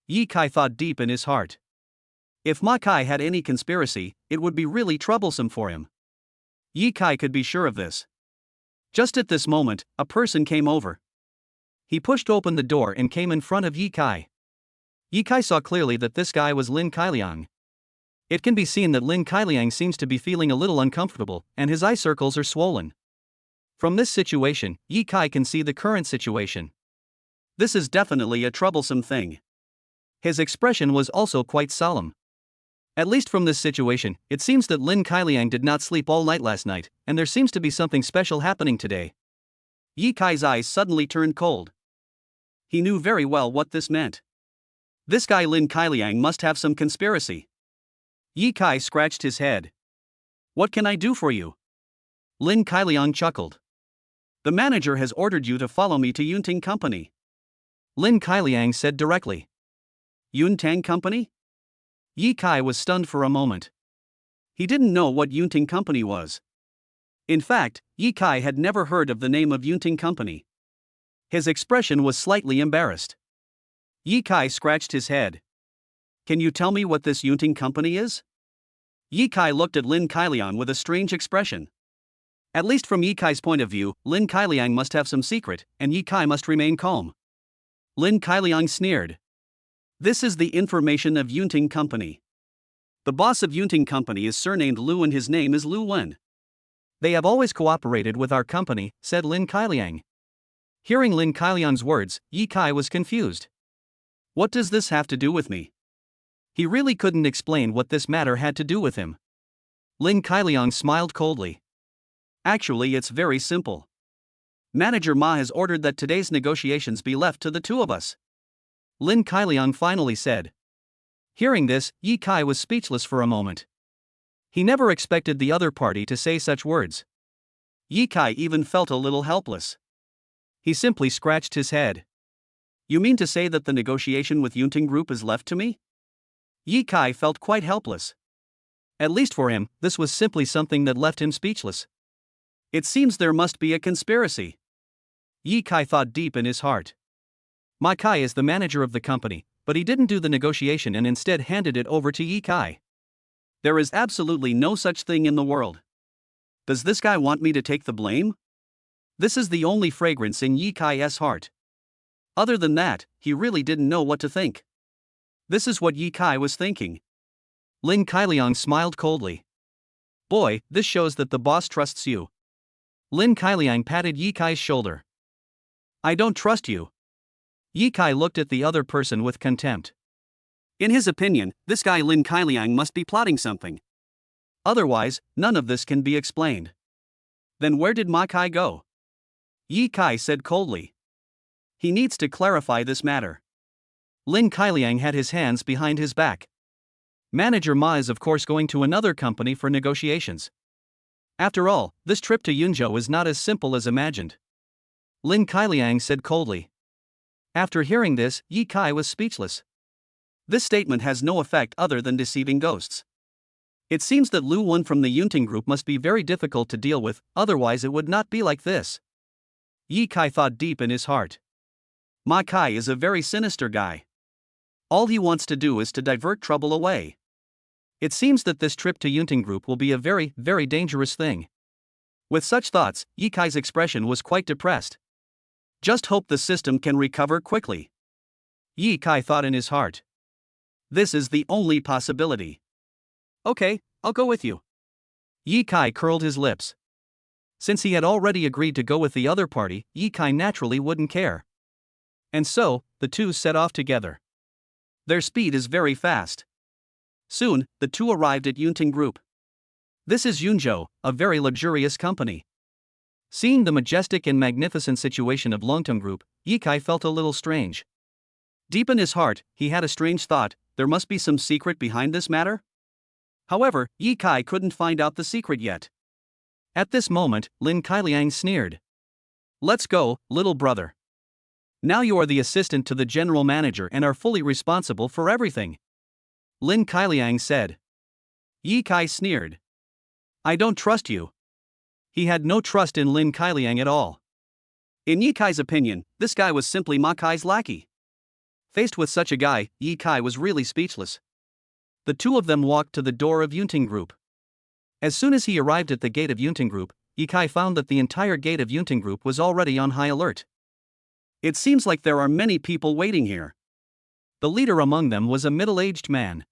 Ye Kai thought deep in his heart. If Ma Kai had any conspiracy, it would be really troublesome for him. Ye Kai could be sure of this. Just at this moment, a person came over. He pushed open the door and came in front of Ye Kai. Ye Kai saw clearly that this guy was Lin Kailiang. It can be seen that Lin Kailiang seems to be feeling a little uncomfortable, and his eye circles are swollen. From this situation, Ye Kai can see the current situation. This is definitely a troublesome thing. His expression was also quite solemn. At least from this situation, it seems that Lin Kailiang did not sleep all night last night, and there seems to be something special happening today. Ye Kai's eyes suddenly turned cold. He knew very well what this meant. This guy Lin Kailiang must have some conspiracy. Ye Kai scratched his head. What can I do for you? Lin Kailiang chuckled. The manager has ordered you to follow me to Yuntang Company. Lin Kailiang said directly. Yuntang Company? Ye Kai was stunned for a moment. He didn't know what Yuntang Company was. In fact, Ye Kai had never heard of the name of Yuntang Company. His expression was slightly embarrassed. Ye Kai scratched his head. Can you tell me what this Yuntang Company is? Ye Kai looked at Lin Kailiang with a strange expression. At least from Ye Kai's point of view, Lin Kailiang must have some secret, and Ye Kai must remain calm. Lin Kailiang sneered. This is the information of Yuntang Company. The boss of Yuntang Company is surnamed Lu and his name is Lu Wen. They have always cooperated with our company, said Lin Kailiang. Hearing Lin Kailiang's words, Ye Kai was confused. What does this have to do with me? He really couldn't explain what this matter had to do with him. Lin Kailiang smiled coldly. Actually, it's very simple. Manager Ma has ordered that today's negotiations be left to the two of us. Lin Kailiang finally said. Hearing this, Ye Kai was speechless for a moment. He never expected the other party to say such words. Ye Kai even felt a little helpless. He simply scratched his head. You mean to say that the negotiation with Yuntang Group is left to me? Ye Kai felt quite helpless. At least for him, this was simply something that left him speechless. It seems there must be a conspiracy. Ye Kai thought deep in his heart. Ma Kai is the manager of the company, but he didn't do the negotiation and instead handed it over to Ye Kai. There is absolutely no such thing in the world. Does this guy want me to take the blame? This is the only fragrance in Ye Kai's heart. Other than that, he really didn't know what to think. This is what Ye Kai was thinking. Lin Kailiang smiled coldly. Boy, this shows that the boss trusts you. Lin Kailiang patted Ye Kai's shoulder. I don't trust you. Ye Kai looked at the other person with contempt. In his opinion, this guy Lin Kailiang must be plotting something. Otherwise, none of this can be explained. Then where did Ma Kai go? Ye Kai said coldly. He needs to clarify this matter. Lin Kailiang had his hands behind his back. Manager Ma is of course going to another company for negotiations. After all, this trip to Yunzhou is not as simple as imagined. Lin Kailiang said coldly. After hearing this, Ye Kai was speechless. This statement has no effect other than deceiving ghosts. It seems that Lu Wen from the Yuntang Group must be very difficult to deal with, otherwise it would not be like this. Ye Kai thought deep in his heart. Ma Kai is a very sinister guy. All he wants to do is to divert trouble away. It seems that this trip to Yuntang Group will be a very, very dangerous thing. With such thoughts, Ye Kai's expression was quite depressed. Just hope the system can recover quickly. Ye Kai thought in his heart. This is the only possibility. Okay, I'll go with you. Ye Kai curled his lips. Since he had already agreed to go with the other party, Ye Kai naturally wouldn't care. And so, the two set off together. Their speed is very fast. Soon, the two arrived at Yuntang Group. This is Yunzhou, a very luxurious company. Seeing the majestic and magnificent situation of Longtong Group, Ye Kai felt a little strange. Deep in his heart, he had a strange thought: there must be some secret behind this matter? However, Yi Kai couldn't find out the secret yet. At this moment, Lin Kailiang sneered. "Let's go, little brother. Now you are the assistant to the general manager and are fully responsible for everything," Lin Kailiang said. Yi Kai sneered. "I don't trust you." He had no trust in Lin Kailiang at all. In Yi Kai's opinion, this guy was simply Ma Kai's lackey. Faced with such a guy, Yi Kai was really speechless. The two of them walked to the door of Yunting Group. As soon as he arrived at the gate of Yunting Group, Yi Kai found that the entire gate of Yunting Group was already on high alert. It seems like there are many people waiting here. The leader among them was a middle-aged man.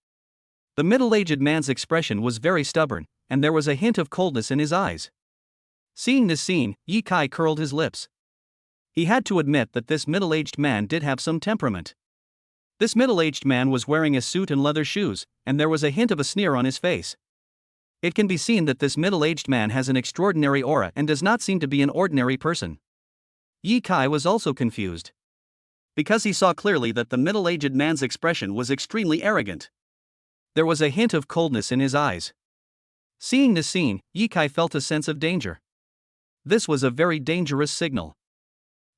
The middle-aged man's expression was very stubborn, and there was a hint of coldness in his eyes. Seeing this scene, Yi Kai curled his lips. He had to admit that this middle-aged man did have some temperament. This middle-aged man was wearing a suit and leather shoes, and there was a hint of a sneer on his face. It can be seen that this middle-aged man has an extraordinary aura and does not seem to be an ordinary person. Yi Kai was also confused, because he saw clearly that the middle-aged man's expression was extremely arrogant. There was a hint of coldness in his eyes. Seeing this scene, Yi Kai felt a sense of danger. This was a very dangerous signal.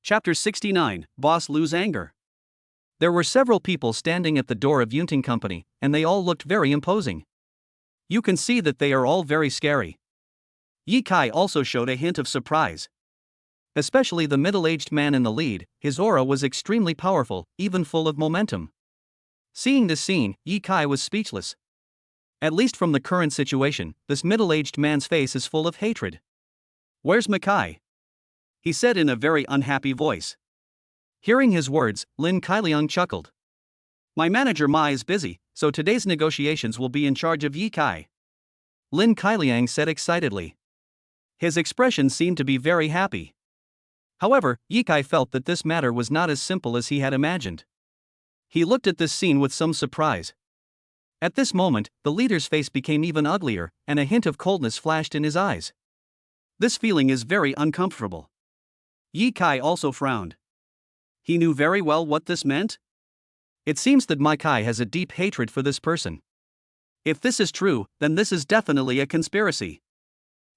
Chapter 69, Boss Lu's Anger. There were several people standing at the door of Yunting Company, and they all looked very imposing. You can see that they are all very scary. Yi Kai also showed a hint of surprise. Especially the middle-aged man in the lead, his aura was extremely powerful, even full of momentum. Seeing this scene, Yi Kai was speechless. At least from the current situation, this middle-aged man's face is full of hatred. "Where's Ma Kai?" he said in a very unhappy voice. Hearing his words, Lin Kailiang chuckled. "My manager Ma is busy, so today's negotiations will be in charge of Yi Kai," Lin Kailiang said excitedly. His expression seemed to be very happy. However, Yi Kai felt that this matter was not as simple as he had imagined. He looked at this scene with some surprise. At this moment, the leader's face became even uglier, and a hint of coldness flashed in his eyes. This feeling is very uncomfortable. Yi Kai also frowned. He knew very well what this meant. It seems that Ma Kai has a deep hatred for this person. If this is true, then this is definitely a conspiracy.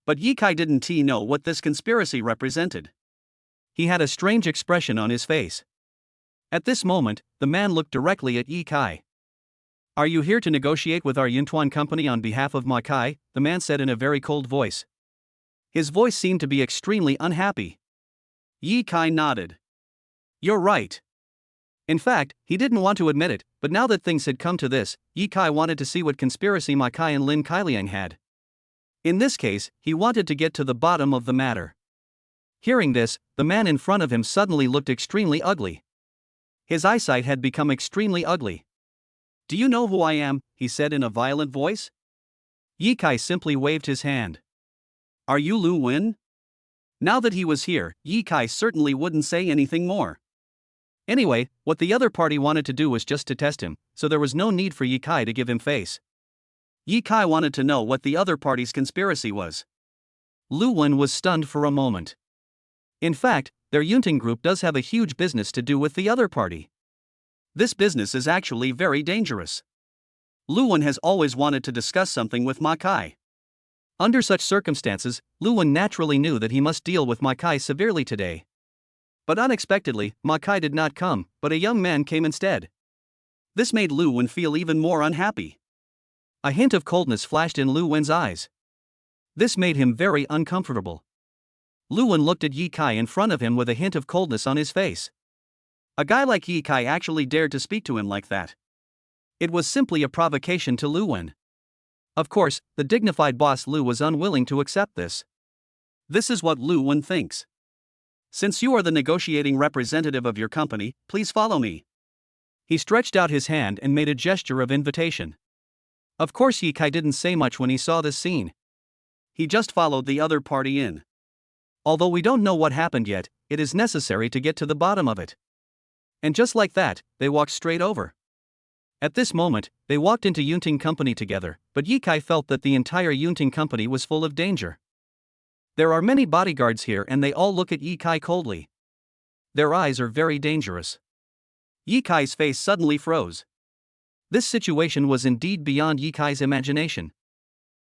But Yi Kai didn't know what this conspiracy represented. He had a strange expression on his face. At this moment, the man looked directly at Yi Kai. "Are you here to negotiate with our Yuntuan company on behalf of Ma Kai?" the man said in a very cold voice. His voice seemed to be extremely unhappy. Yi Kai nodded. "You're right." In fact, he didn't want to admit it, but now that things had come to this, Yi Kai wanted to see what conspiracy Ma Kai and Lin Kailiang had. In this case, he wanted to get to the bottom of the matter. Hearing this, the man in front of him suddenly looked extremely ugly. His eyesight had become extremely ugly. "Do you know who I am?" he said in a violent voice. Yi Kai simply waved his hand. "Are you Lu Wen?" Now that he was here, Yi Kai certainly wouldn't say anything more. Anyway, what the other party wanted to do was just to test him, so there was no need for Yi Kai to give him face. Yi Kai wanted to know what the other party's conspiracy was. Lu Wen was stunned for a moment. In fact, their Yunting group does have a huge business to do with the other party. This business is actually very dangerous. Lu Wen has always wanted to discuss something with Ma Kai. Under such circumstances, Lu Wen naturally knew that he must deal with Ma Kai severely today. But unexpectedly, Ma Kai did not come, but a young man came instead. This made Lu Wen feel even more unhappy. A hint of coldness flashed in Lu Wen's eyes. This made him very uncomfortable. Lu Wen looked at Yi Kai in front of him with a hint of coldness on his face. A guy like Yi Kai actually dared to speak to him like that. It was simply a provocation to Lu Wen. Of course, the dignified boss Lu was unwilling to accept this. This is what Lu Wen thinks. "Since you are the negotiating representative of your company, please follow me." He stretched out his hand and made a gesture of invitation. Of course, Yi Kai didn't say much when he saw this scene. He just followed the other party in. Although we don't know what happened yet, it is necessary to get to the bottom of it. And just like that, they walked straight over. At this moment, they walked into Yunting Company together, but Yi Kai felt that the entire Yunting Company was full of danger. There are many bodyguards here and they all look at Yi Kai coldly. Their eyes are very dangerous. Yi Kai's face suddenly froze. This situation was indeed beyond Yi Kai's imagination.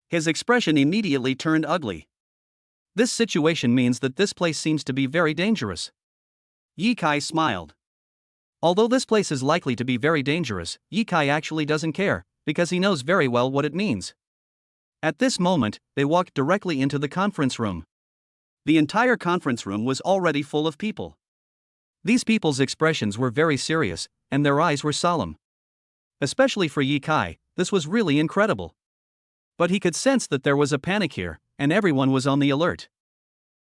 His expression immediately turned ugly. This situation means that this place seems to be very dangerous. Yi Kai smiled. Although this place is likely to be very dangerous, Yi Kai actually doesn't care, because he knows very well what it means. At this moment, they walked directly into the conference room. The entire conference room was already full of people. These people's expressions were very serious, and their eyes were solemn. Especially for Yi Kai, this was really incredible. But he could sense that there was a panic here, and everyone was on the alert.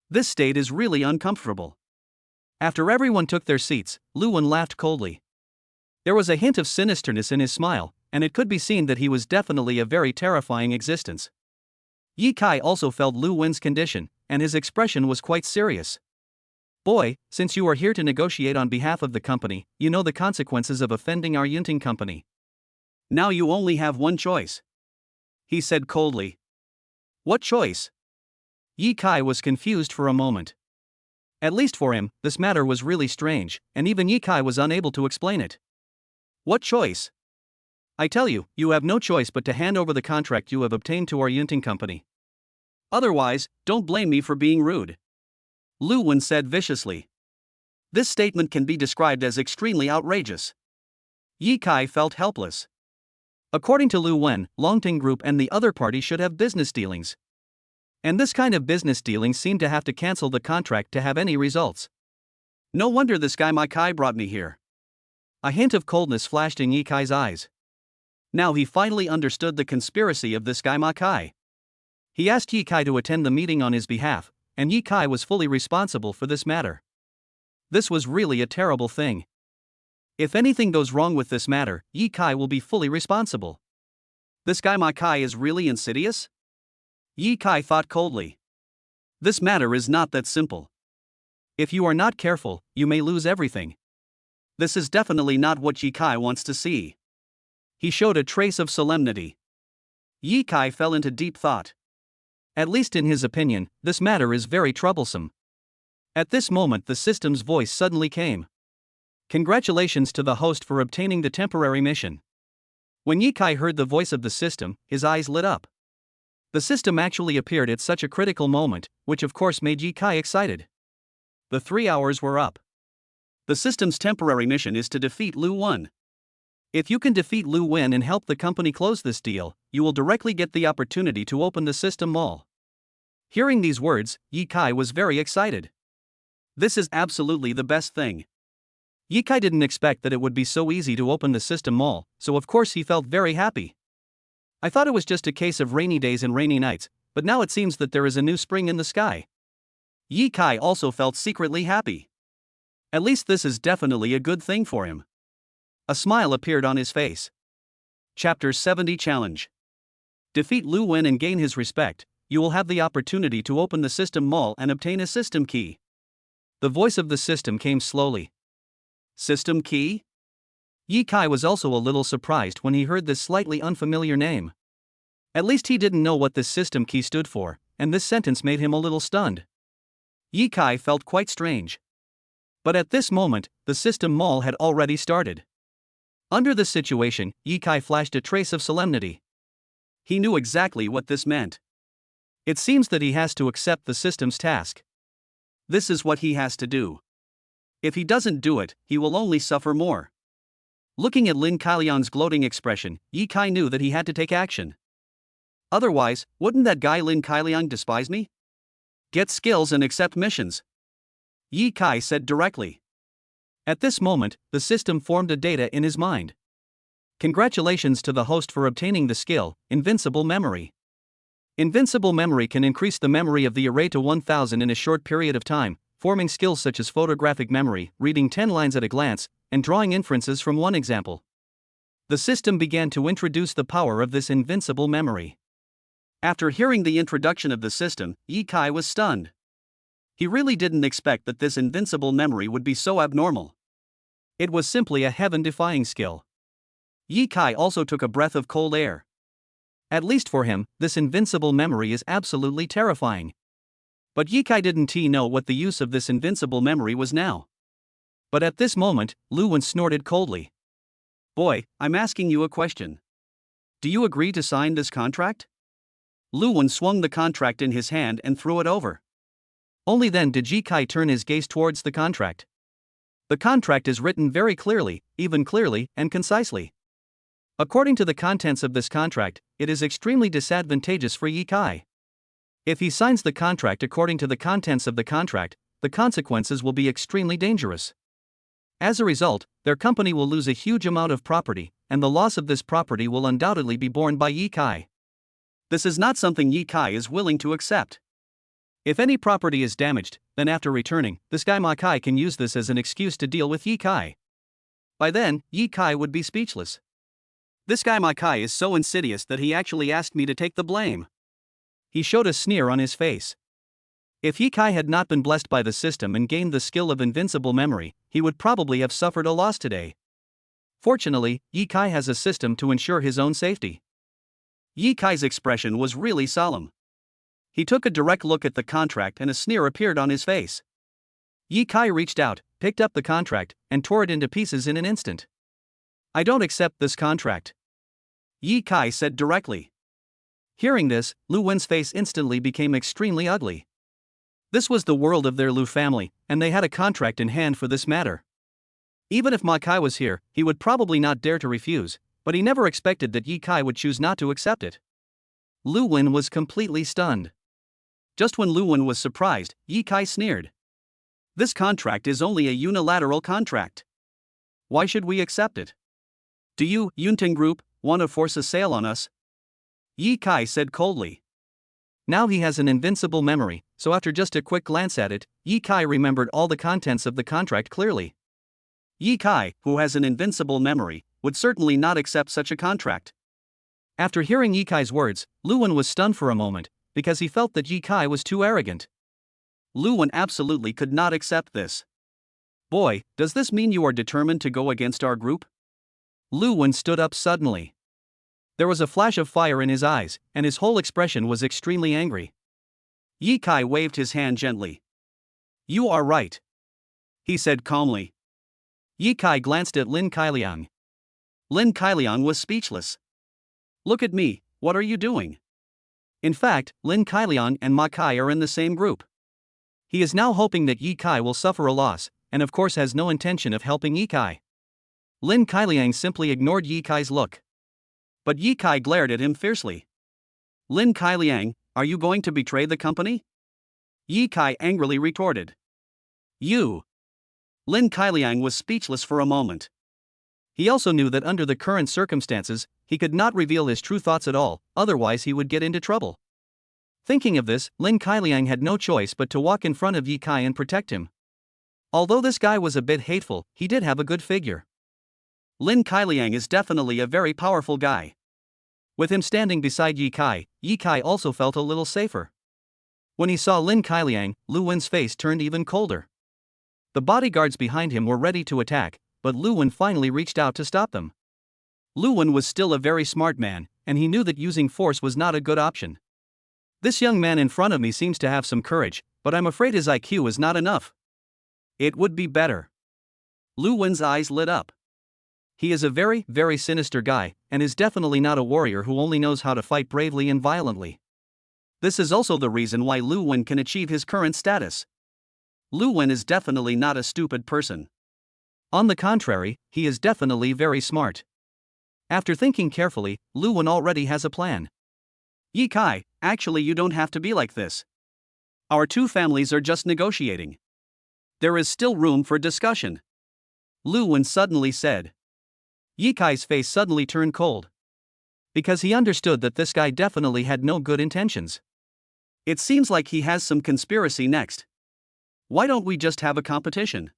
This state is really uncomfortable. After everyone took their seats, Lu Wen laughed coldly. There was a hint of sinisterness in his smile, and it could be seen that he was definitely a very terrifying existence. Yi Kai also felt Lu Wen's condition, and his expression was quite serious. Boy, since you are here to negotiate on behalf of the company, you know the consequences of offending our Yunting company. Now you only have one choice, he said coldly. What choice? Yi Kai was confused for a moment. At least for him, this matter was really strange, and even Yi Kai was unable to explain it. What choice? I tell you, you have no choice but to hand over the contract you have obtained to our Yunting company. Otherwise, don't blame me for being rude, Lu Wen said viciously. This statement can be described as extremely outrageous. Yi Kai felt helpless. According to Lu Wen, Longting Group and the other party should have business dealings. And this kind of business dealings seemed to have to cancel the contract to have any results. No wonder this guy Ma Kai brought me here. A hint of coldness flashed in Yi Kai's eyes. Now he finally understood the conspiracy of this guy Ma Kai. He asked Yi Kai to attend the meeting on his behalf, and Yi Kai was fully responsible for this matter. This was really a terrible thing. If anything goes wrong with this matter, Yi Kai will be fully responsible. This guy Ma Kai is really insidious? Yi Kai thought coldly. This matter is not that simple. If you are not careful, you may lose everything. This is definitely not what Yi Kai wants to see. He showed a trace of solemnity. Yi Kai fell into deep thought. At least in his opinion, this matter is very troublesome. At this moment, the system's voice suddenly came. Congratulations to the host for obtaining the temporary mission. When Yi Kai heard the voice of the system, his eyes lit up. The system actually appeared at such a critical moment, which of course made Yi Kai excited. The 3 hours were up. The system's temporary mission is to defeat Lu Wen. If you can defeat Lu Wen and help the company close this deal, you will directly get the opportunity to open the system mall. Hearing these words, Yi Kai was very excited. This is absolutely the best thing. Yi Kai didn't expect that it would be so easy to open the system mall, so of course he felt very happy. I thought it was just a case of rainy days and rainy nights, but now it seems that there is a new spring in the sky. Yi Kai also felt secretly happy. At least this is definitely a good thing for him. A smile appeared on his face. Chapter 70 Challenge. Defeat Lu Wen and gain his respect. You will have the opportunity to open the system mall and obtain a system key. The voice of the system came slowly. System key? Yi Kai was also a little surprised when he heard this slightly unfamiliar name. At least he didn't know what this system key stood for, and this sentence made him a little stunned. Yi Kai felt quite strange. But at this moment, the system mall had already started. Under this situation, Yi Kai flashed a trace of solemnity. He knew exactly what this meant. It seems that he has to accept the system's task. This is what he has to do. If he doesn't do it, he will only suffer more. Looking at Lin Kailiang's gloating expression, Yi Kai knew that he had to take action. Otherwise, wouldn't that guy Lin Kailiang despise me? Get skills and accept missions, Yi Kai said directly. At this moment, the system formed a data in his mind. Congratulations to the host for obtaining the skill, Invincible Memory. Invincible Memory can increase the memory of the array to 1000 in a short period of time, forming skills such as photographic memory, reading 10 lines at a glance, and drawing inferences from one example. The system began to introduce the power of this invincible memory. After hearing the introduction of the system, Yi Kai was stunned. He really didn't expect that this invincible memory would be so abnormal. It was simply a heaven-defying skill. Yi Kai also took a breath of cold air. At least for him, this invincible memory is absolutely terrifying. But Yi Kai didn't know what the use of this invincible memory was now. But at this moment, Lu Wen snorted coldly. Boy, I'm asking you a question. Do you agree to sign this contract? Lu Wen swung the contract in his hand and threw it over. Only then did Yi Kai turn his gaze towards the contract. The contract is written very clearly, even clearly and concisely. According to the contents of this contract, it is extremely disadvantageous for Yi Kai. If he signs the contract according to the contents of the contract, the consequences will be extremely dangerous. As a result, their company will lose a huge amount of property, and the loss of this property will undoubtedly be borne by Yi Kai. This is not something Yi Kai is willing to accept. If any property is damaged, then after returning, this guy Ma Kai can use this as an excuse to deal with Yi Kai. By then, Yi Kai would be speechless. This guy Ma Kai is so insidious that he actually asked me to take the blame. He showed a sneer on his face. If Yi Kai had not been blessed by the system and gained the skill of invincible memory, he would probably have suffered a loss today. Fortunately, Yi Kai has a system to ensure his own safety. Yi Kai's expression was really solemn. He took a direct look at the contract and a sneer appeared on his face. Yi Kai reached out, picked up the contract, and tore it into pieces in an instant. I don't accept this contract, Yi Kai said directly. Hearing this, Lu Wen's face instantly became extremely ugly. This was the world of their Lu family, and they had a contract in hand for this matter. Even if Ma Kai was here, he would probably not dare to refuse, but he never expected that Yi Kai would choose not to accept it. Lu Wen was completely stunned. Just when Lu Wen was surprised, Yi Kai sneered. This contract is only a unilateral contract. Why should we accept it? Do you, Yunting Group, want to force a sale on us? Yi Kai said coldly. Now he has an invincible memory, so after just a quick glance at it, Yi Kai remembered all the contents of the contract clearly. Yi Kai, who has an invincible memory, would certainly not accept such a contract. After hearing Yi Kai's words, Lu Wen was stunned for a moment, because he felt that Yi Kai was too arrogant. Lu Wen absolutely could not accept this. Boy, does this mean you are determined to go against our group? Lu Wen stood up suddenly. There was a flash of fire in his eyes, and his whole expression was extremely angry. Yi Kai waved his hand gently. You are right, he said calmly. Yi Kai glanced at Lin Kailiang. Lin Kailiang was speechless. Look at me, what are you doing? In fact, Lin Kailiang and Ma Kai are in the same group. He is now hoping that Yi Kai will suffer a loss, and of course has no intention of helping Yi Kai. Lin Kailiang simply ignored Yi Kai's look. But Yi Kai glared at him fiercely. Lin Kailiang, are you going to betray the company? Yi Kai angrily retorted. You. Lin Kailiang was speechless for a moment. He also knew that under the current circumstances, he could not reveal his true thoughts at all, otherwise he would get into trouble. Thinking of this, Lin Kailiang had no choice but to walk in front of Yi Kai and protect him. Although this guy was a bit hateful, he did have a good figure. Lin Kailiang is definitely a very powerful guy. With him standing beside Yi Kai also felt a little safer. When he saw Lin Kailiang, Lu Wen's face turned even colder. The bodyguards behind him were ready to attack, but Lu Wen finally reached out to stop them. Lu Wen was still a very smart man, and he knew that using force was not a good option. This young man in front of me seems to have some courage, but I'm afraid his IQ is not enough. It would be better. Lu Wen's eyes lit up. He is a very, very sinister guy, and is definitely not a warrior who only knows how to fight bravely and violently. This is also the reason why Lu Wen can achieve his current status. Lu Wen is definitely not a stupid person. On the contrary, he is definitely very smart. After thinking carefully, Lu Wen already has a plan. Yi Kai, actually you don't have to be like this. Our two families are just negotiating. There is still room for discussion, Lu Wen suddenly said. Yi Kai's face suddenly turned cold. Because he understood that this guy definitely had no good intentions. It seems like he has some conspiracy next. Why don't we just have a competition?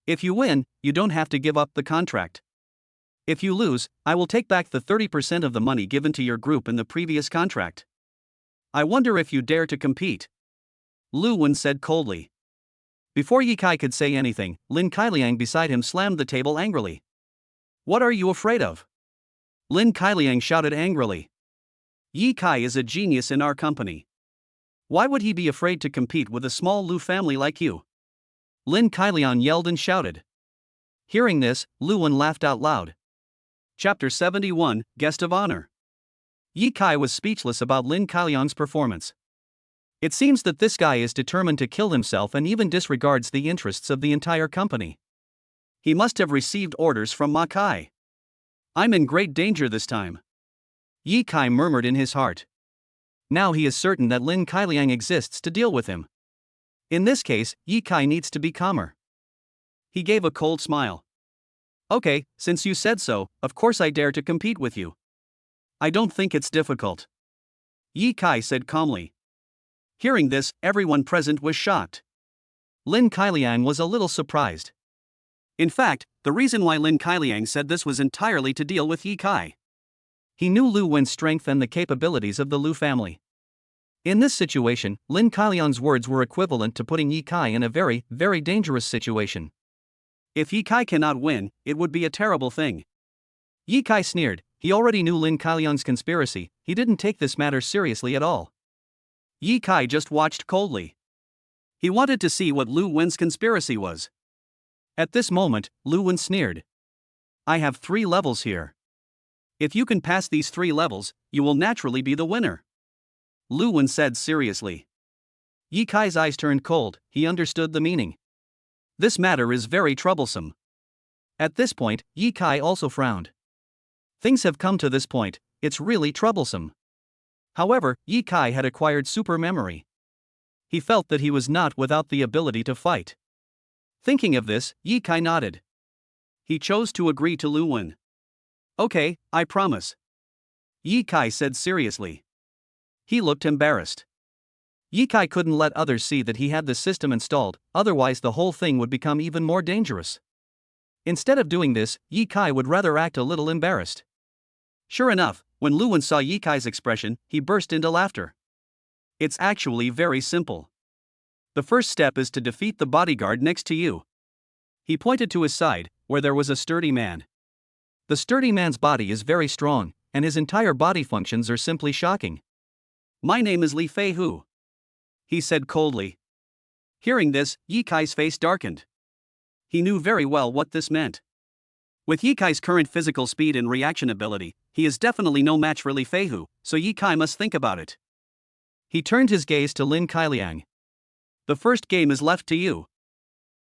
If you win, you don't have to give up the contract. If you lose, I will take back the 30% of the money given to your group in the previous contract. I wonder if you dare to compete, Lu Wen said coldly. Before Yi Kai could say anything, Lin Kailiang beside him slammed the table angrily. What are you afraid of? Lin Kailiang shouted angrily. Yi Kai is a genius in our company. Why would he be afraid to compete with a small Lu family like you? Lin Kailiang yelled and shouted. Hearing this, Luwen laughed out loud. Chapter 71, Guest of Honor. Ye Kai was speechless about Lin Kailiang's performance. It seems that this guy is determined to kill himself and even disregards the interests of the entire company. He must have received orders from Ma Kai. I'm in great danger this time. Ye Kai murmured in his heart. Now he is certain that Lin Kailiang exists to deal with him. In this case, Ye Kai needs to be calmer. He gave a cold smile. Okay, since you said so, of course I dare to compete with you. I don't think it's difficult. Ye Kai said calmly. Hearing this, everyone present was shocked. Lin Kailiang was a little surprised. In fact, the reason why Lin Kailiang said this was entirely to deal with Ye Kai. He knew Lu Wen's strength and the capabilities of the Lu family. In this situation, Lin Kailiang's words were equivalent to putting Ye Kai in a very, very dangerous situation. If Ye Kai cannot win, it would be a terrible thing. Ye Kai sneered. He already knew Lin Kailiang's conspiracy. He didn't take this matter seriously at all. Ye Kai just watched coldly. He wanted to see what Lu Wen's conspiracy was. At this moment, Lu Wen sneered. I have 3 levels here. If you can pass these 3 levels, you will naturally be the winner. Lu Wen said seriously. Ye Kai's eyes turned cold. He understood the meaning. This matter is very troublesome. At this point, Ye Kai also frowned. Things have come to this point, it's really troublesome. However, Ye Kai had acquired super memory. He felt that he was not without the ability to fight. Thinking of this, Ye Kai nodded. He chose to agree to Lu Wen. Okay, I promise. Ye Kai said seriously. He looked embarrassed. Ye Kai couldn't let others see that he had the system installed, otherwise the whole thing would become even more dangerous. Instead of doing this, Ye Kai would rather act a little embarrassed. Sure enough, when Lu Wen saw Ye Kai's expression, he burst into laughter. It's actually very simple. The first step is to defeat the bodyguard next to you. He pointed to his side, where there was a sturdy man. The sturdy man's body is very strong, and his entire body functions are simply shocking. My name is Li Fei Hu. He said coldly. Hearing this, Ye Kai's face darkened. He knew very well what this meant. With Ye Kai's current physical speed and reaction ability, he is definitely no match for Li Fei Hu, so Ye Kai must think about it. He turned his gaze to Lin Kailiang. The first game is left to you.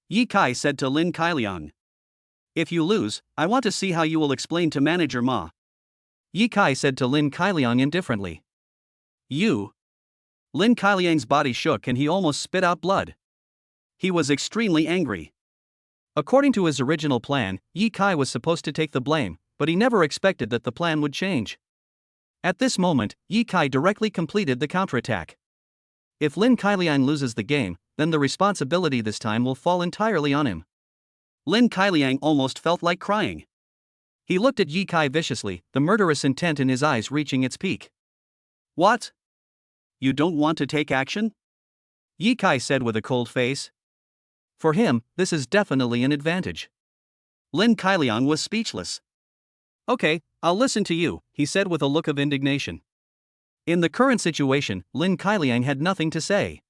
Ye Kai said to Lin Kailiang. If you lose, I want to see how you will explain to Manager Ma. Ye Kai said to Lin Kailiang indifferently. You. Lin Kailiang's body shook and he almost spit out blood. He was extremely angry. According to his original plan, Ye Kai was supposed to take the blame, but he never expected that the plan would change. At this moment, Ye Kai directly completed the counterattack. If Lin Kailiang loses the game, then the responsibility this time will fall entirely on him. Lin Kailiang almost felt like crying. He looked at Ye Kai viciously, the murderous intent in his eyes reaching its peak. What? You don't want to take action? Ye Kai said with a cold face. For him, this is definitely an advantage. Lin Kailiang was speechless. Okay, I'll listen to you, he said with a look of indignation. In the current situation, Lin Kailiang had nothing to say.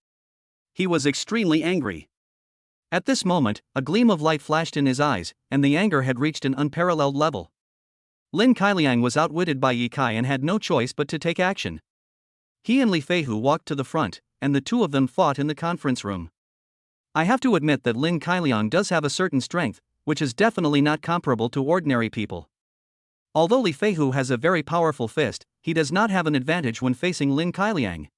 He was extremely angry. At this moment, a gleam of light flashed in his eyes, and the anger had reached an unparalleled level. Lin Kailiang was outwitted by Ye Kai and had no choice but to take action. He and Li Fei Hu walked to the front, and the two of them fought in the conference room. I have to admit that Lin Kailiang does have a certain strength, which is definitely not comparable to ordinary people. Although Li Fei Hu has a very powerful fist, he does not have an advantage when facing Lin Kailiang.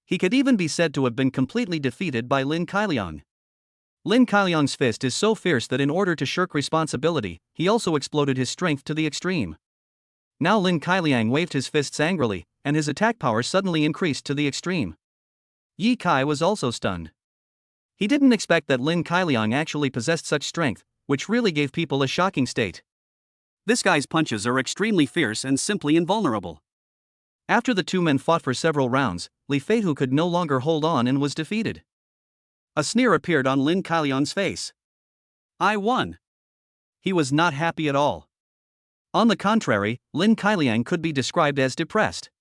He could even be said to have been completely defeated by Lin Kailiang. Lin Kailiang's fist is so fierce that in order to shirk responsibility, he also exploded his strength to the extreme. Now Lin Kailiang waved his fists angrily, and his attack power suddenly increased to the extreme. Ye Kai was also stunned. He didn't expect that Lin Kailiang actually possessed such strength, which really gave people a shocking state. This guy's punches are extremely fierce and simply invulnerable. After the two men fought for several rounds, Li Fei Hu could no longer hold on and was defeated. A sneer appeared on Lin Kailiang's face. I won. He was not happy at all. On the contrary, Lin Kailiang could be described as depressed.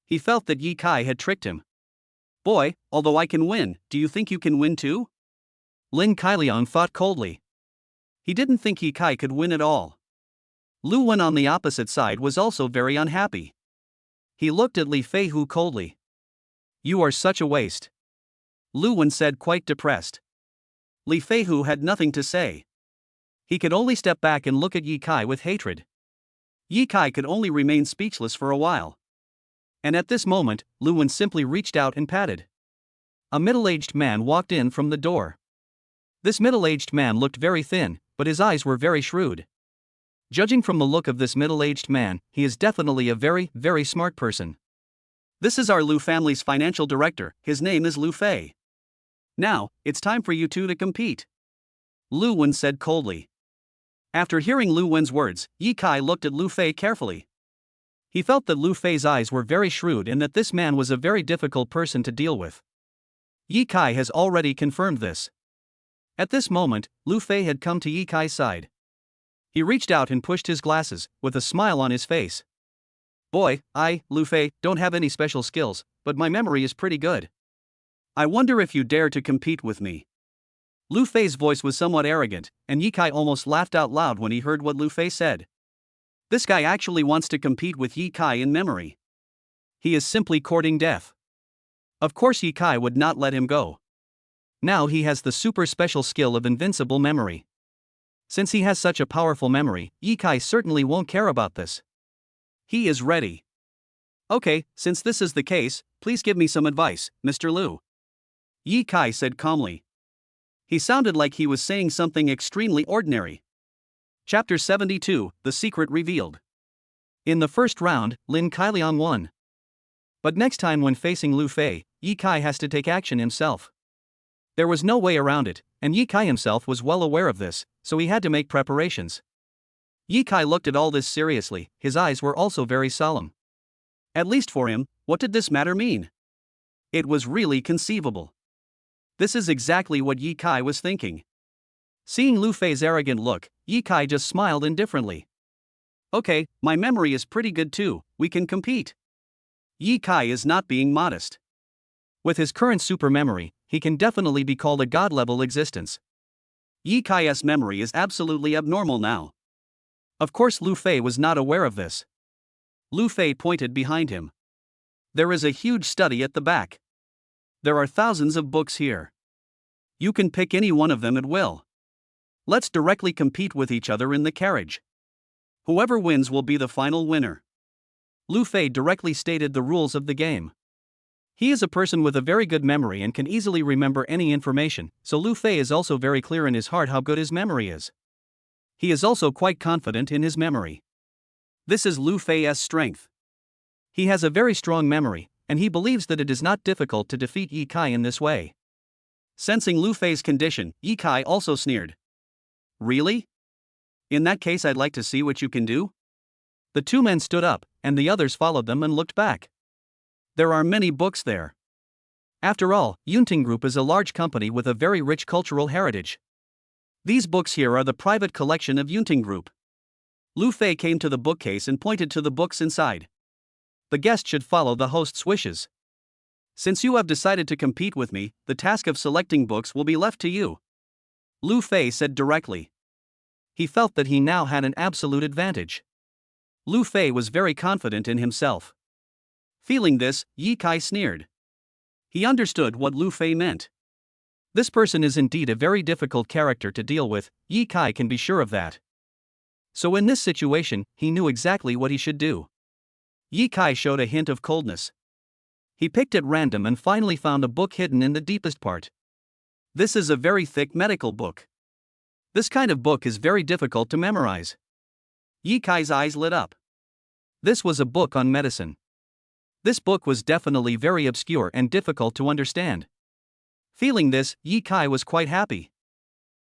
He felt that Ye Kai had tricked him. Boy, although I can win, do you think you can win too? Lin Kailiang thought coldly. He didn't think Ye Kai could win at all. Lu Wen on the opposite side was also very unhappy. He looked at Li Feihu coldly. "You are such a waste," Lu Wen said, quite depressed. Li Feihu had nothing to say. He could only step back and look at Ye Kai with hatred. Ye Kai could only remain speechless for a while. And at this moment, Lu Wen simply reached out and patted. A middle-aged man walked in from the door. This middle-aged man looked very thin, but his eyes were very shrewd. Judging from the look of this middle-aged man, he is definitely a very, very smart person. "This is our Lu family's financial director, his name is Lu Fei. Now, it's time for you two to compete," Lu Wen said coldly. After hearing Lu Wen's words, Ye Kai looked at Lu Fei carefully. He felt that Lu Fei's eyes were very shrewd and that this man was a very difficult person to deal with. Ye Kai has already confirmed this. At this moment, Lu Fei had come to Ye Kai's side. He reached out and pushed his glasses, with a smile on his face. "Boy, I, Lu Fei, don't have any special skills, but my memory is pretty good. I wonder if you dare to compete with me." Lu Fei's voice was somewhat arrogant, and Ye Kai almost laughed out loud when he heard what Lu Fei said. This guy actually wants to compete with Ye Kai in memory. He is simply courting death. Of course Ye Kai would not let him go. Now he has the super special skill of invincible memory. Since he has such a powerful memory, Ye Kai certainly won't care about this. He is ready. "Okay, since this is the case, please give me some advice, Mr. Lu," Ye Kai said calmly. He sounded like he was saying something extremely ordinary. Chapter 72, The Secret Revealed. In the first round, Lin Kailiang won. But next time when facing Lu Fei, Ye Kai has to take action himself. There was no way around it, and Ye Kai himself was well aware of this, so he had to make preparations. Ye Kai looked at all this seriously, his eyes were also very solemn. At least for him, what did this matter mean? It was really conceivable. This is exactly what Ye Kai was thinking. Seeing Lu Fei's arrogant look, Ye Kai just smiled indifferently. "Okay, my memory is pretty good too, we can compete." Ye Kai is not being modest. With his current super memory, he can definitely be called a god-level existence. Ye Kai's memory is absolutely abnormal now. Of course Lu Fei was not aware of this. Lu Fei pointed behind him. "There is a huge study at the back. There are thousands of books here. You can pick any one of them at will. Let's directly compete with each other in the carriage. Whoever wins will be the final winner." Lu Fei directly stated the rules of the game. He is a person with a very good memory and can easily remember any information, so Lu Fei is also very clear in his heart how good his memory is. He is also quite confident in his memory. This is Lu Fei's strength. He has a very strong memory, and he believes that it is not difficult to defeat Ye Kai in this way. Sensing Lu Fei's condition, Ye Kai also sneered. "Really? In that case I'd like to see what you can do." The two men stood up, and the others followed them and looked back. There are many books there. After all, Yunting Group is a large company with a very rich cultural heritage. These books here are the private collection of Yunting Group. Lu Fei came to the bookcase and pointed to the books inside. The guest should follow the host's wishes. Since you have decided to compete with me, the task of selecting books will be left to you, Lu Fei said directly. He felt that he now had an absolute advantage. Lu Fei was very confident in himself. Feeling this, Ye Kai sneered. He understood what Lu Fei meant. This person is indeed a very difficult character to deal with, Ye Kai can be sure of that. So in this situation, he knew exactly what he should do. Ye Kai showed a hint of coldness. He picked at random and finally found a book hidden in the deepest part. This is a very thick medical book. This kind of book is very difficult to memorize. Ye Kai's eyes lit up. This was a book on medicine. This book was definitely very obscure and difficult to understand. Feeling this, Ye Kai was quite happy.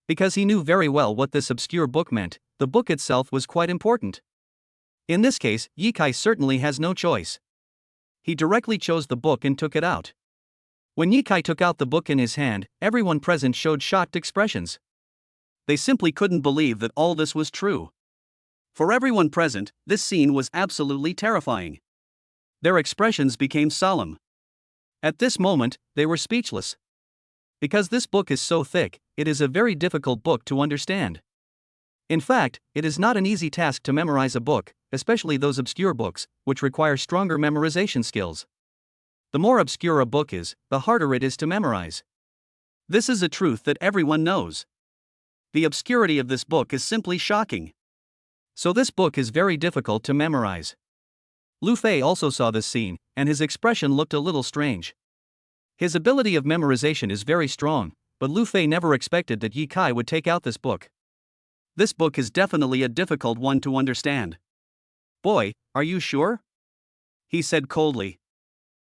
Because he knew very well what this obscure book meant, the book itself was quite important. In this case, Ye Kai certainly has no choice. He directly chose the book and took it out. When Ye Kai took out the book in his hand, everyone present showed shocked expressions. They simply couldn't believe that all this was true. For everyone present, this scene was absolutely terrifying. Their expressions became solemn. At this moment, they were speechless. Because this book is so thick, it is a very difficult book to understand. In fact, it is not an easy task to memorize a book, especially those obscure books, which require stronger memorization skills. The more obscure a book is, the harder it is to memorize. This is a truth that everyone knows. The obscurity of this book is simply shocking. So this book is very difficult to memorize. Lu Fei also saw this scene, and his expression looked a little strange. His ability of memorization is very strong, but Lu Fei never expected that Ye Kai would take out this book. This book is definitely a difficult one to understand. Boy, are you sure? He said coldly.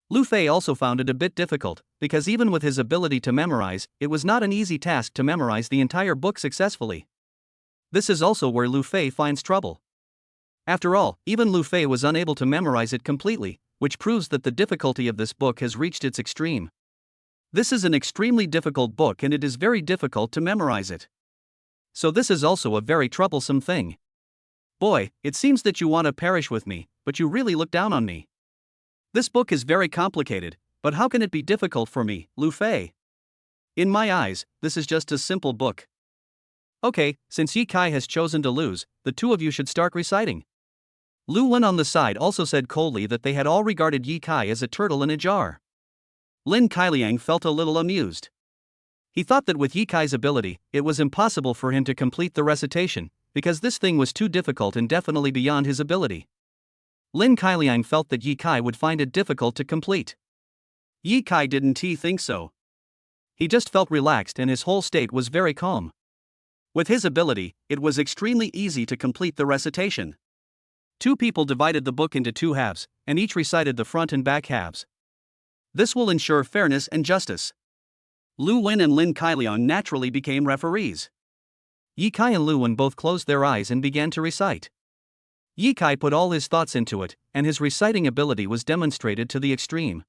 Lu Fei also found it a bit difficult, because even with his ability to memorize, it was not an easy task to memorize the entire book successfully. This is also where Lu Fei finds trouble. After all, even Lu Fei was unable to memorize it completely, which proves that the difficulty of this book has reached its extreme. This is an extremely difficult book and it is very difficult to memorize it. So this is also a very troublesome thing. Boy, it seems that you want to perish with me, but you really look down on me. This book is very complicated, but how can it be difficult for me, Lu Fei? In my eyes, this is just a simple book. Okay, since Ye Kai has chosen to lose, the two of you should start reciting. Lu Wen on the side also said coldly that they had all regarded Ye Kai as a turtle in a jar. Lin Kailiang felt a little amused. He thought that with Ye Kai's ability, it was impossible for him to complete the recitation, because this thing was too difficult and definitely beyond his ability. Lin Kailiang felt that Ye Kai would find it difficult to complete. Ye Kai didn't think so. He just felt relaxed and his whole state was very calm. With his ability, it was extremely easy to complete the recitation. Two people divided the book into two halves, and each recited the front and back halves. This will ensure fairness and justice. Lu Wen and Lin Kailiang naturally became referees. Ye Kai and Lu Wen both closed their eyes and began to recite. Ye Kai put all his thoughts into it, and his reciting ability was demonstrated to the extreme.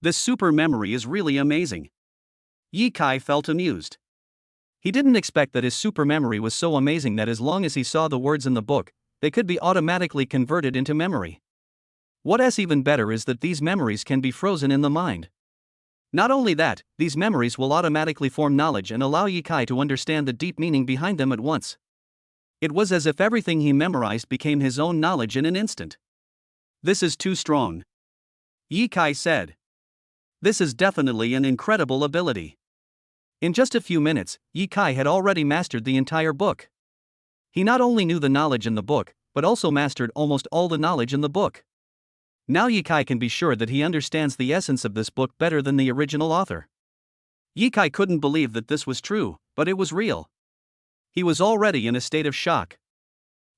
This super memory is really amazing. Ye Kai felt amused. He didn't expect that his super memory was so amazing that as long as he saw the words in the book, they could be automatically converted into memory. What is even better is that these memories can be frozen in the mind. Not only that, these memories will automatically form knowledge and allow Ye Kai to understand the deep meaning behind them at once. It was as if everything he memorized became his own knowledge in an instant. This is too strong. Ye Kai said. This is definitely an incredible ability. In just a few minutes, Ye Kai had already mastered the entire book. He not only knew the knowledge in the book, but also mastered almost all the knowledge in the book. Now Ye Kai can be sure that he understands the essence of this book better than the original author. Ye Kai couldn't believe that this was true, but it was real. He was already in a state of shock.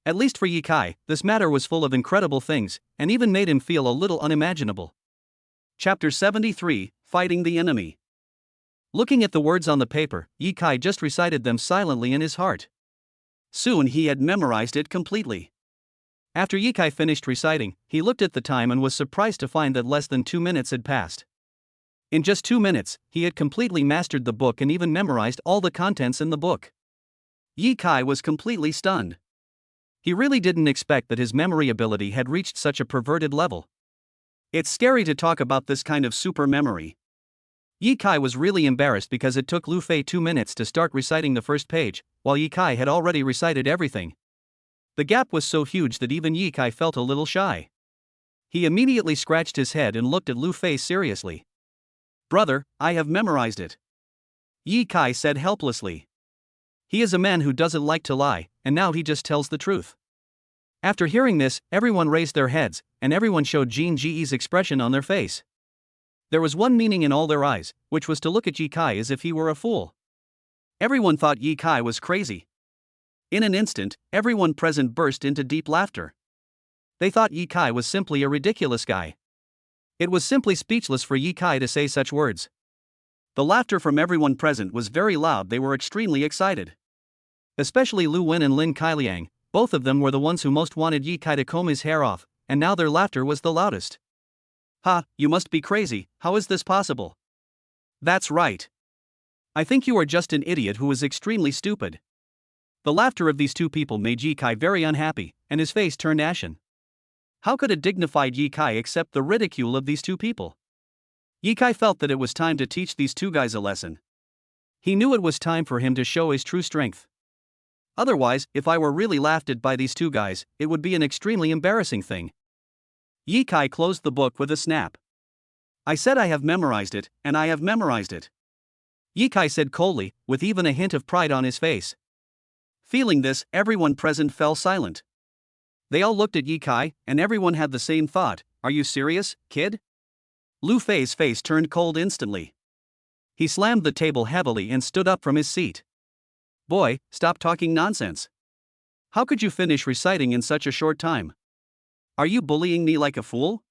At least for Ye Kai, this matter was full of incredible things, and even made him feel a little unimaginable. Chapter 73, Fighting the Enemy. Looking at the words on the paper, Ye Kai just recited them silently in his heart. Soon he had memorized it completely. After Ye Kai finished reciting, he looked at the time and was surprised to find that less than 2 minutes had passed. In just 2 minutes, he had completely mastered the book and even memorized all the contents in the book. Ye Kai was completely stunned. He really didn't expect that his memory ability had reached such a perverted level. It's scary to talk about this kind of super memory. Ye Kai was really embarrassed because it took Lu Fei 2 minutes to start reciting the first page, while Ye Kai had already recited everything. The gap was so huge that even Ye Kai felt a little shy. He immediately scratched his head and looked at Lu Fei seriously. "Brother, I have memorized it," Ye Kai said helplessly. He is a man who doesn't like to lie, and now he just tells the truth. After hearing this, everyone raised their heads, and everyone showed Jin Ji's expression on their face. There was one meaning in all their eyes, which was to look at Ye Kai as if he were a fool. Everyone thought Ye Kai was crazy. In an instant, everyone present burst into deep laughter. They thought Ye Kai was simply a ridiculous guy. It was simply speechless for Ye Kai to say such words. The laughter from everyone present was very loud. They were extremely excited. Especially Lu Wen and Lin Kailiang, both of them were the ones who most wanted Ye Kai to comb his hair off, and now their laughter was the loudest. "Ha, you must be crazy, how is this possible?" "That's right. I think you are just an idiot who is extremely stupid." The laughter of these two people made Ye Kai very unhappy, and his face turned ashen. How could a dignified Ye Kai accept the ridicule of these two people? Ye Kai felt that it was time to teach these two guys a lesson. He knew it was time for him to show his true strength. Otherwise, if I were really laughed at by these two guys, it would be an extremely embarrassing thing. Ye Kai closed the book with a snap. I said I have memorized it, and I have memorized it. Ye Kai said coldly, with even a hint of pride on his face. Feeling this, everyone present fell silent. They all looked at Ye Kai, and everyone had the same thought, are you serious, kid? Lu Fei's face turned cold instantly. He slammed the table heavily and stood up from his seat. Boy, stop talking nonsense. How could you finish reciting in such a short time? Are you bullying me like a fool?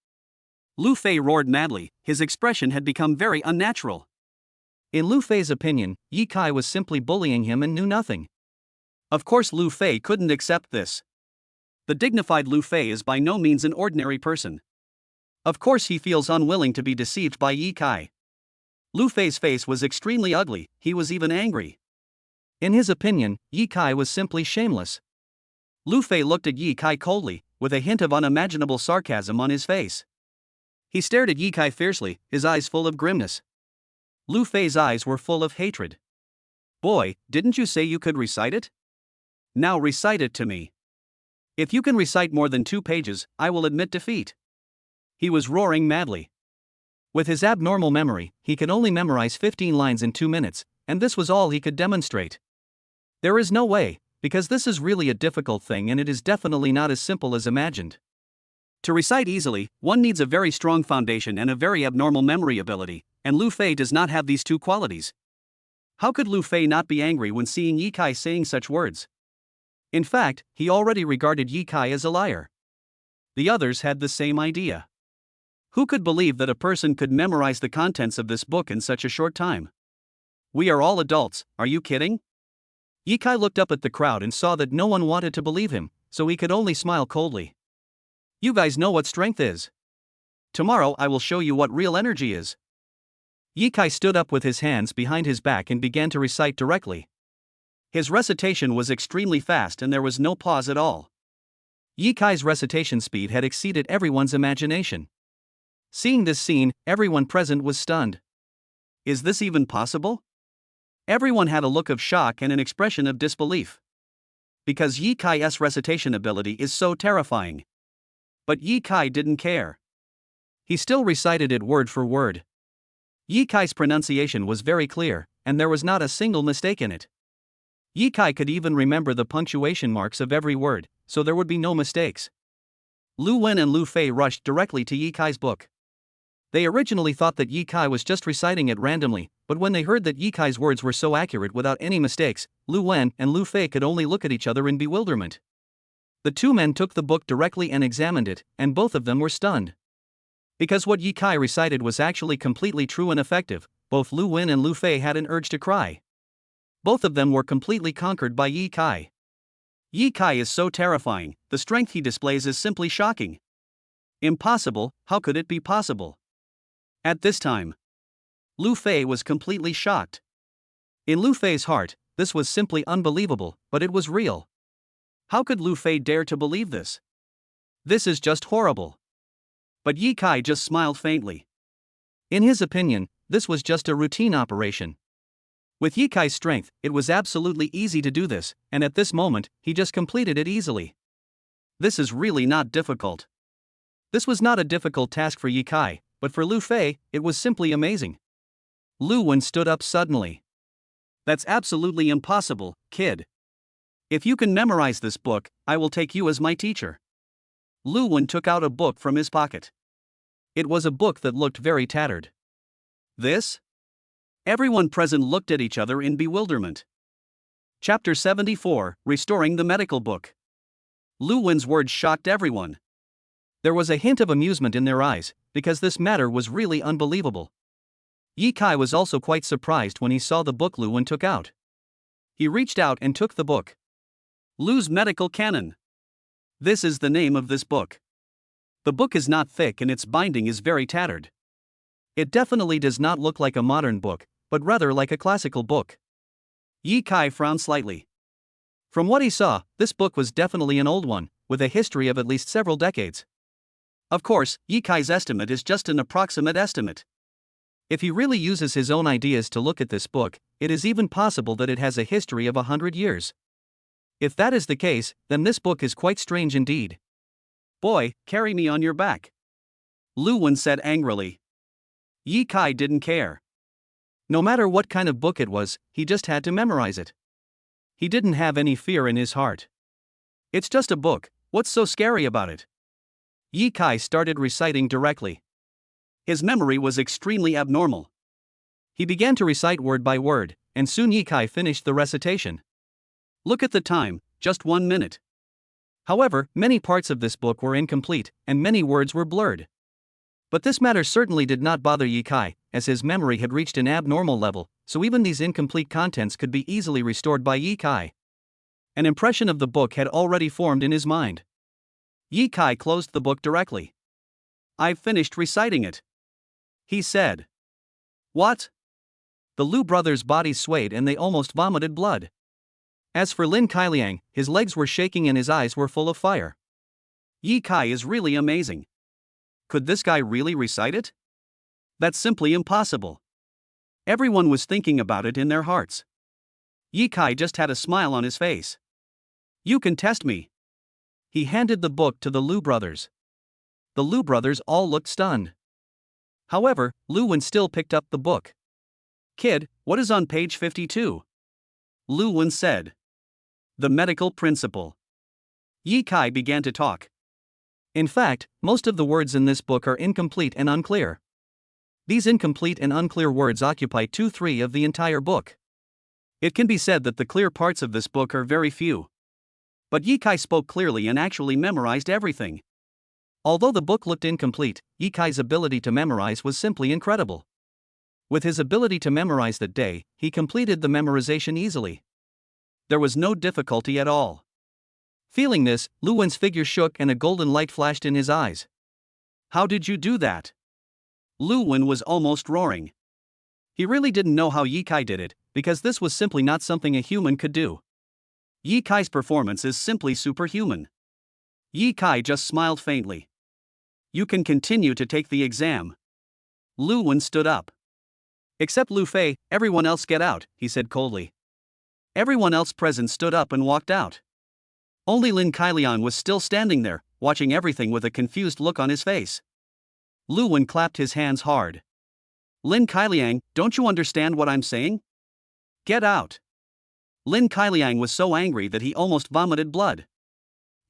Lu Fei roared madly, his expression had become very unnatural. In Lu Fei's opinion, Ye Kai was simply bullying him and knew nothing. Of course Lu Fei couldn't accept this. The dignified Lu Fei is by no means an ordinary person. Of course he feels unwilling to be deceived by Ye Kai. Lu Fei's face was extremely ugly, he was even angry. In his opinion, Ye Kai was simply shameless. Lu Fei looked at Ye Kai coldly, with a hint of unimaginable sarcasm on his face. He stared at Ye Kai fiercely, his eyes full of grimness. Lu Fei's eyes were full of hatred. Boy, didn't you say you could recite it? Now recite it to me. If you can recite more than 2 pages, I will admit defeat. He was roaring madly. With his abnormal memory, he could only memorize 15 lines in 2 minutes, and this was all he could demonstrate. There is no way, because this is really a difficult thing and it is definitely not as simple as imagined. To recite easily, one needs a very strong foundation and a very abnormal memory ability, and Lu Fei does not have these 2 qualities. How could Lu Fei not be angry when seeing Ye Kai saying such words? In fact, he already regarded Ye Kai as a liar. The others had the same idea. Who could believe that a person could memorize the contents of this book in such a short time? We are all adults, are you kidding? Ye Kai looked up at the crowd and saw that no one wanted to believe him, so he could only smile coldly. You guys know what strength is. Tomorrow I will show you what real energy is. Ye Kai stood up with his hands behind his back and began to recite directly. His recitation was extremely fast and there was no pause at all. Ye Kai's recitation speed had exceeded everyone's imagination. Seeing this scene, everyone present was stunned. Is this even possible? Everyone had a look of shock and an expression of disbelief. Because Ye Kai's recitation ability is so terrifying. But Ye Kai didn't care. He still recited it word for word. Ye Kai's pronunciation was very clear, and there was not a single mistake in it. Ye Kai could even remember the punctuation marks of every word, so there would be no mistakes. Lu Wen and Lu Fei rushed directly to Ye Kai's book. They originally thought that Ye Kai was just reciting it randomly, but when they heard that Ye Kai's words were so accurate without any mistakes, Lu Wen and Lu Fei could only look at each other in bewilderment. The 2 men took the book directly and examined it, and both of them were stunned. Because what Ye Kai recited was actually completely true and effective, both Lu Wen and Lu Fei had an urge to cry. Both of them were completely conquered by Ye Kai. Ye Kai is so terrifying, the strength he displays is simply shocking. Impossible, how could it be possible? At this time, Lu Fei was completely shocked. In Lu Fei's heart, this was simply unbelievable, but it was real. How could Lu Fei dare to believe this? This is just horrible. But Ye Kai just smiled faintly. In his opinion, this was just a routine operation. With Ye Kai's strength, it was absolutely easy to do this, and at this moment, he just completed it easily. This is really not difficult. This was not a difficult task for Ye Kai, but for Lu Fei, it was simply amazing. Lu Wen stood up suddenly. That's absolutely impossible, kid. If you can memorize this book, I will take you as my teacher. Lu Wen took out a book from his pocket. It was a book that looked very tattered. This? Everyone present looked at each other in bewilderment. Chapter 74, Restoring the Medical Book. Lu Wen's words shocked everyone. There was a hint of amusement in their eyes, because this matter was really unbelievable. Ye Kai was also quite surprised when he saw the book Lu Wen took out. He reached out and took the book. Lu's Medical Canon. This is the name of this book. The book is not thick and its binding is very tattered. It definitely does not look like a modern book, but rather like a classical book. Ye Kai frowned slightly. From what he saw, this book was definitely an old one, with a history of at least several decades. Of course, Ye Kai's estimate is just an approximate estimate. If he really uses his own ideas to look at this book, it is even possible that it has a history of 100 years. If that is the case, then this book is quite strange indeed. Boy, carry me on your back, Lu Wen said angrily. Yi Kai didn't care. No matter what kind of book it was, he just had to memorize it. He didn't have any fear in his heart. It's just a book, what's so scary about it? Yi Kai started reciting directly. His memory was extremely abnormal. He began to recite word by word, and soon Yi Kai finished the recitation. Look at the time, just 1 minute. However, many parts of this book were incomplete, and many words were blurred. But this matter certainly did not bother Yi Kai, as his memory had reached an abnormal level, so even these incomplete contents could be easily restored by Yi Kai. An impression of the book had already formed in his mind. Yi Kai closed the book directly. I've finished reciting it, he said. What? The Lu brothers' bodies swayed and they almost vomited blood. As for Lin Kailiang, his legs were shaking and his eyes were full of fire. Yi Kai is really amazing. Could this guy really recite it? That's simply impossible. Everyone was thinking about it in their hearts. Yi Kai just had a smile on his face. You can test me. He handed the book to the Lu brothers. The Lu brothers all looked stunned. However, Lu Wen still picked up the book. Kid, what is on page 52? Lu Wen said. The medical principle. Yi Kai began to talk. In fact, most of the words in this book are incomplete and unclear. These incomplete and unclear words occupy 2/3 of the entire book. It can be said that the clear parts of this book are very few. But Yi Kai spoke clearly and actually memorized everything. Although the book looked incomplete, Yi Kai's ability to memorize was simply incredible. With his ability to memorize that day, he completed the memorization easily. There was no difficulty at all. Feeling this, Lu Wen's figure shook and a golden light flashed in his eyes. How did you do that? Lu Wen was almost roaring. He really didn't know how Yi Kai did it, because this was simply not something a human could do. Yi Kai's performance is simply superhuman. Yi Kai just smiled faintly. You can continue to take the exam. Lu Wen stood up. Except Lu Fei, everyone else get out, he said coldly. Everyone else present stood up and walked out. Only Lin Kailiang was still standing there, watching everything with a confused look on his face. Lu Wen clapped his hands hard. Lin Kailiang, don't you understand what I'm saying? Get out. Lin Kailiang was so angry that he almost vomited blood.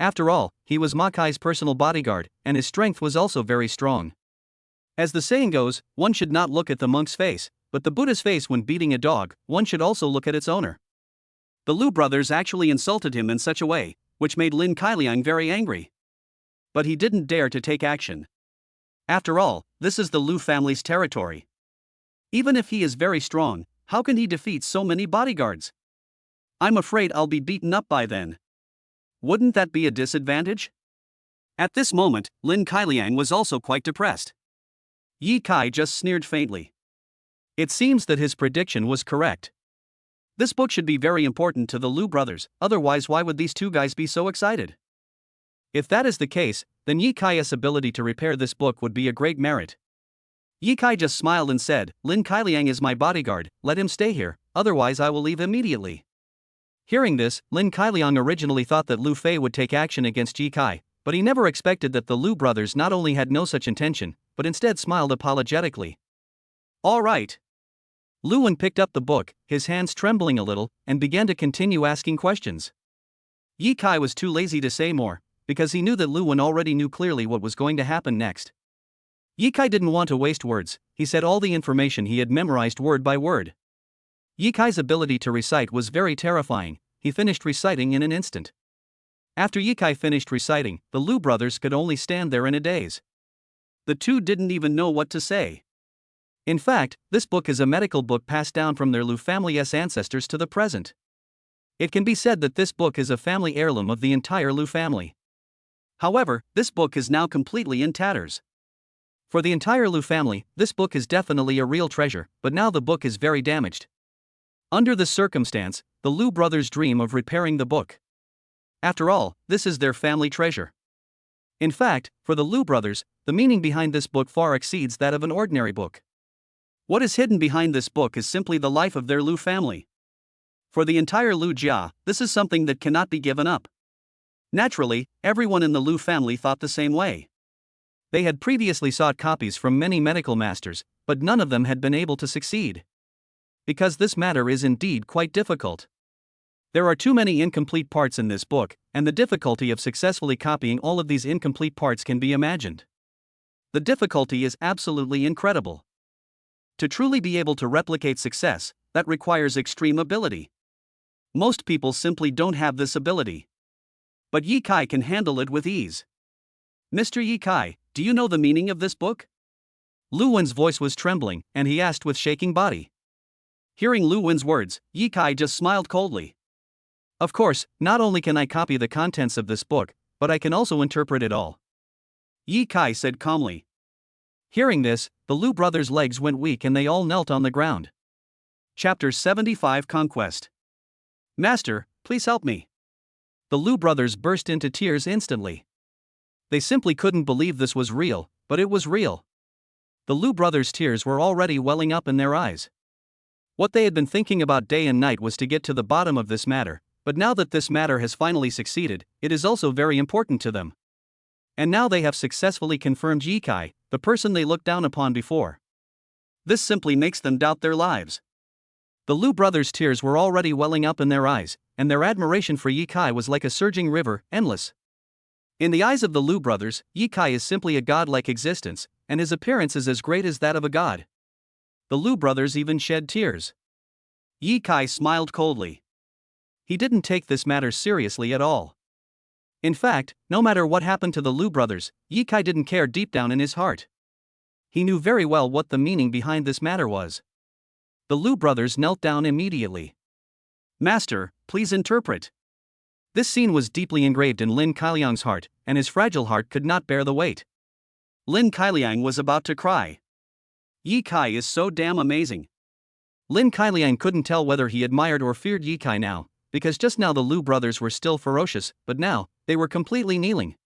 After all, he was Ma Kai's personal bodyguard, and his strength was also very strong. As the saying goes, one should not look at the monk's face, but the Buddha's face when beating a dog, one should also look at its owner. The Lu brothers actually insulted him in such a way, which made Lin Kailiang very angry. But he didn't dare to take action. After all, this is the Lu family's territory. Even if he is very strong, how can he defeat so many bodyguards? I'm afraid I'll be beaten up by then. Wouldn't that be a disadvantage? At this moment, Lin Kailiang was also quite depressed. Yi Kai just sneered faintly. It seems that his prediction was correct. This book should be very important to the Lu brothers, otherwise why would these two guys be so excited? If that is the case, then Yi Kai's ability to repair this book would be a great merit. Yi Kai just smiled and said, Lin Kailiang is my bodyguard, let him stay here, otherwise I will leave immediately. Hearing this, Lin Kailiang originally thought that Lu Fei would take action against Yi Kai, but he never expected that the Lu brothers not only had no such intention, but instead smiled apologetically. All right. Lu Wen picked up the book, his hands trembling a little, and began to continue asking questions. Yi Kai was too lazy to say more, because he knew that Lu Wen already knew clearly what was going to happen next. Yi Kai didn't want to waste words, he said all the information he had memorized word by word. Yi Kai's ability to recite was very terrifying, he finished reciting in an instant. After Yi Kai finished reciting, the Lu brothers could only stand there in a daze. The two didn't even know what to say. In fact, this book is a medical book passed down from their Lu family's ancestors to the present. It can be said that this book is a family heirloom of the entire Lu family. However, this book is now completely in tatters. For the entire Lu family, this book is definitely a real treasure, but now the book is very damaged. Under this circumstance, the Lu brothers dream of repairing the book. After all, this is their family treasure. In fact, for the Lu brothers, the meaning behind this book far exceeds that of an ordinary book. What is hidden behind this book is simply the life of their Lu family. For the entire Lu Jia, this is something that cannot be given up. Naturally, everyone in the Lu family thought the same way. They had previously sought copies from many medical masters, but none of them had been able to succeed. Because this matter is indeed quite difficult. There are too many incomplete parts in this book, and the difficulty of successfully copying all of these incomplete parts can be imagined. The difficulty is absolutely incredible. To truly be able to replicate success, that requires extreme ability. Most people simply don't have this ability. But Ye Kai can handle it with ease. Mr. Ye Kai, do you know the meaning of this book? Lu Wen's voice was trembling, and he asked with shaking body. Hearing Lu Wen's words, Ye Kai just smiled coldly. Of course, not only can I copy the contents of this book, but I can also interpret it all. Ye Kai said calmly. Hearing this, the Lu brothers' legs went weak and they all knelt on the ground. Chapter 75 Conquest. Master, please help me. The Lu brothers burst into tears instantly. They simply couldn't believe this was real, but it was real. The Lu brothers' tears were already welling up in their eyes. What they had been thinking about day and night was to get to the bottom of this matter, but now that this matter has finally succeeded, it is also very important to them. And now they have successfully confirmed Ye Kai, the person they looked down upon before. This simply makes them doubt their lives. The Lu brothers' tears were already welling up in their eyes, and their admiration for Ye Kai was like a surging river, endless. In the eyes of the Lu brothers, Ye Kai is simply a god-like existence, and his appearance is as great as that of a god. The Lu brothers even shed tears. Ye Kai smiled coldly. He didn't take this matter seriously at all. In fact, no matter what happened to the Lu brothers, Ye Kai didn't care deep down in his heart. He knew very well what the meaning behind this matter was. The Lu brothers knelt down immediately. Master, please interpret. This scene was deeply engraved in Lin Kailiang's heart, and his fragile heart could not bear the weight. Lin Kailiang was about to cry. Ye Kai is so damn amazing. Lin Kailiang couldn't tell whether he admired or feared Ye Kai now, because just now the Lu brothers were still ferocious, but now, they were completely kneeling.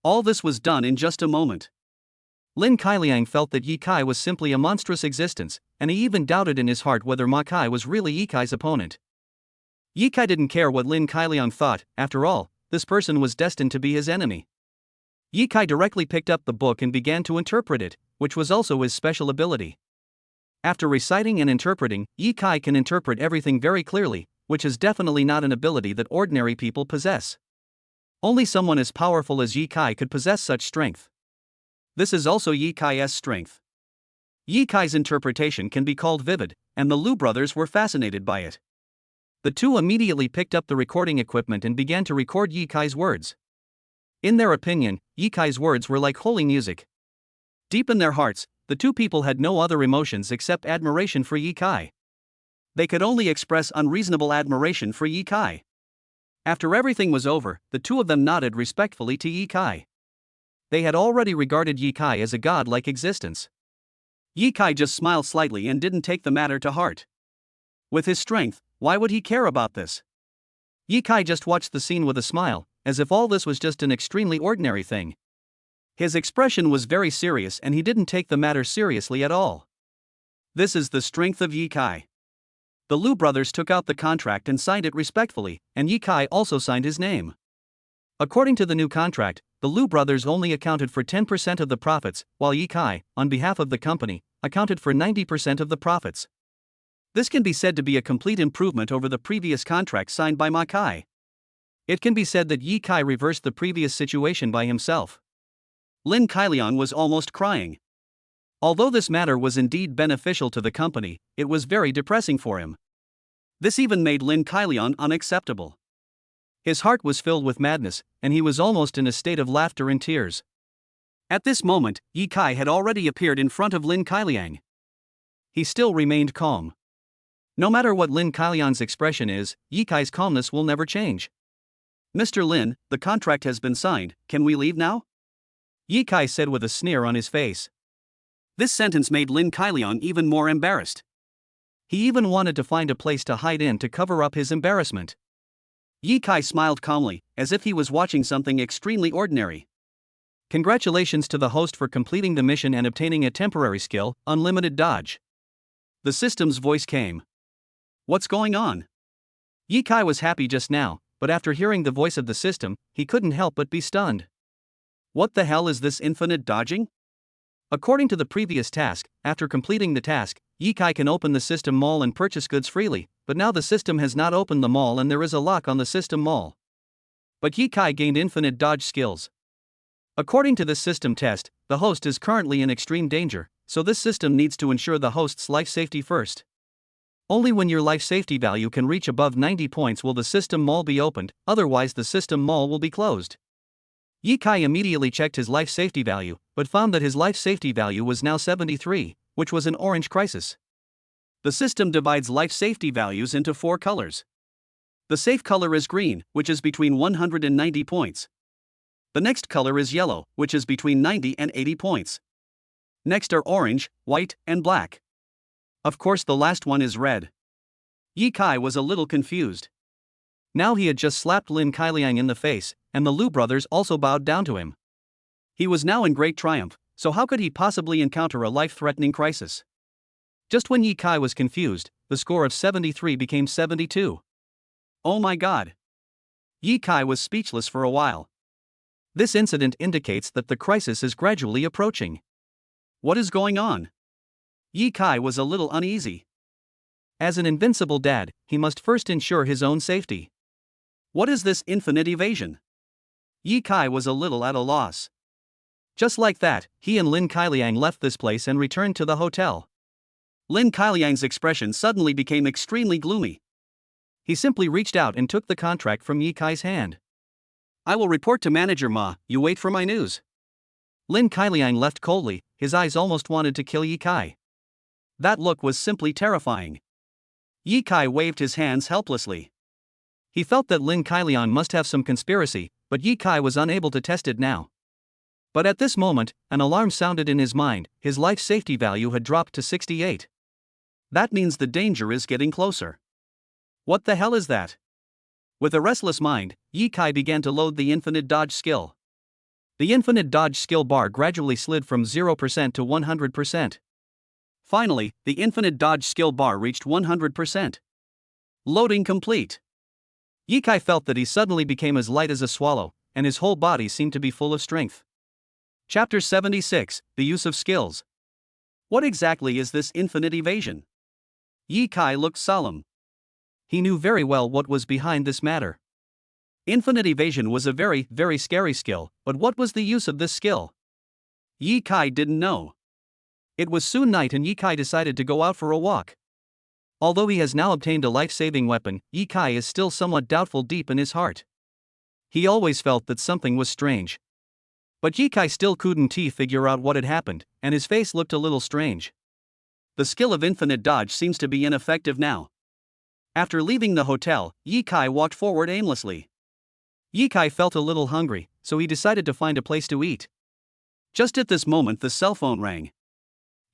All this was done in just a moment. Lin Kailiang felt that Ye Kai was simply a monstrous existence, and he even doubted in his heart whether Ma Kai was really Ye Kai's opponent. Ye Kai didn't care what Lin Kailiang thought, after all, this person was destined to be his enemy. Ye Kai directly picked up the book and began to interpret it, which was also his special ability. After reciting and interpreting, Ye Kai can interpret everything very clearly, which is definitely not an ability that ordinary people possess. Only someone as powerful as Ye Kai could possess such strength. This is also Ye Kai's strength. Ye Kai's interpretation can be called vivid, and the Lu brothers were fascinated by it. The two immediately picked up the recording equipment and began to record Ye Kai's words. In their opinion, Ye Kai's words were like holy music. Deep in their hearts, the two people had no other emotions except admiration for Ye Kai. They could only express unreasonable admiration for Ye Kai. After everything was over, the two of them nodded respectfully to Ye Kai. They had already regarded Ye Kai as a god-like existence. Ye Kai just smiled slightly and didn't take the matter to heart. With his strength, why would he care about this? Ye Kai just watched the scene with a smile, as if all this was just an extremely ordinary thing. His expression was very serious and he didn't take the matter seriously at all. This is the strength of Ye Kai. The Lu brothers took out the contract and signed it respectfully, and Ye Kai also signed his name. According to the new contract, the Lu brothers only accounted for 10% of the profits, while Ye Kai, on behalf of the company, accounted for 90% of the profits. This can be said to be a complete improvement over the previous contract signed by Ma Kai. It can be said that Ye Kai reversed the previous situation by himself. Lin Kailiang was almost crying. Although this matter was indeed beneficial to the company, it was very depressing for him. This even made Lin Kailiang unacceptable. His heart was filled with madness, and he was almost in a state of laughter and tears. At this moment, Ye Kai had already appeared in front of Lin Kailiang. He still remained calm. No matter what Lin Kailiang's expression is, Ye Kai's calmness will never change. Mr. Lin, the contract has been signed, can we leave now? Ye Kai said with a sneer on his face. This sentence made Lin Kailiang even more embarrassed. He even wanted to find a place to hide in to cover up his embarrassment. Ye Kai smiled calmly, as if he was watching something extremely ordinary. Congratulations to the host for completing the mission and obtaining a temporary skill, Unlimited Dodge. The system's voice came. What's going on? Yi Kai was happy just now, but after hearing the voice of the system, he couldn't help but be stunned. What the hell is this infinite dodging? According to the previous task, after completing the task, Yi Kai can open the system mall and purchase goods freely, but now the system has not opened the mall and there is a lock on the system mall. But Yi Kai gained infinite dodge skills. According to this system test, the host is currently in extreme danger, so this system needs to ensure the host's life safety first. Only when your life safety value can reach above 90 points will the system mall be opened, otherwise the system mall will be closed. Yi Kai immediately checked his life safety value, but found that his life safety value was now 73, which was an orange crisis. The system divides life safety values into 4 colors. The safe color is green, which is between 100 and 90 points. The next color is yellow, which is between 90 and 80 points. Next are orange, white, and black. Of course, the last one is red. Yi Kai was a little confused. Now he had just slapped Lin Kailiang in the face, and the Lu brothers also bowed down to him. He was now in great triumph, so how could he possibly encounter a life-threatening crisis? Just when Yi Kai was confused, the score of 73 became 72. Oh my god! Yi Kai was speechless for a while. This incident indicates that the crisis is gradually approaching. What is going on? Yi Kai was a little uneasy. As an invincible dad, he must first ensure his own safety. What is this infinite evasion? Yi Kai was a little at a loss. Just like that, he and Lin Kailiang left this place and returned to the hotel. Lin Kailiang's expression suddenly became extremely gloomy. He simply reached out and took the contract from Yi Kai's hand. I will report to Manager Ma, you wait for my news. Lin Kailiang left coldly, his eyes almost wanted to kill Yi Kai. That look was simply terrifying. Yi Kai waved his hands helplessly. He felt that Lin Kailiang must have some conspiracy, but Yi Kai was unable to test it now. But at this moment, an alarm sounded in his mind. His life safety value had dropped to 68. That means the danger is getting closer. What the hell is that? With a restless mind, Yi Kai began to load the infinite dodge skill. The infinite dodge skill bar gradually slid from 0% to 100%. Finally, the infinite dodge skill bar reached 100%. Loading complete. Yi Kai felt that he suddenly became as light as a swallow, and his whole body seemed to be full of strength. Chapter 76, The Use of Skills. What exactly is this infinite evasion? Yi Kai looked solemn. He knew very well what was behind this matter. Infinite evasion was a very, very scary skill, but what was the use of this skill? Yi Kai didn't know. It was soon night and Yi Kai decided to go out for a walk. Although he has now obtained a life-saving weapon, Yi Kai is still somewhat doubtful deep in his heart. He always felt that something was strange. But Yi Kai still couldn't figure out what had happened, and his face looked a little strange. The skill of infinite dodge seems to be ineffective now. After leaving the hotel, Yi Kai walked forward aimlessly. Yi Kai felt a little hungry, so he decided to find a place to eat. Just at this moment the cell phone rang.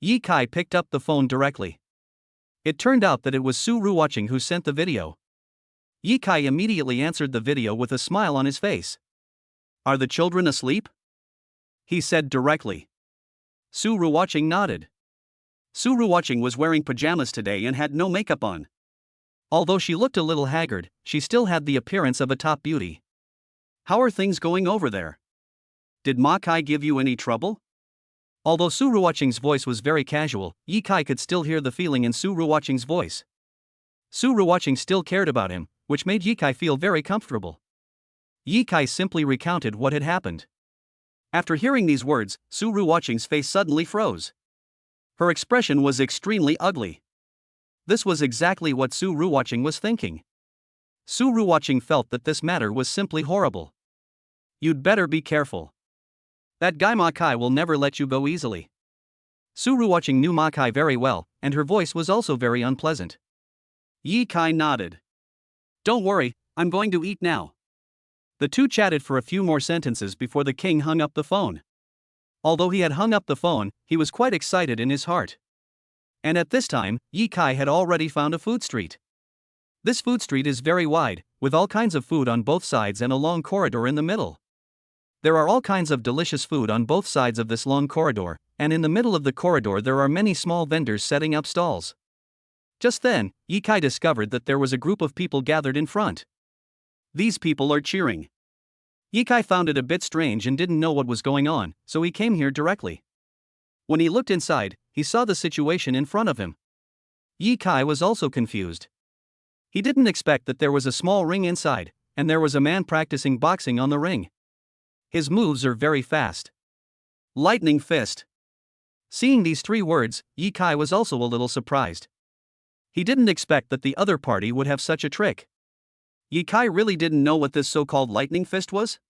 Yi Kai picked up the phone directly. It turned out that it was Su Ruwatching who sent the video. Yi Kai immediately answered the video with a smile on his face. Are the children asleep? He said directly. Su Ruwatching nodded. Su Ruwatching was wearing pajamas today and had no makeup on. Although she looked a little haggard, she still had the appearance of a top beauty. How are things going over there? Did Ma Kai give you any trouble? Although Su Ruwatching's voice was very casual, Yi Kai could still hear the feeling in Su Ruwatching's voice. Su Ruwatching still cared about him, which made Yi Kai feel very comfortable. Yi Kai simply recounted what had happened. After hearing these words, Su Ruwatching's face suddenly froze. Her expression was extremely ugly. This was exactly what Su Ruwatching was thinking. Su Ruwatching felt that this matter was simply horrible. You'd better be careful. That guy Ma Kai will never let you go easily. Su Ruwatching knew Ma Kai very well, and her voice was also very unpleasant. Yi Kai nodded. Don't worry, I'm going to eat now. The two chatted for a few more sentences before the king hung up the phone. Although he had hung up the phone, he was quite excited in his heart. And at this time, Yi Kai had already found a food street. This food street is very wide, with all kinds of food on both sides and a long corridor in the middle. There are all kinds of delicious food on both sides of this long corridor, and in the middle of the corridor there are many small vendors setting up stalls. Just then, Ye Kai discovered that there was a group of people gathered in front. These people are cheering. Ye Kai found it a bit strange and didn't know what was going on, so he came here directly. When he looked inside, he saw the situation in front of him. Ye Kai was also confused. He didn't expect that there was a small ring inside, and there was a man practicing boxing on the ring. His moves are very fast. Lightning fist. Seeing these 3 words, Ye Kai was also a little surprised. He didn't expect that the other party would have such a trick. Ye Kai really didn't know what this so-called lightning fist was.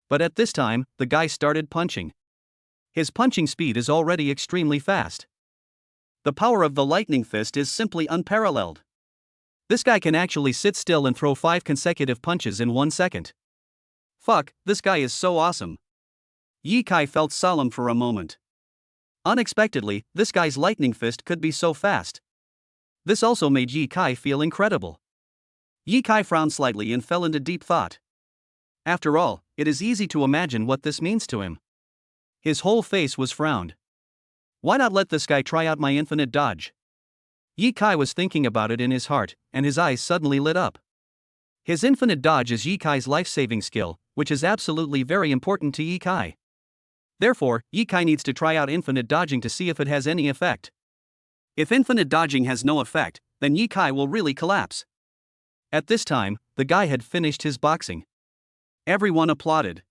But at this time, the guy started punching. His punching speed is already extremely fast. The power of the lightning fist is simply unparalleled. This guy can actually sit still and throw 5 consecutive punches in 1 second. Fuck, this guy is so awesome. Ye Kai felt solemn for a moment. Unexpectedly, this guy's lightning fist could be so fast. This also made Ye Kai feel incredible. Ye Kai frowned slightly and fell into deep thought. After all, it is easy to imagine what this means to him. His whole face was frowned. Why not let this guy try out my infinite dodge? Ye Kai was thinking about it in his heart, and his eyes suddenly lit up. His infinite dodge is Ye Kai's life-saving skill, which is absolutely very important to Ye Kai. Therefore, Ye Kai needs to try out infinite dodging to see if it has any effect. If infinite dodging has no effect, then Ye Kai will really collapse. At this time, the guy had finished his boxing. Everyone applauded.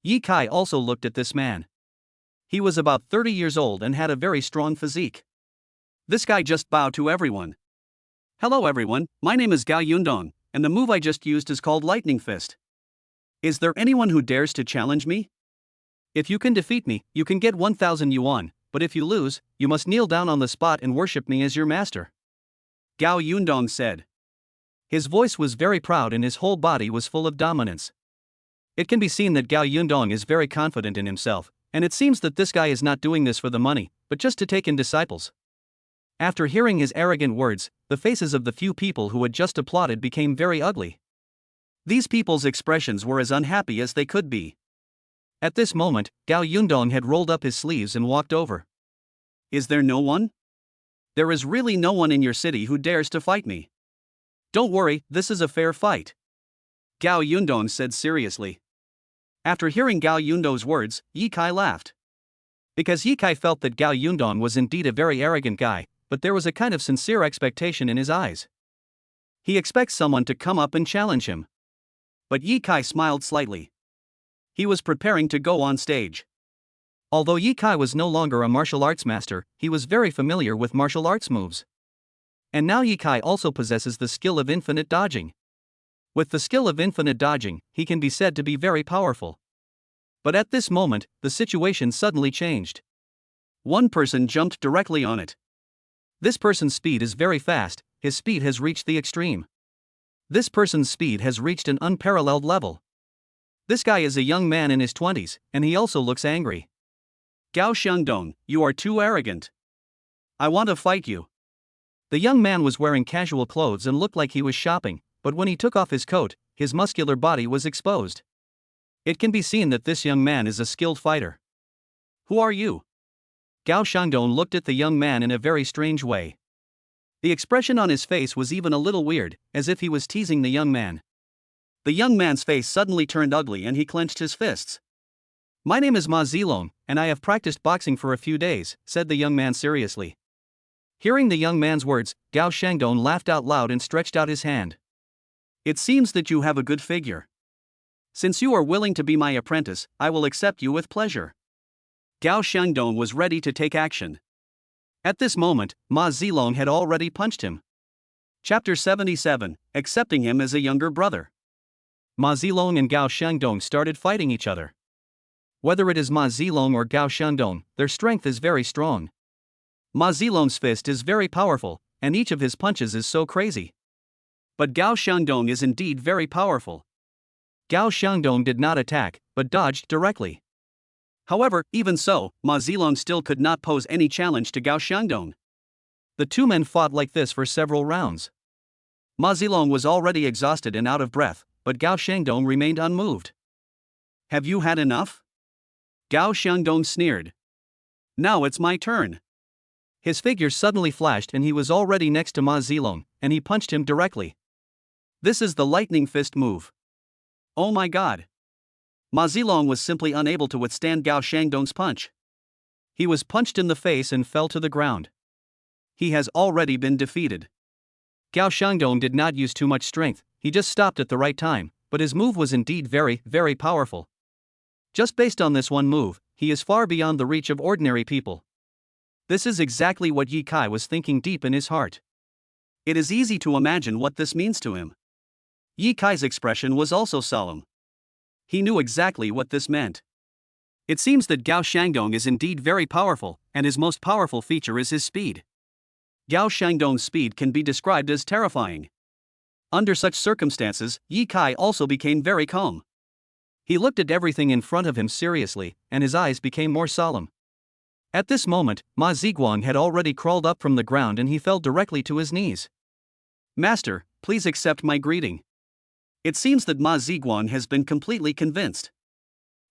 Ye Kai also looked at this man. He was about 30 years old and had a very strong physique. This guy just bowed to everyone. Hello everyone, my name is Gao Yundong, and the move I just used is called Lightning Fist. Is there anyone who dares to challenge me? If you can defeat me, you can get 1,000 yuan, but if you lose, you must kneel down on the spot and worship me as your master. Gao Yundong said. His voice was very proud and his whole body was full of dominance. It can be seen that Gao Yundong is very confident in himself, and it seems that this guy is not doing this for the money, but just to take in disciples. After hearing his arrogant words, the faces of the few people who had just applauded became very ugly. These people's expressions were as unhappy as they could be. At this moment, Gao Yundong had rolled up his sleeves and walked over. Is there no one? There is really no one in your city who dares to fight me. Don't worry, this is a fair fight. Gao Yundong said seriously. After hearing Gao Yundong's words, Ye Kai laughed. Because Ye Kai felt that Gao Yundong was indeed a very arrogant guy, but there was a kind of sincere expectation in his eyes. He expects someone to come up and challenge him. But Ye Kai smiled slightly. He was preparing to go on stage. Although Ye Kai was no longer a martial arts master, he was very familiar with martial arts moves. And now Ye Kai also possesses the skill of infinite dodging. With the skill of infinite dodging, he can be said to be very powerful. But at this moment, the situation suddenly changed. One person jumped directly on it. This person's speed is very fast, his speed has reached the extreme. This person's speed has reached an unparalleled level. This guy is a young man in his 20s, and he also looks angry. Gao Shandong, you are too arrogant. I want to fight you. The young man was wearing casual clothes and looked like he was shopping, but when he took off his coat, his muscular body was exposed. It can be seen that this young man is a skilled fighter. Who are you? Gao Shandong looked at the young man in a very strange way. The expression on his face was even a little weird, as if he was teasing the young man. The young man's face suddenly turned ugly and he clenched his fists. My name is Ma Zilong, and I have practiced boxing for a few days, said the young man seriously. Hearing the young man's words, Gao Shandong laughed out loud and stretched out his hand. It seems that you have a good figure. Since you are willing to be my apprentice, I will accept you with pleasure. Gao Shandong was ready to take action. At this moment, Ma Zilong had already punched him. Chapter 77, Accepting him as a younger brother. Ma Zilong and Gao Shandong started fighting each other. Whether it is Ma Zilong or Gao Shandong, their strength is very strong. Ma Zilong's fist is very powerful, and each of his punches is so crazy. But Gao Shandong is indeed very powerful. Gao Shandong did not attack, but dodged directly. However, even so, Ma Zilong still could not pose any challenge to Gao Shandong. The two men fought like this for several rounds. Ma Zilong was already exhausted and out of breath, but Gao Shandong remained unmoved. Have you had enough? Gao Shandong sneered. Now it's my turn. His figure suddenly flashed and he was already next to Ma Zilong, and he punched him directly. This is the lightning fist move. Oh my god. Ma Zilong was simply unable to withstand Gao Shangdong's punch. He was punched in the face and fell to the ground. He has already been defeated. Gao Shangdong did not use too much strength, he just stopped at the right time, but his move was indeed very, very powerful. Just based on this one move, he is far beyond the reach of ordinary people. This is exactly what Ye Kai was thinking deep in his heart. It is easy to imagine what this means to him. Ye Kai's expression was also solemn. He knew exactly what this meant. It seems that Gao Shangdong is indeed very powerful, and his most powerful feature is his speed. Gao Shangdong's speed can be described as terrifying. Under such circumstances, Ye Kai also became very calm. He looked at everything in front of him seriously, and his eyes became more solemn. At this moment, Ma Ziguang had already crawled up from the ground and he fell directly to his knees. Master, please accept my greeting. It seems that Ma Ziguang has been completely convinced.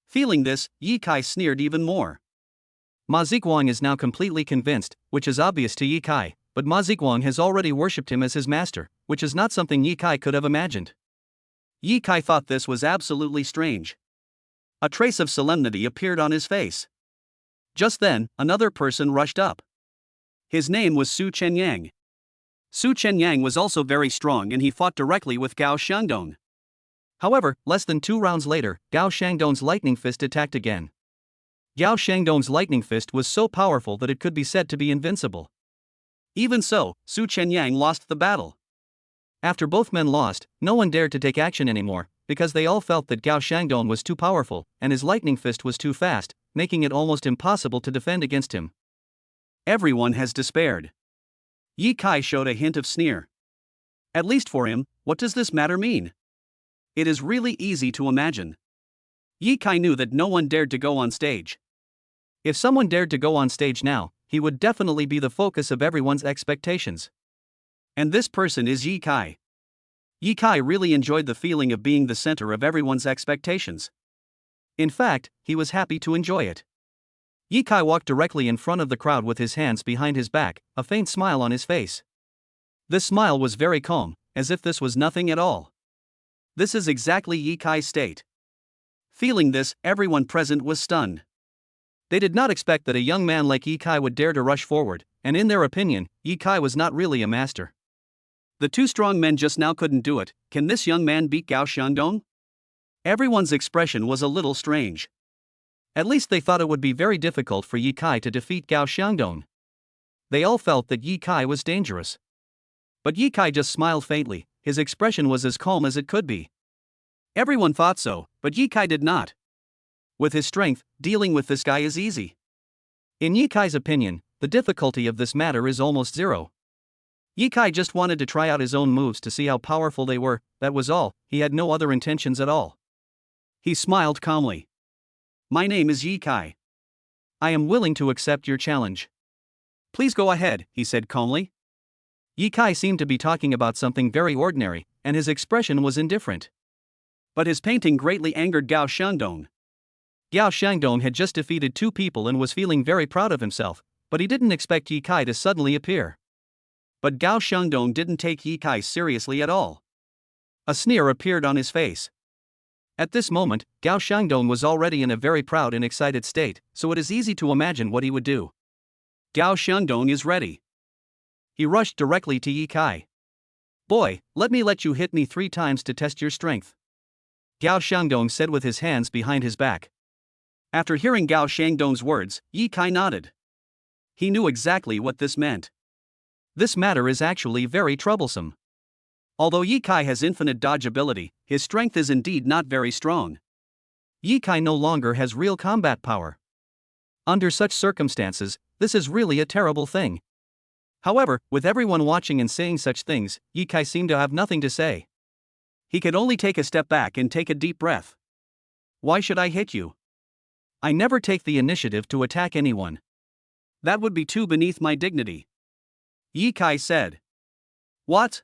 Feeling this, Ye Kai sneered even more. Ma Ziguang is now completely convinced, which is obvious to Ye Kai, but Ma Ziguang has already worshipped him as his master, which is not something Ye Kai could have imagined. Ye Kai thought this was absolutely strange. A trace of solemnity appeared on his face. Just then, another person rushed up. His name was Su Chenyang. Su Chenyang was also very strong and he fought directly with Gao Shangdong. However, less than 2 rounds later, Gao Shangdong's lightning fist attacked again. Gao Shangdong's lightning fist was so powerful that it could be said to be invincible. Even so, Su Chenyang lost the battle. After both men lost, no one dared to take action anymore, because they all felt that Gao Shangdong was too powerful, and his lightning fist was too fast, making it almost impossible to defend against him. Everyone has despaired. Ye Kai showed a hint of sneer. At least for him, what does this matter mean? It is really easy to imagine. Ye Kai knew that no one dared to go on stage. If someone dared to go on stage now, he would definitely be the focus of everyone's expectations. And this person is Ye Kai. Ye Kai really enjoyed the feeling of being the center of everyone's expectations. In fact, he was happy to enjoy it. Ye Kai walked directly in front of the crowd with his hands behind his back, a faint smile on his face. This smile was very calm, as if this was nothing at all. This is exactly Ye Kai's state. Feeling this, everyone present was stunned. They did not expect that a young man like Ye Kai would dare to rush forward, and in their opinion, Ye Kai was not really a master. The 2 strong men just now couldn't do it. Can this young man beat Gao Shangdong? Everyone's expression was a little strange. At least they thought it would be very difficult for Ye Kai to defeat Gao Shangdong. They all felt that Ye Kai was dangerous. But Ye Kai just smiled faintly, his expression was as calm as it could be. Everyone thought so, but Ye Kai did not. With his strength, dealing with this guy is easy. In Ye Kai's opinion, the difficulty of this matter is almost zero. Ye Kai just wanted to try out his own moves to see how powerful they were, that was all, he had no other intentions at all. He smiled calmly. My name is Ye Kai. I am willing to accept your challenge. Please go ahead, he said calmly. Ye Kai seemed to be talking about something very ordinary, and his expression was indifferent. But his painting greatly angered Gao Shangdong. Gao Shangdong had just defeated 2 people and was feeling very proud of himself, but he didn't expect Ye Kai to suddenly appear. But Gao Shangdong didn't take Ye Kai seriously at all. A sneer appeared on his face. At this moment, Gao Shangdong was already in a very proud and excited state, so it is easy to imagine what he would do. Gao Shangdong is ready. He rushed directly to Ye Kai. Boy, let you hit me 3 times to test your strength. Gao Shangdong said with his hands behind his back. After hearing Gao Shangdong's words, Ye Kai nodded. He knew exactly what this meant. This matter is actually very troublesome. Although Ye Kai has infinite dodge ability, his strength is indeed not very strong. Ye Kai no longer has real combat power. Under such circumstances, this is really a terrible thing. However, with everyone watching and saying such things, Ye Kai seemed to have nothing to say. He could only take a step back and take a deep breath. Why should I hit you? I never take the initiative to attack anyone. That would be too beneath my dignity. Ye Kai said. What?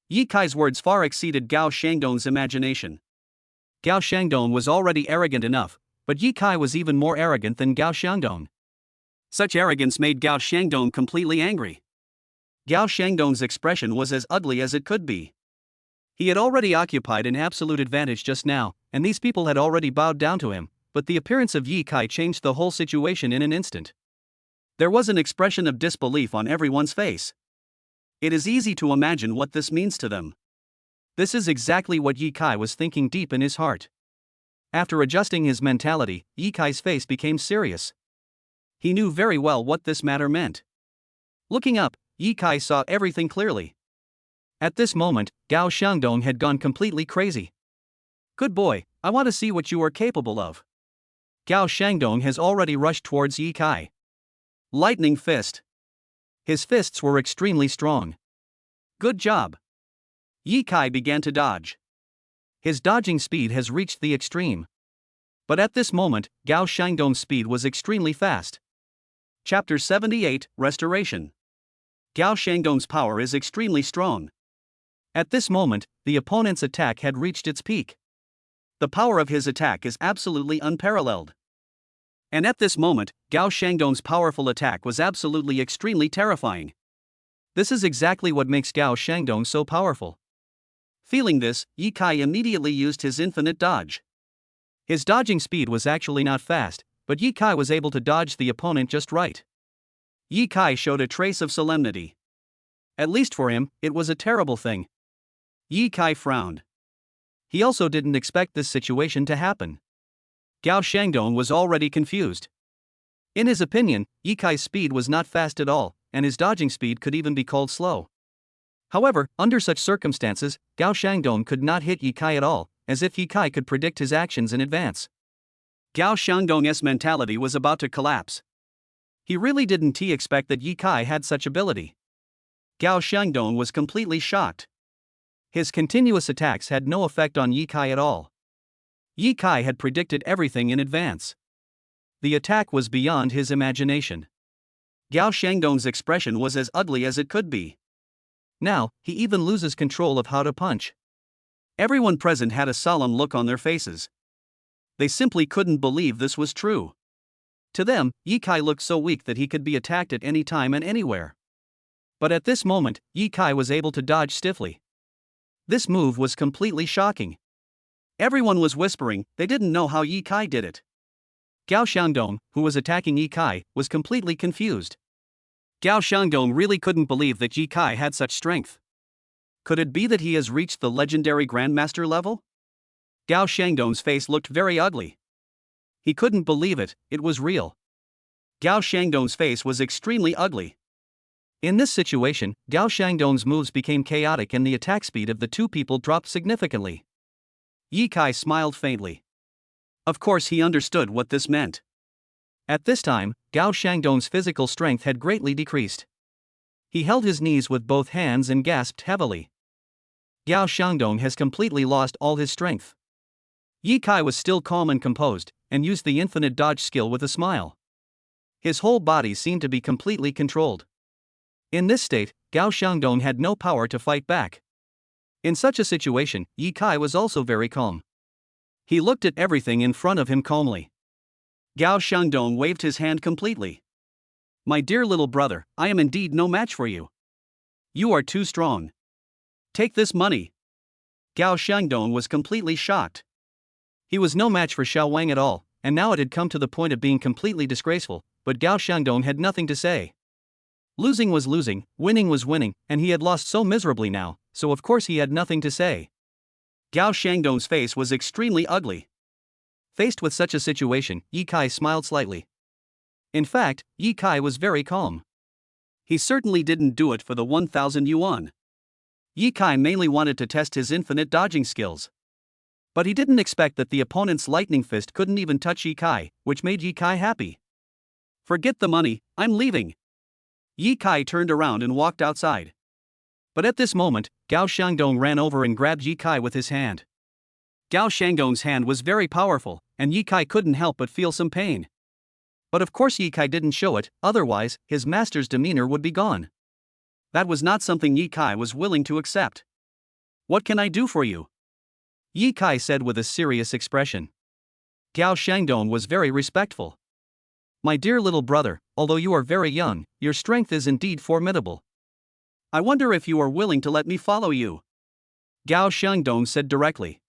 Ye Kai's words far exceeded Gao Shangdong's imagination. Gao Shangdong was already arrogant enough, but Ye Kai was even more arrogant than Gao Shangdong. Such arrogance made Gao Shangdong completely angry. Gao Shangdong's expression was as ugly as it could be. He had already occupied an absolute advantage just now, and these people had already bowed down to him, but the appearance of Ye Kai changed the whole situation in an instant. There was an expression of disbelief on everyone's face. It is easy to imagine what this means to them. This is exactly what Ye Kai was thinking deep in his heart. After adjusting his mentality, Ye Kai's face became serious. He knew very well what this matter meant. Looking up, Ye Kai saw everything clearly. At this moment, Gao Shangdong had gone completely crazy. Good boy, I want to see what you are capable of. Gao Shangdong has already rushed towards Ye Kai. Lightning fist. His fists were extremely strong. Good job. Ye Kai began to dodge. His dodging speed has reached the extreme. But at this moment, Gao Shangdong's speed was extremely fast. Chapter 78, Restoration. Gao Shangdong's power is extremely strong. At this moment, the opponent's attack had reached its peak. The power of his attack is absolutely unparalleled. And at this moment, Gao Shangdong's powerful attack was absolutely extremely terrifying. This is exactly what makes Gao Shangdong so powerful. Feeling this, Ye Kai immediately used his infinite dodge. His dodging speed was actually not fast, but Ye Kai was able to dodge the opponent just right. Ye Kai showed a trace of solemnity. At least for him, it was a terrible thing. Ye Kai frowned. He also didn't expect this situation to happen. Gao Shangdong was already confused. In his opinion, Ye Kai's speed was not fast at all, and his dodging speed could even be called slow. However, under such circumstances, Gao Shangdong could not hit Ye Kai at all, as if Ye Kai could predict his actions in advance. Gao Shangdong's mentality was about to collapse. He really didn't expect that Ye Kai had such ability. Gao Shangdong was completely shocked. His continuous attacks had no effect on Ye Kai at all. Ye Kai had predicted everything in advance. The attack was beyond his imagination. Gao Shangdong's expression was as ugly as it could be. Now, he even loses control of how to punch. Everyone present had a solemn look on their faces. They simply couldn't believe this was true. To them, Ye Kai looked so weak that he could be attacked at any time and anywhere. But at this moment, Ye Kai was able to dodge stiffly. This move was completely shocking. Everyone was whispering, they didn't know how Ye Kai did it. Gao Shangdong, who was attacking Ye Kai, was completely confused. Gao Shangdong really couldn't believe that Ye Kai had such strength. Could it be that he has reached the legendary Grandmaster level? Gao Shangdong's face looked very ugly. He couldn't believe it, it was real. Gao Shangdong's face was extremely ugly. In this situation, Gao Shangdong's moves became chaotic and the attack speed of the two people dropped significantly. Ye Kai smiled faintly. Of course he understood what this meant. At this time, Gao Shangdong's physical strength had greatly decreased. He held his knees with both hands and gasped heavily. Gao Shangdong has completely lost all his strength. Ye Kai was still calm and composed, and used the infinite dodge skill with a smile. His whole body seemed to be completely controlled. In this state, Gao Shangdong had no power to fight back. In such a situation, Ye Kai was also very calm. He looked at everything in front of him calmly. Gao Shangdong waved his hand completely. My dear little brother, I am indeed no match for you. You are too strong. Take this money. Gao Shangdong was completely shocked. He was no match for Xiao Wang at all, and now it had come to the point of being completely disgraceful, but Gao Shangdong had nothing to say. Losing was losing, winning was winning, and he had lost so miserably now, so of course he had nothing to say. Gao Shangdong's face was extremely ugly. Faced with such a situation, Ye Kai smiled slightly. In fact, Ye Kai was very calm. He certainly didn't do it for the 1,000 yuan. Ye Kai mainly wanted to test his infinite dodging skills. But he didn't expect that the opponent's lightning fist couldn't even touch Ye Kai, which made Ye Kai happy. Forget the money, I'm leaving. Ye Kai turned around and walked outside. But at this moment, Gao Shangdong ran over and grabbed Ye Kai with his hand. Gao Shangdong's hand was very powerful, and Ye Kai couldn't help but feel some pain. But of course Ye Kai didn't show it, otherwise, his master's demeanor would be gone. That was not something Ye Kai was willing to accept. What can I do for you? Ye Kai said with a serious expression. Gao Shangdong was very respectful. My dear little brother, although you are very young, your strength is indeed formidable. I wonder if you are willing to let me follow you. Gao Shandong said directly.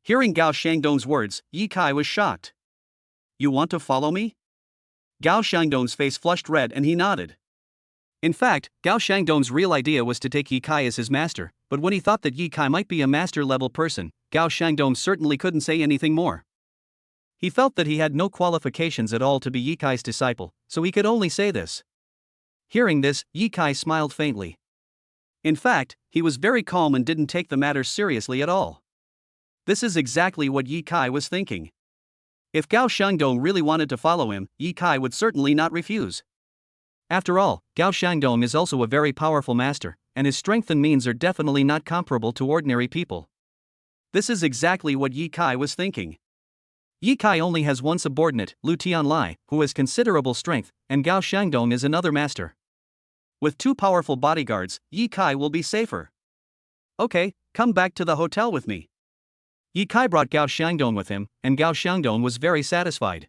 Hearing Gao Shandong's words, Ye Kai was shocked. You want to follow me? Gao Shandong's face flushed red and he nodded. In fact, Gao Shandong's real idea was to take Ye Kai as his master, but when he thought that Ye Kai might be a master-level person, Gao Shandong certainly couldn't say anything more. He felt that he had no qualifications at all to be Ye Kai's disciple, so he could only say this. Hearing this, Ye Kai smiled faintly. In fact, he was very calm and didn't take the matter seriously at all. This is exactly what Ye Kai was thinking. If Gao Shandong really wanted to follow him, Ye Kai would certainly not refuse. After all, Gao Shandong is also a very powerful master, and his strength and means are definitely not comparable to ordinary people. This is exactly what Ye Kai was thinking. Ye Kai only has one subordinate, Lu Tianlai, who has considerable strength, and Gao Shandong is another master. With two powerful bodyguards, Ye Kai will be safer. Okay, come back to the hotel with me. Ye Kai brought Gao Shandong with him, and Gao Shandong was very satisfied.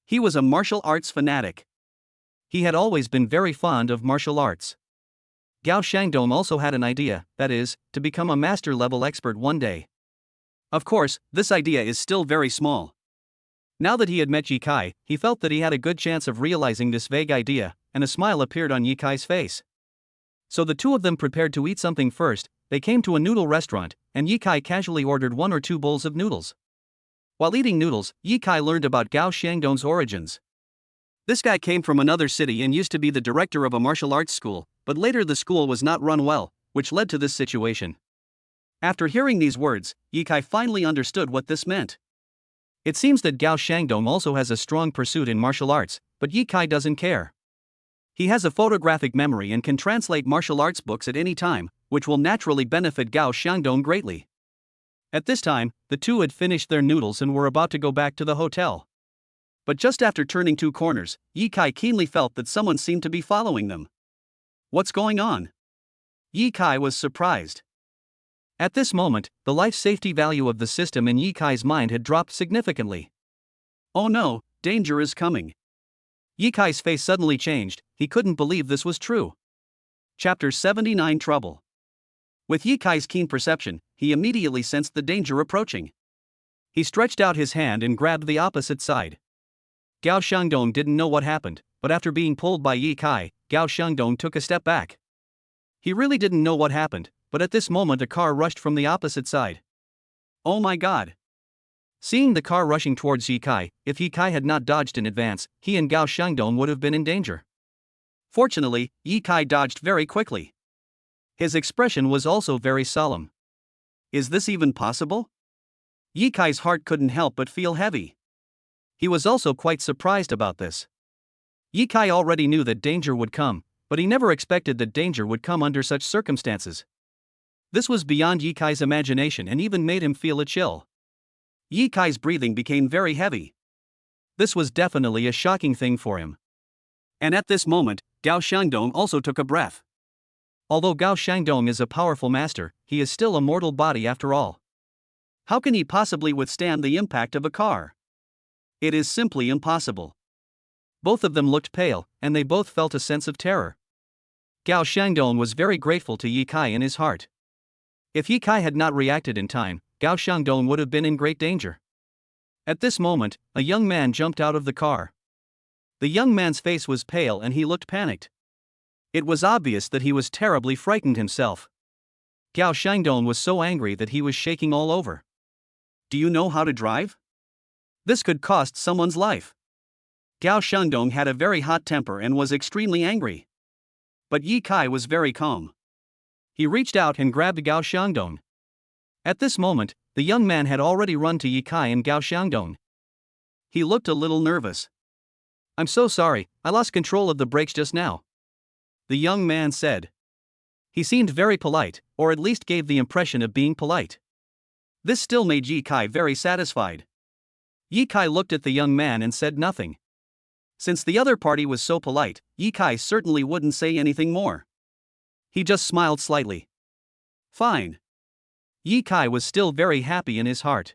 He was a martial arts fanatic. He had always been very fond of martial arts. Gao Shandong also had an idea, that is, to become a master-level expert one day. Of course, this idea is still very small. Now that he had met Ye Kai, he felt that he had a good chance of realizing this vague idea, and a smile appeared on Ye Kai's face. So the two of them prepared to eat something first. They came to a noodle restaurant, and Ye Kai casually ordered 1 or 2 bowls of noodles. While eating noodles, Ye Kai learned about Gao Shandong's origins. This guy came from another city and used to be the director of a martial arts school, but later the school was not run well, which led to this situation. After hearing these words, Ye Kai finally understood what this meant. It seems that Gao Shandong also has a strong pursuit in martial arts, but Ye Kai doesn't care. He has a photographic memory and can translate martial arts books at any time, which will naturally benefit Gao Shandong greatly. At this time, the two had finished their noodles and were about to go back to the hotel. But just after turning 2 corners, Ye Kai keenly felt that someone seemed to be following them. What's going on? Ye Kai was surprised. At this moment, the life safety value of the system in Ye Kai's mind had dropped significantly. Oh no, danger is coming. Ye Kai's face suddenly changed, he couldn't believe this was true. Chapter 79 Trouble. With Ye Kai's keen perception, he immediately sensed the danger approaching. He stretched out his hand and grabbed the opposite side. Gao Shandong didn't know what happened, but after being pulled by Ye Kai, Gao Shandong took a step back. He really didn't know what happened, but at this moment a car rushed from the opposite side. Oh my god! Seeing the car rushing towards Ye Kai, if Ye Kai had not dodged in advance, he and Gao Shandong would have been in danger. Fortunately, Ye Kai dodged very quickly. His expression was also very solemn. Is this even possible? Ye Kai's heart couldn't help but feel heavy. He was also quite surprised about this. Ye Kai already knew that danger would come, but he never expected that danger would come under such circumstances. This was beyond Ye Kai's imagination and even made him feel a chill. Ye Kai's breathing became very heavy. This was definitely a shocking thing for him. And at this moment, Gao Shandong also took a breath. Although Gao Shandong is a powerful master, he is still a mortal body after all. How can he possibly withstand the impact of a car? It is simply impossible. Both of them looked pale, and they both felt a sense of terror. Gao Shandong was very grateful to Ye Kai in his heart. If Ye Kai had not reacted in time, Gao Shandong would have been in great danger. At this moment, a young man jumped out of the car. The young man's face was pale and he looked panicked. It was obvious that he was terribly frightened himself. Gao Shandong was so angry that he was shaking all over. Do you know how to drive? This could cost someone's life. Gao Shandong had a very hot temper and was extremely angry. But Ye Kai was very calm. He reached out and grabbed Gao Shandong. At this moment, the young man had already run to Ye Kai and Gao Shandong. He looked a little nervous. I'm so sorry, I lost control of the brakes just now. The young man said. He seemed very polite, or at least gave the impression of being polite. This still made Ye Kai very satisfied. Ye Kai looked at the young man and said nothing. Since the other party was so polite, Ye Kai certainly wouldn't say anything more. He just smiled slightly. Fine. Ye Kai was still very happy in his heart.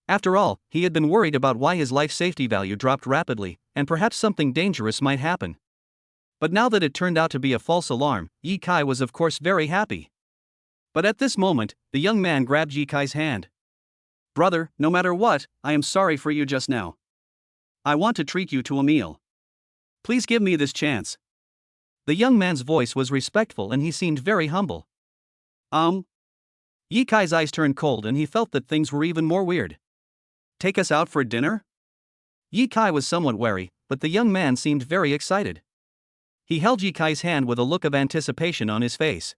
After all, he had been worried about why his life safety value dropped rapidly, and perhaps something dangerous might happen. But now that it turned out to be a false alarm, Yi Kai was of course very happy. But at this moment, the young man grabbed Yi Kai's hand. "Brother, no matter what, I am sorry for you just now. I want to treat you to a meal. Please give me this chance." The young man's voice was respectful and he seemed very humble. Yi Kai's eyes turned cold and he felt that things were even more weird. "Take us out for dinner?" Yi Kai was somewhat wary, but the young man seemed very excited. He held Yi Kai's hand with a look of anticipation on his face.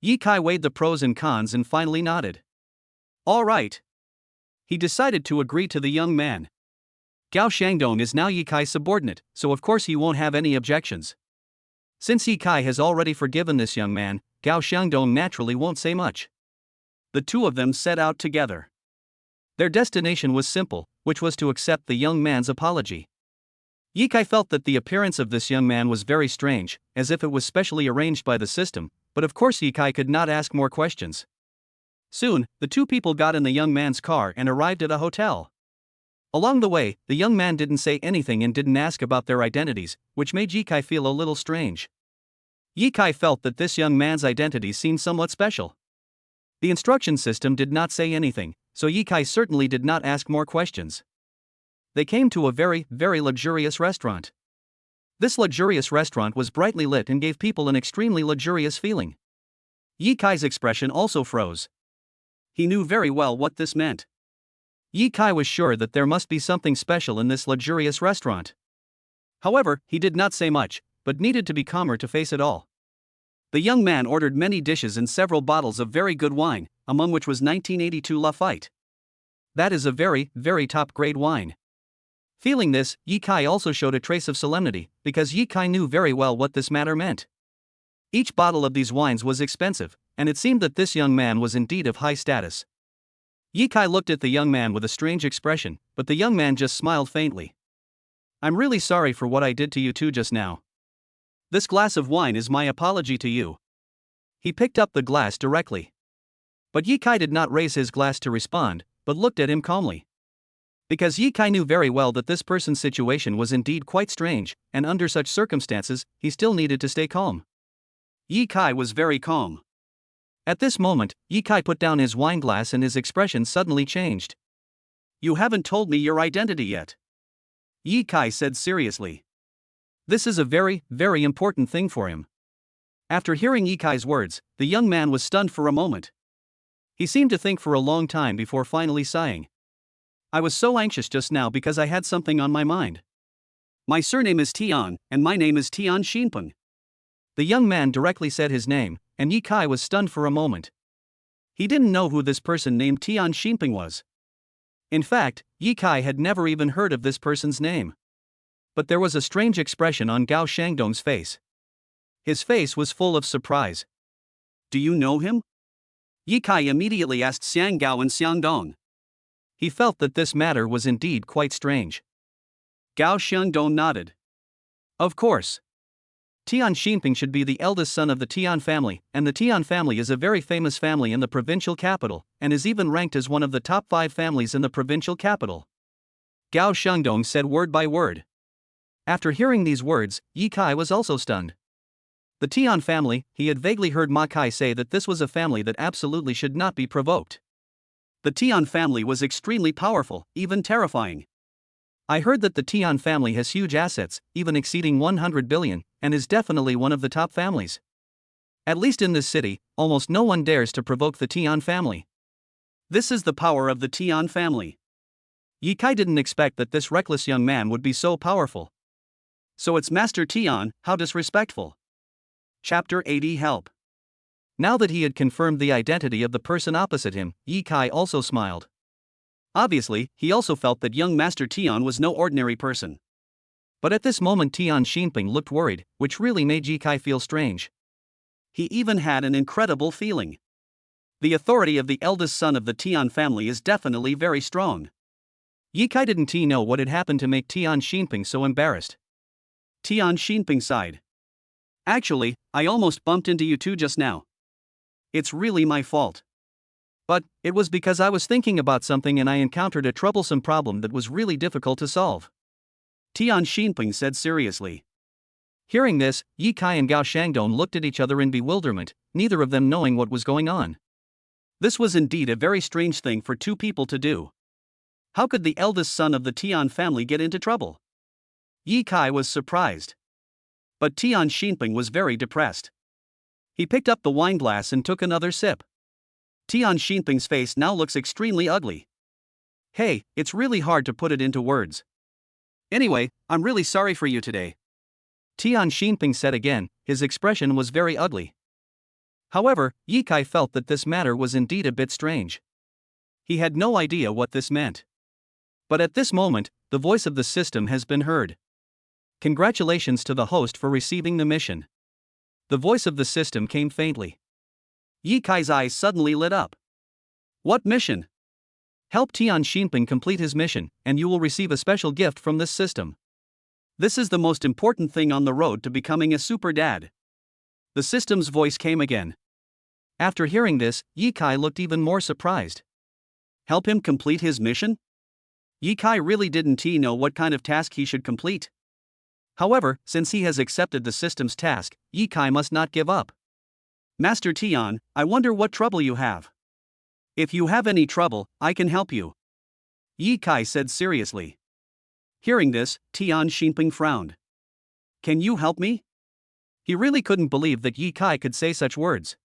Yi Kai weighed the pros and cons and finally nodded. "All right." He decided to agree to the young man. Gao Shangdong is now Yi Kai's subordinate, so of course he won't have any objections. Since Yi Kai has already forgiven this young man, Gao Shangdong naturally won't say much. The two of them set out together. Their destination was simple, which was to accept the young man's apology. Yi Kai felt that the appearance of this young man was very strange, as if it was specially arranged by the system, but of course Yi Kai could not ask more questions. Soon, the two people got in the young man's car and arrived at a hotel. Along the way, the young man didn't say anything and didn't ask about their identities, which made Yi Kai feel a little strange. Yi Kai felt that this young man's identity seemed somewhat special. The instruction system did not say anything, so Yi Kai certainly did not ask more questions. They came to a very, very luxurious restaurant. This luxurious restaurant was brightly lit and gave people an extremely luxurious feeling. Yi Kai's expression also froze. He knew very well what this meant. Yi Kai was sure that there must be something special in this luxurious restaurant. However, he did not say much, but needed to be calmer to face it all. The young man ordered many dishes and several bottles of very good wine, among which was 1982 Lafite. That is a very, very top-grade wine. Feeling this, Yi Kai also showed a trace of solemnity, because Yi Kai knew very well what this matter meant. Each bottle of these wines was expensive, and it seemed that this young man was indeed of high status. Yi Kai looked at the young man with a strange expression, but the young man just smiled faintly. "I'm really sorry for what I did to you two just now. This glass of wine is my apology to you." He picked up the glass directly. But Yi Kai did not raise his glass to respond, but looked at him calmly. Because Yi Kai knew very well that this person's situation was indeed quite strange, and under such circumstances, he still needed to stay calm. Yi Kai was very calm. At this moment, Yi Kai put down his wine glass and his expression suddenly changed. "You haven't told me your identity yet," Yi Kai said seriously. This is a very, very important thing for him. After hearing Yi Kai's words, the young man was stunned for a moment. He seemed to think for a long time before finally sighing. "I was so anxious just now because I had something on my mind. My surname is Tian, and my name is Tian Xinpeng." The young man directly said his name, and Yi Kai was stunned for a moment. He didn't know who this person named Tian Xinpeng was. In fact, Yi Kai had never even heard of this person's name. But there was a strange expression on Gao Shangdong's face. His face was full of surprise. "Do you know him?" Yi Kai immediately asked Xiang Gao and Xiang Dong. He felt that this matter was indeed quite strange. Gao Shangdong nodded. "Of course. Tian Xinpeng should be the eldest son of the Tian family, and the Tian family is a very famous family in the provincial capital, and is even ranked as one of the top 5 families in the provincial capital." Gao Shangdong said word by word. After hearing these words, Yi Kai was also stunned. The Tian family, he had vaguely heard Ma Kai say that this was a family that absolutely should not be provoked. The Tian family was extremely powerful, even terrifying. "I heard that the Tian family has huge assets, even exceeding 100 billion, and is definitely one of the top families. At least in this city, almost no one dares to provoke the Tian family. This is the power of the Tian family." Yi Kai didn't expect that this reckless young man would be so powerful. "So it's Master Tian, how disrespectful." Chapter 80 Help. Now that he had confirmed the identity of the person opposite him, Yi Kai also smiled. Obviously, he also felt that young Master Tian was no ordinary person. But at this moment Tian Xinpeng looked worried, which really made Yi Kai feel strange. He even had an incredible feeling. The authority of the eldest son of the Tian family is definitely very strong. Yi Kai didn't know what had happened to make Tian Xinpeng so embarrassed. Tian Xinpeng sighed. "Actually, I almost bumped into you two just now. It's really my fault. But it was because I was thinking about something and I encountered a troublesome problem that was really difficult to solve." Tian Xinping said seriously. Hearing this, Yi Kai and Gao Shangdong looked at each other in bewilderment, neither of them knowing what was going on. This was indeed a very strange thing for two people to do. How could the eldest son of the Tian family get into trouble? Yi Kai was surprised. But Tian Xinping was very depressed. He picked up the wine glass and took another sip. Tian Xinping's face now looks extremely ugly. Hey, it's really hard to put it into words. Anyway, I'm really sorry for you today. Tian Xinping said again, his expression was very ugly. However, Yi Kai felt that this matter was indeed a bit strange. He had no idea what this meant. But at this moment, the voice of the system has been heard. Congratulations to the host for receiving the mission. The voice of the system came faintly. Yi Kai's eyes suddenly lit up. What mission? Help Tian Xinping complete his mission, and you will receive a special gift from this system. This is the most important thing on the road to becoming a super dad. The system's voice came again. After hearing this, Yi Kai looked even more surprised. Help him complete his mission? Yi Kai really didn't know what kind of task he should complete. However, since he has accepted the system's task, Yi Kai must not give up. Master Tian, I wonder what trouble you have. If you have any trouble, I can help you. Yi Kai said seriously. Hearing this, Tian Xinping frowned. Can you help me? He really couldn't believe that Yi Kai could say such words.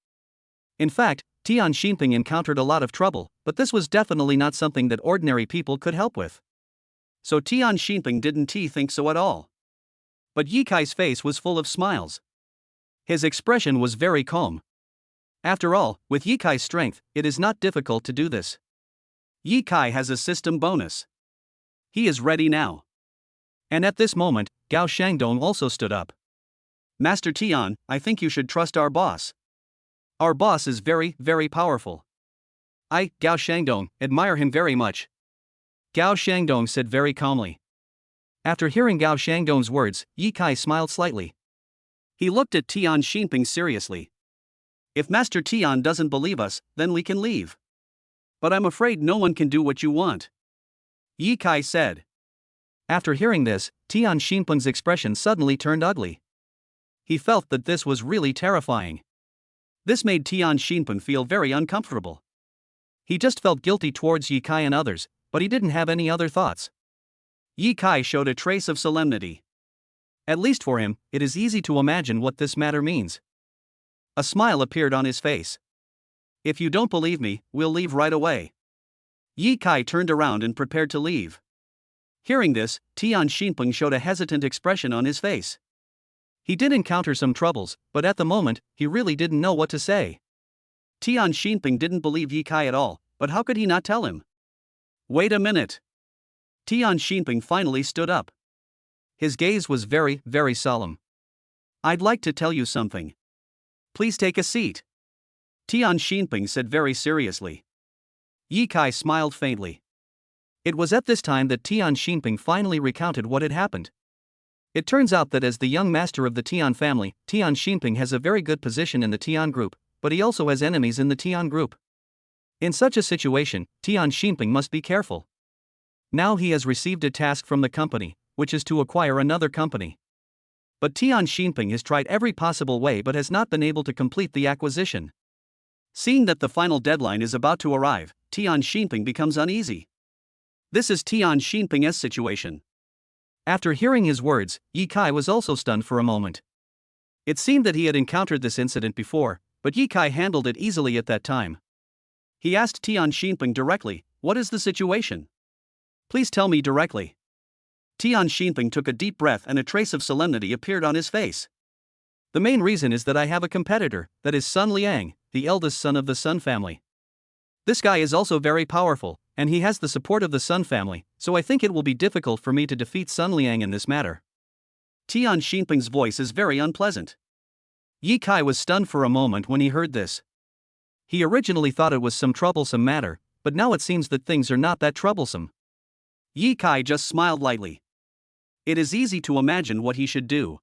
In fact, Tian Xinping encountered a lot of trouble, but this was definitely not something that ordinary people could help with. So Tian Xinping didn't think so at all. But Yi Kai's face was full of smiles. His expression was very calm. After all, with Yi Kai's strength, it is not difficult to do this. Yi Kai has a system bonus. He is ready now. And at this moment, Gao Shangdong also stood up. Master Tian, I think you should trust our boss. Our boss is very, very powerful. I, Gao Shangdong, admire him very much. Gao Shangdong said very calmly. After hearing Gao Shangdong's words, Yi Kai smiled slightly. He looked at Tian Xinping seriously. If Master Tian doesn't believe us, then we can leave. But I'm afraid no one can do what you want. Yi Kai said. After hearing this, Tian Xinping's expression suddenly turned ugly. He felt that this was really terrifying. This made Tian Xinping feel very uncomfortable. He just felt guilty towards Yi Kai and others, but he didn't have any other thoughts. Yi Kai showed a trace of solemnity. At least for him, it is easy to imagine what this matter means. A smile appeared on his face. If you don't believe me, we'll leave right away. Yi Kai turned around and prepared to leave. Hearing this, Tian Xinping showed a hesitant expression on his face. He did encounter some troubles, but at the moment, he really didn't know what to say. Tian Xinping didn't believe Yi Kai at all, but how could he not tell him? Wait a minute. Tian Xinping finally stood up. His gaze was very, very solemn. I'd like to tell you something. Please take a seat. Tian Xinping said very seriously. Yi Kai smiled faintly. It was at this time that Tian Xinping finally recounted what had happened. It turns out that as the young master of the Tian family, Tian Xinping has a very good position in the Tian group, but he also has enemies in the Tian group. In such a situation, Tian Xinping must be careful. Now he has received a task from the company, which is to acquire another company. But Tian Xinping has tried every possible way but has not been able to complete the acquisition. Seeing that the final deadline is about to arrive, Tian Xinping becomes uneasy. This is Tian Xinping's situation. After hearing his words, Yi Kai was also stunned for a moment. It seemed that he had encountered this incident before, but Yi Kai handled it easily at that time. He asked Tian Xinping directly, "What is the situation? Please tell me directly." Tian Xinping took a deep breath and a trace of solemnity appeared on his face. The main reason is that I have a competitor, that is Sun Liang, the eldest son of the Sun family. This guy is also very powerful, and he has the support of the Sun family, so I think it will be difficult for me to defeat Sun Liang in this matter. Tian Xinping's voice is very unpleasant. Yi Kai was stunned for a moment when he heard this. He originally thought it was some troublesome matter, but now it seems that things are not that troublesome. Yi Kai just smiled lightly. It is easy to imagine what he should do.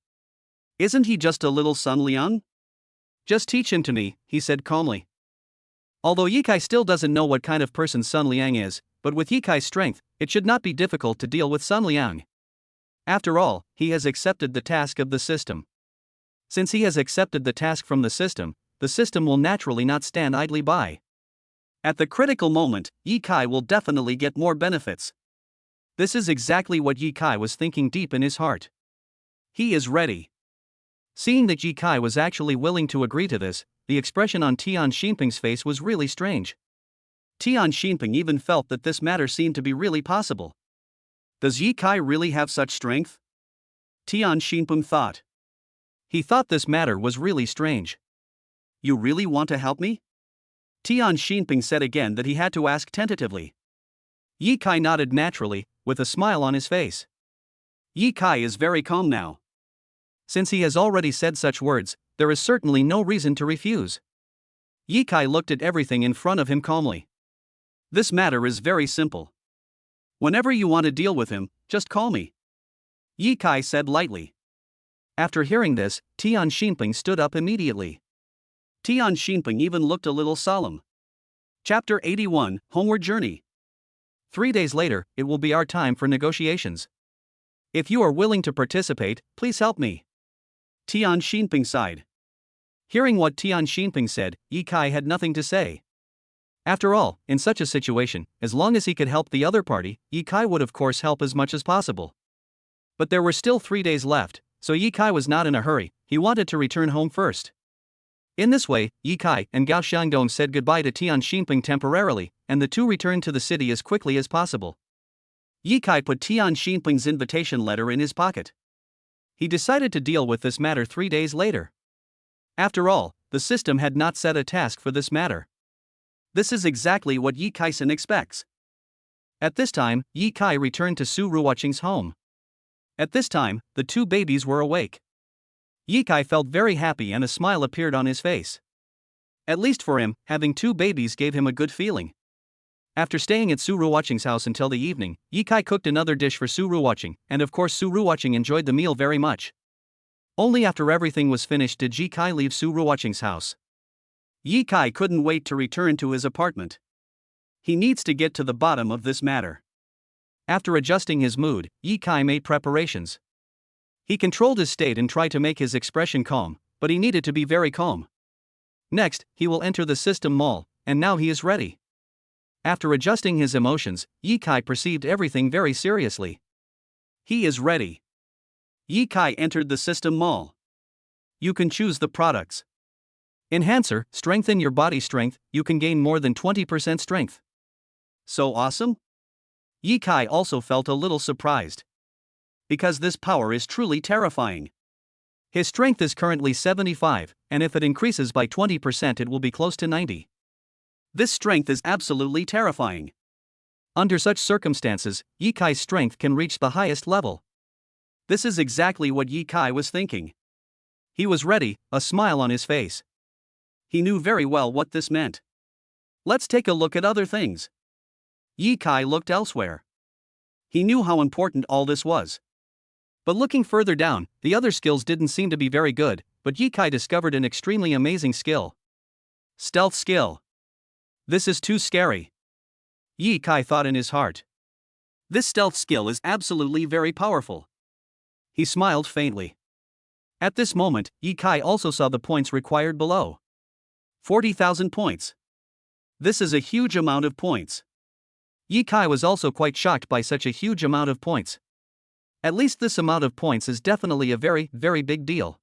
Isn't he just a little Sun Liang? Just teach him to me, he said calmly. Although Yi Kai still doesn't know what kind of person Sun Liang is, but with Yi Kai's strength, it should not be difficult to deal with Sun Liang. After all, he has accepted the task of the system. Since he has accepted the task from the system will naturally not stand idly by. At the critical moment, Ye Kai will definitely get more benefits. This is exactly what Ye Kai was thinking deep in his heart. He is ready. Seeing that Ye Kai was actually willing to agree to this, the expression on Tian Xinping's face was really strange. Tian Xinping even felt that this matter seemed to be really possible. Does Ye Kai really have such strength? Tian Xinping thought. He thought this matter was really strange. You really want to help me? Tian Xinping said again that he had to ask tentatively. Ye Kai nodded naturally, with a smile on his face. Ye Kai is very calm now. Since he has already said such words, there is certainly no reason to refuse. Ye Kai looked at everything in front of him calmly. This matter is very simple. Whenever you want to deal with him, just call me. Ye Kai said lightly. After hearing this, Tian Xinping stood up immediately. Tian Xinping even looked a little solemn. Chapter 81, Homeward Journey. 3 days later, it will be our time for negotiations. If you are willing to participate, please help me. Tian Xinping sighed. Hearing what Tian Xinping said, Ye Kai had nothing to say. After all, in such a situation, as long as he could help the other party, Ye Kai would of course help as much as possible. But there were still 3 days left, so Ye Kai was not in a hurry, he wanted to return home first. In this way, Ye Kai and Gao Xiangdong said goodbye to Tian Xinping temporarily, and the two returned to the city as quickly as possible. Ye Kai put Tian Xinping's invitation letter in his pocket. He decided to deal with this matter 3 days later. After all, the system had not set a task for this matter. This is exactly what Ye Kai-san expects. At this time, Ye Kai returned to Su Ruoqing's home. At this time, the two babies were awake. Ye Kai felt very happy and a smile appeared on his face. At least for him, having two babies gave him a good feeling. After staying at Su Ruoqing's house until the evening, Ye Kai cooked another dish for Su Ruoqing, and of course Su Ruoqing enjoyed the meal very much. Only after everything was finished did Ye Kai leave Su Ruoqing's house. Ye Kai couldn't wait to return to his apartment. He needs to get to the bottom of this matter. After adjusting his mood, Ye Kai made preparations. He controlled his state and tried to make his expression calm, but he needed to be very calm. Next, he will enter the system mall, and now he is ready. After adjusting his emotions, Ye Kai perceived everything very seriously. He is ready. Ye Kai entered the system mall. You can choose the products. Enhancer, strengthen your body strength, you can gain more than 20% strength. So awesome? Ye Kai also felt a little surprised. Because this power is truly terrifying. His strength is currently 75, and if it increases by 20% it will be close to 90. This strength is absolutely terrifying. Under such circumstances, Ye Kai's strength can reach the highest level. This is exactly what Ye Kai was thinking. He was ready, a smile on his face. He knew very well what this meant. Let's take a look at other things. Ye Kai looked elsewhere. He knew how important all this was. But looking further down, the other skills didn't seem to be very good, but Ye Kai discovered an extremely amazing skill. Stealth skill. This is too scary. Ye Kai thought in his heart. This stealth skill is absolutely very powerful. He smiled faintly. At this moment, Ye Kai also saw the points required below. 40,000 points. This is a huge amount of points. Ye Kai was also quite shocked by such a huge amount of points. At least this amount of points is definitely a very, very big deal.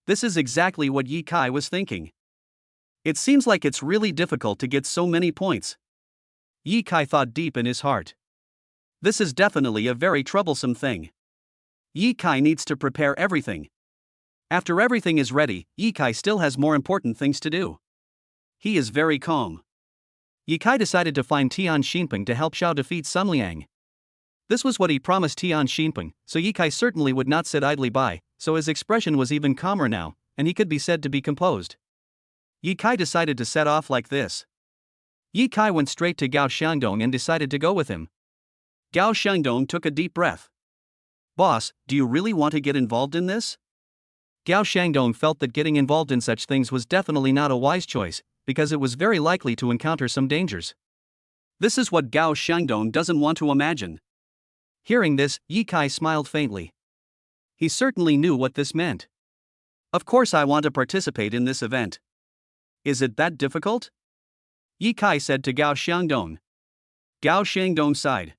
This is exactly what Ye Kai was thinking. It seems like it's really difficult to get so many points. Ye Kai thought deep in his heart. This is definitely a very troublesome thing. Ye Kai needs to prepare everything. After everything is ready, Ye Kai still has more important things to do. He is very calm. Ye Kai decided to find Tian Xinping to help Xiao defeat Sun Liang. This was what he promised Tian Xinping, so Ye Kai certainly would not sit idly by, so his expression was even calmer now, and he could be said to be composed. Ye Kai decided to set off like this. Ye Kai went straight to Gao Xiangdong and decided to go with him. Gao Xiangdong took a deep breath. Boss, do you really want to get involved in this? Gao Xiangdong felt that getting involved in such things was definitely not a wise choice, because it was very likely to encounter some dangers. This is what Gao Xiangdong doesn't want to imagine. Hearing this, Yi Kai smiled faintly. He certainly knew what this meant. Of course I want to participate in this event. Is it that difficult? Yi Kai said to Gao Xiangdong. Gao Xiangdong sighed.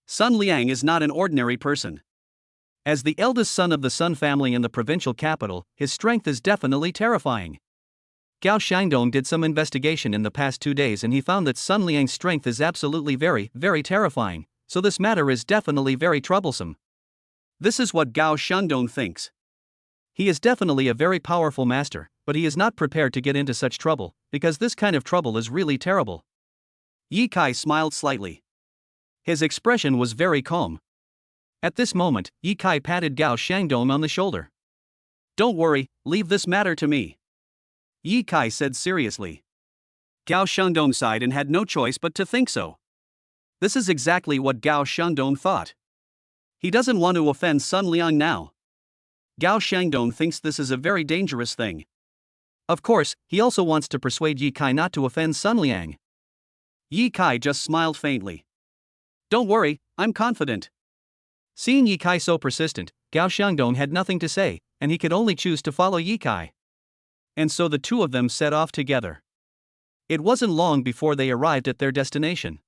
Sun Liang is not an ordinary person. As the eldest son of the Sun family in the provincial capital, his strength is definitely terrifying. Gao Xiangdong did some investigation in the past 2 days and he found that Sun Liang's strength is absolutely very terrifying, so this matter is definitely very troublesome. This is what Gao Xiangdong thinks. He is definitely a very powerful master, but he is not prepared to get into such trouble, because this kind of trouble is really terrible. Yi Kai smiled slightly. His expression was very calm. At this moment, Yi Kai patted Gao Xiangdong on the shoulder. Don't worry, leave this matter to me. Yi Kai said seriously. Gao Xiangdong sighed and had no choice but to think so. This is exactly what Gao Xiangdong thought. He doesn't want to offend Sun Liang now. Gao Xiangdong thinks this is a very dangerous thing. Of course, he also wants to persuade Yi Kai not to offend Sun Liang. Yi Kai just smiled faintly. Don't worry, I'm confident. Seeing Yi Kai so persistent, Gao Xiangdong had nothing to say, and he could only choose to follow Yi Kai. And so the two of them set off together. It wasn't long before they arrived at their destination.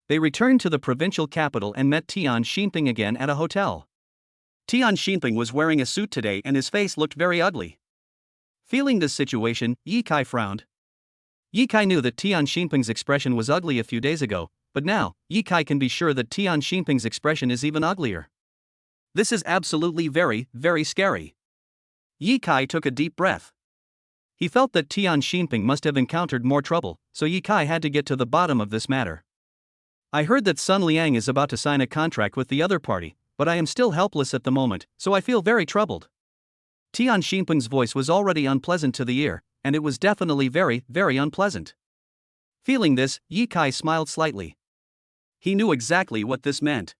They returned to the provincial capital and met Tian Xinping again at a hotel. Tian Xinping was wearing a suit today and his face looked very ugly. Feeling this situation, Yi Kai frowned. Yi Kai knew that Tian Xinping's expression was ugly a few days ago, but now, Yi Kai can be sure that Tian Xinping's expression is even uglier. This is absolutely very scary. Yi Kai took a deep breath. He felt that Tian Xinping must have encountered more trouble, so Yi Kai had to get to the bottom of this matter. I heard that Sun Liang is about to sign a contract with the other party, but I am still helpless at the moment, so I feel very troubled. Tian Xinping's voice was already unpleasant to the ear, and it was definitely very unpleasant. Feeling this, Yi Kai smiled slightly. He knew exactly what this meant.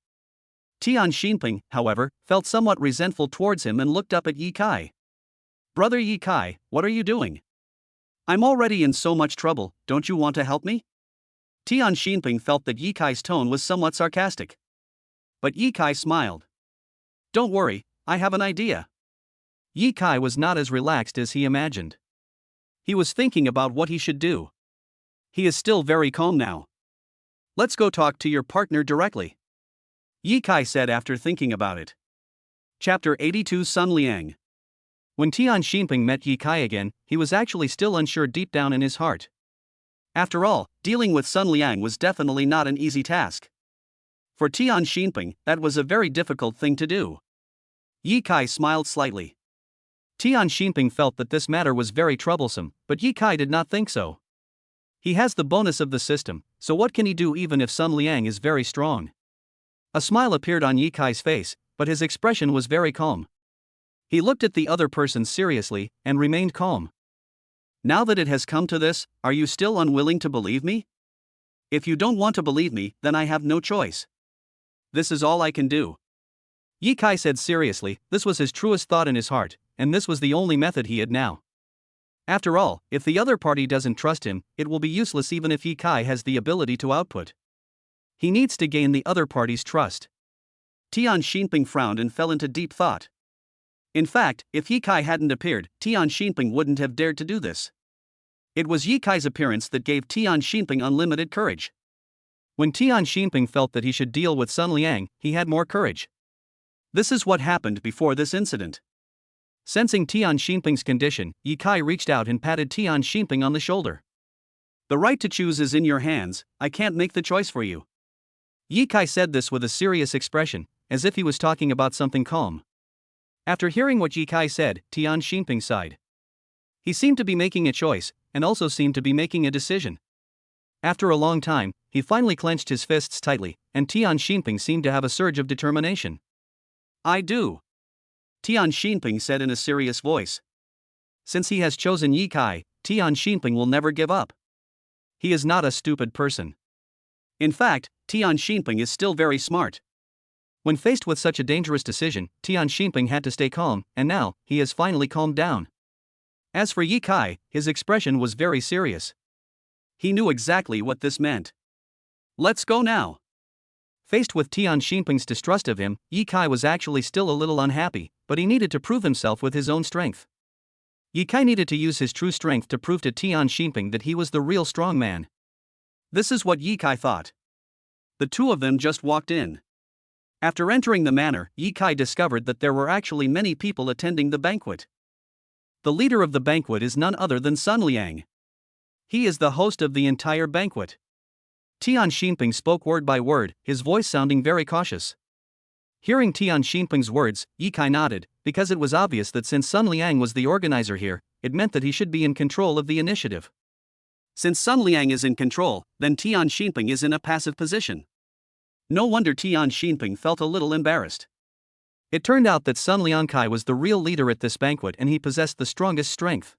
Tian Xinping, however, felt somewhat resentful towards him and looked up at Yi Kai. Brother Yi Kai, what are you doing? I'm already in so much trouble, don't you want to help me? Tian Xinping felt that Yi Kai's tone was somewhat sarcastic. But Yi Kai smiled. Don't worry, I have an idea. Yi Kai was not as relaxed as he imagined. He was thinking about what he should do. He is still very calm now. Let's go talk to your partner directly. Yi Kai said after thinking about it. Chapter 82 Sun Liang. When Tian Xinping met Yi Kai again, he was actually still unsure deep down in his heart. After all, dealing with Sun Liang was definitely not an easy task. For Tian Xinping, that was a very difficult thing to do. Yi Kai smiled slightly. Tian Xinping felt that this matter was very troublesome, but Yi Kai did not think so. He has the bonus of the system, so what can he do even if Sun Liang is very strong? A smile appeared on Yi Kai's face, but his expression was very calm. He looked at the other person seriously, and remained calm. Now that it has come to this, are you still unwilling to believe me? If you don't want to believe me, then I have no choice. This is all I can do. Yi Kai said seriously, this was his truest thought in his heart, and this was the only method he had now. After all, if the other party doesn't trust him, it will be useless even if Yi Kai has the ability to output. He needs to gain the other party's trust. Tian Xinping frowned and fell into deep thought. In fact, if Yi Kai hadn't appeared, Tian Xinping wouldn't have dared to do this. It was Yi Kai's appearance that gave Tian Xinping unlimited courage. When Tian Xinping felt that he should deal with Sun Liang, he had more courage. This is what happened before this incident. Sensing Tian Xinping's condition, Yi Kai reached out and patted Tian Xinping on the shoulder. The right to choose is in your hands, I can't make the choice for you. Yi Kai said this with a serious expression, as if he was talking about something calm. After hearing what Yi Kai said, Tian Xinping sighed. He seemed to be making a choice, and also seemed to be making a decision. After a long time, he finally clenched his fists tightly, and Tian Xinping seemed to have a surge of determination. I do. Tian Xinping said in a serious voice. Since he has chosen Yi Kai, Tian Xinping will never give up. He is not a stupid person. In fact, Tian Xinping is still very smart. When faced with such a dangerous decision, Tian Xinping had to stay calm, and now, he has finally calmed down. As for Yi Kai, his expression was very serious. He knew exactly what this meant. Let's go now. Faced with Tian Xinping's distrust of him, Ye Kai was actually still a little unhappy, but he needed to prove himself with his own strength. Ye Kai needed to use his true strength to prove to Tian Xinping that he was the real strong man. This is what Ye Kai thought. The two of them just walked in. After entering the manor, Ye Kai discovered that there were actually many people attending the banquet. The leader of the banquet is none other than Sun Liang. He is the host of the entire banquet. Tian Xinping spoke word by word, his voice sounding very cautious. Hearing Tian Xinping's words, Ye Kai nodded, because it was obvious that since Sun Liang was the organizer here, it meant that he should be in control of the initiative. Since Sun Liang is in control, then Tian Xinping is in a passive position. No wonder Tian Xinping felt a little embarrassed. It turned out that Sun Liangkai was the real leader at this banquet and he possessed the strongest strength.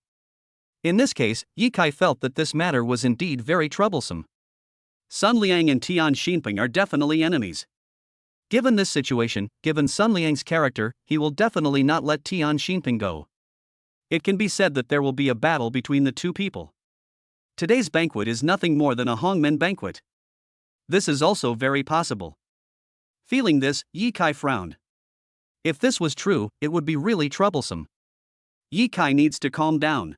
In this case, Ye Kai felt that this matter was indeed very troublesome. Sun Liang and Tian Xinping are definitely enemies. Given this situation, given Sun Liang's character, he will definitely not let Tian Xinping go. It can be said that there will be a battle between the two people. Today's banquet is nothing more than a hongmen banquet. This is also very possible. Feeling this, Ye Kai frowned. If this was true, it would be really troublesome. Ye Kai needs to calm down.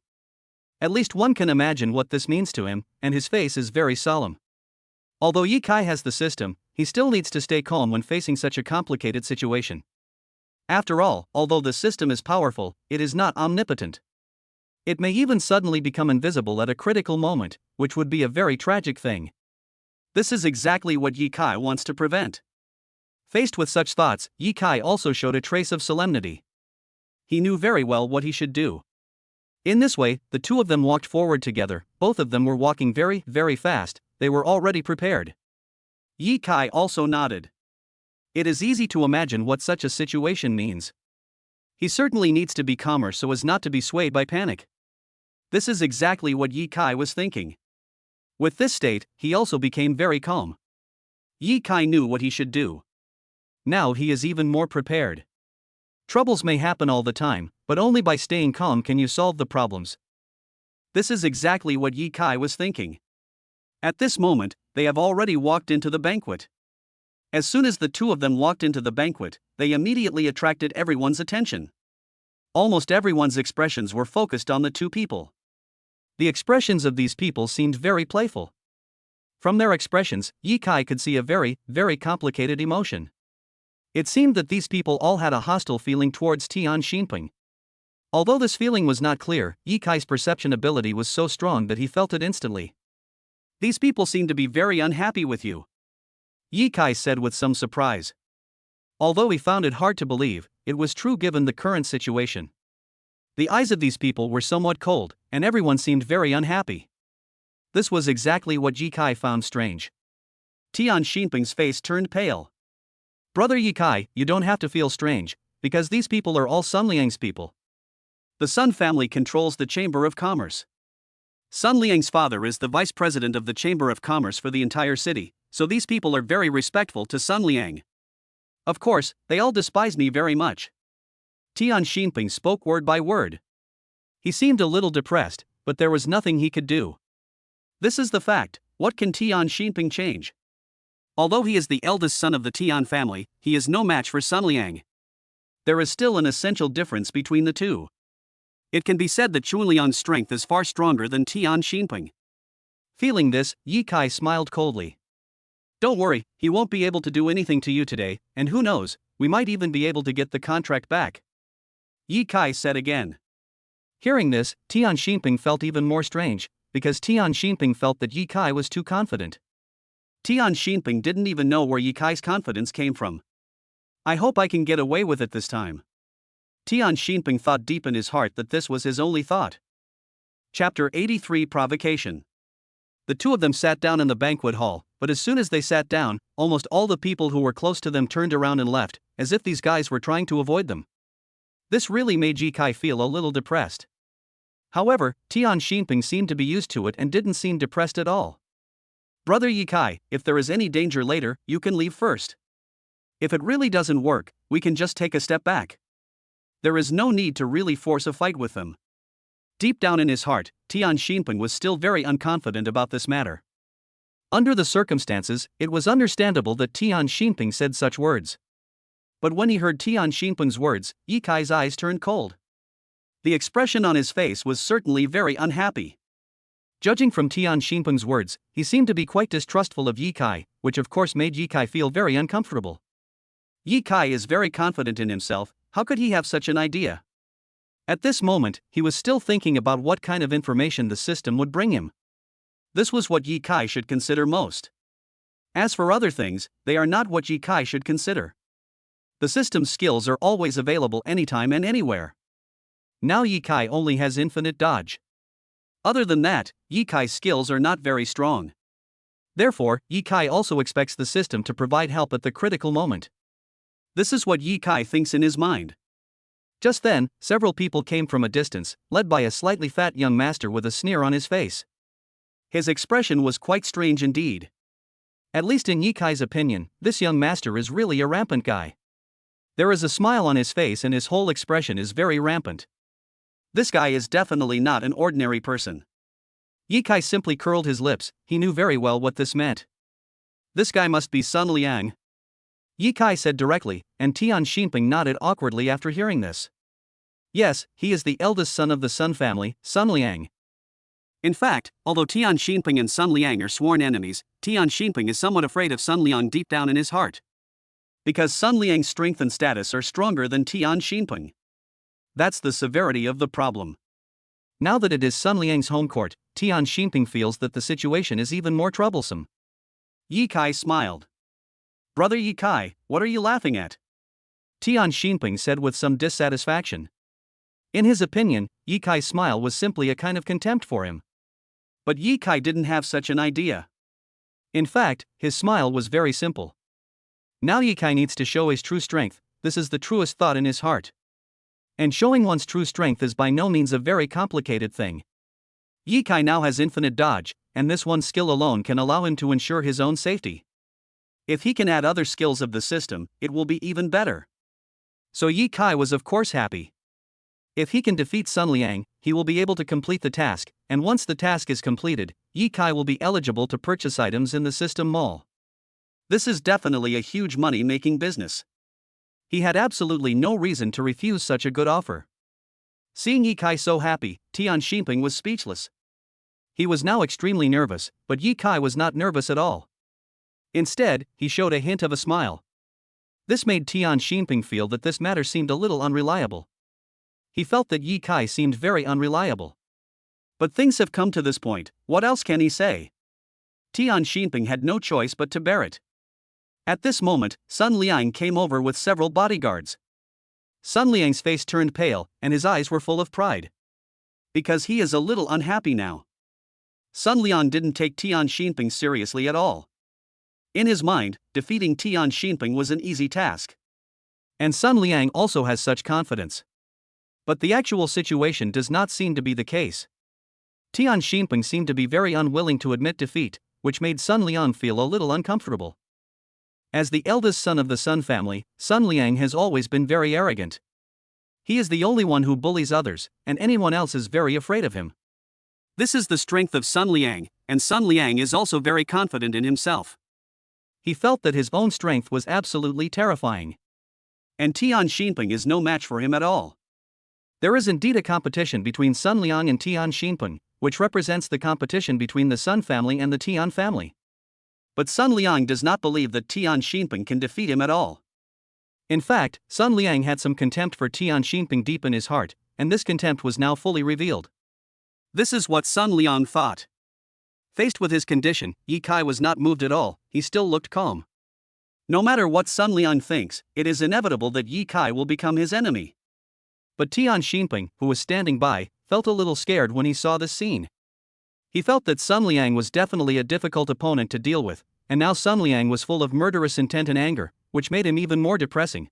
At least one can imagine what this means to him, and his face is very solemn. Although Ye Kai has the system, he still needs to stay calm when facing such a complicated situation. After all, although the system is powerful, it is not omnipotent. It may even suddenly become invisible at a critical moment, which would be a very tragic thing. This is exactly what Ye Kai wants to prevent. Faced with such thoughts, Ye Kai also showed a trace of solemnity. He knew very well what he should do. In this way, the two of them walked forward together, both of them were walking very, very fast, they were already prepared. Ye Kai also nodded. It is easy to imagine what such a situation means. He certainly needs to be calmer so as not to be swayed by panic. This is exactly what Ye Kai was thinking. With this state, he also became very calm. Ye Kai knew what he should do. Now he is even more prepared. Troubles may happen all the time, but only by staying calm can you solve the problems. This is exactly what Ye Kai was thinking. At this moment, they have already walked into the banquet. As soon as the two of them walked into the banquet, they immediately attracted everyone's attention. Almost everyone's expressions were focused on the two people. The expressions of these people seemed very playful. From their expressions, Ye Kai could see a very, very complicated emotion. It seemed that these people all had a hostile feeling towards Tian Xinping. Although this feeling was not clear, Ye Kai's perception ability was so strong that he felt it instantly. These people seem to be very unhappy with you, Ye Kai said with some surprise. Although he found it hard to believe, it was true given the current situation. The eyes of these people were somewhat cold, and everyone seemed very unhappy. This was exactly what Ye Kai found strange. Tian Xinping's face turned pale. Brother Ye Kai, you don't have to feel strange, because these people are all Sun Liang's people. The Sun family controls the Chamber of Commerce. Sun Liang's father is the vice president of the Chamber of Commerce for the entire city, so these people are very respectful to Sun Liang. Of course, they all despise me very much. Tian Xinping spoke word by word. He seemed a little depressed, but there was nothing he could do. This is the fact, what can Tian Xinping change? Although he is the eldest son of the Tian family, he is no match for Sun Liang. There is still an essential difference between the two. It can be said that Chunliang's strength is far stronger than Tian Xinping. Feeling this, Ye Kai smiled coldly. Don't worry, he won't be able to do anything to you today, and who knows, we might even be able to get the contract back. Ye Kai said again. Hearing this, Tian Xinping felt even more strange, because Tian Xinping felt that Ye Kai was too confident. Tian Xinping didn't even know where Ye Kai's confidence came from. I hope I can get away with it this time. Tian Xinping thought deep in his heart that this was his only thought. Chapter 83 Provocation. The two of them sat down in the banquet hall, but as soon as they sat down, almost all the people who were close to them turned around and left, as if these guys were trying to avoid them. This really made Ye Kai feel a little depressed. However, Tian Xinping seemed to be used to it and didn't seem depressed at all. Brother Ye Kai, if there is any danger later, you can leave first. If it really doesn't work, we can just take a step back. There is no need to really force a fight with them. Deep down in his heart, Tian Xinping was still very unconfident about this matter. Under the circumstances, it was understandable that Tian Xinping said such words. But when he heard Tian Xinping's words, Ye Kai's eyes turned cold. The expression on his face was certainly very unhappy. Judging from Tian Xinping's words, he seemed to be quite distrustful of Ye Kai, which of course made Ye Kai feel very uncomfortable. Ye Kai is very confident in himself, how could he have such an idea? At this moment, he was still thinking about what kind of information the system would bring him. This was what Ye Kai should consider most. As for other things, they are not what Ye Kai should consider. The system's skills are always available anytime and anywhere. Now Ye Kai only has infinite dodge. Other than that, Ye Kai's skills are not very strong. Therefore, Ye Kai also expects the system to provide help at the critical moment. This is what Ye Kai thinks in his mind. Just then, several people came from a distance, led by a slightly fat young master with a sneer on his face. His expression was quite strange indeed. At least in Ye Kai's opinion, this young master is really a rampant guy. There is a smile on his face and his whole expression is very rampant. This guy is definitely not an ordinary person. Ye Kai simply curled his lips, he knew very well what this meant. This guy must be Sun Liang. Ye Kai said directly, and Tian Xinping nodded awkwardly after hearing this. Yes, he is the eldest son of the Sun family, Sun Liang. In fact, although Tian Xinping and Sun Liang are sworn enemies, Tian Xinping is somewhat afraid of Sun Liang deep down in his heart. Because Sun Liang's strength and status are stronger than Tian Xinping. That's the severity of the problem. Now that it is Sun Liang's home court, Tian Xinping feels that the situation is even more troublesome. Ye Kai smiled. Brother Ye Kai, what are you laughing at? Tian Xinping said with some dissatisfaction. In his opinion, Ye Kai's smile was simply a kind of contempt for him. But Ye Kai didn't have such an idea. In fact, his smile was very simple. Now Ye Kai needs to show his true strength, this is the truest thought in his heart. And showing one's true strength is by no means a very complicated thing. Ye Kai now has infinite dodge, and this one skill alone can allow him to ensure his own safety. If he can add other skills of the system, it will be even better. So Ye Kai was of course happy. If he can defeat Sun Liang, he will be able to complete the task, and once the task is completed, Ye Kai will be eligible to purchase items in the system mall. This is definitely a huge money-making business. He had absolutely no reason to refuse such a good offer. Seeing Ye Kai so happy, Tian Xinping was speechless. He was now extremely nervous, but Ye Kai was not nervous at all. Instead, he showed a hint of a smile. This made Tian Xinping feel that this matter seemed a little unreliable. He felt that Ye Kai seemed very unreliable. But things have come to this point, what else can he say? Tian Xinping had no choice but to bear it. At this moment, Sun Liang came over with several bodyguards. Sun Liang's face turned pale, and his eyes were full of pride. Because he is a little unhappy now. Sun Liang didn't take Tian Xinping seriously at all. In his mind, defeating Tian Xinping was an easy task. And Sun Liang also has such confidence. But the actual situation does not seem to be the case. Tian Xinping seemed to be very unwilling to admit defeat, which made Sun Liang feel a little uncomfortable. As the eldest son of the Sun family, Sun Liang has always been very arrogant. He is the only one who bullies others, and anyone else is very afraid of him. This is the strength of Sun Liang, and Sun Liang is also very confident in himself. He felt that his own strength was absolutely terrifying. And Tian Xinping is no match for him at all. There is indeed a competition between Sun Liang and Tian Xinping, which represents the competition between the Sun family and the Tian family. But Sun Liang does not believe that Tian Xinping can defeat him at all. In fact, Sun Liang had some contempt for Tian Xinping deep in his heart, and this contempt was now fully revealed. This is what Sun Liang thought. Faced with his condition, Ye Kai was not moved at all, he still looked calm. No matter what Sun Liang thinks, it is inevitable that Ye Kai will become his enemy. But Tian Xinping, who was standing by, felt a little scared when he saw this scene. He felt that Sun Liang was definitely a difficult opponent to deal with, and now Sun Liang was full of murderous intent and anger, which made him even more depressing.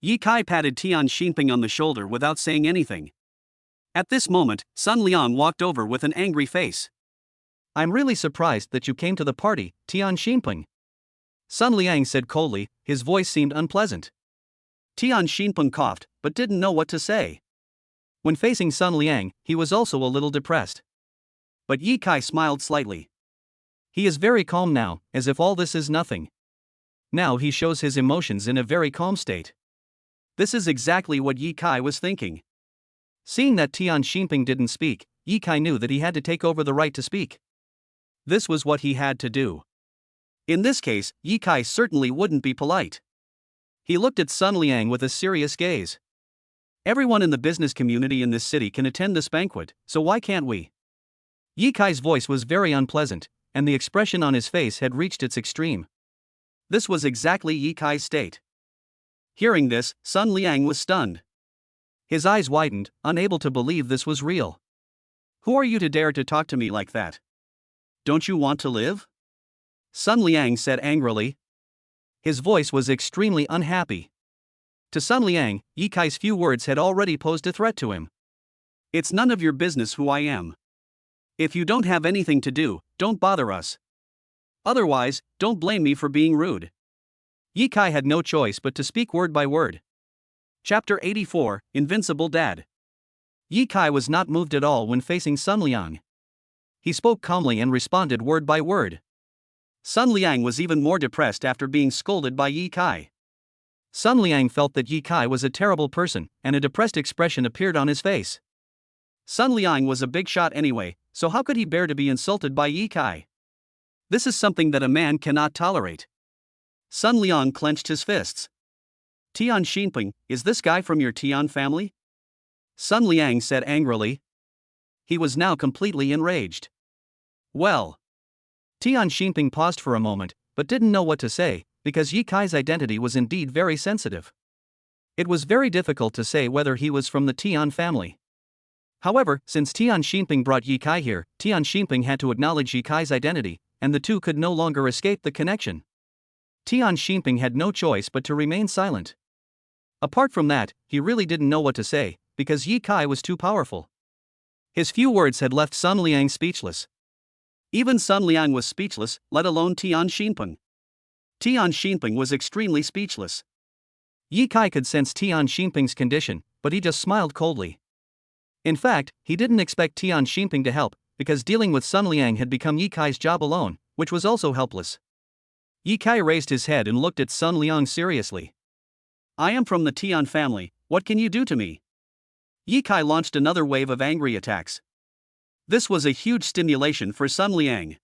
Ye Kai patted Tian Xinping on the shoulder without saying anything. At this moment, Sun Liang walked over with an angry face. I'm really surprised that you came to the party, Tian Xinping. Sun Liang said coldly, his voice seemed unpleasant. Tian Xinping coughed, but didn't know what to say. When facing Sun Liang, he was also a little depressed. But Ye Kai smiled slightly. He is very calm now, as if all this is nothing. Now he shows his emotions in a very calm state. This is exactly what Ye Kai was thinking. Seeing that Tian Xinping didn't speak, Ye Kai knew that he had to take over the right to speak. This was what he had to do. In this case, Ye Kai certainly wouldn't be polite. He looked at Sun Liang with a serious gaze. Everyone in the business community in this city can attend this banquet, so why can't we? Ye Kai's voice was very unpleasant, and the expression on his face had reached its extreme. This was exactly Ye Kai's state. Hearing this, Sun Liang was stunned. His eyes widened, unable to believe this was real. Who are you to dare to talk to me like that? Don't you want to live? Sun Liang said angrily. His voice was extremely unhappy. To Sun Liang, Ye Kai's few words had already posed a threat to him. It's none of your business who I am. If you don't have anything to do, don't bother us. Otherwise, don't blame me for being rude. Ye Kai had no choice but to speak word by word. Chapter 84, Invincible Dad. Ye Kai was not moved at all when facing Sun Liang. He spoke calmly and responded word by word. Sun Liang was even more depressed after being scolded by Ye Kai. Sun Liang felt that Ye Kai was a terrible person, and a depressed expression appeared on his face. Sun Liang was a big shot anyway, so how could he bear to be insulted by Ye Kai? This is something that a man cannot tolerate. Sun Liang clenched his fists. Tian Xinping, is this guy from your Tian family? Sun Liang said angrily. He was now completely enraged. Well. Tian Xinping paused for a moment, but didn't know what to say, because Ye Kai's identity was indeed very sensitive. It was very difficult to say whether he was from the Tian family. However, since Tian Xinping brought Ye Kai here, Tian Xinping had to acknowledge Ye Kai's identity, and the two could no longer escape the connection. Tian Xinping had no choice but to remain silent. Apart from that, he really didn't know what to say, because Ye Kai was too powerful. His few words had left Sun Liang speechless. Even Sun Liang was speechless, let alone Tian Xinping. Tian Xinping was extremely speechless. Ye Kai could sense Tian Xinping's condition, but he just smiled coldly. In fact, he didn't expect Tian Xinping to help, because dealing with Sun Liang had become Ye Kai's job alone, which was also helpless. Ye Kai raised his head and looked at Sun Liang seriously. I am from the Tian family, what can you do to me? Ye Kai launched another wave of angry attacks. This was a huge stimulation for Sun Liang.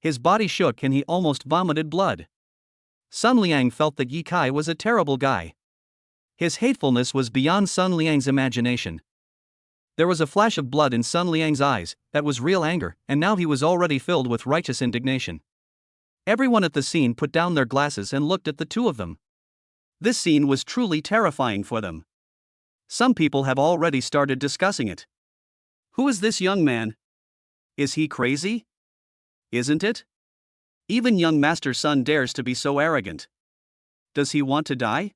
His body shook and he almost vomited blood. Sun Liang felt that Ye Kai was a terrible guy. His hatefulness was beyond Sun Liang's imagination. There was a flash of blood in Sun Liang's eyes, that was real anger, and now he was already filled with righteous indignation. Everyone at the scene put down their glasses and looked at the two of them. This scene was truly terrifying for them. Some people have already started discussing it. Who is this young man? Is he crazy? Isn't it? Even young Master Sun dares to be so arrogant. Does he want to die?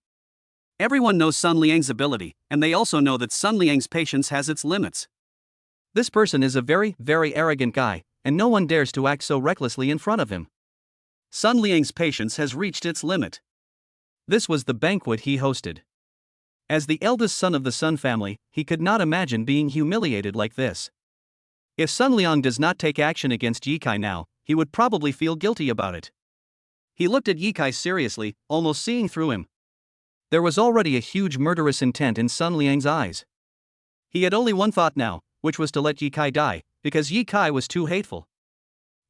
Everyone knows Sun Liang's ability, and they also know that Sun Liang's patience has its limits. This person is a very, very arrogant guy, and no one dares to act so recklessly in front of him. Sun Liang's patience has reached its limit. This was the banquet he hosted. As the eldest son of the Sun family, he could not imagine being humiliated like this. If Sun Liang does not take action against Ye Kai now, he would probably feel guilty about it. He looked at Ye Kai seriously, almost seeing through him. There was already a huge murderous intent in Sun Liang's eyes. He had only one thought now, which was to let Ye Kai die, because Ye Kai was too hateful.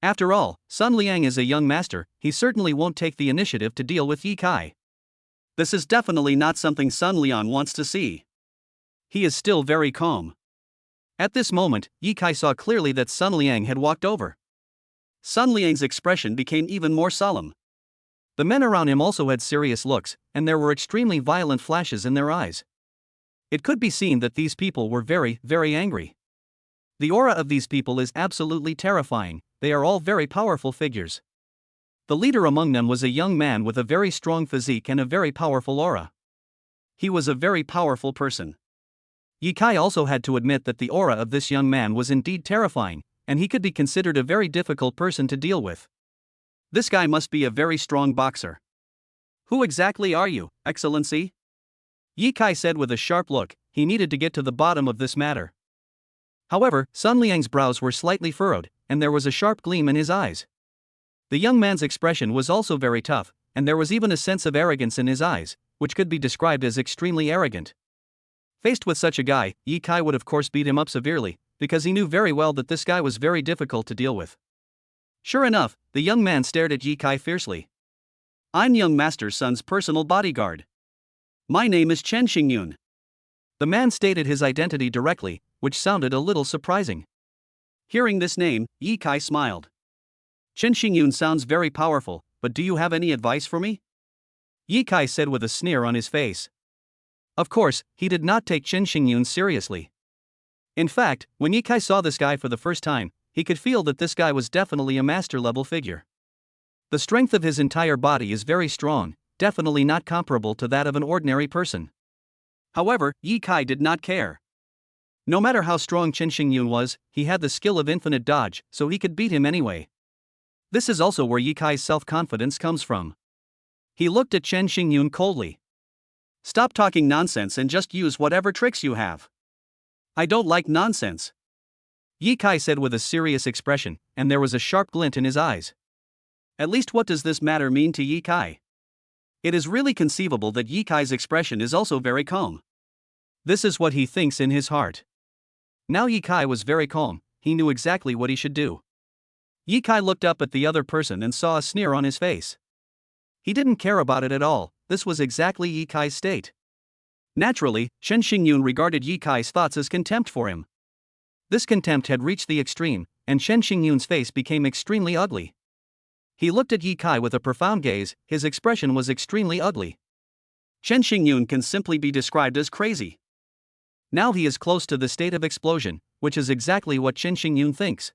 After all, Sun Liang is a young master, he certainly won't take the initiative to deal with Ye Kai. This is definitely not something Sun Liang wants to see. He is still very calm. At this moment, Ye Kai saw clearly that Sun Liang had walked over. Sun Liang's expression became even more solemn. The men around him also had serious looks, and there were extremely violent flashes in their eyes. It could be seen that these people were very, very angry. The aura of these people is absolutely terrifying, they are all very powerful figures. The leader among them was a young man with a very strong physique and a very powerful aura. He was a very powerful person. Ye Kai also had to admit that the aura of this young man was indeed terrifying, and he could be considered a very difficult person to deal with. This guy must be a very strong boxer. Who exactly are you, Excellency? Ye Kai said with a sharp look, he needed to get to the bottom of this matter. However, Sun Liang's brows were slightly furrowed, and there was a sharp gleam in his eyes. The young man's expression was also very tough, and there was even a sense of arrogance in his eyes, which could be described as extremely arrogant. Faced with such a guy, Yi Kai would of course beat him up severely, because he knew very well that this guy was very difficult to deal with. Sure enough, the young man stared at Yi Kai fiercely. "I'm young master's son's personal bodyguard. My name is Chen Xingyun." The man stated his identity directly, which sounded a little surprising. Hearing this name, Yi Kai smiled. "Chen Xingyun sounds very powerful, but do you have any advice for me?" Yi Kai said with a sneer on his face. Of course, he did not take Chen Xingyun seriously. In fact, when Yi Kai saw this guy for the first time, he could feel that this guy was definitely a master-level figure. The strength of his entire body is very strong, definitely not comparable to that of an ordinary person. However, Yi Kai did not care. No matter how strong Chen Xingyun was, he had the skill of infinite dodge, so he could beat him anyway. This is also where Yi Kai's self-confidence comes from. He looked at Chen Xingyun coldly. "Stop talking nonsense and just use whatever tricks you have." "I don't like nonsense," Yi Kai said with a serious expression, and there was a sharp glint in his eyes. At least what does this matter mean to Yi Kai? It is really conceivable that Yi Kai's expression is also very calm. This is what he thinks in his heart. Now Yi Kai was very calm, he knew exactly what he should do. Yi Kai looked up at the other person and saw a sneer on his face. He didn't care about it at all, this was exactly Yi Kai's state. Naturally, Chen Xingyun regarded Yi Kai's thoughts as contempt for him. This contempt had reached the extreme, and Chen Xingyun's face became extremely ugly. He looked at Yi Kai with a profound gaze, his expression was extremely ugly. Chen Xingyun can simply be described as crazy. Now he is close to the state of explosion, which is exactly what Chen Xingyun thinks.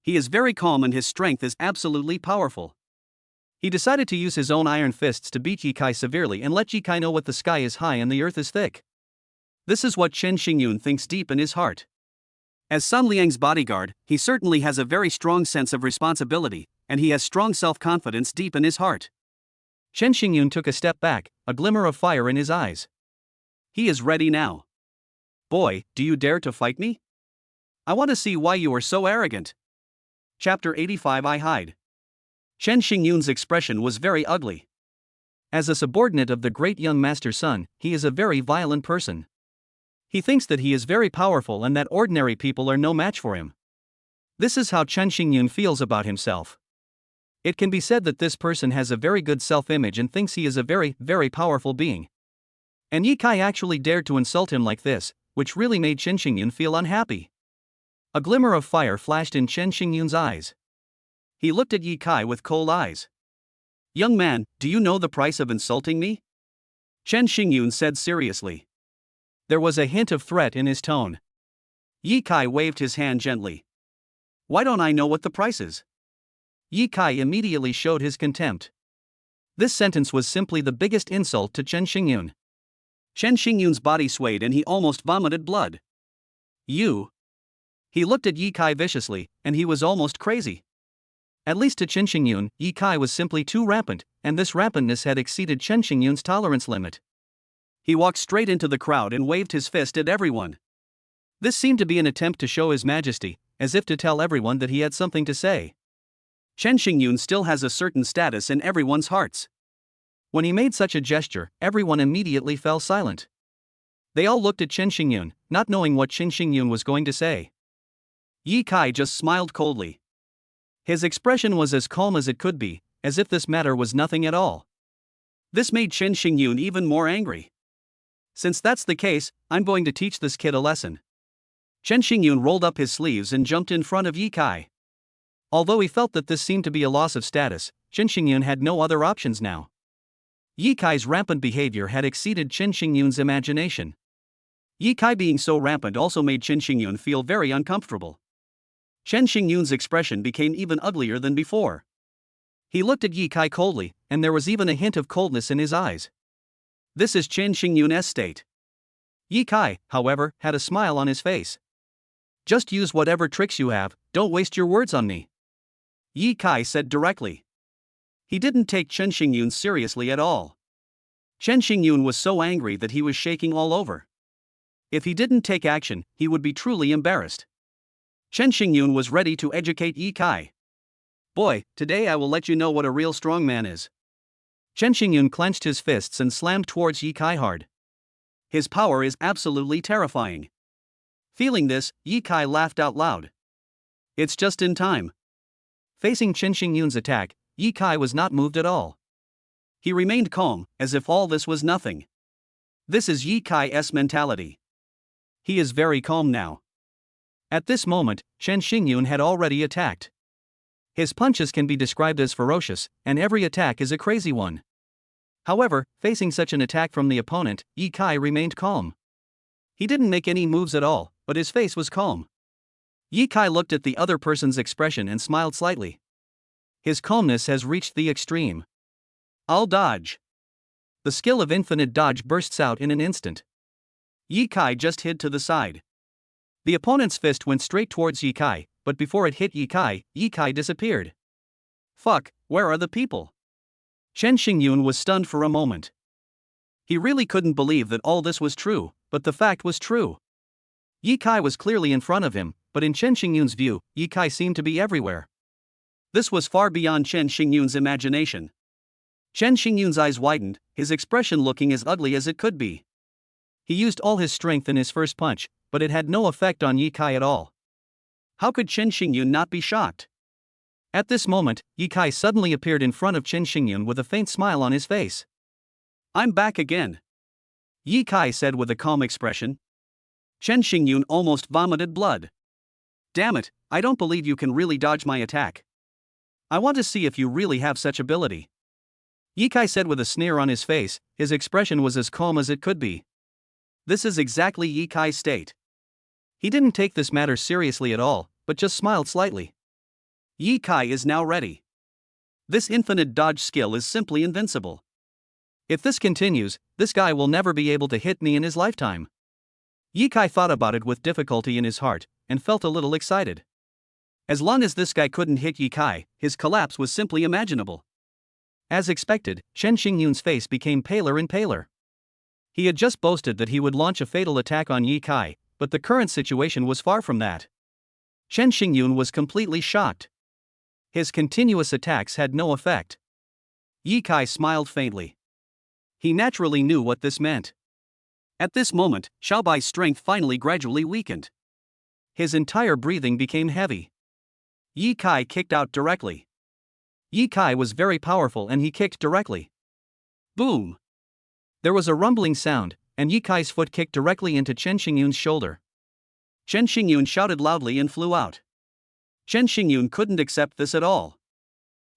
He is very calm and his strength is absolutely powerful. He decided to use his own iron fists to beat Yi Kai severely and let Yi Kai know what the sky is high and the earth is thick. This is what Chen Xingyun thinks deep in his heart. As Sun Liang's bodyguard, he certainly has a very strong sense of responsibility, and he has strong self-confidence deep in his heart. Chen Xingyun took a step back, a glimmer of fire in his eyes. He is ready now. "Boy, do you dare to fight me? I want to see why you are so arrogant." Chapter 85 I Hide. Chen Xingyun's expression was very ugly. As a subordinate of the great young master's son, he is a very violent person. He thinks that he is very powerful and that ordinary people are no match for him. This is how Chen Xingyun feels about himself. It can be said that this person has a very good self-image and thinks he is a very, very powerful being. And Yi Kai actually dared to insult him like this, which really made Chen Xingyun feel unhappy. A glimmer of fire flashed in Chen Xingyun's eyes. He looked at Yi Kai with cold eyes. "Young man, do you know the price of insulting me?" Chen Xingyun said seriously. There was a hint of threat in his tone. Yi Kai waved his hand gently. "Why don't I know what the price is?" Yi Kai immediately showed his contempt. This sentence was simply the biggest insult to Chen Xingyun. Chen Xingyun's body swayed and he almost vomited blood. "You?" He looked at Yi Kai viciously, and he was almost crazy. At least to Chen Xingyun, Yi Kai was simply too rampant, and this rampantness had exceeded Chen Xingyun's tolerance limit. He walked straight into the crowd and waved his fist at everyone. This seemed to be an attempt to show his majesty, as if to tell everyone that he had something to say. Chen Xingyun still has a certain status in everyone's hearts. When he made such a gesture, everyone immediately fell silent. They all looked at Chen Xingyun, not knowing what Chen Xingyun was going to say. Yi Kai just smiled coldly. His expression was as calm as it could be, as if this matter was nothing at all. This made Chen Xingyun even more angry. "Since that's the case, I'm going to teach this kid a lesson." Chen Xingyun rolled up his sleeves and jumped in front of Yi Kai. Although he felt that this seemed to be a loss of status, Chen Xingyun had no other options now. Yi Kai's rampant behavior had exceeded Chen Xingyun's imagination. Yi Kai being so rampant also made Chen Xingyun feel very uncomfortable. Chen Xingyun's expression became even uglier than before. He looked at Yi Kai coldly, and there was even a hint of coldness in his eyes. This is Chen Xingyun's state. Yi Kai, however, had a smile on his face. "Just use whatever tricks you have, don't waste your words on me," Yi Kai said directly. He didn't take Chen Xingyun seriously at all. Chen Xingyun was so angry that he was shaking all over. If he didn't take action, he would be truly embarrassed. Chen Xingyun was ready to educate Yi Kai. Boy, today I will let you know what a real strong man is. Chen Xingyun clenched his fists and slammed towards Ye Kai hard. His power is absolutely terrifying. Feeling this, Ye Kai laughed out loud. It's just in time. Facing Chen Xingyun's attack, Ye Kai was not moved at all. He remained calm, as if all this was nothing. This is Ye Kai's mentality. He is very calm now. At this moment, Chen Xingyun had already attacked. His punches can be described as ferocious, and every attack is a crazy one. However, facing such an attack from the opponent, Ye Kai remained calm. He didn't make any moves at all, but his face was calm. Ye Kai looked at the other person's expression and smiled slightly. His calmness has reached the extreme. I'll dodge. The skill of infinite dodge bursts out in an instant. Ye Kai just hid to the side. The opponent's fist went straight towards Ye Kai, but before it hit Ye Kai disappeared. Fuck, where are the people? Chen Xingyun was stunned for a moment. He really couldn't believe that all this was true, but the fact was true. Ye Kai was clearly in front of him, but in Chen Xingyun's view, Ye Kai seemed to be everywhere. This was far beyond Chen Xingyun's imagination. Chen Xingyun's eyes widened, his expression looking as ugly as it could be. He used all his strength in his first punch, but it had no effect on Ye Kai at all. How could Chen Xingyun not be shocked? At this moment, Ye Kai suddenly appeared in front of Chen Xingyun with a faint smile on his face. I'm back again, Ye Kai said with a calm expression. Chen Xingyun almost vomited blood. Damn it, I don't believe you can really dodge my attack. I want to see if you really have such ability. Ye Kai said with a sneer on his face, his expression was as calm as it could be. This is exactly Ye Kai's state. He didn't take this matter seriously at all, but just smiled slightly. Ye Kai is now ready. This infinite dodge skill is simply invincible. If this continues, this guy will never be able to hit me in his lifetime. Ye Kai thought about it with difficulty in his heart, and felt a little excited. As long as this guy couldn't hit Ye Kai, his collapse was simply imaginable. As expected, Chen Xingyun's face became paler and paler. He had just boasted that he would launch a fatal attack on Ye Kai, but the current situation was far from that. Chen Xingyun was completely shocked. His continuous attacks had no effect. Ye Kai smiled faintly. He naturally knew what this meant. At this moment, Xiaobai's strength finally gradually weakened. His entire breathing became heavy. Ye Kai kicked out directly. Ye Kai was very powerful and he kicked directly. Boom! There was a rumbling sound, and Ye Kai's foot kicked directly into Chen Xingyun's shoulder. Chen Xingyun shouted loudly and flew out. Chen Xingyun couldn't accept this at all.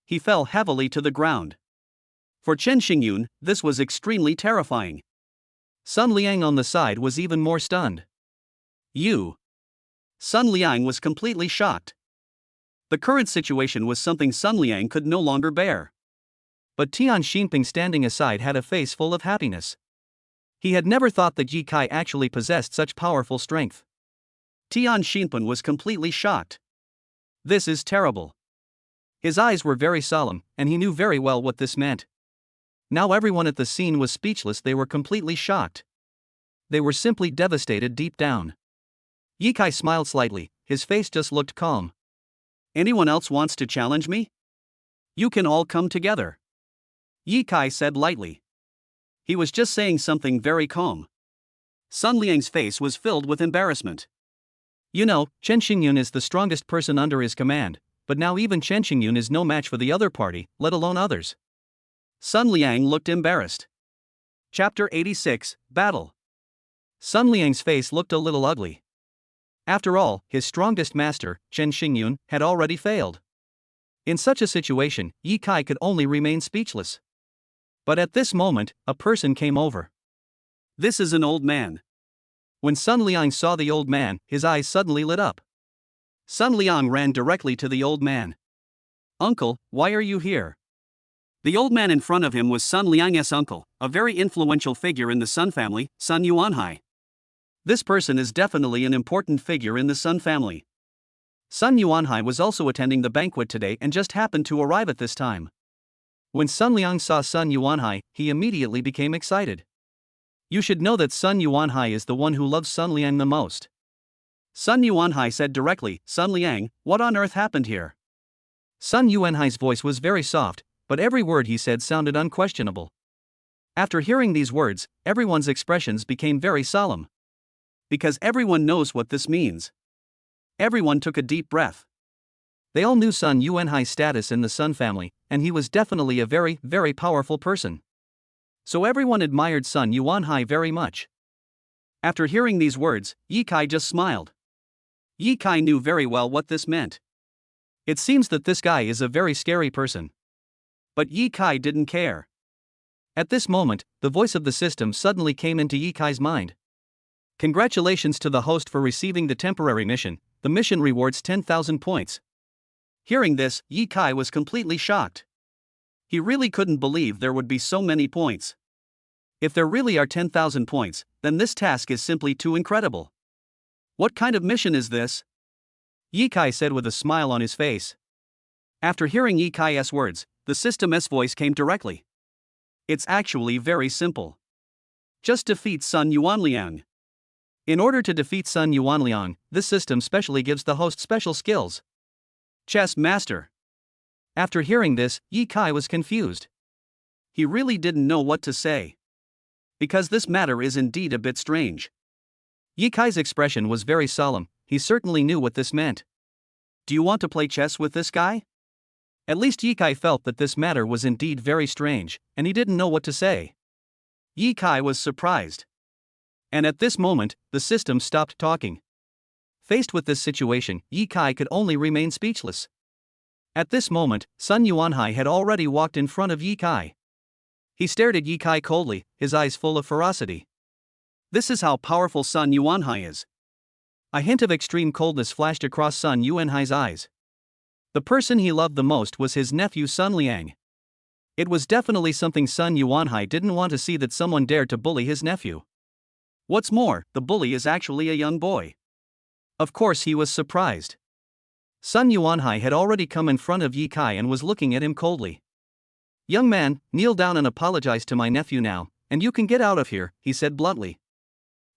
He fell heavily to the ground. For Chen Xingyun, this was extremely terrifying. Sun Liang on the side was even more stunned. You! Sun Liang was completely shocked. The current situation was something Sun Liang could no longer bear. But Tian Xinping standing aside had a face full of happiness. He had never thought that Ye Kai actually possessed such powerful strength. Tian Xinping was completely shocked. This is terrible. His eyes were very solemn, and he knew very well what this meant. Now everyone at the scene was speechless, they were completely shocked. They were simply devastated deep down. Ye Kai smiled slightly, his face just looked calm. Anyone else wants to challenge me? You can all come together, Ye Kai said lightly. He was just saying something very calm. Sun Liang's face was filled with embarrassment. You know, Chen Xingyun is the strongest person under his command, but now even Chen Xingyun is no match for the other party, let alone others. Sun Liang looked embarrassed. Chapter 86, Battle. Sun Liang's face looked a little ugly. After all, his strongest master, Chen Xingyun, had already failed. In such a situation, Ye Kai could only remain speechless. But at this moment, a person came over. This is an old man. When Sun Liang saw the old man, his eyes suddenly lit up. Sun Liang ran directly to the old man. Uncle, why are you here? The old man in front of him was Sun Liang's uncle, a very influential figure in the Sun family, Sun Yuanhai. This person is definitely an important figure in the Sun family. Sun Yuanhai was also attending the banquet today and just happened to arrive at this time. When Sun Liang saw Sun Yuanhai, he immediately became excited. You should know that Sun Yuanhai is the one who loves Sun Liang the most. Sun Yuanhai said directly, Sun Liang, what on earth happened here? Sun Yuanhai's voice was very soft, but every word he said sounded unquestionable. After hearing these words, everyone's expressions became very solemn. Because everyone knows what this means. Everyone took a deep breath. They all knew Sun Yuanhai's status in the Sun family, and he was definitely a very, very powerful person. So everyone admired Sun Yuanhai very much. After hearing these words, Ye Kai just smiled. Ye Kai knew very well what this meant. It seems that this guy is a very scary person. But Ye Kai didn't care. At this moment, the voice of the system suddenly came into Ye Kai's mind. Congratulations to the host for receiving the temporary mission. The mission rewards 10,000 points. Hearing this, Ye Kai was completely shocked. He really couldn't believe there would be so many points. If there really are 10,000 points, then this task is simply too incredible. What kind of mission is this? Ye Kai said with a smile on his face. After hearing Ye Kai's words, the system's voice came directly. It's actually very simple. Just defeat Sun Yuanliang. In order to defeat Sun Yuanliang, this system specially gives the host special skills. Chess Master. After hearing this, Ye Kai was confused. He really didn't know what to say. Because this matter is indeed a bit strange. Ye Kai's expression was very solemn, he certainly knew what this meant. Do you want to play chess with this guy? At least Ye Kai felt that this matter was indeed very strange, and he didn't know what to say. Ye Kai was surprised. And at this moment, the system stopped talking. Faced with this situation, Ye Kai could only remain speechless. At this moment, Sun Yuanhai had already walked in front of Ye Kai. He stared at Ye Kai coldly, his eyes full of ferocity. This is how powerful Sun Yuanhai is. A hint of extreme coldness flashed across Sun Yuanhai's eyes. The person he loved the most was his nephew Sun Liang. It was definitely something Sun Yuanhai didn't want to see, that someone dared to bully his nephew. What's more, the bully is actually a young boy. Of course he was surprised. Sun Yuanhai had already come in front of Ye Kai and was looking at him coldly. Young man, kneel down and apologize to my nephew now, and you can get out of here, he said bluntly.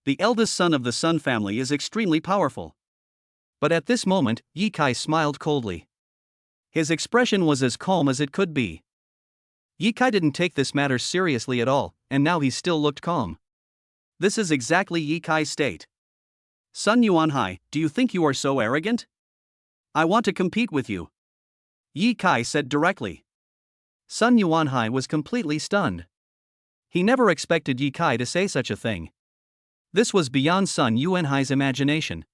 The eldest son of the Sun family is extremely powerful. But at this moment, Ye Kai smiled coldly. His expression was as calm as it could be. Ye Kai didn't take this matter seriously at all, and now he still looked calm. This is exactly Ye Kai's state. Sun Yuanhai, do you think you are so arrogant? I want to compete with you. Ye Kai said directly. Sun Yuanhai was completely stunned. He never expected Ye Kai to say such a thing. This was beyond Sun Yuanhai's imagination.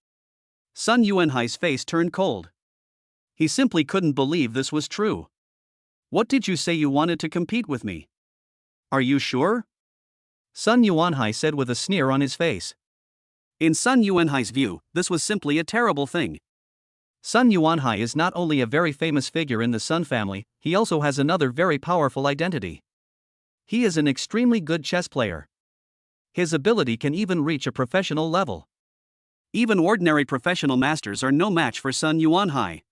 Sun Yuanhai's face turned cold. He simply couldn't believe this was true. What did you say you wanted to compete with me? Are you sure? Sun Yuanhai said with a sneer on his face. In Sun Yuanhai's view, this was simply a terrible thing. Sun Yuanhai is not only a very famous figure in the Sun family, he also has another very powerful identity. He is an extremely good chess player. His ability can even reach a professional level. Even ordinary professional masters are no match for Sun Yuanhai.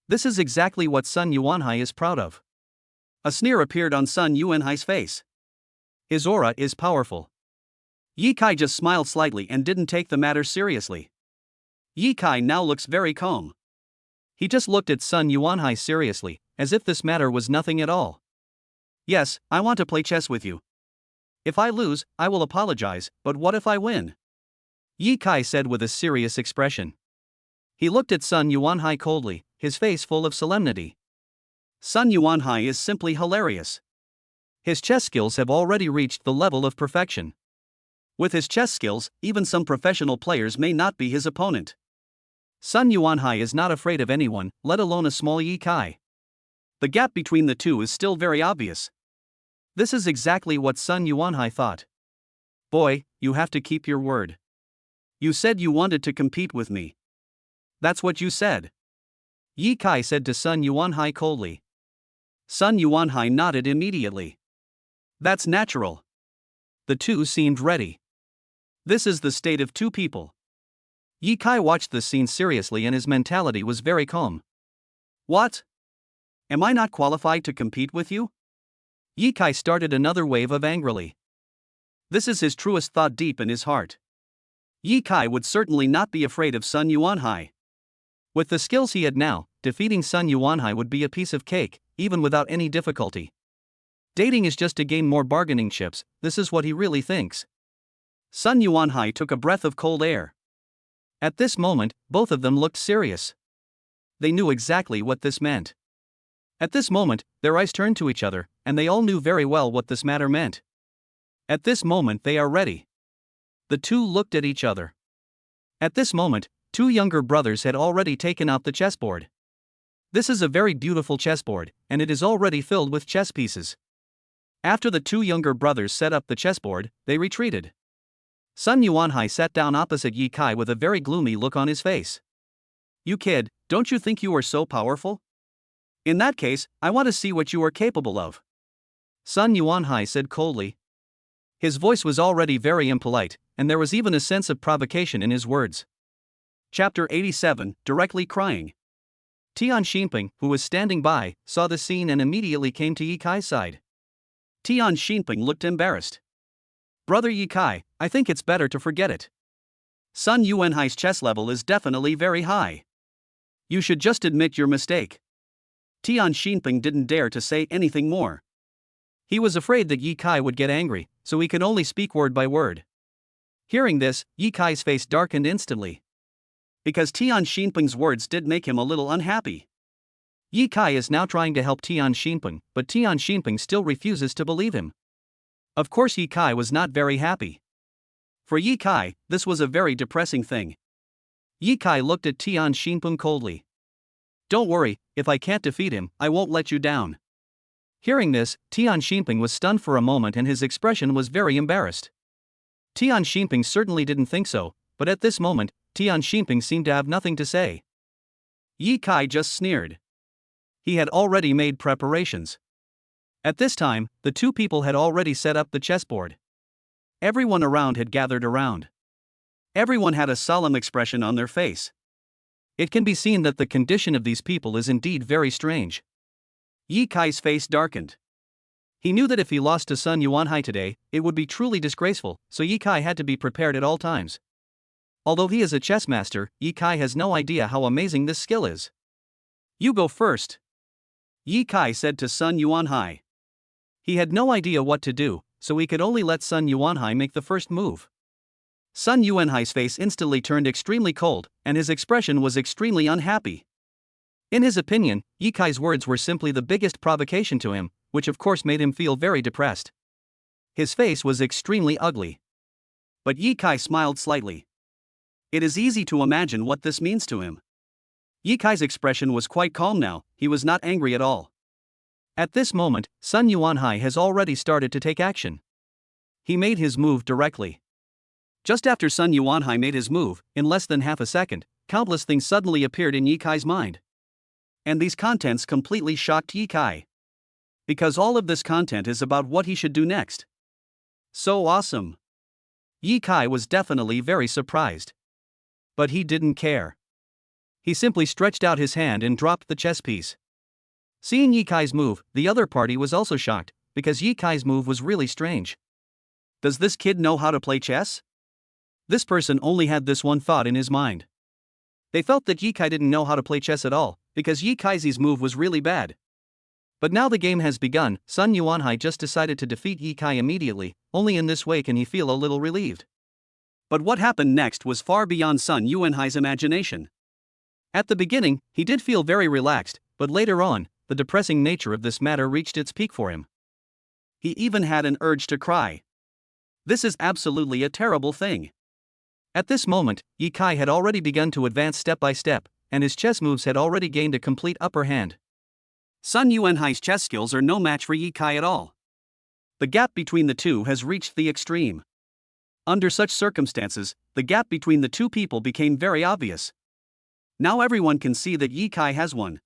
This is exactly what Sun Yuanhai is proud of. A sneer appeared on Sun Yuanhai's face. His aura is powerful. Ye Kai just smiled slightly and didn't take the matter seriously. Ye Kai now looks very calm. He just looked at Sun Yuanhai seriously, as if this matter was nothing at all. Yes, I want to play chess with you. If I lose, I will apologize, but what if I win? Ye Kai said with a serious expression. He looked at Sun Yuanhai coldly, his face full of solemnity. Sun Yuanhai is simply hilarious. His chess skills have already reached the level of perfection. With his chess skills, even some professional players may not be his opponent. Sun Yuanhai is not afraid of anyone, let alone a small Ye Kai. The gap between the two is still very obvious. This is exactly what Sun Yuanhai thought. Boy, you have to keep your word. You said you wanted to compete with me. That's what you said. Ye Kai said to Sun Yuanhai coldly. Sun Yuanhai nodded immediately. That's natural. The two seemed ready. This is the state of two people. Ye Kai watched this scene seriously and his mentality was very calm. What? Am I not qualified to compete with you? Ye Kai started another wave of angrily. This is his truest thought deep in his heart. Ye Kai would certainly not be afraid of Sun Yuanhai. With the skills he had now, defeating Sun Yuanhai would be a piece of cake, even without any difficulty. Dating is just to gain more bargaining chips, this is what he really thinks. Sun Yuanhai took a breath of cold air. At this moment, both of them looked serious. They knew exactly what this meant. At this moment, their eyes turned to each other, and they all knew very well what this matter meant. At this moment they are ready. The two looked at each other. At this moment, two younger brothers had already taken out the chessboard. This is a very beautiful chessboard, and it is already filled with chess pieces. After the two younger brothers set up the chessboard, they retreated. Sun Yuanhai sat down opposite Ye Kai with a very gloomy look on his face. "You kid, don't you think you are so powerful? In that case, I want to see what you are capable of," Sun Yuanhai said coldly. His voice was already very impolite, and there was even a sense of provocation in his words. Chapter 87, Directly Crying. Tian Xinping, who was standing by, saw the scene and immediately came to Ye Kai's side. Tian Xinping looked embarrassed. "Brother Ye Kai, I think it's better to forget it. Sun Yuanhai's chess level is definitely very high. You should just admit your mistake." Tian Xinping didn't dare to say anything more. He was afraid that Ye Kai would get angry, so he could only speak word by word. Hearing this, Ye Kai's face darkened instantly. Because Tian Xinping's words did make him a little unhappy. Ye Kai is now trying to help Tian Xinping, but Tian Xinping still refuses to believe him. Of course Ye Kai was not very happy. For Ye Kai, this was a very depressing thing. Ye Kai looked at Tian Xinping coldly. "Don't worry, if I can't defeat him, I won't let you down." Hearing this, Tian Xinping was stunned for a moment and his expression was very embarrassed. Tian Xinping certainly didn't think so, but at this moment, Tian Xinping seemed to have nothing to say. Ye Kai just sneered. He had already made preparations. At this time, the two people had already set up the chessboard. Everyone around had gathered around. Everyone had a solemn expression on their face. It can be seen that the condition of these people is indeed very strange. Ye Kai's face darkened. He knew that if he lost to Sun Yuanhai today, it would be truly disgraceful, so Ye Kai had to be prepared at all times. Although he is a chess master, Ye Kai has no idea how amazing this skill is. "You go first," Ye Kai said to Sun Yuanhai. He had no idea what to do, so he could only let Sun Yuanhai make the first move. Sun Yuanhai's face instantly turned extremely cold, and his expression was extremely unhappy. In his opinion, Ye Kai's words were simply the biggest provocation to him, which of course made him feel very depressed. His face was extremely ugly. But Ye Kai smiled slightly. It is easy to imagine what this means to him. Ye Kai's expression was quite calm now, he was not angry at all. At this moment, Sun Yuanhai has already started to take action. He made his move directly. Just after Sun Yuanhai made his move, in less than half a second, countless things suddenly appeared in Ye Kai's mind. And these contents completely shocked Ye Kai. Because all of this content is about what he should do next. So awesome! Ye Kai was definitely very surprised. But he didn't care. He simply stretched out his hand and dropped the chess piece. Seeing Ye Kai's move, the other party was also shocked, because Ye Kai's move was really strange. Does this kid know how to play chess? This person only had this one thought in his mind. They felt that Ye Kai didn't know how to play chess at all, because Ye Kai's move was really bad. But now the game has begun, Sun Yuanhai just decided to defeat Ye Kai immediately, only in this way can he feel a little relieved. But what happened next was far beyond Sun Yuanhai's imagination. At the beginning, he did feel very relaxed, but later on, the depressing nature of this matter reached its peak for him. He even had an urge to cry. This is absolutely a terrible thing. At this moment, Ye Kai had already begun to advance step by step, and his chess moves had already gained a complete upper hand. Sun Yuanhai's chess skills are no match for Ye Kai at all. The gap between the two has reached the extreme. Under such circumstances, the gap between the two people became very obvious. Now everyone can see that Ye Kai has won.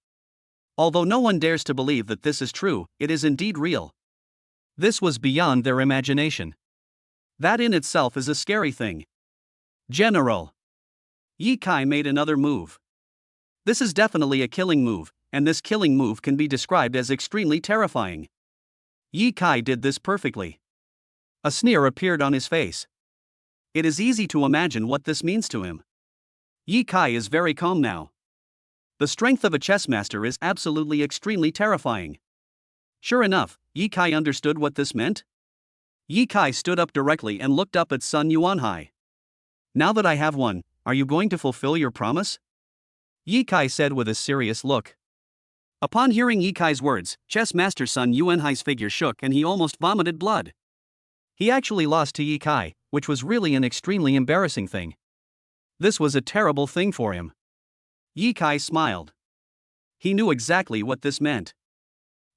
Although no one dares to believe that this is true, it is indeed real. This was beyond their imagination. That in itself is a scary thing. General. Ye Kai made another move. This is definitely a killing move, and this killing move can be described as extremely terrifying. Ye Kai did this perfectly. A sneer appeared on his face. It is easy to imagine what this means to him. Ye Kai is very calm now. The strength of a chess master is absolutely extremely terrifying. Sure enough, Yi Kai understood what this meant. Yi Kai stood up directly and looked up at Sun Yuanhai. Now that I have one, are you going to fulfill your promise? Yi Kai said with a serious look. Upon hearing Yi Kai's words, chess master Sun Yuanhai's figure shook and he almost vomited blood. He actually lost to Yi Kai, which was really an extremely embarrassing thing. This was a terrible thing for him. Yi Kai smiled. He knew exactly what this meant.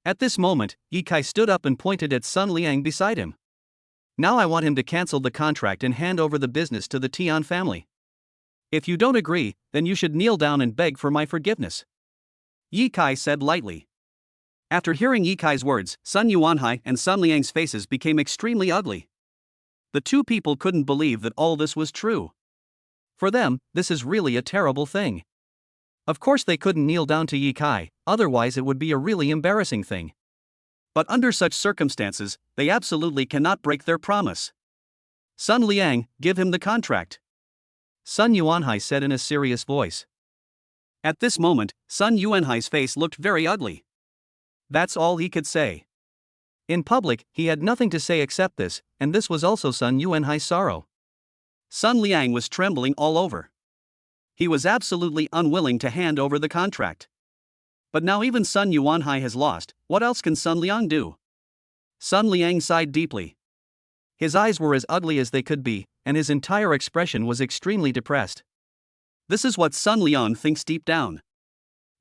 At this moment, Yi Kai stood up and pointed at Sun Liang beside him. Now I want him to cancel the contract and hand over the business to the Tian family. If you don't agree, then you should kneel down and beg for my forgiveness. Yi Kai said lightly. After hearing Yi Kai's words, Sun Yuanhai and Sun Liang's faces became extremely ugly. The two people couldn't believe that all this was true. For them, this is really a terrible thing. Of course they couldn't kneel down to Yi Kai, otherwise it would be a really embarrassing thing. But under such circumstances, they absolutely cannot break their promise. Sun Liang, give him the contract. Sun Yuanhai said in a serious voice. At this moment, Sun Yuanhai's face looked very ugly. That's all he could say. In public, he had nothing to say except this, and this was also Sun Yuanhai's sorrow. Sun Liang was trembling all over. He was absolutely unwilling to hand over the contract. But now even Sun Yuanhai has lost, what else can Sun Liang do? Sun Liang sighed deeply. His eyes were as ugly as they could be, and his entire expression was extremely depressed. This is what Sun Liang thinks deep down.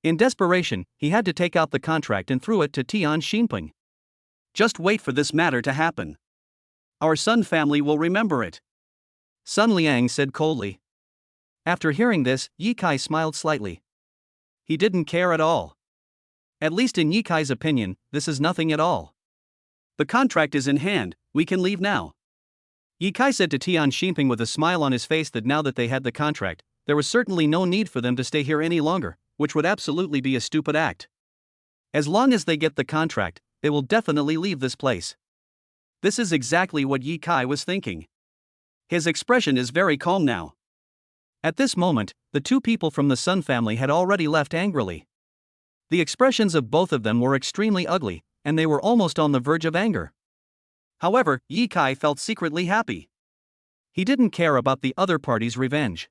In desperation, he had to take out the contract and threw it to Tian Xinping. Just wait for this matter to happen. Our Sun family will remember it. Sun Liang said coldly. After hearing this, Yi Kai smiled slightly. He didn't care at all. At least in Yi Kai's opinion, this is nothing at all. The contract is in hand, we can leave now. Yi Kai said to Tian Xinping with a smile on his face that now that they had the contract, there was certainly no need for them to stay here any longer, which would absolutely be a stupid act. As long as they get the contract, they will definitely leave this place. This is exactly what Yi Kai was thinking. His expression is very calm now. At this moment, the two people from the Sun family had already left angrily. The expressions of both of them were extremely ugly, and they were almost on the verge of anger. However, Yi Kai felt secretly happy. He didn't care about the other party's revenge.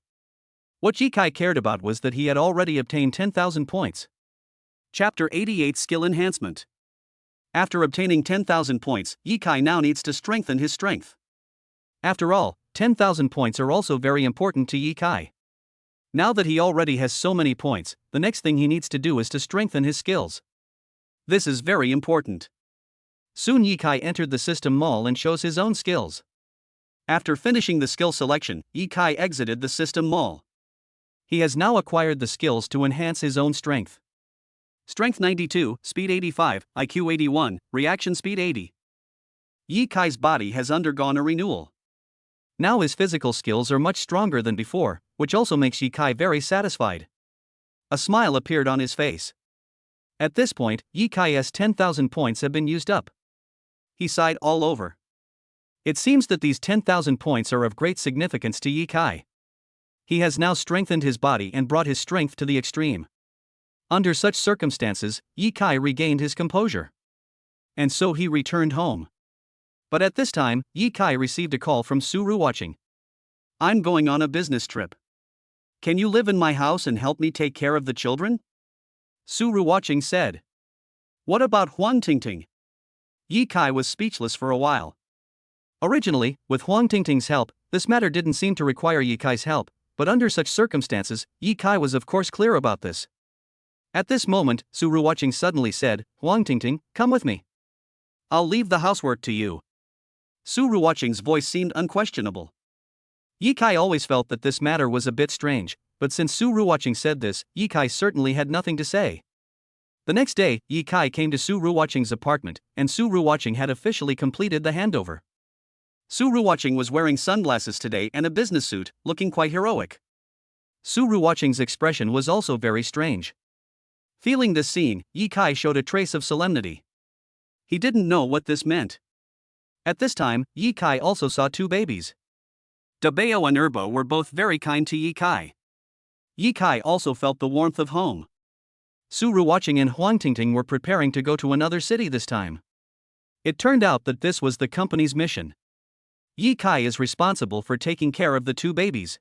What Yi Kai cared about was that he had already obtained 10,000 points. Chapter 88 Skill Enhancement. After obtaining 10,000 points, Yi Kai now needs to strengthen his strength. After all, 10,000 points are also very important to Yi Kai. Now that he already has so many points, the next thing he needs to do is to strengthen his skills. This is very important. Soon Yi Kai entered the system mall and shows his own skills. After finishing the skill selection, Yi Kai exited the system mall. He has now acquired the skills to enhance his own strength. Strength 92, Speed 85, IQ 81, Reaction Speed 80. Yi Kai's body has undergone a renewal. Now his physical skills are much stronger than before, which also makes Yi Kai very satisfied. A smile appeared on his face. At this point, Yi Kai's 10,000 points have been used up. He sighed all over. It seems that these 10,000 points are of great significance to Yi Kai. He has now strengthened his body and brought his strength to the extreme. Under such circumstances, Yi Kai regained his composure. And so he returned home. But at this time, Yi Kai received a call from Su Ruwatching. I'm going on a business trip. Can you live in my house and help me take care of the children? Su Ruwatching said. What about Huang Tingting? Yi Kai was speechless for a while. Originally, with Huang Tingting's help, this matter didn't seem to require Yi Kai's help, but under such circumstances, Yi Kai was of course clear about this. At this moment, Su Ruwatching suddenly said, Huang Tingting, come with me. I'll leave the housework to you. Su Ruwatching's voice seemed unquestionable. Yi Kai always felt that this matter was a bit strange, but since Su Ruwatching said this, Yi Kai certainly had nothing to say. The next day, Yi Kai came to Su Ruwatching's apartment, and Su Ruwatching had officially completed the handover. Su Ruwatching was wearing sunglasses today and a business suit, looking quite heroic. Su Ruwatching's expression was also very strange. Feeling this scene, Yi Kai showed a trace of solemnity. He didn't know what this meant. At this time, Yi Kai also saw two babies. Dabeo and Erbo were both very kind to Yi Kai. Yi Kai also felt the warmth of home. Su Ruwatching and Huang Tingting were preparing to go to another city this time. It turned out that this was the company's mission. Yi Kai is responsible for taking care of the two babies.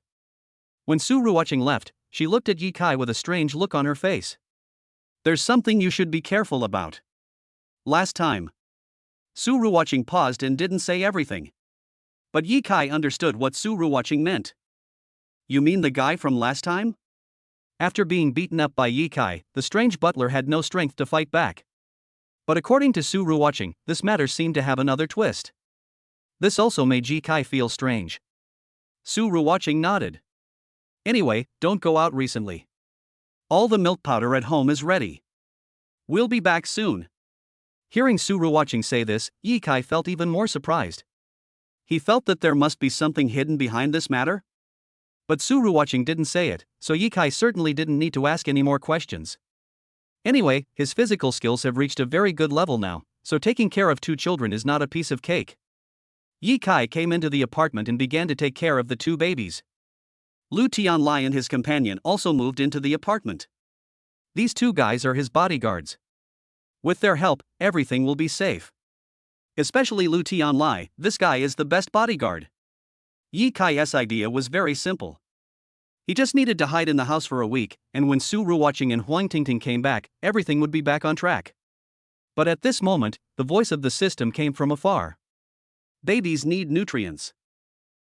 When Su Ruwatching left, she looked at Yi Kai with a strange look on her face. There's something you should be careful about. Last time. Su Ruwatching paused and didn't say everything. But Yi Kai understood what Su Ruwatching meant. You mean the guy from last time? After being beaten up by Yi Kai, the strange butler had no strength to fight back. But according to Su Ruwatching, this matter seemed to have another twist. This also made Yi Kai feel strange. Su Ruwatching nodded. Anyway, don't go out recently. All the milk powder at home is ready. We'll be back soon. Hearing Su Ruwatching say this, Yi Kai felt even more surprised. He felt that there must be something hidden behind this matter. But Su Ruwatching didn't say it, so Yi Kai certainly didn't need to ask any more questions. Anyway, his physical skills have reached a very good level now, so taking care of two children is not a piece of cake. Yi Kai came into the apartment and began to take care of the two babies. Lu Tianlai and his companion also moved into the apartment. These two guys are his bodyguards. With their help, everything will be safe. Especially Lu Tianlai, this guy is the best bodyguard. Yi Kai's idea was very simple. He just needed to hide in the house for a week, and when Su Ruwatching and Huang Tingting came back, everything would be back on track. But at this moment, the voice of the system came from afar. Babies need nutrients.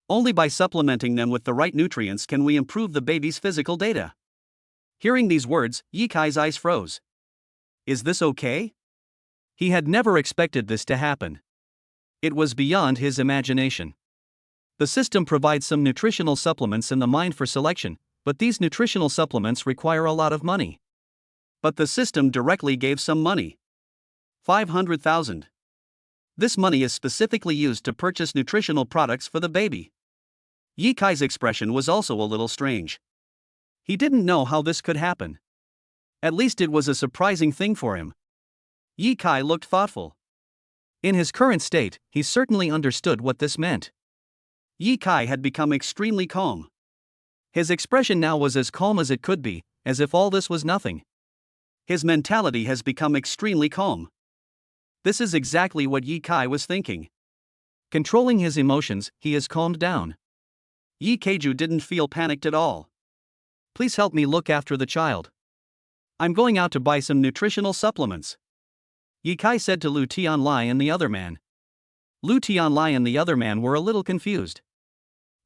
Only by supplementing them with the right nutrients can we improve the baby's physical data. Hearing these words, Yi Kai's eyes froze. Is this okay? He had never expected this to happen. It was beyond his imagination. The system provides some nutritional supplements in the mind for selection, but these nutritional supplements require a lot of money. But the system directly gave some money. 500,000. This money is specifically used to purchase nutritional products for the baby. Yi Kai's expression was also a little strange. He didn't know how this could happen. At least it was a surprising thing for him. Yi Kai looked thoughtful. In his current state, he certainly understood what this meant. Yi Kai had become extremely calm. His expression now was as calm as it could be, as if all this was nothing. His mentality has become extremely calm. This is exactly what Yi Kai was thinking. Controlling his emotions, he has calmed down. Yi Kaiju didn't feel panicked at all. Please help me look after the child. I'm going out to buy some nutritional supplements. Yi Kai said to Lu Tianlai and the other man. Lu Tianlai and the other man were a little confused.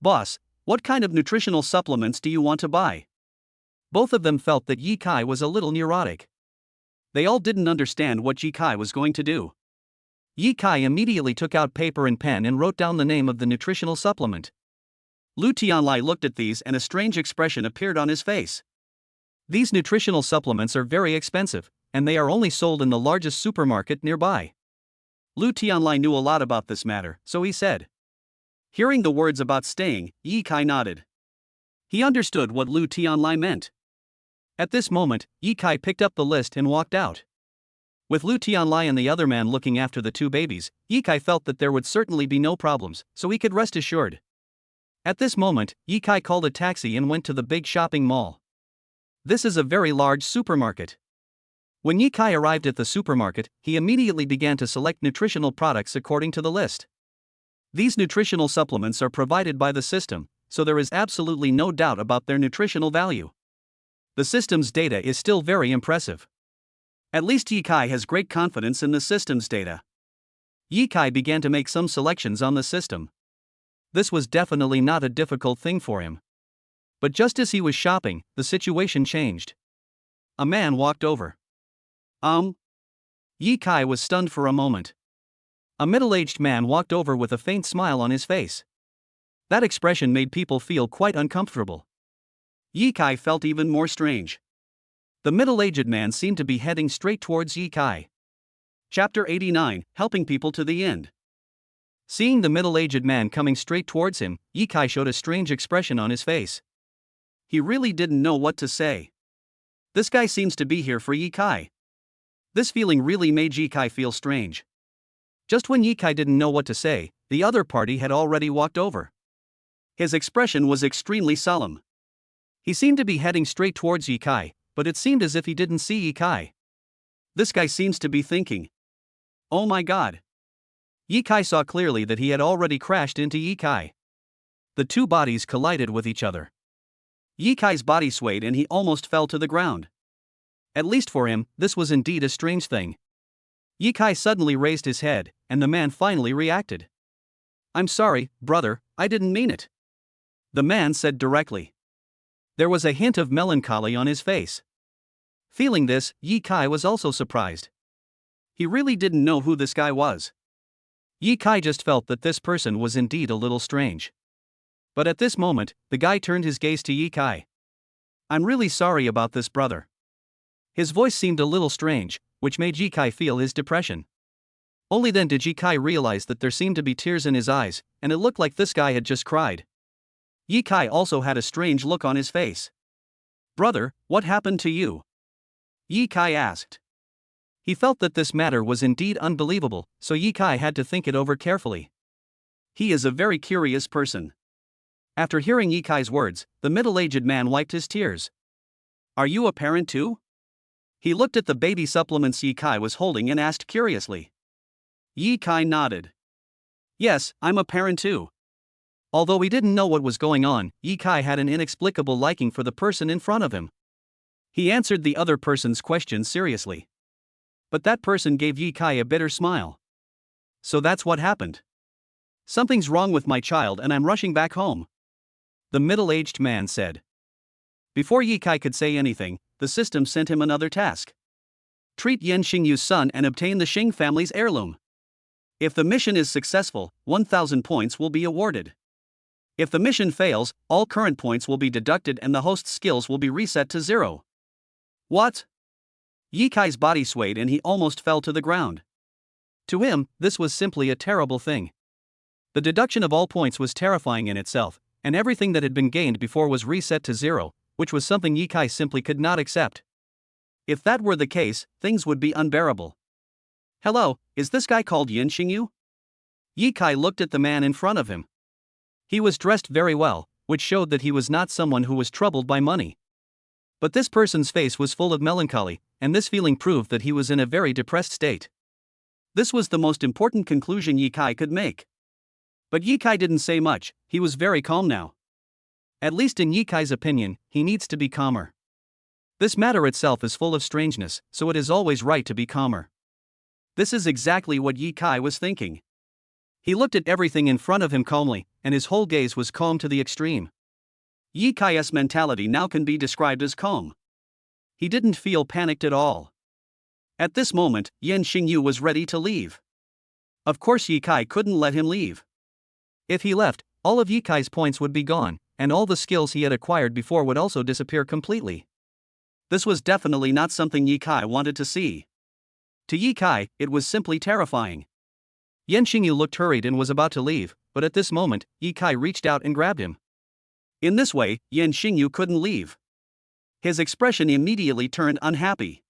Boss, what kind of nutritional supplements do you want to buy? Both of them felt that Yi Kai was a little neurotic. They all didn't understand what Yi Kai was going to do. Yi Kai immediately took out paper and pen and wrote down the name of the nutritional supplement. Lu Tianlai looked at these and a strange expression appeared on his face. These nutritional supplements are very expensive, and they are only sold in the largest supermarket nearby. Lu Tianlai knew a lot about this matter, so he said. Hearing the words about staying, Yi Kai nodded. He understood what Lu Tianlai meant. At this moment, Yi Kai picked up the list and walked out. With Lu Tianlai and the other man looking after the two babies, Yi Kai felt that there would certainly be no problems, so he could rest assured. At this moment, Yi Kai called a taxi and went to the big shopping mall. This is a very large supermarket. When Yi Kai arrived at the supermarket, he immediately began to select nutritional products according to the list. These nutritional supplements are provided by the system, so there is absolutely no doubt about their nutritional value. The system's data is still very impressive. At least Yi Kai has great confidence in the system's data. Yi Kai began to make some selections on the system. This was definitely not a difficult thing for him. But just as he was shopping, the situation changed. A man walked over. Yi Kai was stunned for a moment. A middle-aged man walked over with a faint smile on his face. That expression made people feel quite uncomfortable. Yi Kai felt even more strange. The middle-aged man seemed to be heading straight towards Yi Kai. Chapter 89, Helping People to the End. Seeing the middle-aged man coming straight towards him, Yi Kai showed a strange expression on his face. He really didn't know what to say. This guy seems to be here for Yi Kai. This feeling really made Yi Kai feel strange. Just when Yi Kai didn't know what to say, the other party had already walked over. His expression was extremely solemn. He seemed to be heading straight towards Yi Kai, but it seemed as if he didn't see Ye Kai. This guy seems to be thinking. Oh my god. Ye Kai saw clearly that he had already crashed into Ye Kai. The two bodies collided with each other. Ye Kai's body swayed and he almost fell to the ground. At least for him, this was indeed a strange thing. Ye Kai suddenly raised his head, and the man finally reacted. I'm sorry, brother, I didn't mean it. The man said directly. There was a hint of melancholy on his face. Feeling this, Ye Kai was also surprised. He really didn't know who this guy was. Ye Kai just felt that this person was indeed a little strange. But at this moment, the guy turned his gaze to Ye Kai. I'm really sorry about this, brother. His voice seemed a little strange, which made Ye Kai feel his depression. Only then did Ye Kai realize that there seemed to be tears in his eyes, and it looked like this guy had just cried. Ye Kai also had a strange look on his face. Brother, what happened to you? Ye Kai asked. He felt that this matter was indeed unbelievable, so Ye Kai had to think it over carefully. He is a very curious person. After hearing Ye Kai's words, the middle-aged man wiped his tears. Are you a parent too? He looked at the baby supplements Ye Kai was holding and asked curiously. Ye Kai nodded. Yes, I'm a parent too. Although he didn't know what was going on, Ye Kai had an inexplicable liking for the person in front of him. He answered the other person's question seriously. But that person gave Ye Kai a bitter smile. So that's what happened. Something's wrong with my child and I'm rushing back home. The middle-aged man said. Before Ye Kai could say anything, the system sent him another task. Treat Yan Xingyu's son and obtain the Xing family's heirloom. If the mission is successful, 1,000 points will be awarded. If the mission fails, all current points will be deducted and the host's skills will be reset to 0. What? Ye Kai's body swayed and he almost fell to the ground. To him, this was simply a terrible thing. The deduction of all points was terrifying in itself, and everything that had been gained before was reset to 0, which was something Ye Kai simply could not accept. If that were the case, things would be unbearable. Hello, is this guy called Yan Xingyu? Ye Kai looked at the man in front of him. He was dressed very well, which showed that he was not someone who was troubled by money. But this person's face was full of melancholy, and this feeling proved that he was in a very depressed state. This was the most important conclusion Ye Kai could make. But Ye Kai didn't say much, he was very calm now. At least in Ye Kai's opinion, he needs to be calmer. This matter itself is full of strangeness, so it is always right to be calmer. This is exactly what Ye Kai was thinking. He looked at everything in front of him calmly, and his whole gaze was calm to the extreme. Ye Kai's mentality now can be described as calm. He didn't feel panicked at all. At this moment, Yan Xingyu was ready to leave. Of course Ye Kai couldn't let him leave. If he left, all of Ye Kai's points would be gone, and all the skills he had acquired before would also disappear completely. This was definitely not something Ye Kai wanted to see. To Ye Kai, it was simply terrifying. Yan Xingyu looked hurried and was about to leave, but at this moment, Ye Kai reached out and grabbed him. In this way, Yan Xingyu couldn't leave. His expression immediately turned unhappy.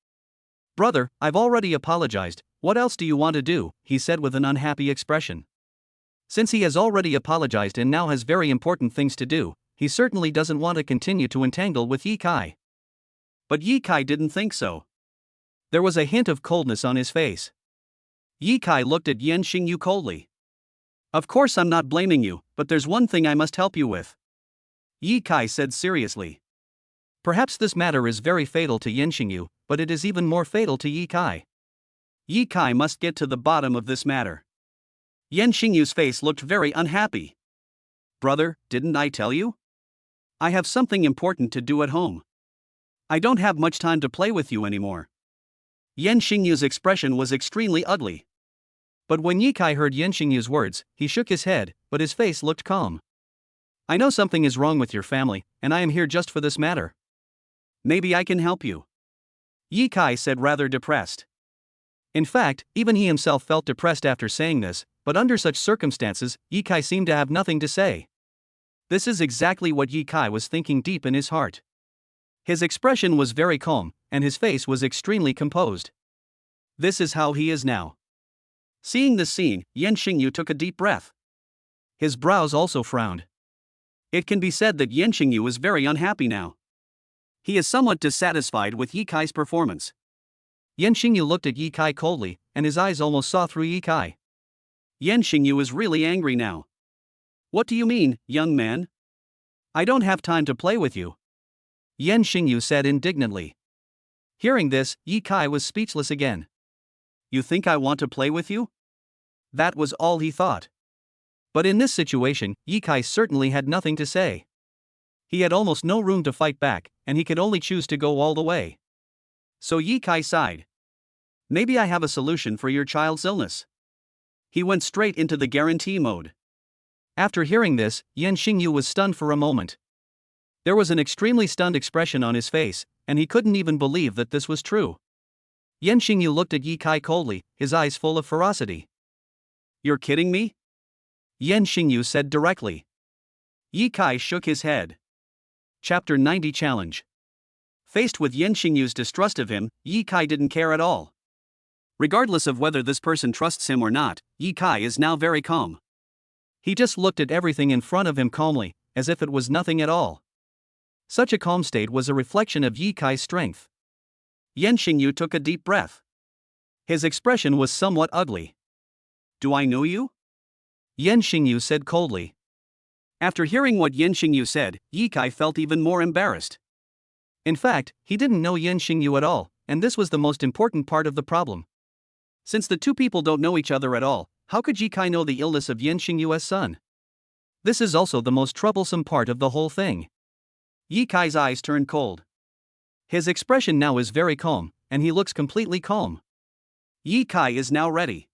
Brother, I've already apologized, what else do you want to do? He said with an unhappy expression. Since he has already apologized and now has very important things to do, he certainly doesn't want to continue to entangle with Ye Kai. But Ye Kai didn't think so. There was a hint of coldness on his face. Ye Kai looked at Yan Xingyu coldly. Of course I'm not blaming you, but there's one thing I must help you with. Ye Kai said seriously. Perhaps this matter is very fatal to Yan Xingyu, but it is even more fatal to Ye Kai. Ye Kai must get to the bottom of this matter. Yan Xingyu's face looked very unhappy. Brother, didn't I tell you? I have something important to do at home. I don't have much time to play with you anymore. Yan Xingyu's expression was extremely ugly. But when Ye Kai heard Yan Xingyu's words, he shook his head, but his face looked calm. I know something is wrong with your family, and I am here just for this matter. Maybe I can help you. Ye Kai said rather depressed. In fact, even he himself felt depressed after saying this, but under such circumstances, Ye Kai seemed to have nothing to say. This is exactly what Ye Kai was thinking deep in his heart. His expression was very calm, and his face was extremely composed. This is how he is now. Seeing this scene, Yan Xingyu took a deep breath. His brows also frowned. It can be said that Yan Xingyu is very unhappy now. He is somewhat dissatisfied with Ye Kai's performance. Yan Xingyu looked at Ye Kai coldly, and his eyes almost saw through Ye Kai. Yan Xingyu is really angry now. What do you mean, young man? I don't have time to play with you. Yan Xingyu said indignantly. Hearing this, Ye Kai was speechless again. You think I want to play with you? That was all he thought. But in this situation, Ye Kai certainly had nothing to say. He had almost no room to fight back, and he could only choose to go all the way. So Ye Kai sighed. Maybe I have a solution for your child's illness. He went straight into the guarantee mode. After hearing this, Yan Xingyu was stunned for a moment. There was an extremely stunned expression on his face, and he couldn't even believe that this was true. Yan Xingyu looked at Ye Kai coldly, his eyes full of ferocity. You're kidding me? Yan Xingyu said directly. Ye Kai shook his head. Chapter 90 Challenge. Faced with Yan Xingyu's distrust of him, Ye Kai didn't care at all. Regardless of whether this person trusts him or not, Ye Kai is now very calm. He just looked at everything in front of him calmly, as if it was nothing at all. Such a calm state was a reflection of Ye Kai's strength. Yan Xingyu took a deep breath. His expression was somewhat ugly. Do I know you? Yan Xingyu said coldly. After hearing what Yan Xingyu said, Ye Kai felt even more embarrassed. In fact, he didn't know Yan Xingyu at all, and this was the most important part of the problem. Since the two people don't know each other at all, how could Ye Kai know the illness of Yan Xingyu's son? This is also the most troublesome part of the whole thing. Ye Kai's eyes turned cold. His expression now is very calm, and he looks completely calm. Ye Kai is now ready.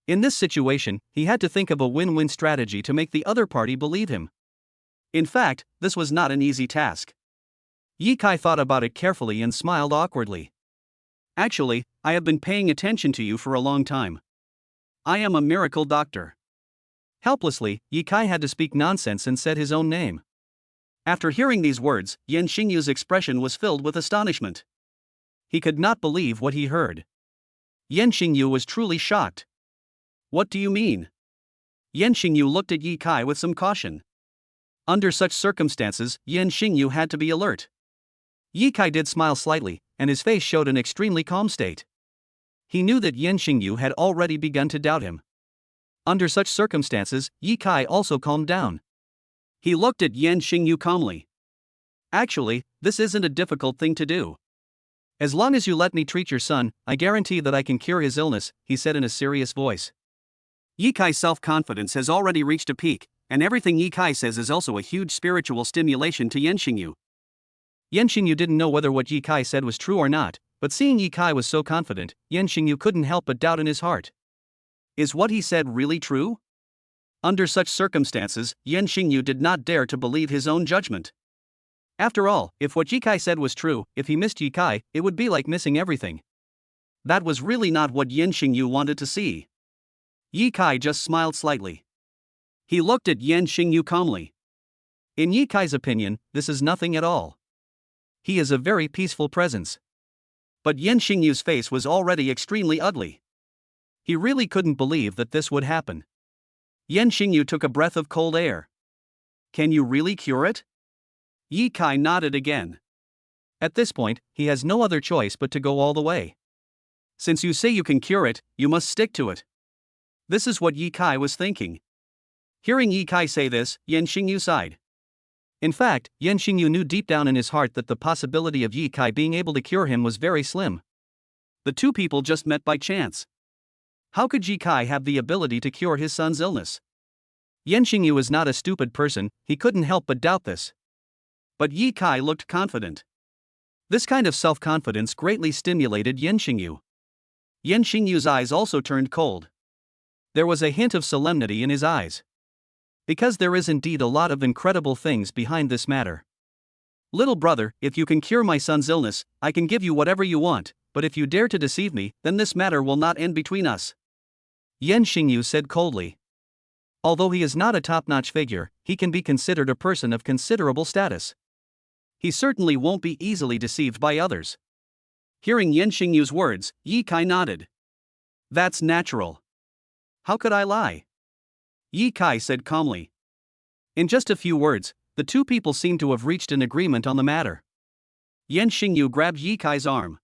In this situation, he had to think of a win-win strategy to make the other party believe him. In fact, this was not an easy task. Ye Kai thought about it carefully and smiled awkwardly. Actually, I have been paying attention to you for a long time. I am a miracle doctor. Helplessly, Ye Kai had to speak nonsense and said his own name. After hearing these words, Yan Xingyu's expression was filled with astonishment. He could not believe what he heard. Yan Xingyu was truly shocked. What do you mean? Yan Xingyu looked at Ye Kai with some caution. Under such circumstances, Yan Xingyu had to be alert. Ye Kai did smile slightly, and his face showed an extremely calm state. He knew that Yan Xingyu had already begun to doubt him. Under such circumstances, Ye Kai also calmed down. He looked at Yan Xingyu calmly. Actually, this isn't a difficult thing to do. As long as you let me treat your son, I guarantee that I can cure his illness, he said in a serious voice. Ye Kai's self-confidence has already reached a peak, and everything Ye Kai says is also a huge spiritual stimulation to Yan Xingyu. Yan Xingyu didn't know whether what Ye Kai said was true or not, but seeing Ye Kai was so confident, Yan Xingyu couldn't help but doubt in his heart. Is what he said really true? Under such circumstances, Yan Xingyu did not dare to believe his own judgment. After all, if what Ye Kai said was true, if he missed Ye Kai, it would be like missing everything. That was really not what Yan Xingyu wanted to see. Ye Kai just smiled slightly. He looked at Yan Xingyu calmly. In Ye Kai's opinion, this is nothing at all. He is a very peaceful presence. But Yan Xingyu's face was already extremely ugly. He really couldn't believe that this would happen. Yan Xingyu took a breath of cold air. Can you really cure it? Ye Kai nodded again. At this point, he has no other choice but to go all the way. Since you say you can cure it, you must stick to it. This is what Ye Kai was thinking. Hearing Ye Kai say this, Yan Xingyu sighed. In fact, Yan Xingyu knew deep down in his heart that the possibility of Ye Kai being able to cure him was very slim. The two people just met by chance. How could Ye Kai have the ability to cure his son's illness? Yan Xingyu is not a stupid person, he couldn't help but doubt this. But Ye Kai looked confident. This kind of self-confidence greatly stimulated Yan Xingyu. Yan Xingyu's eyes also turned cold. There was a hint of solemnity in his eyes. Because there is indeed a lot of incredible things behind this matter. Little brother, if you can cure my son's illness, I can give you whatever you want, but if you dare to deceive me, then this matter will not end between us. Yan Xingyu said coldly. Although he is not a top-notch figure, he can be considered a person of considerable status. He certainly won't be easily deceived by others. Hearing Yan Xingyu's words, Ye Kai nodded. That's natural. How could I lie? Ye Kai said calmly. In just a few words, the two people seemed to have reached an agreement on the matter. Yan Xingyu grabbed Yi Kai's arm.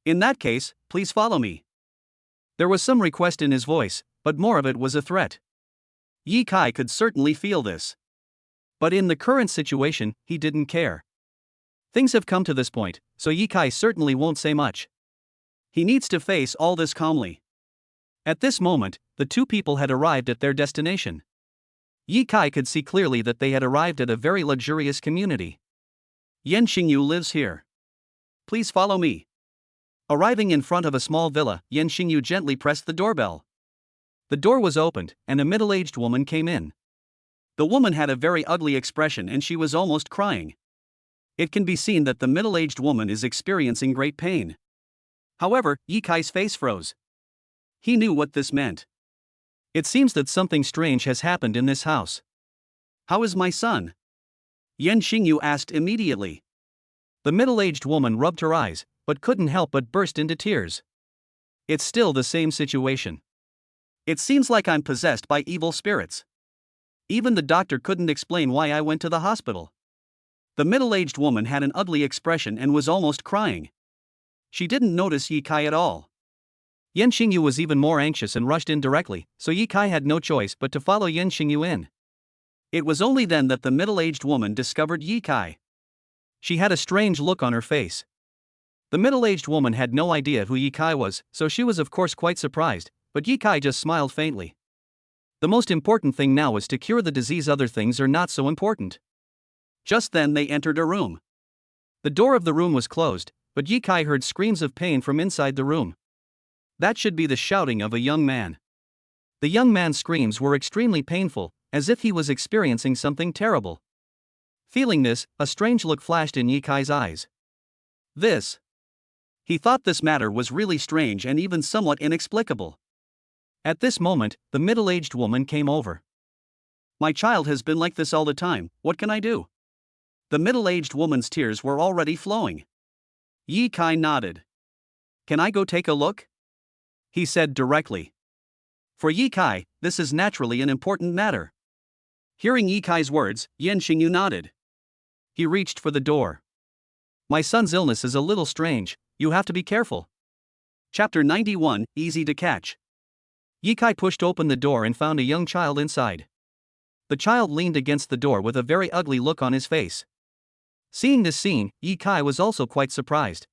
In that case, please follow me. There was some request in his voice, but more of it was a threat. Yi Kai could certainly feel this. But in the current situation, he didn't care. Things have come to this point, so Yi Kai certainly won't say much. He needs to face all this calmly. At this moment, the two people had arrived at their destination. Yi Kai could see clearly that they had arrived at a very luxurious community. Yan Xingyu lives here. Please follow me. Arriving in front of a small villa, Yan Xingyu gently pressed the doorbell. The door was opened, and a middle-aged woman came in. The woman had a very ugly expression and she was almost crying. It can be seen that the middle-aged woman is experiencing great pain. However, Yi Kai's face froze. He knew what this meant. It seems that something strange has happened in this house. How is my son? Yan Xingyu asked immediately. The middle-aged woman rubbed her eyes, but couldn't help but burst into tears. It's still the same situation. It seems like I'm possessed by evil spirits. Even the doctor couldn't explain why I went to the hospital. The middle-aged woman had an ugly expression and was almost crying. She didn't notice Yi Kai at all. Yan Xingyu was even more anxious and rushed in directly, so Yi Kai had no choice but to follow Yan Xingyu in. It was only then that the middle-aged woman discovered Yi Kai. She had a strange look on her face. The middle-aged woman had no idea who Yi Kai was, so she was of course quite surprised, but Yi Kai just smiled faintly. The most important thing now is to cure the disease, other things are not so important. Just then they entered a room. The door of the room was closed, but Yi Kai heard screams of pain from inside the room. That should be the shouting of a young man. The young man's screams were extremely painful, as if he was experiencing something terrible. Feeling this, a strange look flashed in Yi Kai's eyes. He thought this matter was really strange and even somewhat inexplicable. At this moment, the middle-aged woman came over. My child has been like this all the time, what can I do? The middle-aged woman's tears were already flowing. Yi Kai nodded. Can I go take a look? He said directly. For Yi Kai, this is naturally an important matter. Hearing Yi Kai's words, Yan Xingyu nodded. He reached for the door. My son's illness is a little strange, you have to be careful. Chapter 91, Easy to Catch. Yi Kai pushed open the door and found a young child inside. The child leaned against the door with a very ugly look on his face. Seeing this scene, Yi Kai was also quite surprised.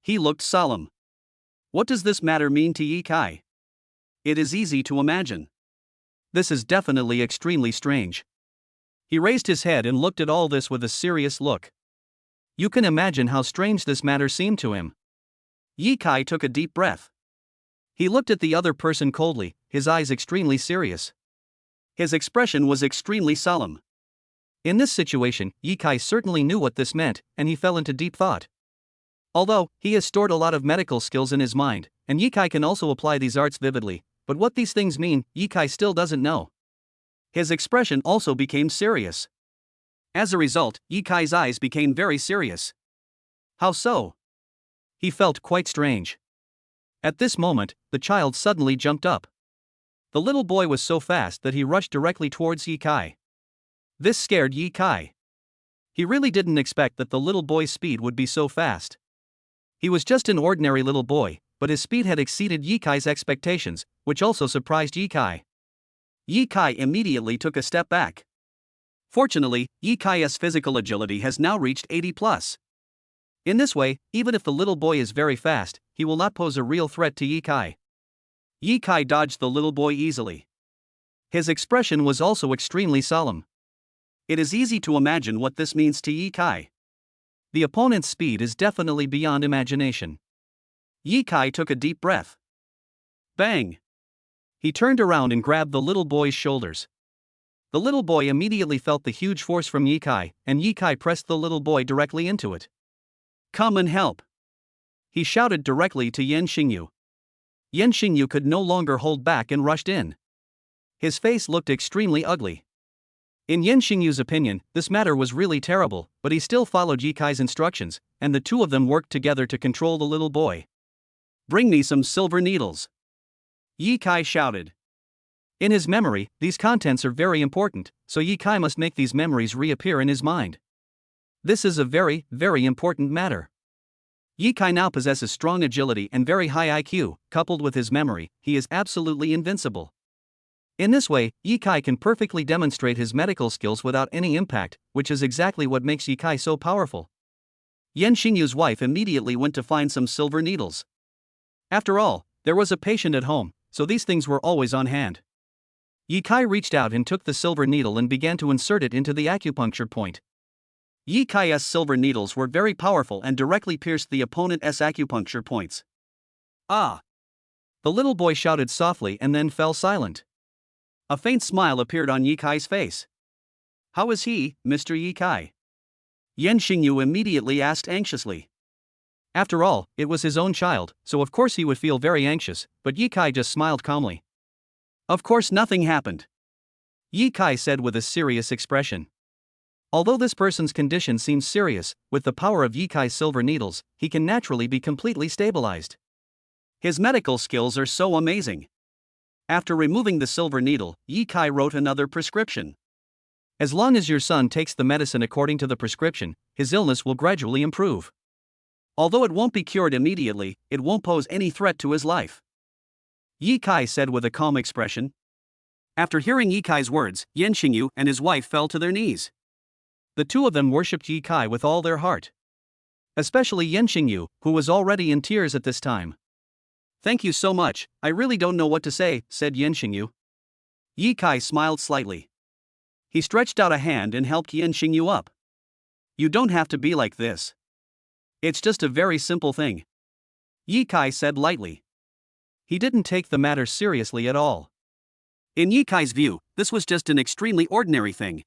He looked solemn. What does this matter mean to Yi Kai? It is easy to imagine. This is definitely extremely strange. He raised his head and looked at all this with a serious look. You can imagine how strange this matter seemed to him. Yi Kai took a deep breath. He looked at the other person coldly, his eyes extremely serious. His expression was extremely solemn. In this situation, Yi Kai certainly knew what this meant, and he fell into deep thought. Although, he has stored a lot of medical skills in his mind, and Yi Kai can also apply these arts vividly, but what these things mean, Yi Kai still doesn't know. His expression also became serious. As a result, Yi Kai's eyes became very serious. How so? He felt quite strange. At this moment, the child suddenly jumped up. The little boy was so fast that he rushed directly towards Yi Kai. This scared Yi Kai. He really didn't expect that the little boy's speed would be so fast. He was just an ordinary little boy, but his speed had exceeded Yi Kai's expectations, which also surprised Yi Kai. Yi Kai immediately took a step back. Fortunately, Yi Kai's physical agility has now reached 80+. In this way, even if the little boy is very fast, he will not pose a real threat to Yi Kai. Yi Kai dodged the little boy easily. His expression was also extremely solemn. It is easy to imagine what this means to Yi Kai. The opponent's speed is definitely beyond imagination. Yi Kai took a deep breath. Bang! He turned around and grabbed the little boy's shoulders. The little boy immediately felt the huge force from Yi Kai, and Yi Kai pressed the little boy directly into it. Come and help! He shouted directly to Yan Xingyu. Yan Xingyu could no longer hold back and rushed in. His face looked extremely ugly. In Yan Xingyu's opinion, this matter was really terrible, but he still followed Yi Kai's instructions, and the two of them worked together to control the little boy. Bring me some silver needles! Yi Kai shouted. In his memory, these contents are very important, so Yi Kai must make these memories reappear in his mind. This is a very, very important matter. Ye Kai now possesses strong agility and very high IQ, coupled with his memory, he is absolutely invincible. In this way, Ye Kai can perfectly demonstrate his medical skills without any impact, which is exactly what makes Ye Kai so powerful. Yan Xingyu's wife immediately went to find some silver needles. After all, there was a patient at home, so these things were always on hand. Ye Kai reached out and took the silver needle and began to insert it into the acupuncture point. Ye Kai's silver needles were very powerful and directly pierced the opponent's acupuncture points. Ah! The little boy shouted softly and then fell silent. A faint smile appeared on Ye Kai's face. How is he, Mr. Ye Kai? Yan Xingyu immediately asked anxiously. After all, it was his own child, so of course he would feel very anxious, but Ye Kai just smiled calmly. Of course nothing happened. Ye Kai said with a serious expression. Although this person's condition seems serious, with the power of Ye Kai's silver needles, he can naturally be completely stabilized. His medical skills are so amazing. After removing the silver needle, Ye Kai wrote another prescription. As long as your son takes the medicine according to the prescription, his illness will gradually improve. Although it won't be cured immediately, it won't pose any threat to his life. Ye Kai said with a calm expression. After hearing Ye Kai's words, Yan Xingyu and his wife fell to their knees. The two of them worshipped Ye Kai with all their heart. Especially Yan Xingyu, who was already in tears at this time. Thank you so much, I really don't know what to say, said Yan Xingyu. Ye Kai smiled slightly. He stretched out a hand and helped Yan Xingyu up. You don't have to be like this. It's just a very simple thing. Ye Kai said lightly. He didn't take the matter seriously at all. In Ye Kai's view, this was just an extremely ordinary thing.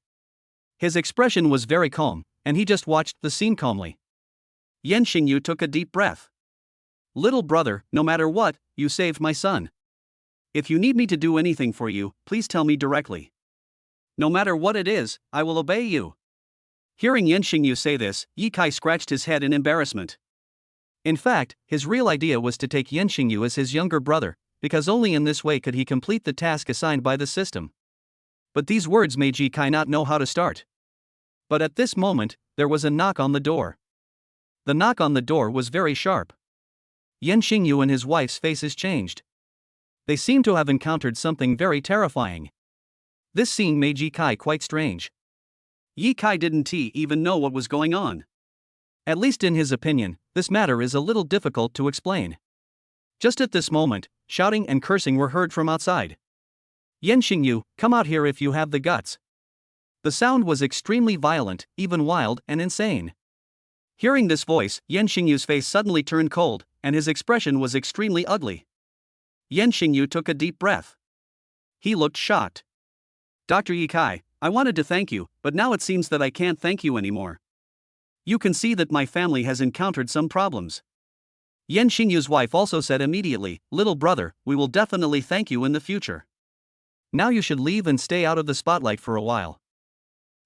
His expression was very calm, and he just watched the scene calmly. Yan Xingyu took a deep breath. Little brother, no matter what, you saved my son. If you need me to do anything for you, please tell me directly. No matter what it is, I will obey you. Hearing Yan Xingyu say this, Ye Kai scratched his head in embarrassment. In fact, his real idea was to take Yan Xingyu as his younger brother, because only in this way could he complete the task assigned by the system. But these words made Ye Kai not know how to start. But at this moment, there was a knock on the door. The knock on the door was very sharp. Yan Xingyu and his wife's faces changed. They seemed to have encountered something very terrifying. This scene made Ye Kai quite strange. Ye Kai didn't even know what was going on. At least in his opinion, this matter is a little difficult to explain. Just at this moment, shouting and cursing were heard from outside. Yan Xingyu, come out here if you have the guts. The sound was extremely violent, even wild and insane. Hearing this voice, Yan Xingyu's face suddenly turned cold, and his expression was extremely ugly. Yan Xingyu took a deep breath. He looked shocked. Dr. Ye Kai, I wanted to thank you, but now it seems that I can't thank you anymore. You can see that my family has encountered some problems. Yan Xingyu's wife also said immediately, little brother, we will definitely thank you in the future. Now you should leave and stay out of the spotlight for a while.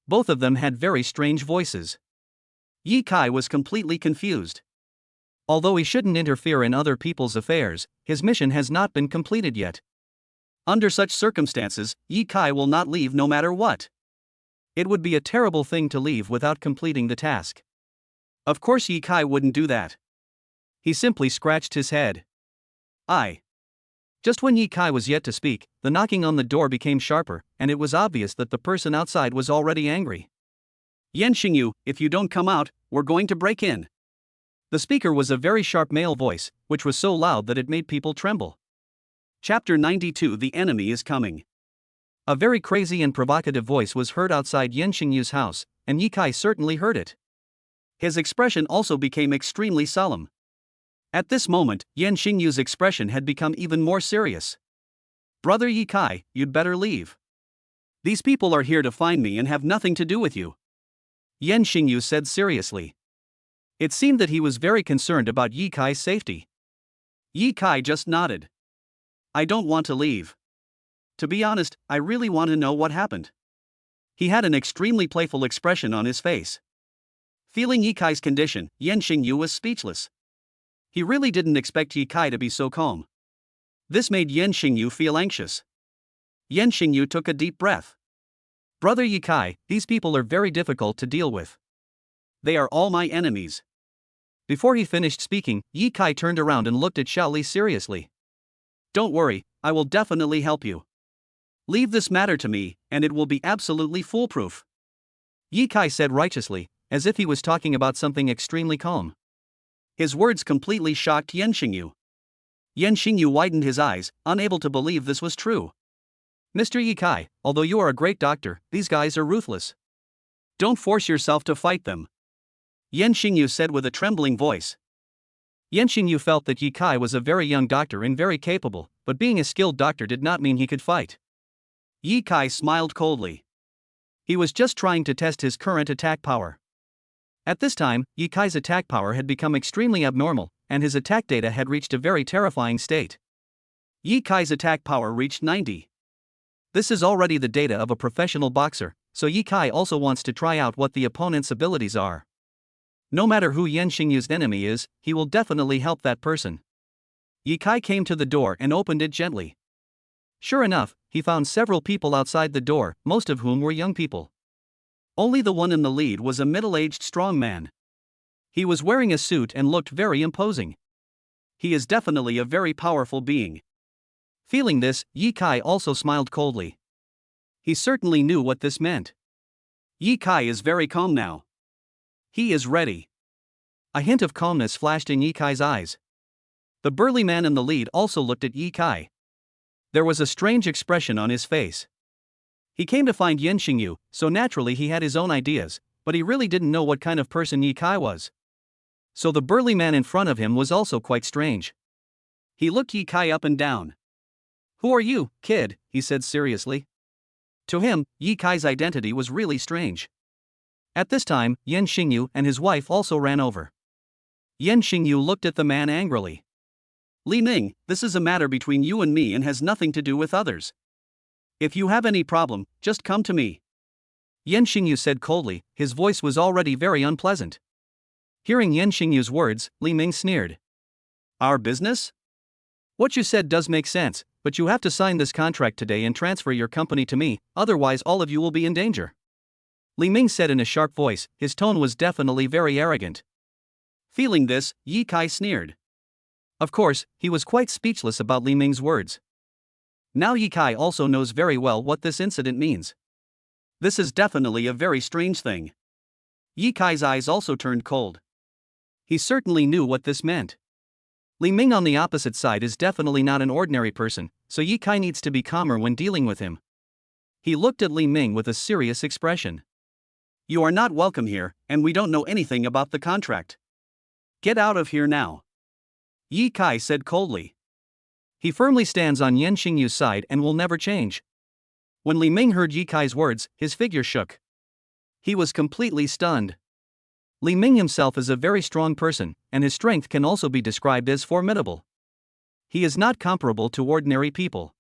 Both of them had very strange voices. Ye Kai was completely confused. Although he shouldn't interfere in other people's affairs, his mission has not been completed yet. Under such circumstances, Ye Kai will not leave no matter what. It would be a terrible thing to leave without completing the task. Of course Ye Kai wouldn't do that. He simply scratched his head. Just when Ye Kai was yet to speak, the knocking on the door became sharper, and it was obvious that the person outside was already angry. Yan Xingyu, if you don't come out, we're going to break in. The speaker was a very sharp male voice, which was so loud that it made people tremble. Chapter 92 The Enemy is Coming. A very crazy and provocative voice was heard outside Yan Xingyu's house, and Ye Kai certainly heard it. His expression also became extremely solemn. At this moment, Yan Xingyu's expression had become even more serious. Brother Ye Kai, you'd better leave. These people are here to find me and have nothing to do with you. Yan Xingyu said seriously. It seemed that he was very concerned about Ye Kai's safety. Ye Kai just nodded. I don't want to leave. To be honest, I really want to know what happened. He had an extremely playful expression on his face. Feeling Ye Kai's condition, Yan Xingyu was speechless. He really didn't expect Ye Kai to be so calm. This made Yan Xingyu feel anxious. Yan Xingyu took a deep breath. Brother Ye Kai, these people are very difficult to deal with. They are all my enemies. Before he finished speaking, Yi Kai turned around and looked at Xiao Li seriously. Don't worry, I will definitely help you. Leave this matter to me, and it will be absolutely foolproof. Yi Kai said righteously, as if he was talking about something extremely calm. His words completely shocked Yan Xingyu. Yan Xingyu widened his eyes, unable to believe this was true. Mr. Yi Kai, although you are a great doctor, these guys are ruthless. Don't force yourself to fight them. Yan Xingyu said with a trembling voice. Yan Xingyu felt that Yi Kai was a very young doctor and very capable, but being a skilled doctor did not mean he could fight. Yi Kai smiled coldly. He was just trying to test his current attack power. At this time, Yi Kai's attack power had become extremely abnormal, and his attack data had reached a very terrifying state. Yi Kai's attack power reached 90. This is already the data of a professional boxer, so Yi Kai also wants to try out what the opponent's abilities are. No matter who Yan Xingyu's enemy is, he will definitely help that person. Yi Kai came to the door and opened it gently. Sure enough, he found several people outside the door, most of whom were young people. Only the one in the lead was a middle-aged strong man. He was wearing a suit and looked very imposing. He is definitely a very powerful being. Feeling this, Yi Kai also smiled coldly. He certainly knew what this meant. Yi Kai is very calm now. He is ready. A hint of calmness flashed in Yi Kai's eyes. The burly man in the lead also looked at Yi Kai. There was a strange expression on his face. He came to find Yan Xingyu, so naturally he had his own ideas, but he really didn't know what kind of person Yi Kai was. So the burly man in front of him was also quite strange. He looked Yi Kai up and down. Who are you, kid? He said seriously. To him, Yi Kai's identity was really strange. At this time, Yan Xingyu and his wife also ran over. Yan Xingyu looked at the man angrily. Li Ming, this is a matter between you and me and has nothing to do with others. If you have any problem, just come to me. Yan Xingyu said coldly, his voice was already very unpleasant. Hearing Yan Xingyu's words, Li Ming sneered. Our business? What you said does make sense, but you have to sign this contract today and transfer your company to me, otherwise all of you will be in danger. Li Ming said in a sharp voice, his tone was definitely very arrogant. Feeling this, Yi Kai sneered. Of course, he was quite speechless about Li Ming's words. Now Yi Kai also knows very well what this incident means. This is definitely a very strange thing. Yi Kai's eyes also turned cold. He certainly knew what this meant. Li Ming on the opposite side is definitely not an ordinary person, so Yi Kai needs to be calmer when dealing with him. He looked at Li Ming with a serious expression. You are not welcome here, and we don't know anything about the contract. Get out of here now. Yi Kai said coldly. He firmly stands on Yan Xingyu's side and will never change. When Li Ming heard Yi Kai's words, his figure shook. He was completely stunned. Li Ming himself is a very strong person, and his strength can also be described as formidable. He is not comparable to ordinary people.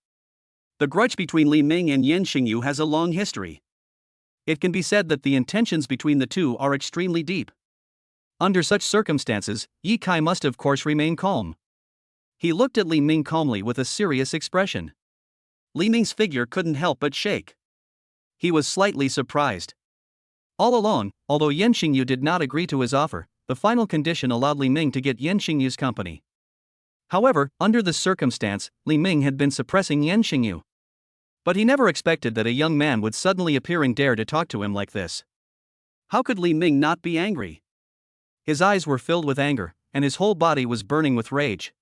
The grudge between Li Ming and Yan Xingyu has a long history. It can be said that the intentions between the two are extremely deep. Under such circumstances, Yi Kai must of course remain calm. He looked at Li Ming calmly with a serious expression. Li Ming's figure couldn't help but shake. He was slightly surprised. All along, although Yan Xingyu did not agree to his offer, the final condition allowed Li Ming to get Yan Xingyu's company. However, under this circumstance, Li Ming had been suppressing Yan Xingyu. But he never expected that a young man would suddenly appear and dare to talk to him like this. How could Li Ming not be angry? His eyes were filled with anger, and his whole body was burning with rage.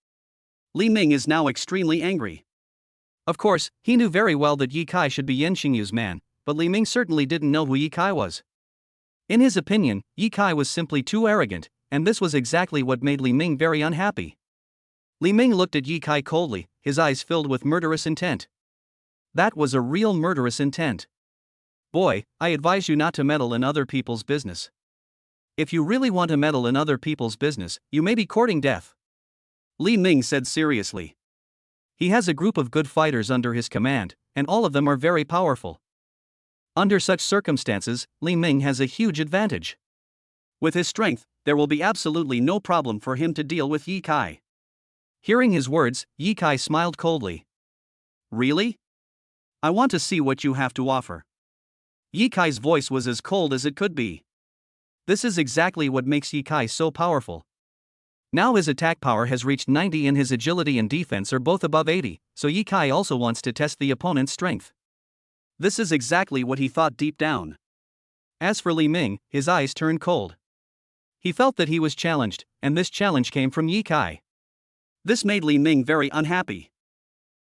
Li Ming is now extremely angry. Of course, he knew very well that Yi Kai should be Yan Xingyu's man, but Li Ming certainly didn't know who Yi Kai was. In his opinion, Yi Kai was simply too arrogant, and this was exactly what made Li Ming very unhappy. Li Ming looked at Yi Kai coldly, his eyes filled with murderous intent. That was a real murderous intent. Boy, I advise you not to meddle in other people's business. If you really want to meddle in other people's business, you may be courting death. Li Ming said seriously. He has a group of good fighters under his command, and all of them are very powerful. Under such circumstances, Li Ming has a huge advantage. With his strength, there will be absolutely no problem for him to deal with Yi Kai. Hearing his words, Yi Kai smiled coldly. Really? I want to see what you have to offer. Yi Kai's voice was as cold as it could be. This is exactly what makes Ye Kai so powerful. Now his attack power has reached 90 and his agility and defense are both above 80, so Ye Kai also wants to test the opponent's strength. This is exactly what he thought deep down. As for Li Ming, his eyes turned cold. He felt that he was challenged, and this challenge came from Ye Kai. This made Li Ming very unhappy.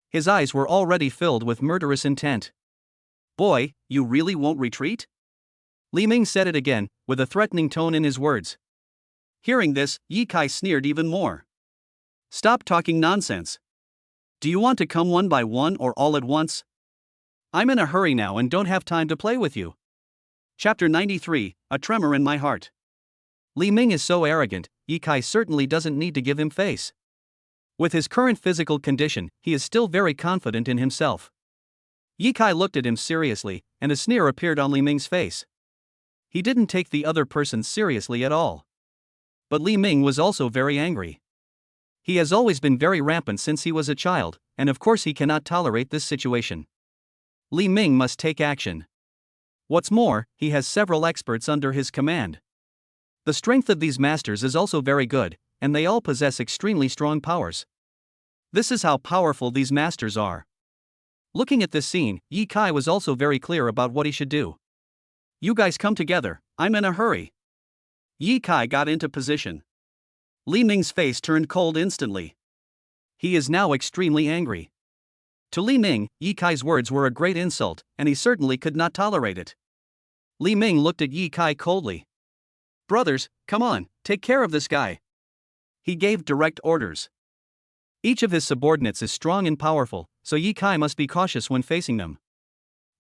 His eyes were already filled with murderous intent. Boy, you really won't retreat? Li Ming said it again, with a threatening tone in his words. Hearing this, Ye Kai sneered even more. Stop talking nonsense. Do you want to come one by one or all at once? I'm in a hurry now and don't have time to play with you. Chapter 93, A Tremor in My Heart. Li Ming is so arrogant, Ye Kai certainly doesn't need to give him face. With his current physical condition, he is still very confident in himself. Ye Kai looked at him seriously, and a sneer appeared on Li Ming's face. He didn't take the other person seriously at all. But Li Ming was also very angry. He has always been very rampant since he was a child, and of course he cannot tolerate this situation. Li Ming must take action. What's more, he has several experts under his command. The strength of these masters is also very good, and they all possess extremely strong powers. This is how powerful these masters are. Looking at this scene, Ye Kai was also very clear about what he should do. You guys come together, I'm in a hurry. Ye Kai got into position. Li Ming's face turned cold instantly. He is now extremely angry. To Li Ming, Ye Kai's words were a great insult, and he certainly could not tolerate it. Li Ming looked at Ye Kai coldly. Brothers, come on, take care of this guy. He gave direct orders. Each of his subordinates is strong and powerful, so Ye Kai must be cautious when facing them.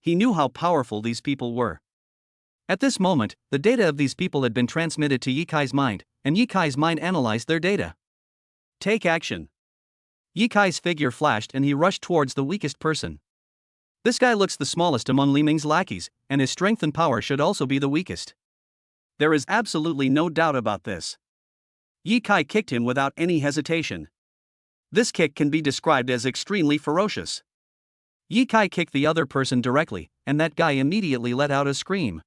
He knew how powerful these people were. At this moment, the data of these people had been transmitted to Ye Kai's mind, and Ye Kai's mind analyzed their data. Take action. Ye Kai's figure flashed and he rushed towards the weakest person. This guy looks the smallest among Li Ming's lackeys, and his strength and power should also be the weakest. There is absolutely no doubt about this. Ye Kai kicked him without any hesitation. This kick can be described as extremely ferocious. Ye Kai kicked the other person directly, and that guy immediately let out a scream.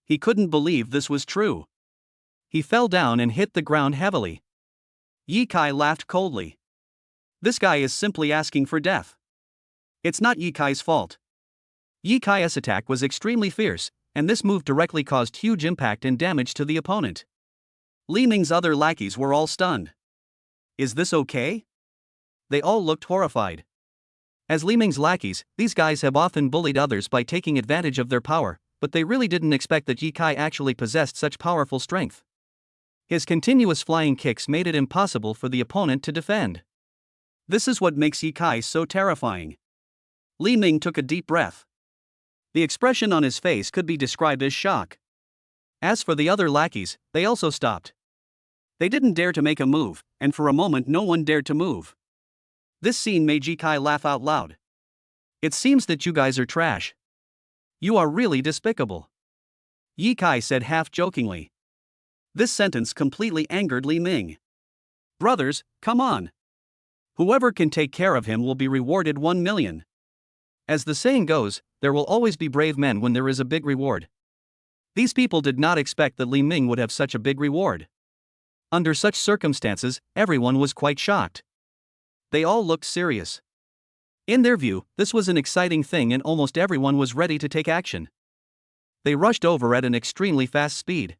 He couldn't believe this was true. He fell down and hit the ground heavily. Ye Kai laughed coldly. This guy is simply asking for death. It's not Ye Kai's fault. Ye Kai's attack was extremely fierce, and this move directly caused huge impact and damage to the opponent. Li Ming's other lackeys were all stunned. Is this okay? They all looked horrified. As Li Ming's lackeys, these guys have often bullied others by taking advantage of their power, but they really didn't expect that Ye Kai actually possessed such powerful strength. His continuous flying kicks made it impossible for the opponent to defend. This is what makes Ye Kai so terrifying. Li Ming took a deep breath. The expression on his face could be described as shock. As for the other lackeys, they also stopped. They didn't dare to make a move, and for a moment no one dared to move. This scene made Ye Kai laugh out loud. It seems that you guys are trash. You are really despicable. Ye Kai said half-jokingly. This sentence completely angered Li Ming. Brothers, come on. Whoever can take care of him will be rewarded 1 million. As the saying goes, there will always be brave men when there is a big reward. These people did not expect that Li Ming would have such a big reward. Under such circumstances, everyone was quite shocked. They all looked serious. In their view, this was an exciting thing and almost everyone was ready to take action. They rushed over at an extremely fast speed.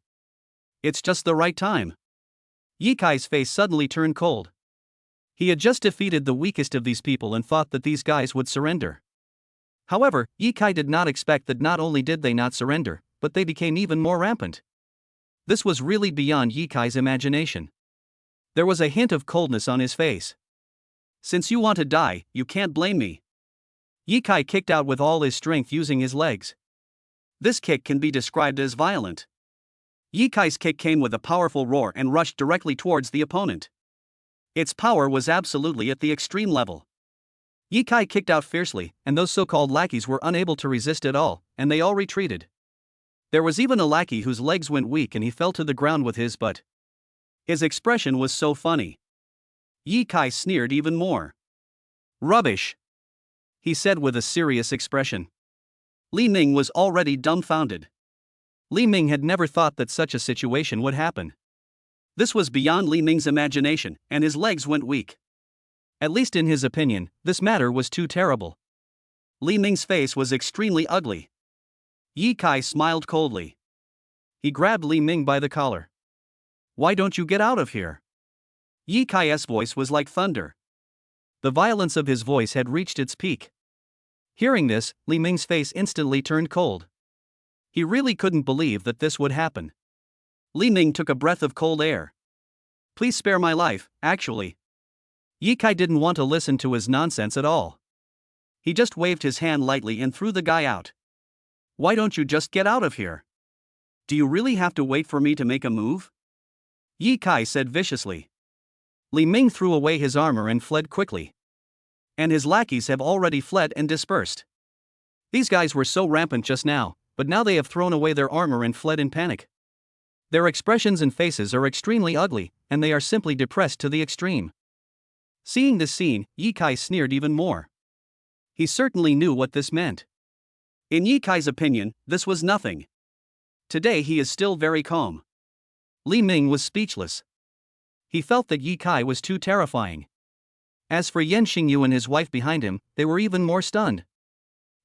It's just the right time. Ye Kai's face suddenly turned cold. He had just defeated the weakest of these people and thought that these guys would surrender. However, Ye Kai did not expect that not only did they not surrender, but they became even more rampant. This was really beyond Ye Kai's imagination. There was a hint of coldness on his face. Since you want to die, you can't blame me. Ye Kai kicked out with all his strength using his legs. This kick can be described as violent. Ye Kai's kick came with a powerful roar and rushed directly towards the opponent. Its power was absolutely at the extreme level. Ye Kai kicked out fiercely, and those so-called lackeys were unable to resist at all, and they all retreated. There was even a lackey whose legs went weak and he fell to the ground with his butt. His expression was so funny. Ye Kai sneered even more. Rubbish, he said with a serious expression. Li Ming was already dumbfounded. Li Ming had never thought that such a situation would happen. This was beyond Li Ming's imagination, and his legs went weak. At least in his opinion, this matter was too terrible. Li Ming's face was extremely ugly. Ye Kai smiled coldly. He grabbed Li Ming by the collar. "Why don't you get out of here?" Ye Kai's voice was like thunder. The violence of his voice had reached its peak. Hearing this, Li Ming's face instantly turned cold. He really couldn't believe that this would happen. Li Ming took a breath of cold air. "Please spare my life, actually." Ye Kai didn't want to listen to his nonsense at all. He just waved his hand lightly and threw the guy out. "Why don't you just get out of here? Do you really have to wait for me to make a move?" Ye Kai said viciously. Li Ming threw away his armor and fled quickly. And his lackeys have already fled and dispersed. These guys were so rampant just now, but now they have thrown away their armor and fled in panic. Their expressions and faces are extremely ugly, and they are simply depressed to the extreme. Seeing this scene, Ye Kai sneered even more. He certainly knew what this meant. In Ye Kai's opinion, this was nothing. Today he is still very calm. Li Ming was speechless. He felt that Ye Kai was too terrifying. As for Yan Xingyu and his wife behind him, they were even more stunned.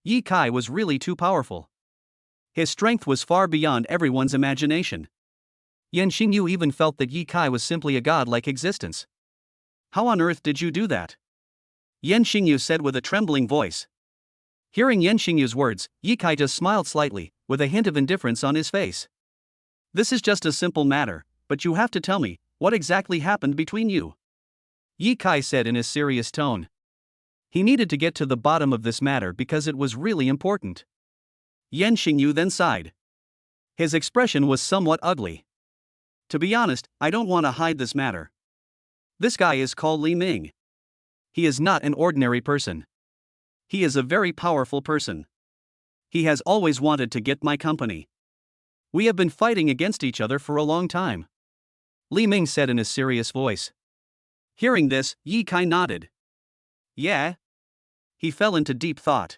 Ye Kai was really too powerful. His strength was far beyond everyone's imagination. Yan Xingyu even felt that Ye Kai was simply a godlike existence. "How on earth did you do that?" Yan Xingyu said with a trembling voice. Hearing Yan Xingyu's words, Ye Kai just smiled slightly, with a hint of indifference on his face. "This is just a simple matter, but you have to tell me, what exactly happened between you?" Ye Kai said in a serious tone. He needed to get to the bottom of this matter because it was really important. Yan Xingyu then sighed. His expression was somewhat ugly. "To be honest, I don't want to hide this matter. This guy is called Li Ming. He is not an ordinary person. He is a very powerful person. He has always wanted to get my company. We have been fighting against each other for a long time," Li Ming said in a serious voice. Hearing this, Ye Kai nodded. "Yeah?" He fell into deep thought.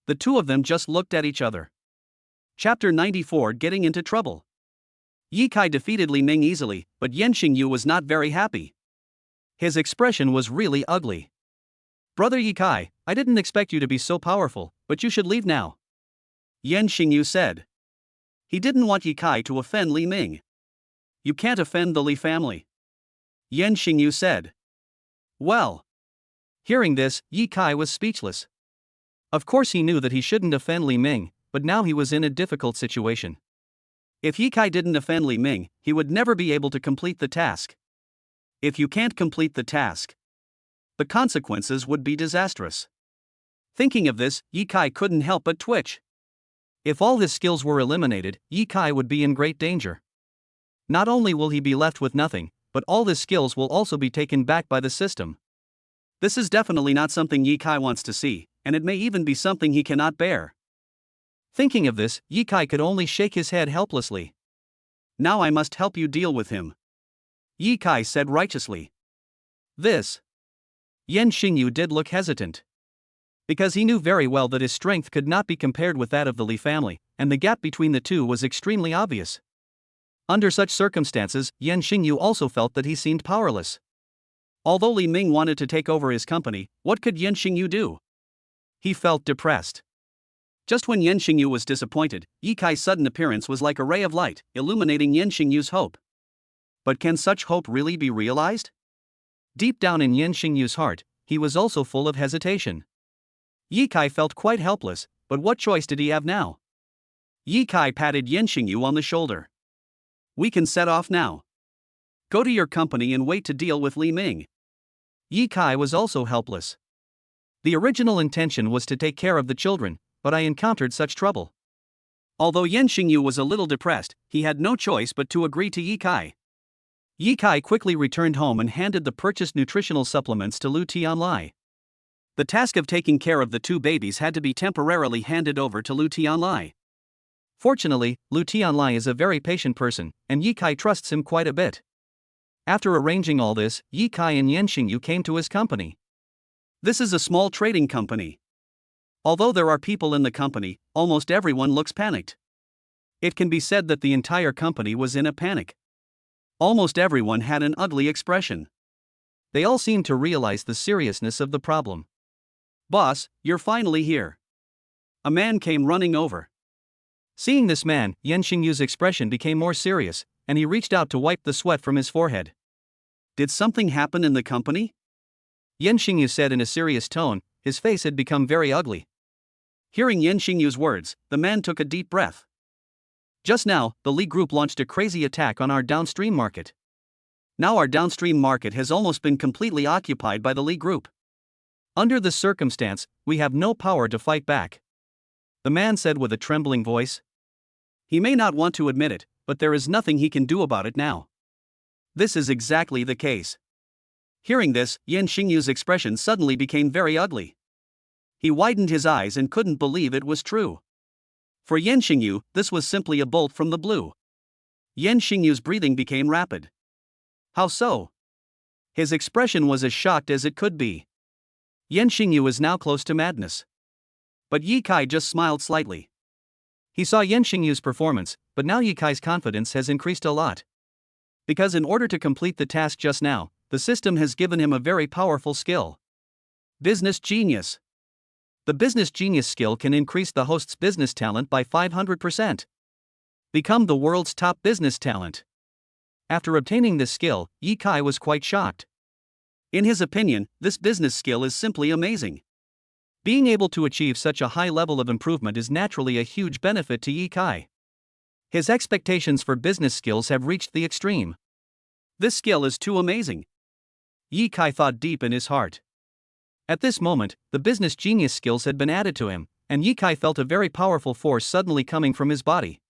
The two of them just looked at each other. Chapter 94: Getting into Trouble. Ye Kai defeated Li Ming easily, but Yan Xingyu was not very happy. His expression was really ugly. "Brother Ye Kai, I didn't expect you to be so powerful, but you should leave now," Yan Xingyu said. He didn't want Ye Kai to offend Li Ming. "You can't offend the Li family," Yan Xingyu said. "Well." Hearing this, Ye Kai was speechless. Of course he knew that he shouldn't offend Li Ming, but now he was in a difficult situation. If Ye Kai didn't offend Li Ming, he would never be able to complete the task. If you can't complete the task, the consequences would be disastrous. Thinking of this, Ye Kai couldn't help but twitch. If all his skills were eliminated, Ye Kai would be in great danger. Not only will he be left with nothing, but all his skills will also be taken back by the system. This is definitely not something Ye Kai wants to see, and it may even be something he cannot bear. Thinking of this, Ye Kai could only shake his head helplessly. "Now I must help you deal with him," Ye Kai said righteously. This. Yan Xingyu did look hesitant. Because he knew very well that his strength could not be compared with that of the Li family, and the gap between the two was extremely obvious. Under such circumstances, Yan Xingyu also felt that he seemed powerless. Although Li Ming wanted to take over his company, what could Yan Xingyu do? He felt depressed. Just when Yan Xingyu was disappointed, Ye Kai's sudden appearance was like a ray of light, illuminating Yan Xingyu's hope. But can such hope really be realized? Deep down in Yan Xingyu's heart, he was also full of hesitation. Ye Kai felt quite helpless, but what choice did he have now? Ye Kai patted Yan Xingyu on the shoulder. "We can set off now. Go to your company and wait to deal with Li Ming." Ye Kai was also helpless. The original intention was to take care of the children, but I encountered such trouble. Although Yan Xingyu was a little depressed, he had no choice but to agree to Ye Kai. Ye Kai quickly returned home and handed the purchased nutritional supplements to Lu Tianlai. The task of taking care of the two babies had to be temporarily handed over to Lu Tianlai. Fortunately, Lu Tianlai is a very patient person, and Ye Kai trusts him quite a bit. After arranging all this, Ye Kai and Yan Xingyu came to his company. This is a small trading company. Although there are people in the company, almost everyone looks panicked. It can be said that the entire company was in a panic. Almost everyone had an ugly expression. They all seemed to realize the seriousness of the problem. "Boss, you're finally here." A man came running over. Seeing this man, Yan Xingyu's expression became more serious, and he reached out to wipe the sweat from his forehead. "Did something happen in the company?" Yan Xingyu said in a serious tone. His face had become very ugly. Hearing Yan Xingyu's words, the man took a deep breath. "Just now, the Li Group launched a crazy attack on our downstream market. Now our downstream market has almost been completely occupied by the Li Group. Under this circumstance, we have no power to fight back," the man said with a trembling voice. He may not want to admit it, but there is nothing he can do about it now. This is exactly the case. Hearing this, Yan Xingyu's expression suddenly became very ugly. He widened his eyes and couldn't believe it was true. For Yan Xingyu, this was simply a bolt from the blue. Yan Xingyu's breathing became rapid. How so? His expression was as shocked as it could be. Yan Xingyu is now close to madness. But Ye Kai just smiled slightly. He saw Yan Xingyu's performance, but now Ye Kai's confidence has increased a lot. Because in order to complete the task just now, the system has given him a very powerful skill. Business Genius. The Business Genius skill can increase the host's business talent by 500%. Become the world's top business talent. After obtaining this skill, Ye Kai was quite shocked. In his opinion, this business skill is simply amazing. Being able to achieve such a high level of improvement is naturally a huge benefit to Ye Kai. His expectations for business skills have reached the extreme. This skill is too amazing. Ye Kai thought deep in his heart. At this moment, the business genius skills had been added to him, and Ye Kai felt a very powerful force suddenly coming from his body.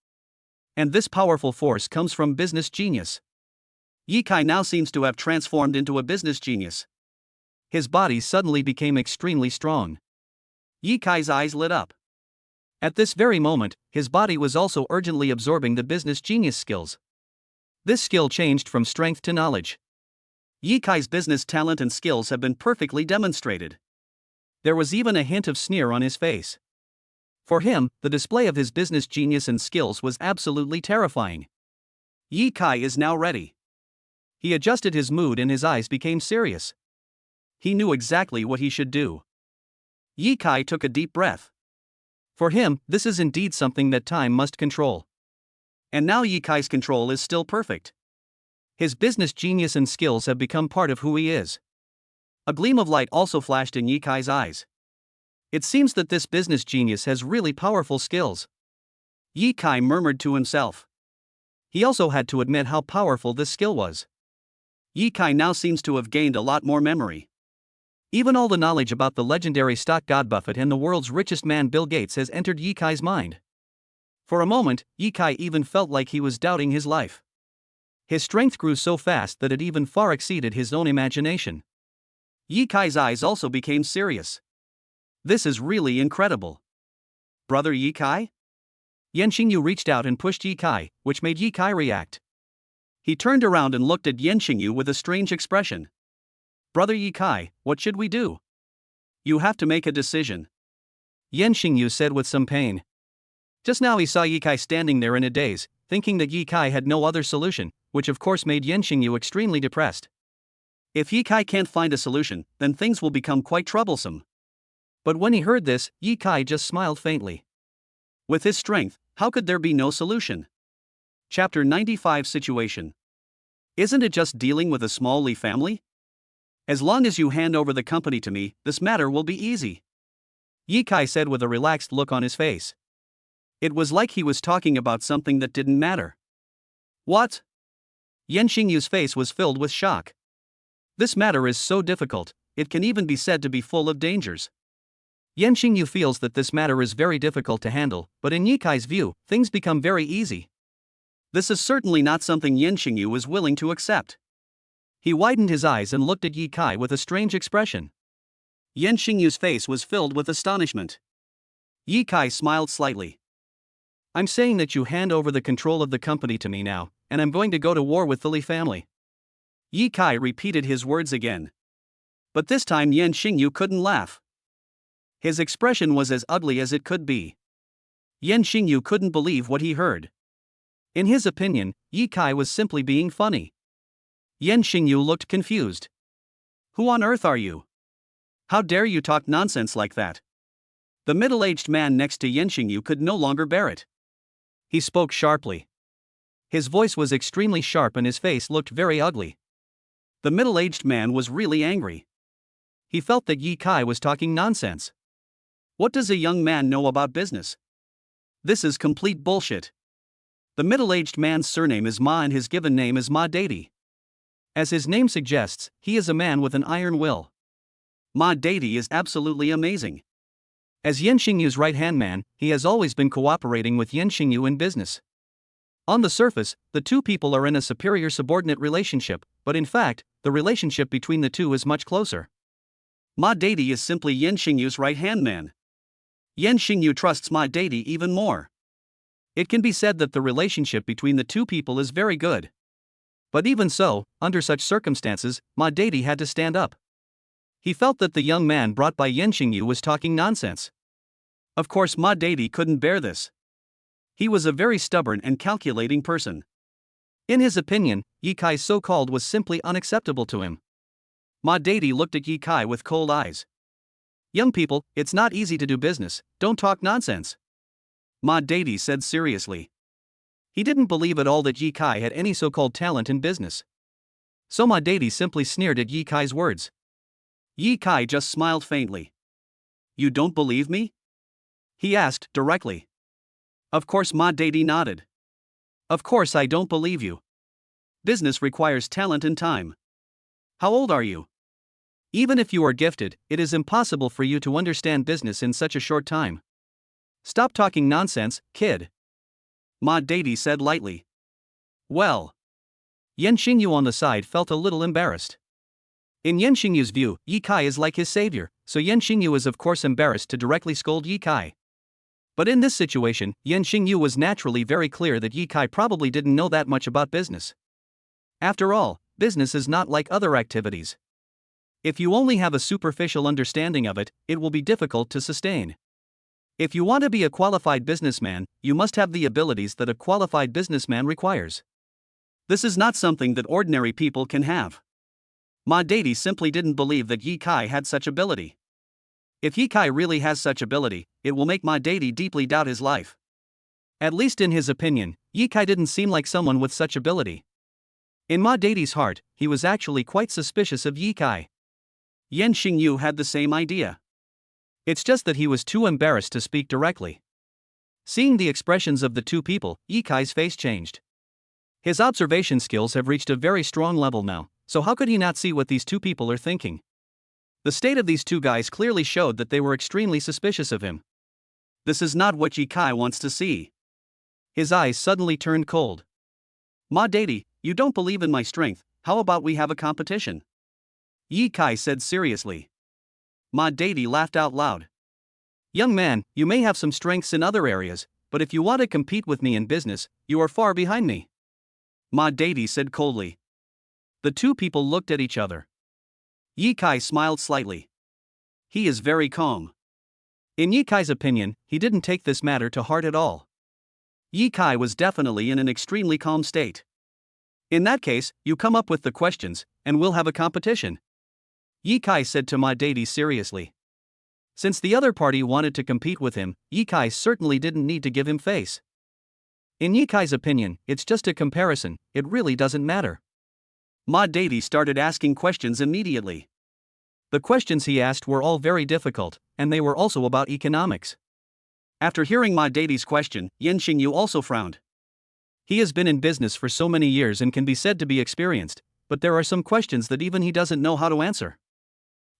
And this powerful force comes from business genius. Ye Kai now seems to have transformed into a business genius. His body suddenly became extremely strong. Ye Kai's eyes lit up. At this very moment, his body was also urgently absorbing the business genius skills. This skill changed from strength to knowledge. Ye Kai's business talent and skills have been perfectly demonstrated. There was even a hint of sneer on his face. For him, the display of his business genius and skills was absolutely terrifying. Ye Kai is now ready. He adjusted his mood and his eyes became serious. He knew exactly what he should do. Ye Kai took a deep breath. For him, this is indeed something that time must control. And now Ye Kai's control is still perfect. His business genius and skills have become part of who he is. A gleam of light also flashed in Ye Kai's eyes. It seems that this business genius has really powerful skills. Ye Kai murmured to himself. He also had to admit how powerful this skill was. Ye Kai now seems to have gained a lot more memory. Even all the knowledge about the legendary stock god Buffett and the world's richest man Bill Gates has entered Ye Kai's mind. For a moment, Ye Kai even felt like he was doubting his life. His strength grew so fast that it even far exceeded his own imagination. Ye Kai's eyes also became serious. This is really incredible. Brother Ye Kai? Yan Xingyu reached out and pushed Ye Kai, which made Ye Kai react. He turned around and looked at Yan Xingyu with a strange expression. Brother Ye Kai, what should we do? You have to make a decision. Yan Xingyu said with some pain. Just now he saw Ye Kai standing there in a daze, thinking that Ye Kai had no other solution, which of course made Yan Xingyu extremely depressed. If Ye Kai can't find a solution, then things will become quite troublesome. But when he heard this, Ye Kai just smiled faintly. With his strength, how could there be no solution? Chapter 95 Situation. Isn't it just dealing with a small Li family? As long as you hand over the company to me, this matter will be easy. Ye Kai said with a relaxed look on his face. It was like he was talking about something that didn't matter. What? Yan Xingyu's face was filled with shock. This matter is so difficult, it can even be said to be full of dangers. Yan Xingyu feels that this matter is very difficult to handle, but in Ye Kai's view, things become very easy. This is certainly not something Yan Xingyu is willing to accept. He widened his eyes and looked at Ye Kai with a strange expression. Yan Xingyu's face was filled with astonishment. Ye Kai smiled slightly. I'm saying that you hand over the control of the company to me now, and I'm going to go to war with the Li family. Ye Kai repeated his words again. But this time Yan Xingyu couldn't laugh. His expression was as ugly as it could be. Yan Xingyu couldn't believe what he heard. In his opinion, Yi Kai was simply being funny. Yan Xingyu looked confused. Who on earth are you? How dare you talk nonsense like that? The middle-aged man next to Yan Xingyu could no longer bear it. He spoke sharply. His voice was extremely sharp and his face looked very ugly. The middle-aged man was really angry. He felt that Yi Kai was talking nonsense. What does a young man know about business? This is complete bullshit. The middle-aged man's surname is Ma and his given name is Ma Deity. As his name suggests, he is a man with an iron will. Ma Deity is absolutely amazing. As Yan Xingyu's right-hand man, he has always been cooperating with Yan Xingyu in business. On the surface, the two people are in a superior-subordinate relationship, but in fact, the relationship between the two is much closer. Ma Deity is simply Yan Xingyu's right-hand man. Yan Xingyu trusts Ma Deity even more. It can be said that the relationship between the two people is very good. But even so, under such circumstances, Ma Deity had to stand up. He felt that the young man brought by Yan Xingyu was talking nonsense. Of course, Ma Deity couldn't bear this. He was a very stubborn and calculating person. In his opinion, Yi Kai's so-called was simply unacceptable to him. Ma Deity looked at Yi Kai with cold eyes. Young people, it's not easy to do business, don't talk nonsense. Ma Deity said seriously. He didn't believe at all that Yi Kai had any so-called talent in business. So Ma Deity simply sneered at Yi Kai's words. Yi Kai just smiled faintly. You don't believe me? He asked directly. Of course Ma Deity nodded. Of course I don't believe you. Business requires talent and time. How old are you? Even if you are gifted, it is impossible for you to understand business in such a short time. Stop talking nonsense, kid. Ma Deity said lightly. Well. Yan Xingyu on the side felt a little embarrassed. In Yan Xingyu's view, Yi Kai is like his savior, so Yan Xingyu is of course embarrassed to directly scold Yi Kai. But in this situation, Yan Xingyu was naturally very clear that Yi Kai probably didn't know that much about business. After all, business is not like other activities. If you only have a superficial understanding of it, it will be difficult to sustain. If you want to be a qualified businessman, you must have the abilities that a qualified businessman requires. This is not something that ordinary people can have. Ma Deity simply didn't believe that Yi Kai had such ability. If Yi Kai really has such ability, it will make Ma Deity deeply doubt his life. At least in his opinion, Yi Kai didn't seem like someone with such ability. In Ma Deity's heart, he was actually quite suspicious of Yi Kai. Yan Xingyu had the same idea. It's just that he was too embarrassed to speak directly. Seeing the expressions of the two people, Yi Kai's face changed. His observation skills have reached a very strong level now, so how could he not see what these two people are thinking? The state of these two guys clearly showed that they were extremely suspicious of him. This is not what Yi Kai wants to see. His eyes suddenly turned cold. Ma Deity, you don't believe in my strength, how about we have a competition? Yi Kai said seriously. Ma Deity laughed out loud. Young man, you may have some strengths in other areas, but if you want to compete with me in business, you are far behind me. Ma Deity said coldly. The two people looked at each other. Yi Kai smiled slightly. He is very calm. In Yi Kai's opinion, he didn't take this matter to heart at all. Yi Kai was definitely in an extremely calm state. In that case, you come up with the questions, and we'll have a competition. Yi Kai said to Ma Deity seriously. Since the other party wanted to compete with him, Yi Kai certainly didn't need to give him face. In Yi Kai's opinion, it's just a comparison, it really doesn't matter. Ma Deity started asking questions immediately. The questions he asked were all very difficult, and they were also about economics. After hearing Ma Deity's question, Yan Xingyu also frowned. He has been in business for so many years and can be said to be experienced, but there are some questions that even he doesn't know how to answer.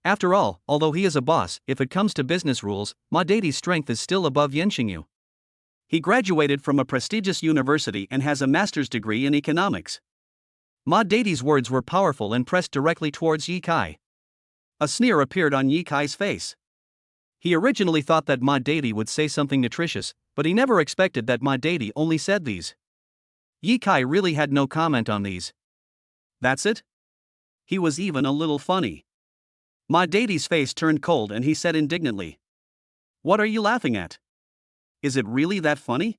After all, although he is a boss, if it comes to business rules, Ma Deity's strength is still above Yan Xingyu. He graduated from a prestigious university and has a master's degree in economics. Ma Deity's words were powerful and pressed directly towards Yi Kai. A sneer appeared on Yi Kai's face. He originally thought that Ma Deity would say something nutritious, but he never expected that Ma Deity only said these. Yi Kai really had no comment on these. That's it? He was even a little funny. Ma Deity's face turned cold and he said indignantly. What are you laughing at? Is it really that funny?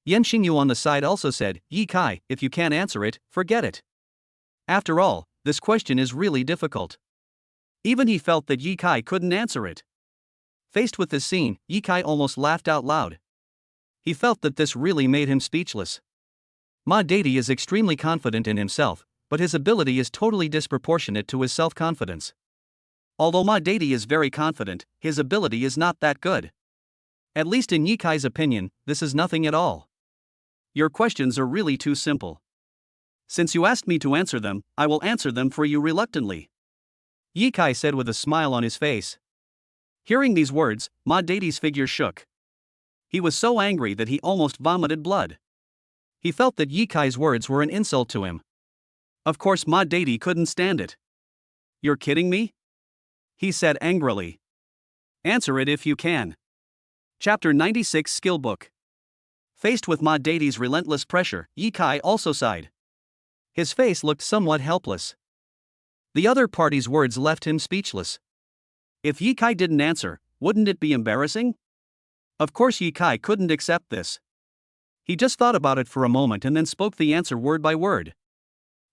Yan Xingyu on the side also said, Yi Kai, if you can't answer it, forget it. After all, this question is really difficult. Even he felt that Yi Kai couldn't answer it. Faced with this scene, Yi Kai almost laughed out loud. He felt that this really made him speechless. Ma Deidi is extremely confident in himself, but his ability is totally disproportionate to his self-confidence. Although Ma Deidi is very confident, his ability is not that good. At least in Yi Kai's opinion, this is nothing at all. Your questions are really too simple. Since you asked me to answer them, I will answer them for you reluctantly. Yi Kai said with a smile on his face. Hearing these words, Ma Deidi's figure shook. He was so angry that he almost vomited blood. He felt that Yi Kai's words were an insult to him. Of course Ma Deidi couldn't stand it. You're kidding me? He said angrily. Answer it if you can. Chapter 96 Skill Book. Faced with Ma Deidi's relentless pressure, Yi Kai also sighed. His face looked somewhat helpless. The other party's words left him speechless. If Yi Kai didn't answer, wouldn't it be embarrassing? Of course Yi Kai couldn't accept this. He just thought about it for a moment and then spoke the answer word by word.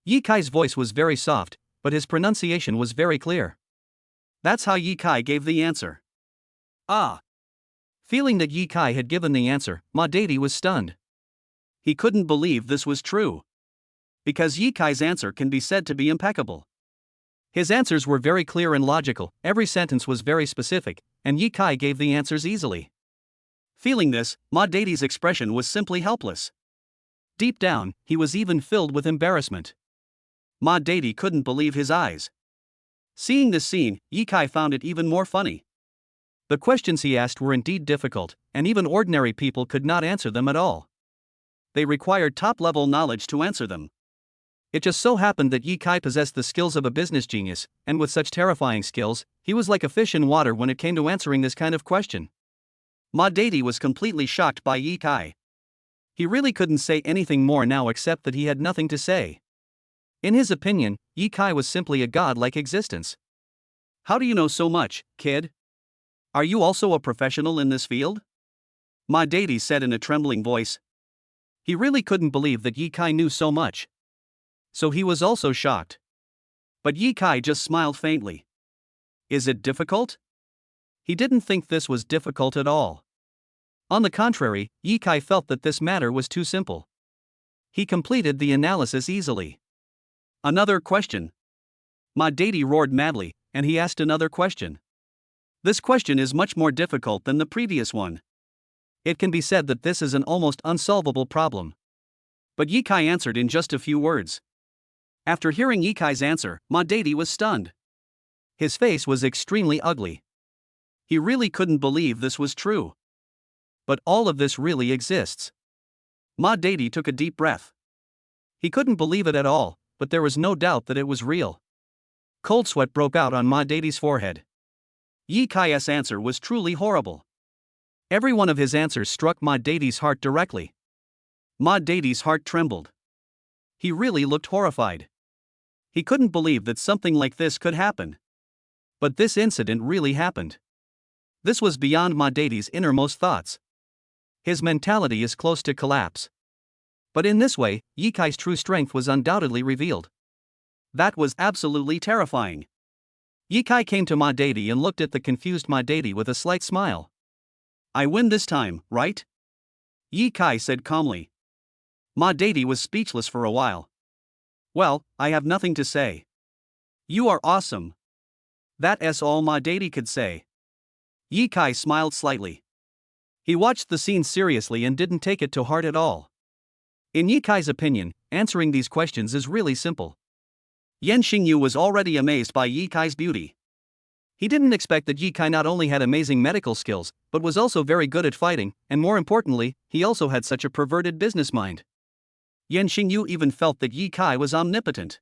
Yi Kai's voice was very soft, but his pronunciation was very clear. That's how Yi Kai gave the answer. Ah! Feeling that Yi Kai had given the answer, Ma Deidi was stunned. He couldn't believe this was true. Because Yi Kai's answer can be said to be impeccable. His answers were very clear and logical, every sentence was very specific, and Yi Kai gave the answers easily. Feeling this, Ma Deidi's expression was simply helpless. Deep down, he was even filled with embarrassment. Ma Deidi couldn't believe his eyes. Seeing this scene, Yi Kai found it even more funny. The questions he asked were indeed difficult, and even ordinary people could not answer them at all. They required top-level knowledge to answer them. It just so happened that Yi Kai possessed the skills of a business genius, and with such terrifying skills, he was like a fish in water when it came to answering this kind of question. Ma Deidi was completely shocked by Yi Kai. He really couldn't say anything more now except that he had nothing to say. In his opinion, Yi Kai was simply a godlike existence. How do you know so much, kid? Are you also a professional in this field? Ma Deidi said in a trembling voice. He really couldn't believe that Yi Kai knew so much. So he was also shocked. But Yi Kai just smiled faintly. Is it difficult? He didn't think this was difficult at all. On the contrary, Yi Kai felt that this matter was too simple. He completed the analysis easily. Another question. Ma Deidi roared madly, and he asked another question. This question is much more difficult than the previous one. It can be said that this is an almost unsolvable problem. But Yi Kai answered in just a few words. After hearing Yi Kai's answer, Ma Deidi was stunned. His face was extremely ugly. He really couldn't believe this was true. But all of this really exists. Ma Deidi took a deep breath. He couldn't believe it at all, but there was no doubt that it was real. Cold sweat broke out on Ma Deidi's forehead. Yi Kai's answer was truly horrible. Every one of his answers struck Ma Deidi's heart directly. Ma Deidi's heart trembled. He really looked horrified. He couldn't believe that something like this could happen. But this incident really happened. This was beyond Ma Deidi's innermost thoughts. His mentality is close to collapse. But in this way, Yi Kai's true strength was undoubtedly revealed. That was absolutely terrifying. Yi Kai came to Ma Deidi and looked at the confused Ma Deidi with a slight smile. I win this time, right? Yi Kai said calmly. Ma Deidi was speechless for a while. Well, I have nothing to say. You are awesome. That's all Ma Deidi could say. Yi Kai smiled slightly. He watched the scene seriously and didn't take it to heart at all. In Yi Kai's opinion, answering these questions is really simple. Yan Xingyu was already amazed by Yi Kai's beauty. He didn't expect that Yi Kai not only had amazing medical skills, but was also very good at fighting, and more importantly, he also had such a perverted business mind. Yan Xingyu even felt that Yi Kai was omnipotent.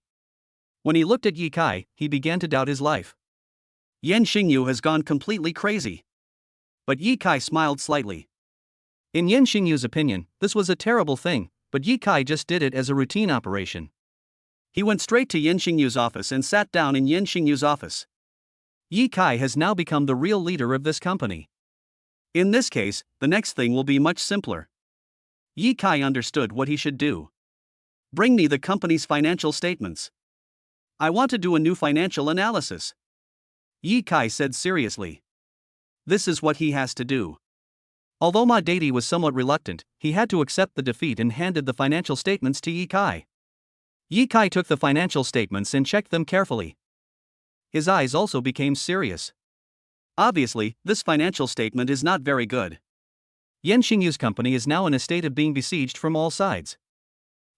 When he looked at Yi Kai, he began to doubt his life. Yan Xingyu has gone completely crazy. But Yi Kai smiled slightly. In Yan Xingyu's opinion, this was a terrible thing, but Yi Kai just did it as a routine operation. He went straight to Yan Xingyu's office and sat down in Yan Xingyu's office. Yi Kai has now become the real leader of this company. In this case, the next thing will be much simpler. Yi Kai understood what he should do. Bring me the company's financial statements. I want to do a new financial analysis. Yi Kai said seriously. This is what he has to do. Although Ma Dadi was somewhat reluctant, he had to accept the defeat and handed the financial statements to Yi Kai. Yi Kai took the financial statements and checked them carefully. His eyes also became serious. Obviously, this financial statement is not very good. Yan Xingyu's company is now in a state of being besieged from all sides.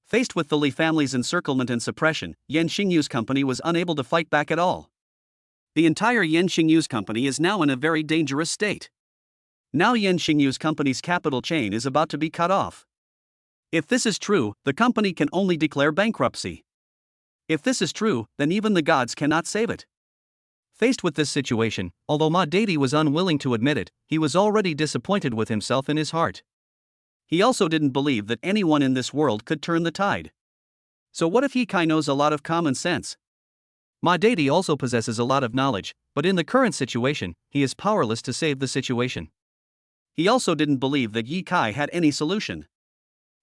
Faced with the Li family's encirclement and suppression, Yan Xingyu's company was unable to fight back at all. The entire Yan Xingyu's company is now in a very dangerous state. Now Yan Xingyu's company's capital chain is about to be cut off. If this is true, the company can only declare bankruptcy. If this is true, then even the gods cannot save it. Faced with this situation, although Ma Dadi was unwilling to admit it, he was already disappointed with himself in his heart. He also didn't believe that anyone in this world could turn the tide. So what if Yi Kai knows a lot of common sense? Ma Dadi also possesses a lot of knowledge, but in the current situation, he is powerless to save the situation. He also didn't believe that Yi Kai had any solution.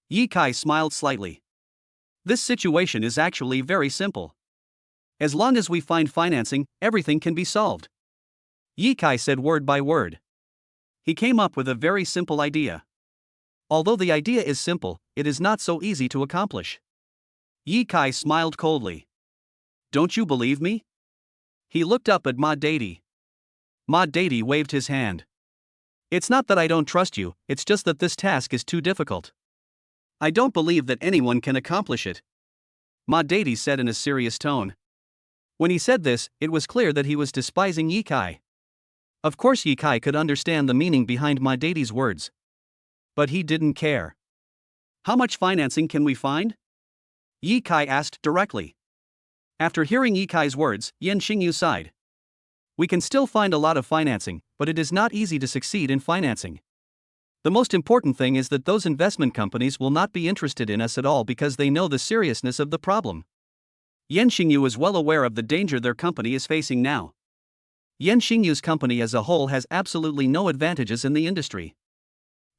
Yi Kai smiled slightly. This situation is actually very simple. As long as we find financing, everything can be solved. Yi Kai said word by word. He came up with a very simple idea. Although the idea is simple, it is not so easy to accomplish. Yi Kai smiled coldly. Don't you believe me? He looked up at Ma Dadi. Ma Dadi waved his hand. It's not that I don't trust you, it's just that this task is too difficult. I don't believe that anyone can accomplish it. Ma Dadi said in a serious tone. When he said this, it was clear that he was despising Yi Kai. Of course Yi Kai could understand the meaning behind Ma Dadi's words. But he didn't care. How much financing can we find? Yi Kai asked directly. After hearing Yi Kai's words, Yan Xingyu sighed. We can still find a lot of financing, but it is not easy to succeed in financing. The most important thing is that those investment companies will not be interested in us at all because they know the seriousness of the problem. Yan Xingyu is well aware of the danger their company is facing now. Yan Xingyu's company as a whole has absolutely no advantages in the industry.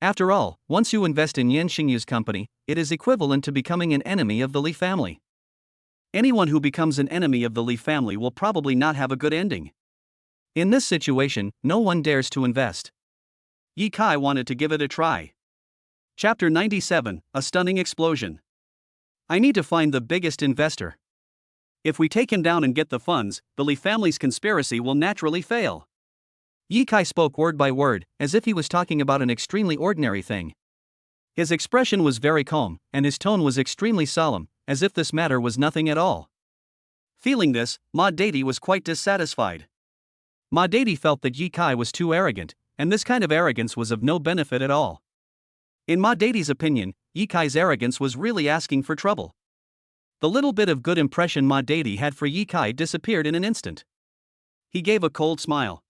After all, once you invest in Yan Xingyu's company, it is equivalent to becoming an enemy of the Li family. Anyone who becomes an enemy of the Li family will probably not have a good ending. In this situation, no one dares to invest. Yi Kai wanted to give it a try. Chapter 97, A Stunning Explosion. I need to find the biggest investor. If we take him down and get the funds, the Li family's conspiracy will naturally fail. Yi Kai spoke word by word, as if he was talking about an extremely ordinary thing. His expression was very calm, and his tone was extremely solemn, as if this matter was nothing at all. Feeling this, Ma Dadi was quite dissatisfied. Ma Dadi felt that Yi Kai was too arrogant, and this kind of arrogance was of no benefit at all. In Ma Dadi's opinion, Yi Kai's arrogance was really asking for trouble. The little bit of good impression Ma Dadi had for Yi Kai disappeared in an instant. He gave a cold smile.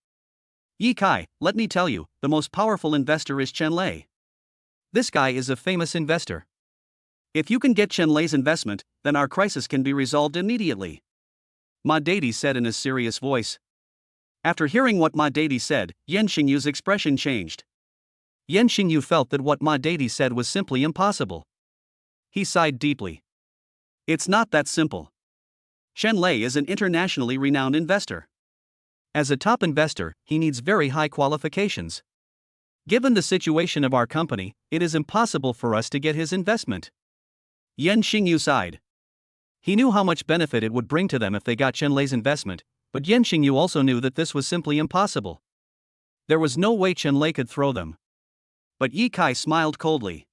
Yi Kai, let me tell you, the most powerful investor is Chen Lei. This guy is a famous investor. If you can get Chen Lei's investment, then our crisis can be resolved immediately. Ma Dadi said in a serious voice. After hearing what Ma Dadi said, Yan Xingyu's expression changed. Yan Xingyu felt that what Ma Dadi said was simply impossible. He sighed deeply. It's not that simple. Chen Lei is an internationally renowned investor. As a top investor, he needs very high qualifications. Given the situation of our company, it is impossible for us to get his investment. Yan Xingyu sighed. He knew how much benefit it would bring to them if they got Chen Lei's investment, but Yan Xingyu also knew that this was simply impossible. There was no way Chen Lei could throw them. But Yi Kai smiled coldly.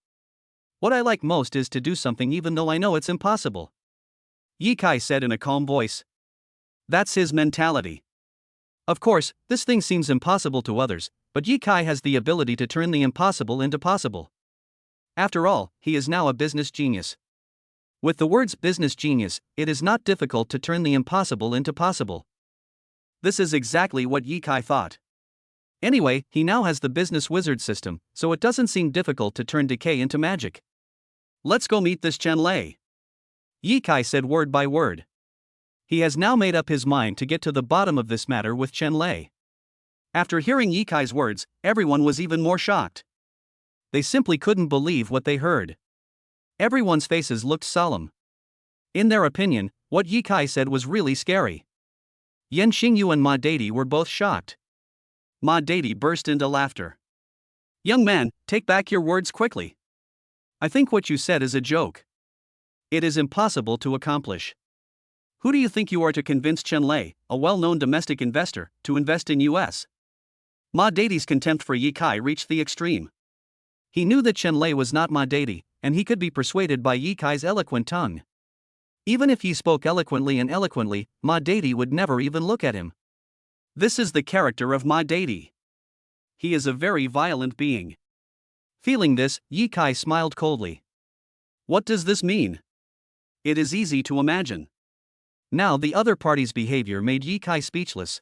What I like most is to do something even though I know it's impossible. Yi Kai said in a calm voice. That's his mentality. Of course, this thing seems impossible to others, but Yi Kai has the ability to turn the impossible into possible. After all, he is now a business genius. With the words business genius, it is not difficult to turn the impossible into possible. This is exactly what Yi Kai thought. Anyway, he now has the business wizard system, so it doesn't seem difficult to turn decay into magic. Let's go meet this Chen Lei. Yi Kai said word by word. He has now made up his mind to get to the bottom of this matter with Chen Lei. After hearing Yi Kai's words, everyone was even more shocked. They simply couldn't believe what they heard. Everyone's faces looked solemn. In their opinion, what Ye Kai said was really scary. Yan Xingyu and Ma Deidi were both shocked. Ma Deidi burst into laughter. Young man, take back your words quickly. I think what you said is a joke. It is impossible to accomplish. Who do you think you are to convince Chen Lei, a well-known domestic investor, to invest in US? Ma Deidi's contempt for Ye Kai reached the extreme. He knew that Chen Lei was not Ma Deidi, and he could be persuaded by Ye Kai's eloquent tongue. Even if he spoke eloquently, Ma Deidi would never even look at him. This is the character of Ma Deidi. He is a very violent being. Feeling this, Ye Kai smiled coldly. What does this mean? It is easy to imagine. Now the other party's behavior made Ye Kai speechless.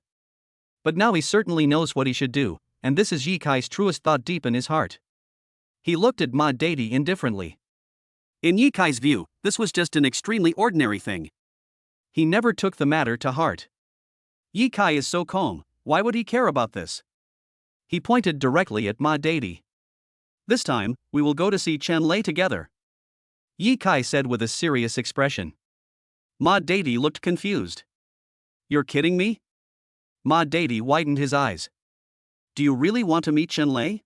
But now he certainly knows what he should do, and this is Ye Kai's truest thought deep in his heart. He looked at Ma Deidi indifferently. In Ye Kai's view, this was just an extremely ordinary thing. He never took the matter to heart. Ye Kai is so calm, why would he care about this? He pointed directly at Ma Deidi. This time, we will go to see Chen Lei together. Ye Kai said with a serious expression. Ma Deidi looked confused. You're kidding me? Ma Deidi widened his eyes. Do you really want to meet Chen Lei?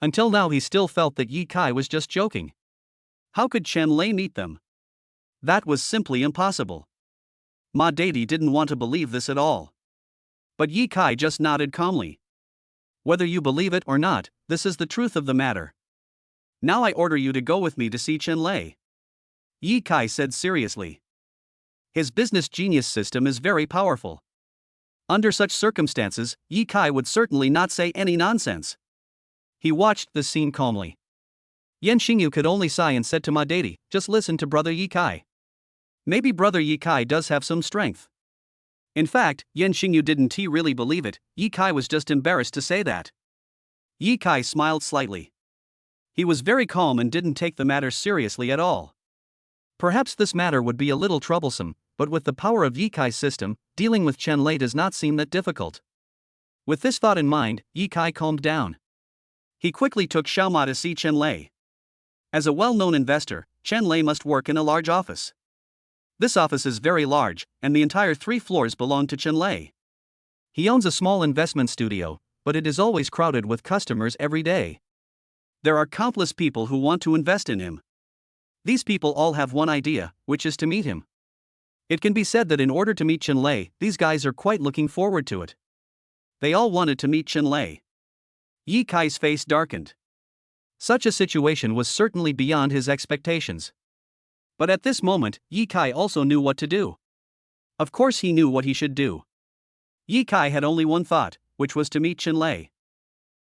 Until now he still felt that Ye Kai was just joking. How could Chen Lei meet them? That was simply impossible. Ma Deidi didn't want to believe this at all. But Ye Kai just nodded calmly. Whether you believe it or not, this is the truth of the matter. Now I order you to go with me to see Chen Lei. Ye Kai said seriously. His business genius system is very powerful. Under such circumstances, Ye Kai would certainly not say any nonsense. He watched the scene calmly. Yan Xingyu could only sigh and said to Ma Deidi, just listen to brother Ye Kai. Maybe brother Ye Kai does have some strength. In fact, Yan Xingyu didn't really believe it, Ye Kai was just embarrassed to say that. Ye Kai smiled slightly. He was very calm and didn't take the matter seriously at all. Perhaps this matter would be a little troublesome, but with the power of Ye Kai's system, dealing with Chen Lei does not seem that difficult. With this thought in mind, Ye Kai calmed down. He quickly took Xiaoma to see Chen Lei. As a well-known investor, Chen Lei must work in a large office. This office is very large, and the entire 3 floors belong to Chen Lei. He owns a small investment studio, but it is always crowded with customers every day. There are countless people who want to invest in him. These people all have one idea, which is to meet him. It can be said that in order to meet Chen Lei, these guys are quite looking forward to it. They all wanted to meet Chen Lei. Ye Kai's face darkened. Such a situation was certainly beyond his expectations. But at this moment, Ye Kai also knew what to do. Of course he knew what he should do. Ye Kai had only one thought, which was to meet Chen Lei.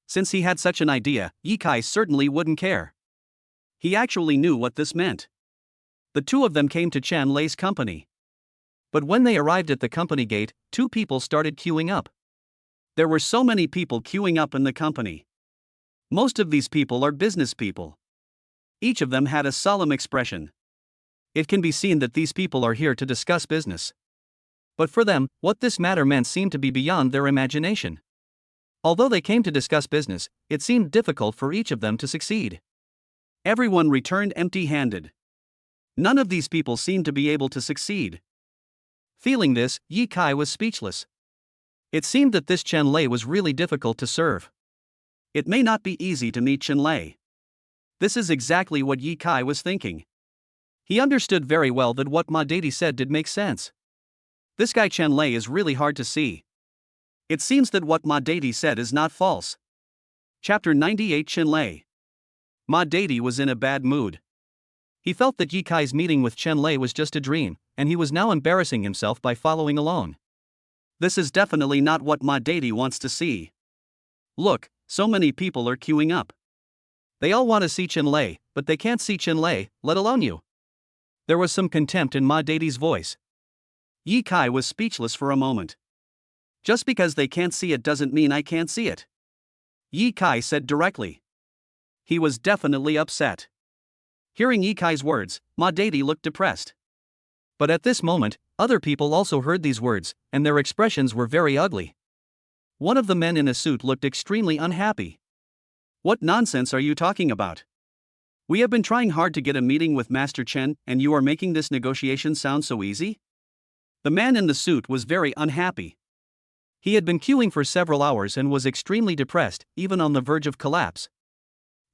Since he had such an idea, Ye Kai certainly wouldn't care. He actually knew what this meant. The 2 of them came to Chen Lei's company. But when they arrived at the company gate, 2 people started queuing up. There were so many people queuing up in the company. Most of these people are business people. Each of them had a solemn expression. It can be seen that these people are here to discuss business. But for them, what this matter meant seemed to be beyond their imagination. Although they came to discuss business, it seemed difficult for each of them to succeed. Everyone returned empty-handed. None of these people seemed to be able to succeed. Feeling this, Ye Kai was speechless. It seemed that this Chen Lei was really difficult to serve. It may not be easy to meet Chen Lei. This is exactly what Ye Kai was thinking. He understood very well that what Ma Deidi said did make sense. This guy Chen Lei is really hard to see. It seems that what Ma Deidi said is not false. Chapter 98 Chen Lei. Ma Deidi was in a bad mood. He felt that Ye Kai's meeting with Chen Lei was just a dream, and he was now embarrassing himself by following along. This is definitely not what Ma Deidi wants to see. Look, so many people are queuing up. They all want to see Chen Lei, but they can't see Chen Lei, let alone you. There was some contempt in Ma Deidi's voice. Ye Kai was speechless for a moment. Just because they can't see it doesn't mean I can't see it. Ye Kai said directly. He was definitely upset. Hearing Ye Kai's words, Ma Deidi looked depressed. But at this moment, other people also heard these words, and their expressions were very ugly. One of the men in a suit looked extremely unhappy. What nonsense are you talking about? We have been trying hard to get a meeting with Master Chen, and you are making this negotiation sound so easy? The man in the suit was very unhappy. He had been queuing for several hours and was extremely depressed, even on the verge of collapse.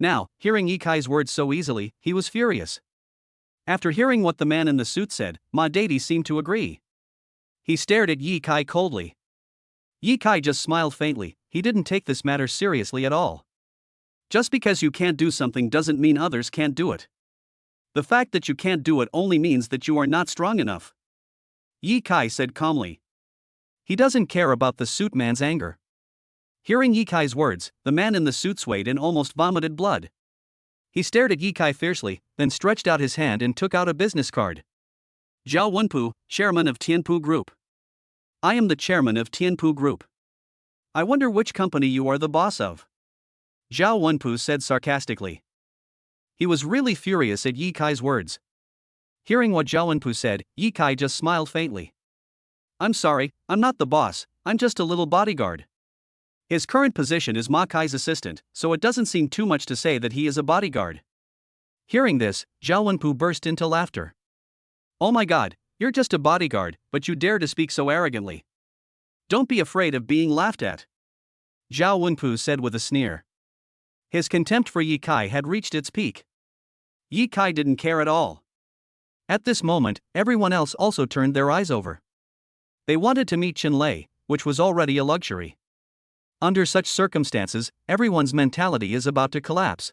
Now, hearing Yikai's words so easily, he was furious. After hearing what the man in the suit said, Ma Deity seemed to agree. He stared at Yikai coldly. Yikai just smiled faintly. He didn't take this matter seriously at all. Just because you can't do something doesn't mean others can't do it. The fact that you can't do it only means that you are not strong enough. Yikai said calmly. He doesn't care about the suit man's anger. Hearing Yikai's words, the man in the suit swayed and almost vomited blood. He stared at Yikai fiercely, then stretched out his hand and took out a business card. Zhao Wenpu, chairman of Tianpu Group. I am the chairman of Tianpu Group. I wonder which company you are the boss of. Zhao Wenpu said sarcastically. He was really furious at Yikai's words. Hearing what Zhao Wenpu said, Yikai just smiled faintly. I'm sorry, I'm not the boss, I'm just a little bodyguard. His current position is Ma Kai's assistant, so it doesn't seem too much to say that he is a bodyguard. Hearing this, Zhao Wenpu burst into laughter. Oh my god, you're just a bodyguard, but you dare to speak so arrogantly. Don't be afraid of being laughed at. Zhao Wenpu said with a sneer. His contempt for Yikai had reached its peak. Yikai didn't care at all. At this moment, everyone else also turned their eyes over. They wanted to meet Chen Lei, which was already a luxury. Under such circumstances, everyone's mentality is about to collapse.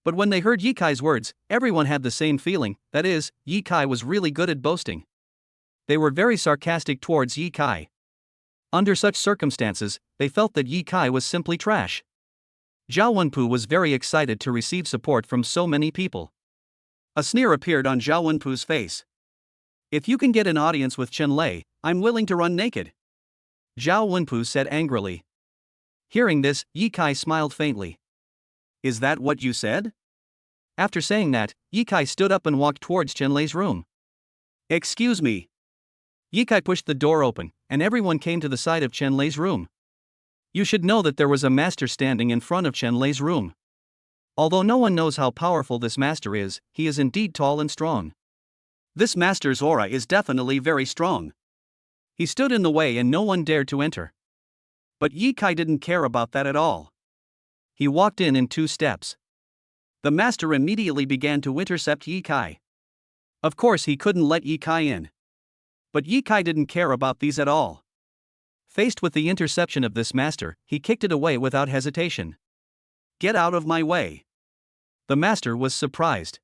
But when they heard Yikai's words, everyone had the same feeling, that is, Yikai was really good at boasting. They were very sarcastic towards Yikai. Under such circumstances, they felt that Yikai was simply trash. Zhao Wenpu was very excited to receive support from so many people. A sneer appeared on Zhao Wenpu's face. If you can get an audience with Chen Lei, I'm willing to run naked. Zhao Wenpu said angrily. Hearing this, Yikai smiled faintly. Is that what you said? After saying that, Yikai stood up and walked towards Chen Lei's room. Excuse me. Yikai pushed the door open, and everyone came to the side of Chen Lei's room. You should know that there was a master standing in front of Chen Lei's room. Although no one knows how powerful this master is, he is indeed tall and strong. This master's aura is definitely very strong. He stood in the way and no one dared to enter. But Yikai didn't care about that at all. He walked in 2 steps. The master immediately began to intercept Yikai. Of course he couldn't let Yikai in. But Yikai didn't care about these at all. Faced with the interception of this master, he kicked it away without hesitation. Get out of my way. The master was surprised.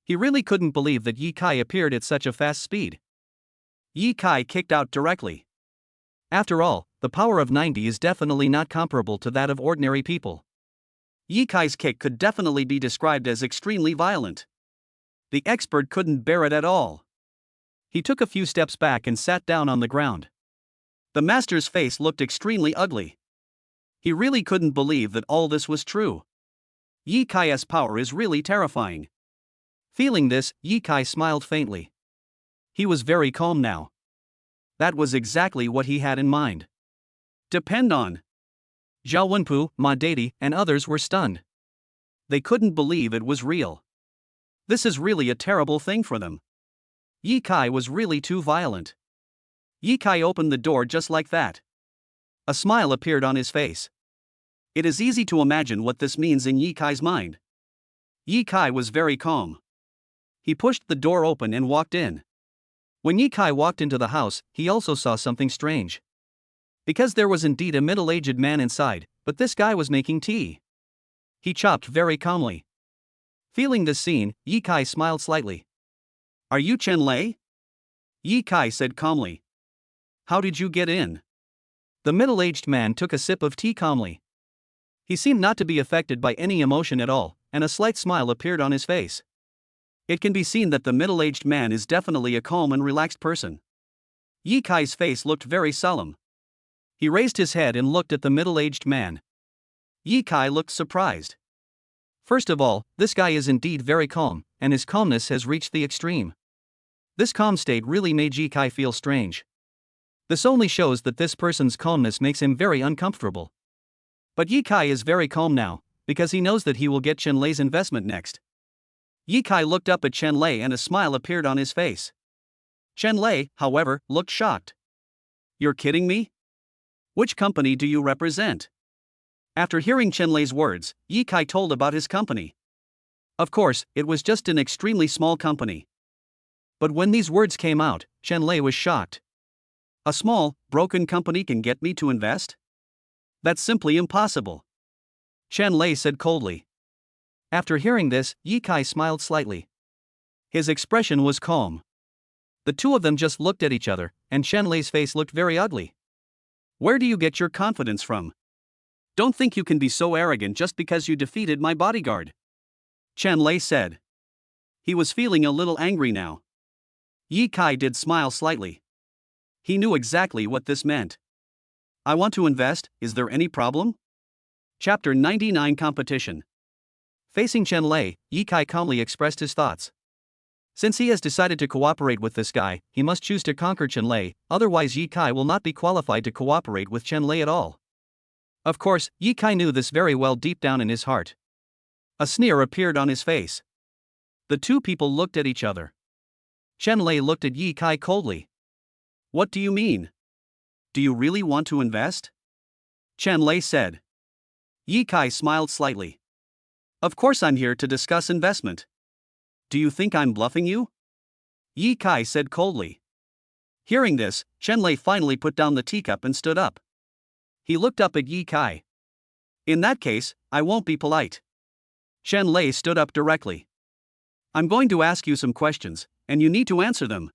He really couldn't believe that Yikai appeared at such a fast speed. Yikai kicked out directly. After all, the power of 90 is definitely not comparable to that of ordinary people. Yikai's kick could definitely be described as extremely violent. The expert couldn't bear it at all. He took a few steps back and sat down on the ground. The master's face looked extremely ugly. He really couldn't believe that all this was true. Yikai's power is really terrifying. Feeling this, Yikai smiled faintly. He was very calm now. That was exactly what he had in mind. Depend on. Zhao Wenpu, Ma Deity, and others were stunned. They couldn't believe it was real. This is really a terrible thing for them. Yikai was really too violent. Yikai opened the door just like that. A smile appeared on his face. It is easy to imagine what this means in Yikai's mind. Yikai was very calm. He pushed the door open and walked in. When Yikai walked into the house, he also saw something strange. Because there was indeed a middle-aged man inside, but this guy was making tea. He chopped very calmly. Feeling this scene, Yikai smiled slightly. Are you Chen Lei? Yikai said calmly. How did you get in? The middle-aged man took a sip of tea calmly. He seemed not to be affected by any emotion at all, and a slight smile appeared on his face. It can be seen that the middle-aged man is definitely a calm and relaxed person. Yikai's face looked very solemn. He raised his head and looked at the middle-aged man. Yikai looked surprised. First of all, this guy is indeed very calm, and his calmness has reached the extreme. This calm state really made Yikai feel strange. This only shows that this person's calmness makes him very uncomfortable. But Yikai is very calm now, because he knows that he will get Chen Lei's investment next. Ye Kai looked up at Chen Lei and a smile appeared on his face. Chen Lei, however, looked shocked. You're kidding me? Which company do you represent? After hearing Chen Lei's words, Ye Kai told about his company. Of course, it was just an extremely small company. But when these words came out, Chen Lei was shocked. A small, broken company can get me to invest? That's simply impossible. Chen Lei said coldly. After hearing this, Ye Kai smiled slightly. His expression was calm. The two of them just looked at each other, and Chen Lei's face looked very ugly. Where do you get your confidence from? Don't think you can be so arrogant just because you defeated my bodyguard. Chen Lei said. He was feeling a little angry now. Ye Kai did smile slightly. He knew exactly what this meant. I want to invest, is there any problem? Chapter 99 Competition. Facing Chen Lei, Ye Kai calmly expressed his thoughts. Since he has decided to cooperate with this guy, he must choose to conquer Chen Lei, otherwise Ye Kai will not be qualified to cooperate with Chen Lei at all. Of course, Ye Kai knew this very well deep down in his heart. A sneer appeared on his face. The two people looked at each other. Chen Lei looked at Ye Kai coldly. What do you mean? Do you really want to invest? Chen Lei said. Ye Kai smiled slightly. Of course I'm here to discuss investment. Do you think I'm bluffing you? Ye Kai said coldly. Hearing this, Chen Lei finally put down the teacup and stood up. He looked up at Ye Kai. In that case, I won't be polite. Chen Lei stood up directly. I'm going to ask you some questions, and you need to answer them.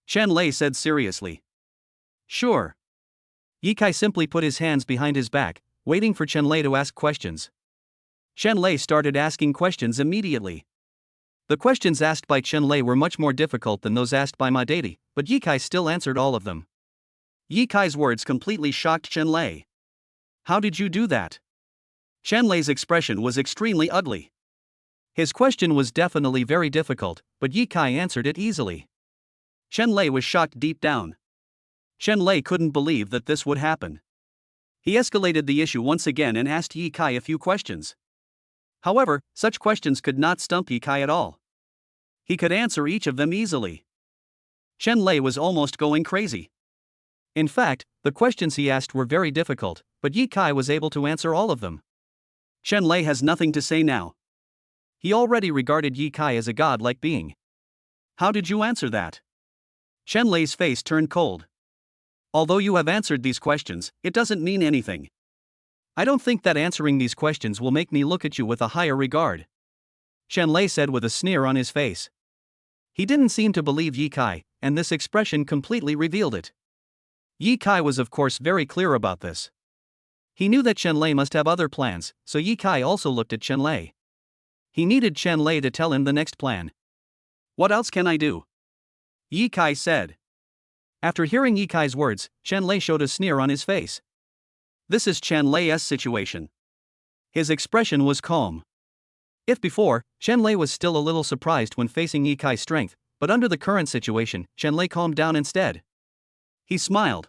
Chen Lei said seriously. Sure. Ye Kai simply put his hands behind his back, waiting for Chen Lei to ask questions. Chen Lei started asking questions immediately. The questions asked by Chen Lei were much more difficult than those asked by Ma Deity, but Ye Kai still answered all of them. Ye Kai's words completely shocked Chen Lei. How did you do that? Chen Lei's expression was extremely ugly. His question was definitely very difficult, but Ye Kai answered it easily. Chen Lei was shocked deep down. Chen Lei couldn't believe that this would happen. He escalated the issue once again and asked Ye Kai a few questions. However, such questions could not stump Ye Kai at all. He could answer each of them easily. Chen Lei was almost going crazy. In fact, the questions he asked were very difficult, but Ye Kai was able to answer all of them. Chen Lei has nothing to say now. He already regarded Ye Kai as a godlike being. How did you answer that? Chen Lei's face turned cold. Although you have answered these questions, it doesn't mean anything. I don't think that answering these questions will make me look at you with a higher regard. Chen Lei said with a sneer on his face. He didn't seem to believe Ye Kai, and this expression completely revealed it. Ye Kai was of course very clear about this. He knew that Chen Lei must have other plans, so Ye Kai also looked at Chen Lei. He needed Chen Lei to tell him the next plan. What else can I do? Ye Kai said. After hearing Ye Kai's words, Chen Lei showed a sneer on his face. This is Chen Lei's situation. His expression was calm. If before, Chen Lei was still a little surprised when facing Ye Kai's strength, but under the current situation, Chen Lei calmed down instead. He smiled.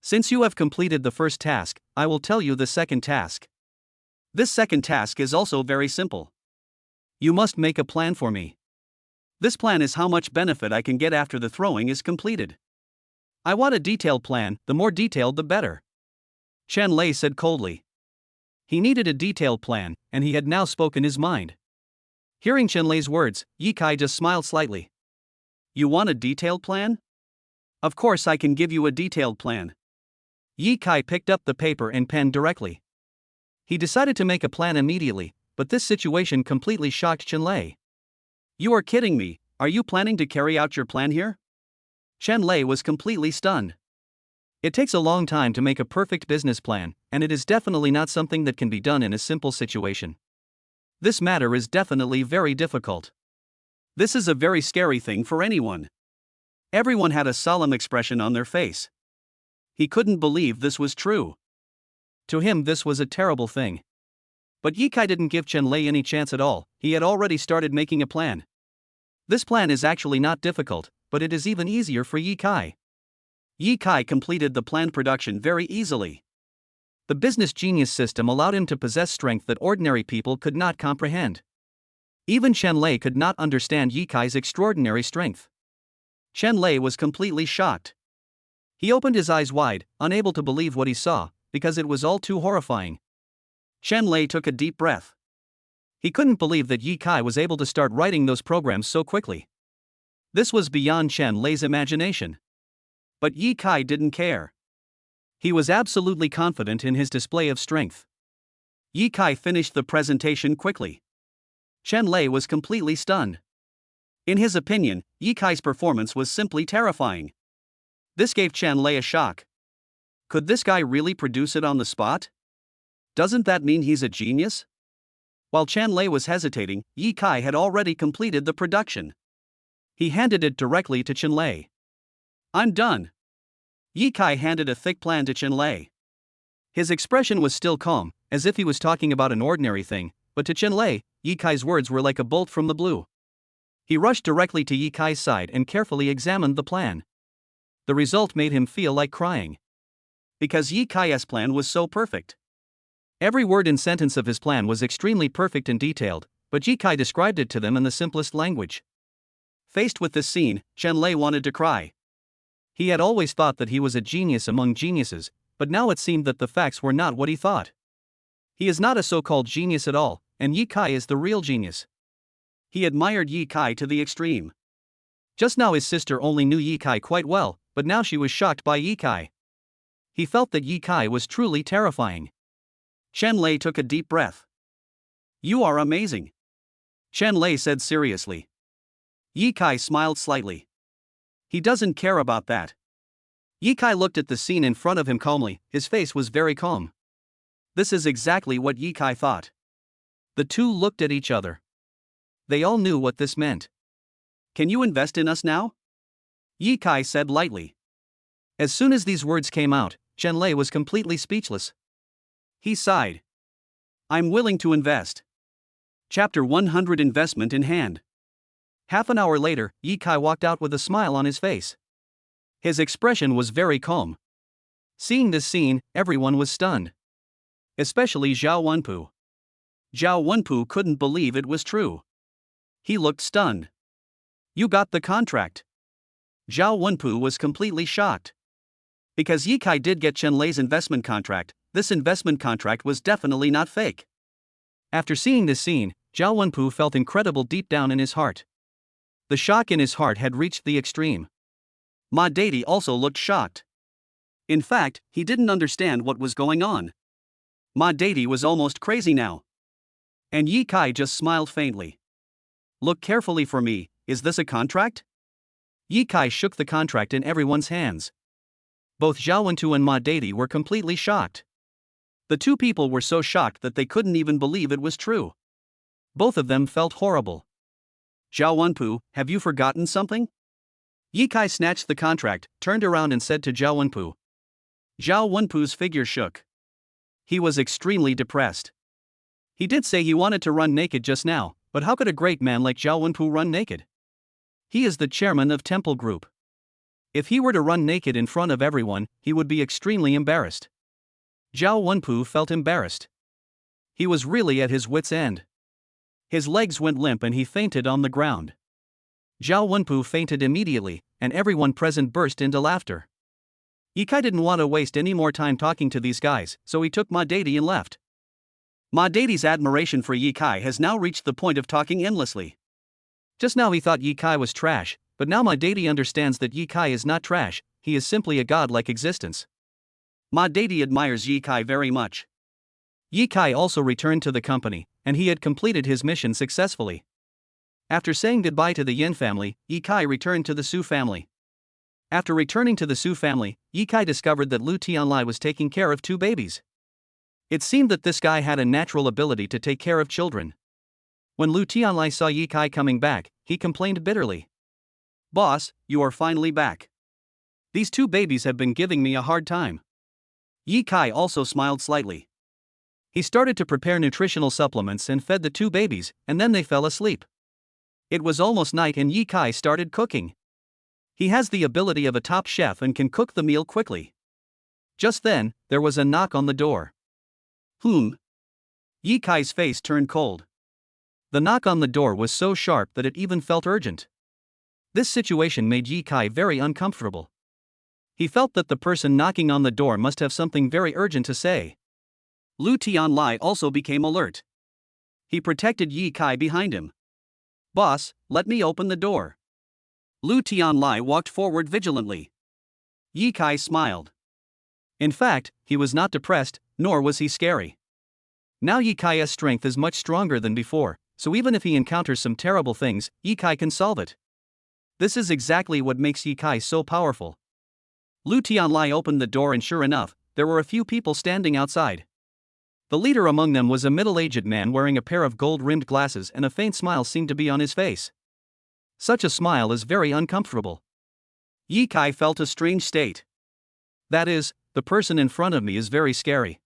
Since you have completed the first task, I will tell you the second task. This second task is also very simple. You must make a plan for me. This plan is how much benefit I can get after the throwing is completed. I want a detailed plan, the more detailed the better. Chen Lei said coldly. He needed a detailed plan, and he had now spoken his mind. Hearing Chen Lei's words, Ye Kai just smiled slightly. You want a detailed plan? Of course I can give you a detailed plan. Ye Kai picked up the paper and pen directly. He decided to make a plan immediately, but this situation completely shocked Chen Lei. You are kidding me, are you planning to carry out your plan here? Chen Lei was completely stunned. It takes a long time to make a perfect business plan, and it is definitely not something that can be done in a simple situation. This matter is definitely very difficult. This is a very scary thing for anyone. Everyone had a solemn expression on their face. He couldn't believe this was true. To him this was a terrible thing. But Ye Kai didn't give Chen Lei any chance at all, he had already started making a plan. This plan is actually not difficult, but it is even easier for Ye Kai. Ye Kai completed the planned production very easily. The business genius system allowed him to possess strength that ordinary people could not comprehend. Even Chen Lei could not understand Ye Kai's extraordinary strength. Chen Lei was completely shocked. He opened his eyes wide, unable to believe what he saw, because it was all too horrifying. Chen Lei took a deep breath. He couldn't believe that Ye Kai was able to start writing those programs so quickly. This was beyond Chen Lei's imagination. But Ye Kai didn't care. He was absolutely confident in his display of strength. Ye Kai finished the presentation quickly. Chen Lei was completely stunned. In his opinion, Ye Kai's performance was simply terrifying. This gave Chen Lei a shock. Could this guy really produce it on the spot? Doesn't that mean he's a genius? While Chen Lei was hesitating, Ye Kai had already completed the production. He handed it directly to Chen Lei. "I'm done." Ye Kai handed a thick plan to Chen Lei. His expression was still calm, as if he was talking about an ordinary thing, but to Chen Lei, Ye Kai's words were like a bolt from the blue. He rushed directly to Ye Kai's side and carefully examined the plan. The result made him feel like crying. Because Ye Kai's plan was so perfect. Every word and sentence of his plan was extremely perfect and detailed, but Ye Kai described it to them in the simplest language. Faced with this scene, Chen Lei wanted to cry. He had always thought that he was a genius among geniuses, but now it seemed that the facts were not what he thought. He is not a so-called genius at all, and Ye Kai is the real genius. He admired Ye Kai to the extreme. Just now his sister only knew Ye Kai quite well, but now she was shocked by Ye Kai. He felt that Ye Kai was truly terrifying. Chen Lei took a deep breath. "You are amazing," Chen Lei said seriously. Ye Kai smiled slightly. He doesn't care about that. Ye Kai looked at the scene in front of him calmly, his face was very calm. This is exactly what Ye Kai thought. The two looked at each other. They all knew what this meant. "Can you invest in us now?" Ye Kai said lightly. As soon as these words came out, Chen Lei was completely speechless. He sighed. "I'm willing to invest." Chapter 100 Investment in Hand. Half an hour later, Ye Kai walked out with a smile on his face. His expression was very calm. Seeing this scene, everyone was stunned. Especially Zhao Wenpu. Zhao Wenpu couldn't believe it was true. He looked stunned. "You got the contract." Zhao Wenpu was completely shocked. Because Ye Kai did get Chen Lei's investment contract, this investment contract was definitely not fake. After seeing this scene, Zhao Wenpu felt incredible deep down in his heart. The shock in his heart had reached the extreme. Ma Deidi also looked shocked. In fact, he didn't understand what was going on. Ma Deidi was almost crazy now. And Ye Kai just smiled faintly. "Look carefully for me, is this a contract?" Ye Kai shook the contract in everyone's hands. Both Zhao Wentu and Ma Deidi were completely shocked. The two people were so shocked that they couldn't even believe it was true. Both of them felt horrible. "Zhao Wenpu, have you forgotten something?" Ye Kai snatched the contract, turned around and said to Zhao Wenpu. Zhao Wenpu's figure shook. He was extremely depressed. He did say he wanted to run naked just now, but how could a great man like Zhao Wenpu run naked? He is the chairman of Temple Group. If he were to run naked in front of everyone, he would be extremely embarrassed. Zhao Wenpu felt embarrassed. He was really at his wit's end. His legs went limp and he fainted on the ground. Zhao Wenpu fainted immediately, and everyone present burst into laughter. Ye Kai didn't want to waste any more time talking to these guys, so he took Ma Deidi and left. Ma Deidi's admiration for Ye Kai has now reached the point of talking endlessly. Just now he thought Ye Kai was trash, but now Ma Deidi understands that Ye Kai is not trash, he is simply a godlike existence. Ma Deidi admires Ye Kai very much. Ye Kai also returned to the company, and he had completed his mission successfully. After saying goodbye to the Yin family, Ye Kai returned to the Su family. After returning to the Su family, Ye Kai discovered that Lu Tianlai was taking care of two babies. It seemed that this guy had a natural ability to take care of children. When Lu Tianlai saw Ye Kai coming back, he complained bitterly. "Boss, you are finally back. These two babies have been giving me a hard time." Ye Kai also smiled slightly. He started to prepare nutritional supplements and fed the two babies, and then they fell asleep. It was almost night and Ye Kai started cooking. He has the ability of a top chef and can cook the meal quickly. Just then, there was a knock on the door. Hmm. Yi Kai's face turned cold. The knock on the door was so sharp that it even felt urgent. This situation made Yi Kai very uncomfortable. He felt that the person knocking on the door must have something very urgent to say. Lu Tianlai also became alert. He protected Yi Kai behind him. "Boss, let me open the door." Lu Tianlai walked forward vigilantly. Yi Kai smiled. In fact, he was not depressed, nor was he scary. Now Yi Kai's strength is much stronger than before, so even if he encounters some terrible things, Yi Kai can solve it. This is exactly what makes Yi Kai so powerful. Lu Tianlai opened the door and sure enough, there were a few people standing outside. The leader among them was a middle-aged man wearing a pair of gold-rimmed glasses, and a faint smile seemed to be on his face. Such a smile is very uncomfortable. Yi Kai felt a strange state. That is, the person in front of me is very scary.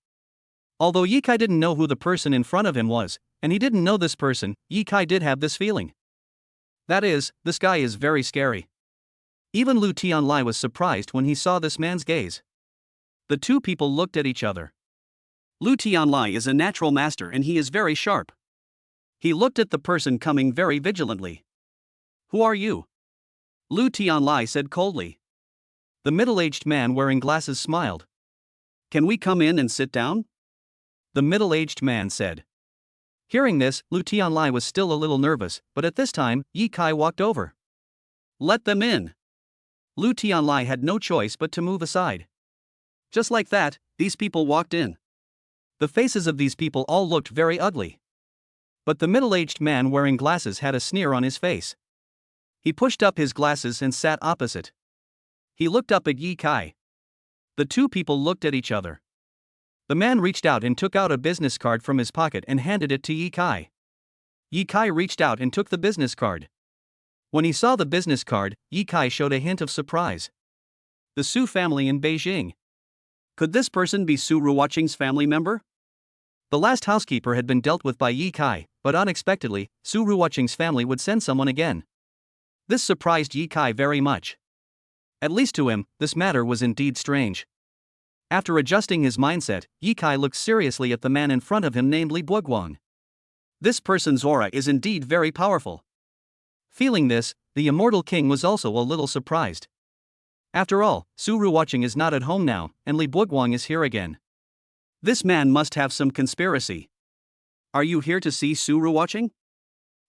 Although Yi Kai didn't know who the person in front of him was, and he didn't know this person, Yi Kai did have this feeling. That is, this guy is very scary. Even Lu Tianlai was surprised when he saw this man's gaze. The two people looked at each other. Lu Tianlai is a natural master and he is very sharp. He looked at the person coming very vigilantly. "Who are you?" Lu Tianlai said coldly. The middle-aged man wearing glasses smiled. "Can we come in and sit down?" The middle-aged man said. Hearing this, Lu Tianlai was still a little nervous, but at this time, Yi Kai walked over. "Let them in." Lu Tianlai had no choice but to move aside. Just like that, these people walked in. The faces of these people all looked very ugly. But the middle-aged man wearing glasses had a sneer on his face. He pushed up his glasses and sat opposite. He looked up at Yi Kai. The two people looked at each other. The man reached out and took out a business card from his pocket and handed it to Yi Kai. Yi Kai reached out and took the business card. When he saw the business card, Yi Kai showed a hint of surprise. The Su family in Beijing. Could this person be Su Ruoqing's family member? The last housekeeper had been dealt with by Yi Kai, but unexpectedly, Su Ruoqing's family would send someone again. This surprised Yi Kai very much. At least to him, this matter was indeed strange. After adjusting his mindset, Yi Kai looked seriously at the man in front of him named Li Buoguang. This person's aura is indeed very powerful. Feeling this, the immortal king was also a little surprised. After all, Su Ruoqing is not at home now, and Li Buoguang is here again. This man must have some conspiracy. "Are you here to see Su Ruoqing?"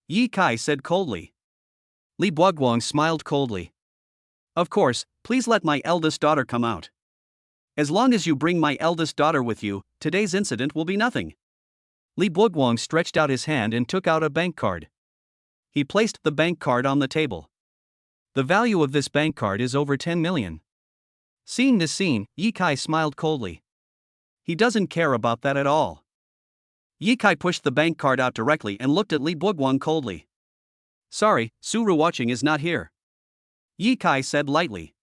Yi Kai said coldly. Li Buoguang smiled coldly. "Of course, please let my eldest daughter come out. As long as you bring my eldest daughter with you, today's incident will be nothing." Li Buoguang stretched out his hand and took out a bank card. He placed the bank card on the table. The value of this bank card is over 10 million. Seeing this scene, Yi Kai smiled coldly. He doesn't care about that at all. Yi Kai pushed the bank card out directly and looked at Li Buoguang coldly. "Sorry, Su Ruoqing is not here," Yi Kai said lightly.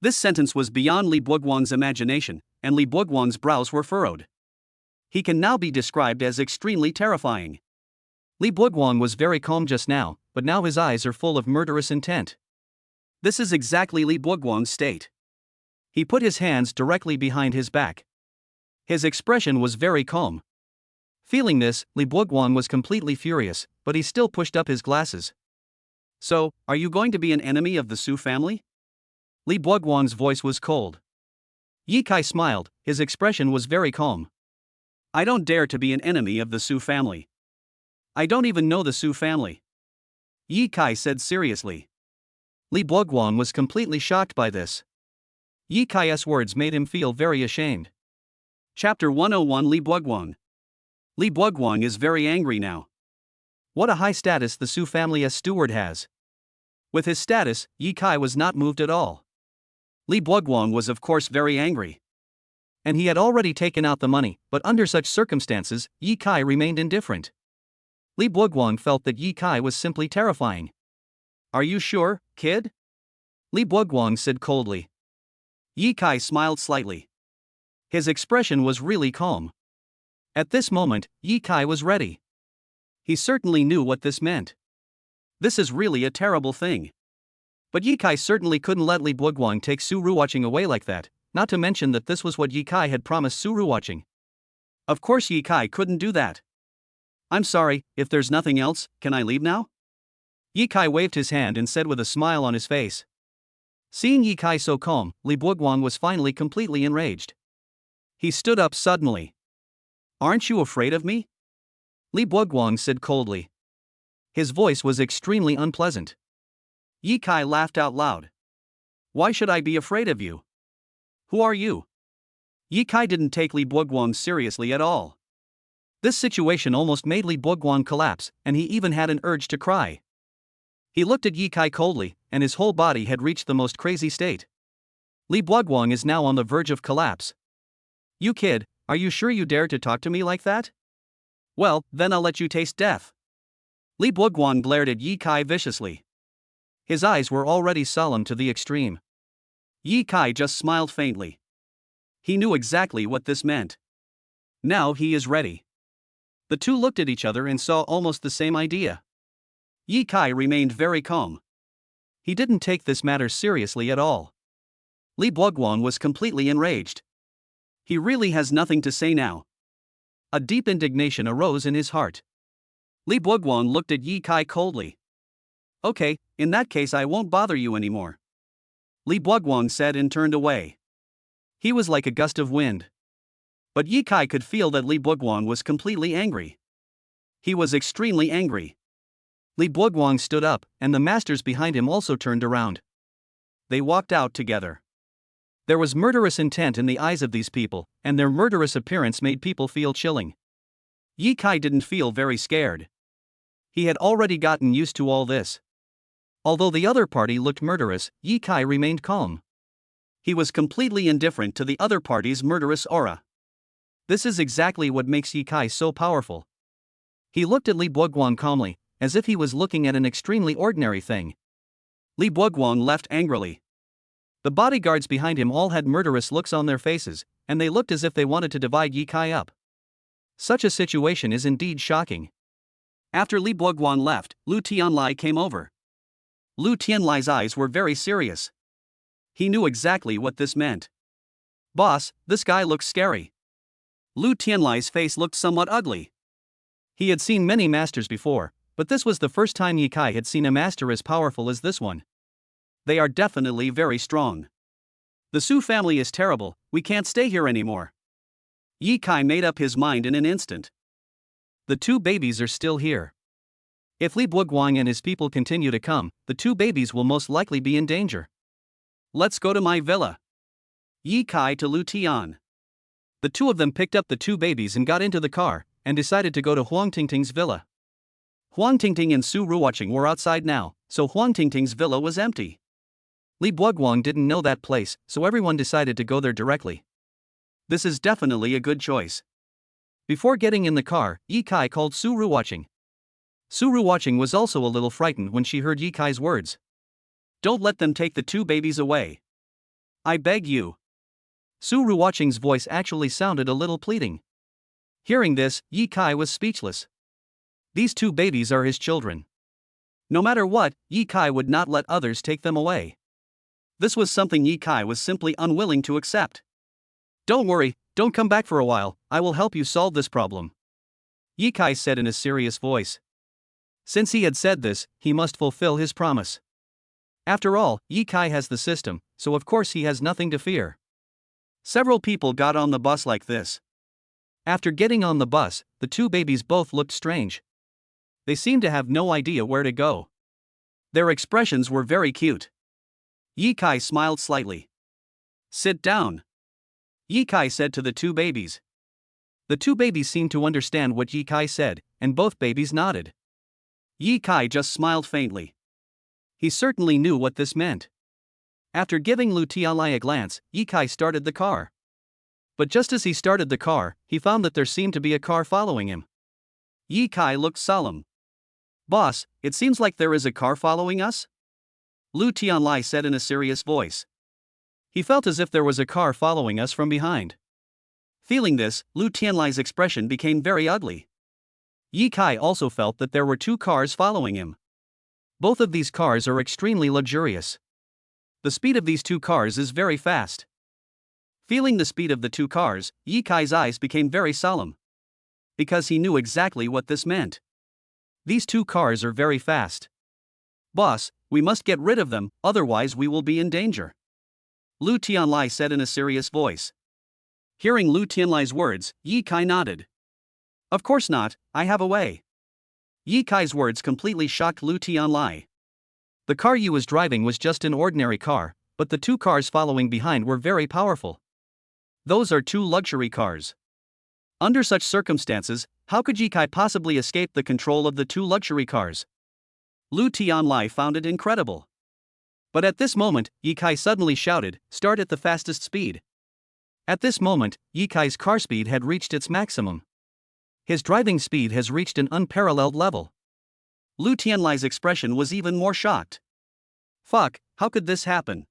This sentence was beyond Li Buoguang's imagination, and Li Buoguang's brows were furrowed. He can now be described as extremely terrifying. Li Buoguang was very calm just now, but now his eyes are full of murderous intent. This is exactly Li Buoguang's state. He put his hands directly behind his back. His expression was very calm. Feeling this, Li Buoguang was completely furious, but he still pushed up his glasses. "So, are you going to be an enemy of the Su family?" Li Buoguang's voice was cold. Yi Kai smiled, his expression was very calm. "I don't dare to be an enemy of the Su family. I don't even know the Su family," Yi Kai said seriously. Li Buoguang was completely shocked by this. Yi Kai's words made him feel very ashamed. Chapter 101 Li Buoguang. Li Buoguang is very angry now. What a high status the Su family as steward has. With his status, Yi Kai was not moved at all. Li Buoguang was of course very angry. And he had already taken out the money, but under such circumstances, Yi Kai remained indifferent. Li Buoguang felt that Yi Kai was simply terrifying. "Are you sure, kid?" Li Buoguang said coldly. Yi Kai smiled slightly. His expression was really calm. At this moment, Yi Kai was ready. He certainly knew what this meant. This is really a terrible thing. But Yi Kai certainly couldn't let Li Buoguang take Su Ruoqing away like that, not to mention that this was what Yi Kai had promised Su Ruoqing. Of course Yi Kai couldn't do that. I'm sorry, if there's nothing else, can I leave now? Yi Kai waved his hand and said with a smile on his face. Seeing Yi Kai so calm, Li Buoguang was finally completely enraged. He stood up suddenly. Aren't you afraid of me? Li Buoguang said coldly. His voice was extremely unpleasant. Yi Kai laughed out loud. Why should I be afraid of you? Who are you? Yi Kai didn't take Li Buoguang seriously at all. This situation almost made Li Buoguang collapse, and he even had an urge to cry. He looked at Yi Kai coldly, and his whole body had reached the most crazy state. Li Buoguang is now on the verge of collapse. You kid, are you sure you dare to talk to me like that? Well, then I'll let you taste death. Li Buoguang glared at Yi Kai viciously. His eyes were already solemn to the extreme. Yi Kai just smiled faintly. He knew exactly what this meant. Now he is ready. The two looked at each other and saw almost the same idea. Yi Kai remained very calm. He didn't take this matter seriously at all. Li Buoguang was completely enraged. He really has nothing to say now. A deep indignation arose in his heart. Li Buoguang looked at Yi Kai coldly. Okay, in that case I won't bother you anymore. Li Buoguang said and turned away. He was like a gust of wind. But Yi Kai could feel that Li Buoguang was completely angry. He was extremely angry. Li Buoguang stood up, and the masters behind him also turned around. They walked out together. There was murderous intent in the eyes of these people, and their murderous appearance made people feel chilling. Yi Kai didn't feel very scared. He had already gotten used to all this. Although the other party looked murderous, Yi Kai remained calm. He was completely indifferent to the other party's murderous aura. This is exactly what makes Yi Kai so powerful. He looked at Li Buoguang calmly, as if he was looking at an extremely ordinary thing. Li Buoguang left angrily. The bodyguards behind him all had murderous looks on their faces, and they looked as if they wanted to divide Yi Kai up. Such a situation is indeed shocking. After Li Buoguang left, Lu Tianlai came over. Lu Tianlai's eyes were very serious. He knew exactly what this meant. Boss, this guy looks scary. Lu Tianlai's face looked somewhat ugly. He had seen many masters before, but this was the first time Yi Kai had seen a master as powerful as this one. They are definitely very strong. The Su family is terrible, we can't stay here anymore. Yi Kai made up his mind in an instant. The two babies are still here. If Li Buoguang and his people continue to come, the two babies will most likely be in danger. Let's go to my villa. Yi Kai to Lu Tian. The two of them picked up the two babies and got into the car, and decided to go to Huang Tingting's villa. Huang Tingting and Su Ruoqing were outside now, so Huang Tingting's villa was empty. Li Buoguang didn't know that place, so everyone decided to go there directly. This is definitely a good choice. Before getting in the car, Yi Kai called Su Ruoqing. Su Ruoqing was also a little frightened when she heard Yi Kai's words. Don't let them take the two babies away. I beg you. Su Ruoqing's voice actually sounded a little pleading. Hearing this, Yi Kai was speechless. These two babies are his children. No matter what, Yi Kai would not let others take them away. This was something Yi Kai was simply unwilling to accept. Don't worry, don't come back for a while, I will help you solve this problem. Yi Kai said in a serious voice. Since he had said this, he must fulfill his promise. After all, Yi Kai has the system, so of course he has nothing to fear. Several people got on the bus like this. After getting on the bus, the two babies both looked strange. They seemed to have no idea where to go. Their expressions were very cute. Yi Kai smiled slightly. Sit down. Yi Kai said to the two babies. The two babies seemed to understand what Yi Kai said, and both babies nodded. Yi Kai just smiled faintly. He certainly knew what this meant. After giving Lu Tianlai a glance, Yi Kai started the car. But just as he started the car, he found that there seemed to be a car following him. Yi Kai looked solemn. Boss, it seems like there is a car following us? Lu Tianlai said in a serious voice. He felt as if there was a car following us from behind. Feeling this, Lu Tianlai's expression became very ugly. Yi Kai also felt that there were two cars following him. Both of these cars are extremely luxurious. The speed of these two cars is very fast. Feeling the speed of the two cars, Yi Kai's eyes became very solemn. Because he knew exactly what this meant. These two cars are very fast. Boss, we must get rid of them, otherwise we will be in danger. Lu Tianlai said in a serious voice. Hearing Lu Tianlai's words, Yi Kai nodded. Of course not, I have a way. Yi Kai's words completely shocked Lu Tianlai. The car Yi was driving was just an ordinary car, but the two cars following behind were very powerful. Those are two luxury cars. Under such circumstances, how could Yi Kai possibly escape the control of the two luxury cars? Lu Tianlai found it incredible. But at this moment, Yi Kai suddenly shouted, "Start at the fastest speed." At this moment, Yi Kai's car speed had reached its maximum. His driving speed has reached an unparalleled level. Lu Tianlai's expression was even more shocked. Fuck, how could this happen?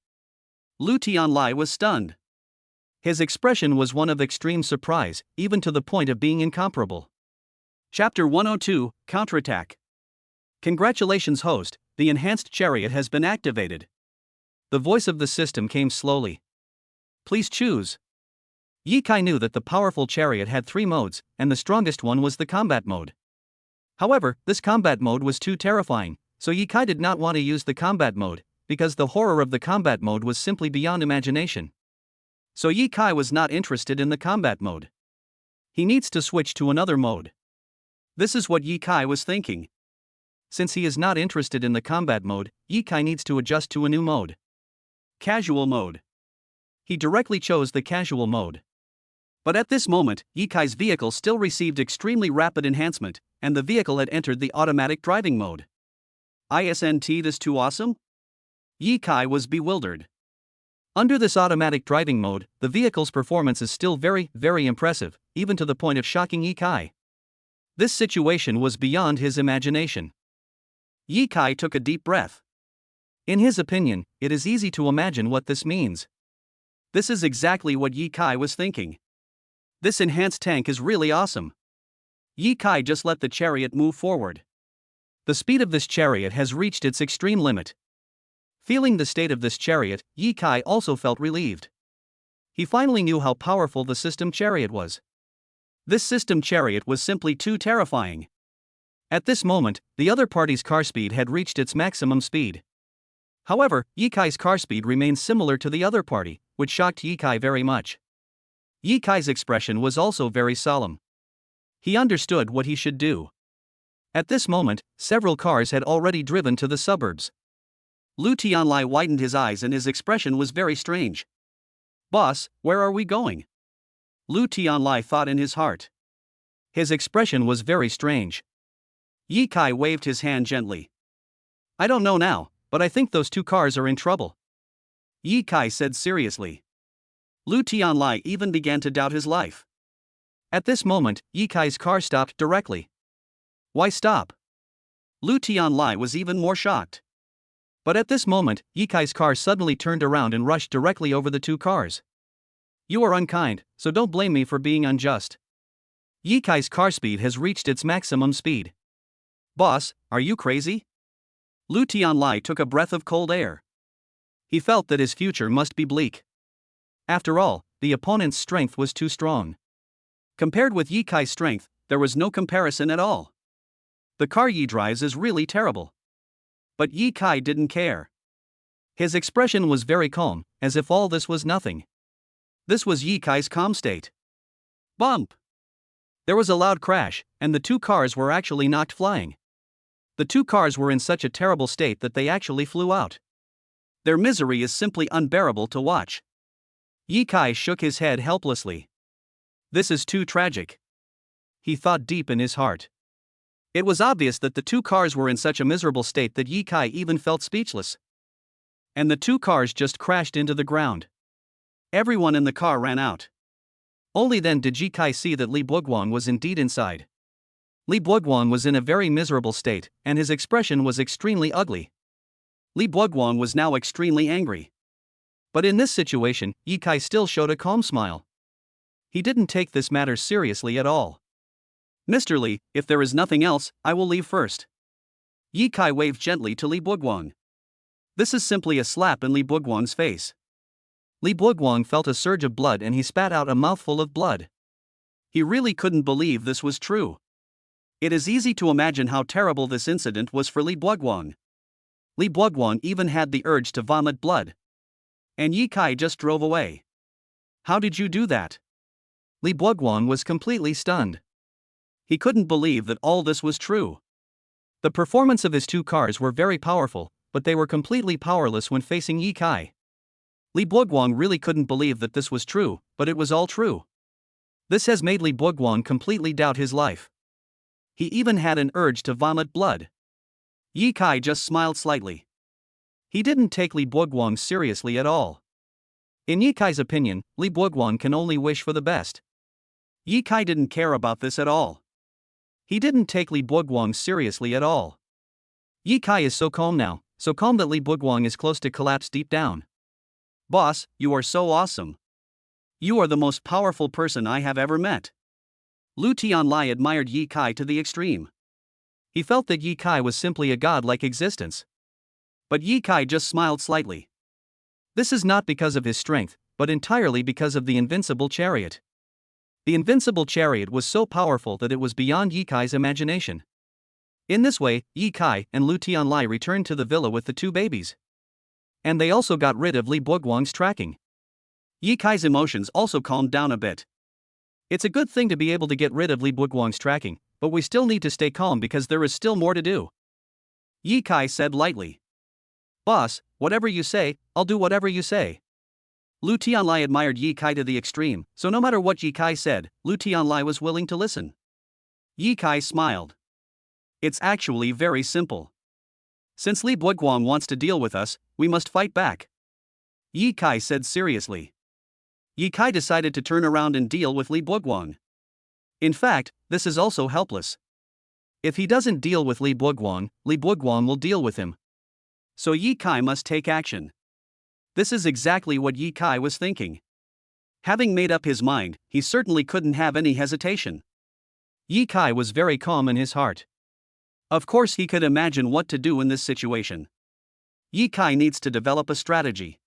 Lu Tianlai was stunned. His expression was one of extreme surprise, even to the point of being incomparable. Chapter 102, Counterattack. Congratulations host, the enhanced chariot has been activated. The voice of the system came slowly. Please choose. Yi Kai knew that the powerful chariot had 3 modes, and the strongest one was the combat mode. However, this combat mode was too terrifying, so Yi Kai did not want to use the combat mode, because the horror of the combat mode was simply beyond imagination. So Yi Kai was not interested in the combat mode. He needs to switch to another mode. This is what Yi Kai was thinking. Since he is not interested in the combat mode, Yi Kai needs to adjust to a new mode. Casual mode. He directly chose the casual mode. But at this moment, Yi Kai's vehicle still received extremely rapid enhancement, and the vehicle had entered the automatic driving mode. Isn't this too awesome? Yi Kai was bewildered. Under this automatic driving mode, the vehicle's performance is still very, very impressive, even to the point of shocking Yi Kai. This situation was beyond his imagination. Yi Kai took a deep breath. In his opinion, it is easy to imagine what this means. This is exactly what Yi Kai was thinking. This enhanced tank is really awesome. Yi Kai just let the chariot move forward. The speed of this chariot has reached its extreme limit. Feeling the state of this chariot, Yi Kai also felt relieved. He finally knew how powerful the system chariot was. This system chariot was simply too terrifying. At this moment, the other party's car speed had reached its maximum speed. However, Yi Kai's car speed remained similar to the other party, which shocked Yi Kai very much. Yi Kai's expression was also very solemn. He understood what he should do. At this moment, several cars had already driven to the suburbs. Lu Tianlai widened his eyes and his expression was very strange. Boss, where are we going? Lu Tianlai thought in his heart. His expression was very strange. Yi Kai waved his hand gently. I don't know now, but I think those two cars are in trouble. Yi Kai said seriously. Lu Tianlai even began to doubt his life. At this moment, Yi Kai's car stopped directly. Why stop? Lu Tianlai was even more shocked. But at this moment, Yi Kai's car suddenly turned around and rushed directly over the two cars. You are unkind, so don't blame me for being unjust. Yi Kai's car speed has reached its maximum speed. Boss, are you crazy? Lu Tianlai took a breath of cold air. He felt that his future must be bleak. After all, the opponent's strength was too strong. Compared with Yi Kai's strength, there was no comparison at all. The car Yi drives is really terrible. But Yi Kai didn't care. His expression was very calm, as if all this was nothing. This was Yi Kai's calm state. Bump! There was a loud crash, and the two cars were actually knocked flying. The two cars were in such a terrible state that they actually flew out. Their misery is simply unbearable to watch. Yi Kai shook his head helplessly. This is too tragic. He thought deep in his heart. It was obvious that the two cars were in such a miserable state that Yi Kai even felt speechless. And the two cars just crashed into the ground. Everyone in the car ran out. Only then did Yi Kai see that Li Buoguan was indeed inside. Li Buoguan was in a very miserable state, and his expression was extremely ugly. Li Buoguan was now extremely angry. But in this situation, Yi Kai still showed a calm smile. He didn't take this matter seriously at all. Mr. Li, if there is nothing else, I will leave first. Yi Kai waved gently to Li Buoguan. This is simply a slap in Li Buoguan's face. Li Buoguang felt a surge of blood and he spat out a mouthful of blood. He really couldn't believe this was true. It is easy to imagine how terrible this incident was for Li Buoguang. Li Buoguang even had the urge to vomit blood. And Ye Kai just drove away. How did you do that? Li Buoguang was completely stunned. He couldn't believe that all this was true. The performance of his two cars were very powerful, but they were completely powerless when facing Ye Kai. Li Buoguang really couldn't believe that this was true, but it was all true. This has made Li Buoguang completely doubt his life. He even had an urge to vomit blood. Ye Kai just smiled slightly. He didn't take Li Buoguang seriously at all. In Ye Kai's opinion, Li Buoguang can only wish for the best. Ye Kai didn't care about this at all. He didn't take Li Buoguang seriously at all. Ye Kai is so calm now, so calm that Li Buoguang is close to collapse deep down. Boss, you are so awesome. You are the most powerful person I have ever met. Lu Tianlai admired Ye Kai to the extreme. He felt that Ye Kai was simply a godlike existence. But Ye Kai just smiled slightly. This is not because of his strength, but entirely because of the invincible chariot. The invincible chariot was so powerful that it was beyond Ye Kai's imagination. In this way, Ye Kai and Lu Tianlai returned to the villa with the two babies. And they also got rid of Li Buoguang's tracking. Ye Kai's emotions also calmed down a bit. It's a good thing to be able to get rid of Li Buoguang's tracking, but we still need to stay calm because there is still more to do. Ye Kai said lightly. Boss, whatever you say, I'll do whatever you say. Lu Tianlai admired Ye Kai to the extreme, so no matter what Ye Kai said, Lu Tianlai was willing to listen. Ye Kai smiled. It's actually very simple. Since Li Buoguang wants to deal with us, we must fight back. Ye Kai said seriously. Ye Kai decided to turn around and deal with Li Buoguang. In fact, this is also helpless. If he doesn't deal with Li Buoguang will deal with him. So Ye Kai must take action. This is exactly what Ye Kai was thinking. Having made up his mind, he certainly couldn't have any hesitation. Ye Kai was very calm in his heart. Of course he could imagine what to do in this situation. Ye Kai needs to develop a strategy.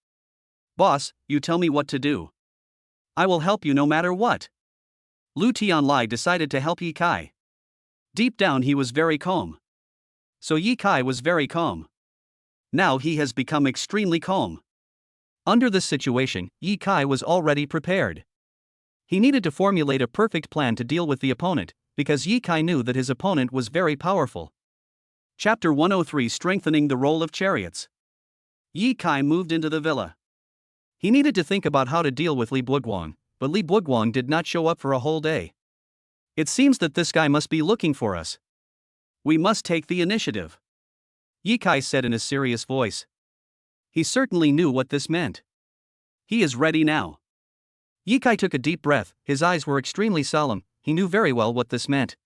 Boss, you tell me what to do. I will help you no matter what. Lu Tianlai decided to help Ye Kai. Deep down he was very calm. So Ye Kai was very calm. Now he has become extremely calm. Under this situation, Ye Kai was already prepared. He needed to formulate a perfect plan to deal with the opponent, because Ye Kai knew that his opponent was very powerful. Chapter 103: Strengthening the Role of Chariots. Ye Kai moved into the villa. He needed to think about how to deal with Li Buoguang, but Li Buoguang did not show up for a whole day. It seems that this guy must be looking for us. We must take the initiative. Ye Kai said in a serious voice. He certainly knew what this meant. He is ready now. Ye Kai took a deep breath, his eyes were extremely solemn, he knew very well what this meant.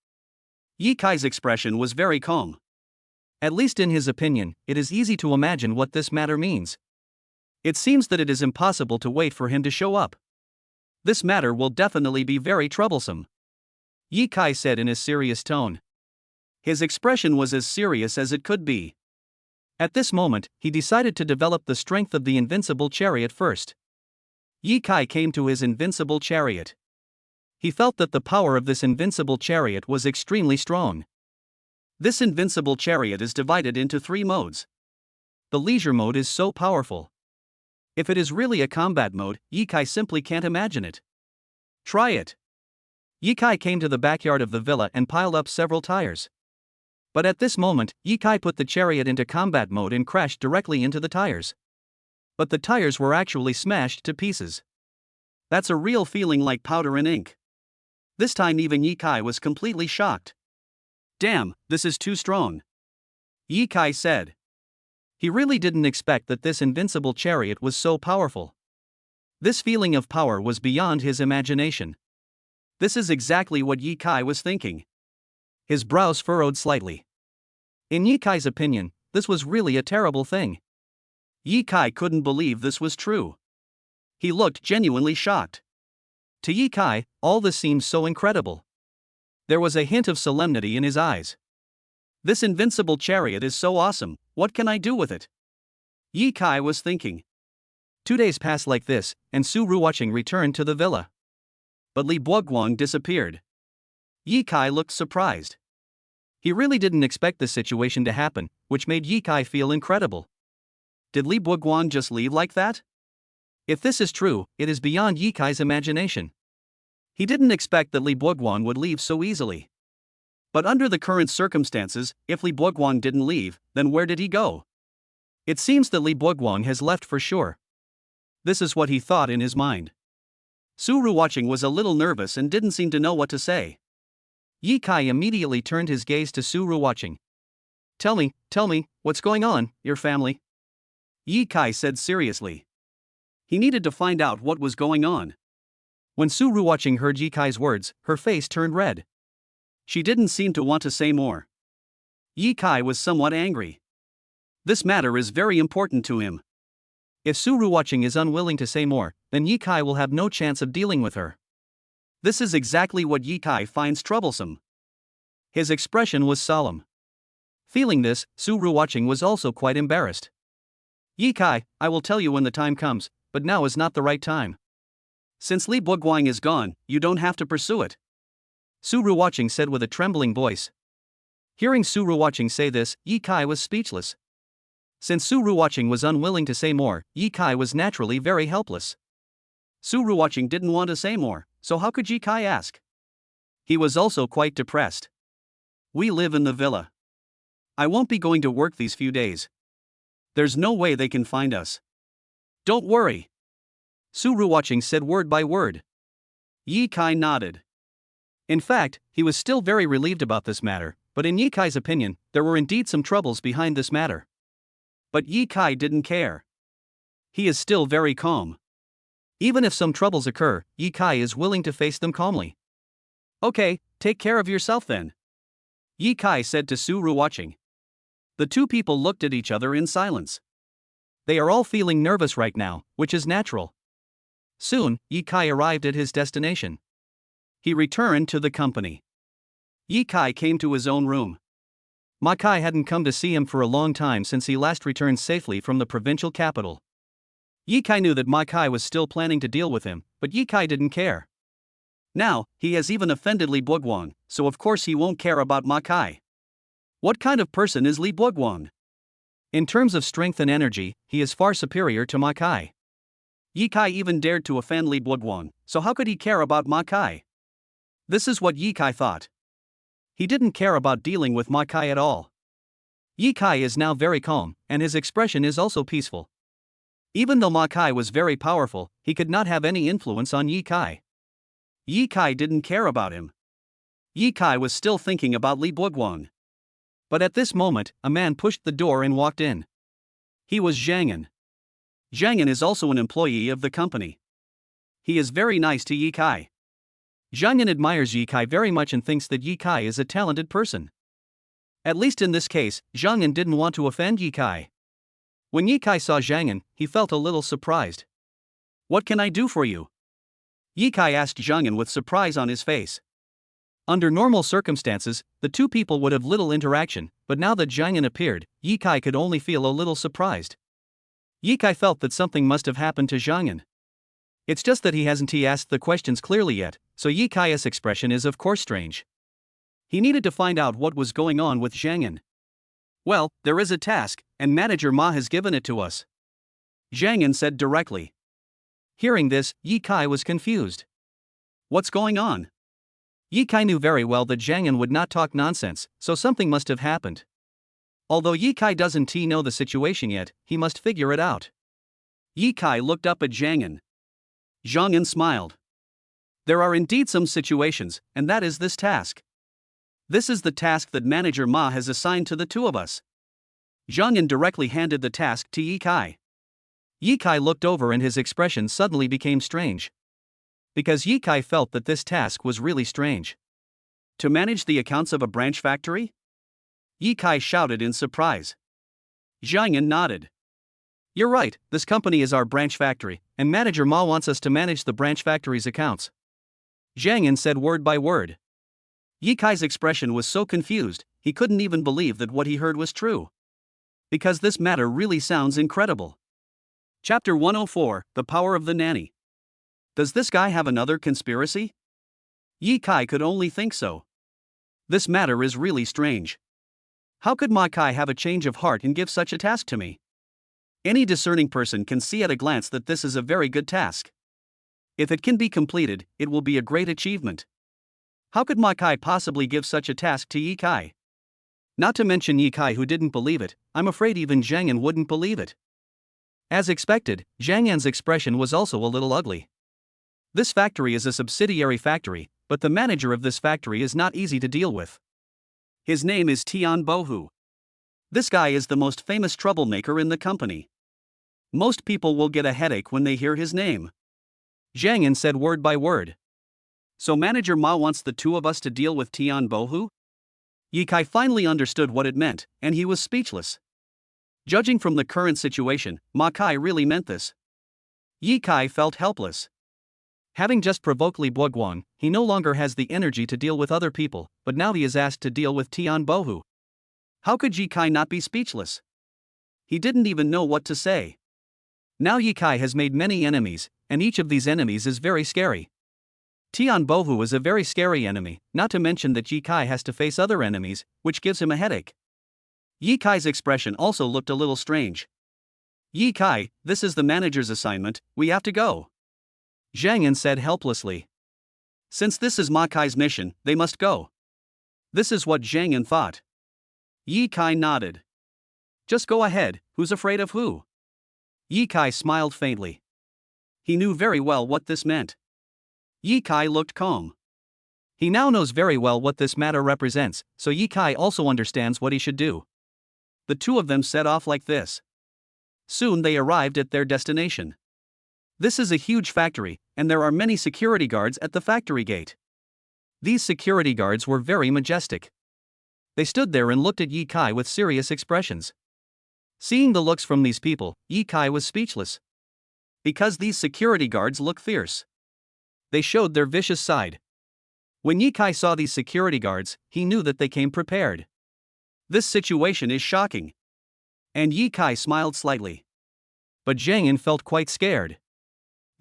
Ye Kai's expression was very calm. At least in his opinion, it is easy to imagine what this matter means. It seems that it is impossible to wait for him to show up. This matter will definitely be very troublesome. Ye Kai said in a serious tone. His expression was as serious as it could be. At this moment, he decided to develop the strength of the invincible chariot first. Ye Kai came to his invincible chariot. He felt that the power of this invincible chariot was extremely strong. This invincible chariot is divided into 3 modes. The leisure mode is so powerful. If it is really a combat mode, Ye Kai simply can't imagine it. Try it. Ye Kai came to the backyard of the villa and piled up several tires. But at this moment, Ye Kai put the chariot into combat mode and crashed directly into the tires. But the tires were actually smashed to pieces. That's a real feeling like powder and ink. This time even Ye Kai was completely shocked. Damn, this is too strong. Ye Kai said. He really didn't expect that this invincible chariot was so powerful. This feeling of power was beyond his imagination. This is exactly what Ye Kai was thinking. His brows furrowed slightly. In Ye Kai's opinion, this was really a terrible thing. Ye Kai couldn't believe this was true. He looked genuinely shocked. To Ye Kai, all this seemed so incredible. There was a hint of solemnity in his eyes. This invincible chariot is so awesome, what can I do with it? Ye Kai was thinking. 2 days passed like this, and Su Ruoqing returned to the villa. But Li Buoguang disappeared. Ye Kai looked surprised. He really didn't expect this situation to happen, which made Ye Kai feel incredible. Did Li Buoguang just leave like that? If this is true, it is beyond Ye Kai's imagination. He didn't expect that Li Buoguang would leave so easily. But under the current circumstances, if Li Buoguang didn't leave, then where did he go? It seems that Li Buoguang has left for sure. This is what he thought in his mind. Su Ruoqing was a little nervous and didn't seem to know what to say. Ye Kai immediately turned his gaze to Su Ruoqing. Tell me, what's going on, your family? Ye Kai said seriously. He needed to find out what was going on. When Su Ruoqing heard Ye Kai's words, her face turned red. She didn't seem to want to say more. Ye Kai was somewhat angry. This matter is very important to him. If Su Ruoqing is unwilling to say more, then Ye Kai will have no chance of dealing with her. This is exactly what Ye Kai finds troublesome. His expression was solemn. Feeling this, Su Ruoqing was also quite embarrassed. Ye Kai, I will tell you when the time comes, but now is not the right time. Since Li Buoguang is gone, you don't have to pursue it. Su Ruoqing said with a trembling voice. Hearing Su Ruoqing say this, Ye Kai was speechless. Since Su Ruoqing was unwilling to say more, Ye Kai was naturally very helpless. Su Ruoqing didn't want to say more, so how could Ye Kai ask? He was also quite depressed. We live in the villa. I won't be going to work these few days. There's no way they can find us. Don't worry. Su Ruoqing said word by word. Ye Kai nodded. In fact, he was still very relieved about this matter, but in Ye Kai's opinion, there were indeed some troubles behind this matter. But Ye Kai didn't care. He is still very calm. Even if some troubles occur, Ye Kai is willing to face them calmly. Okay, take care of yourself then. Ye Kai said to Su Ruoqing. The two people looked at each other in silence. They are all feeling nervous right now, which is natural. Soon, Ye Kai arrived at his destination. He returned to the company. Ye Kai came to his own room. Ma Kai hadn't come to see him for a long time since he last returned safely from the provincial capital. Ye Kai knew that Ma Kai was still planning to deal with him, but Ye Kai didn't care. Now, he has even offended Li Buoguang, so of course he won't care about Ma Kai. What kind of person is Li Buoguang? In terms of strength and energy, he is far superior to Ma Kai. Ye Kai even dared to offend Li Buoguang, so how could he care about Ma Kai? This is what Ye Kai thought. He didn't care about dealing with Ma Kai at all. Ye Kai is now very calm, and his expression is also peaceful. Even though Ma Kai was very powerful, he could not have any influence on Ye Kai. Ye Kai didn't care about him. Ye Kai was still thinking about Li Buoguang. But at this moment, a man pushed the door and walked in. He was Zhang An. Zhang An is also an employee of the company. He is very nice to Ye Kai. Zhang An admires Ye Kai very much and thinks that Ye Kai is a talented person. At least in this case, Zhang An didn't want to offend Ye Kai. When Ye Kai saw Zhang An, he felt a little surprised. What can I do for you? Ye Kai asked Zhang An with surprise on his face. Under normal circumstances, the two people would have little interaction, but now that Zhang An appeared, Ye Kai could only feel a little surprised. Ye Kai felt that something must have happened to Zhang An. It's just that he hasn't asked the questions clearly yet, so Ye Kai's expression is of course strange. He needed to find out what was going on with Zhang An. Well, there is a task, and Manager Ma has given it to us. Zhang An said directly. Hearing this, Ye Kai was confused. What's going on? Ye Kai knew very well that Zhang An would not talk nonsense, so something must have happened. Although Ye Kai doesn't know the situation yet, he must figure it out. Ye Kai looked up at Zhang An. Zhang An smiled. There are indeed some situations, and that is this task. This is the task that Manager Ma has assigned to the two of us. Zhang An directly handed the task to Ye Kai. Ye Kai looked over and his expression suddenly became strange. Because Ye Kai felt that this task was really strange. To manage the accounts of a branch factory? Ye Kai shouted in surprise. Zhang An nodded. You're right, this company is our branch factory, and Manager Ma wants us to manage the branch factory's accounts. Zhang An said word by word. Ye Kai's expression was so confused, he couldn't even believe that what he heard was true. Because this matter really sounds incredible. Chapter 104, The Power of the Nanny. Does this guy have another conspiracy? Ye Kai could only think so. This matter is really strange. How could Ma Kai have a change of heart and give such a task to me? Any discerning person can see at a glance that this is a very good task. If it can be completed, it will be a great achievement. How could Ma Kai possibly give such a task to Ye Kai? Not to mention Ye Kai, who didn't believe it. I'm afraid even Zhang Yan wouldn't believe it. As expected, Zhang Yan's expression was also a little ugly. This factory is a subsidiary factory, but the manager of this factory is not easy to deal with. His name is Tian Bohu. This guy is the most famous troublemaker in the company. Most people will get a headache when they hear his name. Zhang Yan said word by word. So Manager Ma wants the two of us to deal with Tian Bohu? Ye Kai finally understood what it meant, and he was speechless. Judging from the current situation, Ma Kai really meant this. Ye Kai felt helpless. Having just provoked Li Buoguan, he no longer has the energy to deal with other people, but now he is asked to deal with Tian Bohu. How could Ye Kai not be speechless? He didn't even know what to say. Now Ye Kai has made many enemies, and each of these enemies is very scary. Tian Bohu is a very scary enemy, not to mention that Ye Kai has to face other enemies, which gives him a headache. Ye Kai's expression also looked a little strange. Ye Kai, this is the manager's assignment, we have to go. Zhang Yan said helplessly. Since this is Ma Kai's mission, they must go. This is what Zhang Yan thought. Ye Kai nodded. Just go ahead, who's afraid of who? Ye Kai smiled faintly. He knew very well what this meant. Ye Kai looked calm. He now knows very well what this matter represents, so Ye Kai also understands what he should do. The two of them set off like this. Soon they arrived at their destination. This is a huge factory, and there are many security guards at the factory gate. These security guards were very majestic. They stood there and looked at Ye Kai with serious expressions. Seeing the looks from these people, Ye Kai was speechless. Because these security guards look fierce. They showed their vicious side. When Ye Kai saw these security guards, he knew that they came prepared. This situation is shocking. And Ye Kai smiled slightly. But Zhang Yan felt quite scared.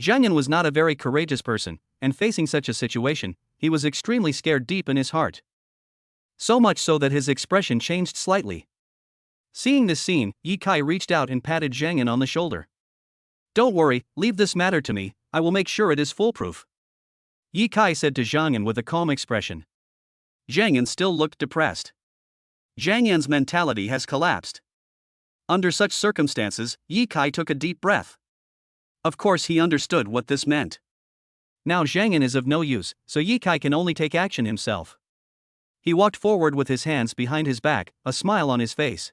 Zhang Yan was not a very courageous person, and facing such a situation, he was extremely scared deep in his heart. So much so that his expression changed slightly. Seeing this scene, Ye Kai reached out and patted Zhang Yan on the shoulder. Don't worry, leave this matter to me, I will make sure it is foolproof. Ye Kai said to Zhang Yan with a calm expression. Zhang Yan still looked depressed. Zhang Yan's mentality has collapsed. Under such circumstances, Ye Kai took a deep breath. Of course he understood what this meant. Now Zhang Yan is of no use, so Ye Kai can only take action himself. He walked forward with his hands behind his back, a smile on his face.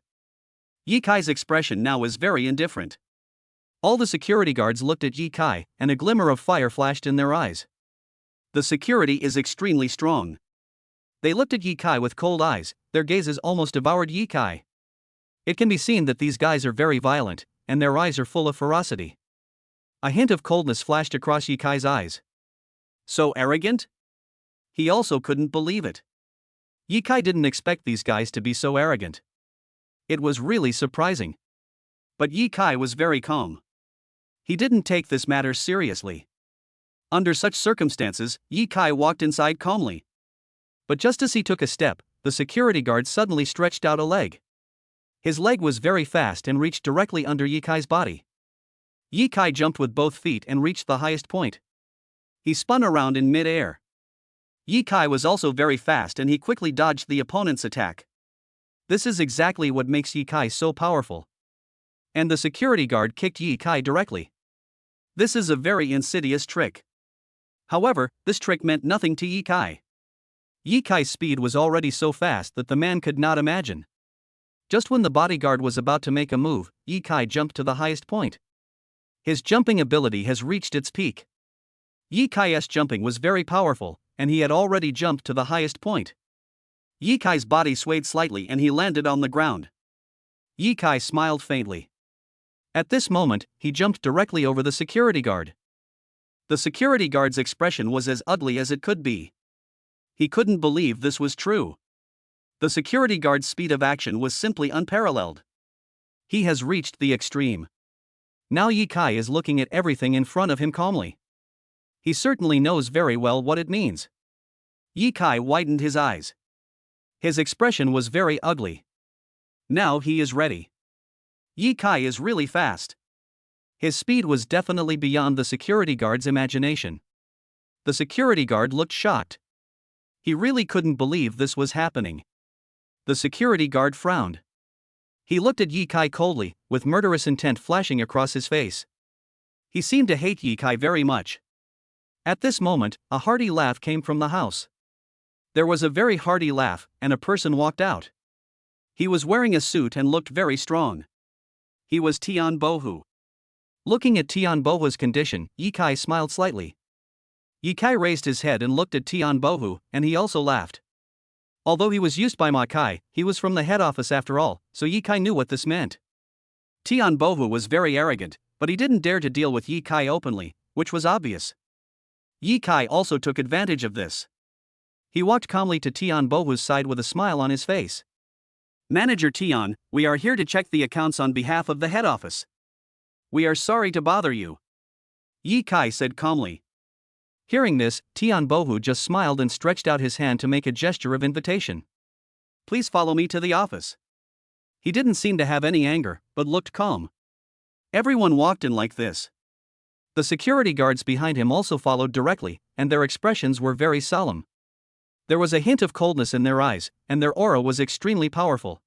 Ye Kai's expression now is very indifferent. All the security guards looked at Ye Kai, and a glimmer of fire flashed in their eyes. The security is extremely strong. They looked at Ye Kai with cold eyes, their gazes almost devoured Ye Kai. It can be seen that these guys are very violent, and their eyes are full of ferocity. A hint of coldness flashed across Ye Kai's eyes. So arrogant? He also couldn't believe it. Ye Kai didn't expect these guys to be so arrogant. It was really surprising. But Ye Kai was very calm. He didn't take this matter seriously. Under such circumstances, Ye Kai walked inside calmly. But just as he took a step, the security guard suddenly stretched out a leg. His leg was very fast and reached directly under Ye Kai's body. Ye Kai jumped with both feet and reached the highest point. He spun around in mid-air. Ye Kai was also very fast and he quickly dodged the opponent's attack. This is exactly what makes Ye Kai so powerful. And the security guard kicked Ye Kai directly. This is a very insidious trick. However, this trick meant nothing to Ye Kai. Ye Kai's speed was already so fast that the man could not imagine. Just when the bodyguard was about to make a move, Ye Kai jumped to the highest point. His jumping ability has reached its peak. Ye Kai's jumping was very powerful, and he had already jumped to the highest point. Ye Kai's body swayed slightly and he landed on the ground. Ye Kai smiled faintly. At this moment, he jumped directly over the security guard. The security guard's expression was as ugly as it could be. He couldn't believe this was true. The security guard's speed of action was simply unparalleled. He has reached the extreme. Now Yi Kai is looking at everything in front of him calmly. He certainly knows very well what it means. Yi Kai widened his eyes. His expression was very ugly. Now he is ready. Yi Kai is really fast. His speed was definitely beyond the security guard's imagination. The security guard looked shocked. He really couldn't believe this was happening. The security guard frowned. He looked at Yi Kai coldly, with murderous intent flashing across his face. He seemed to hate Yi Kai very much. At this moment, a hearty laugh came from the house. There was a very hearty laugh, and a person walked out. He was wearing a suit and looked very strong. He was Tian Bohu. Looking at Tian Bohu's condition, Yi Kai smiled slightly. Yi Kai raised his head and looked at Tian Bohu, and he also laughed. Although he was used by Ma Kai, he was from the head office after all, so Yi Kai knew what this meant. Tian Bohu was very arrogant, but he didn't dare to deal with Yi Kai openly, which was obvious. Yi Kai also took advantage of this. He walked calmly to Tian Bohu's side with a smile on his face. "Manager Tian, we are here to check the accounts on behalf of the head office. We are sorry to bother you," Yi Kai said calmly. Hearing this, Tian Bohu just smiled and stretched out his hand to make a gesture of invitation. "Please follow me to the office." He didn't seem to have any anger, but looked calm. Everyone walked in like this. The security guards behind him also followed directly, and their expressions were very solemn. There was a hint of coldness in their eyes, and their aura was extremely powerful.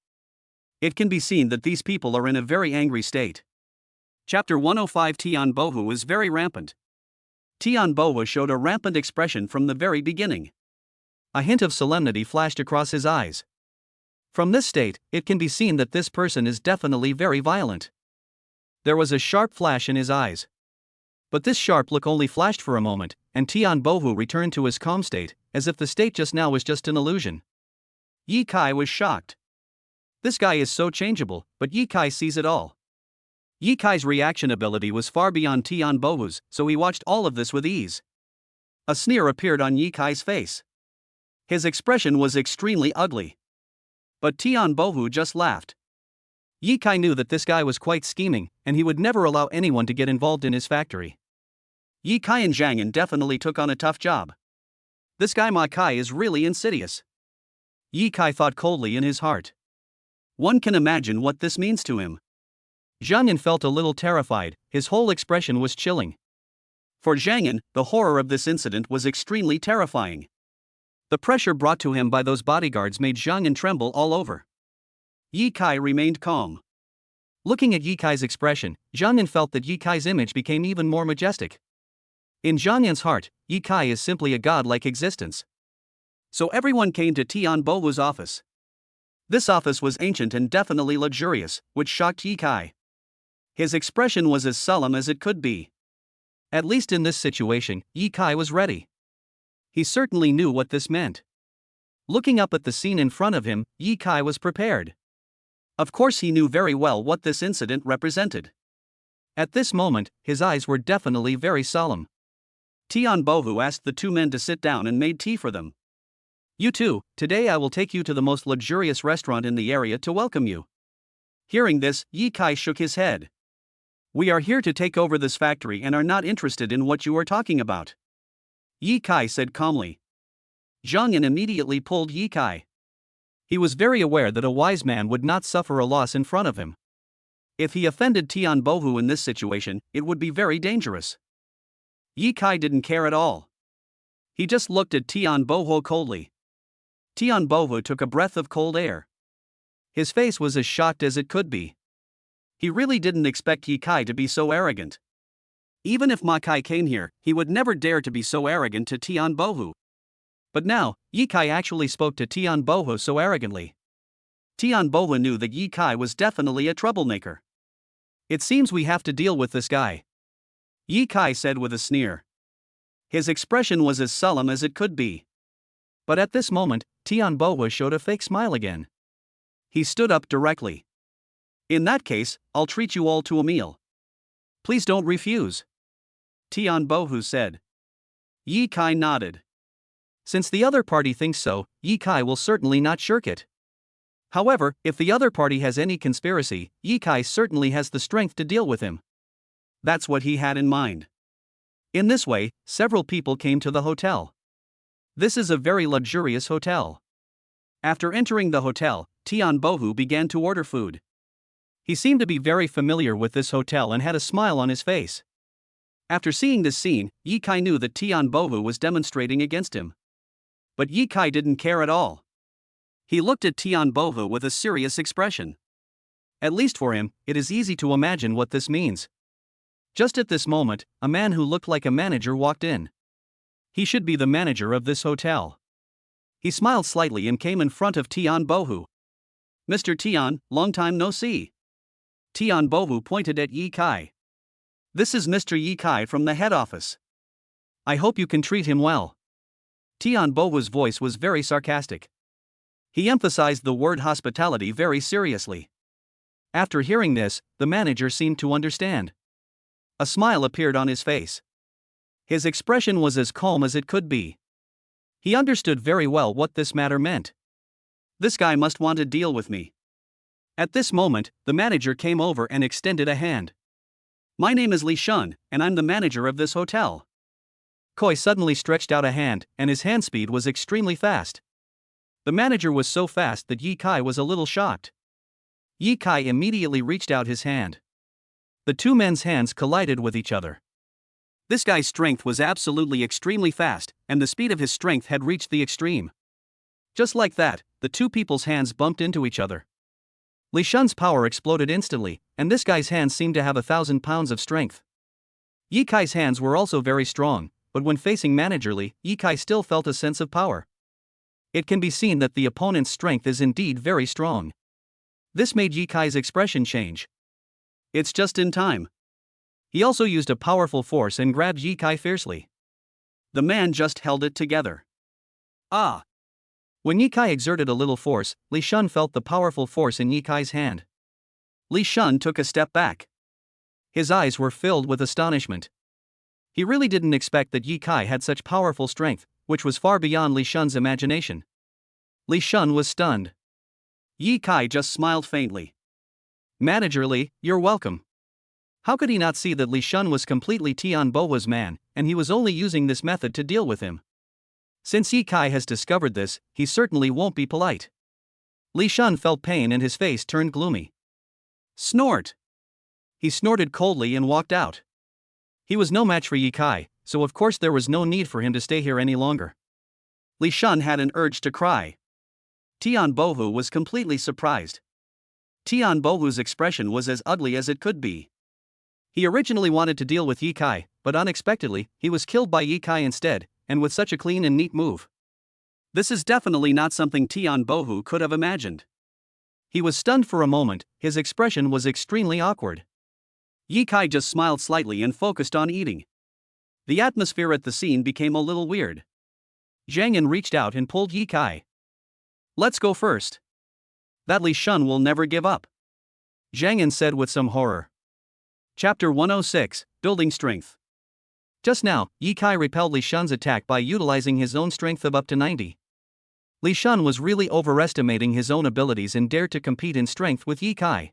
It can be seen that these people are in a very angry state. Chapter 105. Tian Bohu is very rampant. Tian Bohu showed a rampant expression from the very beginning. A hint of solemnity flashed across his eyes. From this state, it can be seen that this person is definitely very violent. There was a sharp flash in his eyes. But this sharp look only flashed for a moment, and Tian Bohu returned to his calm state, as if the state just now was just an illusion. Yi Kai was shocked. This guy is so changeable, but Yi Kai sees it all. Yi Kai's reaction ability was far beyond Tian Bohu's, so he watched all of this with ease. A sneer appeared on Yi Kai's face. His expression was extremely ugly. But Tian Bohu just laughed. Yi Kai knew that this guy was quite scheming, and he would never allow anyone to get involved in his factory. Yi Kai and Zhang Yan definitely took on a tough job. This guy Ma Kai is really insidious. Yi Kai thought coldly in his heart. One can imagine what this means to him. Zhang Yan felt a little terrified, his whole expression was chilling. For Zhang Yan, the horror of this incident was extremely terrifying. The pressure brought to him by those bodyguards made Zhang Yan tremble all over. Yi Kai remained calm. Looking at Yi Kai's expression, Zhang Yan felt that Yi Kai's image became even more majestic. In Zhang Yan's heart, Yi Kai is simply a godlike existence. So everyone came to Tian Bohu's office. This office was ancient and definitely luxurious, which shocked Yi Kai. His expression was as solemn as it could be. At least in this situation, Yi Kai was ready. He certainly knew what this meant. Looking up at the scene in front of him, Yi Kai was prepared. Of course, he knew very well what this incident represented. At this moment, his eyes were definitely very solemn. Tian Bohu asked the two men to sit down and made tea for them. "You two, today I will take you to the most luxurious restaurant in the area to welcome you." Hearing this, Yi Kai shook his head. "We are here to take over this factory and are not interested in what you are talking about," Yi Kai said calmly. Zhang Yan immediately pulled Yi Kai. He was very aware that a wise man would not suffer a loss in front of him. If he offended Tian Bohu in this situation, it would be very dangerous. Yi Kai didn't care at all. He just looked at Tian Bohu coldly. Tian Bohu took a breath of cold air. His face was as shocked as it could be. He really didn't expect Yi Kai to be so arrogant. Even if Ma Kai came here, he would never dare to be so arrogant to Tian Bohu. But now, Yi Kai actually spoke to Tian Bohu so arrogantly. Tian Bohu knew that Yi Kai was definitely a troublemaker. "It seems we have to deal with this guy," Yi Kai said with a sneer. His expression was as solemn as it could be. But at this moment, Tian Bohu showed a fake smile again. He stood up directly. "In that case, I'll treat you all to a meal. Please don't refuse," Tian Bohu said. Yi Kai nodded. Since the other party thinks so, Yi Kai will certainly not shirk it. However, if the other party has any conspiracy, Yi Kai certainly has the strength to deal with him. That's what he had in mind. In this way, several people came to the hotel. This is a very luxurious hotel. After entering the hotel, Tian Bohu began to order food. He seemed to be very familiar with this hotel and had a smile on his face. After seeing this scene, Ye Kai knew that Tian Bohu was demonstrating against him. But Ye Kai didn't care at all. He looked at Tian Bohu with a serious expression. At least for him, it is easy to imagine what this means. Just at this moment, a man who looked like a manager walked in. He should be the manager of this hotel. He smiled slightly and came in front of Tian Bohu. "Mr. Tian, long time no see." Tian Bohu pointed at Ye Kai. "This is Mr. Ye Kai from the head office. I hope you can treat him well." Tian Bohu's voice was very sarcastic. He emphasized the word hospitality very seriously. After hearing this, the manager seemed to understand. A smile appeared on his face. His expression was as calm as it could be. He understood very well what this matter meant. This guy must want to deal with me. At this moment, the manager came over and extended a hand. "My name is Li Shun, and I'm the manager of this hotel." Koi suddenly stretched out a hand, and his hand speed was extremely fast. The manager was so fast that Ye Kai was a little shocked. Ye Kai immediately reached out his hand. The two men's hands collided with each other. This guy's strength was absolutely extremely fast, and the speed of his strength had reached the extreme. Just like that, the two people's hands bumped into each other. Li Shun's power exploded instantly, and this guy's hands seemed to have 1,000 pounds of strength. Ye Kai's hands were also very strong, but when facing manager Li, Ye Kai still felt a sense of power. It can be seen that the opponent's strength is indeed very strong. This made Ye Kai's expression change. It's just in time. He also used a powerful force and grabbed Ye Kai fiercely. The man just held it together. Ah! When Ye Kai exerted a little force, Li Shun felt the powerful force in Ye Kai's hand. Li Shun took a step back. His eyes were filled with astonishment. He really didn't expect that Ye Kai had such powerful strength, which was far beyond Li Shun's imagination. Li Shun was stunned. Ye Kai just smiled faintly. "Manager Li, you're welcome." How could he not see that Li Shun was completely Tian Bohu's man, and he was only using this method to deal with him? Since Ye Kai has discovered this, he certainly won't be polite. Li Shun felt pain and his face turned gloomy. Snort! He snorted coldly and walked out. He was no match for Ye Kai, so of course there was no need for him to stay here any longer. Li Shun had an urge to cry. Tian Bohu was completely surprised. Tian Bohu's expression was as ugly as it could be. He originally wanted to deal with Ye Kai, but unexpectedly, he was killed by Ye Kai instead, and with such a clean and neat move. This is definitely not something Tian Bohu could have imagined. He was stunned for a moment, his expression was extremely awkward. Ye Kai just smiled slightly and focused on eating. The atmosphere at the scene became a little weird. Zhang Yan reached out and pulled Ye Kai. "Let's go first. That Li Shun will never give up," Zhang Yan said with some horror. Chapter 106, Building Strength. Just now, Ye Kai repelled Li Shun's attack by utilizing his own strength of up to 90. Li Shun was really overestimating his own abilities and dared to compete in strength with Ye Kai.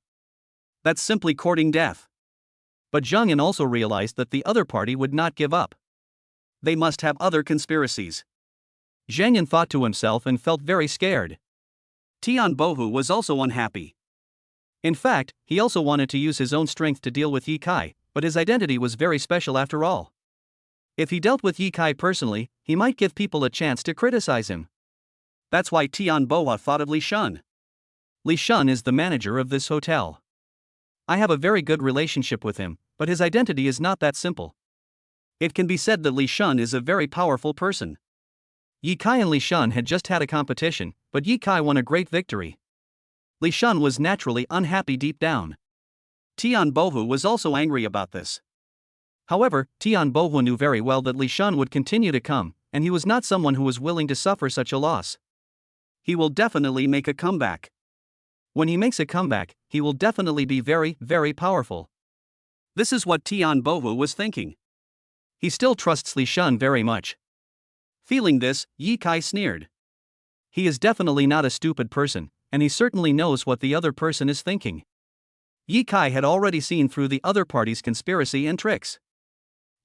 That's simply courting death. But Zhang Yan also realized that the other party would not give up. They must have other conspiracies. Zhang Yan thought to himself and felt very scared. Tian Bohu was also unhappy. In fact, he also wanted to use his own strength to deal with Ye Kai, but his identity was very special after all. If he dealt with Ye Kai personally, he might give people a chance to criticize him. That's why Tian Bohu thought of Li Shun. Li Shun is the manager of this hotel. I have a very good relationship with him, but his identity is not that simple. It can be said that Li Shun is a very powerful person. Ye Kai and Li Shun had just had a competition, but Ye Kai won a great victory. Li Shun was naturally unhappy deep down. Tian Bohu was also angry about this. However, Tian Bohu knew very well that Li Shun would continue to come, and he was not someone who was willing to suffer such a loss. He will definitely make a comeback. When he makes a comeback, he will definitely be very, very powerful. This is what Tian Bohu was thinking. He still trusts Li Shun very much. Feeling this, Ye Kai sneered. He is definitely not a stupid person, and he certainly knows what the other person is thinking. Yi Kai had already seen through the other party's conspiracy and tricks.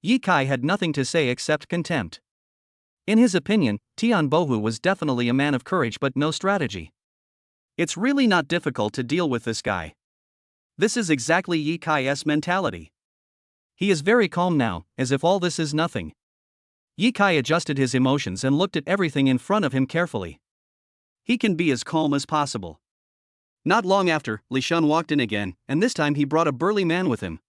Yi Kai had nothing to say except contempt. In his opinion, Tian Bohu was definitely a man of courage but no strategy. It's really not difficult to deal with this guy. This is exactly Yi Kai's mentality. He is very calm now, as if all this is nothing. Yi Kai adjusted his emotions and looked at everything in front of him carefully. He can be as calm as possible. Not long after, Li Shun walked in again, and this time he brought a burly man with him.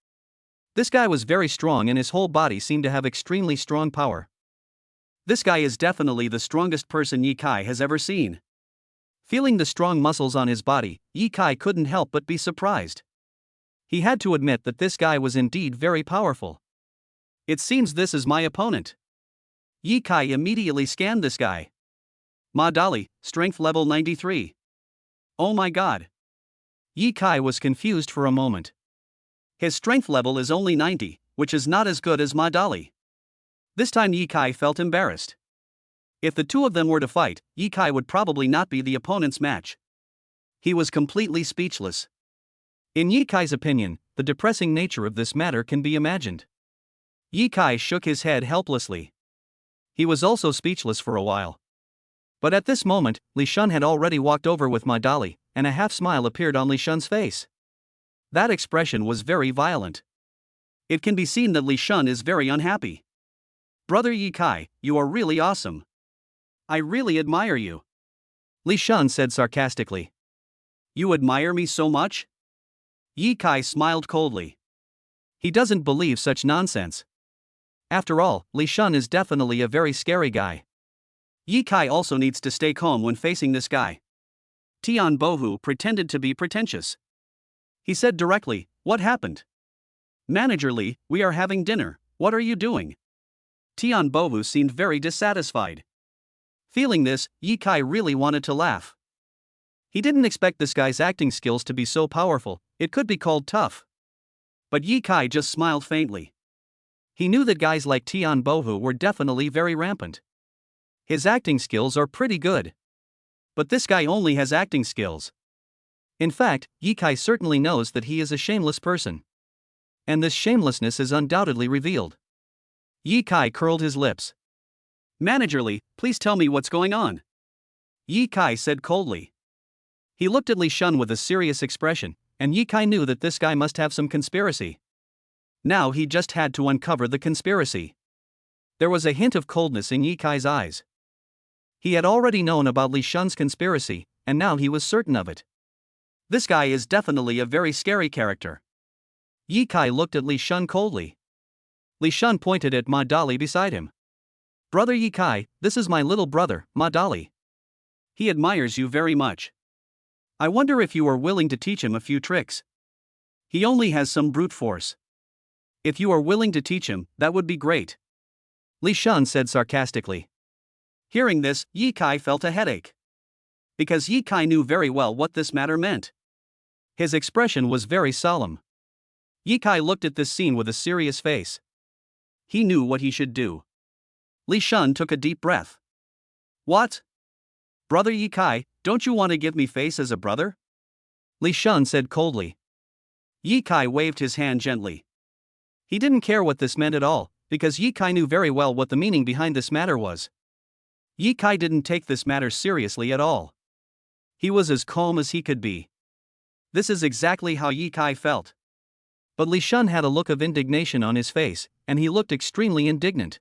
This guy was very strong and his whole body seemed to have extremely strong power. This guy is definitely the strongest person Yi Kai has ever seen. Feeling the strong muscles on his body, Yi Kai couldn't help but be surprised. He had to admit that this guy was indeed very powerful. It seems this is my opponent. Yi Kai immediately scanned this guy. Ma Dali, strength level 93. Oh my god. Yi Kai was confused for a moment. His strength level is only 90, which is not as good as Ma Dali. This time Yi Kai felt embarrassed. If the two of them were to fight, Yi Kai would probably not be the opponent's match. He was completely speechless. In Yi Kai's opinion, the depressing nature of this matter can be imagined. Yi Kai shook his head helplessly. He was also speechless for a while. But at this moment, Li Shun had already walked over with Ma Dali, and a half smile appeared on Li Shun's face. That expression was very violent. It can be seen that Li Shun is very unhappy. Brother Yi Kai, you are really awesome. I really admire you. Li Shun said sarcastically. You admire me so much? Yi Kai smiled coldly. He doesn't believe such nonsense. After all, Li Shun is definitely a very scary guy. Yi Kai also needs to stay calm when facing this guy. Tian Bohu pretended to be pretentious. He said directly, "What happened?" "Manager Li, we are having dinner, what are you doing?" Tian Bohu seemed very dissatisfied. Feeling this, Yi Kai really wanted to laugh. He didn't expect this guy's acting skills to be so powerful, it could be called tough. But Yi Kai just smiled faintly. He knew that guys like Tian Bohu were definitely very rampant. His acting skills are pretty good. But this guy only has acting skills. In fact, Yi Kai certainly knows that he is a shameless person. And this shamelessness is undoubtedly revealed. Yi Kai curled his lips. "Manager Li, please tell me what's going on," Yi Kai said coldly. He looked at Li Shun with a serious expression, and Yi Kai knew that this guy must have some conspiracy. Now he just had to uncover the conspiracy. There was a hint of coldness in Yi Kai's eyes. He had already known about Li Shun's conspiracy, and now he was certain of it. This guy is definitely a very scary character. Yi Kai looked at Li Shun coldly. Li Shun pointed at Ma Dali beside him. "Brother Yi Kai, this is my little brother, Ma Dali. He admires you very much. I wonder if you are willing to teach him a few tricks. He only has some brute force. If you are willing to teach him, that would be great," Li Shun said sarcastically. Hearing this, Yi Kai felt a headache. Because Yi Kai knew very well what this matter meant. His expression was very solemn. Yi Kai looked at this scene with a serious face. He knew what he should do. Li Shun took a deep breath. "What? Brother Yi Kai, don't you want to give me face as a brother?" Li Shun said coldly. Yi Kai waved his hand gently. He didn't care what this meant at all, because Yi Kai knew very well what the meaning behind this matter was. Yi Kai didn't take this matter seriously at all. He was as calm as he could be. This is exactly how Yi Kai felt. But Li Shun had a look of indignation on his face, and he looked extremely indignant.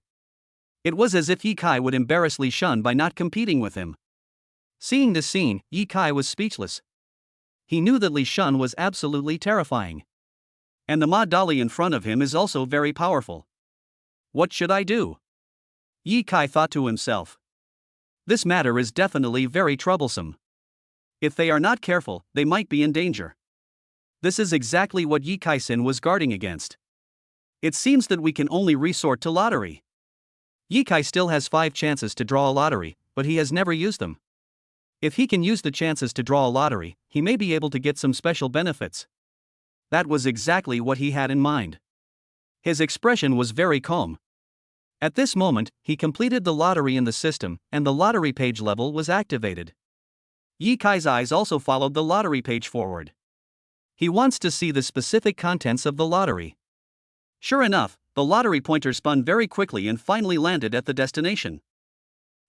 It was as if Yi Kai would embarrass Li Shun by not competing with him. Seeing this scene, Yi Kai was speechless. He knew that Li Shun was absolutely terrifying. And the Ma Dali in front of him is also very powerful. What should I do? Yi Kai thought to himself. This matter is definitely very troublesome. If they are not careful, they might be in danger. This is exactly what Yi Kai-sin was guarding against. It seems that we can only resort to lottery. Yi Kai still has 5 chances to draw a lottery, but he has never used them. If he can use the chances to draw a lottery, he may be able to get some special benefits. That was exactly what he had in mind. His expression was very calm. At this moment, he completed the lottery in the system, and the lottery page level was activated. Yi Kai's eyes also followed the lottery page forward. He wants to see the specific contents of the lottery. Sure enough, the lottery pointer spun very quickly and finally landed at the destination.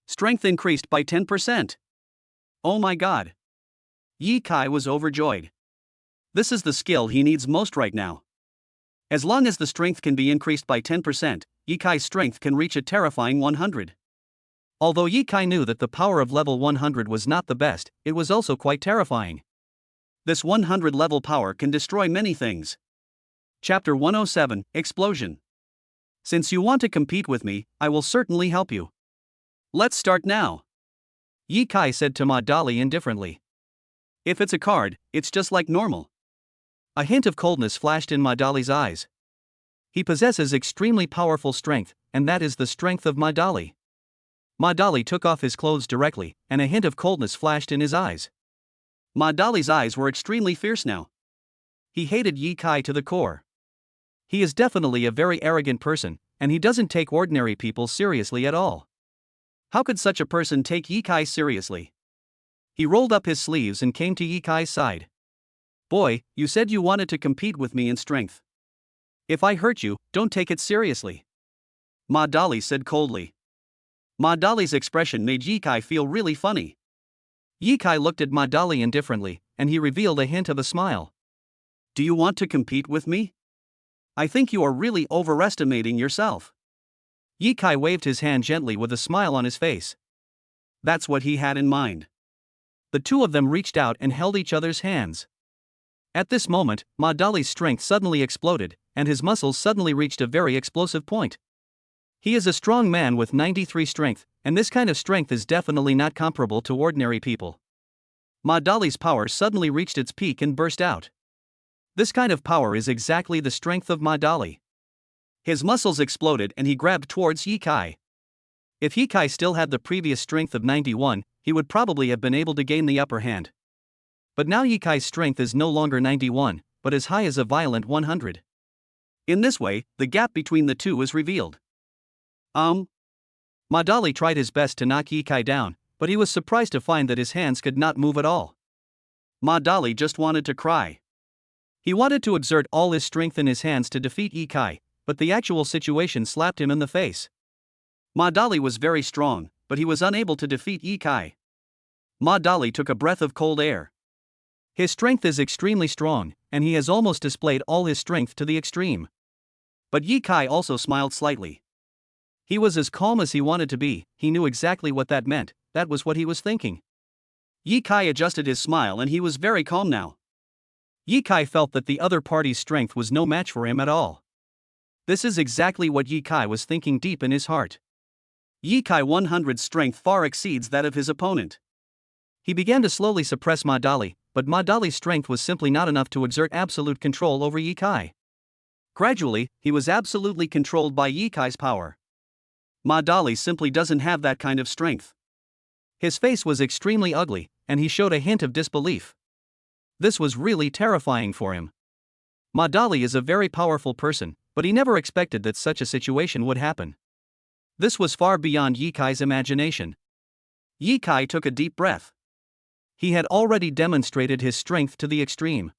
Strength increased by 10%. Oh my god. Ye Kai was overjoyed. This is the skill he needs most right now. As long as the strength can be increased by 10%, Ye Kai's strength can reach a terrifying 100. Although Ye Kai knew that the power of level 100 was not the best, it was also quite terrifying. This 100 level power can destroy many things. Chapter 107, Explosion. Since you want to compete with me, I will certainly help you. Let's start now. Ye Kai said to Ma Dali indifferently. If it's a card, it's just like normal. A hint of coldness flashed in Ma Dali's eyes. He possesses extremely powerful strength, and that is the strength of Ma Dali. Ma Dali took off his clothes directly, and a hint of coldness flashed in his eyes. Ma Dali's eyes were extremely fierce now. He hated Ye Kai to the core. He is definitely a very arrogant person, and he doesn't take ordinary people seriously at all. How could such a person take Ye Kai seriously? He rolled up his sleeves and came to Ye Kai's side. Boy, you said you wanted to compete with me in strength. If I hurt you, don't take it seriously. Ma Dali said coldly. Ma Dali's expression made Ye Kai feel really funny. Ye Kai looked at Ma Dali indifferently, and he revealed a hint of a smile. Do you want to compete with me? I think you are really overestimating yourself. Ye Kai waved his hand gently with a smile on his face. That's what he had in mind. The two of them reached out and held each other's hands. At this moment, Ma Dali's strength suddenly exploded, and his muscles suddenly reached a very explosive point. He is a strong man with 93 strength, and this kind of strength is definitely not comparable to ordinary people. Ma Dali's power suddenly reached its peak and burst out. This kind of power is exactly the strength of Ma Dali. His muscles exploded and he grabbed towards Ye Kai. If Ye Kai still had the previous strength of 91, he would probably have been able to gain the upper hand. But now Ye Kai's strength is no longer 91, but as high as a violent 100. In this way, the gap between the two is revealed. Ma Dali tried his best to knock Ye Kai down, but he was surprised to find that his hands could not move at all. Ma Dali just wanted to cry. He wanted to exert all his strength in his hands to defeat Ye Kai, but the actual situation slapped him in the face. Ma Dali was very strong, but he was unable to defeat Ye Kai. Ma Dali took a breath of cold air. His strength is extremely strong, and he has almost displayed all his strength to the extreme. But Ye Kai also smiled slightly. He was as calm as he wanted to be, he knew exactly what that meant, that was what he was thinking. Ye Kai adjusted his smile and he was very calm now. Ye Kai felt that the other party's strength was no match for him at all. This is exactly what Ye Kai was thinking deep in his heart. Ye Kai 100's strength far exceeds that of his opponent. He began to slowly suppress Ma Dali, but Ma Dali's strength was simply not enough to exert absolute control over Ye Kai. Gradually, he was absolutely controlled by Ye Kai's power. Ma Dali simply doesn't have that kind of strength. His face was extremely ugly, and he showed a hint of disbelief. This was really terrifying for him. Ma Dali is a very powerful person, but he never expected that such a situation would happen. This was far beyond Ye Kai's imagination. Ye Kai took a deep breath. He had already demonstrated his strength to the extreme.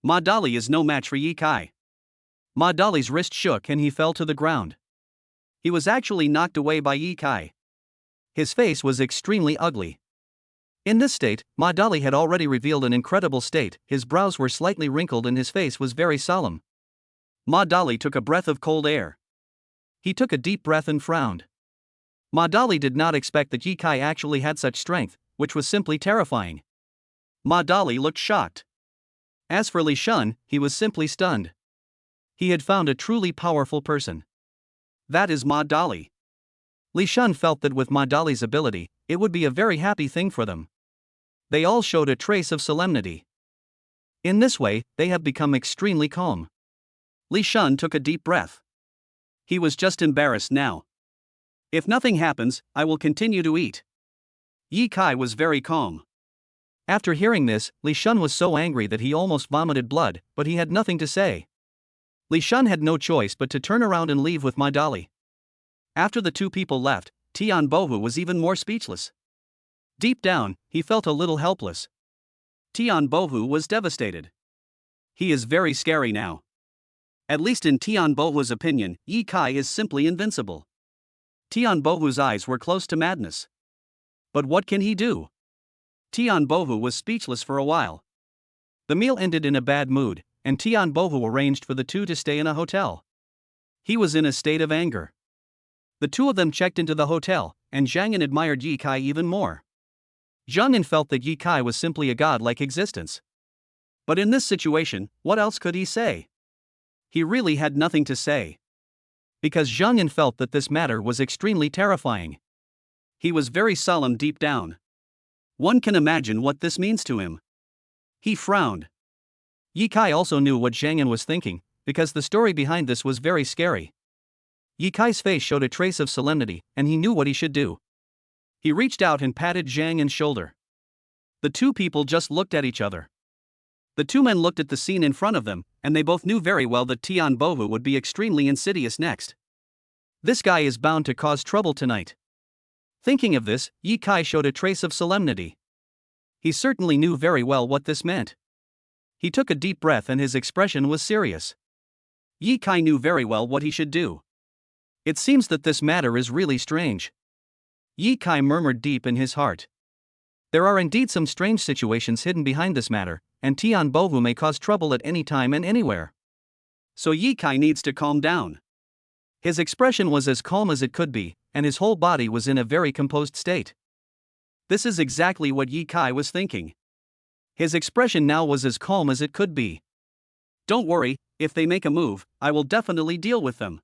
Ma Dali is no match for Ye Kai. Ma Dali's wrist shook and he fell to the ground. He was actually knocked away by Ye Kai. His face was extremely ugly. In this state, Ma Dali had already revealed an incredible state, his brows were slightly wrinkled and his face was very solemn. Ma Dali took a breath of cold air. He took a deep breath and frowned. Ma Dali did not expect that Ye Kai actually had such strength, which was simply terrifying. Ma Dali looked shocked. As for Li Shun, he was simply stunned. He had found a truly powerful person. That is Ma Dali. Li Shun felt that with Ma Dali's ability, it would be a very happy thing for them. They all showed a trace of solemnity. In this way, they have become extremely calm. Li Shun took a deep breath. He was just embarrassed now. If nothing happens, I will continue to eat. Ye Kai was very calm. After hearing this, Li Shun was so angry that he almost vomited blood, but he had nothing to say. Li Shun had no choice but to turn around and leave with Ma Dali. After the two people left, Tian Bohu was even more speechless. Deep down, he felt a little helpless. Tian Bohu was devastated. He is very scary now. At least in Tian Bohu's opinion, Yi Kai is simply invincible. Tian Bohu's eyes were close to madness. But what can he do? Tian Bohu was speechless for a while. The meal ended in a bad mood, and Tian Bohu arranged for the two to stay in a hotel. He was in a state of anger. The two of them checked into the hotel, and Zhang Yan admired Yi Kai even more. Zhang Yan felt that Yi Kai was simply a godlike existence. But in this situation, what else could he say? He really had nothing to say. Because Zhang Yan felt that this matter was extremely terrifying. He was very solemn deep down. One can imagine what this means to him. He frowned. Yi Kai also knew what Zhang Yan was thinking, because the story behind this was very scary. Yi Kai's face showed a trace of solemnity, and he knew what he should do. He reached out and patted Zhang Yan's shoulder. The two people just looked at each other. The two men looked at the scene in front of them, and they both knew very well that Tian Bohu would be extremely insidious next. This guy is bound to cause trouble tonight. Thinking of this, Yi Kai showed a trace of solemnity. He certainly knew very well what this meant. He took a deep breath and his expression was serious. Yi Kai knew very well what he should do. It seems that this matter is really strange. Yi Kai murmured deep in his heart. There are indeed some strange situations hidden behind this matter, and Tian Bohu may cause trouble at any time and anywhere. So Yi Kai needs to calm down. His expression was as calm as it could be, and his whole body was in a very composed state. This is exactly what Yi Kai was thinking. His expression now was as calm as it could be. Don't worry, if they make a move, I will definitely deal with them.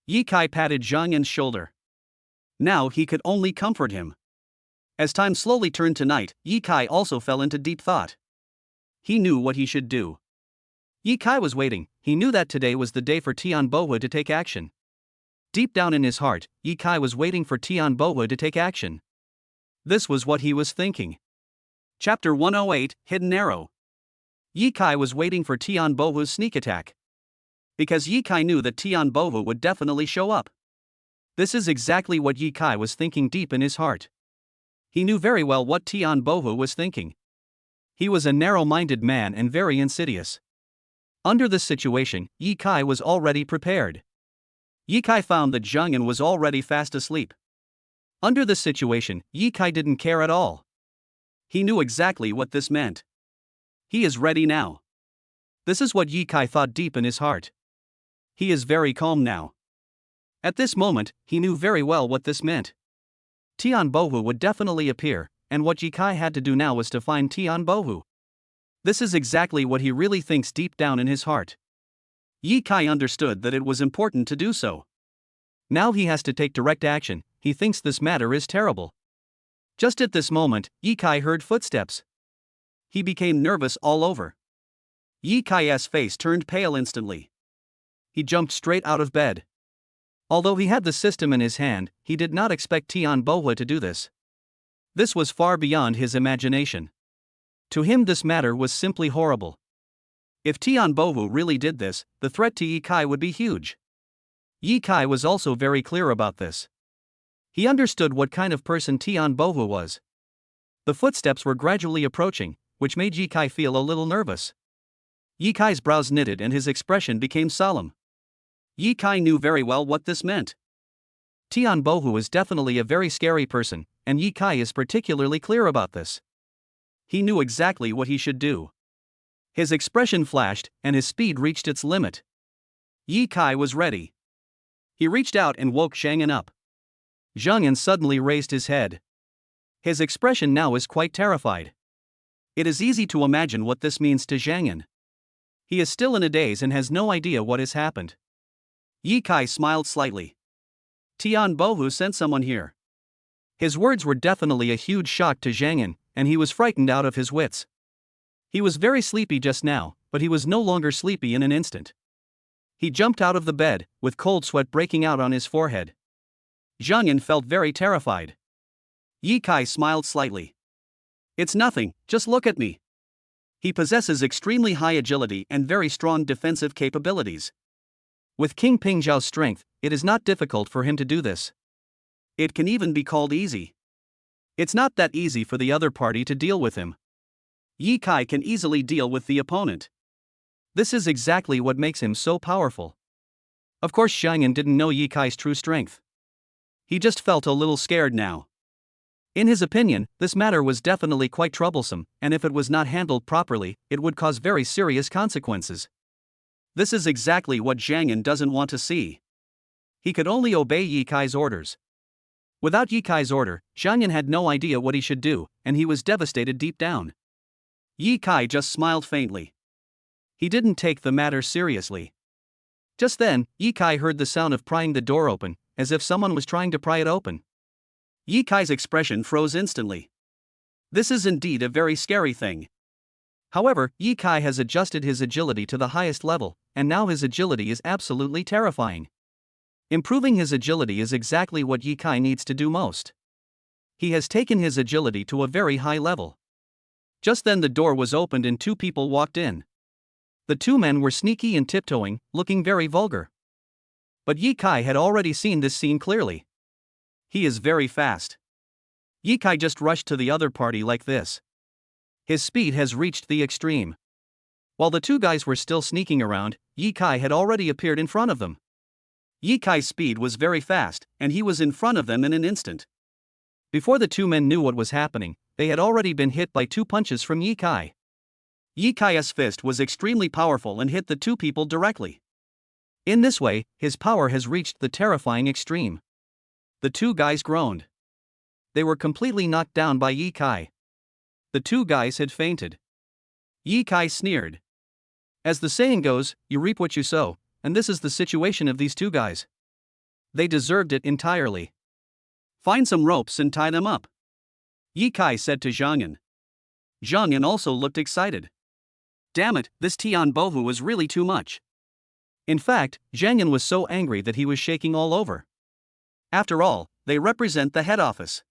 Yi Kai patted Zhang Yan's shoulder. Now he could only comfort him. As time slowly turned to night, Yi Kai also fell into deep thought. He knew what he should do. Yi Kai was waiting. He knew that today was the day for Tian Bohu to take action. Deep down in his heart, Yi Kai was waiting for Tian Bohu to take action. This was what he was thinking. Chapter 108, Hidden Arrow. Yi Kai was waiting for Tian Bohu's sneak attack. Because Yi Kai knew that Tian Bohu would definitely show up. This is exactly what Yi Kai was thinking deep in his heart. He knew very well what Tian Bohu was thinking. He was a narrow-minded man and very insidious. Under this situation, Yi Kai was already prepared. Yi Kai found that Zhang Yan was already fast asleep. Under this situation, Yi Kai didn't care at all. He knew exactly what this meant. He is ready now. This is what Yi Kai thought deep in his heart. He is very calm now. At this moment, he knew very well what this meant. Tian Bohu would definitely appear, and what Yi Kai had to do now was to find Tian Bohu. This is exactly what he really thinks deep down in his heart. Yi Kai understood that it was important to do so. Now he has to take direct action. He thinks this matter is terrible. Just at this moment, Yi Kai heard footsteps. He became nervous all over. Yi Kai's face turned pale instantly. He jumped straight out of bed. Although he had the system in his hand, he did not expect Tian Bohu to do this. This was far beyond his imagination. To him this matter was simply horrible. If Tian Bohu really did this, the threat to Yi Kai would be huge. Yi Kai was also very clear about this. He understood what kind of person Tian Bohu was. The footsteps were gradually approaching, which made Yi Kai feel a little nervous. Yi Kai's brows knitted and his expression became solemn. Yi Kai knew very well what this meant. Tian Bohu is definitely a very scary person, and Yi Kai is particularly clear about this. He knew exactly what he should do. His expression flashed, and his speed reached its limit. Yi Kai was ready. He reached out and woke Zhang Yan up. Zhang Yan suddenly raised his head. His expression now is quite terrified. It is easy to imagine what this means to Zhang Yan. He is still in a daze and has no idea what has happened. Yi Kai smiled slightly. Tian Bohu sent someone here. His words were definitely a huge shock to Zhang Yan, and he was frightened out of his wits. He was very sleepy just now, but he was no longer sleepy in an instant. He jumped out of the bed, with cold sweat breaking out on his forehead. Zhang Yan felt very terrified. Yi Kai smiled slightly. It's nothing, just look at me. He possesses extremely high agility and very strong defensive capabilities. With King Pingzhao's strength, it is not difficult for him to do this. It can even be called easy. It's not that easy for the other party to deal with him. Yi Kai can easily deal with the opponent. This is exactly what makes him so powerful. Of course, Xiangyan didn't know Ye Kai's true strength. He just felt a little scared now. In his opinion, this matter was definitely quite troublesome, and if it was not handled properly, it would cause very serious consequences. This is exactly what Xiangyan doesn't want to see. He could only obey Ye Kai's orders. Without Ye Kai's order, Xiangyan had no idea what he should do, and he was devastated deep down. Ye Kai just smiled faintly. He didn't take the matter seriously. Just then, Ye Kai heard the sound of prying the door open, as if someone was trying to pry it open. Ye Kai's expression froze instantly. This is indeed a very scary thing. However, Ye Kai has adjusted his agility to the highest level, and now his agility is absolutely terrifying. Improving his agility is exactly what Ye Kai needs to do most. He has taken his agility to a very high level. Just then the door was opened and two people walked in. The two men were sneaky and tiptoeing, looking very vulgar. But Ye Kai had already seen this scene clearly. He is very fast. Ye Kai just rushed to the other party like this. His speed has reached the extreme. While the two guys were still sneaking around, Ye Kai had already appeared in front of them. Ye Kai's speed was very fast, and he was in front of them in an instant. Before the two men knew what was happening, they had already been hit by two punches from Ye Kai. Ye Kai's fist was extremely powerful and hit the two people directly. In this way, his power has reached the terrifying extreme. The two guys groaned. They were completely knocked down by Ye Kai. The two guys had fainted. Ye Kai sneered. As the saying goes, you reap what you sow, and this is the situation of these two guys. They deserved it entirely. Find some ropes and tie them up, Ye Kai said to Xiangyan. Xiangyan also looked excited. Damn it, this Tian Bohu was really too much. In fact, Xiangyan was so angry that he was shaking all over. After all, they represent the head office.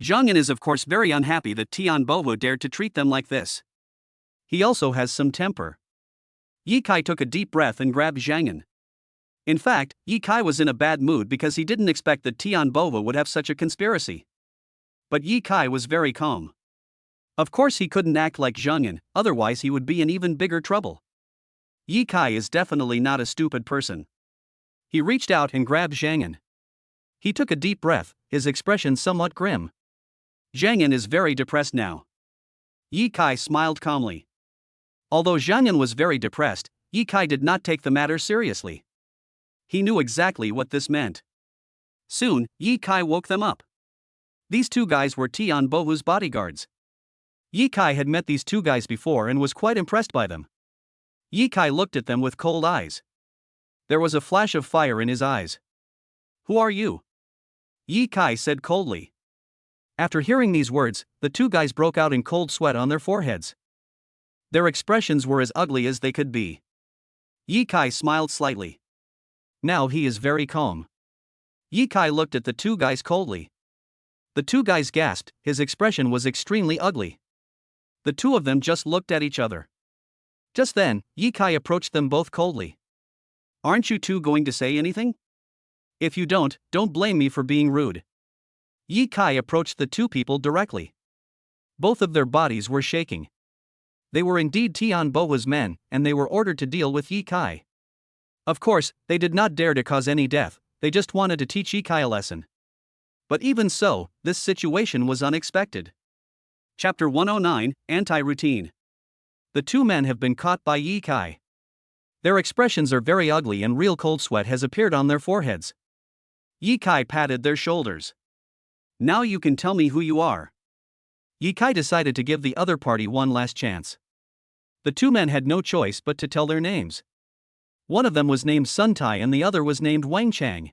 Xiangyan is of course very unhappy that Tian Bohu dared to treat them like this. He also has some temper. Ye Kai took a deep breath and grabbed Xiangyan. In fact, Ye Kai was in a bad mood because he didn't expect that Tian Bohu would have such a conspiracy. But Ye Kai was very calm. Of course he couldn't act like Xiangyan, otherwise he would be in even bigger trouble. Ye Kai is definitely not a stupid person. He reached out and grabbed Xiangyan. He took a deep breath, his expression somewhat grim. Xiangyan is very depressed now. Ye Kai smiled calmly. Although Xiangyan was very depressed, Ye Kai did not take the matter seriously. He knew exactly what this meant. Soon, Ye Kai woke them up. These two guys were Tian Bohu's bodyguards. Ye Kai had met these two guys before and was quite impressed by them. Ye Kai looked at them with cold eyes. There was a flash of fire in his eyes. Who are you? Ye Kai said coldly. After hearing these words, the two guys broke out in cold sweat on their foreheads. Their expressions were as ugly as they could be. Ye Kai smiled slightly. Now he is very calm. Ye Kai looked at the two guys coldly. The two guys gasped, his expression was extremely ugly. The two of them just looked at each other. Just then, Ye Kai approached them both coldly. Aren't you two going to say anything? If you don't blame me for being rude. Ye Kai approached the two people directly. Both of their bodies were shaking. They were indeed Tian Bohu's men, and they were ordered to deal with Ye Kai. Of course, they did not dare to cause any death, they just wanted to teach Ye Kai a lesson. But even so, this situation was unexpected. Chapter 109, Anti-Routine. The two men have been caught by Ye Kai. Their expressions are very ugly and real cold sweat has appeared on their foreheads. Ye Kai patted their shoulders. Now you can tell me who you are. Ye Kai decided to give the other party one last chance. The two men had no choice but to tell their names. One of them was named Sun Tai and the other was named Wang Chang.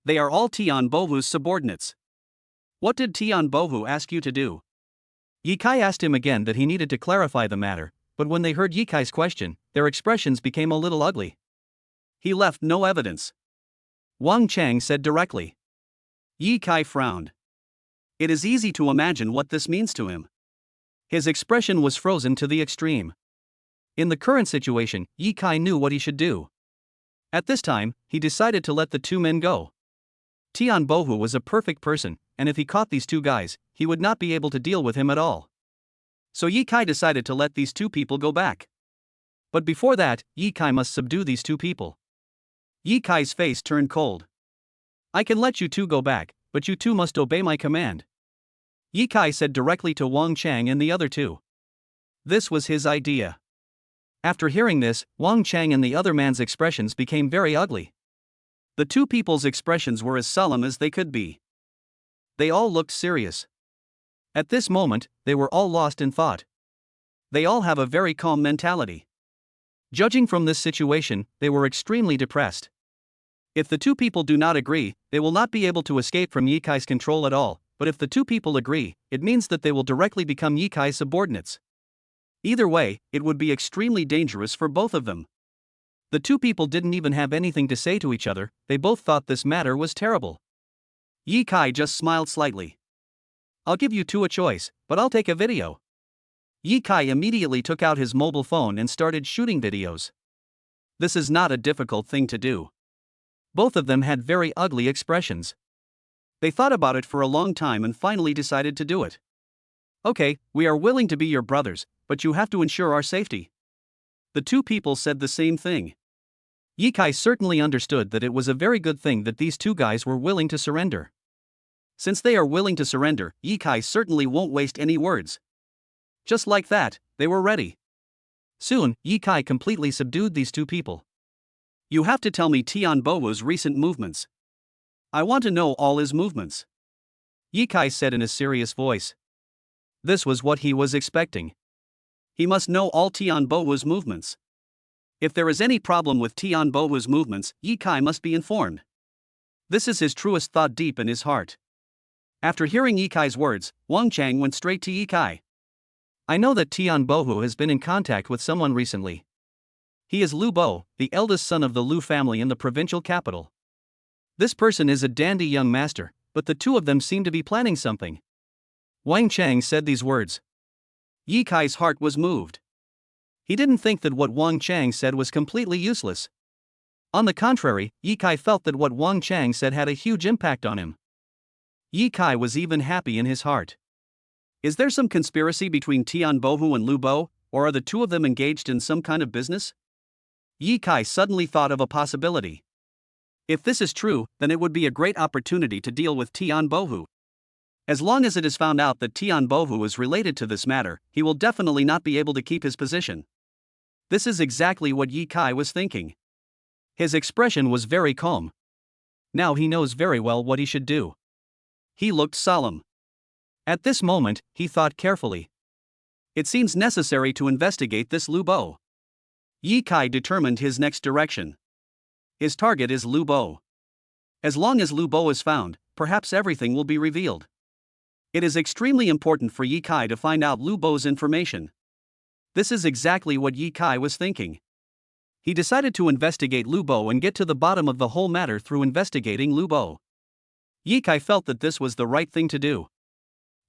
They are all Tian Bohu's subordinates. What did Tian Bohu ask you to do? Ye Kai asked him again that he needed to clarify the matter, but when they heard Ye Kai's question, their expressions became a little ugly. He left no evidence. Wang Chang said directly. Ye Kai frowned. It is easy to imagine what this means to him. His expression was frozen to the extreme. In the current situation, Ye Kai knew what he should do. At this time, he decided to let the two men go. Tian Bohu was a perfect person, and if he caught these two guys, he would not be able to deal with him at all. So Ye Kai decided to let these two people go back. But before that, Ye Kai must subdue these two people. Ye Kai's face turned cold. I can let you two go back, but you two must obey my command. Ye Kai said directly to Wang Chang and the other two. This was his idea. After hearing this, Wang Chang and the other man's expressions became very ugly. The two people's expressions were as solemn as they could be. They all looked serious. At this moment, they were all lost in thought. They all have a very calm mentality. Judging from this situation, they were extremely depressed. If the two people do not agree, they will not be able to escape from Ye Kai's control at all, but if the two people agree, it means that they will directly become Ye Kai's subordinates. Either way, it would be extremely dangerous for both of them. The two people didn't even have anything to say to each other, they both thought this matter was terrible. Ye Kai just smiled slightly. I'll give you two a choice, but I'll take a video. Ye Kai immediately took out his mobile phone and started shooting videos. This is not a difficult thing to do. Both of them had very ugly expressions. They thought about it for a long time and finally decided to do it. Okay, we are willing to be your brothers, but you have to ensure our safety. The two people said the same thing. Ye Kai certainly understood that it was a very good thing that these two guys were willing to surrender. Since they are willing to surrender, Ye Kai certainly won't waste any words. Just like that, they were ready. Soon, Ye Kai completely subdued these two people. You have to tell me Tian Bowu's recent movements. I want to know all his movements. Ye Kai said in a serious voice. This was what he was expecting. He must know all Tian Bowu's movements. If there is any problem with Tian Bowu's movements, Ye Kai must be informed. This is his truest thought deep in his heart. After hearing Ye Kai's words, Wang Chang went straight to Ye Kai. I know that Tian Bohu has been in contact with someone recently. He is Lu Bo, the eldest son of the Lu family in the provincial capital. This person is a dandy young master, but the two of them seem to be planning something. Wang Chang said these words. Ye Kai's heart was moved. He didn't think that what Wang Chang said was completely useless. On the contrary, Ye Kai felt that what Wang Chang said had a huge impact on him. Ye Kai was even happy in his heart. Is there some conspiracy between Tian Bohu and Lu Bo, or are the two of them engaged in some kind of business? Ye Kai suddenly thought of a possibility. If this is true, then it would be a great opportunity to deal with Tian Bohu. As long as it is found out that Tian Bohu is related to this matter, he will definitely not be able to keep his position. This is exactly what Ye Kai was thinking. His expression was very calm. Now he knows very well what he should do. He looked solemn. At this moment, he thought carefully. It seems necessary to investigate this Lu Bo. Ye Kai determined his next direction. His target is Lu Bo. As long as Lu Bo is found, perhaps everything will be revealed. It is extremely important for Ye Kai to find out Lu Bo's information. This is exactly what Ye Kai was thinking. He decided to investigate Lu Bo and get to the bottom of the whole matter through investigating Lu Bo. Ye Kai felt that this was the right thing to do.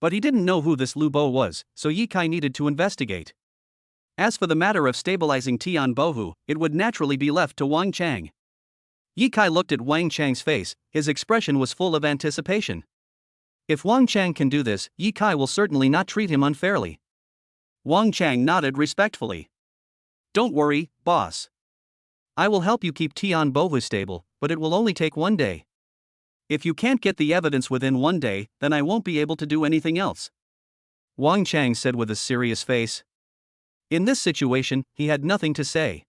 But he didn't know who this Lu Bo was, so Ye Kai needed to investigate. As for the matter of stabilizing Tian Bohu, it would naturally be left to Wang Chang. Ye Kai looked at Wang Chang's face, his expression was full of anticipation. If Wang Chang can do this, Ye Kai will certainly not treat him unfairly. Wang Chang nodded respectfully. Don't worry, boss. I will help you keep Tian Bohu stable, but it will only take 1 day. If you can't get the evidence within 1 day, then I won't be able to do anything else. Wang Chang said with a serious face. In this situation, he had nothing to say.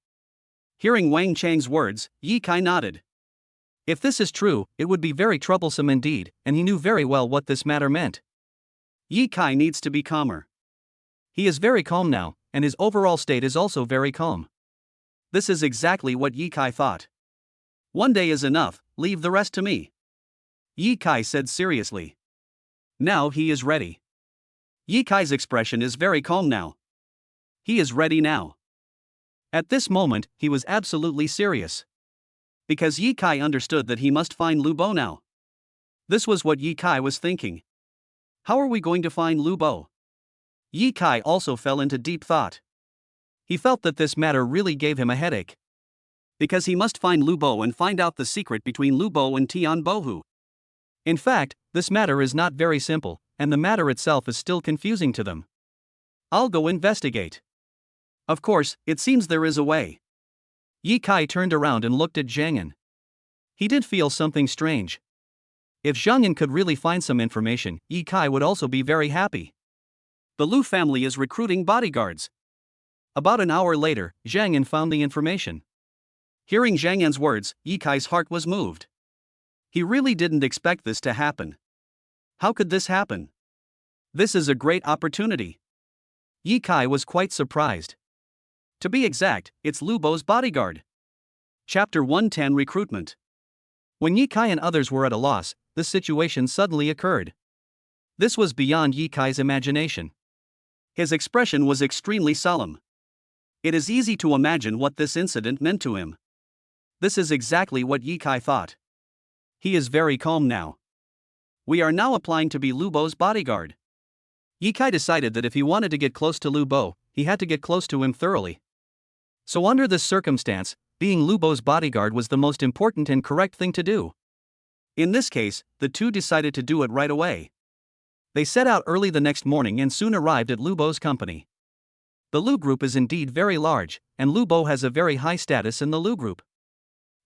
Hearing Wang Chang's words, Ye Kai nodded. If this is true, it would be very troublesome indeed, and he knew very well what this matter meant. Ye Kai needs to be calmer. He is very calm now, and his overall state is also very calm. This is exactly what Ye Kai thought. 1 day is enough, leave the rest to me. Ye Kai said seriously. Now he is ready. Ye Kai's expression is very calm now. He is ready now. At this moment, he was absolutely serious. Because Ye Kai understood that he must find Lu Bo now. This was what Ye Kai was thinking. How are we going to find Lu Bo? Ye Kai also fell into deep thought. He felt that this matter really gave him a headache. Because he must find Lu Bo and find out the secret between Lu Bo and Tian Bohu. In fact, this matter is not very simple, and the matter itself is still confusing to them. I'll go investigate. Of course, it seems there is a way. Ye Kai turned around and looked at Zhang Yan. He did feel something strange. If Zhang Yan could really find some information, Ye Kai would also be very happy. The Lu family is recruiting bodyguards. About an hour later, Zhang Yan found the information. Hearing Zhang Yan's words, Ye Kai's heart was moved. He really didn't expect this to happen. How could this happen? This is a great opportunity. Ye Kai was quite surprised. To be exact, it's Lu Bo's bodyguard. Chapter 110 Recruitment. When Ye Kai and others were at a loss, this situation suddenly occurred. This was beyond Ye Kai's imagination. His expression was extremely solemn. It is easy to imagine what this incident meant to him. This is exactly what Ye Kai thought. He is very calm now. We are now applying to be Lu Bo's bodyguard. Ye Kai decided that if he wanted to get close to Lu Bo, he had to get close to him thoroughly. So under this circumstance, being Lu Bo's bodyguard was the most important and correct thing to do. In this case, the two decided to do it right away. They set out early the next morning and soon arrived at Lu Bo's company. The Lu group is indeed very large, and Lu Bo has a very high status in the Lu group.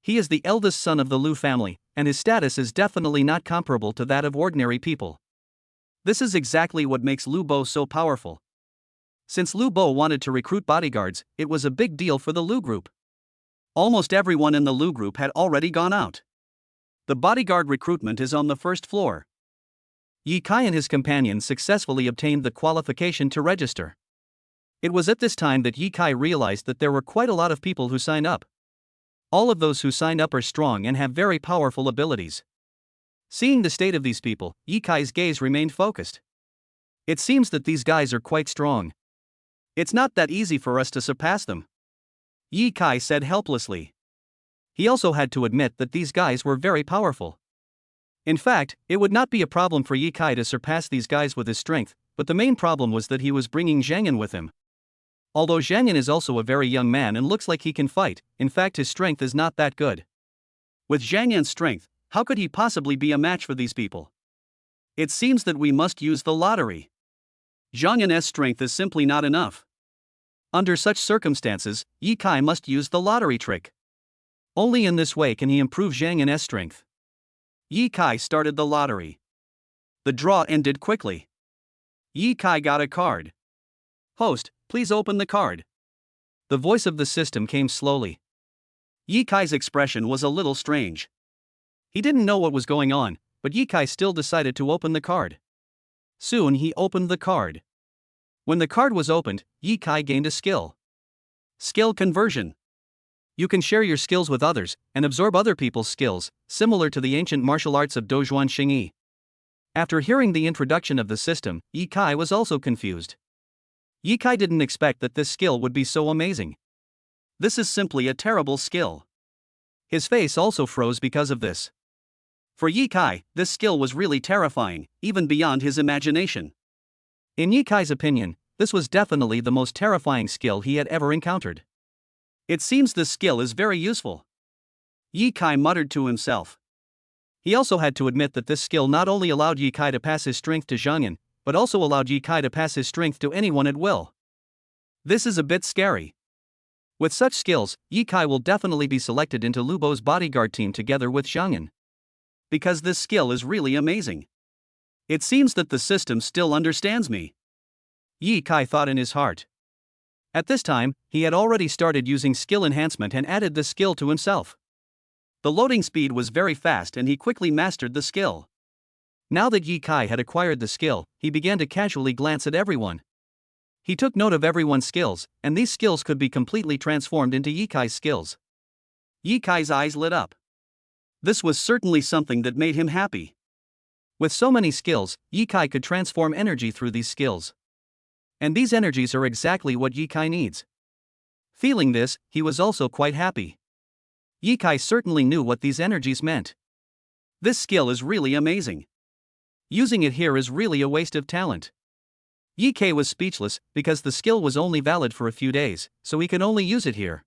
He is the eldest son of the Lu family, and his status is definitely not comparable to that of ordinary people. This is exactly what makes Lu Bo so powerful. Since Lu Bo wanted to recruit bodyguards, it was a big deal for the Lu group. Almost everyone in the Lu group had already gone out. The bodyguard recruitment is on the first floor. Ye Kai and his companions successfully obtained the qualification to register. It was at this time that Ye Kai realized that there were quite a lot of people who signed up. All of those who signed up are strong and have very powerful abilities. Seeing the state of these people, Ye Kai's gaze remained focused. It seems that these guys are quite strong. It's not that easy for us to surpass them, Ye Kai said helplessly. He also had to admit that these guys were very powerful. In fact, it would not be a problem for Ye Kai to surpass these guys with his strength, but the main problem was that he was bringing Zhang Yan with him. Although Zhang Yan is also a very young man and looks like he can fight, in fact his strength is not that good. With Zhang Yan's strength, how could he possibly be a match for these people? It seems that we must use the lottery. Zhang Yan's strength is simply not enough. Under such circumstances, Ye Kai must use the lottery trick. Only in this way can he improve Zhang Yan's strength. Ye Kai started the lottery. The draw ended quickly. Ye Kai got a card. Host, please open the card. The voice of the system came slowly. Ye Kai's expression was a little strange. He didn't know what was going on, but Ye Kai still decided to open the card. Soon he opened the card. When the card was opened, Ye Kai gained a skill. Skill conversion. You can share your skills with others and absorb other people's skills, similar to the ancient martial arts of Dozhuan Xingyi. After hearing the introduction of the system, Ye Kai was also confused. Ye Kai didn't expect that this skill would be so amazing. This is simply a terrible skill. His face also froze because of this. For Ye Kai, this skill was really terrifying, even beyond his imagination. In Ye Kai's opinion, this was definitely the most terrifying skill he had ever encountered. It seems this skill is very useful, Ye Kai muttered to himself. He also had to admit that this skill not only allowed Ye Kai to pass his strength to Zhang Yan, but also allowed Ye Kai to pass his strength to anyone at will. This is a bit scary. With such skills, Ye Kai will definitely be selected into Lu Bo's bodyguard team together with Zhang Yan. Because this skill is really amazing. It seems that the system still understands me, Ye Kai thought in his heart. At this time, he had already started using skill enhancement and added the skill to himself. The loading speed was very fast and he quickly mastered the skill. Now that Ye Kai had acquired the skill, he began to casually glance at everyone. He took note of everyone's skills, and these skills could be completely transformed into Ye Kai's skills. Ye Kai's eyes lit up. This was certainly something that made him happy. With so many skills, Ye Kai could transform energy through these skills. And these energies are exactly what Ye Kai needs. Feeling this, he was also quite happy. Ye Kai certainly knew what these energies meant. This skill is really amazing. Using it here is really a waste of talent. Ye Kai was speechless because the skill was only valid for a few days, so he could only use it here.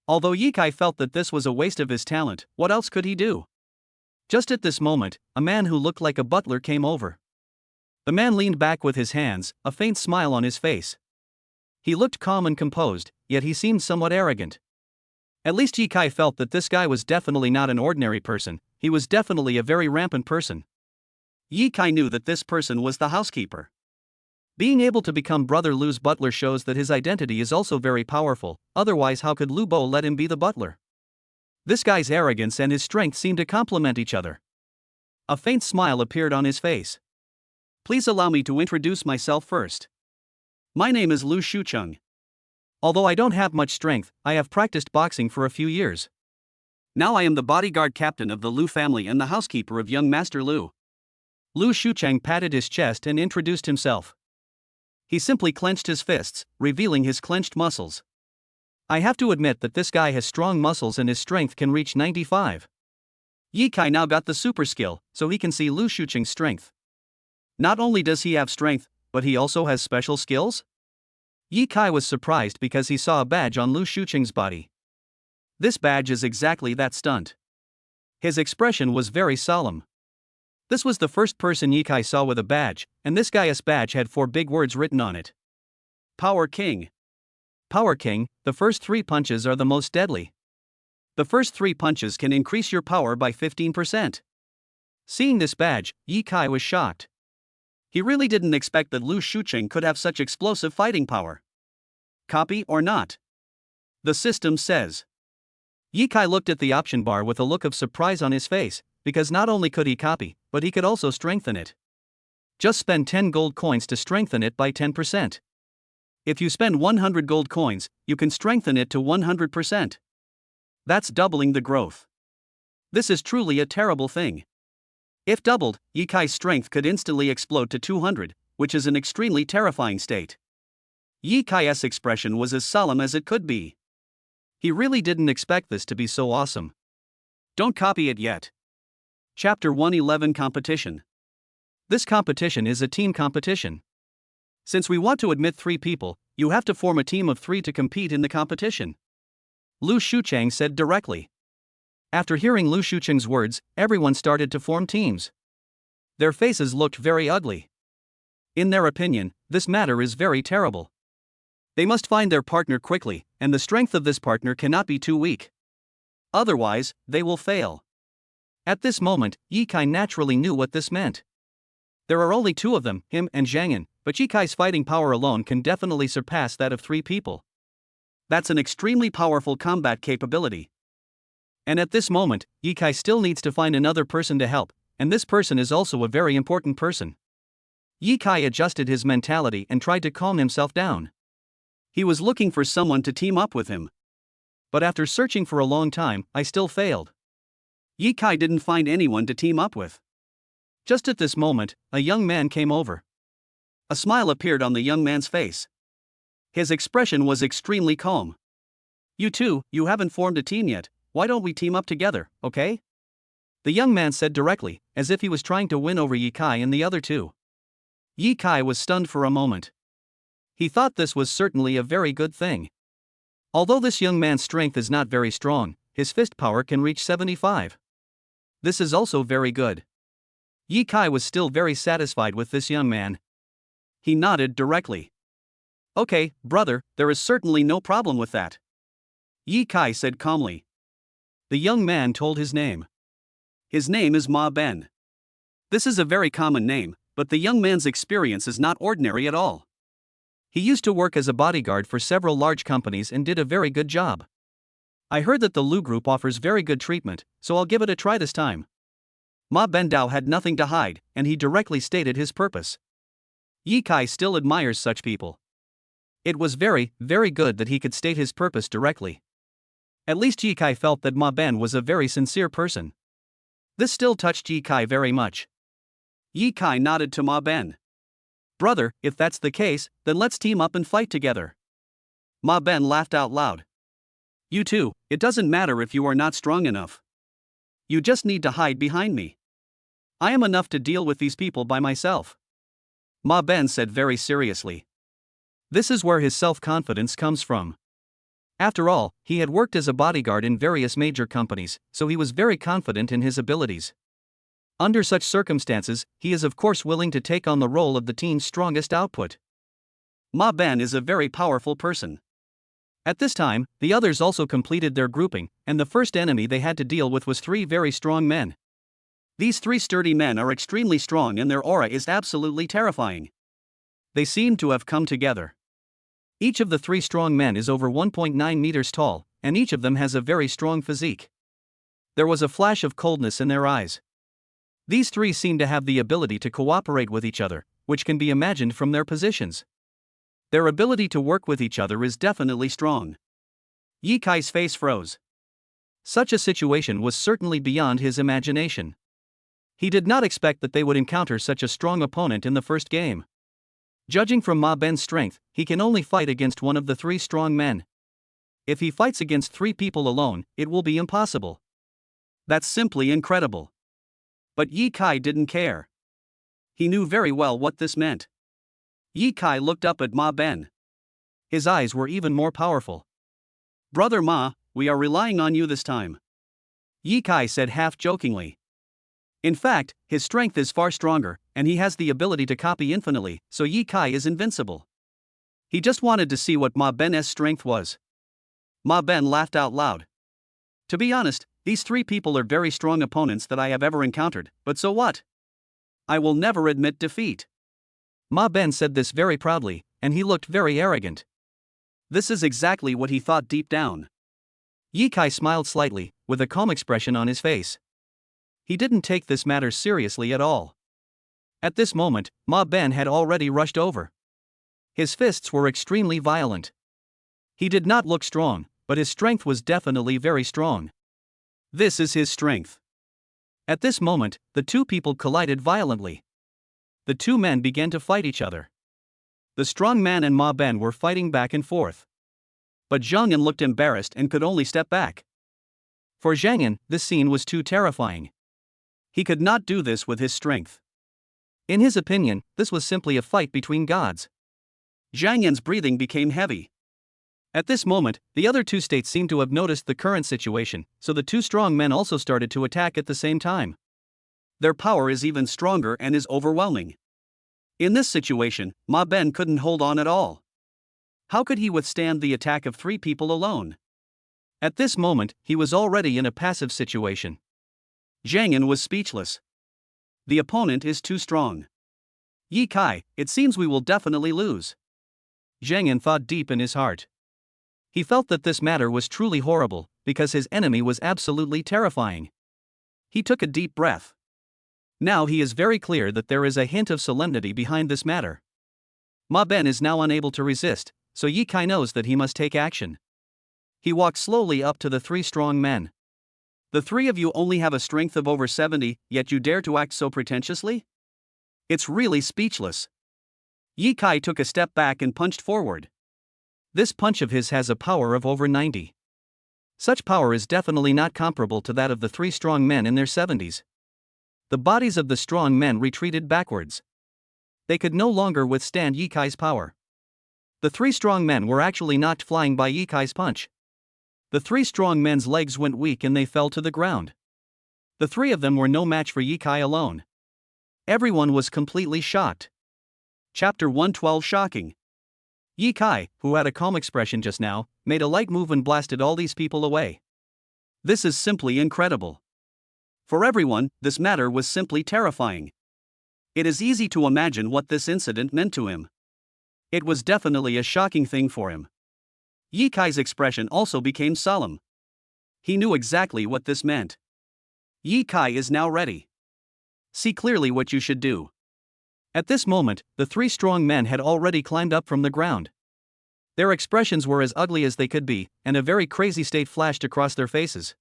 Although Ye Kai felt that this was a waste of his talent, what else could he do? Just at this moment, a man who looked like a butler came over. The man leaned back with his hands, a faint smile on his face. He looked calm and composed, yet he seemed somewhat arrogant. At least Ye Kai felt that this guy was definitely not an ordinary person, he was definitely a very rampant person. Ye Kai knew that this person was the housekeeper. Being able to become Brother Lu's butler shows that his identity is also very powerful, otherwise how could Lu Bo let him be the butler? This guy's arrogance and his strength seemed to complement each other. A faint smile appeared on his face. Please allow me to introduce myself first. My name is Lu Shucheng. Although I don't have much strength, I have practiced boxing for a few years. Now I am the bodyguard captain of the Lu family and the housekeeper of young Master Lu. Lu Shucheng patted his chest and introduced himself. He simply clenched his fists, revealing his clenched muscles. I have to admit that this guy has strong muscles and his strength can reach 95. Ye Kai now got the super skill, so he can see Lu Shucheng's strength. Not only does he have strength, but he also has special skills? Ye Kai was surprised because he saw a badge on Lu Shucheng's body. This badge is exactly that stunt. His expression was very solemn. This was the first person Ye Kai saw with a badge, and this guy's badge had 4 big words written on it. Power King. Power King, the first 3 punches are the most deadly. The first 3 punches can increase your power by 15%. Seeing this badge, Ye Kai was shocked. He really didn't expect that Lu Shucheng could have such explosive fighting power. Copy or not? The system says. Ye Kai looked at the option bar with a look of surprise on his face, because not only could he copy, but he could also strengthen it. Just spend 10 gold coins to strengthen it by 10%. If you spend 100 gold coins, you can strengthen it to 100%. That's doubling the growth. This is truly a terrible thing. If doubled, Ye Kai's strength could instantly explode to 200, which is an extremely terrifying state. Ye Kai's expression was as solemn as it could be. He really didn't expect this to be so awesome. Don't copy it yet. Chapter 111 Competition. This competition is a team competition. Since we want to admit 3 people, you have to form a team of 3 to compete in the competition. Lu Shucheng said directly. After hearing Lu Shucheng's words, everyone started to form teams. Their faces looked very ugly. In their opinion, this matter is very terrible. They must find their partner quickly, and the strength of this partner cannot be too weak. Otherwise, they will fail. At this moment, Ye Kai naturally knew what this meant. There are only 2 of them, him and Zhang'an, but Ye Kai's fighting power alone can definitely surpass that of 3 people. That's an extremely powerful combat capability. And at this moment, Ye Kai still needs to find another person to help, and this person is also a very important person. Ye Kai adjusted his mentality and tried to calm himself down. He was looking for someone to team up with him. But after searching for a long time, I still failed. Ye Kai didn't find anyone to team up with. Just at this moment, a young man came over. A smile appeared on the young man's face. His expression was extremely calm. You two, you haven't formed a team yet, why don't we team up together, okay? The young man said directly, as if he was trying to win over Ye Kai and the other 2. Ye Kai was stunned for a moment. He thought this was certainly a very good thing. Although this young man's strength is not very strong, his fist power can reach 75. This is also very good. Ye Kai was still very satisfied with this young man. He nodded directly. Okay, brother, there is certainly no problem with that. Ye Kai said calmly. The young man told his name. His name is Ma Ben. This is a very common name, but the young man's experience is not ordinary at all. He used to work as a bodyguard for several large companies and did a very good job. I heard that the Lu Group offers very good treatment, so I'll give it a try this time. Ma Bendao had nothing to hide, and he directly stated his purpose. Ye Kai still admires such people. It was very, very good that he could state his purpose directly. At least Ye Kai felt that Ma Ben was a very sincere person. This still touched Ye Kai very much. Ye Kai nodded to Ma Ben. Brother, if that's the case, then let's team up and fight together. Ma Ben laughed out loud. You too, it doesn't matter if you are not strong enough. You just need to hide behind me. I am enough to deal with these people by myself. Ma Ben said very seriously. This is where his self-confidence comes from. After all, he had worked as a bodyguard in various major companies, so he was very confident in his abilities. Under such circumstances, he is of course willing to take on the role of the team's strongest output. Ma Ben is a very powerful person. At this time, the others also completed their grouping, and the first enemy they had to deal with was 3 very strong men. These 3 sturdy men are extremely strong and their aura is absolutely terrifying. They seem to have come together. Each of the 3 strong men is over 1.9 meters tall, and each of them has a very strong physique. There was a flash of coldness in their eyes. These 3 seem to have the ability to cooperate with each other, which can be imagined from their positions. Their ability to work with each other is definitely strong. Ye Kai's face froze. Such a situation was certainly beyond his imagination. He did not expect that they would encounter such a strong opponent in the first game. Judging from Ma Ben's strength, he can only fight against one of the 3 strong men. If he fights against 3 people alone, it will be impossible. That's simply incredible. But Ye Kai didn't care. He knew very well what this meant. Ye Kai looked up at Ma Ben. His eyes were even more powerful. "Brother Ma, we are relying on you this time," Ye Kai said half-jokingly. In fact, his strength is far stronger, and he has the ability to copy infinitely, so Ye Kai is invincible. He just wanted to see what Ma Ben's strength was. Ma Ben laughed out loud. "To be honest, these 3 people are very strong opponents that I have ever encountered, but so what? I will never admit defeat." Ma Ben said this very proudly, and he looked very arrogant. This is exactly what he thought deep down. Ye Kai smiled slightly, with a calm expression on his face. He didn't take this matter seriously at all. At this moment, Ma Ben had already rushed over. His fists were extremely violent. He did not look strong, but his strength was definitely very strong. This is his strength. At this moment, the 2 people collided violently. The 2 men began to fight each other. The strong man and Ma Ben were fighting back and forth. But Zhang Yan looked embarrassed and could only step back. For Zhang Yan, this scene was too terrifying. He could not do this with his strength. In his opinion, this was simply a fight between gods. Zhang Yan's breathing became heavy. At this moment, the other 2 states seemed to have noticed the current situation, so the 2 strong men also started to attack at the same time. Their power is even stronger and is overwhelming. In this situation, Ma Ben couldn't hold on at all. How could he withstand the attack of 3 people alone? At this moment, he was already in a passive situation. Zhang Yan was speechless. The opponent is too strong. Ye Kai, it seems we will definitely lose. Zhang Yan thought deep in his heart. He felt that this matter was truly horrible, because his enemy was absolutely terrifying. He took a deep breath. Now he is very clear that there is a hint of solemnity behind this matter. Ma Ben is now unable to resist, so Ye Kai knows that he must take action. He walked slowly up to the 3 strong men. "The 3 of you only have a strength of over 70, yet you dare to act so pretentiously? It's really speechless." Ye Kai took a step back and punched forward. This punch of his has a power of over 90. Such power is definitely not comparable to that of the 3 strong men in their 70s. The bodies of the strong men retreated backwards. They could no longer withstand Ye Kai's power. The 3 strong men were actually knocked flying by Ye Kai's punch. The 3 strong men's legs went weak and they fell to the ground. The 3 of them were no match for Ye Kai alone. Everyone was completely shocked. Chapter 112 Shocking. Ye Kai, who had a calm expression just now, made a light move and blasted all these people away. This is simply incredible. For everyone, this matter was simply terrifying. It is easy to imagine what this incident meant to him. It was definitely a shocking thing for him. Ye Kai's expression also became solemn. He knew exactly what this meant. Ye Kai is now ready. See clearly what you should do. At this moment, the 3 strong men had already climbed up from the ground. Their expressions were as ugly as they could be, and a very crazy state flashed across their faces.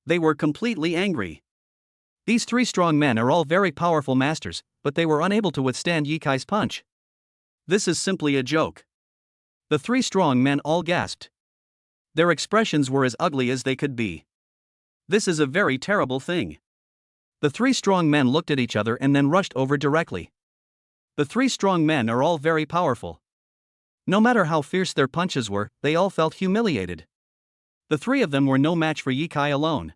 They were completely angry. These 3 strong men are all very powerful masters, but they were unable to withstand Ye Kai's punch. This is simply a joke. The 3 strong men all gasped. Their expressions were as ugly as they could be. This is a very terrible thing. The 3 strong men looked at each other and then rushed over directly. The 3 strong men are all very powerful. No matter how fierce their punches were, they all felt humiliated. The 3 of them were no match for Ye Kai alone.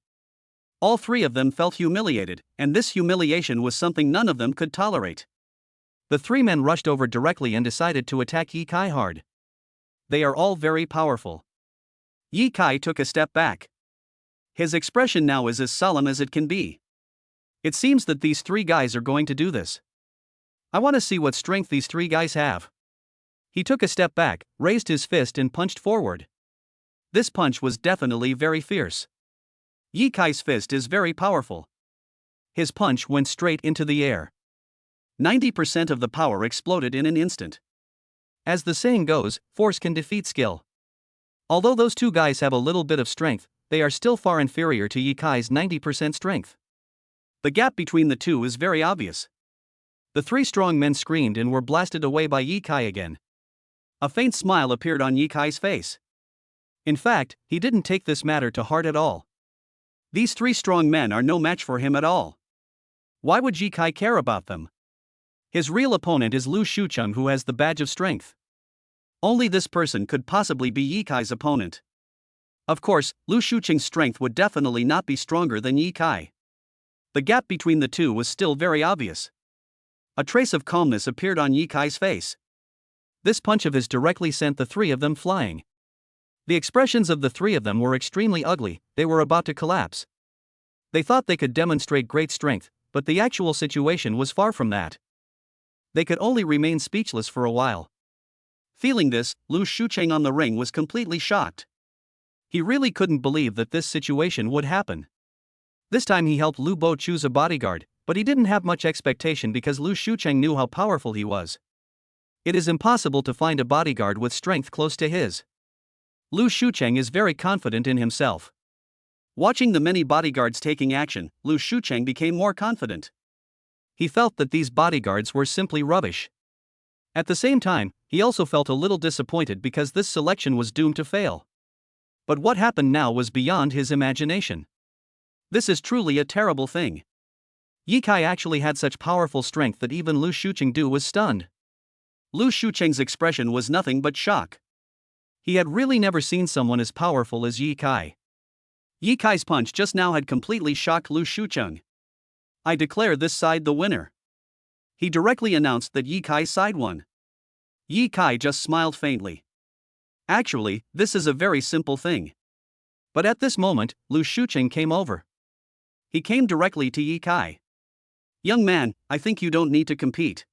All 3 of them felt humiliated, and this humiliation was something none of them could tolerate. The three men rushed over directly and decided to attack Ye Kai hard. They are all very powerful. Ye Kai took a step back. His expression now is as solemn as it can be. It seems that these three guys are going to do this. I want to see what strength these three guys have. He took a step back, raised his fist and punched forward. This punch was definitely very fierce. Ye Kai's fist is very powerful. His punch went straight into the air. 90% of the power exploded in an instant. As the saying goes, force can defeat skill. Although those two guys have a little bit of strength, they are still far inferior to Ye Kai's 90% strength. The gap between the two is very obvious. The three strong men screamed and were blasted away by Ye Kai again. A faint smile appeared on Ye Kai's face. In fact, he didn't take this matter to heart at all. These three strong men are no match for him at all. Why would Ye Kai care about them? His real opponent is Lu Shucheng, who has the badge of strength. Only this person could possibly be Ye Kai's opponent. Of course, Lu Shucheng's strength would definitely not be stronger than Ye Kai. The gap between the two was still very obvious. A trace of calmness appeared on Ye Kai's face. This punch of his directly sent the three of them flying. The expressions of the three of them were extremely ugly. They were about to collapse. They thought they could demonstrate great strength, but the actual situation was far from that. They could only remain speechless for a while. Feeling this, Lu Shucheng on the ring was completely shocked. He really couldn't believe that this situation would happen. This time he helped Lu Bo choose a bodyguard, but he didn't have much expectation because Lu Shucheng knew how powerful he was. It is impossible to find a bodyguard with strength close to his. Lu Shucheng is very confident in himself. Watching the many bodyguards taking action, Lu Shucheng became more confident. He felt that these bodyguards were simply rubbish. At the same time, he also felt a little disappointed because this selection was doomed to fail. But what happened now was beyond his imagination. This is truly a terrible thing. Ye Kai actually had such powerful strength that even Lu Shucheng was stunned. Lu Shucheng's expression was nothing but shock. He had really never seen someone as powerful as Ye Kai. Ye Kai's punch just now had completely shocked Lu Shucheng. I declare this side the winner. He directly announced that Ye Kai's side won. Ye Kai just smiled faintly. Actually, this is a very simple thing. But at this moment, Lu Shucheng came over. He came directly to Ye Kai. Young man, I think you don't need to compete.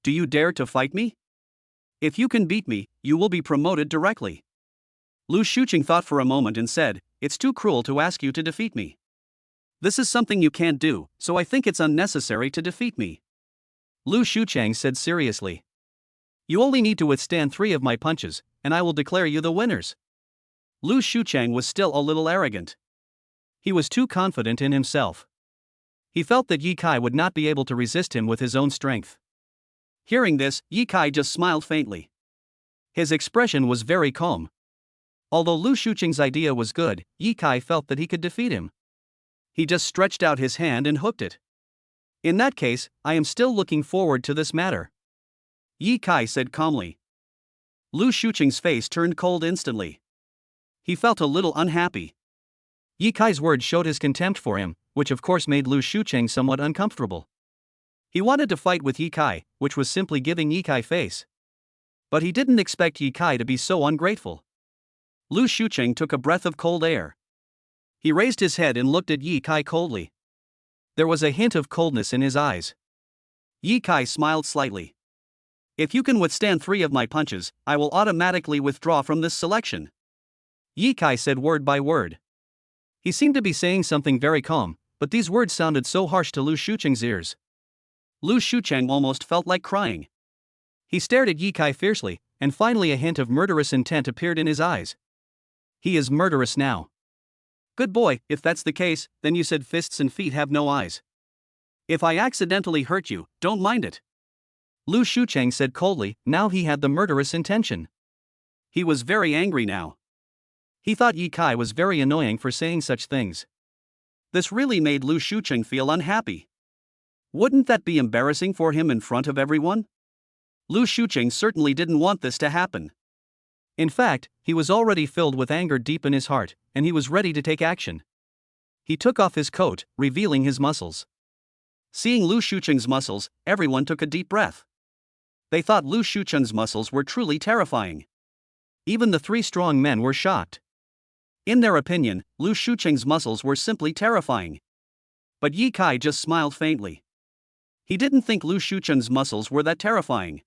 Do you dare to fight me? If you can beat me, you will be promoted directly. Lu Shucheng thought for a moment and said, it's too cruel to ask you to defeat me. This is something you can't do, so I think it's unnecessary to defeat me. Lu Shucheng said seriously. You only need to withstand 3 of my punches, and I will declare you the winners. Lu Shucheng was still a little arrogant. He was too confident in himself. He felt that Ye Kai would not be able to resist him with his own strength. Hearing this, Ye Kai just smiled faintly. His expression was very calm. Although Lu Shucheng's idea was good, Ye Kai felt that he could defeat him. He just stretched out his hand and hooked it. In that case, I am still looking forward to this matter. Ye Kai said calmly. Lu Shucheng's face turned cold instantly. He felt a little unhappy. Ye Kai's words showed his contempt for him, which of course made Lu Shucheng somewhat uncomfortable. He wanted to fight with Ye Kai, which was simply giving Ye Kai face. But he didn't expect Ye Kai to be so ungrateful. Lu Shucheng took a breath of cold air. He raised his head and looked at Ye Kai coldly. There was a hint of coldness in his eyes. Ye Kai smiled slightly. If you can withstand 3 of my punches, I will automatically withdraw from this selection. Ye Kai said word by word. He seemed to be saying something very calm, but these words sounded so harsh to Lu Shucheng's ears. Lu Shucheng almost felt like crying. He stared at Ye Kai fiercely, and finally a hint of murderous intent appeared in his eyes. He is murderous now. Good boy, if that's the case, then you said fists and feet have no eyes. If I accidentally hurt you, don't mind it. Lu Shucheng said coldly, now he had the murderous intention. He was very angry now. He thought Ye Kai was very annoying for saying such things. This really made Lu Shucheng feel unhappy. Wouldn't that be embarrassing for him in front of everyone? Lu Shucheng certainly didn't want this to happen. In fact, he was already filled with anger deep in his heart, and he was ready to take action. He took off his coat, revealing his muscles. Seeing Lu Shucheng's muscles, everyone took a deep breath. They thought Lu Shucheng's muscles were truly terrifying. Even the three strong men were shocked. In their opinion, Lu Shucheng's muscles were simply terrifying. But Ye Kai just smiled faintly. He didn't think Lu Shucheng's muscles were that terrifying.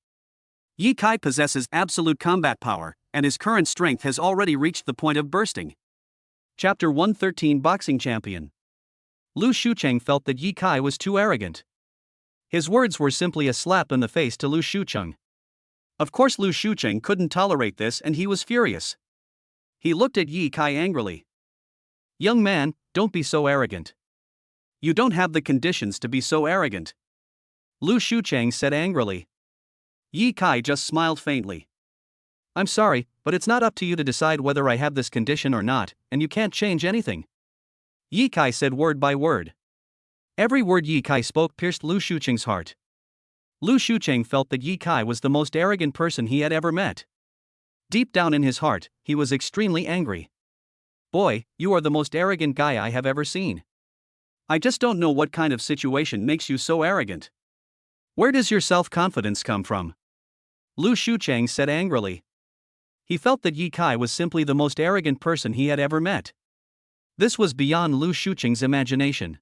Ye Kai possesses absolute combat power, and his current strength has already reached the point of bursting. Chapter 113 Boxing Champion. Lu Shucheng felt that Ye Kai was too arrogant. His words were simply a slap in the face to Lu Shucheng. Of course Lu Shucheng couldn't tolerate this and he was furious. He looked at Ye Kai angrily. "Young man, don't be so arrogant. You don't have the conditions to be so arrogant," Lu Shucheng said angrily. Ye Kai just smiled faintly. "I'm sorry, but it's not up to you to decide whether I have this condition or not, and you can't change anything," Ye Kai said word by word. Every word Ye Kai spoke pierced Lu Shucheng's heart. Lu Shucheng felt that Ye Kai was the most arrogant person he had ever met. Deep down in his heart, he was extremely angry. "Boy, you are the most arrogant guy I have ever seen. I just don't know what kind of situation makes you so arrogant. Where does your self-confidence come from?" Lu Shucheng said angrily. He felt that Ye Kai was simply the most arrogant person he had ever met. This was beyond Lu Shucheng's imagination.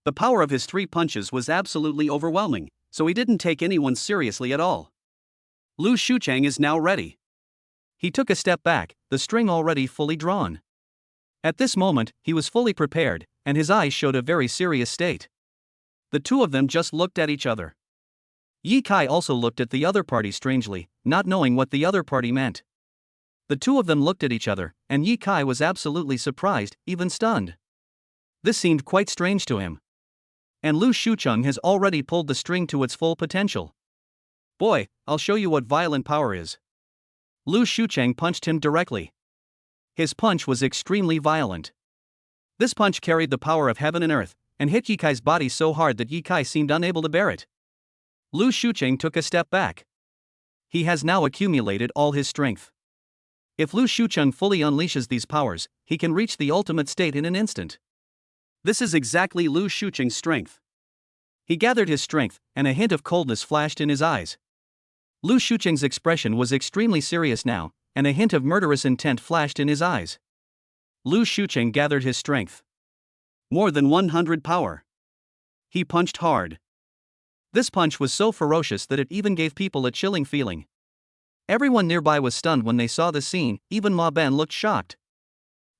The power of his 3 punches was absolutely overwhelming, so he didn't take anyone seriously at all. Lu Shucheng is now ready. He took a step back, the string already fully drawn. At this moment, he was fully prepared, and his eyes showed a very serious state. The two of them just looked at each other. Ye Kai also looked at the other party strangely, not knowing what the other party meant. The two of them looked at each other, and Ye Kai was absolutely surprised, even stunned. This seemed quite strange to him. And Lu Shucheng has already pulled the string to its full potential. "Boy, I'll show you what violent power is." Lu Shucheng punched him directly. His punch was extremely violent. This punch carried the power of heaven and earth, and hit Ye Kai's body so hard that Ye Kai seemed unable to bear it. Lu Shucheng took a step back. He has now accumulated all his strength. If Lu Shucheng fully unleashes these powers, he can reach the ultimate state in an instant. This is exactly Lu Shucheng's strength. He gathered his strength, and a hint of coldness flashed in his eyes. Lu Shucheng's expression was extremely serious now, and a hint of murderous intent flashed in his eyes. Lu Shucheng gathered his strength. More than 100 power. He punched hard. This punch was so ferocious that it even gave people a chilling feeling. Everyone nearby was stunned when they saw the scene, even Ma Ben looked shocked.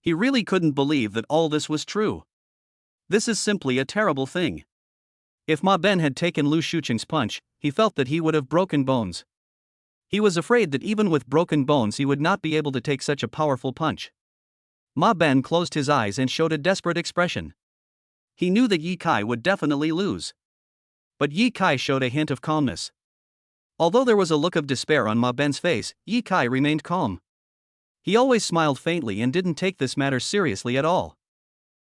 He really couldn't believe that all this was true. This is simply a terrible thing. If Ma Ben had taken Lu Shucheng's punch, he felt that he would have broken bones. He was afraid that even with broken bones he would not be able to take such a powerful punch. Ma Ben closed his eyes and showed a desperate expression. He knew that Ye Kai would definitely lose. But Ye Kai showed a hint of calmness. Although there was a look of despair on Ma Ben's face, Ye Kai remained calm. He always smiled faintly and didn't take this matter seriously at all.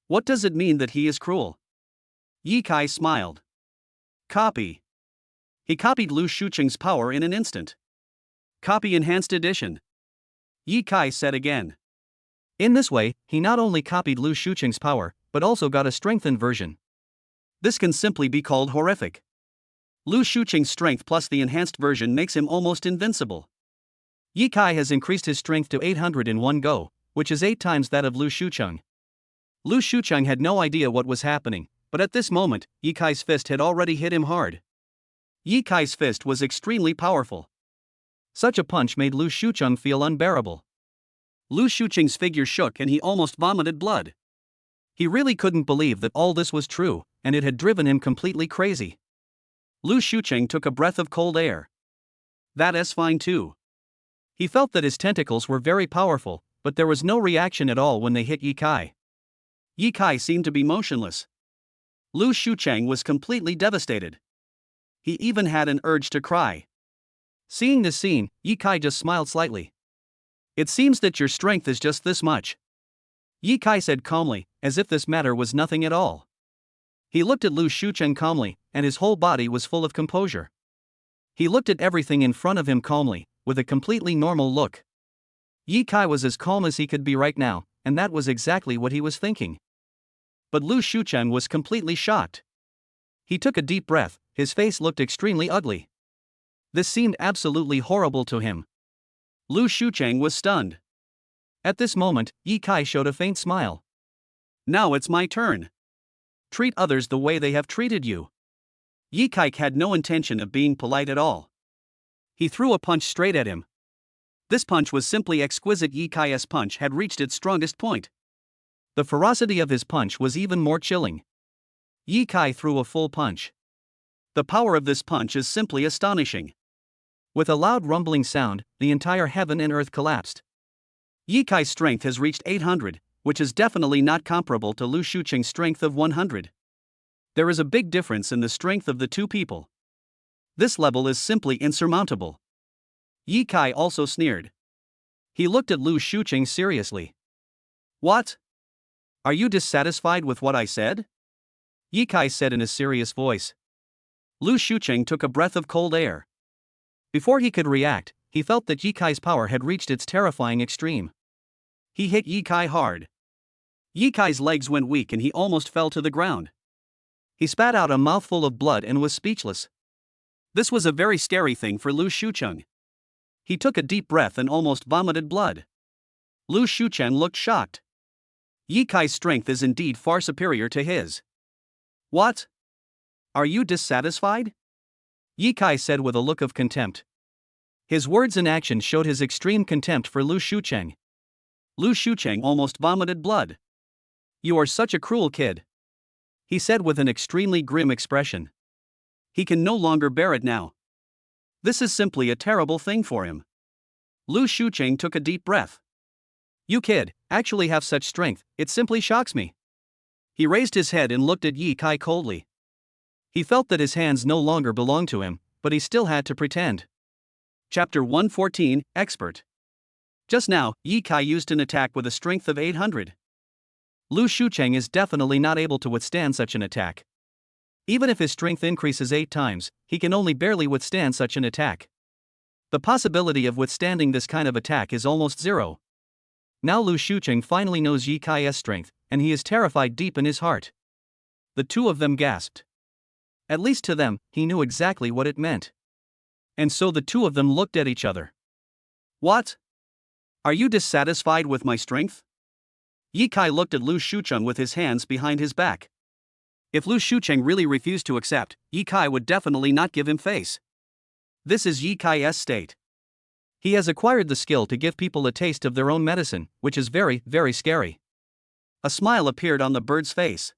What does it mean that he is cruel? Ye Kai smiled. Copy. He copied Lu Shucheng's power in an instant. Copy Enhanced Edition. Ye Kai said again. In this way, he not only copied Lu Shucheng's power, but also got a strengthened version. This can simply be called horrific. Lu Shucheng's strength plus the enhanced version makes him almost invincible. Ye Kai has increased his strength to 800 in one go, which is 8 times that of Lu Shucheng. Lu Shucheng had no idea what was happening, but at this moment, Ye Kai's fist had already hit him hard. Ye Kai's fist was extremely powerful. Such a punch made Lu Shucheng feel unbearable. Lu Shucheng's figure shook and he almost vomited blood. He really couldn't believe that all this was true, and it had driven him completely crazy. Lu Shucheng took a breath of cold air. That is fine too. He felt that his tentacles were very powerful, but there was no reaction at all when they hit Ye Kai. Ye Kai seemed to be motionless. Lu Shucheng was completely devastated. He even had an urge to cry. Seeing this scene, Ye Kai just smiled slightly. It seems that your strength is just this much, Ye Kai said calmly, as if this matter was nothing at all. He looked at Lu Shucheng calmly, and his whole body was full of composure. He looked at everything in front of him calmly, with a completely normal look. Ye Kai was as calm as he could be right now, and that was exactly what he was thinking. But Lu Shucheng was completely shocked. He took a deep breath, his face looked extremely ugly. This seemed absolutely horrible to him. Lu Shucheng was stunned. At this moment, Yi Kai showed a faint smile. Now it's my turn. Treat others the way they have treated you. Yi Kai had no intention of being polite at all. He threw a punch straight at him. This punch was simply exquisite. Yi Kai's punch had reached its strongest point. The ferocity of his punch was even more chilling. Yi Kai threw a full punch. The power of this punch is simply astonishing. With a loud rumbling sound, the entire heaven and earth collapsed. Yi Kai's strength has reached 800, which is definitely not comparable to Lu Shucheng's strength of 100. There is a big difference in the strength of the two people. This level is simply insurmountable. Yi Kai also sneered. He looked at Lu Shucheng seriously. What? Are you dissatisfied with what I said? Yi Kai said in a serious voice. Lu Shucheng took a breath of cold air. Before he could react, he felt that Yi Kai's power had reached its terrifying extreme. He hit Yi Kai hard. Yi Kai's legs went weak and he almost fell to the ground. He spat out a mouthful of blood and was speechless. This was a very scary thing for Lu Shucheng. He took a deep breath and almost vomited blood. Lu Shucheng looked shocked. Yi Kai's strength is indeed far superior to his. What? Are you dissatisfied? Yi Kai said with a look of contempt. His words and actions showed his extreme contempt for Lu Shucheng. Lu Shucheng almost vomited blood. You are such a cruel kid, he said with an extremely grim expression. He can no longer bear it now. This is simply a terrible thing for him. Lu Shucheng took a deep breath. You kid, actually have such strength, it simply shocks me. He raised his head and looked at Yi Kai coldly. He felt that his hands no longer belonged to him, but he still had to pretend. Chapter 114, Expert. Just now, Yi Kai used an attack with a strength of 800. Lu Shucheng is definitely not able to withstand such an attack. Even if his strength increases 8 times, he can only barely withstand such an attack. The possibility of withstanding this kind of attack is almost zero. Now Lu Shucheng finally knows Yi Kai's strength, and he is terrified deep in his heart. The two of them gasped. At least to them, he knew exactly what it meant. And so the two of them looked at each other. What? Are you dissatisfied with my strength? Yi Kai looked at Lu Shucheng with his hands behind his back. If Lu Shucheng really refused to accept, Yi Kai would definitely not give him face. This is Yi Kai's state. He has acquired the skill to give people a taste of their own medicine, which is very, very scary. A smile appeared on the bird's face.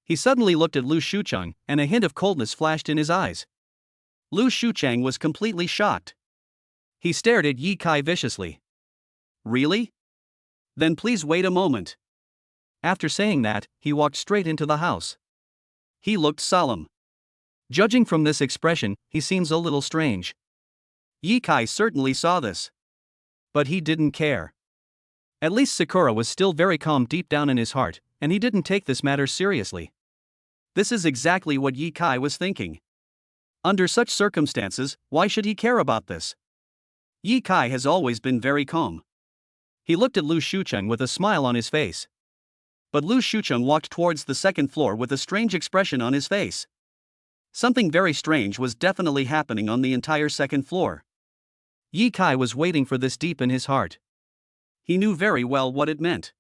He suddenly looked at Lu Shucheng, and a hint of coldness flashed in his eyes. Lu Shucheng was completely shocked. He stared at Yi Kai viciously. Really? Then please wait a moment. After saying that, he walked straight into the house. He looked solemn. Judging from this expression, he seems a little strange. Yi Kai certainly saw this. But he didn't care. At least Sakura was still very calm deep down in his heart, and he didn't take this matter seriously. This is exactly what Yi Kai was thinking. Under such circumstances, why should he care about this? Yi Kai has always been very calm. He looked at Lu Shucheng with a smile on his face. But Lu Shucheng walked towards the second floor with a strange expression on his face. Something very strange was definitely happening on the entire second floor. Yi Kai was waiting for this deep in his heart. He knew very well what it meant.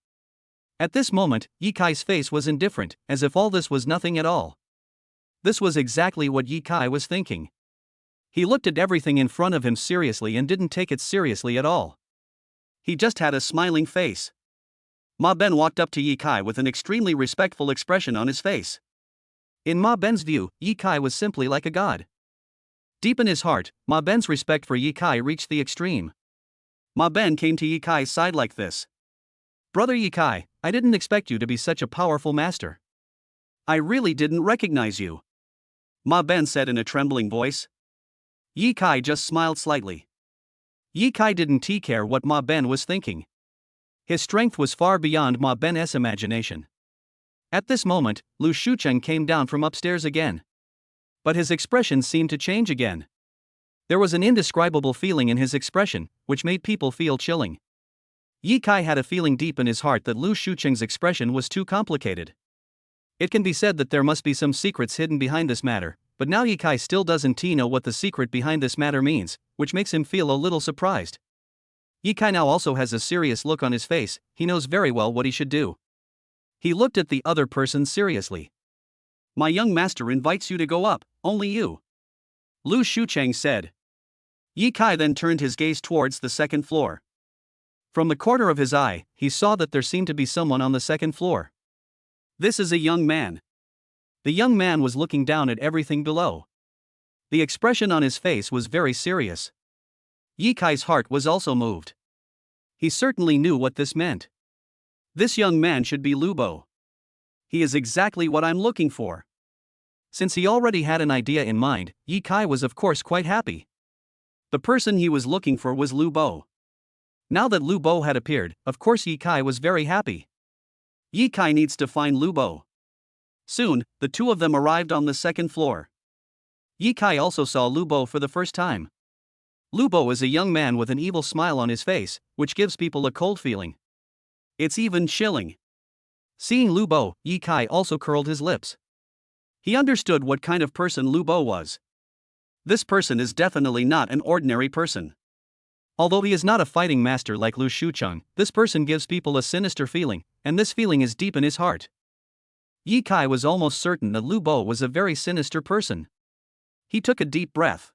At this moment, Yi Kai's face was indifferent, as if all this was nothing at all. This was exactly what Yi Kai was thinking. He looked at everything in front of him seriously and didn't take it seriously at all. He just had a smiling face. Ma Ben walked up to Yi Kai with an extremely respectful expression on his face. In Ma Ben's view, Yi Kai was simply like a god. Deep in his heart, Ma Ben's respect for Yi Kai reached the extreme. Ma Ben came to Yi Kai's side like this. Brother Yi Kai, I didn't expect you to be such a powerful master. I really didn't recognize you. Ma Ben said in a trembling voice. Yi Kai just smiled slightly. Yi Kai didn't care what Ma Ben was thinking. His strength was far beyond Ma Ben's imagination. At this moment, Lu Shucheng came down from upstairs again. But his expression seemed to change again. There was an indescribable feeling in his expression, which made people feel chilling. Yi Kai had a feeling deep in his heart that Lu Shucheng's expression was too complicated. It can be said that there must be some secrets hidden behind this matter, but now Ye Kai still doesn't know what the secret behind this matter means, which makes him feel a little surprised. Ye Kai now also has a serious look on his face. He knows very well what he should do. He looked at the other person seriously. "My young master invites you to go up, only you," Lu Shucheng said. Ye Kai then turned his gaze towards the second floor. From the corner of his eye, he saw that there seemed to be someone on the second floor. This is a young man. The young man was looking down at everything below. The expression on his face was very serious. Ye Kai's heart was also moved. He certainly knew what this meant. This young man should be Lu Bo. He is exactly what I'm looking for. Since he already had an idea in mind, Ye Kai was of course quite happy. The person he was looking for was Lu Bo. Now that Lu Bo had appeared, of course Ye Kai was very happy. Ye Kai needs to find Lu Bo. Soon, the two of them arrived on the second floor. Ye Kai also saw Lu Bo for the first time. Lu Bo is a young man with an evil smile on his face, which gives people a cold feeling. It's even chilling. Seeing Lu Bo, Ye Kai also curled his lips. He understood what kind of person Lu Bo was. This person is definitely not an ordinary person. Although he is not a fighting master like Lu Shucheng, this person gives people a sinister feeling, and this feeling is deep in his heart. Ye Kai was almost certain that Lu Bo was a very sinister person. He took a deep breath.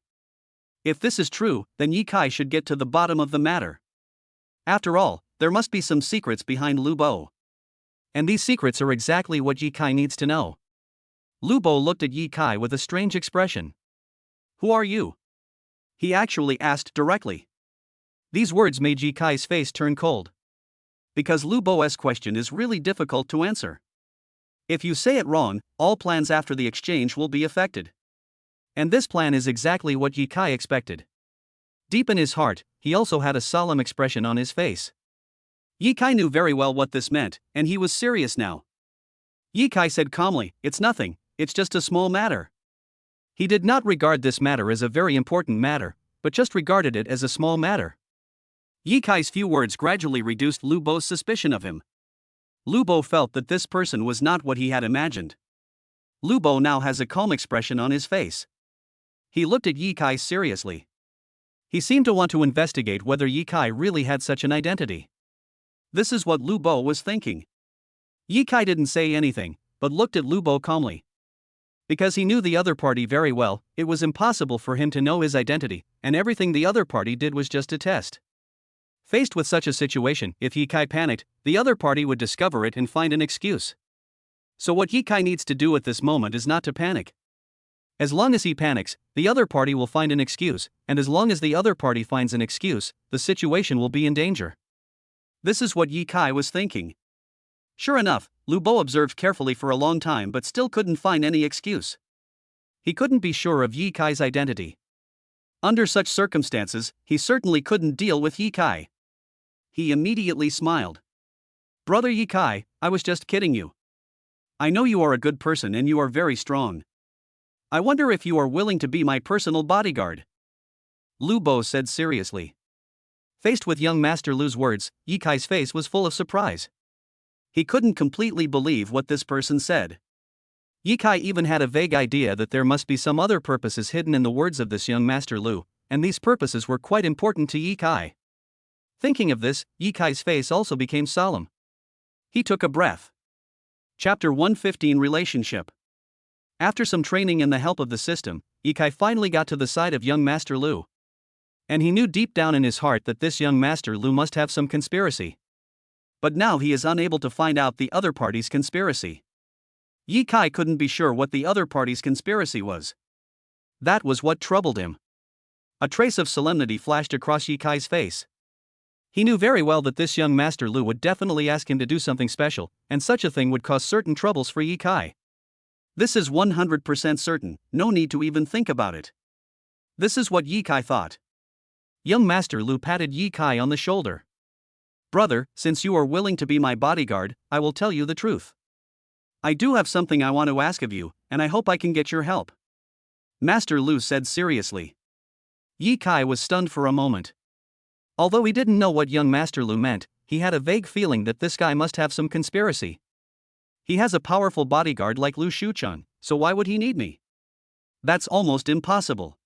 If this is true, then Ye Kai should get to the bottom of the matter. After all, there must be some secrets behind Lu Bo. And these secrets are exactly what Ye Kai needs to know. Lu Bo looked at Ye Kai with a strange expression. "Who are you?" he actually asked directly. These words made Ye Kai's face turn cold. Because Lu Bo's question is really difficult to answer. If you say it wrong, all plans after the exchange will be affected. And this plan is exactly what Ye Kai expected. Deep in his heart, he also had a solemn expression on his face. Ye Kai knew very well what this meant, and he was serious now. Ye Kai said calmly, "It's nothing, it's just a small matter." He did not regard this matter as a very important matter, but just regarded it as a small matter. Ye Kai's few words gradually reduced Lu Bo's suspicion of him. Lu Bo felt that this person was not what he had imagined. Lu Bo now has a calm expression on his face. He looked at Ye Kai seriously. He seemed to want to investigate whether Ye Kai really had such an identity. This is what Lu Bo was thinking. Ye Kai didn't say anything, but looked at Lu Bo calmly. Because he knew the other party very well, it was impossible for him to know his identity, and everything the other party did was just a test. Faced with such a situation, if Ye Kai panicked, the other party would discover it and find an excuse. So what Ye Kai needs to do at this moment is not to panic. As long as he panics, the other party will find an excuse, and as long as the other party finds an excuse, the situation will be in danger. This is what Ye Kai was thinking. Sure enough, Lu Bo observed carefully for a long time but still couldn't find any excuse. He couldn't be sure of Ye Kai's identity. Under such circumstances, he certainly couldn't deal with Ye Kai. He immediately smiled. "Brother Ye Kai, I was just kidding you. I know you are a good person and you are very strong. I wonder if you are willing to be my personal bodyguard," Lu Bo said seriously. Faced with young Master Lu's words, Ye Kai's face was full of surprise. He couldn't completely believe what this person said. Ye Kai even had a vague idea that there must be some other purposes hidden in the words of this young Master Lu, and these purposes were quite important to Ye Kai. Thinking of this, Ye Kai's face also became solemn. He took a breath. Chapter 115 Relationship. After some training and the help of the system, Ye Kai finally got to the side of young Master Lu. And he knew deep down in his heart that this young Master Lu must have some conspiracy. But now he is unable to find out the other party's conspiracy. Ye Kai couldn't be sure what the other party's conspiracy was. That was what troubled him. A trace of solemnity flashed across Ye Kai's face. He knew very well that this young Master Lu would definitely ask him to do something special, and such a thing would cause certain troubles for Ye Kai. This is 100% certain, no need to even think about it. This is what Ye Kai thought. Young Master Lu patted Ye Kai on the shoulder. "Brother, since you are willing to be my bodyguard, I will tell you the truth. I do have something I want to ask of you, and I hope I can get your help," Master Lu said seriously. Ye Kai was stunned for a moment. Although he didn't know what young Master Lu meant, he had a vague feeling that this guy must have some conspiracy. He has a powerful bodyguard like Lu Shucheng, so why would he need me? That's almost impossible.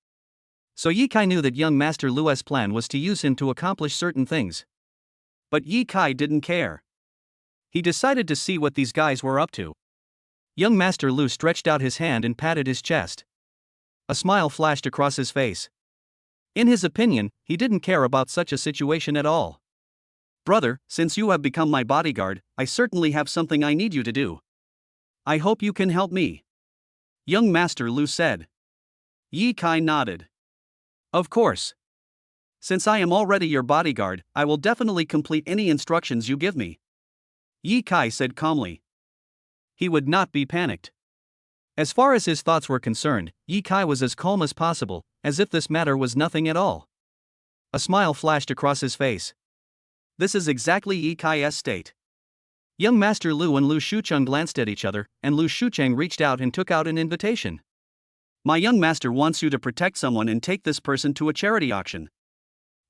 So Yi Kai knew that young Master Lu's plan was to use him to accomplish certain things. But Yi Kai didn't care. He decided to see what these guys were up to. Young Master Lu stretched out his hand and patted his chest. A smile flashed across his face. In his opinion, he didn't care about such a situation at all. Brother, since you have become my bodyguard, I certainly have something I need you to do. I hope you can help me. Young Master Lu said. Yi Kai nodded. Of course. Since I am already your bodyguard, I will definitely complete any instructions you give me. Yi Kai said calmly. He would not be panicked. As far as his thoughts were concerned, Yi Kai was as calm as possible, as if this matter was nothing at all. A smile flashed across his face. This is exactly Yi Kai's state. Young Master Lu and Lu Shucheng glanced at each other, and Lu Shucheng reached out and took out an invitation. My young master wants you to protect someone and take this person to a charity auction.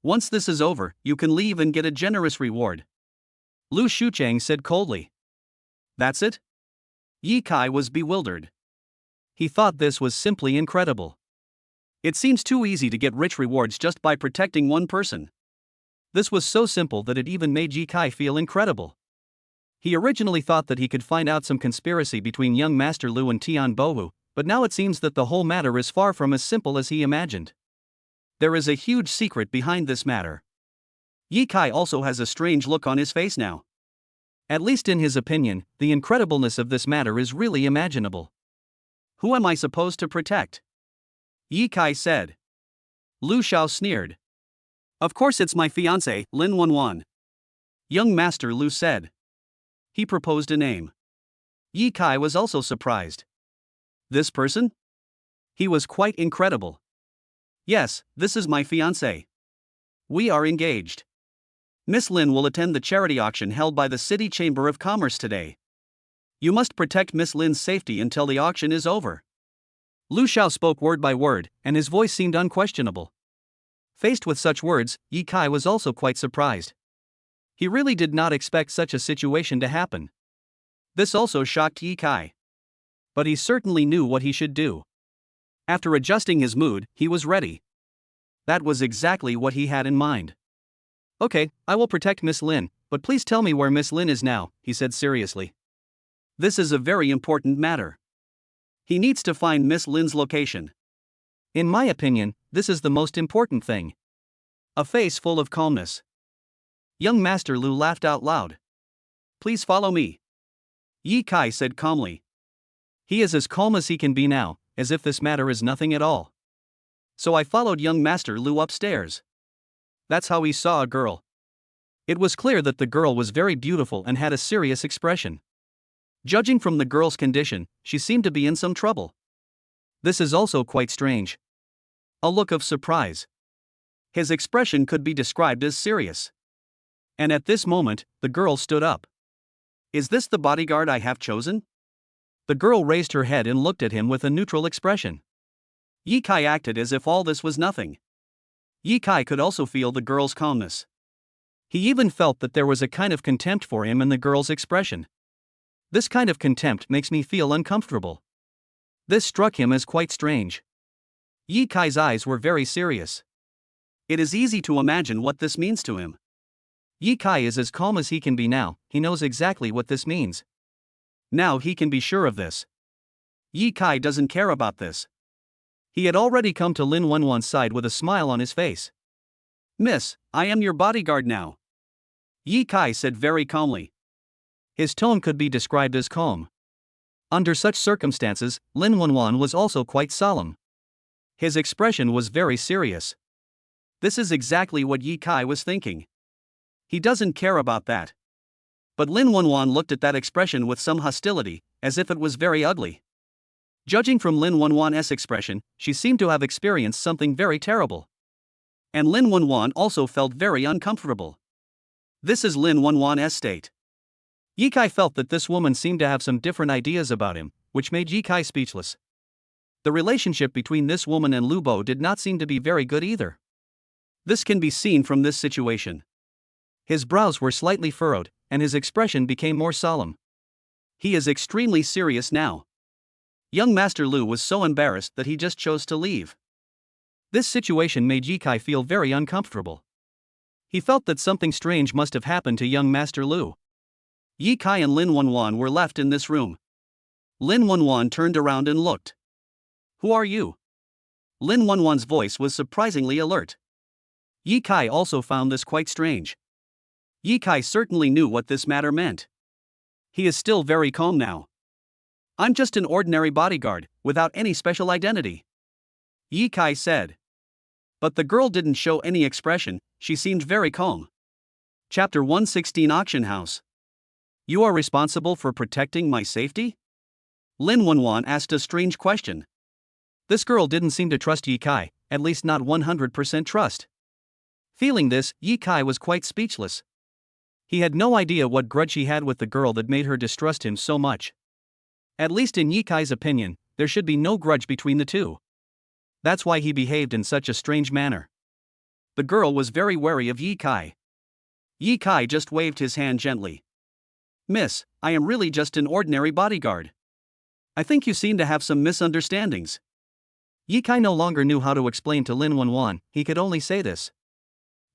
Once this is over, you can leave and get a generous reward. Lu Shucheng said coldly. That's it? Yi Kai was bewildered. He thought this was simply incredible. It seems too easy to get rich rewards just by protecting one person. This was so simple that it even made Yi Kai feel incredible. He originally thought that he could find out some conspiracy between young Master Lu and Tian Bohu, but now it seems that the whole matter is far from as simple as he imagined. There is a huge secret behind this matter. Yi Kai also has a strange look on his face now. At least in his opinion, the incredibleness of this matter is really imaginable. Who am I supposed to protect? Yi Kai said. Lu Xiao sneered. Of course it's my fiancé, Lin Wenwan. Young Master Lu said. He proposed a name. Yi Kai was also surprised. This person? He was quite incredible. Yes, this is my fiancé. We are engaged. Miss Lin will attend the charity auction held by the City Chamber of Commerce today. You must protect Miss Lin's safety until the auction is over. Lu Xiao spoke word by word, and his voice seemed unquestionable. Faced with such words, Yi Kai was also quite surprised. He really did not expect such a situation to happen. This also shocked Yi Kai. But he certainly knew what he should do. After adjusting his mood, he was ready. That was exactly what he had in mind. Okay, I will protect Miss Lin, but please tell me where Miss Lin is now, he said seriously. This is a very important matter. He needs to find Miss Lin's location. In my opinion, this is the most important thing. A face full of calmness. Young Master Lu laughed out loud. Please follow me. Yi Kai said calmly. He is as calm as he can be now, as if this matter is nothing at all. So I followed young Master Lu upstairs. That's how he saw a girl. It was clear that the girl was very beautiful and had a serious expression. Judging from the girl's condition, she seemed to be in some trouble. This is also quite strange. A look of surprise. His expression could be described as serious. And at this moment, the girl stood up. Is this the bodyguard I have chosen? The girl raised her head and looked at him with a neutral expression. Yi Kai acted as if all this was nothing. Yi Kai could also feel the girl's calmness. He even felt that there was a kind of contempt for him in the girl's expression. This kind of contempt makes me feel uncomfortable. This struck him as quite strange. Yi Kai's eyes were very serious. It is easy to imagine what this means to him. Yi Kai is as calm as he can be now, he knows exactly what this means. Now he can be sure of this. Yi Kai doesn't care about this. He had already come to Lin Wenwan's side with a smile on his face. Miss, I am your bodyguard now. Yi Kai said very calmly. His tone could be described as calm. Under such circumstances, Lin Wenwan was also quite solemn. His expression was very serious. This is exactly what Yi Kai was thinking. He doesn't care about that. But Lin Wenwan looked at that expression with some hostility, as if it was very ugly. Judging from Lin Wenwan's expression, she seemed to have experienced something very terrible. And Lin Wenwan also felt very uncomfortable. This is Lin Wenwan's state. Yi Kai felt that this woman seemed to have some different ideas about him, which made Yi Kai speechless. The relationship between this woman and Lu Bo did not seem to be very good either. This can be seen from this situation. His brows were slightly furrowed, and his expression became more solemn. He is extremely serious now. Young Master Lu was so embarrassed that he just chose to leave. This situation made Ye Kai feel very uncomfortable. He felt that something strange must have happened to young Master Lu. Ye Kai and Lin Wanwan were left in this room. Lin Wanwan turned around and looked. "Who are you?" Lin Wanwan's voice was surprisingly alert. Ye Kai also found this quite strange. Ye Kai certainly knew what this matter meant. He is still very calm now. "I'm just an ordinary bodyguard, without any special identity," Ye Kai said. But the girl didn't show any expression, she seemed very calm. Chapter 116 Auction House. "You are responsible for protecting my safety?" Lin Wanwan asked a strange question. This girl didn't seem to trust Ye Kai, at least not 100% trust. Feeling this, Ye Kai was quite speechless. He had no idea what grudge he had with the girl that made her distrust him so much. At least in Ye Kai's opinion, there should be no grudge between the two. That's why he behaved in such a strange manner. The girl was very wary of Ye Kai. Ye Kai just waved his hand gently. "Miss, I am really just an ordinary bodyguard. I think you seem to have some misunderstandings." Ye Kai no longer knew how to explain to Lin Wanwan, he could only say this.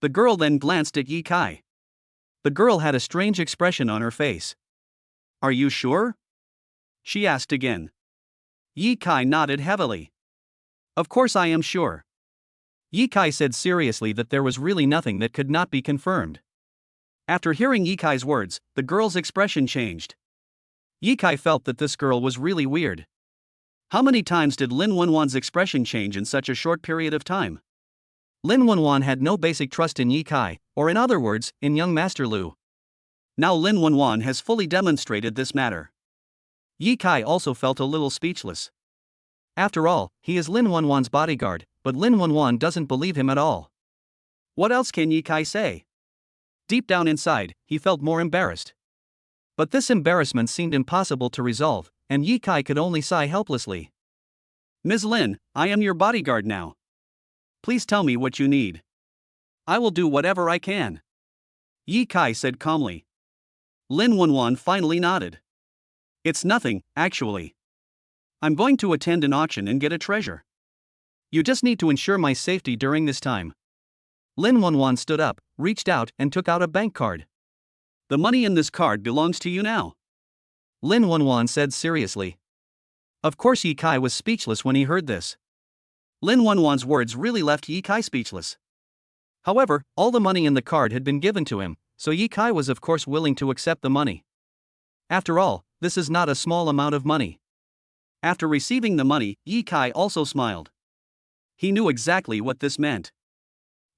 The girl then glanced at Ye Kai. The girl had a strange expression on her face. "Are you sure?" she asked again. Ye Kai nodded heavily. "Of course I am sure." Ye Kai said seriously that there was really nothing that could not be confirmed. After hearing Ye Kai's words, the girl's expression changed. Ye Kai felt that this girl was really weird. How many times did Lin Wanwan's expression change in such a short period of time? Lin Wanwan had no basic trust in Ye Kai, or in other words, in young Master Lu. Now Lin Wanwan has fully demonstrated this matter. Ye Kai also felt a little speechless. After all, he is Lin Wanwan's bodyguard, but Lin Wanwan doesn't believe him at all. What else can Ye Kai say? Deep down inside, he felt more embarrassed. But this embarrassment seemed impossible to resolve, and Ye Kai could only sigh helplessly. "Ms. Lin, I am your bodyguard now. Please tell me what you need. I will do whatever I can," Ye Kai said calmly. Lin Wanwan finally nodded. "It's nothing, actually. I'm going to attend an auction and get a treasure. You just need to ensure my safety during this time." Lin Wanwan stood up, reached out, and took out a bank card. "The money in this card belongs to you now," Lin Wanwan said seriously. Of course Ye Kai was speechless when he heard this. Lin Wanwan's words really left Ye Kai speechless. However, all the money in the card had been given to him, so Ye Kai was of course willing to accept the money. After all, this is not a small amount of money. After receiving the money, Ye Kai also smiled. He knew exactly what this meant.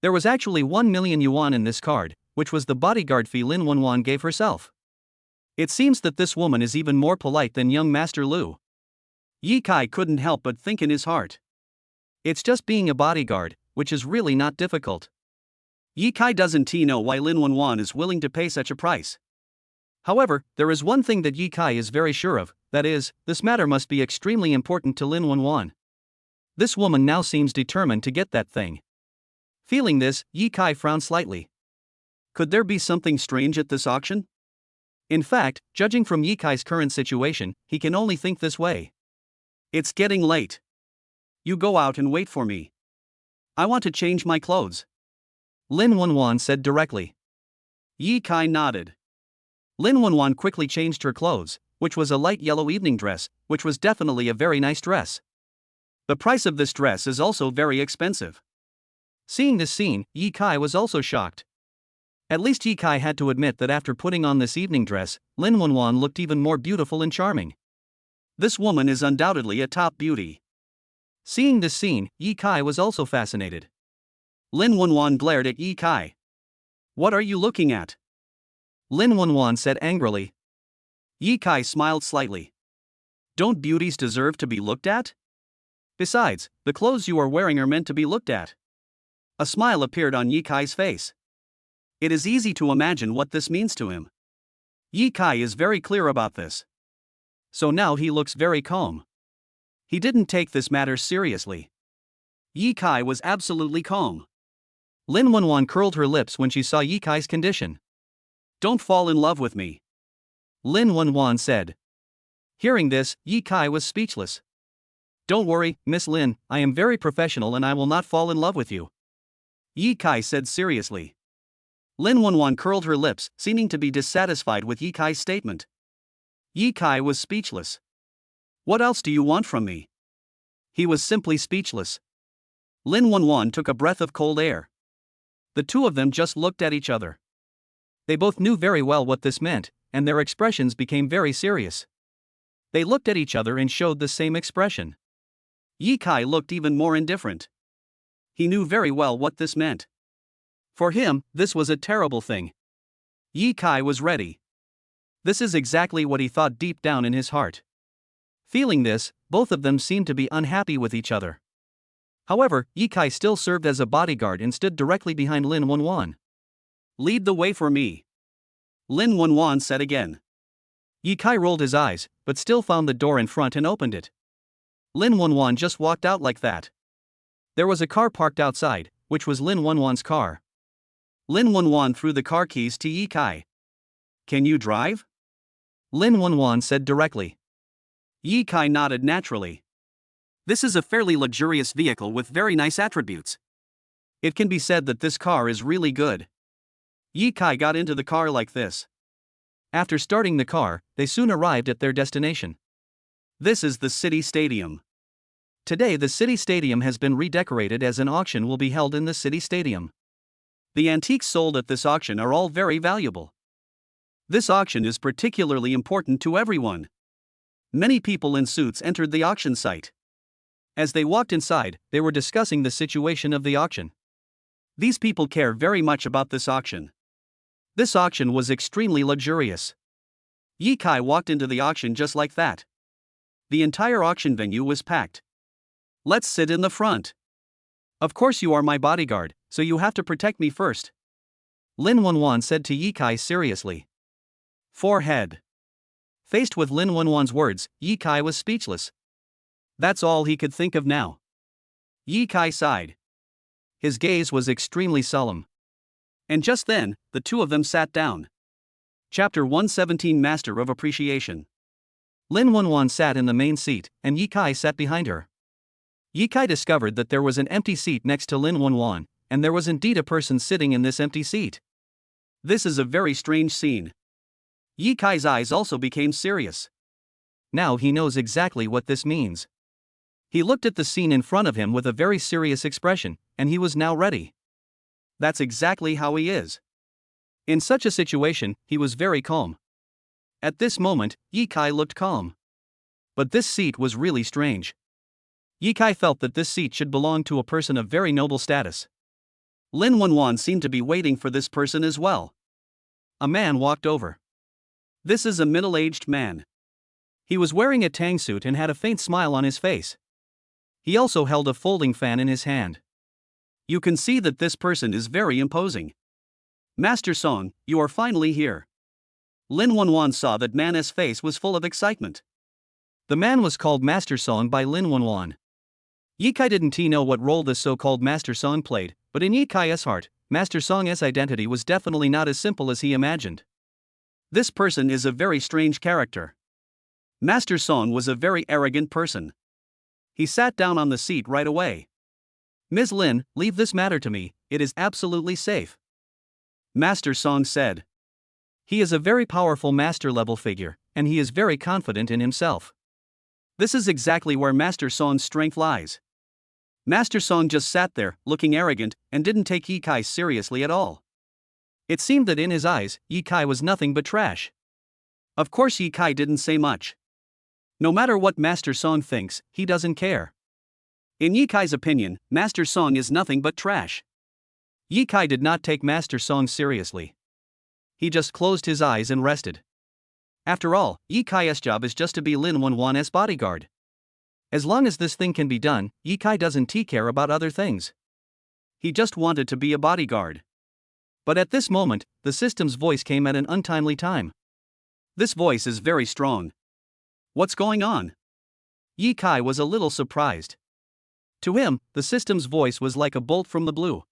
There was actually 1 million yuan in this card, which was the bodyguard fee Lin Wanwan gave herself. It seems that this woman is even more polite than young Master Lu. Ye Kai couldn't help but think in his heart. It's just being a bodyguard, which is really not difficult. Ye Kai doesn't know why Lin Wanwan is willing to pay such a price. However, there is one thing that Ye Kai is very sure of, that is, this matter must be extremely important to Lin Wanwan. This woman now seems determined to get that thing. Feeling this, Ye Kai frowned slightly. Could there be something strange at this auction? In fact, judging from Ye Kai's current situation, he can only think this way. "It's getting late. You go out and wait for me. I want to change my clothes," Lin Wanwan said directly. Ye Kai nodded. Lin Wanwan quickly changed her clothes, which was a light yellow evening dress, which was definitely a very nice dress. The price of this dress is also very expensive. Seeing this scene, Ye Kai was also shocked. At least Ye Kai had to admit that after putting on this evening dress, Lin Wanwan looked even more beautiful and charming. This woman is undoubtedly a top beauty. Seeing this scene, Ye Kai was also fascinated. Lin Wanwan glared at Ye Kai. "What are you looking at?" Lin Wanwan said angrily. Ye Kai smiled slightly. "Don't beauties deserve to be looked at? Besides, the clothes you are wearing are meant to be looked at." A smile appeared on Ye Kai's face. It is easy to imagine what this means to him. Ye Kai is very clear about this. So now he looks very calm. He didn't take this matter seriously. Ye Kai was absolutely calm. Lin Wanwan curled her lips when she saw Ye Kai's condition. "Don't fall in love with me," Lin Wanwan said. Hearing this, Ye Kai was speechless. Don't worry, Miss Lin, I am very professional and I will not fall in love with you, Yi Kai said seriously. Lin Wenwan curled her lips, seeming to be dissatisfied with Yi Kai's statement. Yi Kai was speechless. What else do you want from me? He was simply speechless. Lin Wenwan took a breath of cold air. The two of them just looked at each other. They both knew very well what this meant, and their expressions became very serious. They looked at each other and showed the same expression. Yi Kai looked even more indifferent. He knew very well what this meant. For him, this was a terrible thing. Yi Kai was ready. This is exactly what he thought deep down in his heart. Feeling this, both of them seemed to be unhappy with each other. However, Yi Kai still served as a bodyguard and stood directly behind Lin Wenwan. Lead the way for me, Lin Wenwan said again. Yi Kai rolled his eyes, but still found the door in front and opened it. Lin Wenwan just walked out like that. There was a car parked outside, which was Lin Wenwan's car. Lin Wenwan threw the car keys to Yi Kai. Can you drive? Lin Wenwan said directly. Yi Kai nodded naturally. This is a fairly luxurious vehicle with very nice attributes. It can be said that this car is really good. Yi Kai got into the car like this. After starting the car, they soon arrived at their destination. This is the city stadium. Today the city stadium has been redecorated as an auction will be held in the city stadium. The antiques sold at this auction are all very valuable. This auction is particularly important to everyone. Many people in suits entered the auction site. As they walked inside, they were discussing the situation of the auction. These people care very much about this auction. This auction was extremely luxurious. Yi Kai walked into the auction just like that. The entire auction venue was packed. Let's sit in the front. Of course you are my bodyguard, so you have to protect me first, Lin Wenwan said to Yi Kai seriously. Forehead. Faced with Lin Wenwan's words, Yi Kai was speechless. That's all he could think of now. Yi Kai sighed. His gaze was extremely solemn. And just then, the two of them sat down. Chapter 117 Master of Appreciation. Lin Wenwan sat in the main seat, and Yi Kai sat behind her. Yi Kai discovered that there was an empty seat next to Lin Wenwan, and there was indeed a person sitting in this empty seat. This is a very strange scene. Yi Kai's eyes also became serious. Now he knows exactly what this means. He looked at the scene in front of him with a very serious expression, and he was now ready. That's exactly how he is. In such a situation, he was very calm. At this moment, Yi Kai looked calm. But this seat was really strange. Yi Kai felt that this seat should belong to a person of very noble status. Lin Wenwan seemed to be waiting for this person as well. A man walked over. This is a middle-aged man. He was wearing a tang suit and had a faint smile on his face. He also held a folding fan in his hand. You can see that this person is very imposing. Master Song, you are finally here. Lin Wenwan saw that man's face was full of excitement. The man was called Master Song by Lin Wenwan. Yi Kai didn't know what role this so-called Master Song played, but in Yi Kai's heart, Master Song's identity was definitely not as simple as he imagined. This person is a very strange character. Master Song was a very arrogant person. He sat down on the seat right away. Ms. Lin, leave this matter to me, it is absolutely safe, Master Song said. He is a very powerful master-level figure, and he is very confident in himself. This is exactly where Master Song's strength lies. Master Song just sat there, looking arrogant, and didn't take Yi Kai seriously at all. It seemed that in his eyes, Yi Kai was nothing but trash. Of course Yi Kai didn't say much. No matter what Master Song thinks, he doesn't care. In Yi Kai's opinion, Master Song is nothing but trash. Yi Kai did not take Master Song seriously. He just closed his eyes and rested. After all, Yi Kai's job is just to be Lin Wenwan's bodyguard. As long as this thing can be done, Yi Kai doesn't care about other things. He just wanted to be a bodyguard. But at this moment, the system's voice came at an untimely time. This voice is very strong. What's going on? Yi Kai was a little surprised. To him, the system's voice was like a bolt from the blue.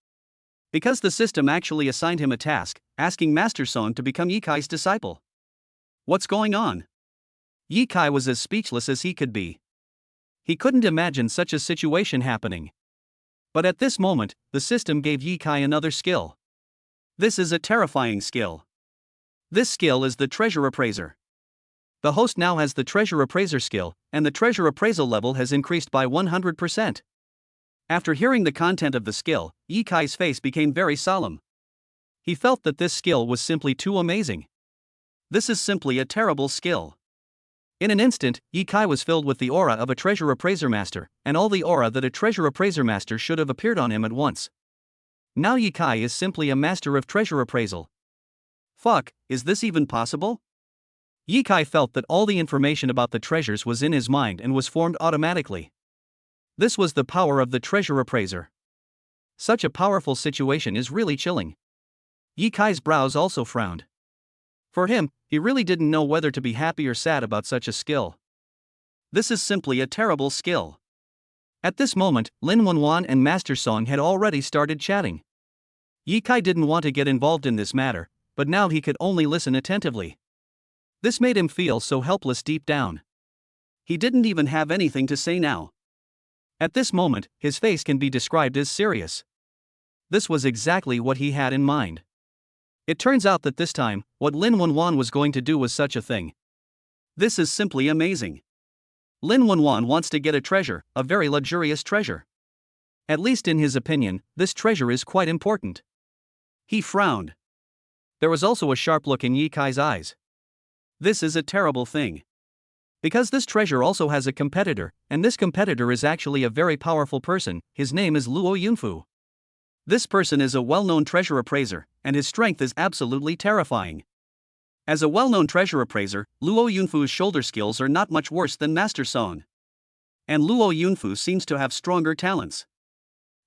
Because the system actually assigned him a task, asking Master Song to become Yi Kai's disciple. What's going on? Yi Kai was as speechless as he could be. He couldn't imagine such a situation happening. But at this moment, the system gave Ye Kai another skill. This is a terrifying skill. This skill is the treasure appraiser. The host now has the treasure appraiser skill, and the treasure appraisal level has increased by 100%. After hearing the content of the skill, Ye Kai's face became very solemn. He felt that this skill was simply too amazing. This is simply a terrible skill. In an instant, Ye Kai was filled with the aura of a treasure appraiser master, and all the aura that a treasure appraiser master should have appeared on him at once. Now Ye Kai is simply a master of treasure appraisal. Fuck, is this even possible? Ye Kai felt that all the information about the treasures was in his mind and was formed automatically. This was the power of the treasure appraiser. Such a powerful situation is really chilling. Ye Kai's brows also frowned. For him, he really didn't know whether to be happy or sad about such a skill. This is simply a terrible skill. At this moment, Lin Wanwan and Master Song had already started chatting. Ye Kai didn't want to get involved in this matter, but now he could only listen attentively. This made him feel so helpless deep down. He didn't even have anything to say now. At this moment, his face can be described as serious. This was exactly what he had in mind. It turns out that this time, what Lin Wanwan was going to do was such a thing. This is simply amazing. Lin Wanwan wants to get a treasure, a very luxurious treasure. At least in his opinion, this treasure is quite important. He frowned. There was also a sharp look in Ye Kai's eyes. This is a terrible thing. Because this treasure also has a competitor, and this competitor is actually a very powerful person. His name is Luo Yunfu. This person is a well-known treasure appraiser, and his strength is absolutely terrifying. As a well-known treasure appraiser, Luo Yunfu's shoulder skills are not much worse than Master Song. And Luo Yunfu seems to have stronger talents.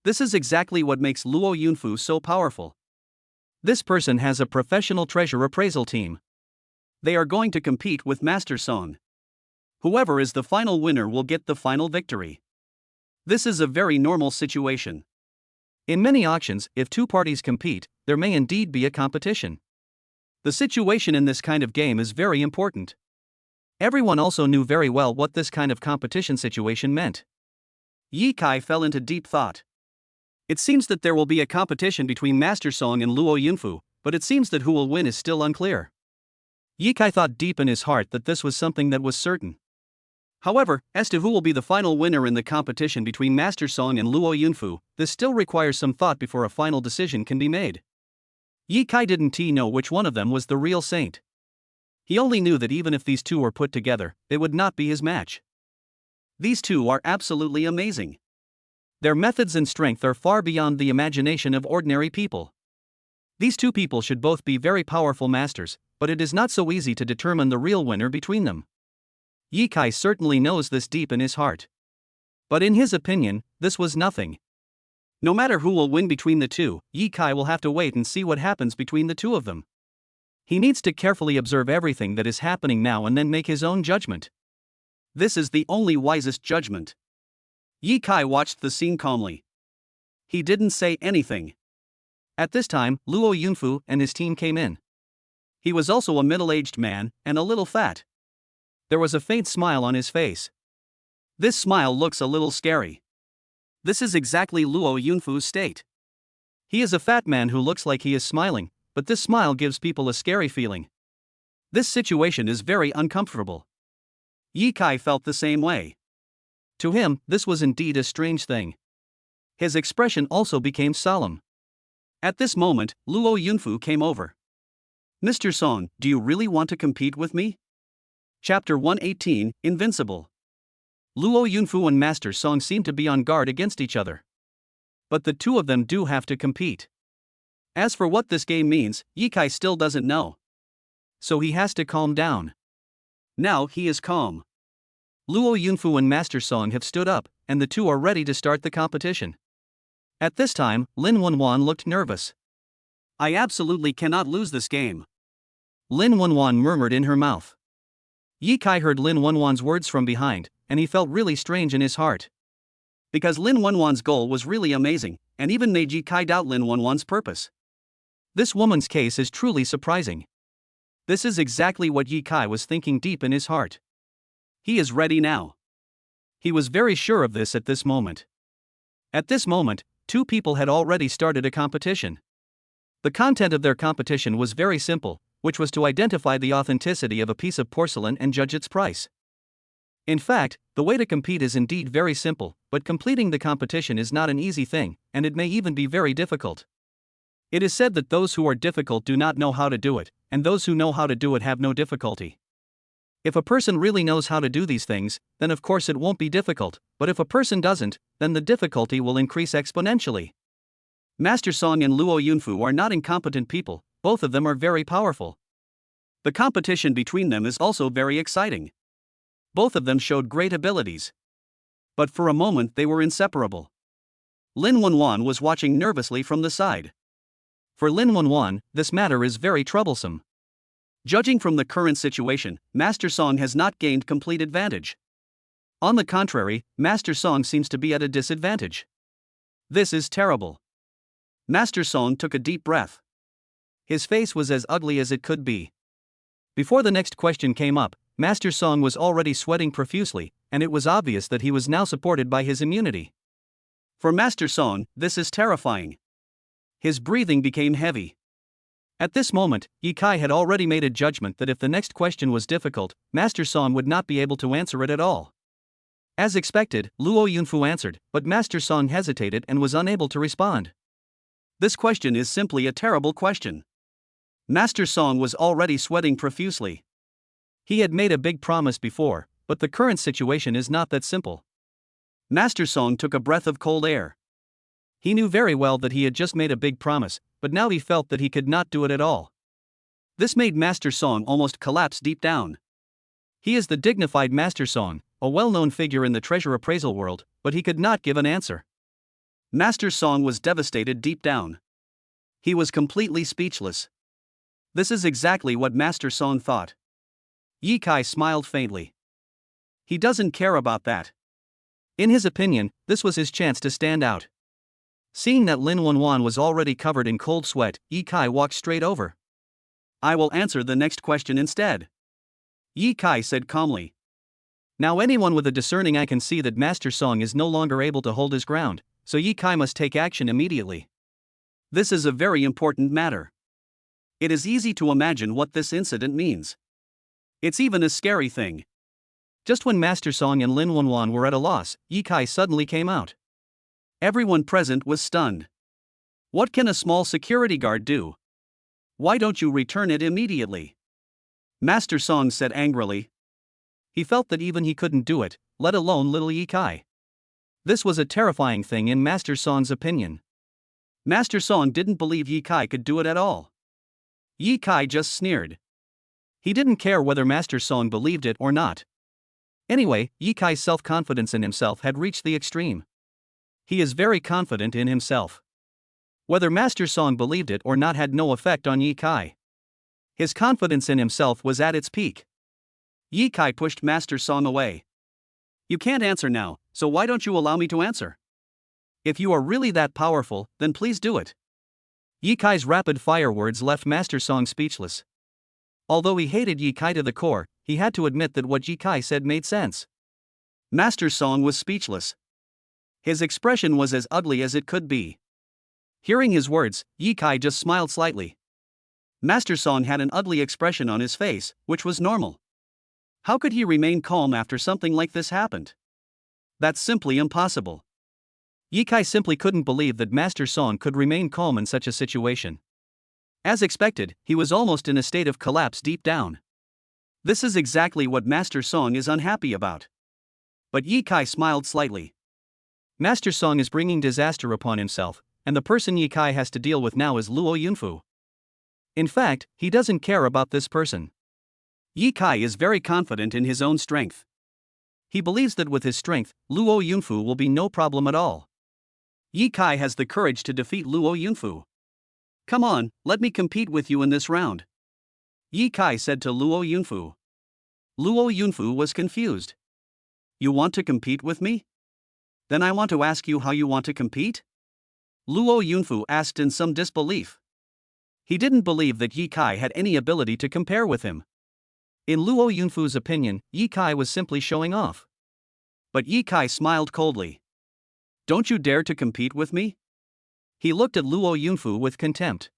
This is exactly what makes Luo Yunfu so powerful. This person has a professional treasure appraisal team. They are going to compete with Master Song. Whoever is the final winner will get the final victory. This is a very normal situation. In many auctions, if two parties compete, there may indeed be a competition. The situation in this kind of game is very important. Everyone also knew very well what this kind of competition situation meant. Ye Kai fell into deep thought. It seems that there will be a competition between Master Song and Luo Yunfu, but it seems that who will win is still unclear. Ye Kai thought deep in his heart that this was something that was certain. However, as to who will be the final winner in the competition between Master Song and Luo Yunfu, this still requires some thought before a final decision can be made. Ye Kai didn't know which one of them was the real saint. He only knew that even if these two were put together, it would not be his match. These two are absolutely amazing. Their methods and strength are far beyond the imagination of ordinary people. These two people should both be very powerful masters, but it is not so easy to determine the real winner between them. Ye Kai certainly knows this deep in his heart. But in his opinion, this was nothing. No matter who will win between the two, Ye Kai will have to wait and see what happens between the two of them. He needs to carefully observe everything that is happening now and then make his own judgment. This is the only wisest judgment. Ye Kai watched the scene calmly. He didn't say anything. At this time, Luo Yunfu and his team came in. He was also a middle-aged man, and a little fat. There was a faint smile on his face. This smile looks a little scary. This is exactly Luo Yunfu's state. He is a fat man who looks like he is smiling, but this smile gives people a scary feeling. This situation is very uncomfortable. Ye Kai felt the same way. To him, this was indeed a strange thing. His expression also became solemn. At this moment, Luo Yunfu came over. Mr. Song, do you really want to compete with me? Chapter 118, Invincible. Luo Yunfu and Master Song seem to be on guard against each other. But the two of them do have to compete. As for what this game means, Ye Kai still doesn't know. So he has to calm down. Now he is calm. Luo Yunfu and Master Song have stood up, and the two are ready to start the competition. At this time, Lin Wanwan looked nervous. I absolutely cannot lose this game. Lin Wanwan murmured in her mouth. Ye Kai heard Lin Wanwan's words from behind, and he felt really strange in his heart. Because Lin Wanwan's goal was really amazing, and even made Ye Kai doubt Lin Wanwan's purpose. This woman's case is truly surprising. This is exactly what Ye Kai was thinking deep in his heart. He is ready now. He was very sure of this at this moment. At this moment, two people had already started a competition. The content of their competition was very simple, which was to identify the authenticity of a piece of porcelain and judge its price. In fact, the way to compete is indeed very simple, but completing the competition is not an easy thing, and it may even be very difficult. It is said that those who are difficult do not know how to do it, and those who know how to do it have no difficulty. If a person really knows how to do these things, then of course it won't be difficult, but if a person doesn't, then the difficulty will increase exponentially. Master Song and Luo Yunfu are not incompetent people, both of them are very powerful. The competition between them is also very exciting. Both of them showed great abilities. But for a moment they were inseparable. Lin Wenwan was watching nervously from the side. For Lin Wenwan, this matter is very troublesome. Judging from the current situation, Master Song has not gained complete advantage. On the contrary, Master Song seems to be at a disadvantage. This is terrible. Master Song took a deep breath. His face was as ugly as it could be. Before the next question came up, Master Song was already sweating profusely, and it was obvious that he was now supported by his immunity. For Master Song, this is terrifying. His breathing became heavy. At this moment, Ye Kai had already made a judgment that if the next question was difficult, Master Song would not be able to answer it at all. As expected, Luo Yunfu answered, but Master Song hesitated and was unable to respond. This question is simply a terrible question. Master Song was already sweating profusely. He had made a big promise before, but the current situation is not that simple. Master Song took a breath of cold air. He knew very well that he had just made a big promise, but now he felt that he could not do it at all. This made Master Song almost collapse deep down. He is the dignified Master Song, a well-known figure in the treasure appraisal world, but he could not give an answer. Master Song was devastated deep down. He was completely speechless. This is exactly what Master Song thought. Ye Kai smiled faintly. He doesn't care about that. In his opinion, this was his chance to stand out. Seeing that Lin Wenwan was already covered in cold sweat, Ye Kai walked straight over. I will answer the next question instead. Ye Kai said calmly. Now anyone with a discerning eye can see that Master Song is no longer able to hold his ground, so Ye Kai must take action immediately. This is a very important matter. It is easy to imagine what this incident means. It's even a scary thing. Just when Master Song and Lin Wenwan were at a loss, Ye Kai suddenly came out. Everyone present was stunned. What can a small security guard do? Why don't you return it immediately? Master Song said angrily. He felt that even he couldn't do it, let alone little Ye Kai. This was a terrifying thing in Master Song's opinion. Master Song didn't believe Ye Kai could do it at all. Ye Kai just sneered. He didn't care whether Master Song believed it or not. Anyway, Ye Kai's self-confidence in himself had reached the extreme. He is very confident in himself. Whether Master Song believed it or not had no effect on Ye Kai. His confidence in himself was at its peak. Ye Kai pushed Master Song away. You can't answer now, so why don't you allow me to answer? If you are really that powerful, then please do it. Ye Kai's rapid-fire words left Master Song speechless. Although he hated Ye Kai to the core, he had to admit that what Ye Kai said made sense. Master Song was speechless. His expression was as ugly as it could be. Hearing his words, Ye Kai just smiled slightly. Master Song had an ugly expression on his face, which was normal. How could he remain calm after something like this happened? That's simply impossible. Ye Kai simply couldn't believe that Master Song could remain calm in such a situation. As expected, he was almost in a state of collapse deep down. This is exactly what Master Song is unhappy about. But Ye Kai smiled slightly. Master Song is bringing disaster upon himself, and the person Ye Kai has to deal with now is Luo Yunfu. In fact, he doesn't care about this person. Ye Kai is very confident in his own strength. He believes that with his strength, Luo Yunfu will be no problem at all. Ye Kai has the courage to defeat Luo Yunfu. Come on, let me compete with you in this round. Ye Kai said to Luo Yunfu. Luo Yunfu was confused. You want to compete with me? Then I want to ask you how you want to compete? Luo Yunfu asked in some disbelief. He didn't believe that Ye Kai had any ability to compare with him. In Luo Yunfu's opinion, Ye Kai was simply showing off. But Yi Kai smiled coldly. Don't you dare to compete with me? He looked at Luo Yunfu with contempt.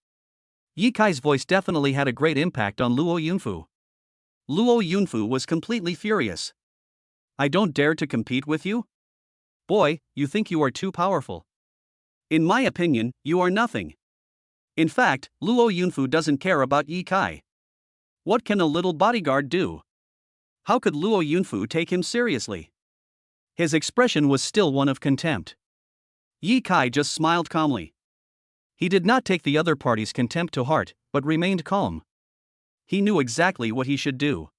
Yi Kai's voice definitely had a great impact on Luo Yunfu. Luo Yunfu was completely furious. I don't dare to compete with you? Boy, you think you are too powerful. In my opinion, you are nothing. In fact, Luo Yunfu doesn't care about Yi Kai. What can a little bodyguard do? How could Luo Yunfu take him seriously? His expression was still one of contempt. Yi Kai just smiled calmly. He did not take the other party's contempt to heart, but remained calm. He knew exactly what he should do.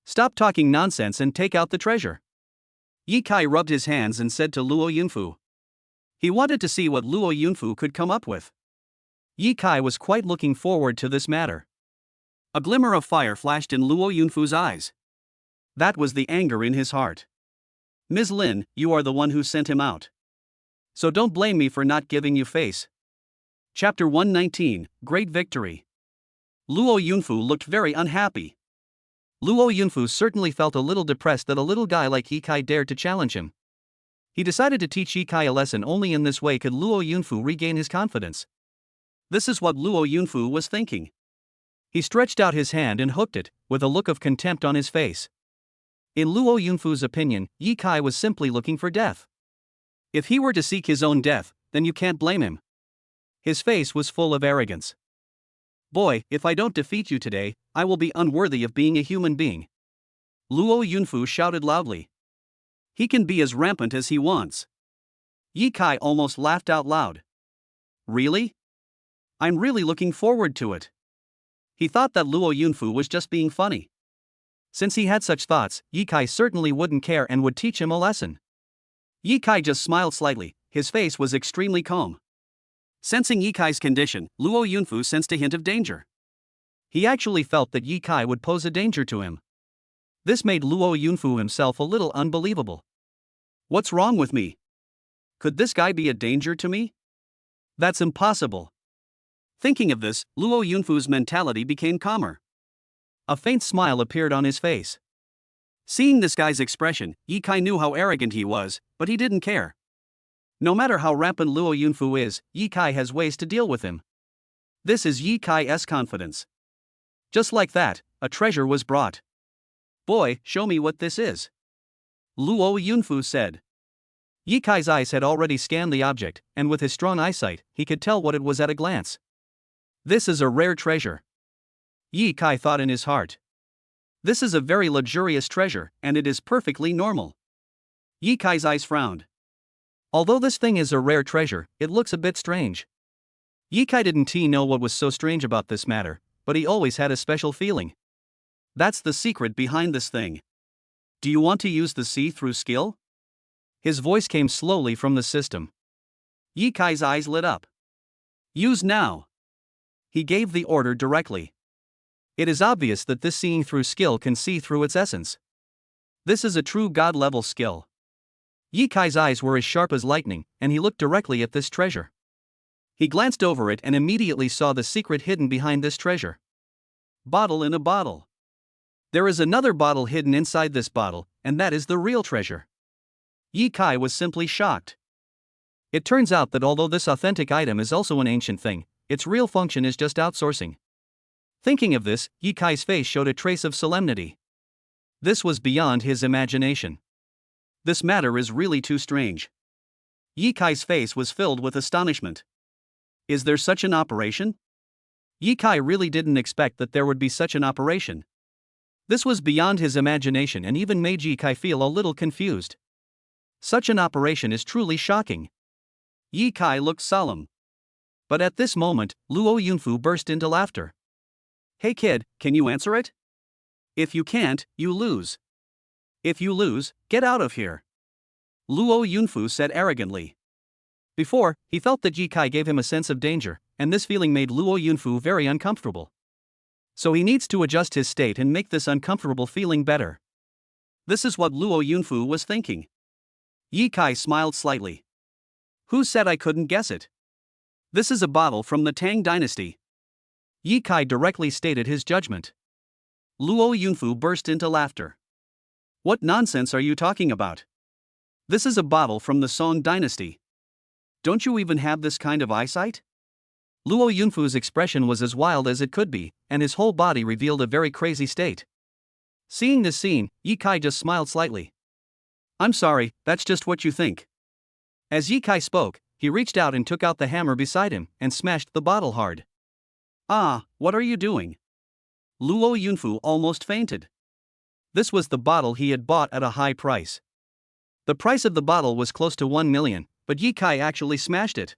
Stop talking nonsense and take out the treasure. Yi Kai rubbed his hands and said to Luo Yunfu. He wanted to see what Luo Yunfu could come up with. Yi Kai was quite looking forward to this matter. A glimmer of fire flashed in Luo Yunfu's eyes. That was the anger in his heart. Ms. Lin, you are the one who sent him out. So don't blame me for not giving you face. Chapter 119, Great Victory. Luo Yunfu looked very unhappy. Luo Yunfu certainly felt a little depressed that a little guy like Yi Kai dared to challenge him. He decided to teach Yi Kai a lesson. Only in this way could Luo Yunfu regain his confidence. This is what Luo Yunfu was thinking. He stretched out his hand and hooked it, with a look of contempt on his face. In Luo Yunfu's opinion, Yi Kai was simply looking for death. If he were to seek his own death, then you can't blame him. His face was full of arrogance. Boy, if I don't defeat you today, I will be unworthy of being a human being. Luo Yunfu shouted loudly. He can be as rampant as he wants. Yi Kai almost laughed out loud. Really? I'm really looking forward to it. He thought that Luo Yunfu was just being funny. Since he had such thoughts, Yi Kai certainly wouldn't care and would teach him a lesson. Yi Kai just smiled slightly, his face was extremely calm. Sensing Yi Kai's condition, Luo Yunfu sensed a hint of danger. He actually felt that Yi Kai would pose a danger to him. This made Luo Yunfu himself a little unbelievable. What's wrong with me? Could this guy be a danger to me? That's impossible. Thinking of this, Luo Yunfu's mentality became calmer. A faint smile appeared on his face. Seeing this guy's expression, Yi Kai knew how arrogant he was, but he didn't care. No matter how rampant Luo Yunfu is, Yi Kai has ways to deal with him. This is Yi Kai's confidence. Just like that, a treasure was brought. Boy, show me what this is. Luo Yunfu said. Yi Kai's eyes had already scanned the object, and with his strong eyesight, he could tell what it was at a glance. This is a rare treasure. Yi Kai thought in his heart. This is a very luxurious treasure, and it is perfectly normal. Yi Kai's eyes frowned. Although this thing is a rare treasure, it looks a bit strange. Yi Kai didn't know what was so strange about this matter, but he always had a special feeling. That's the secret behind this thing. Do you want to use the see-through skill? His voice came slowly from the system. Yi Kai's eyes lit up. Use now. He gave the order directly. It is obvious that this seeing through skill can see through its essence. This is a true god-level skill. Yi Kai's eyes were as sharp as lightning, and he looked directly at this treasure. He glanced over it and immediately saw the secret hidden behind this treasure. Bottle in a bottle. There is another bottle hidden inside this bottle, and that is the real treasure. Yi Kai was simply shocked. It turns out that although this authentic item is also an ancient thing, its real function is just outsourcing. Thinking of this, Yi Kai's face showed a trace of solemnity. This was beyond his imagination. This matter is really too strange. Yi Kai's face was filled with astonishment. Is there such an operation? Yi Kai really didn't expect that there would be such an operation. This was beyond his imagination and even made Yi Kai feel a little confused. Such an operation is truly shocking. Yi Kai looked solemn. But at this moment, Luo Yunfu burst into laughter. Hey kid, can you answer it? If you can't, you lose. If you lose, get out of here. Luo Yunfu said arrogantly. Before, he felt that Yi Kai gave him a sense of danger, and this feeling made Luo Yunfu very uncomfortable. So he needs to adjust his state and make this uncomfortable feeling better. This is what Luo Yunfu was thinking. Yi Kai smiled slightly. Who said I couldn't guess it? This is a bottle from the Tang dynasty. Yi Kai directly stated his judgment. Luo Yunfu burst into laughter. What nonsense are you talking about? This is a bottle from the Song dynasty. Don't you even have this kind of eyesight? Luo Yunfu's expression was as wild as it could be, and his whole body revealed a very crazy state. Seeing this scene, Ye Kai just smiled slightly. I'm sorry, that's just what you think. As Ye Kai spoke, he reached out and took out the hammer beside him and smashed the bottle hard. Ah, what are you doing? Luo Yunfu almost fainted. This was the bottle he had bought at a high price. The price of the bottle was close to 1 million, but Ye Kai actually smashed it.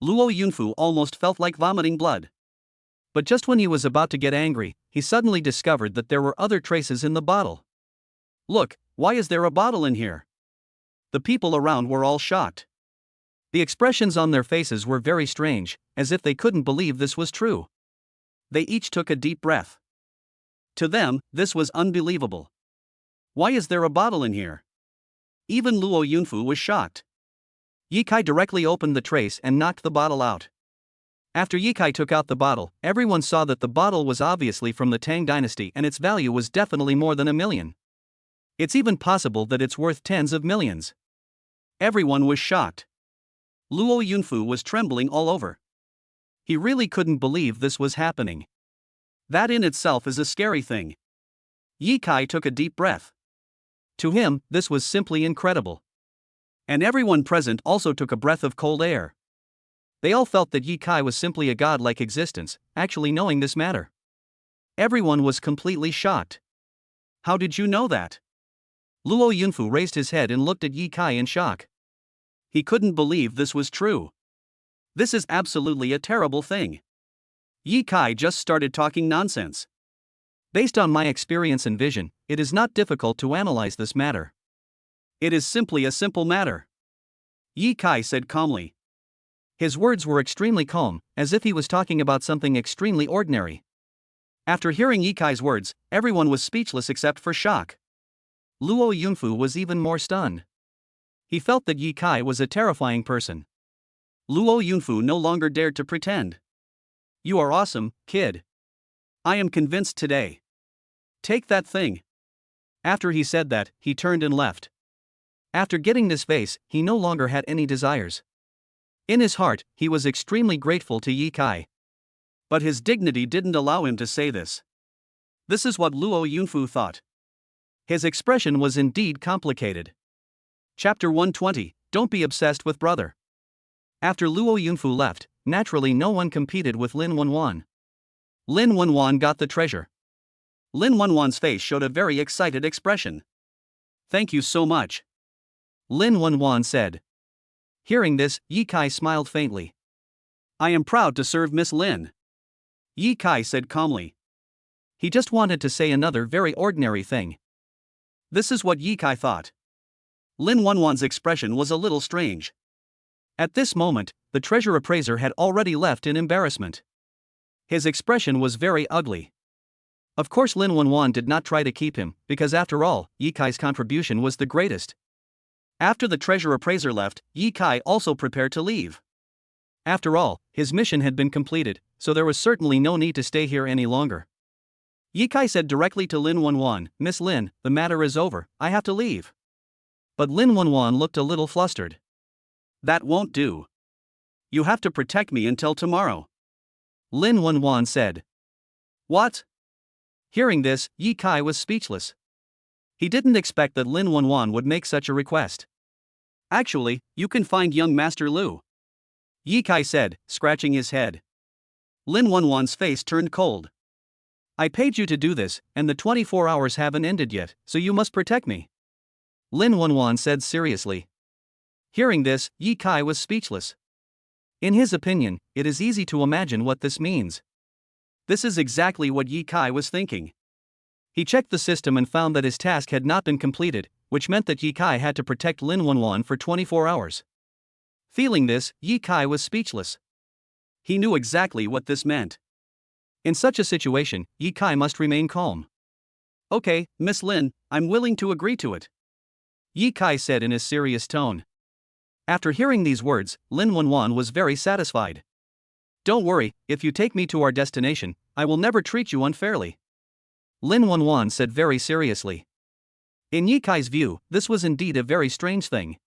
Luo Yunfu almost felt like vomiting blood. But just when he was about to get angry, he suddenly discovered that there were other traces in the bottle. Look, why is there a bottle in here? The people around were all shocked. The expressions on their faces were very strange, as if they couldn't believe this was true. They each took a deep breath. To them, this was unbelievable. Why is there a bottle in here? Even Luo Yunfu was shocked. Ye Kai directly opened the trace and knocked the bottle out. After Ye Kai took out the bottle, everyone saw that the bottle was obviously from the Tang dynasty and its value was definitely more than 1 million. It's even possible that it's worth tens of millions. Everyone was shocked. Luo Yunfu was trembling all over. He really couldn't believe this was happening. That in itself is a scary thing. Ye Kai took a deep breath. To him, this was simply incredible. And everyone present also took a breath of cold air. They all felt that Ye Kai was simply a godlike existence, actually knowing this matter. Everyone was completely shocked. How did you know that? Luo Yunfu raised his head and looked at Ye Kai in shock. He couldn't believe this was true. This is absolutely a terrible thing. Ye Kai just started talking nonsense. Based on my experience and vision, it is not difficult to analyze this matter. It is simply a simple matter. Ye Kai said calmly. His words were extremely calm, as if he was talking about something extremely ordinary. After hearing Ye Kai's words, everyone was speechless except for shock. Luo Yunfu was even more stunned. He felt that Ye Kai was a terrifying person. Luo Yunfu no longer dared to pretend. You are awesome, kid. I am convinced today. Take that thing. After he said that, he turned and left. After getting this vase, he no longer had any desires. In his heart, he was extremely grateful to Ye Kai. But his dignity didn't allow him to say this. This is what Luo Yunfu thought. His expression was indeed complicated. Chapter 120, Don't Be Obsessed with Brother. After Luo Yunfu left, naturally no one competed with Lin Wenwan. Lin Wenwan got the treasure. Lin Wenwan's face showed a very excited expression. Thank you so much. Lin Wenwan said. Hearing this, Ye Kai smiled faintly. I am proud to serve Miss Lin. Ye Kai said calmly. He just wanted to say another very ordinary thing. This is what Ye Kai thought. Lin Wenwan's expression was a little strange. At this moment, the treasure appraiser had already left in embarrassment. His expression was very ugly. Of course Lin Wenwan did not try to keep him, because after all, Ye Kai's contribution was the greatest. After the treasure appraiser left, Ye Kai also prepared to leave. After all, his mission had been completed, so there was certainly no need to stay here any longer. Ye Kai said directly to Lin Wenwan, Miss Lin, the matter is over, I have to leave. But Lin Wenwan looked a little flustered. That won't do. You have to protect me until tomorrow. Lin Wenwan said. What? Hearing this, Ye Kai was speechless. He didn't expect that Lin Wenwan would make such a request. Actually, you can find young Master Lu. Ye Kai said, scratching his head. Lin Wenwan's face turned cold. I paid you to do this, and the 24 hours haven't ended yet, so you must protect me. Lin Wenwan said seriously. Hearing this, Ye Kai was speechless. In his opinion, it is easy to imagine what this means. This is exactly what Ye Kai was thinking. He checked the system and found that his task had not been completed, which meant that Ye Kai had to protect Lin Wenwan for 24 hours. Feeling this, Ye Kai was speechless. He knew exactly what this meant. In such a situation, Ye Kai must remain calm. Okay, Miss Lin, I'm willing to agree to it. Ye Kai said in a serious tone. After hearing these words, Lin Wenwan was very satisfied. Don't worry, if you take me to our destination, I will never treat you unfairly. Lin Wenwan said very seriously. In Yi Kai's view, this was indeed a very strange thing.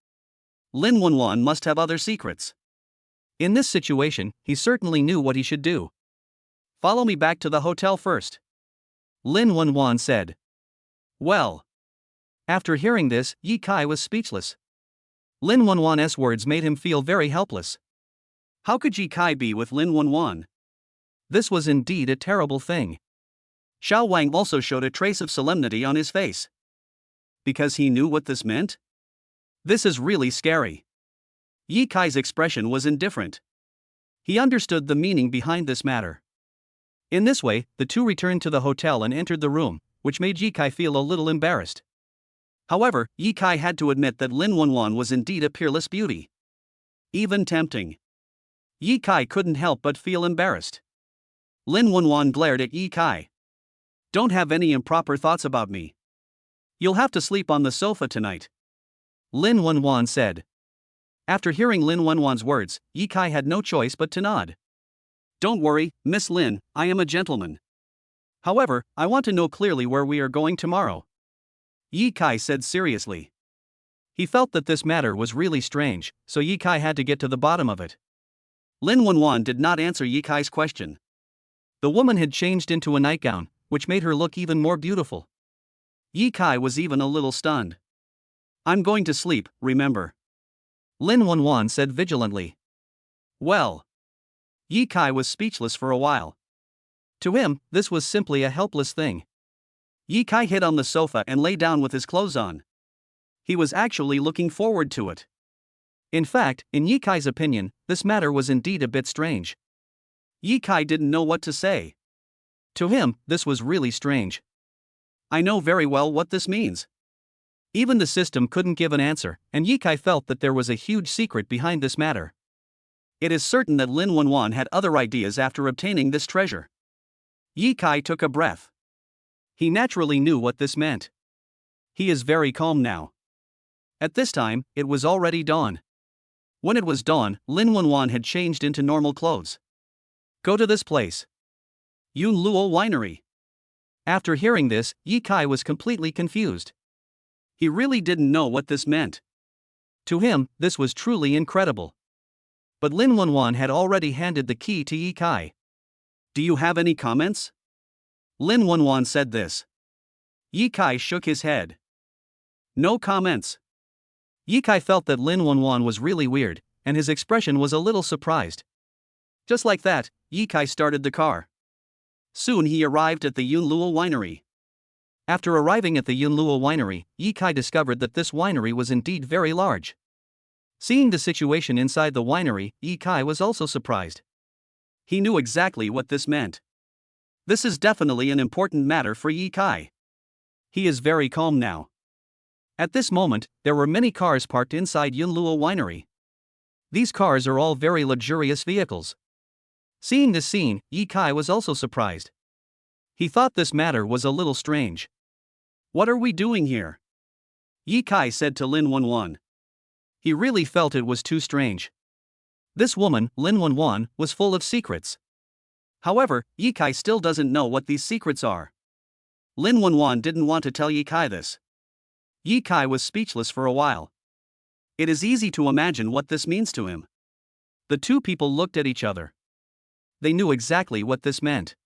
Lin Wenwan must have other secrets. In this situation, he certainly knew what he should do. Follow me back to the hotel first, Lin Wenwan said. Well. After hearing this, Yi Kai was speechless. Lin Wenwan's words made him feel very helpless. How could Yi Kai be with Lin Wenwan? This was indeed a terrible thing. Xiao Wang also showed a trace of solemnity on his face. Because he knew what this meant? This is really scary. Yi Kai's expression was indifferent. He understood the meaning behind this matter. In this way, the two returned to the hotel and entered the room, which made Yi Kai feel a little embarrassed. However, Yi Kai had to admit that Lin Wenwan was indeed a peerless beauty. Even tempting. Yi Kai couldn't help but feel embarrassed. Lin Wenwan glared at Yi Kai. Don't have any improper thoughts about me. You'll have to sleep on the sofa tonight, Lin Wenwan said. After hearing Lin Wenwan's words, Yi Kai had no choice but to nod. Don't worry, Miss Lin, I am a gentleman. However, I want to know clearly where we are going tomorrow, Yi Kai said seriously. He felt that this matter was really strange, so Yi Kai had to get to the bottom of it. Lin Wenwan did not answer Yi Kai's question. The woman had changed into a nightgown, which made her look even more beautiful. Yi Kai was even a little stunned. I'm going to sleep, remember, Lin Wenwan said vigilantly. Well. Yi Kai was speechless for a while. To him, this was simply a helpless thing. Yi Kai hid on the sofa and lay down with his clothes on. He was actually looking forward to it. In fact, in Yi Kai's opinion, this matter was indeed a bit strange. Yi Kai didn't know what to say. To him, this was really strange. I know very well what this means. Even the system couldn't give an answer, and Yi Kai felt that there was a huge secret behind this matter. It is certain that Lin Wenwan had other ideas after obtaining this treasure. Yi Kai took a breath. He naturally knew what this meant. He is very calm now. At this time, it was already dawn. When it was dawn, Lin Wenwan had changed into normal clothes. Go to this place, Yun Luo Winery. After hearing this, Yi Kai was completely confused. He really didn't know what this meant. To him, this was truly incredible. But Lin Wenwan had already handed the key to Yi Kai. Do you have any comments? Lin Wenwan said this. Yi Kai shook his head. No comments. Yi Kai felt that Lin Wenwan was really weird, and his expression was a little surprised. Just like that, Yi Kai started the car. Soon he arrived at the Yun Luo Winery. After arriving at the Yun Luo Winery, Yi Kai discovered that this winery was indeed very large. Seeing the situation inside the winery, Yi Kai was also surprised. He knew exactly what this meant. This is definitely an important matter for Yi Kai. He is very calm now. At this moment, there were many cars parked inside Yun Luo Winery. These cars are all very luxurious vehicles. Seeing this scene, Yi Kai was also surprised. He thought this matter was a little strange. What are we doing here? Yi Kai said to Lin Wenwan. He really felt it was too strange. This woman, Lin Wenwan, was full of secrets. However, Yi Kai still doesn't know what these secrets are. Lin Wenwan didn't want to tell Yi Kai this. Yi Kai was speechless for a while. It is easy to imagine what this means to him. The two people looked at each other. They knew exactly what this meant.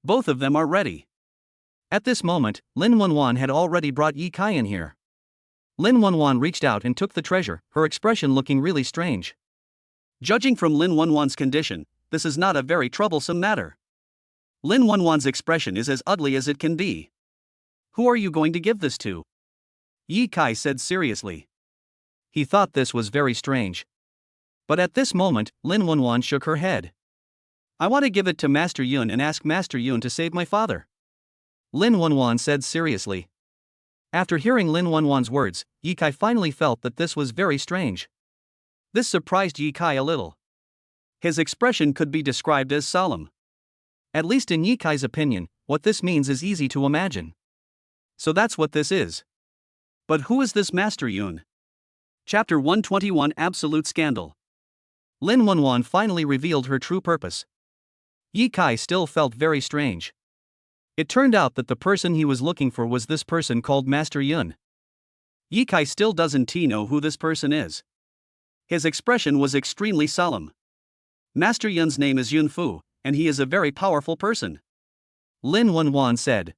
Both of them are ready. At this moment, Lin Wenwan had already brought Yi Kai in here. Lin Wenwan reached out and took the treasure, her expression looking really strange. Judging from Lin Wenwan's condition, this is not a very troublesome matter. Lin Wenwan's expression is as ugly as it can be. Who are you going to give this to? Yi Kai said seriously. He thought this was very strange. But at this moment, Lin Wenwan shook her head. I want to give it to Master Yun and ask Master Yun to save my father, Lin Wenwan said seriously. After hearing Lin Wenwan's words, Yi Kai finally felt that this was very strange. This surprised Yi Kai a little. His expression could be described as solemn. At least in Yi Kai's opinion, what this means is easy to imagine. So that's what this is. But who is this Master Yun? Chapter 121 Absolute Scandal. Lin Wenwan finally revealed her true purpose. Yi Kai still felt very strange. It turned out that the person he was looking for was this person called Master Yun. Ye Kai still doesn't know who this person is. His expression was extremely solemn. Master Yun's name is Yun Fu, and he is a very powerful person, Lin Wenwan said.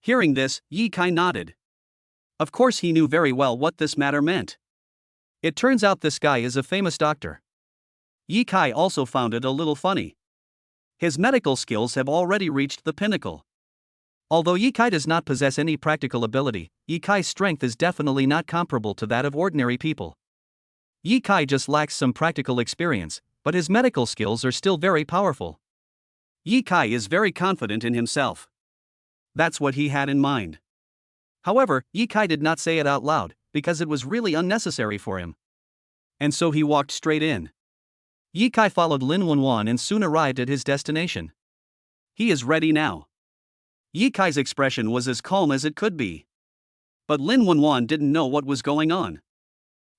Hearing this, Ye Kai nodded. Of course he knew very well what this matter meant. It turns out this guy is a famous doctor. Ye Kai also found it a little funny. His medical skills have already reached the pinnacle. Although Ye Kai does not possess any practical ability, Ye Kai's strength is definitely not comparable to that of ordinary people. Ye Kai just lacks some practical experience, but his medical skills are still very powerful. Ye Kai is very confident in himself. That's what he had in mind. However, Ye Kai did not say it out loud, because it was really unnecessary for him. And so he walked straight in. Ye Kai followed Lin Wenwan and soon arrived at his destination. He is ready now. Ye Kai's expression was as calm as it could be. But Lin Wenwan didn't know what was going on.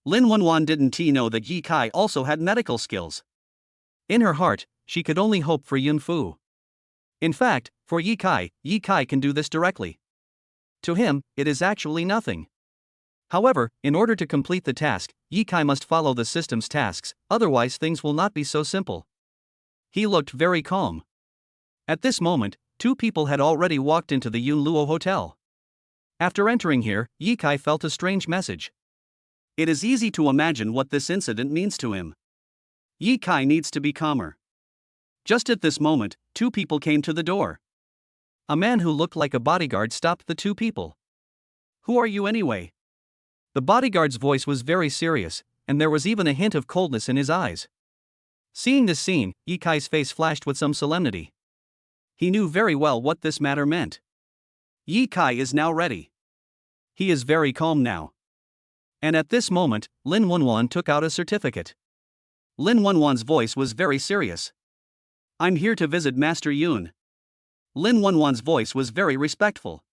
Lin Wenwan didn't know that Ye Kai also had medical skills. In her heart, she could only hope for Yun Fu. In fact, for Ye Kai can do this directly. To him, it is actually nothing. However, in order to complete the task, Ye Kai must follow the system's tasks, otherwise things will not be so simple. He looked very calm. At this moment, two people had already walked into the Yun Luo Hotel. After entering here, Ye Kai felt a strange message. It is easy to imagine what this incident means to him. Ye Kai needs to be calmer. Just at this moment, two people came to the door. A man who looked like a bodyguard stopped the two people. Who are you anyway? The bodyguard's voice was very serious, and there was even a hint of coldness in his eyes. Seeing this scene, Ye Kai's face flashed with some solemnity. He knew very well what this matter meant. Ye Kai is now ready. He is very calm now. And at this moment, Lin Wenwan took out a certificate. Lin Wenwan's voice was very serious. I'm here to visit Master Yun. Lin Wenwan's voice was very respectful.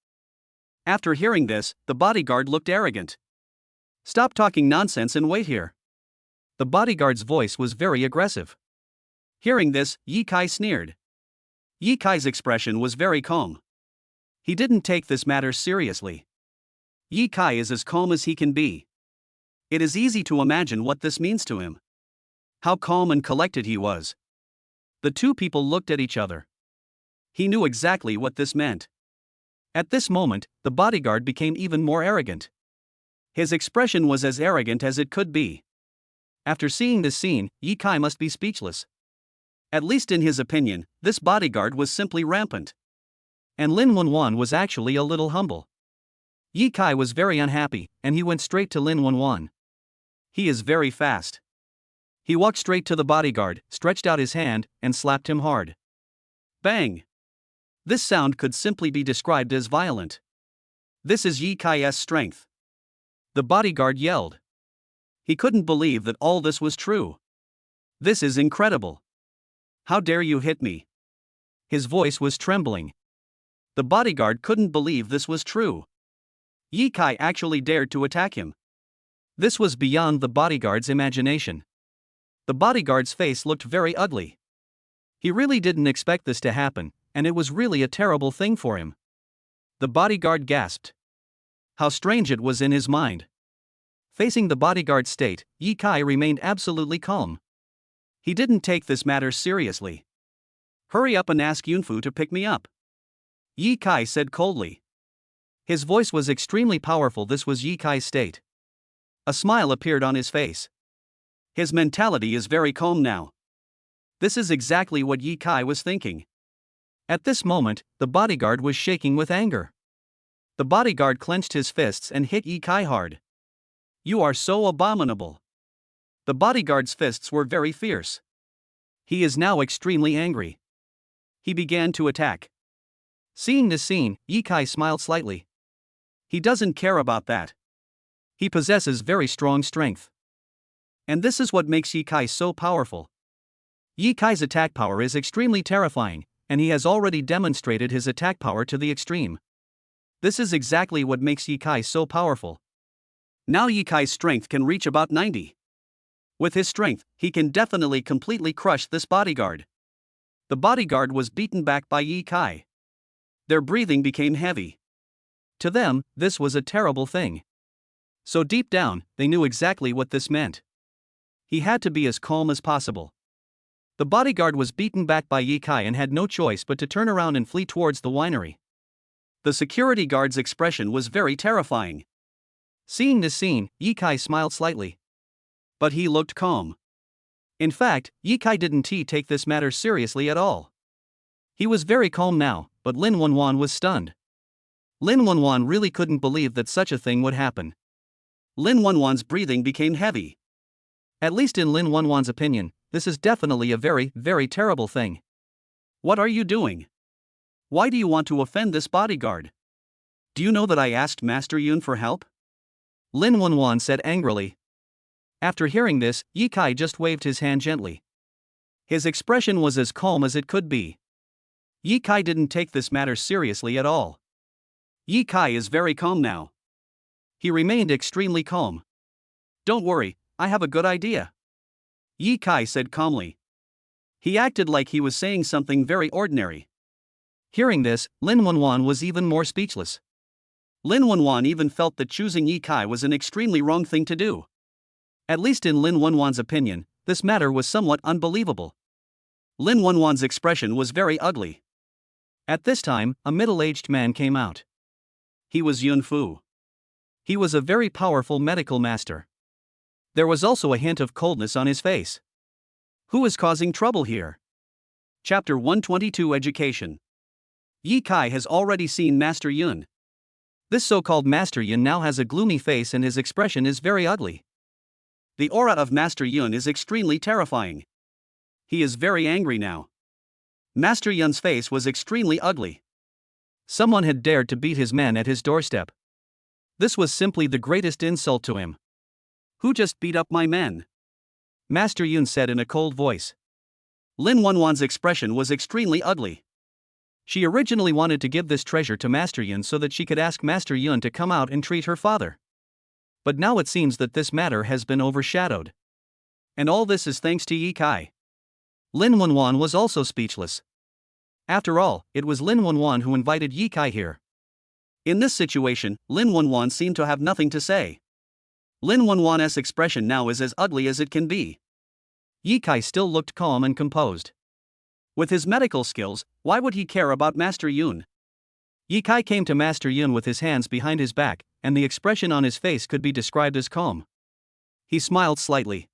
After hearing this, the bodyguard looked arrogant. Stop talking nonsense and wait here. The bodyguard's voice was very aggressive. Hearing this, Ye Kai sneered. Ye Kai's expression was very calm. He didn't take this matter seriously. Ye Kai is as calm as he can be. It is easy to imagine what this means to him. How calm and collected he was. The two people looked at each other. He knew exactly what this meant. At this moment, the bodyguard became even more arrogant. His expression was as arrogant as it could be. After seeing this scene, Ye Kai must be speechless. At least in his opinion, this bodyguard was simply rampant. And Lin Wenwan was actually a little humble. Ye Kai was very unhappy, and he went straight to Lin Wenwan. He is very fast. He walked straight to the bodyguard, stretched out his hand, and slapped him hard. Bang! This sound could simply be described as violent. This is Ye Kai's strength. The bodyguard yelled. He couldn't believe that all this was true. This is incredible. How dare you hit me? His voice was trembling. The bodyguard couldn't believe this was true. Ye Kai actually dared to attack him. This was beyond the bodyguard's imagination. The bodyguard's face looked very ugly. He really didn't expect this to happen, and it was really a terrible thing for him. The bodyguard gasped. How strange it was in his mind. Facing the bodyguard's state, Ye Kai remained absolutely calm. He didn't take this matter seriously. Hurry up and ask Yun Fu to pick me up, Ye Kai said coldly. His voice was extremely powerful. This was Ye Kai's state. A smile appeared on his face. His mentality is very calm now. This is exactly what Ye Kai was thinking. At this moment, the bodyguard was shaking with anger. The bodyguard clenched his fists and hit Ye Kai hard. You are so abominable. The bodyguard's fists were very fierce. He is now extremely angry. He began to attack. Seeing this scene, Ye Kai smiled slightly. He doesn't care about that. He possesses very strong strength. And this is what makes Ye Kai so powerful. Ye Kai's attack power is extremely terrifying, and he has already demonstrated his attack power to the extreme. This is exactly what makes Ye Kai so powerful. Now Ye Kai's strength can reach about 90. With his strength, he can definitely completely crush this bodyguard. The bodyguard was beaten back by Ye Kai. Their breathing became heavy. To them, this was a terrible thing. So deep down, they knew exactly what this meant. He had to be as calm as possible. The bodyguard was beaten back by Ye Kai and had no choice but to turn around and flee towards the winery. The security guard's expression was very terrifying. Seeing this scene, Ye Kai smiled slightly. But he looked calm. In fact, Ye Kai didn't take this matter seriously at all. He was very calm now, but Lin Wanwan was stunned. Lin Wanwan really couldn't believe that such a thing would happen. Lin Wanwan's breathing became heavy. At least in Lin Wanwan's opinion, this is definitely a very, very terrible thing. What are you doing? Why do you want to offend this bodyguard? Do you know that I asked Master Yun for help? Lin Wanwan said angrily. After hearing this, Ye Kai just waved his hand gently. His expression was as calm as it could be. Ye Kai didn't take this matter seriously at all. Ye Kai is very calm now. He remained extremely calm. Don't worry, I have a good idea. Ye Kai said calmly. He acted like he was saying something very ordinary. Hearing this, Lin Wanwan was even more speechless. Lin Wanwan even felt that choosing Ye Kai was an extremely wrong thing to do. At least in Lin Wanwan's opinion, this matter was somewhat unbelievable. Lin Wanwan's expression was very ugly. At this time, a middle-aged man came out. He was Yun Fu. He was a very powerful medical master. There was also a hint of coldness on his face. Who is causing trouble here? Chapter 122 Education. Ye Kai has already seen Master Yun. This so-called Master Yun now has a gloomy face and his expression is very ugly. The aura of Master Yun is extremely terrifying. He is very angry now. Master Yun's face was extremely ugly. Someone had dared to beat his men at his doorstep. This was simply the greatest insult to him. Who just beat up my men? Master Yun said in a cold voice. Lin Wanwan's expression was extremely ugly. She originally wanted to give this treasure to Master Yun so that she could ask Master Yun to come out and treat her father. But now it seems that this matter has been overshadowed. And all this is thanks to Ye Kai. Lin Wanwan was also speechless. After all, it was Lin Wanwan who invited Ye Kai here. In this situation, Lin Wanwan seemed to have nothing to say. Lin Wanwan's expression now is as ugly as it can be. Ye Kai still looked calm and composed. With his medical skills, why would he care about Master Yun? Ye Kai came to Master Yun with his hands behind his back, and the expression on his face could be described as calm. He smiled slightly.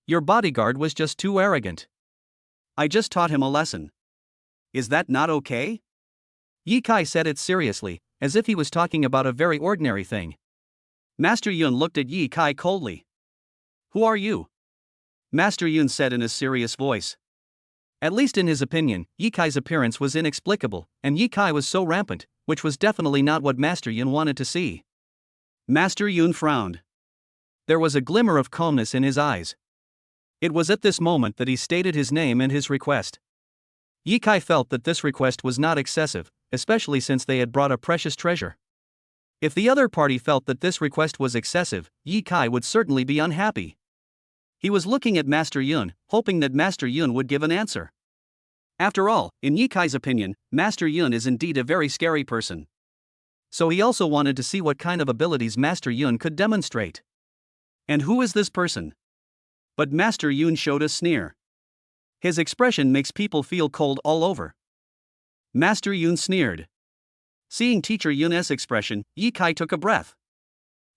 Your bodyguard was just too arrogant. I just taught him a lesson. Is that not okay? Ye Kai said it seriously, as if he was talking about a very ordinary thing. Master Yun looked at Ye Kai coldly. Who are you? Master Yun said in a serious voice. At least in his opinion, Ye Kai's appearance was inexplicable, and Ye Kai was so rampant, which was definitely not what Master Yun wanted to see. Master Yun frowned. There was a glimmer of calmness in his eyes. It was at this moment that he stated his name and his request. Ye Kai felt that this request was not excessive, especially since they had brought a precious treasure. If the other party felt that this request was excessive, Ye Kai would certainly be unhappy. He was looking at Master Yun, hoping that Master Yun would give an answer. After all, in Ye Kai's opinion, Master Yun is indeed a very scary person. So he also wanted to see what kind of abilities Master Yun could demonstrate. And who is this person? But Master Yun showed a sneer. His expression makes people feel cold all over. Master Yun sneered. Seeing Teacher Yun's expression, Ye Kai took a breath.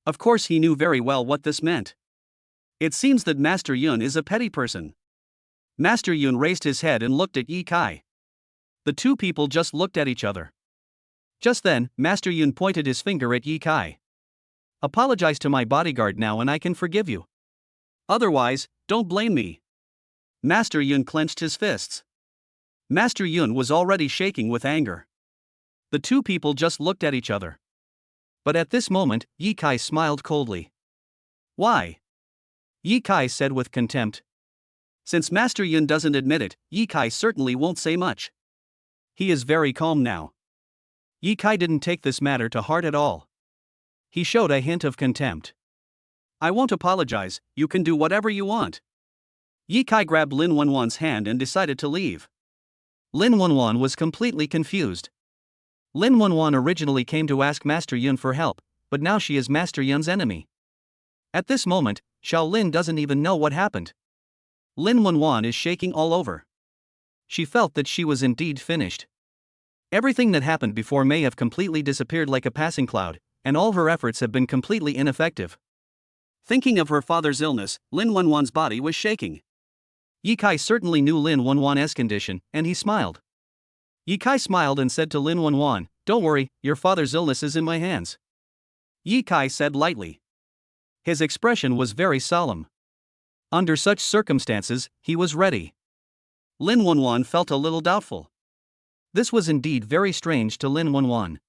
Of course he knew very well what this meant. It seems that Master Yun is a petty person. Master Yun raised his head and looked at Ye Kai. The two people just looked at each other. Just then, Master Yun pointed his finger at Ye Kai. Apologize to my bodyguard now and I can forgive you. Otherwise, don't blame me. Master Yun clenched his fists. Master Yun was already shaking with anger. The two people just looked at each other. But at this moment, Ye Kai smiled coldly. Why? Ye Kai said with contempt. Since Master Yun doesn't admit it, Ye Kai certainly won't say much. He is very calm now. Ye Kai didn't take this matter to heart at all. He showed a hint of contempt. I won't apologize, you can do whatever you want. Ye Kai grabbed Lin Wanwan's hand and decided to leave. Lin Wanwan was completely confused. Lin Wenwan originally came to ask Master Yun for help, but now she is Master Yun's enemy. At this moment, Xiao Lin doesn't even know what happened. Lin Wenwan is shaking all over. She felt that she was indeed finished. Everything that happened before may have completely disappeared like a passing cloud, and all her efforts have been completely ineffective. Thinking of her father's illness, Lin Wenwan's body was shaking. Ye Kai certainly knew Lin Wenwan's condition, and he smiled. Ye Kai smiled and said to Lin Wenwan, "Don't worry, your father's illness is in my hands." Ye Kai said lightly. His expression was very solemn. Under such circumstances, he was ready. Lin Wenwan felt a little doubtful. This was indeed very strange to Lin Wenwan.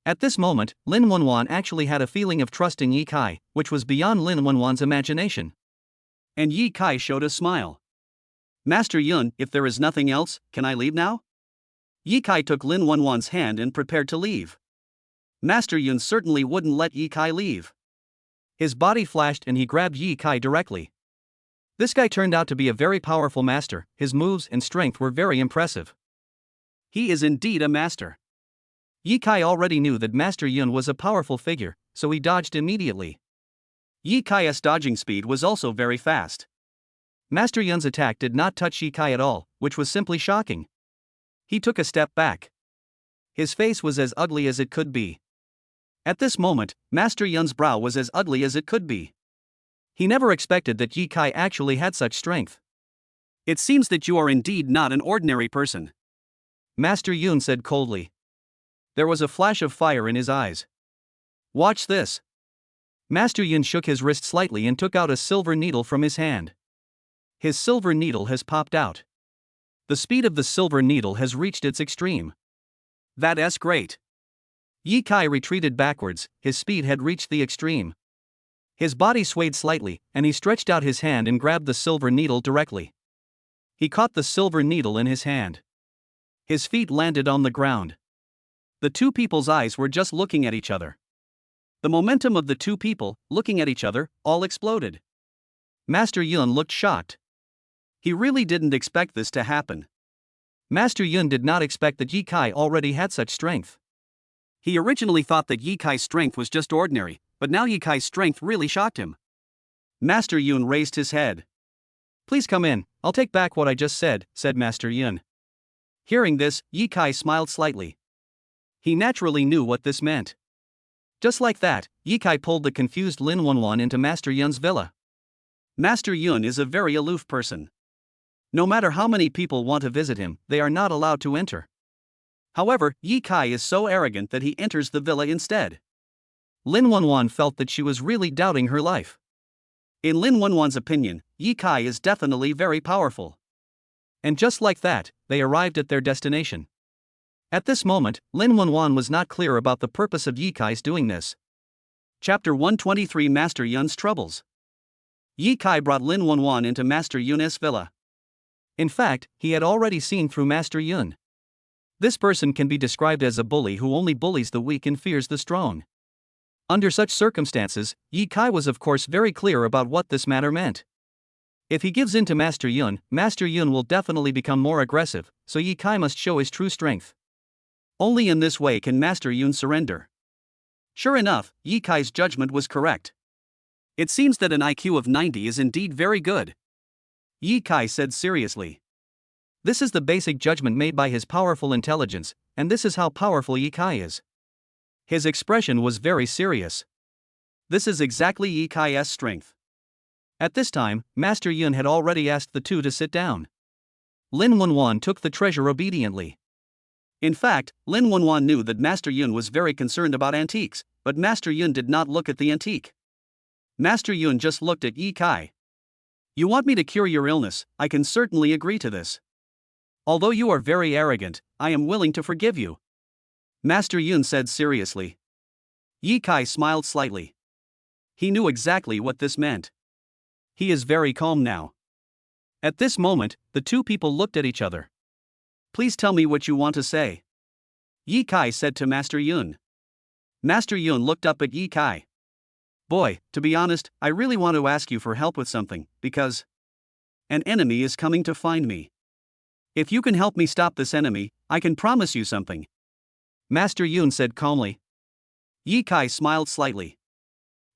At this moment, Lin Wenwan actually had a feeling of trusting Ye Kai, which was beyond Lin Wenwan's imagination. And Ye Kai showed a smile. "Master Yun, if there is nothing else, can I leave now?" Ye Kai took Lin Wenwan's hand and prepared to leave. Master Yun certainly wouldn't let Ye Kai leave. His body flashed and he grabbed Ye Kai directly. This guy turned out to be a very powerful master, his moves and strength were very impressive. He is indeed a master. Ye Kai already knew that Master Yun was a powerful figure, so he dodged immediately. Ye Kai's dodging speed was also very fast. Master Yun's attack did not touch Ye Kai at all, which was simply shocking. He took a step back. His face was as ugly as it could be. At this moment, Master Yun's brow was as ugly as it could be. He never expected that Ye Kai actually had such strength. "It seems that you are indeed not an ordinary person," Master Yun said coldly. There was a flash of fire in his eyes. "Watch this." Master Yun shook his wrist slightly and took out a silver needle from his hand. His silver needle has popped out. The speed of the silver needle has reached its extreme. That's great. Ye Kai retreated backwards, his speed had reached the extreme. His body swayed slightly, and he stretched out his hand and grabbed the silver needle directly. He caught the silver needle in his hand. His feet landed on the ground. The two people's eyes were just looking at each other. The momentum of the two people, looking at each other, all exploded. Master Yun looked shocked. He really didn't expect this to happen. Master Yun did not expect that Ye Kai already had such strength. He originally thought that Ye Kai's strength was just ordinary, but now Ye Kai's strength really shocked him. Master Yun raised his head. "Please come in, I'll take back what I just said," said Master Yun. Hearing this, Ye Kai smiled slightly. He naturally knew what this meant. Just like that, Ye Kai pulled the confused Lin Wenwan into Master Yun's villa. Master Yun is a very aloof person. No matter how many people want to visit him, they are not allowed to enter. However, Ye Kai is so arrogant that he enters the villa instead. Lin Wenwan felt that she was really doubting her life. In Lin Wenwan's opinion, Ye Kai is definitely very powerful. And just like that, they arrived at their destination. At this moment, Lin Wenwan was not clear about the purpose of Ye Kai's doing this. Chapter 123 Master Yun's Troubles. Ye Kai brought Lin Wenwan into Master Yun's villa. In fact, he had already seen through Master Yun. This person can be described as a bully who only bullies the weak and fears the strong. Under such circumstances, Ye Kai was of course very clear about what this matter meant. If he gives in to Master Yun will definitely become more aggressive, so Ye Kai must show his true strength. Only in this way can Master Yun surrender. Sure enough, Ye Kai's judgment was correct. It seems that an IQ of 90 is indeed very good, Ye Kai said seriously. This is the basic judgment made by his powerful intelligence, and this is how powerful Ye Kai is. His expression was very serious. This is exactly Ye Kai's strength. At this time, Master Yun had already asked the two to sit down. Lin Wenwan took the treasure obediently. In fact, Lin Wenwan knew that Master Yun was very concerned about antiques, but Master Yun did not look at the antique. Master Yun just looked at Ye Kai. "You want me to cure your illness, I can certainly agree to this. Although you are very arrogant, I am willing to forgive you," Master Yun said seriously. Ye Kai smiled slightly. He knew exactly what this meant. He is very calm now. At this moment, the two people looked at each other. "Please tell me what you want to say," Ye Kai said to Master Yun. Master Yun looked up at Ye Kai. "Boy, to be honest, I really want to ask you for help with something, because an enemy is coming to find me. If you can help me stop this enemy, I can promise you something." Master Yun said calmly. Yi Kai smiled slightly.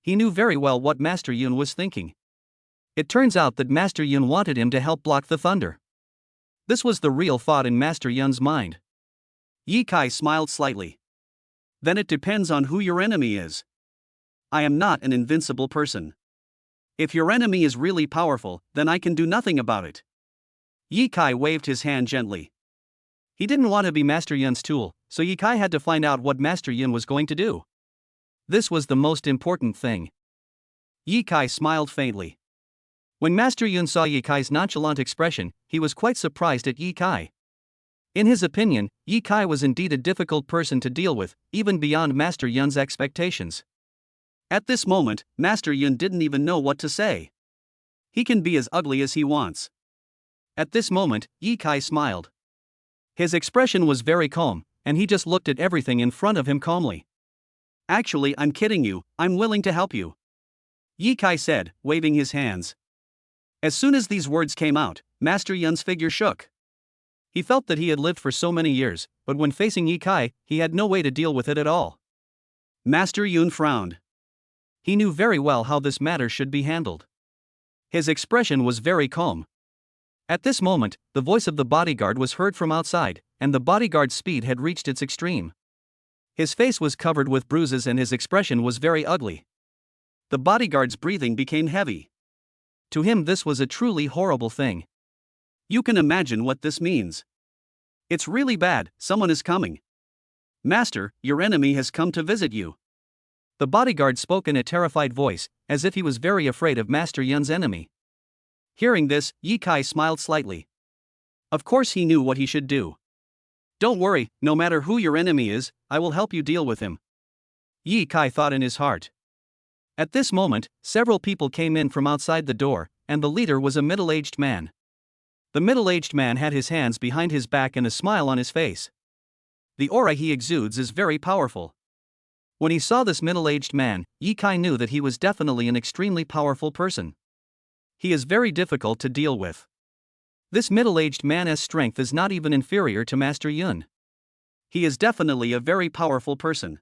He knew very well what Master Yun was thinking. It turns out that Master Yun wanted him to help block the thunder. This was the real thought in Master Yun's mind. Yi Kai smiled slightly. Then it depends on who your enemy is. I am not an invincible person. If your enemy is really powerful, then I can do nothing about it. Yi Kai waved his hand gently. He didn't want to be Master Yun's tool, so Yi Kai had to find out what Master Yun was going to do. This was the most important thing. Yi Kai smiled faintly. When Master Yun saw Yi Kai's nonchalant expression, he was quite surprised at Yi Kai. In his opinion, Yi Kai was indeed a difficult person to deal with, even beyond Master Yun's expectations. At this moment, Master Yun didn't even know what to say. He can be as ugly as he wants. At this moment, Yi Kai smiled. His expression was very calm, and he just looked at everything in front of him calmly. Actually, I'm kidding you, I'm willing to help you. Yi Kai said, waving his hands. As soon as these words came out, Master Yun's figure shook. He felt that he had lived for so many years, but when facing Yi Kai, he had no way to deal with it at all. Master Yun frowned. He knew very well how this matter should be handled. His expression was very calm. At this moment, the voice of the bodyguard was heard from outside, and the bodyguard's speed had reached its extreme. His face was covered with bruises and his expression was very ugly. The bodyguard's breathing became heavy. To him, this was a truly horrible thing. You can imagine what this means. It's really bad, someone is coming. Master, your enemy has come to visit you. The bodyguard spoke in a terrified voice, as if he was very afraid of Master Yun's enemy. Hearing this, Yi Kai smiled slightly. Of course he knew what he should do. Don't worry, no matter who your enemy is, I will help you deal with him. Yi Kai thought in his heart. At this moment, several people came in from outside the door, and the leader was a middle-aged man. The middle-aged man had his hands behind his back and a smile on his face. The aura he exudes is very powerful. When he saw this middle-aged man, Yi Kai knew that he was definitely an extremely powerful person. He is very difficult to deal with. This middle-aged man's strength is not even inferior to Master Yun. He is definitely a very powerful person.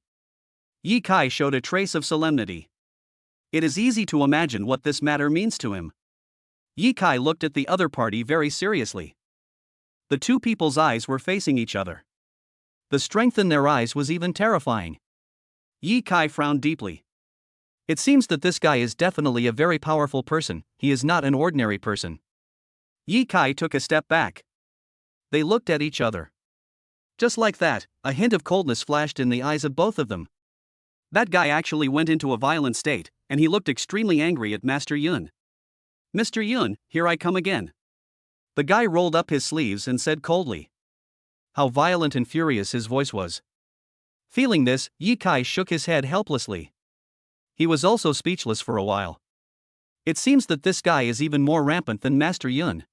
Yi Kai showed a trace of solemnity. It is easy to imagine what this matter means to him. Yi Kai looked at the other party very seriously. The two people's eyes were facing each other. The strength in their eyes was even terrifying. Yi Kai frowned deeply. It seems that this guy is definitely a very powerful person, he is not an ordinary person. Yi Kai took a step back. They looked at each other. Just like that, a hint of coldness flashed in the eyes of both of them. That guy actually went into a violent state, and he looked extremely angry at Master Yun. Mr. Yun, here I come again. The guy rolled up his sleeves and said coldly. How violent and furious his voice was. Feeling this, Yi Kai shook his head helplessly. He was also speechless for a while. It seems that this guy is even more rampant than Master Yun.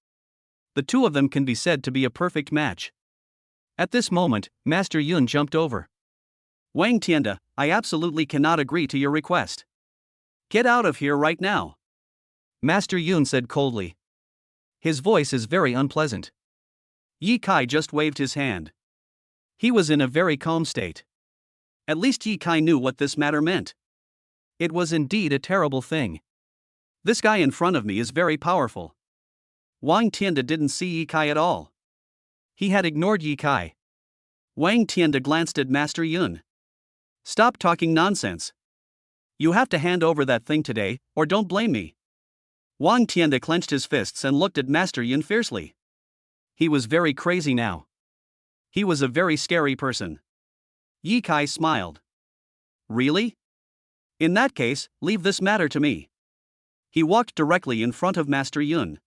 The two of them can be said to be a perfect match. At this moment, Master Yun jumped over. Wang Tianda, I absolutely cannot agree to your request. Get out of here right now. Master Yun said coldly. His voice is very unpleasant. Yi Kai just waved his hand. He was in a very calm state. At least Yi Kai knew what this matter meant. It was indeed a terrible thing. This guy in front of me is very powerful. Wang Tianda didn't see Yi Kai at all. He had ignored Yi Kai. Wang Tianda glanced at Master Yun. Stop talking nonsense. You have to hand over that thing today, or don't blame me. Wang Tianda clenched his fists and looked at Master Yun fiercely. He was very crazy now. He was a very scary person. Yi Kai smiled. Really? In that case, leave this matter to me. He walked directly in front of Master Yun.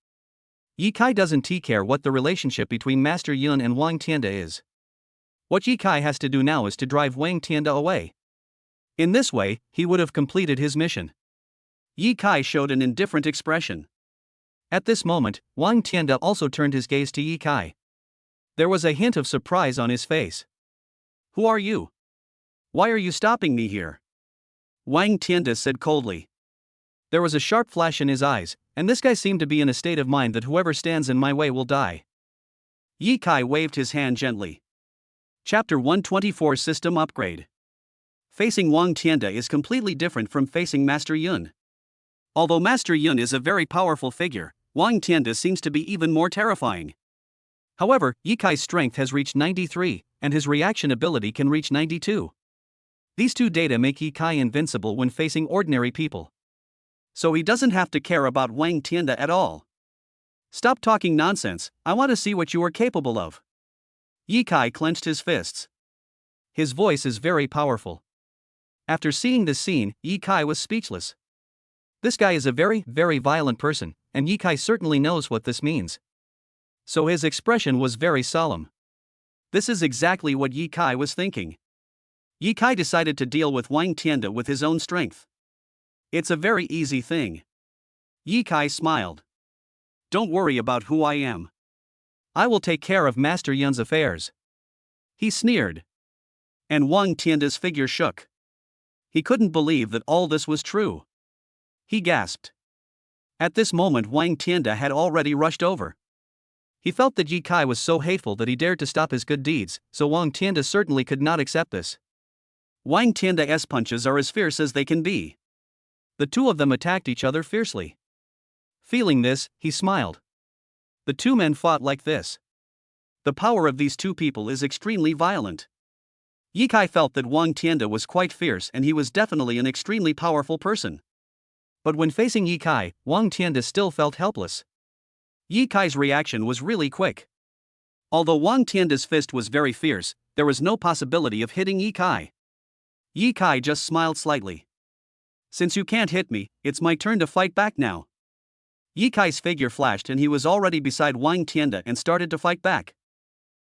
Yi Kai doesn't care what the relationship between Master Yun and Wang Tianda is. What Yi Kai has to do now is to drive Wang Tianda away. In this way, he would have completed his mission. Yi Kai showed an indifferent expression. At this moment, Wang Tianda also turned his gaze to Yi Kai. There was a hint of surprise on his face. Who are you? Why are you stopping me here? Wang Tianda said coldly. There was a sharp flash in his eyes, and this guy seemed to be in a state of mind that whoever stands in my way will die. Yi Kai waved his hand gently. Chapter 124 System Upgrade. Facing Wang Tianda is completely different from facing Master Yun. Although Master Yun is a very powerful figure, Wang Tianda seems to be even more terrifying. However, Ye Kai's strength has reached 93, and his reaction ability can reach 92. These two data make Ye Kai invincible when facing ordinary people. So he doesn't have to care about Wang Tianda at all. Stop talking nonsense, I want to see what you are capable of. Ye Kai clenched his fists. His voice is very powerful. After seeing this scene, Ye Kai was speechless. This guy is a very, very violent person, and Ye Kai certainly knows what this means. So his expression was very solemn. This is exactly what Ye Kai was thinking. Ye Kai decided to deal with Wang Tianda with his own strength. It's a very easy thing. Ye Kai smiled. Don't worry about who I am. I will take care of Master Yun's affairs. He sneered. And Wang Tianda's figure shook. He couldn't believe that all this was true. He gasped. At this moment Wang Tianda had already rushed over. He felt that Ye Kai was so hateful that he dared to stop his good deeds, so Wang Tianda certainly could not accept this. Wang Tianda's punches are as fierce as they can be. The two of them attacked each other fiercely. Feeling this, he smiled. The two men fought like this. The power of these two people is extremely violent. Ye Kai felt that Wang Tianda was quite fierce and he was definitely an extremely powerful person. But when facing Ye Kai, Wang Tianda still felt helpless. Ye Kai's reaction was really quick. Although Wang Tianda's fist was very fierce, there was no possibility of hitting Ye Kai. Ye Kai just smiled slightly. Since you can't hit me, it's my turn to fight back now. Ye Kai's figure flashed and he was already beside Wang Tianda and started to fight back.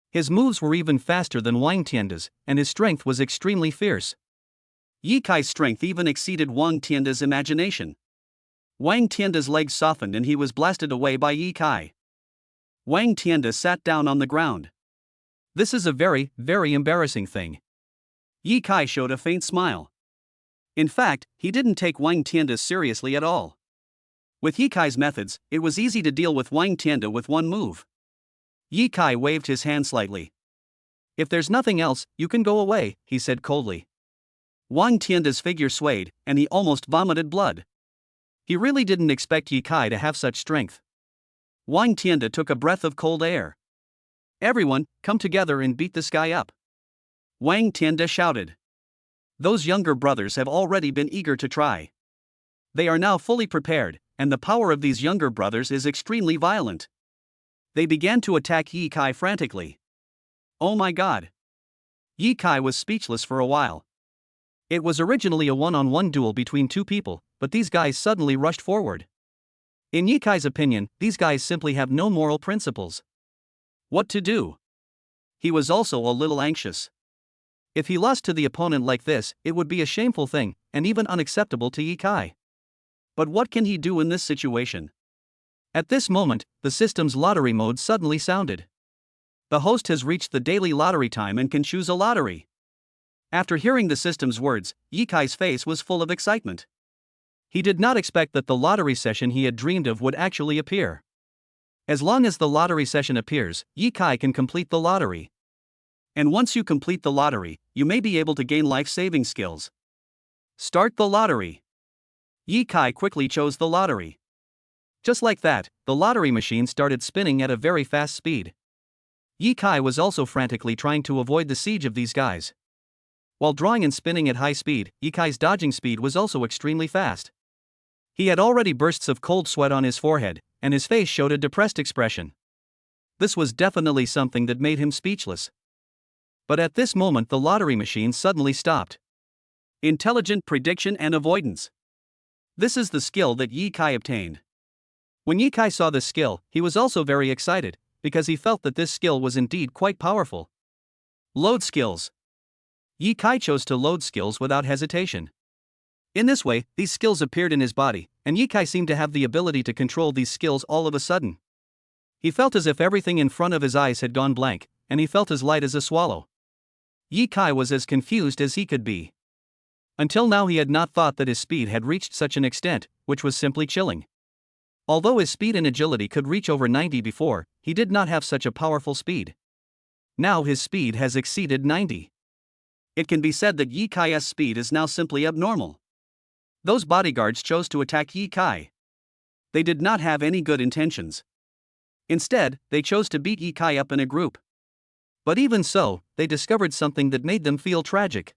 His moves were even faster than Wang Tianda's, and his strength was extremely fierce. Ye Kai's strength even exceeded Wang Tianda's imagination. Wang Tianda's legs softened and he was blasted away by Ye Kai. Wang Tianda sat down on the ground. This is a very, very embarrassing thing. Ye Kai showed a faint smile. In fact, he didn't take Wang Tianda seriously at all. With Ye Kai's methods, it was easy to deal with Wang Tianda with one move. Ye Kai waved his hand slightly. If there's nothing else, you can go away, he said coldly. Wang Tianda's figure swayed, and he almost vomited blood. He really didn't expect Ye Kai to have such strength. Wang Tianda took a breath of cold air. Everyone, come together and beat this guy up. Wang Tianda shouted. Those younger brothers have already been eager to try. They are now fully prepared, and the power of these younger brothers is extremely violent. They began to attack Ye Kai frantically. Oh my god! Ye Kai was speechless for a while. It was originally a one-on-one duel between two people, but these guys suddenly rushed forward. In Ye Kai's opinion, these guys simply have no moral principles. What to do? He was also a little anxious. If he lost to the opponent like this, it would be a shameful thing, and even unacceptable to Ye Kai. But what can he do in this situation? At this moment, the system's lottery mode suddenly sounded. The host has reached the daily lottery time and can choose a lottery. After hearing the system's words, Ye Kai's face was full of excitement. He did not expect that the lottery session he had dreamed of would actually appear. As long as the lottery session appears, Ye Kai can complete the lottery. And once you complete the lottery, you may be able to gain life-saving skills. Start the lottery. Ye Kai quickly chose the lottery. Just like that, the lottery machine started spinning at a very fast speed. Ye Kai was also frantically trying to avoid the siege of these guys. While drawing and spinning at high speed, Ye Kai's dodging speed was also extremely fast. He had already bursts of cold sweat on his forehead, and his face showed a depressed expression. This was definitely something that made him speechless. But at this moment the lottery machine suddenly stopped. Intelligent prediction and avoidance. This is the skill that Ye Kai obtained. When Ye Kai saw this skill, he was also very excited, because he felt that this skill was indeed quite powerful. Load skills. Ye Kai chose to load skills without hesitation. In this way, these skills appeared in his body, and Ye Kai seemed to have the ability to control these skills all of a sudden. He felt as if everything in front of his eyes had gone blank, and he felt as light as a swallow. Ye Kai was as confused as he could be. Until now he had not thought that his speed had reached such an extent, which was simply chilling. Although his speed and agility could reach over 90 before, he did not have such a powerful speed. Now his speed has exceeded 90. It can be said that Ye Kai's speed is now simply abnormal. Those bodyguards chose to attack Ye Kai. They did not have any good intentions. Instead, they chose to beat Ye Kai up in a group. But even so, they discovered something that made them feel tragic.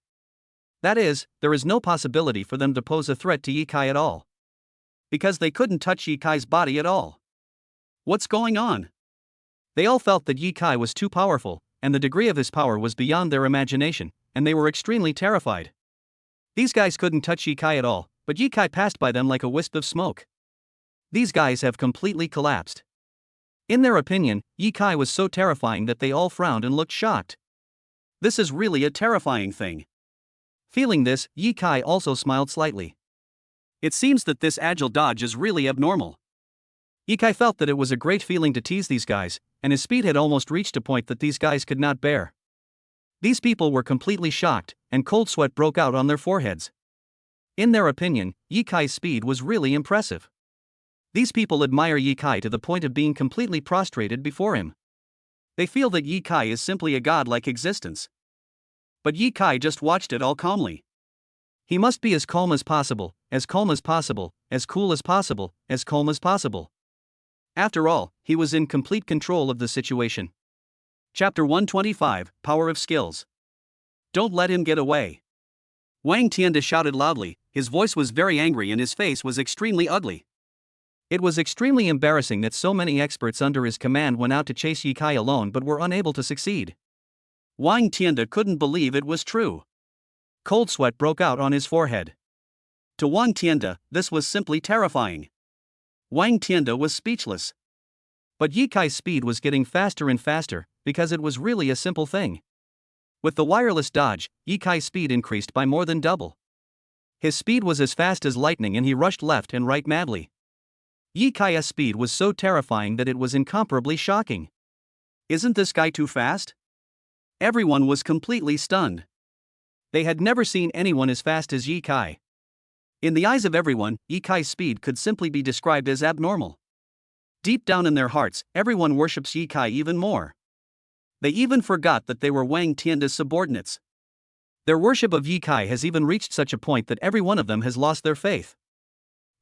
That is, there is no possibility for them to pose a threat to Ye Kai at all. Because they couldn't touch Ye Kai's body at all. What's going on? They all felt that Ye Kai was too powerful, and the degree of his power was beyond their imagination, and they were extremely terrified. These guys couldn't touch Ye Kai at all, but Ye Kai passed by them like a wisp of smoke. These guys have completely collapsed. In their opinion, Ye Kai was so terrifying that they all frowned and looked shocked. This is really a terrifying thing. Feeling this, Ye Kai also smiled slightly. It seems that this agile dodge is really abnormal. Ye Kai felt that it was a great feeling to tease these guys, and his speed had almost reached a point that these guys could not bear. These people were completely shocked, and cold sweat broke out on their foreheads. In their opinion, Ye Kai's speed was really impressive. These people admire Ye Kai to the point of being completely prostrated before him. They feel that Ye Kai is simply a godlike existence. But Ye Kai just watched it all calmly. He must be as calm as possible, as calm as possible, as cool as possible, as calm as possible. After all, he was in complete control of the situation. Chapter 125, Power of Skills. Don't let him get away. Wang Tianda shouted loudly. His voice was very angry and his face was extremely ugly. It was extremely embarrassing that so many experts under his command went out to chase Ye Kai alone but were unable to succeed. Wang Tianda couldn't believe it was true. Cold sweat broke out on his forehead. To Wang Tianda, this was simply terrifying. Wang Tianda was speechless. But Ye Kai's speed was getting faster and faster, because it was really a simple thing. With the wireless dodge, Ye Kai's speed increased by more than double. His speed was as fast as lightning and he rushed left and right madly. Ye Kai's speed was so terrifying that it was incomparably shocking. Isn't this guy too fast? Everyone was completely stunned. They had never seen anyone as fast as Ye Kai. In the eyes of everyone, Ye Kai's speed could simply be described as abnormal. Deep down in their hearts, everyone worships Ye Kai even more. They even forgot that they were Wang Tianda's subordinates. Their worship of Ye Kai has even reached such a point that every one of them has lost their faith.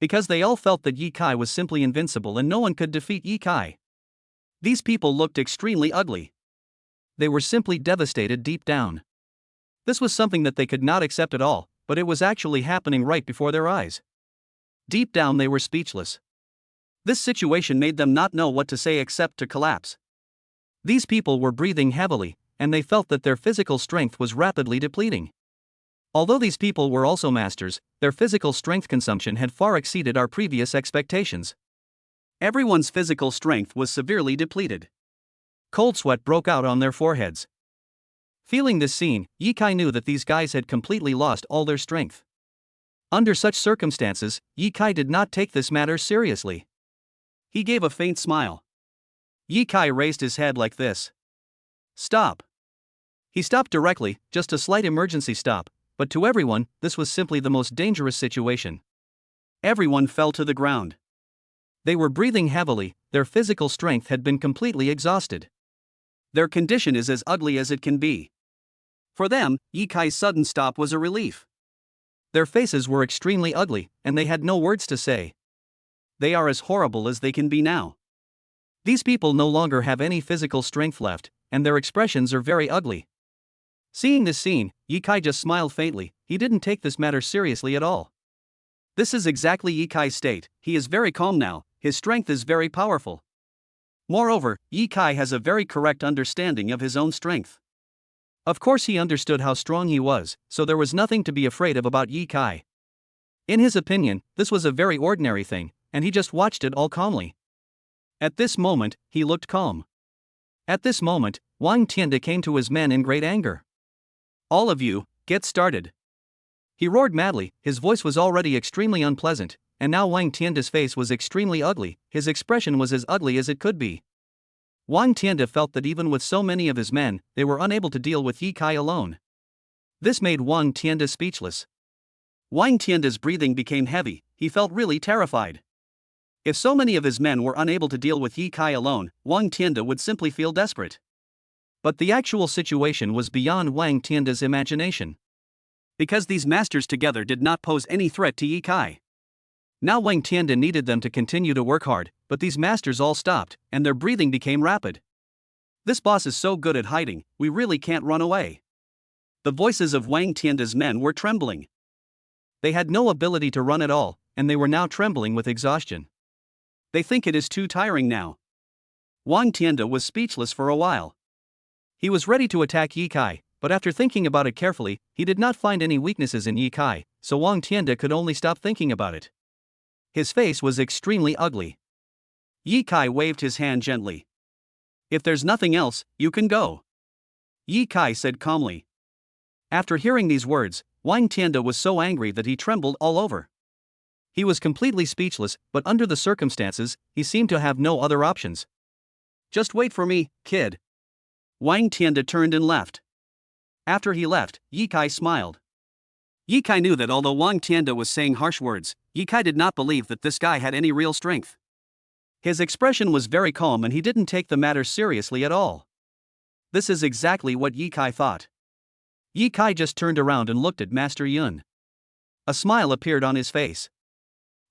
Because they all felt that Ye Kai was simply invincible and no one could defeat Ye Kai. These people looked extremely ugly. They were simply devastated deep down. This was something that they could not accept at all, but it was actually happening right before their eyes. Deep down they were speechless. This situation made them not know what to say except to collapse. These people were breathing heavily, and they felt that their physical strength was rapidly depleting. Although these people were also masters, their physical strength consumption had far exceeded our previous expectations. Everyone's physical strength was severely depleted. Cold sweat broke out on their foreheads. Feeling this scene, Ye Kai knew that these guys had completely lost all their strength. Under such circumstances, Ye Kai did not take this matter seriously. He gave a faint smile. Ye Kai raised his head like this. Stop. He stopped directly, just a slight emergency stop, but to everyone, this was simply the most dangerous situation. Everyone fell to the ground. They were breathing heavily, their physical strength had been completely exhausted. Their condition is as ugly as it can be. For them, Ye Kai's sudden stop was a relief. Their faces were extremely ugly, and they had no words to say. They are as horrible as they can be now. These people no longer have any physical strength left, and their expressions are very ugly. Seeing this scene, Ye Kai just smiled faintly. He didn't take this matter seriously at all. This is exactly Ye Kai's state. He is very calm now, his strength is very powerful. Moreover, Ye Kai has a very correct understanding of his own strength. Of course he understood how strong he was, so there was nothing to be afraid of about Ye Kai. In his opinion, this was a very ordinary thing, and he just watched it all calmly. At this moment, he looked calm. At this moment, Wang Tianda came to his men in great anger. All of you, get started. He roared madly, his voice was already extremely unpleasant, and now Wang Tianda's face was extremely ugly, his expression was as ugly as it could be. Wang Tianda felt that even with so many of his men, they were unable to deal with Ye Kai alone. This made Wang Tianda speechless. Wang Tianda's breathing became heavy, he felt really terrified. If so many of his men were unable to deal with Ye Kai alone, Wang Tianda would simply feel desperate. But the actual situation was beyond Wang Tianda's imagination. Because these masters together did not pose any threat to Ye Kai. Now Wang Tianda needed them to continue to work hard, but these masters all stopped, and their breathing became rapid. This boss is so good at hiding, we really can't run away. The voices of Wang Tianda's men were trembling. They had no ability to run at all, and they were now trembling with exhaustion. They think it is too tiring now. Wang Tianda was speechless for a while. He was ready to attack Ye Kai, but after thinking about it carefully, he did not find any weaknesses in Ye Kai, so Wang Tianda could only stop thinking about it. His face was extremely ugly. Ye Kai waved his hand gently. If there's nothing else, you can go. Ye Kai said calmly. After hearing these words, Wang Tianda was so angry that he trembled all over. He was completely speechless, but under the circumstances, he seemed to have no other options. Just wait for me, kid. Wang Tianda turned and left. After he left, Ye Kai smiled. Ye Kai knew that although Wang Tianda was saying harsh words, Ye Kai did not believe that this guy had any real strength. His expression was very calm and he didn't take the matter seriously at all. This is exactly what Ye Kai thought. Ye Kai just turned around and looked at Master Yun. A smile appeared on his face.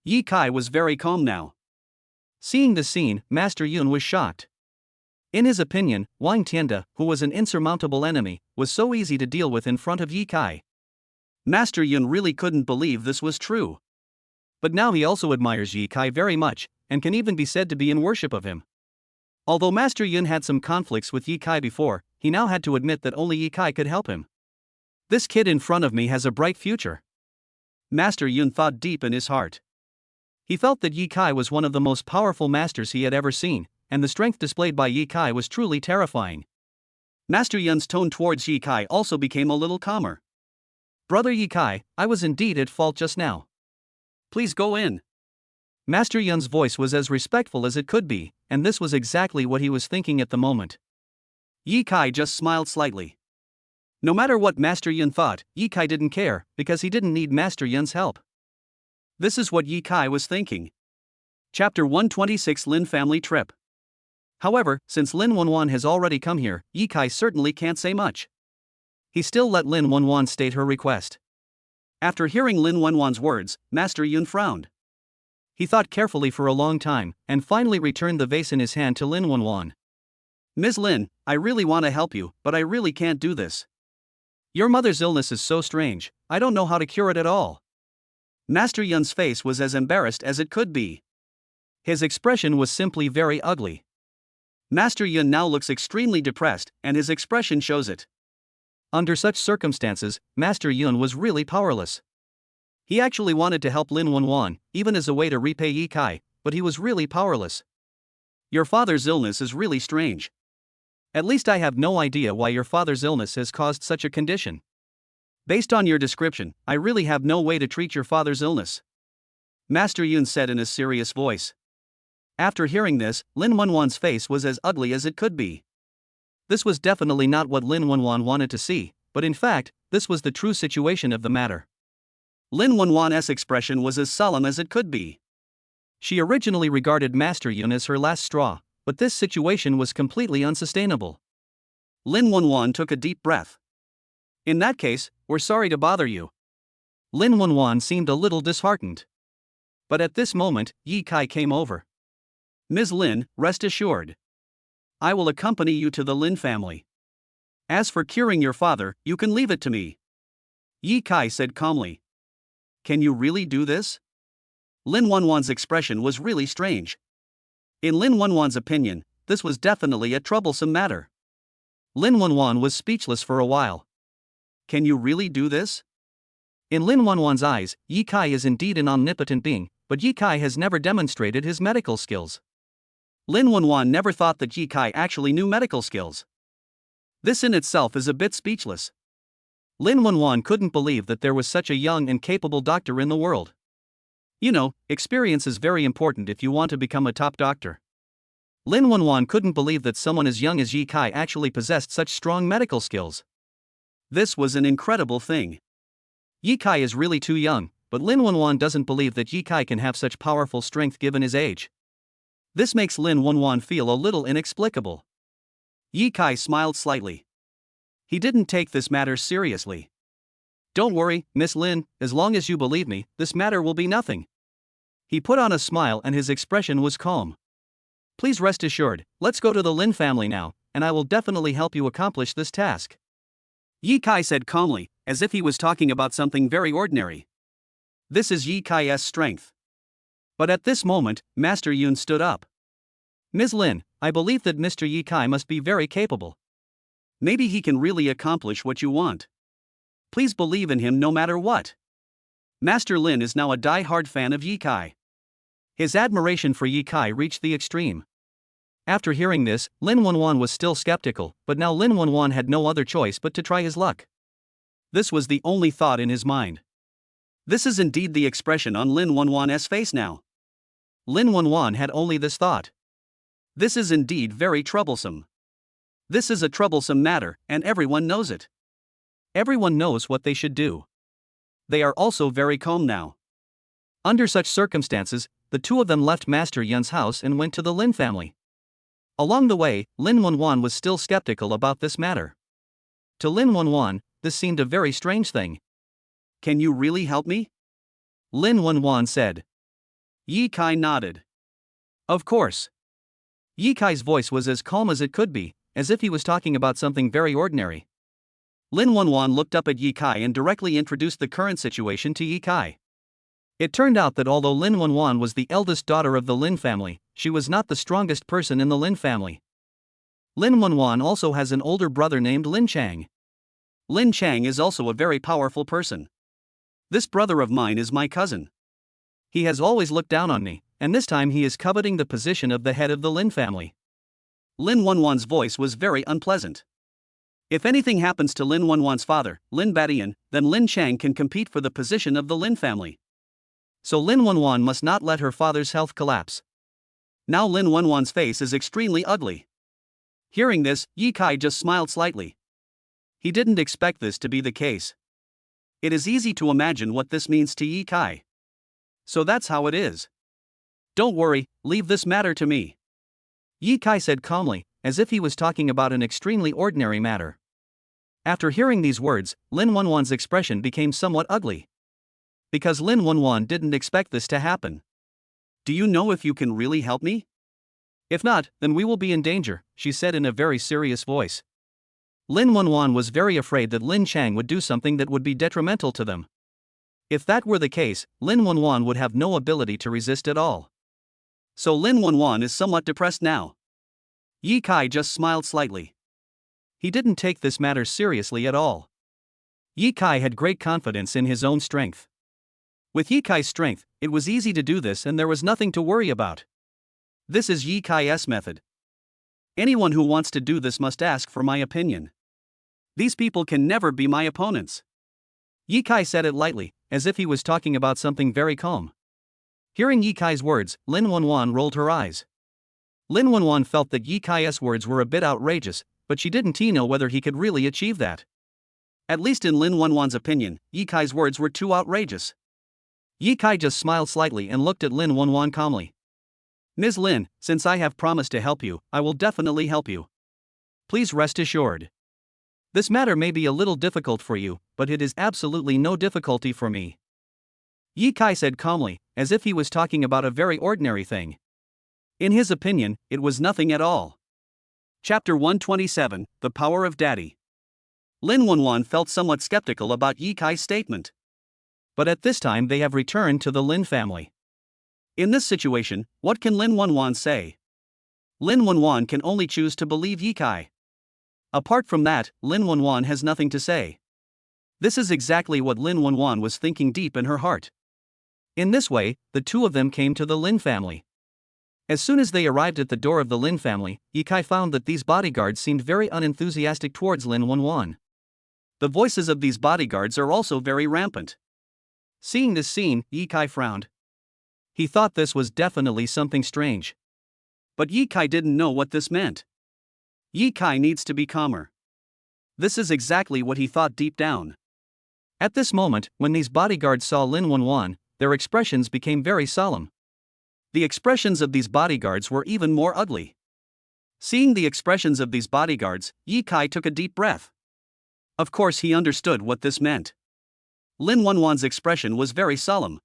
Ye Kai was very calm now. Seeing the scene, Master Yun was shocked. In his opinion, Wang Tianda, who was an insurmountable enemy, was so easy to deal with in front of Ye Kai. Master Yun really couldn't believe this was true. But now he also admires Ye Kai very much, and can even be said to be in worship of him. Although Master Yun had some conflicts with Ye Kai before, he now had to admit that only Ye Kai could help him. This kid in front of me has a bright future. Master Yun thought deep in his heart. He felt that Ye Kai was one of the most powerful masters he had ever seen, and the strength displayed by Ye Kai was truly terrifying. Master Yun's tone towards Ye Kai also became a little calmer. Brother Ye Kai, I was indeed at fault just now. Please go in. Master Yun's voice was as respectful as it could be, and this was exactly what he was thinking at the moment. Ye Kai just smiled slightly. No matter what Master Yun thought, Ye Kai didn't care, because he didn't need Master Yun's help. This is what Ye Kai was thinking. Chapter 126 Lin Family Trip. However, since Lin Wanwan has already come here, Ye Kai certainly can't say much. He still let Lin Wanwan state her request. After hearing Lin Wanwan's words, Master Yun frowned. He thought carefully for a long time, and finally returned the vase in his hand to Lin Wanwan. Ms. Lin, I really want to help you, but I really can't do this. Your mother's illness is so strange, I don't know how to cure it at all. Master Yun's face was as embarrassed as it could be. His expression was simply very ugly. Master Yun now looks extremely depressed, and his expression shows it. Under such circumstances, Master Yun was really powerless. He actually wanted to help Lin Wanwan, even as a way to repay Ye Kai, but he was really powerless. Your father's illness is really strange. At least I have no idea why your father's illness has caused such a condition. Based on your description, I really have no way to treat your father's illness. Master Yun said in a serious voice. After hearing this, Lin Wanwan's face was as ugly as it could be. This was definitely not what Lin Wanwan wanted to see, but in fact, this was the true situation of the matter. Lin Wanwan's expression was as solemn as it could be. She originally regarded Master Yun as her last straw, but this situation was completely unsustainable. Lin Wanwan took a deep breath. In that case, we're sorry to bother you. Lin Wanwan seemed a little disheartened. But at this moment, Ye Kai came over. Ms. Lin, rest assured. I will accompany you to the Lin family. As for curing your father, you can leave it to me. Ye Kai said calmly. Can you really do this? Lin Wanwan's expression was really strange. In Lin Wanwan's opinion, this was definitely a troublesome matter. Lin Wanwan was speechless for a while. Can you really do this? In Lin Wanwan's eyes, Ye Kai is indeed an omnipotent being, but Ye Kai has never demonstrated his medical skills. Lin Wanwan never thought that Ye Kai actually knew medical skills. This in itself is a bit speechless. Lin Wanwan couldn't believe that there was such a young and capable doctor in the world. You know, experience is very important if you want to become a top doctor. Lin Wanwan couldn't believe that someone as young as Ye Kai actually possessed such strong medical skills. This was an incredible thing. Ye Kai is really too young, but Lin Wanwan doesn't believe that Ye Kai can have such powerful strength given his age. This makes Lin Wanwan feel a little inexplicable. Yi Kai smiled slightly. He didn't take this matter seriously. Don't worry, Miss Lin, as long as you believe me, this matter will be nothing. He put on a smile and his expression was calm. Please rest assured, let's go to the Lin family now, and I will definitely help you accomplish this task. Yi Kai said calmly, as if he was talking about something very ordinary. This is Yi Kai's strength. But at this moment, Master Yun stood up. Ms. Lin, I believe that Mr. Yi Kai must be very capable. Maybe he can really accomplish what you want. Please believe in him no matter what. Master Lin is now a die-hard fan of Yi Kai. His admiration for Yi Kai reached the extreme. After hearing this, Lin Wenwan was still skeptical, but now Lin Wenwan had no other choice but to try his luck. This was the only thought in his mind. This is indeed the expression on Lin Wenwan's face now. Lin Wenwan had only this thought. This is indeed very troublesome. This is a troublesome matter, and everyone knows it. Everyone knows what they should do. They are also very calm now. Under such circumstances, the two of them left Master Yun's house and went to the Lin family. Along the way, Lin Wenwan was still skeptical about this matter. To Lin Wenwan, this seemed a very strange thing. Can you really help me? Lin Wenwan said. Yi Kai nodded. Of course. Yi Kai's voice was as calm as it could be, as if he was talking about something very ordinary. Lin Wenwan looked up at Yi Kai and directly introduced the current situation to Yi Kai. It turned out that although Lin Wenwan was the eldest daughter of the Lin family, she was not the strongest person in the Lin family. Lin Wenwan also has an older brother named Lin Chang. Lin Chang is also a very powerful person. This brother of mine is my cousin. He has always looked down on me, and this time he is coveting the position of the head of the Lin family. Lin Wenwan's voice was very unpleasant. If anything happens to Lin Wenwan's father, Lin Badian, then Lin Chang can compete for the position of the Lin family. So Lin Wenwan must not let her father's health collapse. Now Lin Wenwan's face is extremely ugly. Hearing this, Yi Kai just smiled slightly. He didn't expect this to be the case. It is easy to imagine what this means to Yi Kai. So that's how it is. Don't worry, leave this matter to me. Yi Kai said calmly, as if he was talking about an extremely ordinary matter. After hearing these words, Lin Wenwan's expression became somewhat ugly. Because Lin Wenwan didn't expect this to happen. Do you know if you can really help me? If not, then we will be in danger, she said in a very serious voice. Lin Wenwan was very afraid that Lin Chang would do something that would be detrimental to them. If that were the case, Lin Wenwan would have no ability to resist at all. So Lin Wenwan is somewhat depressed now. Yi Kai just smiled slightly. He didn't take this matter seriously at all. Yi Kai had great confidence in his own strength. With Yi Kai's strength, it was easy to do this and there was nothing to worry about. This is Yi Kai's method. Anyone who wants to do this must ask for my opinion. These people can never be my opponents. Yi Kai said it lightly, as if he was talking about something very calm. Hearing Yi Kai's words, Lin Wenwan rolled her eyes. Lin Wenwan felt that Yi Kai's words were a bit outrageous, but she didn't know whether he could really achieve that. At least in Lin Wenwan's opinion, Yi Kai's words were too outrageous. Yi Kai just smiled slightly and looked at Lin Wenwan calmly. Ms. Lin, since I have promised to help you, I will definitely help you. Please rest assured. This matter may be a little difficult for you, but it is absolutely no difficulty for me. Yi Kai said calmly, as if he was talking about a very ordinary thing. In his opinion, it was nothing at all. Chapter 127, The Power of Daddy. Lin Wenwan felt somewhat skeptical about Yi Kai's statement. But at this time they have returned to the Lin family. In this situation, what can Lin Wenwan say? Lin Wenwan can only choose to believe Yi Kai. Apart from that, Lin Wenwan has nothing to say. This is exactly what Lin Wenwan was thinking deep in her heart. In this way, the two of them came to the Lin family. As soon as they arrived at the door of the Lin family, Yi Kai found that these bodyguards seemed very unenthusiastic towards Lin Wenwan. The voices of these bodyguards are also very rampant. Seeing this scene, Yi Kai frowned. He thought this was definitely something strange. But Yi Kai didn't know what this meant. Yi Kai needs to be calmer. This is exactly what he thought deep down. At this moment, when these bodyguards saw Lin Wenwan, their expressions became very solemn. The expressions of these bodyguards were even more ugly. Seeing the expressions of these bodyguards, Yi Kai took a deep breath. Of course, he understood what this meant. Lin Wenwan's expression was very solemn.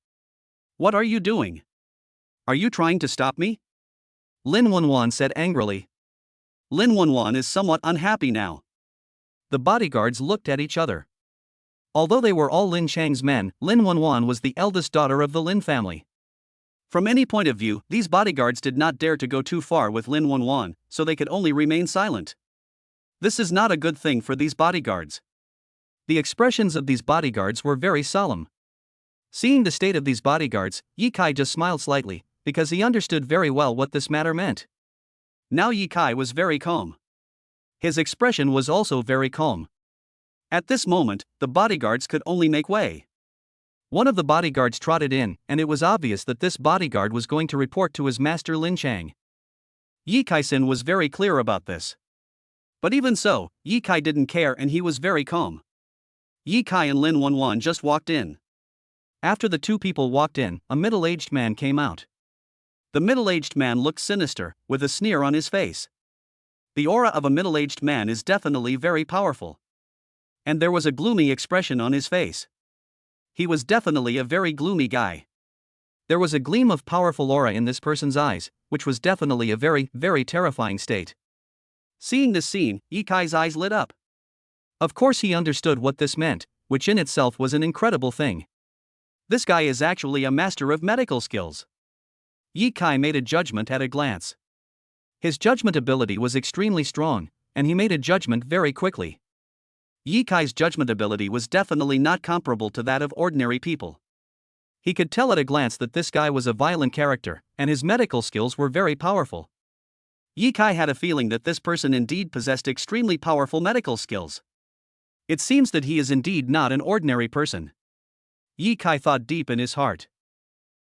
What are you doing? Are you trying to stop me? Lin Wenwan said angrily. Lin Wenwan is somewhat unhappy now. The bodyguards looked at each other. Although they were all Lin Chang's men, Lin Wenwan was the eldest daughter of the Lin family. From any point of view, these bodyguards did not dare to go too far with Lin Wenwan, so they could only remain silent. This is not a good thing for these bodyguards. The expressions of these bodyguards were very solemn. Seeing the state of these bodyguards, Yi Kai just smiled slightly, because he understood very well what this matter meant. Now Yi Kai was very calm. His expression was also very calm. At this moment, the bodyguards could only make way. One of the bodyguards trotted in, and it was obvious that this bodyguard was going to report to his master Lin Chang. Yi Kai-sin was very clear about this. But even so, Yi Kai didn't care and he was very calm. Yi Kai and Lin Wenwan just walked in. After the two people walked in, a middle-aged man came out. The middle-aged man looked sinister, with a sneer on his face. The aura of a middle-aged man is definitely very powerful. And there was a gloomy expression on his face. He was definitely a very gloomy guy. There was a gleam of powerful aura in this person's eyes, which was definitely a very, very terrifying state. Seeing this scene, Yi Kai's eyes lit up. Of course he understood what this meant, which in itself was an incredible thing. This guy is actually a master of medical skills. Yi Kai made a judgment at a glance. His judgment ability was extremely strong, and he made a judgment very quickly. Yi Kai's judgment ability was definitely not comparable to that of ordinary people. He could tell at a glance that this guy was a violent character, and his medical skills were very powerful. Yi Kai had a feeling that this person indeed possessed extremely powerful medical skills. It seems that he is indeed not an ordinary person. Yi Kai thought deep in his heart.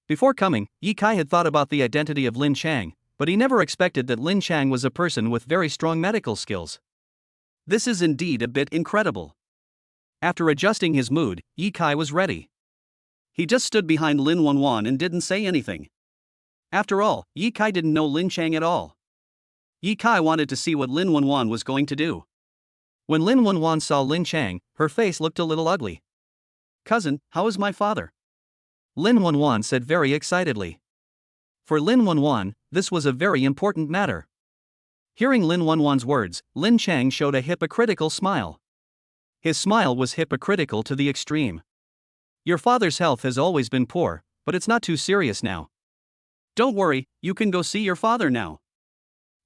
Before coming, Yi Kai had thought about the identity of Lin Chang, but he never expected that Lin Chang was a person with very strong medical skills. This is indeed a bit incredible. After adjusting his mood, Yi Kai was ready. He just stood behind Lin Wenwan and didn't say anything. After all, Yi Kai didn't know Lin Chang at all. Yi Kai wanted to see what Lin Wenwan was going to do. When Lin Wenwan saw Lin Chang, her face looked a little ugly. "Cousin, how is my father?" Lin Wenwan said very excitedly. For Lin Wenwan, this was a very important matter. Hearing Lin Wenwan's words, Lin Chang showed a hypocritical smile. His smile was hypocritical to the extreme. "Your father's health has always been poor, but it's not too serious now. Don't worry, you can go see your father now,"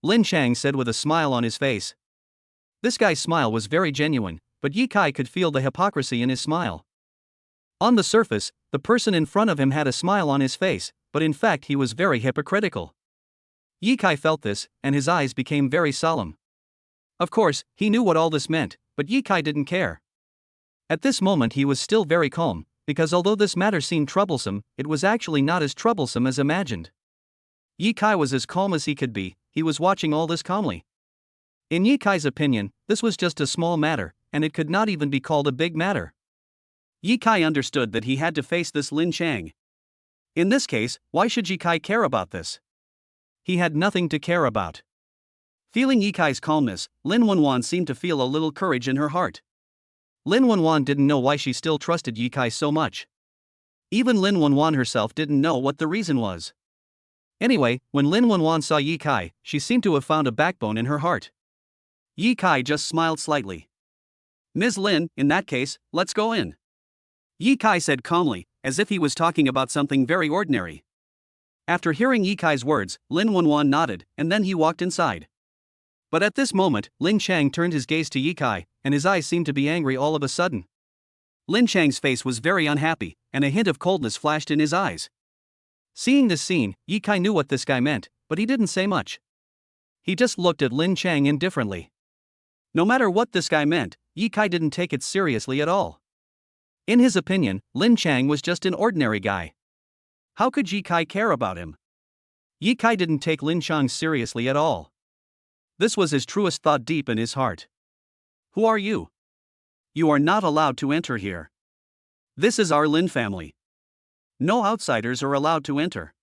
Lin Chang said with a smile on his face. This guy's smile was very genuine, but Yi Kai could feel the hypocrisy in his smile. On the surface, the person in front of him had a smile on his face, but in fact he was very hypocritical. Yi Kai felt this, and his eyes became very solemn. Of course, he knew what all this meant, but Yi Kai didn't care. At this moment he was still very calm, because although this matter seemed troublesome, it was actually not as troublesome as imagined. Yi Kai was as calm as he could be, he was watching all this calmly. In Yi Kai's opinion, this was just a small matter, and it could not even be called a big matter. Yi Kai understood that he had to face this Lin Chang. In this case, why should Yi Kai care about this? He had nothing to care about. Feeling Yi Kai's calmness, Lin Wenwan seemed to feel a little courage in her heart. Lin Wenwan didn't know why she still trusted Yi Kai so much. Even Lin Wenwan herself didn't know what the reason was. Anyway, when Lin Wenwan saw Yi Kai, she seemed to have found a backbone in her heart. Yi Kai just smiled slightly. "Ms. Lin, in that case, let's go in," Yi Kai said calmly, as if he was talking about something very ordinary. After hearing Yi Kai's words, Lin Wenwan nodded, and then he walked inside. But at this moment, Lin Chang turned his gaze to Yi Kai, and his eyes seemed to be angry all of a sudden. Lin Chang's face was very unhappy, and a hint of coldness flashed in his eyes. Seeing this scene, Yi Kai knew what this guy meant, but he didn't say much. He just looked at Lin Chang indifferently. No matter what this guy meant, Yi Kai didn't take it seriously at all. In his opinion, Lin Chang was just an ordinary guy. How could Yi Kai care about him? Yi Kai didn't take Lin Chang seriously at all. This was his truest thought deep in his heart. "Who are you? You are not allowed to enter here. This is our Lin family. No outsiders are allowed to enter,"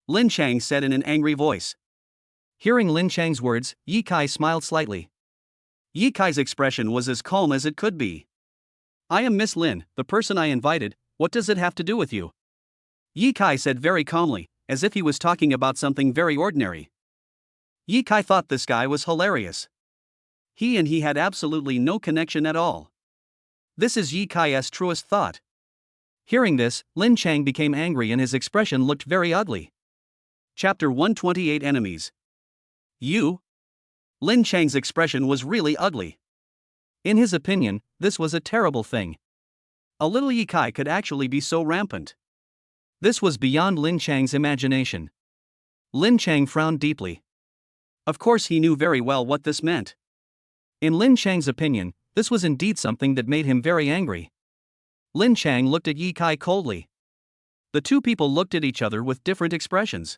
Lin Chang said in an angry voice. Hearing Lin Chang's words, Yi Kai smiled slightly. Yi Kai's expression was as calm as it could be. I am Miss Lin, the person I invited. What does it have to do with you? Yi Kai said very calmly, as if he was talking about something very ordinary. Yi Kai thought this guy was hilarious. He and he had absolutely no connection at all. This is Yi Kai's truest thought. Hearing this, Lin Chang became angry and his expression looked very ugly. Chapter 128 Enemies. You? Lin Chang's expression was really ugly. In his opinion, this was a terrible thing. A little Yi Kai could actually be so rampant. This was beyond Lin Chang's imagination. Lin Chang frowned deeply. Of course he knew very well what this meant. In Lin Chang's opinion, this was indeed something that made him very angry. Lin Chang looked at Yi Kai coldly. The two people looked at each other with different expressions.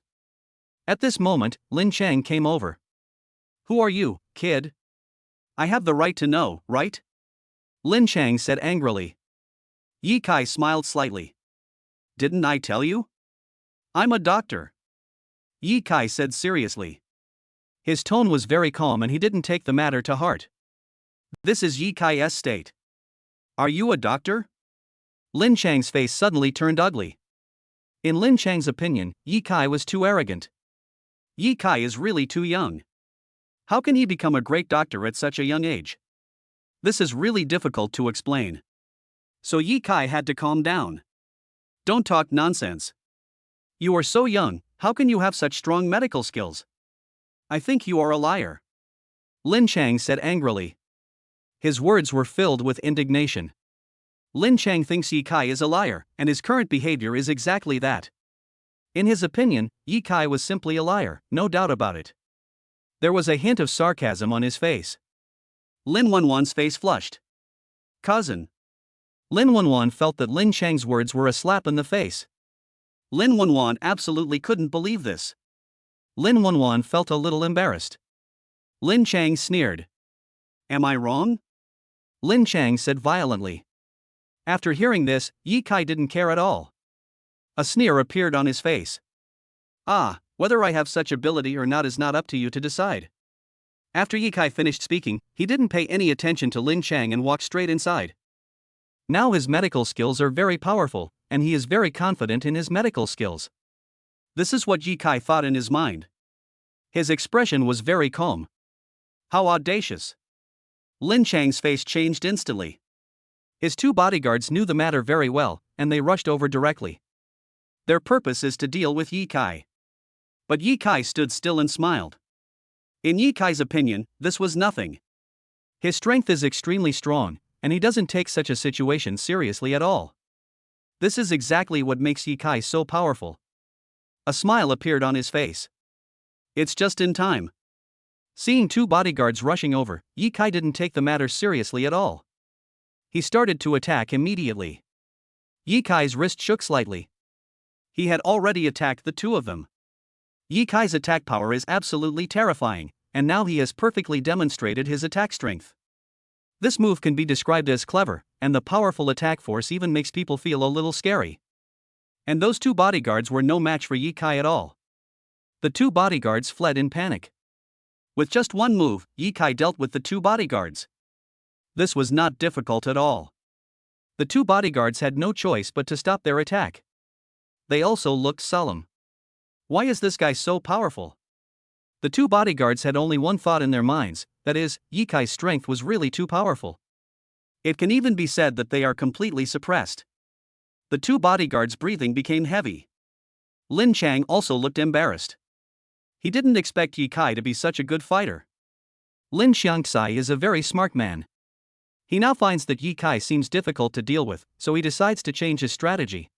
At this moment, Lin Chang came over. Who are you, kid? I have the right to know, right? Lin Chang said angrily. Yi Kai smiled slightly. Didn't I tell you? I'm a doctor. Yi Kai said seriously. His tone was very calm and he didn't take the matter to heart. This is Yi Kai's state. Are you a doctor? Lin Chang's face suddenly turned ugly. In Lin Chang's opinion, Yi Kai was too arrogant. Yi Kai is really too young. How can he become a great doctor at such a young age? This is really difficult to explain. So Yi Kai had to calm down. Don't talk nonsense. You are so young, how can you have such strong medical skills? I think you are a liar. Lin Chang said angrily. His words were filled with indignation. Lin Chang thinks Yi Kai is a liar, and his current behavior is exactly that. In his opinion, Yi Kai was simply a liar, no doubt about it. There was a hint of sarcasm on his face. Lin Wenwan's face flushed. Cousin. Lin Wenwan felt that Lin Chang's words were a slap in the face. Lin Wenwan absolutely couldn't believe this. Lin Wenwan felt a little embarrassed. Lin Chang sneered. Am I wrong? Lin Chang said violently. After hearing this, Yi Kai didn't care at all. A sneer appeared on his face. Ah, whether I have such ability or not is not up to you to decide. After Yi Kai finished speaking, he didn't pay any attention to Lin Chang and walked straight inside. Now his medical skills are very powerful, and he is very confident in his medical skills. This is what Yi Kai thought in his mind. His expression was very calm. How audacious. Lin Chang's face changed instantly. His two bodyguards knew the matter very well, and they rushed over directly. Their purpose is to deal with Yi Kai. But Yi Kai stood still and smiled. In Yi Kai's opinion, this was nothing. His strength is extremely strong, and he doesn't take such a situation seriously at all. This is exactly what makes Yi Kai so powerful. A smile appeared on his face. It's just in time. Seeing two bodyguards rushing over, Yi Kai didn't take the matter seriously at all. He started to attack immediately. Yi Kai's wrist shook slightly. He had already attacked the two of them. Yi Kai's attack power is absolutely terrifying, and now he has perfectly demonstrated his attack strength. This move can be described as clever, and the powerful attack force even makes people feel a little scary. And those two bodyguards were no match for Yi Kai at all. The two bodyguards fled in panic. With just one move, Yi Kai dealt with the two bodyguards. This was not difficult at all. The two bodyguards had no choice but to stop their attack. They also looked solemn. Why is this guy so powerful? The two bodyguards had only one thought in their minds, that is, Yi Kai's strength was really too powerful. It can even be said that they are completely suppressed. The two bodyguards' breathing became heavy. Lin Chang also looked embarrassed. He didn't expect Yi Kai to be such a good fighter. Lin Xiangxai is a very smart man. He now finds that Yi Kai seems difficult to deal with, so he decides to change his strategy.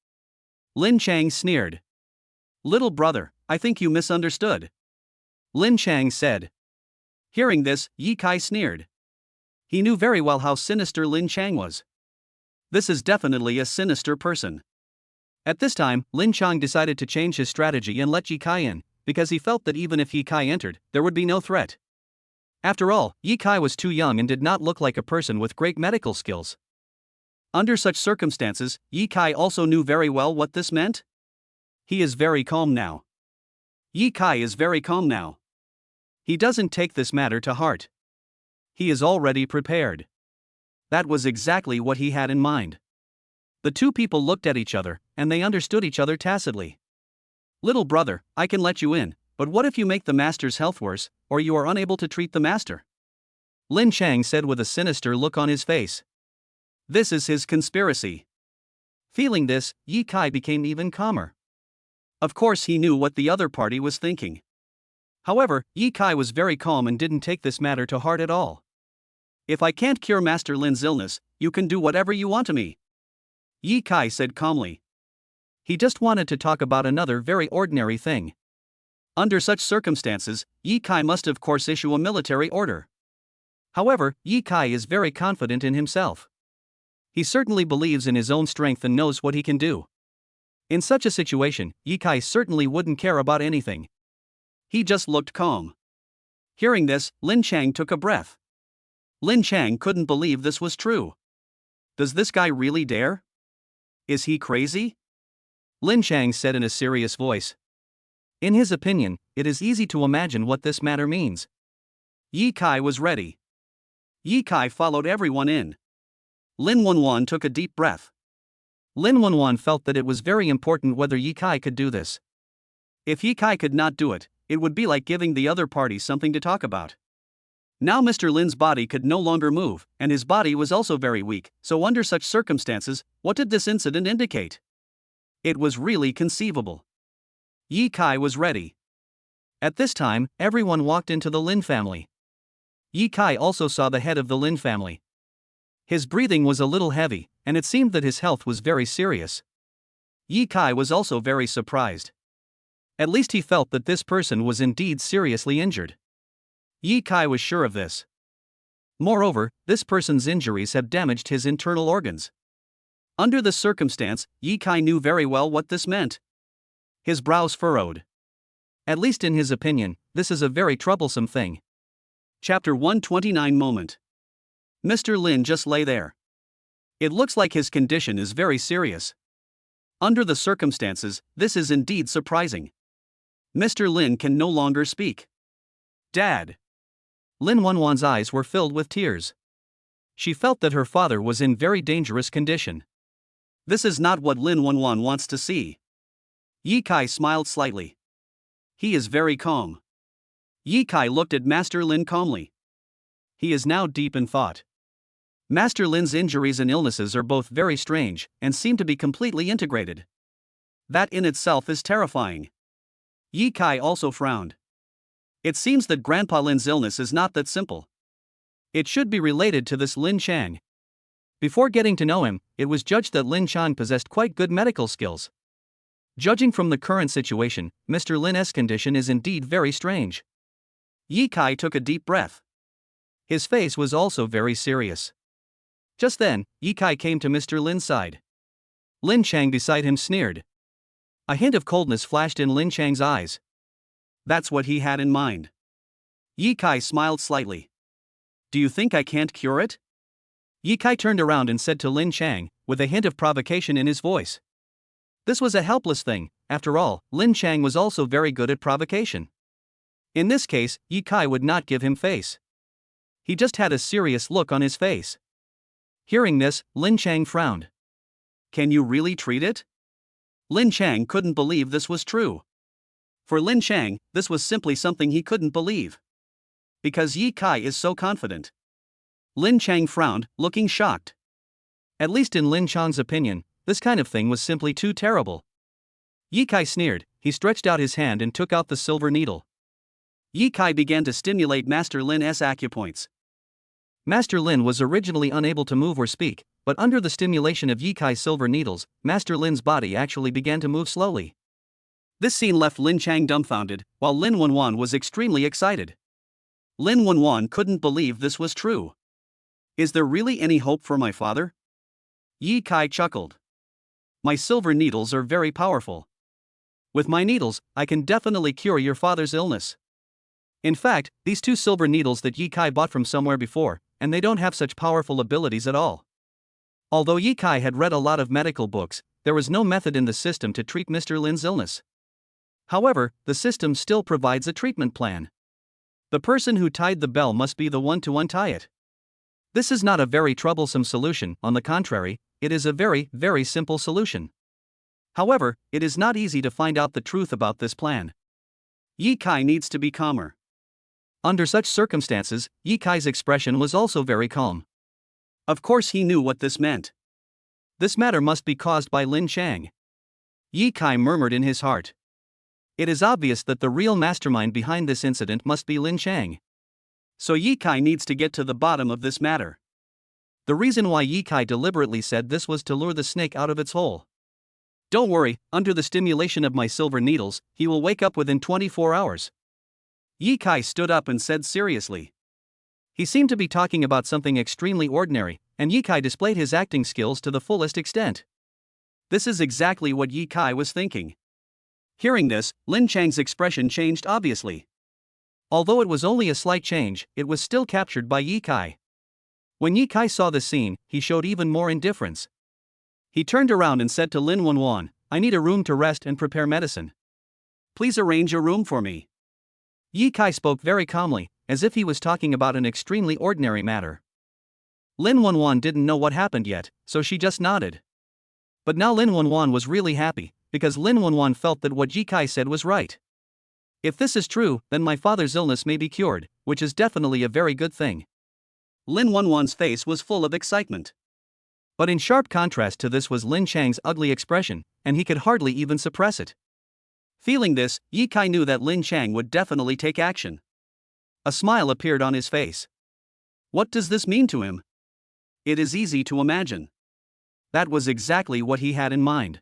Lin Chang sneered. Little brother, I think you misunderstood. Lin Chang said. Hearing this, Yi Kai sneered. He knew very well how sinister Lin Chang was. This is definitely a sinister person. At this time, Lin Chang decided to change his strategy and let Yi Kai in, because he felt that even if Yi Kai entered, there would be no threat. After all, Yi Kai was too young and did not look like a person with great medical skills. Under such circumstances, Yi Kai also knew very well what this meant. He is very calm now. Yi Kai is very calm now. He doesn't take this matter to heart. He is already prepared. That was exactly what he had in mind. The two people looked at each other, and they understood each other tacitly. Little brother, I can let you in, but what if you make the master's health worse, or you are unable to treat the master? Lin Chang said with a sinister look on his face. This is his conspiracy. Feeling this, Yi Kai became even calmer. Of course he knew what the other party was thinking. However, Yi Kai was very calm and didn't take this matter to heart at all. If I can't cure Master Lin's illness, you can do whatever you want to me. Yi Kai said calmly. He just wanted to talk about another very ordinary thing. Under such circumstances, Yi Kai must of course issue a military order. However, Yi Kai is very confident in himself. He certainly believes in his own strength and knows what he can do. In such a situation, Yi Kai certainly wouldn't care about anything. He just looked calm. Hearing this, Lin Chang took a breath. Lin Chang couldn't believe this was true. Does this guy really dare? Is he crazy? Lin Chang said in a serious voice. In his opinion, it is easy to imagine what this matter means. Yi Kai was ready. Yi Kai followed everyone in. Lin Wenwan took a deep breath. Lin Wenwan felt that it was very important whether Yi Kai could do this. If Yi Kai could not do it, it would be like giving the other party something to talk about. Now Mr. Lin's body could no longer move, and his body was also very weak, so under such circumstances, what did this incident indicate? It was really conceivable. Yi Kai was ready. At this time, everyone walked into the Lin family. Yi Kai also saw the head of the Lin family. His breathing was a little heavy, and it seemed that his health was very serious. Yi Kai was also very surprised. At least he felt that this person was indeed seriously injured. Yi Kai was sure of this. Moreover, this person's injuries have damaged his internal organs. Under the circumstance, Yi Kai knew very well what this meant. His brows furrowed. At least in his opinion, this is a very troublesome thing. Chapter 129 Moment. Mr. Lin just lay there. It looks like his condition is very serious. Under the circumstances, this is indeed surprising. Mr. Lin can no longer speak. Dad. Lin Wenwan's eyes were filled with tears. She felt that her father was in very dangerous condition. This is not what Lin Wenwan wants to see. Yi Kai smiled slightly. He is very calm. Yi Kai looked at Master Lin calmly. He is now deep in thought. Master Lin's injuries and illnesses are both very strange, and seem to be completely integrated. That in itself is terrifying. Yi Kai also frowned. It seems that Grandpa Lin's illness is not that simple. It should be related to this Lin Chang. Before getting to know him, it was judged that Lin Chang possessed quite good medical skills. Judging from the current situation, Mr. Lin's condition is indeed very strange. Yi Kai took a deep breath. His face was also very serious. Just then, Yi Kai came to Mr. Lin's side. Lin Chang beside him sneered. A hint of coldness flashed in Lin Chang's eyes. That's what he had in mind. Yi Kai smiled slightly. Do you think I can't cure it? Yi Kai turned around and said to Lin Chang, with a hint of provocation in his voice. This was a helpless thing. After all, Lin Chang was also very good at provocation. In this case, Yi Kai would not give him face. He just had a serious look on his face. Hearing this, Lin Chang frowned. Can you really treat it? Lin Chang couldn't believe this was true. For Lin Chang, this was simply something he couldn't believe. Because Yi Kai is so confident. Lin Chang frowned, looking shocked. At least in Lin Chang's opinion, this kind of thing was simply too terrible. Yi Kai sneered. He stretched out his hand and took out the silver needle. Yi Kai began to stimulate Master Lin's acupoints. Master Lin was originally unable to move or speak, but under the stimulation of Yi Kai's silver needles, Master Lin's body actually began to move slowly. This scene left Lin Chang dumbfounded, while Lin Wenwan was extremely excited. Lin Wenwan couldn't believe this was true. Is there really any hope for my father? Yi Kai chuckled. My silver needles are very powerful. With my needles, I can definitely cure your father's illness. In fact, these two silver needles that Yi Kai bought from somewhere before, and they don't have such powerful abilities at all. Although Yi Kai had read a lot of medical books, there was no method in the system to treat Mr. Lin's illness. However, the system still provides a treatment plan. The person who tied the bell must be the one to untie it. This is not a very troublesome solution, on the contrary, it is a very, very simple solution. However, it is not easy to find out the truth about this plan. Ye Kai needs to be calmer. Under such circumstances, Ye Kai's expression was also very calm. Of course he knew what this meant. This matter must be caused by Lin Chang. Ye Kai murmured in his heart. It is obvious that the real mastermind behind this incident must be Lin Chang. So Ye Kai needs to get to the bottom of this matter. The reason why Ye Kai deliberately said this was to lure the snake out of its hole. Don't worry, under the stimulation of my silver needles, he will wake up within 24 hours. Ye Kai stood up and said seriously. He seemed to be talking about something extremely ordinary, and Ye Kai displayed his acting skills to the fullest extent. This is exactly what Ye Kai was thinking. Hearing this, Lin Chang's expression changed obviously. Although it was only a slight change, it was still captured by Ye Kai. When Ye Kai saw the scene, he showed even more indifference. He turned around and said to Lin Wanwan, I need a room to rest and prepare medicine. Please arrange a room for me. Ye Kai spoke very calmly, as if he was talking about an extremely ordinary matter. Lin Wanwan didn't know what happened yet, so she just nodded. But now Lin Wanwan was really happy, because Lin Wanwan felt that what Ye Kai said was right. If this is true, then my father's illness may be cured, which is definitely a very good thing. Lin Wanwan's face was full of excitement. But in sharp contrast to this was Lin Chang's ugly expression, and he could hardly even suppress it. Feeling this, Ye Kai knew that Lin Chang would definitely take action. A smile appeared on his face. What does this mean to him? It is easy to imagine. That was exactly what he had in mind.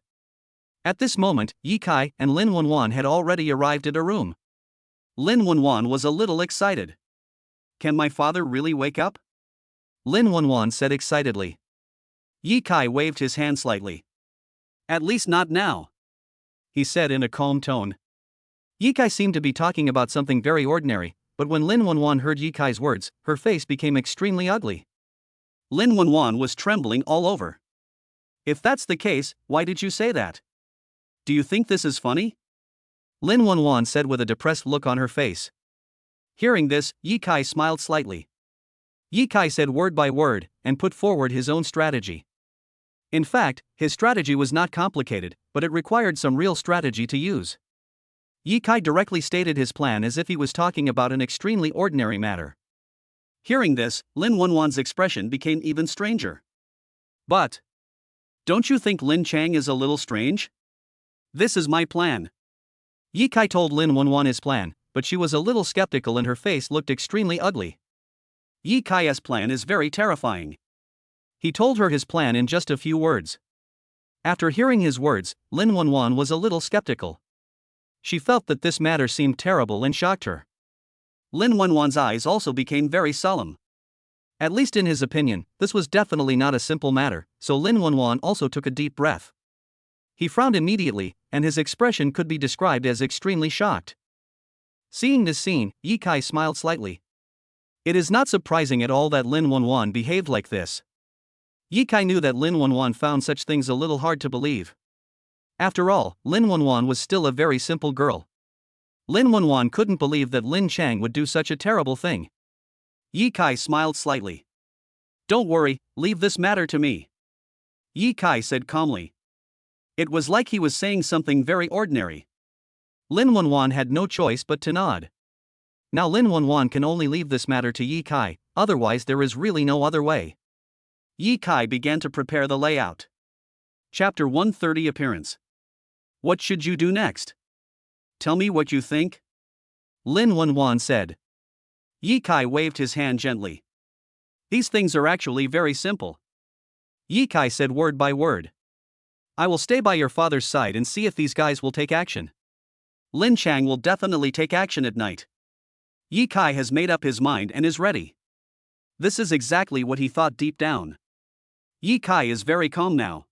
At this moment, Ye Kai and Lin Wanwan had already arrived at a room. Lin Wanwan was a little excited. Can my father really wake up? Lin Wanwan said excitedly. Ye Kai waved his hand slightly. At least not now, he said in a calm tone. Ye Kai seemed to be talking about something very ordinary, but when Lin Wanwan heard Ye Kai's words, her face became extremely ugly. Lin Wanwan was trembling all over. If that's the case, why did you say that? Do you think this is funny? Lin Wanwan said with a depressed look on her face. Hearing this, Ye Kai smiled slightly. Ye Kai said word by word, and put forward his own strategy. In fact, his strategy was not complicated, but it required some real strategy to use. Ye Kai directly stated his plan as if he was talking about an extremely ordinary matter. Hearing this, Lin Wanwan's expression became even stranger. But don't you think Lin Chang is a little strange? This is my plan. Ye Kai told Lin Wanwan his plan, but she was a little skeptical and her face looked extremely ugly. Ye Kai's plan is very terrifying. He told her his plan in just a few words. After hearing his words, Lin Wanwan was a little skeptical. She felt that this matter seemed terrible and shocked her. Lin Wanwan's eyes also became very solemn. At least in his opinion, this was definitely not a simple matter, so Lin Wanwan also took a deep breath. He frowned immediately, and his expression could be described as extremely shocked. Seeing this scene, Ye Kai smiled slightly. It is not surprising at all that Lin Wanwan behaved like this. Ye Kai knew that Lin Wanwan found such things a little hard to believe. After all, Lin Wanwan was still a very simple girl. Lin Wanwan couldn't believe that Lin Chang would do such a terrible thing. Ye Kai smiled slightly. Don't worry, leave this matter to me, Ye Kai said calmly. It was like he was saying something very ordinary. Lin Wanwan had no choice but to nod. Now Lin Wanwan can only leave this matter to Ye Kai, otherwise there is really no other way. Ye Kai began to prepare the layout. Chapter 130 Appearance. What should you do next? Tell me what you think, Lin Wanwan said. Ye Kai waved his hand gently. These things are actually very simple. Ye Kai said word by word. I will stay by your father's side and see if these guys will take action. Lin Chang will definitely take action at night. Ye Kai has made up his mind and is ready. This is exactly what he thought deep down. Ye Kai is very calm now.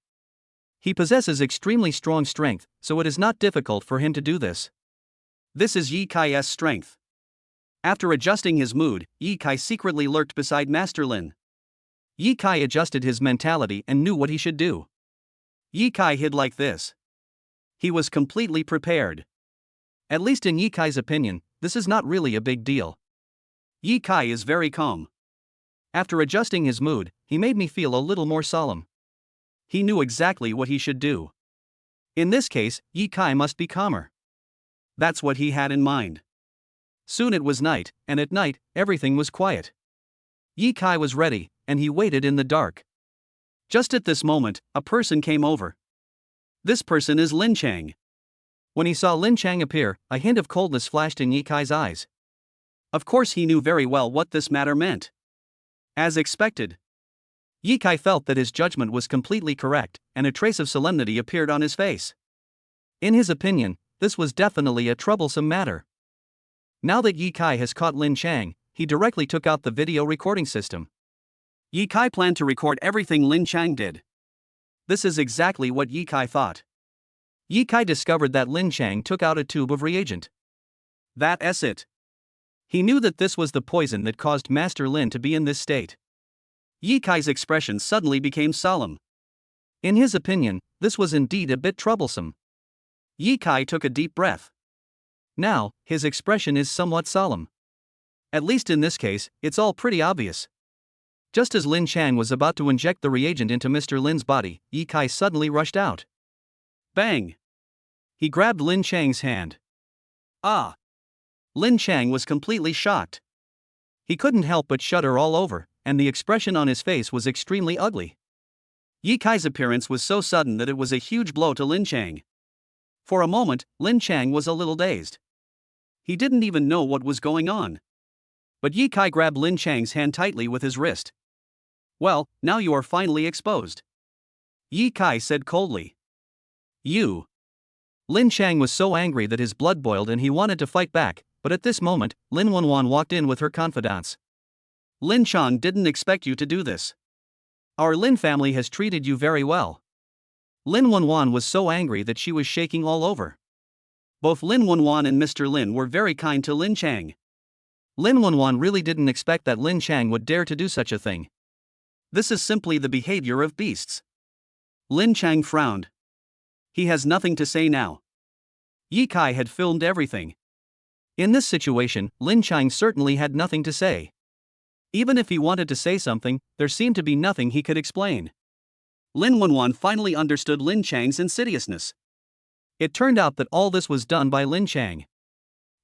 He possesses extremely strong strength, so it is not difficult for him to do this. This is Ye Kai's strength. After adjusting his mood, Ye Kai secretly lurked beside Master Lin. Ye Kai adjusted his mentality and knew what he should do. Ye Kai hid like this. He was completely prepared. At least in Ye Kai's opinion, this is not really a big deal. Yi Kai is very calm. After adjusting his mood, he made me feel a little more solemn. He knew exactly what he should do. In this case, Yi Kai must be calmer. That's what he had in mind. Soon it was night, and at night, everything was quiet. Yi Kai was ready, and he waited in the dark. Just at this moment, a person came over. This person is Lin Chang. When he saw Lin Chang appear, a hint of coldness flashed in Yi Kai's eyes. Of course, he knew very well what this matter meant. As expected, Yi Kai felt that his judgment was completely correct, and a trace of solemnity appeared on his face. In his opinion, this was definitely a troublesome matter. Now that Yi Kai has caught Lin Chang, he directly took out the video recording system. Yi Kai planned to record everything Lin Chang did. This is exactly what Yi Kai thought. Yi Kai discovered that Lin Chang took out a tube of reagent. That's it. He knew that this was the poison that caused Master Lin to be in this state. Yi Kai's expression suddenly became solemn. In his opinion, this was indeed a bit troublesome. Yi Kai took a deep breath. Now, his expression is somewhat solemn. At least in this case, it's all pretty obvious. Just as Lin Chang was about to inject the reagent into Mr. Lin's body, Yi Kai suddenly rushed out. Bang! He grabbed Lin Chang's hand. Ah! Lin Chang was completely shocked. He couldn't help but shudder all over, and the expression on his face was extremely ugly. Yi Kai's appearance was so sudden that it was a huge blow to Lin Chang. For a moment, Lin Chang was a little dazed. He didn't even know what was going on. But Yi Kai grabbed Lin Chang's hand tightly with his wrist. Well, now you are finally exposed, Yi Kai said coldly. You. Lin Chang was so angry that his blood boiled and he wanted to fight back, but at this moment, Lin Wanwan walked in with her confidants. Lin Chang didn't expect you to do this. Our Lin family has treated you very well. Lin Wanwan was so angry that she was shaking all over. Both Lin Wanwan and Mr. Lin were very kind to Lin Chang. Lin Wanwan really didn't expect that Lin Chang would dare to do such a thing. This is simply the behavior of beasts. Lin Chang frowned. He has nothing to say now. Yi Kai had filmed everything. In this situation, Lin Chang certainly had nothing to say. Even if he wanted to say something, there seemed to be nothing he could explain. Lin Wanwan finally understood Lin Chang's insidiousness. It turned out that all this was done by Lin Chang.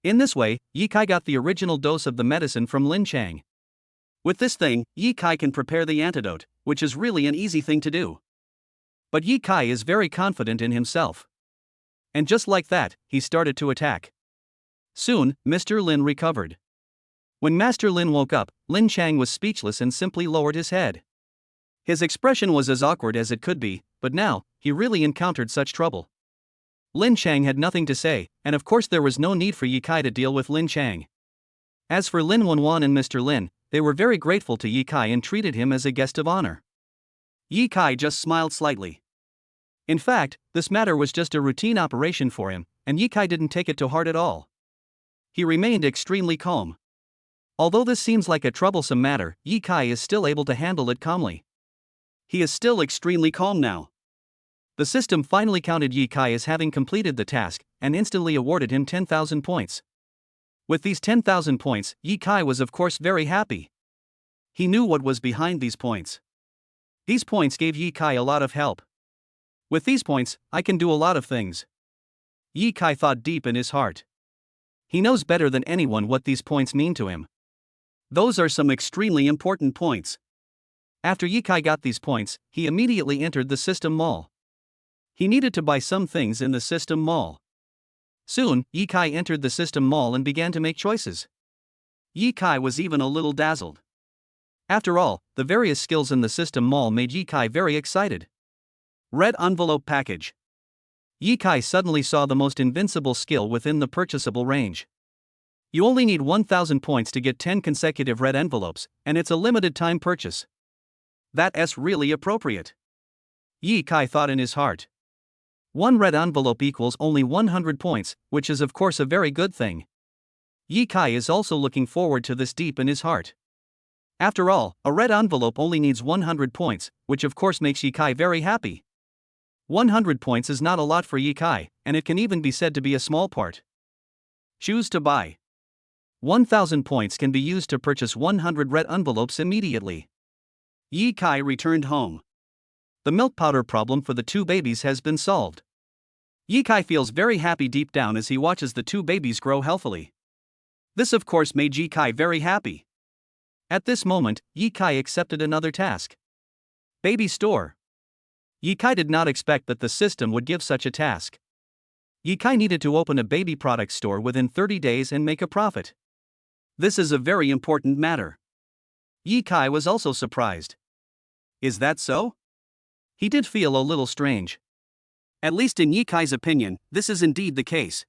In this way, Yi Kai got the original dose of the medicine from Lin Chang. With this thing, Yi Kai can prepare the antidote, which is really an easy thing to do. But Yi Kai is very confident in himself. And just like that, he started to attack. Soon, Mr. Lin recovered. When Master Lin woke up, Lin Chang was speechless and simply lowered his head. His expression was as awkward as it could be, but now, he really encountered such trouble. Lin Chang had nothing to say, and of course there was no need for Yi Kai to deal with Lin Chang. As for Lin Wanwan and Mr. Lin, they were very grateful to Yi Kai and treated him as a guest of honor. Yi Kai just smiled slightly. In fact, this matter was just a routine operation for him, and Yi Kai didn't take it to heart at all. He remained extremely calm. Although this seems like a troublesome matter, Yi Kai is still able to handle it calmly. He is still extremely calm now. The system finally counted Yi Kai as having completed the task, and instantly awarded him 10,000 points. With these 10,000 points, Yi Kai was of course very happy. He knew what was behind these points. These points gave Yi Kai a lot of help. With these points, I can do a lot of things. Yi Kai thought deep in his heart. He knows better than anyone what these points mean to him. Those are some extremely important points. After Yi Kai got these points, he immediately entered the system mall. He needed to buy some things in the system mall. Soon, Yi Kai entered the system mall and began to make choices. Yi Kai was even a little dazzled. After all, the various skills in the system mall made Yi Kai very excited. Red envelope package. Yi Kai suddenly saw the most invincible skill within the purchasable range. You only need 1,000 points to get 10 consecutive red envelopes, and it's a limited time purchase. That's really appropriate, Yi Kai thought in his heart. One red envelope equals only 100 points, which is of course a very good thing. Yi Kai is also looking forward to this deep in his heart. After all, a red envelope only needs 100 points, which of course makes Yi Kai very happy. 100 points is not a lot for Yi Kai, and it can even be said to be a small part. Choose to buy. 1,000 points can be used to purchase 100 red envelopes immediately. Yi Kai returned home. The milk powder problem for the two babies has been solved. Yi Kai feels very happy deep down as he watches the two babies grow healthily. This of course made Yi Kai very happy. At this moment, Yi Kai accepted another task. Baby store. Yi Kai did not expect that the system would give such a task. Yi Kai needed to open a baby product store within 30 days and make a profit. This is a very important matter. Yi Kai was also surprised. Is that so? He did feel a little strange. At least in Yi Kai's opinion, this is indeed the case.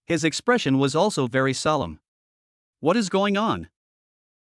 His expression was also very solemn. What is going on?